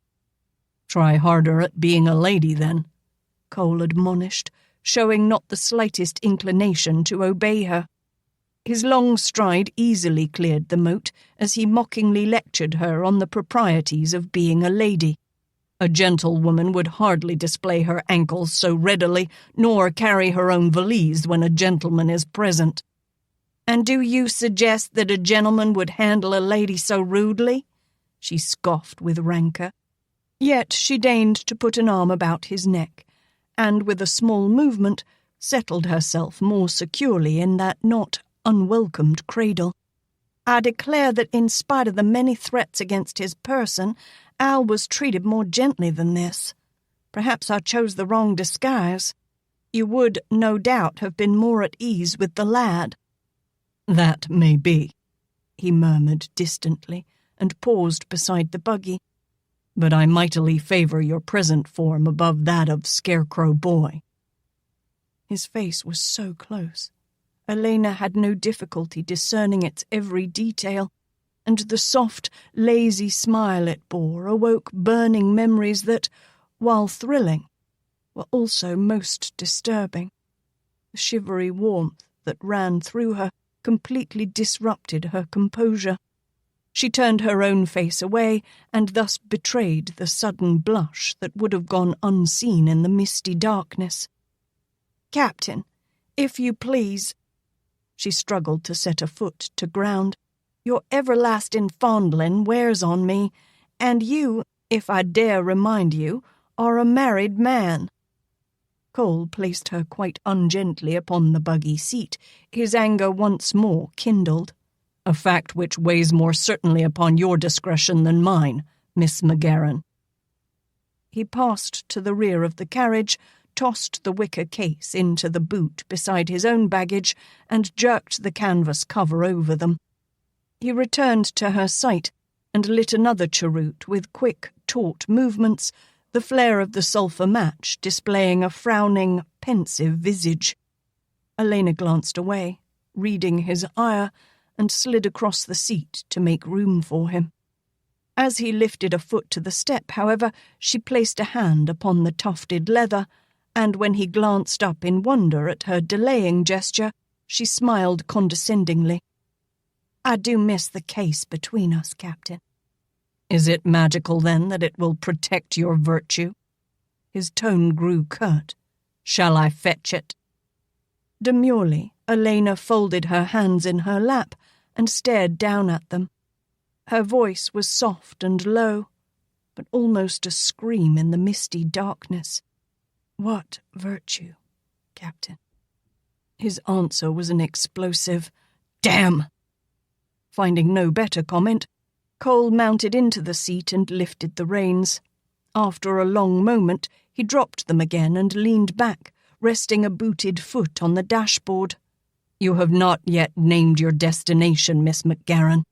"Try harder at being a lady, then," Cole admonished, showing not the slightest inclination to obey her. His long stride easily cleared the moat as he mockingly lectured her on the proprieties of being a lady. A gentlewoman would hardly display her ankles so readily, nor carry her own valise when a gentleman is present. "And do you suggest that a gentleman would handle a lady so rudely?" she scoffed with rancour. Yet she deigned to put an arm about his neck, and with a small movement settled herself more securely in that not unwelcomed cradle. "I declare that in spite of the many threats against his person, Al was treated more gently than this. Perhaps I chose the wrong disguise. You would, no doubt, have been more at ease with the lad." "That may be," he murmured distantly, and paused beside the buggy. "But I mightily favor your present form above that of Scarecrow Boy." His face was so close. Alaina had no difficulty discerning its every detail, and the soft, lazy smile it bore awoke burning memories that, while thrilling, were also most disturbing. The shivery warmth that ran through her completely disrupted her composure. She turned her own face away and thus betrayed the sudden blush that would have gone unseen in the misty darkness. "Captain, if you please," she struggled to set a foot to ground. "Your everlasting fondling wears on me, and you, if I dare remind you, are a married man." Cole placed her quite ungently upon the buggy seat, his anger once more kindled. "A fact which weighs more certainly upon your discretion than mine, Miss MacGaren." He passed to the rear of the carriage, tossed the wicker case into the boot beside his own baggage, and jerked the canvas cover over them. He returned to her sight and lit another cheroot with quick, taut movements, the flare of the sulphur match displaying a frowning, pensive visage. Alaina glanced away, reading his ire, and slid across the seat to make room for him. As he lifted a foot to the step, however, she placed a hand upon the tufted leather, and when he glanced up in wonder at her delaying gesture, she smiled condescendingly. "I do miss the case between us, Captain." "Is it magical, then, that it will protect your virtue?" His tone grew curt. "Shall I fetch it?" Demurely, Alaina folded her hands in her lap and stared down at them. Her voice was soft and low, but almost a scream in the misty darkness. "What virtue, Captain?" His answer was an explosive, Damn! Finding no better comment, Cole mounted into the seat and lifted the reins. After a long moment, he dropped them again and leaned back, resting a booted foot on the dashboard. You have not yet named your destination, Miss MacGaren.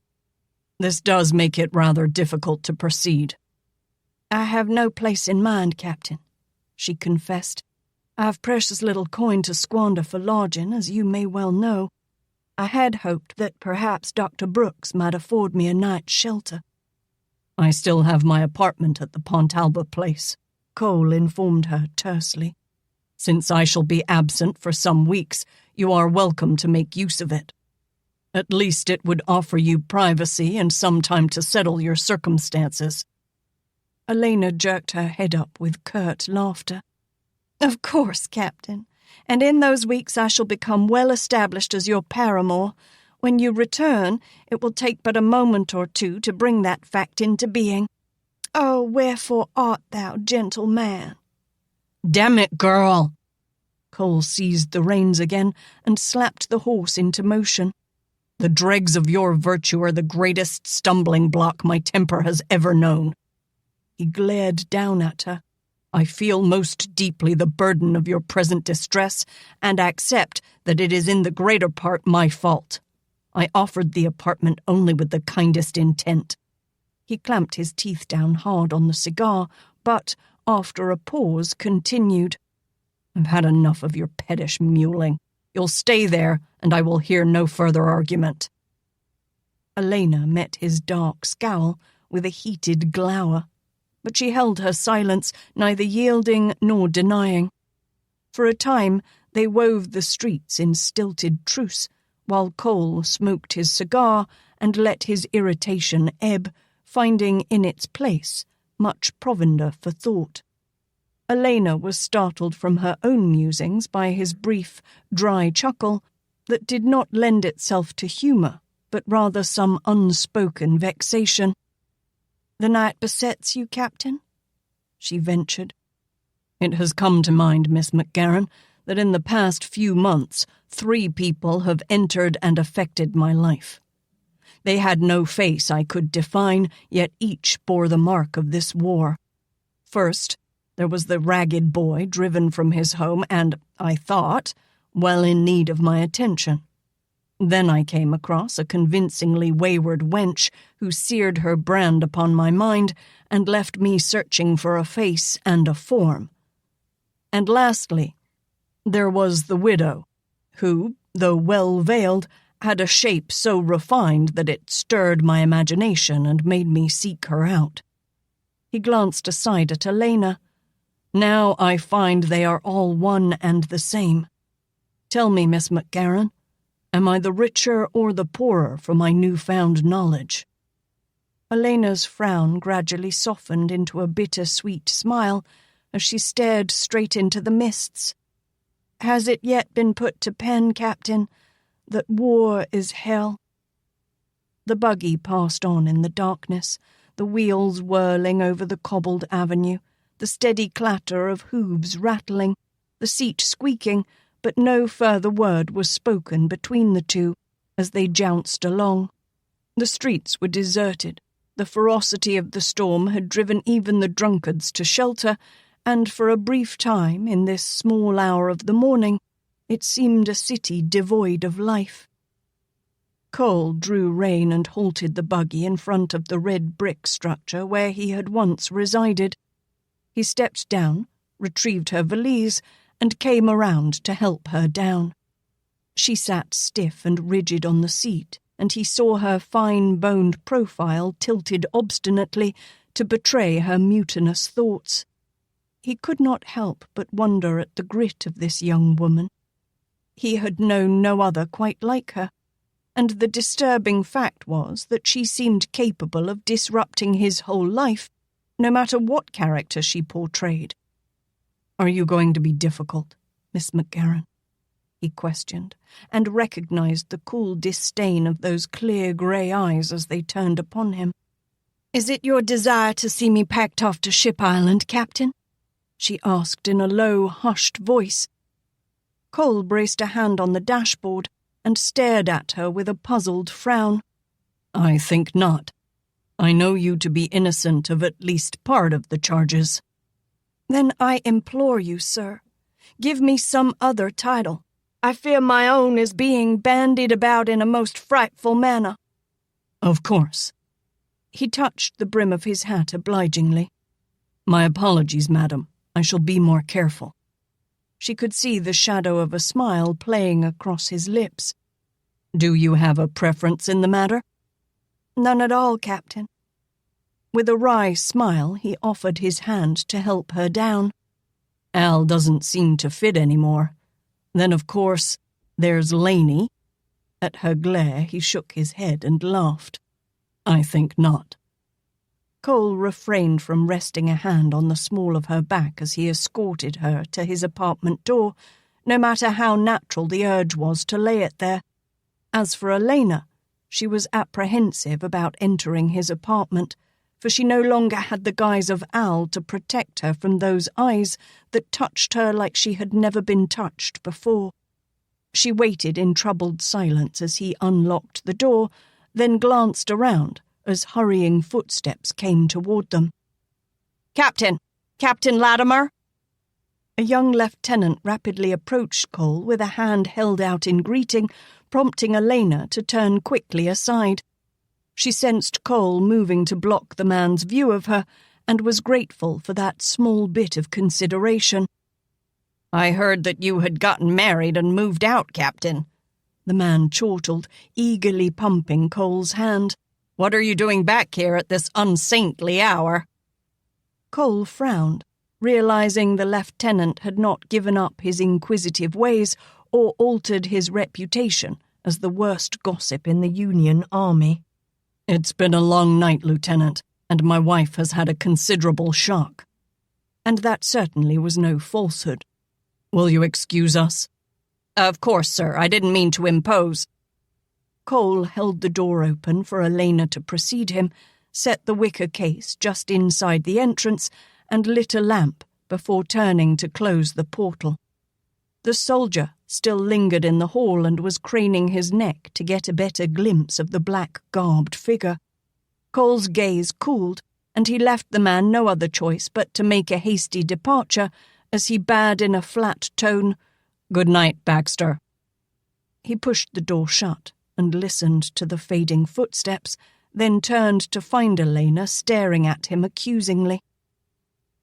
This does make it rather difficult to proceed. I have no place in mind, Captain, she confessed. I've precious little coin to squander for lodging, as you may well know. I had hoped that perhaps Dr. Brooks might afford me a night's shelter. I still have my apartment at the Pontalba place, Cole informed her tersely. Since I shall be absent for some weeks, you are welcome to make use of it. At least it would offer you privacy and some time to settle your circumstances. Alaina jerked her head up with curt laughter. Of course, Captain. And in those weeks I shall become well established as your paramour. When you return, it will take but a moment or two to bring that fact into being. Oh, wherefore art thou, gentle man? Damn it, girl! Cole seized the reins again and slapped the horse into motion. The dregs of your virtue are the greatest stumbling block my temper has ever known. He glared down at her. I feel most deeply the burden of your present distress, and accept that it is in the greater part my fault. I offered the apartment only with the kindest intent. He clamped his teeth down hard on the cigar, but, after a pause, continued. I've had enough of your pettish mewling. You'll stay there, and I will hear no further argument. Alaina met his dark scowl with a heated glower, but she held her silence, neither yielding nor denying. For a time they wove the streets in stilted truce, while Cole smoked his cigar and let his irritation ebb, finding in its place much provender for thought. Alaina was startled from her own musings by his brief, dry chuckle that did not lend itself to humour, but rather some unspoken vexation. The night besets you, Captain? She ventured. It has come to mind, Miss MacGaren, that in the past few months 3 people have entered and affected my life. They had no face I could define, yet each bore the mark of this war. First, there was the ragged boy driven from his home and, I thought, well in need of my attention. Then I came across a convincingly wayward wench who seared her brand upon my mind and left me searching for a face and a form. And lastly, there was the widow, who, though well veiled, had a shape so refined that it stirred my imagination and made me seek her out. He glanced aside at Alaina. Now I find they are all one and the same. Tell me, Miss MacGaren, am I the richer or the poorer for my newfound knowledge? Alaina's frown gradually softened into a bitter-sweet smile as she stared straight into the mists. Has it yet been put to pen, Captain, that war is hell? The buggy passed on in the darkness, the wheels whirling over the cobbled avenue, the steady clatter of hooves rattling, the seat squeaking, but no further word was spoken between the two as they jounced along. The streets were deserted. The ferocity of the storm had driven even the drunkards to shelter, and for a brief time, in this small hour of the morning, it seemed a city devoid of life. Cole drew rein and halted the buggy in front of the red brick structure where he had once resided. He stepped down, retrieved her valise, and came around to help her down. She sat stiff and rigid on the seat, and he saw her fine-boned profile tilted obstinately to betray her mutinous thoughts. He could not help but wonder at the grit of this young woman. He had known no other quite like her, and the disturbing fact was that she seemed capable of disrupting his whole life, no matter what character she portrayed. Are you going to be difficult, Miss MacGaren? He questioned, and recognized the cool disdain of those clear grey eyes as they turned upon him. Is it your desire to see me packed off to Ship Island, Captain? She asked in a low, hushed voice. Cole braced a hand on the dashboard, and stared at her with a puzzled frown. I think not. I know you to be innocent of at least part of the charges. Then I implore you, sir, give me some other title. I fear my own is being bandied about in a most frightful manner. Of course. He touched the brim of his hat obligingly. My apologies, madam. I shall be more careful. She could see the shadow of a smile playing across his lips. Do you have a preference in the matter? None at all, Captain. With a wry smile, he offered his hand to help her down. Al doesn't seem to fit anymore. Then, of course, there's Laney. At her glare, he shook his head and laughed. I think not. Cole refrained from resting a hand on the small of her back as he escorted her to his apartment door, no matter how natural the urge was to lay it there. As for Alaina, she was apprehensive about entering his apartment, for she no longer had the guise of Al to protect her from those eyes that touched her like she had never been touched before. She waited in troubled silence as he unlocked the door, then glanced around as hurrying footsteps came toward them. Captain! Captain Latimer! A young lieutenant rapidly approached Cole with a hand held out in greeting, prompting Alaina to turn quickly aside. She sensed Cole moving to block the man's view of her and was grateful for that small bit of consideration. I heard that you had gotten married and moved out, Captain. The man chortled, eagerly pumping Cole's hand. What are you doing back here at this unsaintly hour? Cole frowned, realizing the lieutenant had not given up his inquisitive ways or altered his reputation as the worst gossip in the Union Army. It's been a long night, Lieutenant, and my wife has had a considerable shock. And that certainly was no falsehood. Will you excuse us? Of course, sir. I didn't mean to impose. Cole held the door open for Alaina to precede him, set the wicker case just inside the entrance, and lit a lamp before turning to close the portal. The soldier still lingered in the hall and was craning his neck to get a better glimpse of the black-garbed figure. Cole's gaze cooled, and he left the man no other choice but to make a hasty departure as he bade in a flat tone, "Good night, Baxter." He pushed the door shut and listened to the fading footsteps, then turned to find Alaina staring at him accusingly.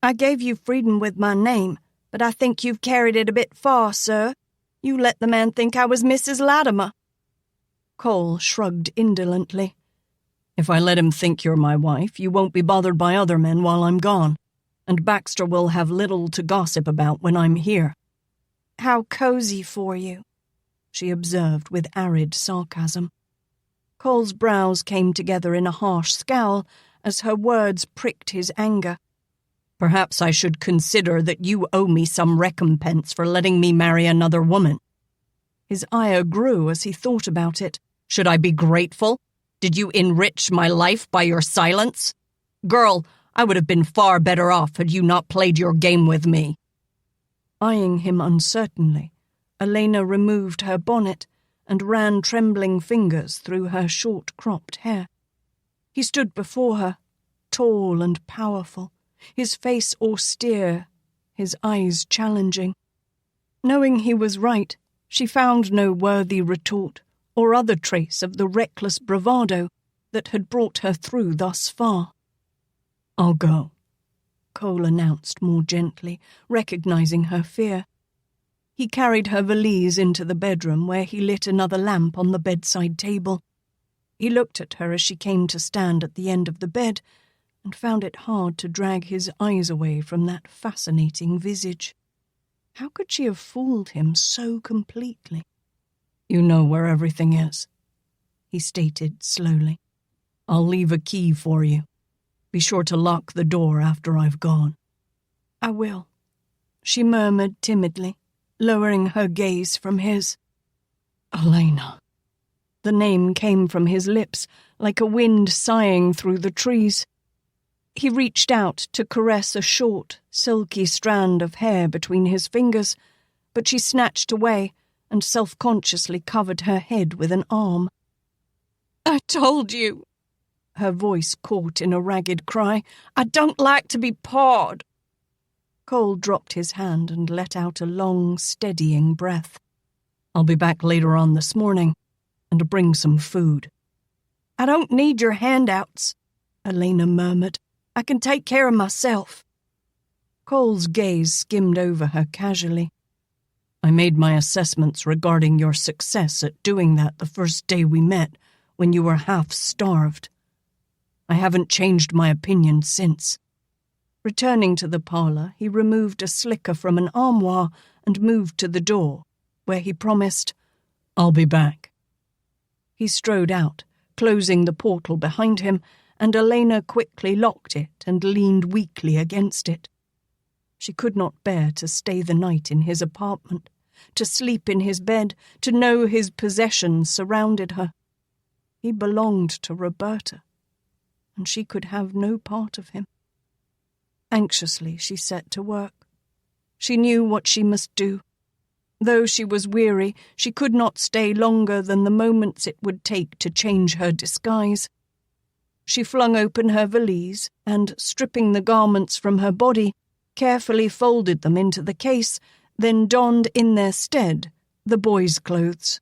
I gave you freedom with my name, but I think you've carried it a bit far, sir. You let the man think I was Mrs. Latimer. Cole shrugged indolently. If I let him think you're my wife, you won't be bothered by other men while I'm gone, and Baxter will have little to gossip about when I'm here. How cozy for you, she observed with arid sarcasm. Cole's brows came together in a harsh scowl as her words pricked his anger. Perhaps I should consider that you owe me some recompense for letting me marry another woman. His ire grew as he thought about it. Should I be grateful? Did you enrich my life by your silence? Girl, I would have been far better off had you not played your game with me. Eyeing him uncertainly, Alaina removed her bonnet and ran trembling fingers through her short-cropped hair. He stood before her, tall and powerful, his face austere, his eyes challenging. Knowing he was right, she found no worthy retort or other trace of the reckless bravado that had brought her through thus far. I'll go, Cole announced more gently, recognizing her fear. He carried her valise into the bedroom where he lit another lamp on the bedside table. He looked at her as she came to stand at the end of the bed and found it hard to drag his eyes away from that fascinating visage. How could she have fooled him so completely? You know where everything is, he stated slowly. I'll leave a key for you. Be sure to lock the door after I've gone. I will, she murmured timidly, lowering her gaze from his. Alaina. The name came from his lips like a wind sighing through the trees. He reached out to caress a short, silky strand of hair between his fingers, but she snatched away and self-consciously covered her head with an arm. "I told you," her voice caught in a ragged cry. "I don't like to be pawed." Cole dropped his hand and let out a long, steadying breath. "I'll be back later on this morning and bring some food." "I don't need your handouts," Alaina murmured. "I can take care of myself." Cole's gaze skimmed over her casually. "I made my assessments regarding your success at doing that the first day we met, when you were half-starved. I haven't changed my opinion since." Returning to the parlour, he removed a slicker from an armoire and moved to the door, where he promised, "I'll be back." He strode out, closing the portal behind him, and Alaina quickly locked it and leaned weakly against it. She could not bear to stay the night in his apartment, to sleep in his bed, to know his possessions surrounded her. He belonged to Roberta, and she could have no part of him. Anxiously, she set to work. She knew what she must do. Though she was weary, she could not stay longer than the moments it would take to change her disguise. She flung open her valise and, stripping the garments from her body, carefully folded them into the case, then donned in their stead the boy's clothes.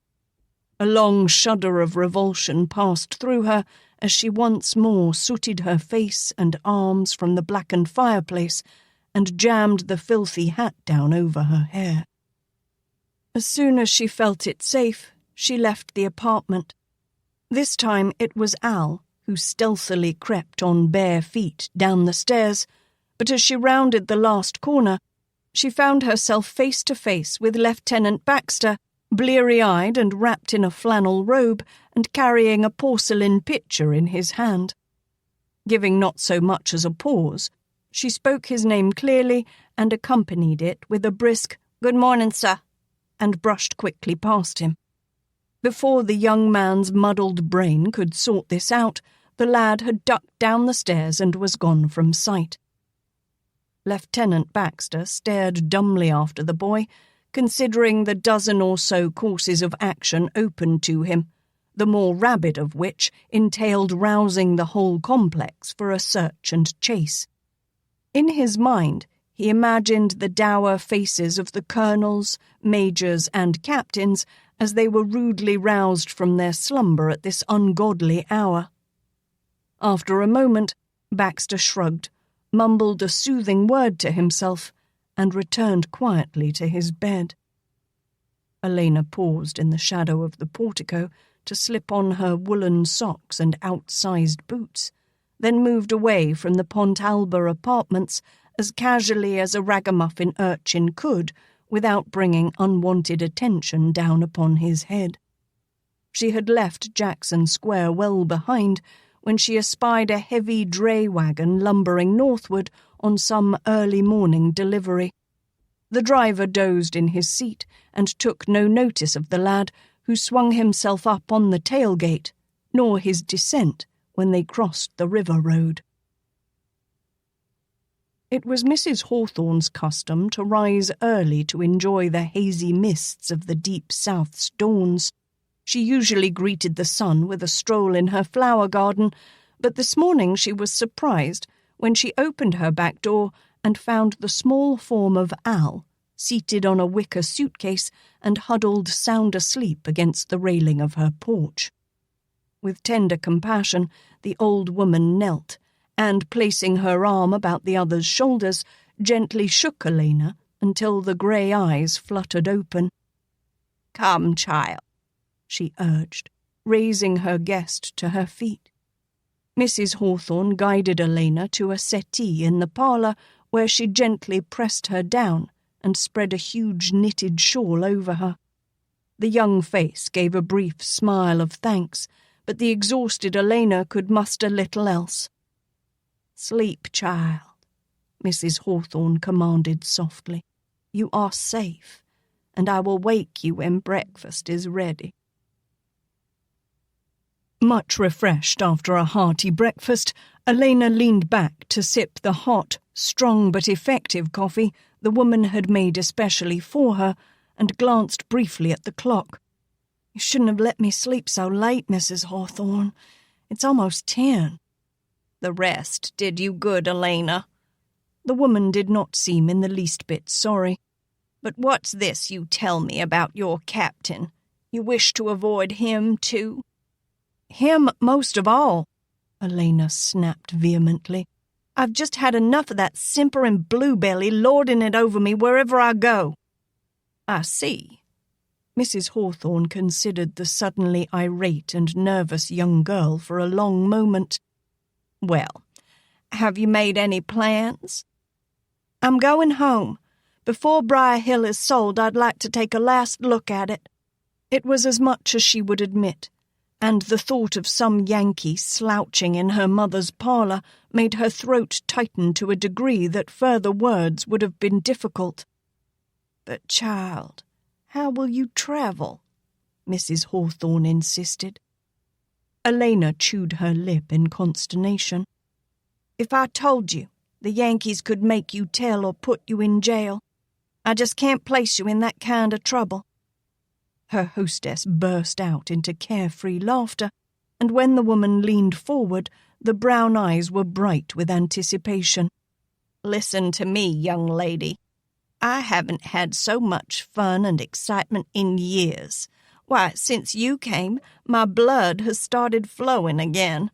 A long shudder of revulsion passed through her as she once more sooted her face and arms from the blackened fireplace and jammed the filthy hat down over her hair. As soon as she felt it safe, she left the apartment. This time it was Al who stealthily crept on bare feet down the stairs, but as she rounded the last corner, she found herself face to face with Lieutenant Baxter, bleary-eyed and wrapped in a flannel robe and carrying a porcelain pitcher in his hand. Giving not so much as a pause, she spoke his name clearly and accompanied it with a brisk "Good morning, sir," and brushed quickly past him. Before the young man's muddled brain could sort this out, the lad had ducked down the stairs and was gone from sight. Lieutenant Baxter stared dumbly after the boy, considering the dozen or so courses of action open to him, the more rabid of which entailed rousing the whole complex for a search and chase. In his mind, he imagined the dour faces of the colonels, majors, and captains as they were rudely roused from their slumber at this ungodly hour. After a moment, Baxter shrugged, mumbled a soothing word to himself, and returned quietly to his bed. Alaina paused in the shadow of the portico to slip on her woolen socks and outsized boots, then moved away from the Pont Alba apartments as casually as a ragamuffin urchin could without bringing unwanted attention down upon his head. She had left Jackson Square well behind when she espied a heavy dray wagon lumbering northward on some early morning delivery. The driver dozed in his seat and took no notice of the lad, who swung himself up on the tailgate, nor his descent when they crossed the river road. It was Mrs. Hawthorne's custom to rise early to enjoy the hazy mists of the deep south's dawns. She usually greeted the sun with a stroll in her flower garden, but this morning she was surprised when she opened her back door and found the small form of Al, seated on a wicker suitcase and huddled sound asleep against the railing of her porch. With tender compassion, the old woman knelt, and, placing her arm about the other's shoulders, gently shook Alaina until the grey eyes fluttered open. "Come, child," she urged, raising her guest to her feet. Mrs. Hawthorne guided Alaina to a settee in the parlour, where she gently pressed her down and spread a huge knitted shawl over her. The young face gave a brief smile of thanks, but the exhausted Alaina could muster little else. "Sleep, child," Mrs. Hawthorne commanded softly. "You are safe, and I will wake you when breakfast is ready." Much refreshed after a hearty breakfast, Alaina leaned back to sip the hot, strong but effective coffee the woman had made especially for her, and glanced briefly at the clock. "You shouldn't have let me sleep so late, Mrs. Hawthorne. It's almost 10. The rest did you good, Alaina." The woman did not seem in the least bit sorry. "But what's this you tell me about your captain? You wish to avoid him, too?" "Him most of all," Alaina snapped vehemently. "I've just had enough of that simpering bluebelly lording it over me wherever I go." "I see." Mrs. Hawthorne considered the suddenly irate and nervous young girl for a long moment. "Well, have you made any plans?" "I'm going home. Before Briar Hill is sold, I'd like to take a last look at it." It was as much as she would admit, and the thought of some Yankee slouching in her mother's parlour made her throat tighten to a degree that further words would have been difficult. "But, child, how will you travel?" Mrs. Hawthorne insisted. Alaina chewed her lip in consternation. "If I told you, the Yankees could make you tell or put you in jail. I just can't place you in that kind of trouble." Her hostess burst out into carefree laughter, and when the woman leaned forward, the brown eyes were bright with anticipation. "Listen to me, young lady. I haven't had so much fun and excitement in years. Why, since you came, my blood has started flowing again.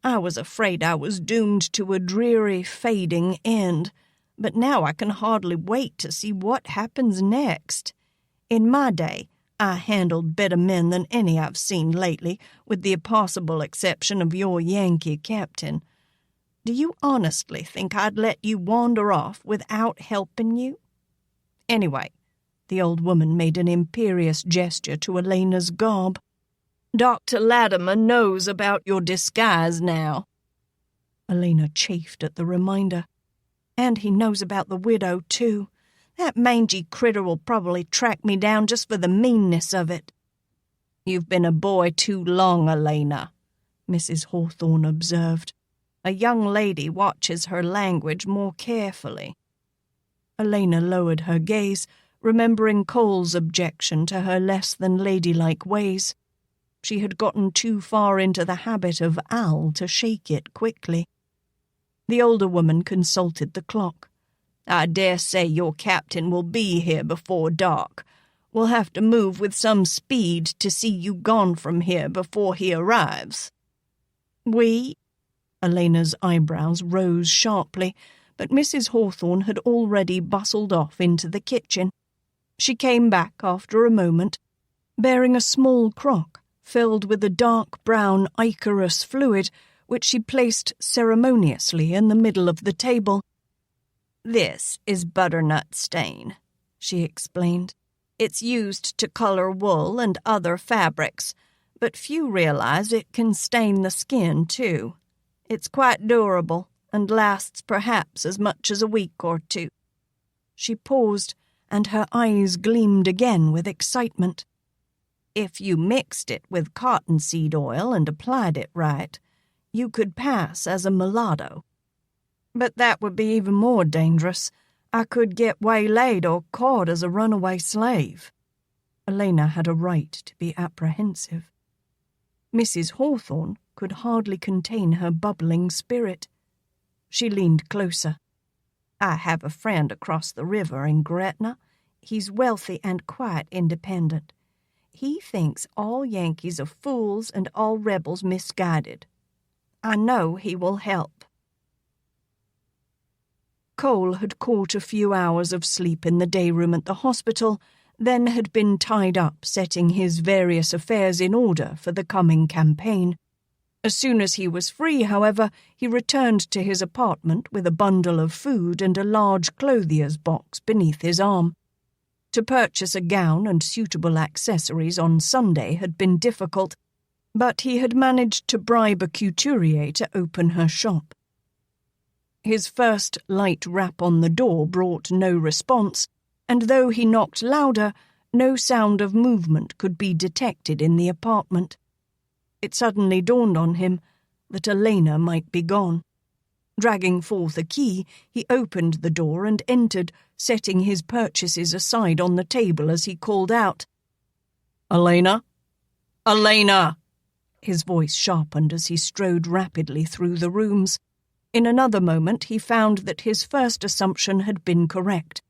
I was afraid I was doomed to a dreary, fading end, but now I can hardly wait to see what happens next. In my day, I handled better men than any I've seen lately, with the possible exception of your Yankee captain. Do you honestly think I'd let you wander off without helping you? Anyway," the old woman made an imperious gesture to Alaina's garb, "Dr. Latimer knows about your disguise now." Alaina chafed at the reminder. "And he knows about the widow, too. That mangy critter will probably track me down just for the meanness of it." "You've been a boy too long, Alaina," Mrs. Hawthorne observed. "A young lady watches her language more carefully." Alaina lowered her gaze, remembering Cole's objection to her less-than-ladylike ways. She had gotten too far into the habit of Al to shake it quickly. The older woman consulted the clock. "I dare say your captain will be here before dark. We'll have to move with some speed to see you gone from here before he arrives." "We?" Alaina's eyebrows rose sharply, but Mrs. Hawthorne had already bustled off into the kitchen. She came back after a moment, bearing a small crock filled with a dark brown ichorous fluid, which she placed ceremoniously in the middle of the table. "This is butternut stain," she explained. "It's used to color wool and other fabrics, but few realize it can stain the skin, too. It's quite durable and lasts perhaps as much as a week or two." She paused, and her eyes gleamed again with excitement. "If you mixed it with cottonseed oil and applied it right, you could pass as a mulatto." "But that would be even more dangerous. I could get waylaid or caught as a runaway slave." Alaina had a right to be apprehensive. Mrs. Hawthorne could hardly contain her bubbling spirit. She leaned closer. "I have a friend across the river in Gretna. He's wealthy and quite independent. He thinks all Yankees are fools and all rebels misguided. I know he will help." Cole had caught a few hours of sleep in the day room at the hospital, then had been tied up setting his various affairs in order for the coming campaign. As soon as he was free, however, he returned to his apartment with a bundle of food and a large clothier's box beneath his arm. To purchase a gown and suitable accessories on Sunday had been difficult, but he had managed to bribe a couturier to open her shop. His first light rap on the door brought no response, and though he knocked louder, no sound of movement could be detected in the apartment. It suddenly dawned on him that Alaina might be gone. Dragging forth a key, he opened the door and entered, setting his purchases aside on the table as he called out, "Alaina? Alaina!" His voice sharpened as he strode rapidly through the rooms. In another moment he found that his first assumption had been correct.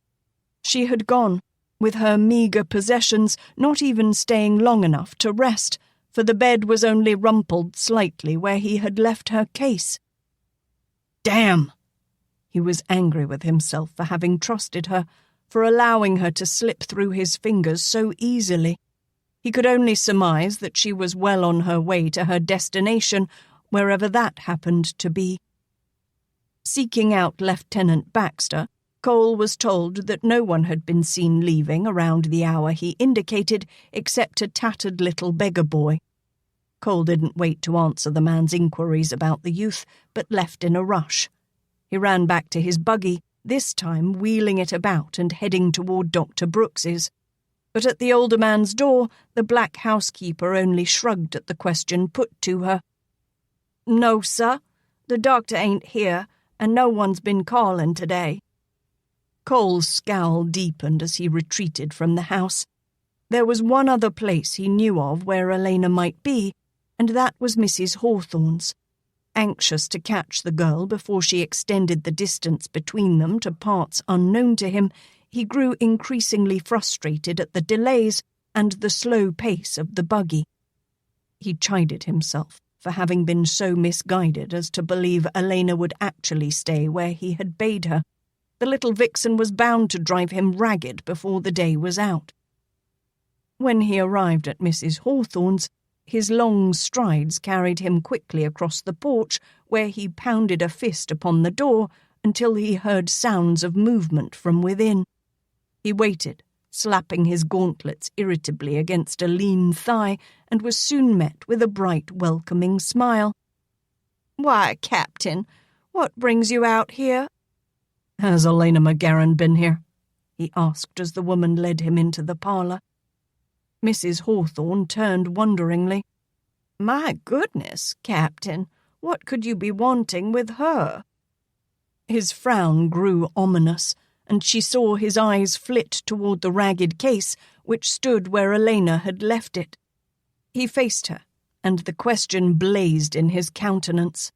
She had gone, with her meagre possessions, not even staying long enough to rest, for the bed was only rumpled slightly where he had left her case. Damn! He was angry with himself for having trusted her, for allowing her to slip through his fingers so easily. He could only surmise that she was well on her way to her destination, wherever that happened to be. Seeking out Lieutenant Baxter, Cole was told that no one had been seen leaving around the hour he indicated except a tattered little beggar boy. Cole didn't wait to answer the man's inquiries about the youth, but left in a rush. He ran back to his buggy, this time wheeling it about and heading toward Dr. Brooks's. But at the older man's door, the black housekeeper only shrugged at the question put to her. "No, sir. The doctor ain't here, and no one's been calling today." Cole's scowl deepened as he retreated from the house. There was one other place he knew of where Alaina might be, and that was Mrs. Hawthorne's. Anxious to catch the girl before she extended the distance between them to parts unknown to him, he grew increasingly frustrated at the delays and the slow pace of the buggy. He chided himself for having been so misguided as to believe Alaina would actually stay where he had bade her. The little vixen was bound to drive him ragged before the day was out. When he arrived at Mrs. Hawthorne's, his long strides carried him quickly across the porch, where he pounded a fist upon the door until he heard sounds of movement from within. He waited, slapping his gauntlets irritably against a lean thigh, and was soon met with a bright, welcoming smile. "Why, Captain, what brings you out here?" "Has Alaina MacGaren been here?" he asked as the woman led him into the parlour. Mrs. Hawthorne turned wonderingly. "My goodness, Captain, what could you be wanting with her?" His frown grew ominous, and she saw his eyes flit toward the ragged case which stood where Alaina had left it. He faced her, and the question blazed in his countenance.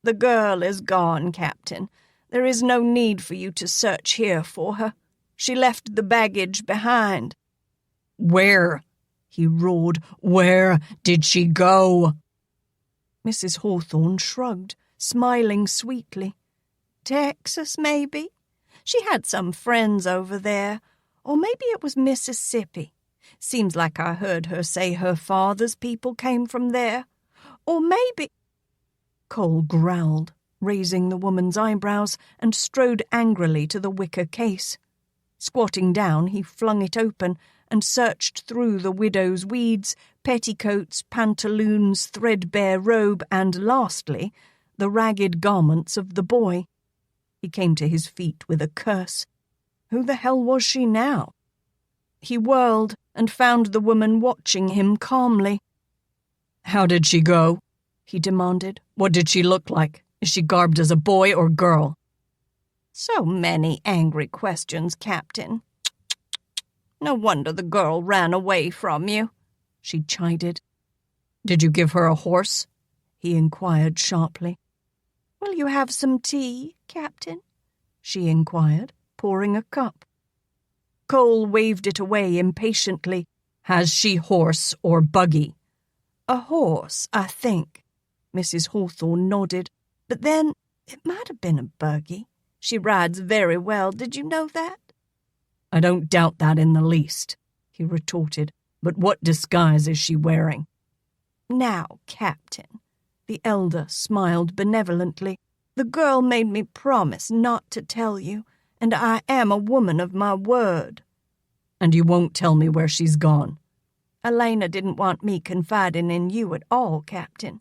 "The girl is gone, Captain. There is no need for you to search here for her. She left the baggage behind." "Where?" he roared. "Where did she go?" Mrs. Hawthorne shrugged, smiling sweetly. "Texas, maybe? She had some friends over there. Or maybe it was Mississippi. Seems like I heard her say her father's people came from there. Or maybe—" Cole growled, raising the woman's eyebrows, and strode angrily to the wicker case. Squatting down, he flung it open and searched through the widow's weeds, petticoats, pantaloons, threadbare robe, and, lastly, the ragged garments of the boy. He came to his feet with a curse. Who the hell was she now? He whirled and found the woman watching him calmly. "How did she go?" he demanded. "What did she look like? Is she garbed as a boy or girl?" "So many angry questions, Captain. No wonder the girl ran away from you," she chided. "Did you give her a horse?" he inquired sharply. "Will you have some tea, Captain?" she inquired, pouring a cup. Cole waved it away impatiently. "Has she horse or buggy?" "A horse, I think." Mrs. Hawthorne nodded. "But then, it might have been a buggy. She rides very well, did you know that?" "I don't doubt that in the least," he retorted. "But what disguise is she wearing?" "Now, Captain," the elder smiled benevolently, "the girl made me promise not to tell you, and I am a woman of my word." "And you won't tell me where she's gone?" "Alaina didn't want me confiding in you at all, Captain."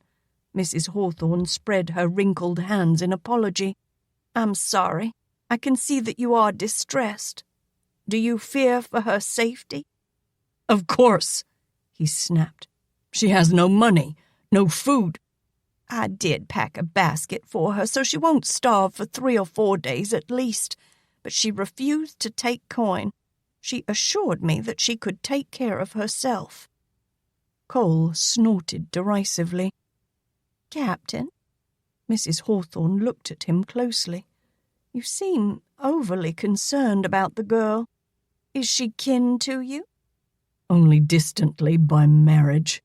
Mrs. Hawthorne spread her wrinkled hands in apology. "I'm sorry. I can see that you are distressed. Do you fear for her safety?" "Of course," he snapped. "She has no money, no food." I did pack a basket for her so she won't starve for 3 or 4 days at least, but she refused to take coin. She assured me that she could take care of herself." Cole snorted derisively. "Captain?" Mrs. Hawthorne looked at him closely. "You seem overly concerned about the girl. Is she kin to you?" "Only distantly by marriage,"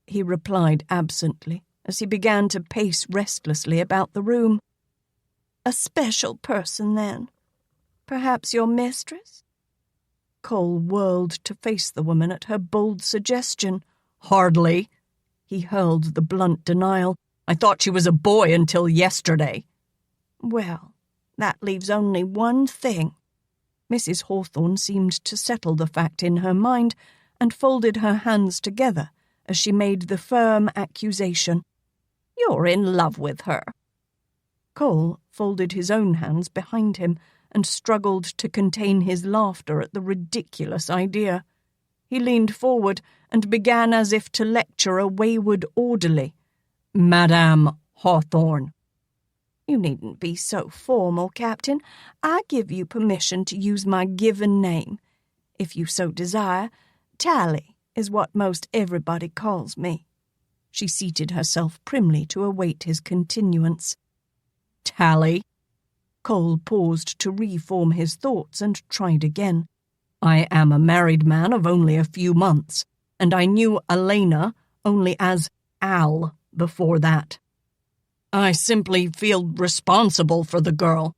he replied absently as he began to pace restlessly about the room. "A special person, then? Perhaps your mistress?" Cole whirled to face the woman at her bold suggestion. "Hardly," he hurled the blunt denial. "I thought she was a boy until yesterday." "Well, that leaves only one thing." Mrs. Hawthorne seemed to settle the fact in her mind and folded her hands together as she made the firm accusation. "You're in love with her." Cole folded his own hands behind him and struggled to contain his laughter at the ridiculous idea. He leaned forward and began as if to lecture a wayward orderly. "Madame Hawthorne." "You needn't be so formal, Captain. I give you permission to use my given name. If you so desire, Tally is what most everybody calls me." She seated herself primly to await his continuance. "Tally?" Cole paused to reform his thoughts and tried again. "I am a married man of only a few months, and I knew Alaina only as Al before that. I simply feel responsible for the girl.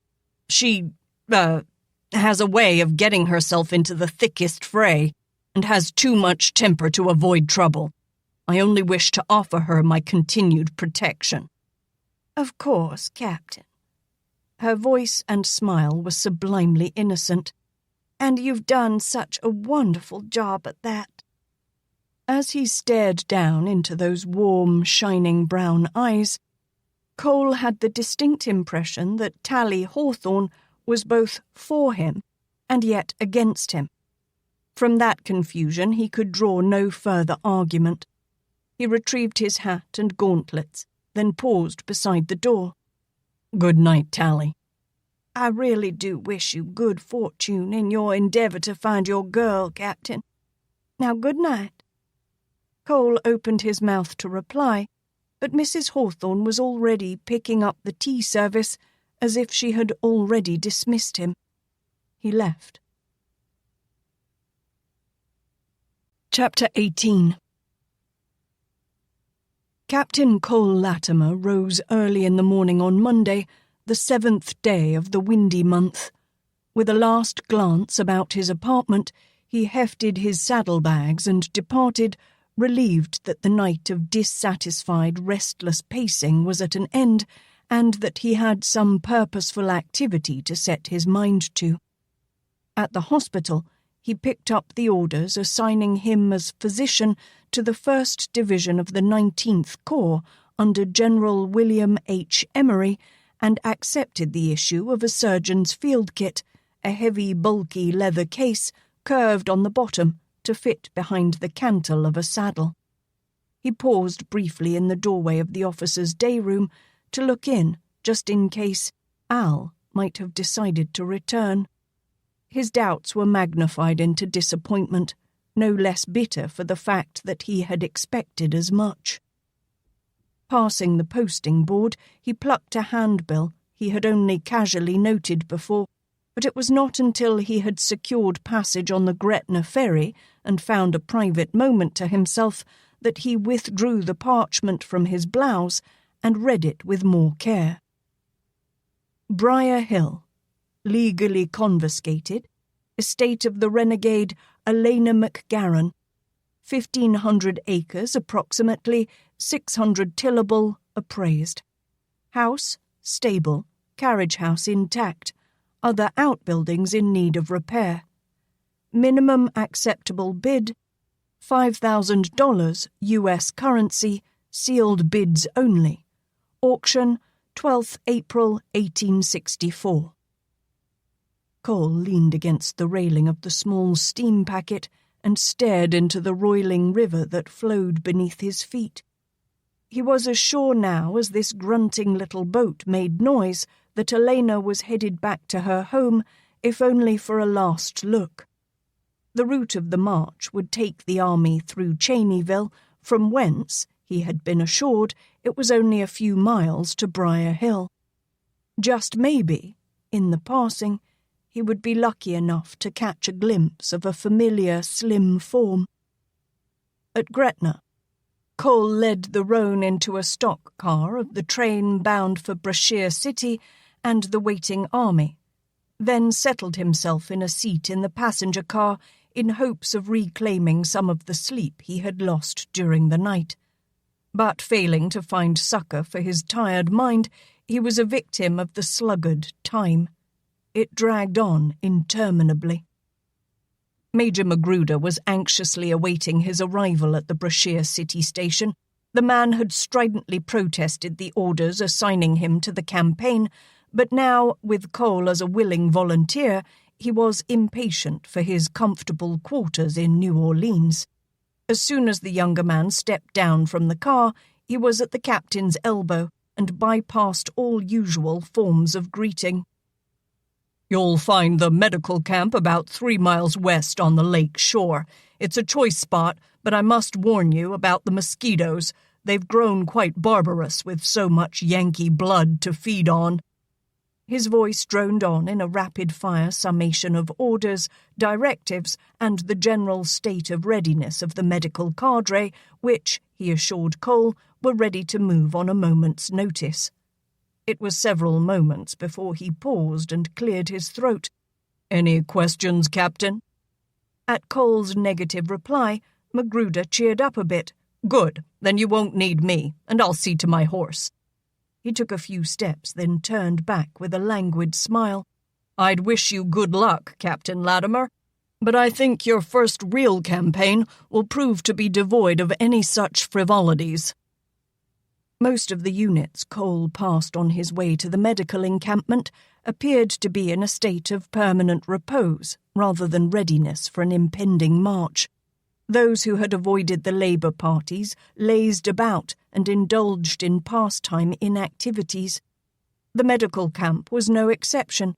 She, has a way of getting herself into the thickest fray, and has too much temper to avoid trouble. I only wish to offer her my continued protection." "Of course, Captain." Her voice and smile were sublimely innocent. "And you've done such a wonderful job at that." As he stared down into those warm, shining brown eyes, Cole had the distinct impression that Tally Hawthorne was both for him and yet against him. From that confusion he could draw no further argument. He retrieved his hat and gauntlets, then paused beside the door. "Good night, Tally." "I really do wish you good fortune in your endeavor to find your girl, Captain. Now, good night." Cole opened his mouth to reply, but Mrs. Hawthorne was already picking up the tea service as if she had already dismissed him. He left. Chapter 18. Captain Cole Latimer rose early in the morning on Monday, the 7th day of the windy month. With a last glance about his apartment, he hefted his saddlebags and departed, relieved that the night of dissatisfied, restless pacing was at an end and that he had some purposeful activity to set his mind to. At the hospital, he picked up the orders assigning him as physician to the 1st Division of the 19th Corps under General William H. Emery and accepted the issue of a surgeon's field kit, a heavy, bulky leather case curved on the bottom to fit behind the cantle of a saddle. He paused briefly in the doorway of the officer's day room to look in, just in case Al might have decided to return. His doubts were magnified into disappointment, no less bitter for the fact that he had expected as much. Passing the posting board, he plucked a handbill he had only casually noted before, but it was not until he had secured passage on the Gretna ferry and found a private moment to himself that he withdrew the parchment from his blouse and read it with more care. Briar Hill, legally confiscated, estate of the renegade Alaina MacGaren, 1,500 acres approximately, 600 tillable, appraised. House, stable, carriage house intact, other outbuildings in need of repair. Minimum acceptable bid, $5,000 U.S. currency, sealed bids only. Auction, 12th April 1864. Cole leaned against the railing of the small steam packet and stared into the roiling river that flowed beneath his feet. He was as sure now as this grunting little boat made noise that Alaina was headed back to her home, if only for a last look. The route of the march would take the army through Cheneyville, from whence, he had been assured, it was only a few miles to Briar Hill. Just maybe, in the passing, he would be lucky enough to catch a glimpse of a familiar slim form. At Gretna, Cole led the roan into a stock car of the train bound for Brashear City and the waiting army, then settled himself in a seat in the passenger car in hopes of reclaiming some of the sleep he had lost during the night. But failing to find succor for his tired mind, he was a victim of the sluggard time. It dragged on interminably. Major Magruder was anxiously awaiting his arrival at the Brashear City station. The man had stridently protested the orders assigning him to the campaign, but now, with Cole as a willing volunteer, he was impatient for his comfortable quarters in New Orleans. As soon as the younger man stepped down from the car, he was at the captain's elbow and bypassed all usual forms of greeting. "You'll find the medical camp about 3 miles west on the lake shore. It's a choice spot, but I must warn you about the mosquitoes. They've grown quite barbarous with so much Yankee blood to feed on." His voice droned on in a rapid-fire summation of orders, directives, and the general state of readiness of the medical cadre, which, he assured Cole, were ready to move on a moment's notice. It was several moments before he paused and cleared his throat. "Any questions, Captain?" At Cole's negative reply, Magruder cheered up a bit. "Good, then you won't need me, and I'll see to my horse." He took a few steps, then turned back with a languid smile. "I'd wish you good luck, Captain Latimer, but I think your first real campaign will prove to be devoid of any such frivolities." Most of the units Cole passed on his way to the medical encampment appeared to be in a state of permanent repose rather than readiness for an impending march. Those who had avoided the Labour parties lazed about and indulged in pastime inactivities. The medical camp was no exception.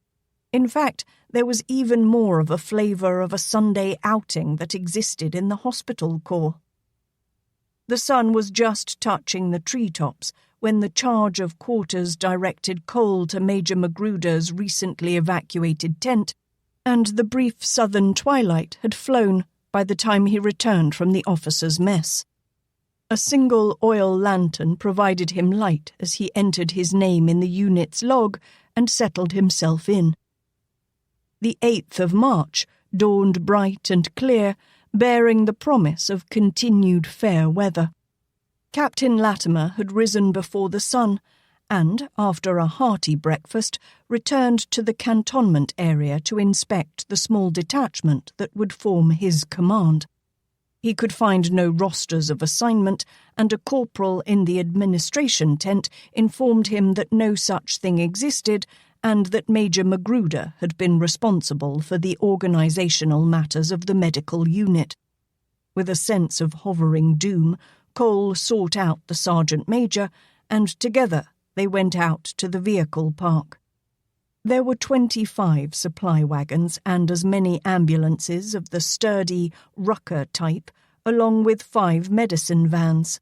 In fact, there was even more of a flavour of a Sunday outing that existed in the hospital corps. The sun was just touching the treetops when the charge of quarters directed Cole to Major Magruder's recently evacuated tent, and the brief southern twilight had flown by the time he returned from the officers' mess. A single oil lantern provided him light as he entered his name in the unit's log and settled himself in. The 8th of March dawned bright and clear, bearing the promise of continued fair weather. Captain Latimer had risen before the sun and, after a hearty breakfast, returned to the cantonment area to inspect the small detachment that would form his command. He could find no rosters of assignment, and a corporal in the administration tent informed him that no such thing existed and that Major Magruder had been responsible for the organizational matters of the medical unit. With a sense of hovering doom, Cole sought out the sergeant major, and together they went out to the vehicle park. There were 25 supply wagons and as many ambulances of the sturdy Rucker type, along with 5 medicine vans.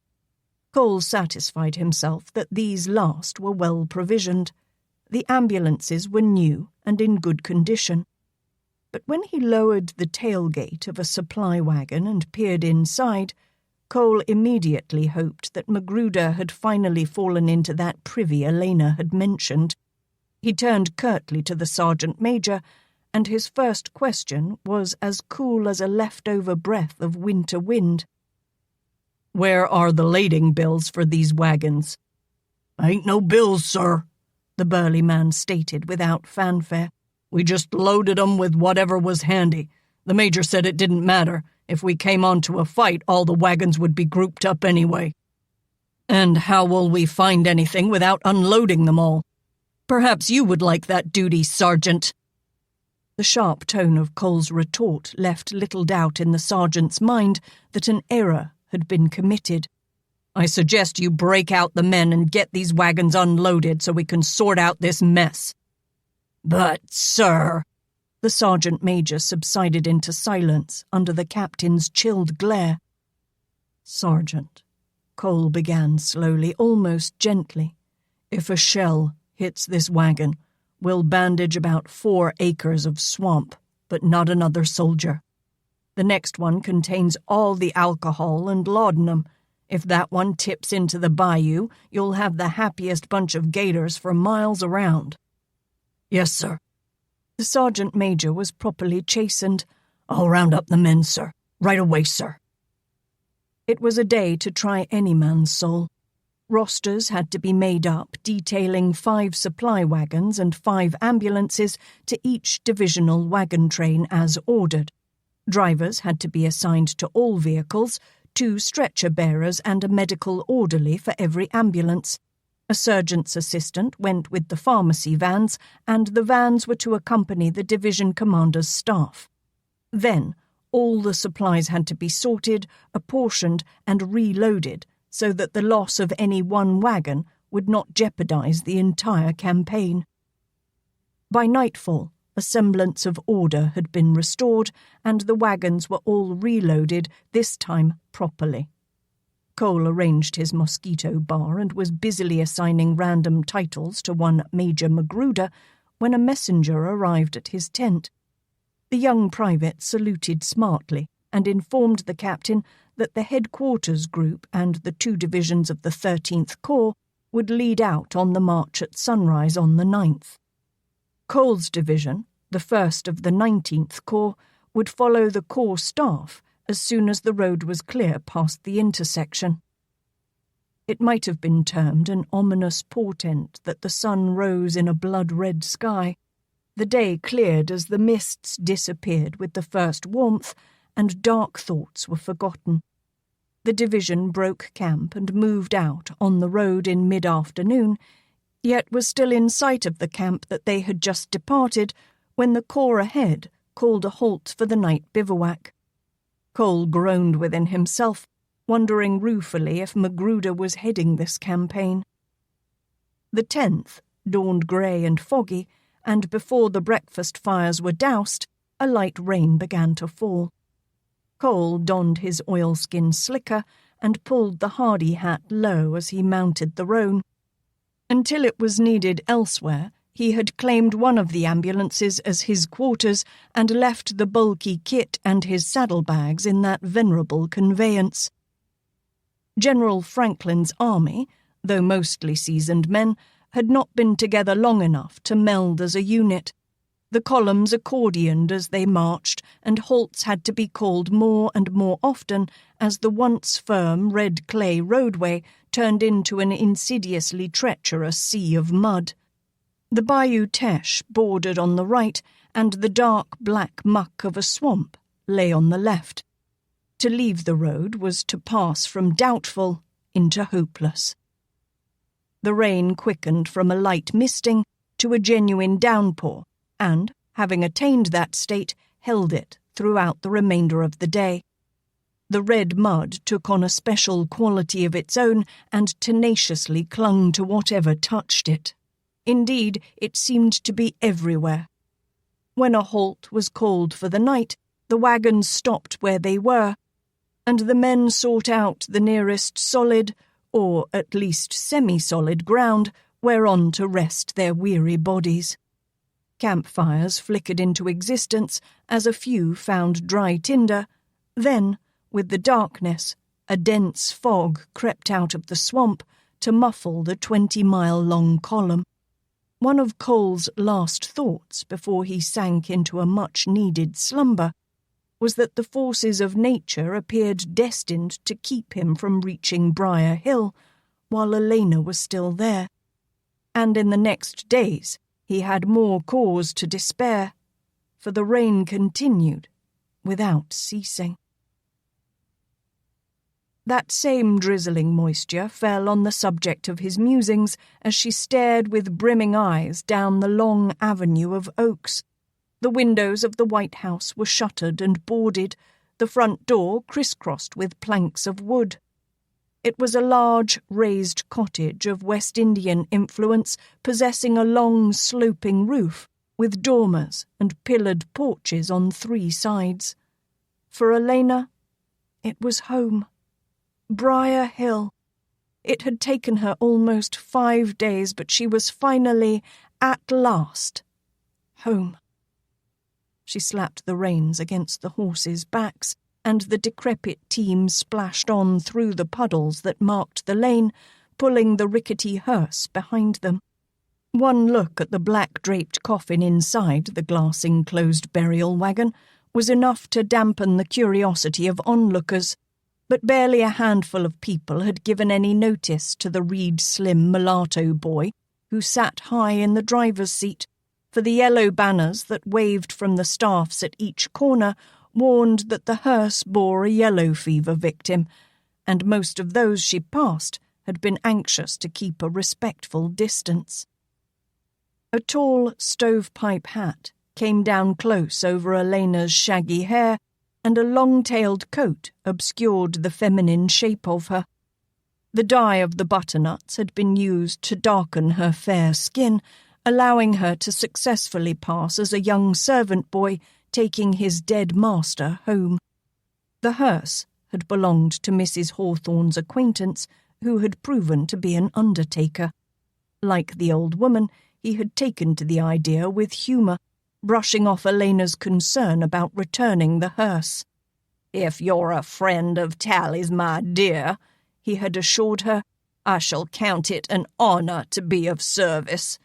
Cole satisfied himself that these last were well provisioned. The ambulances were new and in good condition. But when he lowered the tailgate of a supply wagon and peered inside, Cole immediately hoped that Magruder had finally fallen into that privy Alaina had mentioned. He turned curtly to the sergeant major, and his first question was as cool as a leftover breath of winter wind. "Where are the lading bills for these wagons?" "Ain't no bills, sir," the burly man stated without fanfare. "We just loaded 'em with whatever was handy. The major said it didn't matter. If we came onto a fight, all the wagons would be grouped up anyway." "And how will we find anything without unloading them all? Perhaps you would like that duty, Sergeant." The sharp tone of Cole's retort left little doubt in the sergeant's mind that an error had been committed. I suggest you break out the men and get these wagons unloaded so we can sort out this mess." "But, sir—" The sergeant major subsided into silence under the captain's chilled glare. "Sergeant," Cole began slowly, almost gently, "if a shell hits this wagon, we'll bandage about 4 acres of swamp, but not another soldier. The next one contains all the alcohol and laudanum. If that one tips into the bayou, you'll have the happiest bunch of gators for miles around." "Yes, sir." The sergeant major was properly chastened. "I'll round up the men, sir. Right away, sir." It was a day to try any man's soul. Rosters had to be made up detailing 5 supply wagons and 5 ambulances to each divisional wagon train as ordered. Drivers had to be assigned to all vehicles, 2 stretcher bearers and a medical orderly for every ambulance. A surgeon's assistant went with the pharmacy vans, and the vans were to accompany the division commander's staff. Then, all the supplies had to be sorted, apportioned, and reloaded so that the loss of any one wagon would not jeopardize the entire campaign. By nightfall, a semblance of order had been restored, and the wagons were all reloaded, this time properly. Cole arranged his mosquito bar and was busily assigning random titles to one Major Magruder when a messenger arrived at his tent. The young private saluted smartly and informed the captain that the headquarters group and the 2 divisions of the 13th Corps would lead out on the march at sunrise on the 9th. Cole's division, the 1st of the 19th Corps, would follow the Corps staff as soon as the road was clear past the intersection. It might have been termed an ominous portent that the sun rose in a blood-red sky. The day cleared as the mists disappeared with the first warmth, and dark thoughts were forgotten. The division broke camp and moved out on the road in mid-afternoon, yet was still in sight of the camp that they had just departed when the Corps ahead called a halt for the night bivouac. Cole groaned within himself, wondering ruefully if Magruder was heading this campaign. The 10th dawned grey and foggy, and before the breakfast fires were doused, a light rain began to fall. Cole donned his oilskin slicker and pulled the hardy hat low as he mounted the roan. Until it was needed elsewhere, he had claimed one of the ambulances as his quarters and left the bulky kit and his saddlebags in that venerable conveyance. General Franklin's army, though mostly seasoned men, had not been together long enough to meld as a unit. The columns accordioned as they marched, and halts had to be called more and more often as the once firm red clay roadway turned into an insidiously treacherous sea of mud. The Bayou Teche bordered on the right, and the dark black muck of a swamp lay on the left. To leave the road was to pass from doubtful into hopeless. The rain quickened from a light misting to a genuine downpour, and, having attained that state, held it throughout the remainder of the day. The red mud took on a special quality of its own and tenaciously clung to whatever touched it. Indeed, it seemed to be everywhere. When a halt was called for the night, the wagons stopped where they were, and the men sought out the nearest solid, or at least semi-solid ground whereon to rest their weary bodies. Campfires flickered into existence as a few found dry tinder. Then, with the darkness, a dense fog crept out of the swamp to muffle the 20-mile-long column. One of Cole's last thoughts before he sank into a much-needed slumber was that the forces of nature appeared destined to keep him from reaching Briar Hill while Alaina was still there. And in the next days he had more cause to despair, for the rain continued without ceasing. That same drizzling moisture fell on the subject of his musings as she stared with brimming eyes down the long avenue of oaks. The windows of the White House were shuttered and boarded, the front door crisscrossed with planks of wood. It was a large, raised cottage of West Indian influence, possessing a long, sloping roof, with dormers and pillared porches on 3 sides. For Alaina, it was home. Briar Hill. It had taken her almost 5 days, but she was finally, at last, home. She slapped the reins against the horses' backs, and the decrepit team splashed on through the puddles that marked the lane, pulling the rickety hearse behind them. One look at the black-draped coffin inside the glass-enclosed burial wagon was enough to dampen the curiosity of onlookers, but barely a handful of people had given any notice to the reed-slim mulatto boy who sat high in the driver's seat, for the yellow banners that waved from the staffs at each corner warned that the hearse bore a yellow fever victim, and most of those she passed had been anxious to keep a respectful distance. A tall stovepipe hat came down close over Alaina's shaggy hair, and a long-tailed coat obscured the feminine shape of her. The dye of the butternuts had been used to darken her fair skin, allowing her to successfully pass as a young servant boy taking his dead master home. The hearse had belonged to Mrs. Hawthorne's acquaintance, who had proven to be an undertaker. Like the old woman, he had taken to the idea with humour, brushing off Alaina's concern about returning the hearse. "If you're a friend of Tally's, my dear," he had assured her, "I shall count it an honour to be of service.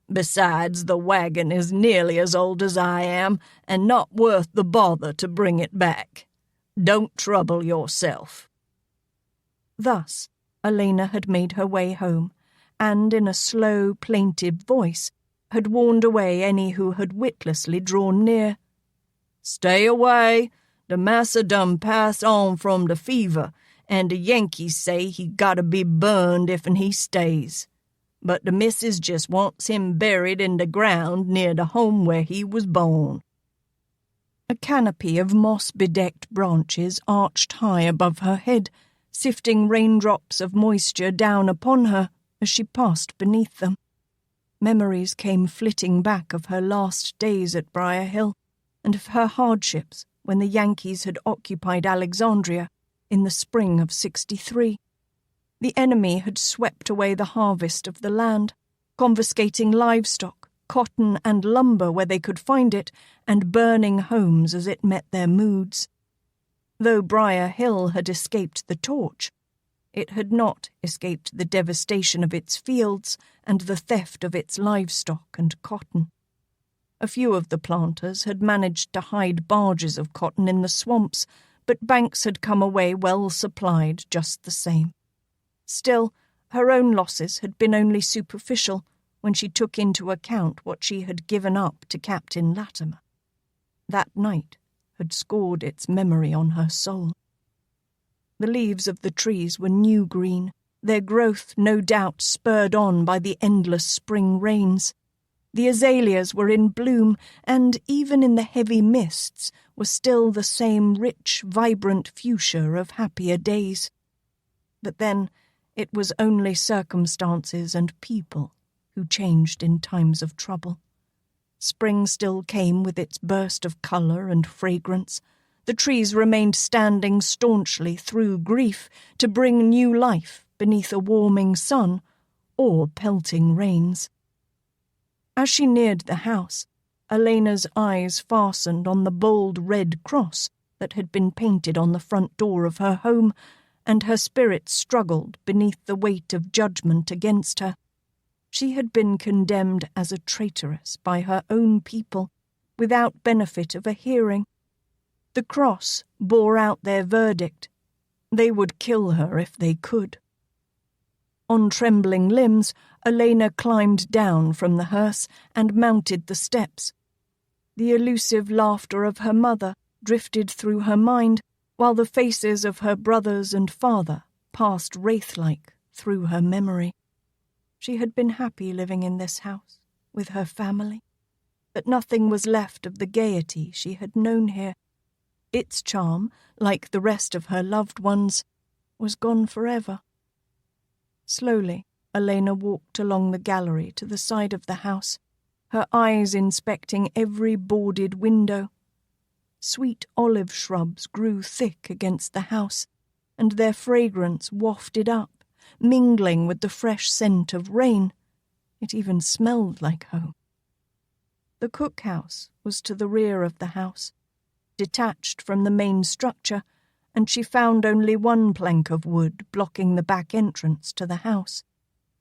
Besides, the wagon is nearly as old as I am, and not worth the bother to bring it back. Don't trouble yourself." Thus, Alaina had made her way home, and in a slow, plaintive voice had warned away any who had witlessly drawn near. "Stay away. The massa done pass on from the fever, and the Yankees say he gotta be burned if'n he stays. But the missus just wants him buried in the ground near the home where he was born." A canopy of moss-bedecked branches arched high above her head, sifting raindrops of moisture down upon her as she passed beneath them. Memories came flitting back of her last days at Briar Hill, and of her hardships when the Yankees had occupied Alexandria in the spring of '63. The enemy had swept away the harvest of the land, confiscating livestock, cotton and lumber where they could find it, and burning homes as it met their moods. Though Briar Hill had escaped the torch, it had not escaped the devastation of its fields and the theft of its livestock and cotton. A few of the planters had managed to hide barges of cotton in the swamps, but banks had come away well supplied just the same. Still, her own losses had been only superficial when she took into account what she had given up to Captain Latimer. That night had scored its memory on her soul. The leaves of the trees were new green, their growth no doubt spurred on by the endless spring rains. The azaleas were in bloom, and even in the heavy mists was still the same rich, vibrant fuchsia of happier days. But then it was only circumstances and people who changed in times of trouble. Spring still came with its burst of colour and fragrance. The trees remained standing staunchly through grief to bring new life beneath a warming sun or pelting rains. As she neared the house, Alaina's eyes fastened on the bold red cross that had been painted on the front door of her home, and her spirit struggled beneath the weight of judgment against her. She had been condemned as a traitoress by her own people, without benefit of a hearing. The cross bore out their verdict. They would kill her if they could. On trembling limbs, Alaina climbed down from the hearse and mounted the steps. The elusive laughter of her mother drifted through her mind, while the faces of her brothers and father passed wraith-like through her memory. She had been happy living in this house, with her family, but nothing was left of the gaiety she had known here. Its charm, like the rest of her loved ones, was gone forever. Slowly, Alaina walked along the gallery to the side of the house, her eyes inspecting every boarded window. Sweet olive shrubs grew thick against the house, and their fragrance wafted up, mingling with the fresh scent of rain. It even smelled like home. The cookhouse was to the rear of the house, detached from the main structure, and she found only one plank of wood blocking the back entrance to the house.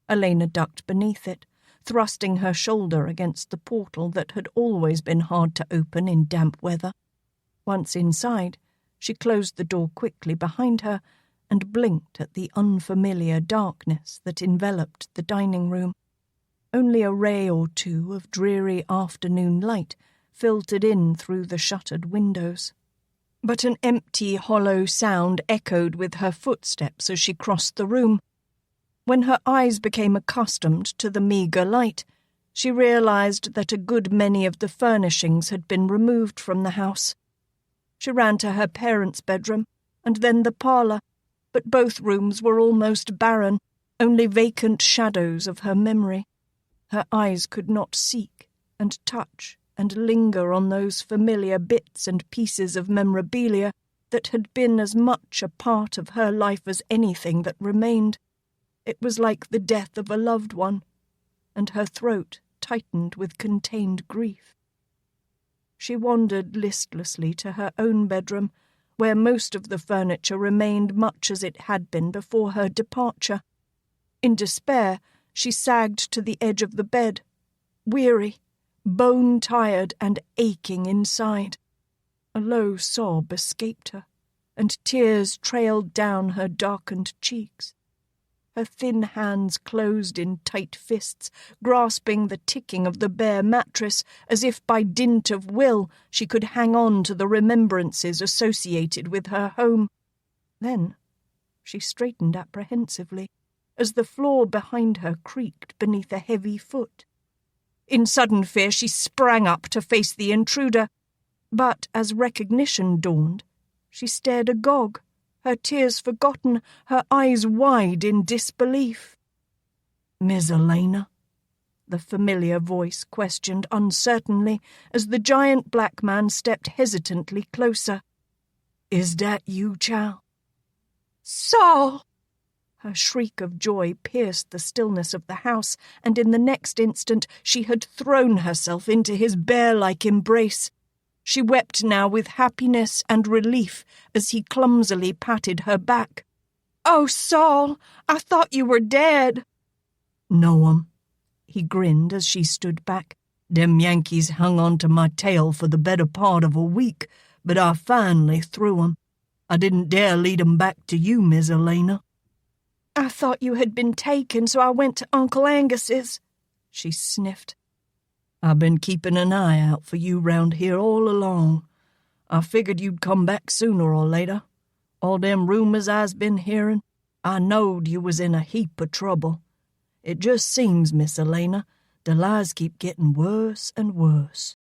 Alaina ducked beneath it, thrusting her shoulder against the portal that had always been hard to open in damp weather. Once inside, she closed the door quickly behind her and blinked at the unfamiliar darkness that enveloped the dining room. Only a ray or two of dreary afternoon light filtered in through the shuttered windows. But an empty, hollow sound echoed with her footsteps as she crossed the room. When her eyes became accustomed to the meagre light, she realized that a good many of the furnishings had been removed from the house. She ran to her parents' bedroom, and then the parlour, but both rooms were almost barren, only vacant shadows of her memory. Her eyes could not seek and touch and linger on those familiar bits and pieces of memorabilia that had been as much a part of her life as anything that remained. It was like the death of a loved one, and her throat tightened with contained grief. She wandered listlessly to her own bedroom, where most of the furniture remained much as it had been before her departure. In despair, she sagged to the edge of the bed, weary, bone-tired and aching inside. A low sob escaped her, and tears trailed down her darkened cheeks. Her thin hands closed in tight fists, grasping the ticking of the bare mattress, as if by dint of will she could hang on to the remembrances associated with her home. Then she straightened apprehensively, as the floor behind her creaked beneath a heavy foot. In sudden fear she sprang up to face the intruder, but as recognition dawned, she stared agog, her tears forgotten, her eyes wide in disbelief. "Miss Alaina?" the familiar voice questioned uncertainly as the giant black man stepped hesitantly closer. "Is that you, child?" "Saul!" Her shriek of joy pierced the stillness of the house, and in the next instant she had thrown herself into his bear-like embrace. She wept now with happiness and relief as he clumsily patted her back. "Oh, Saul, I thought you were dead." "No, he grinned as she stood back. "Them Yankees hung on to my tail for the better part of a week, but I finally threw 'em. I didn't dare lead 'em back to you, Miss Alaina." "I thought you had been taken, so I went to Uncle Angus's," she sniffed. "I've been keeping an eye out for you round here all along. I figured you'd come back sooner or later. All them rumors I's been hearing, I knowed you was in a heap of trouble. It just seems, Miss Alaina, the lies keep getting worse and worse."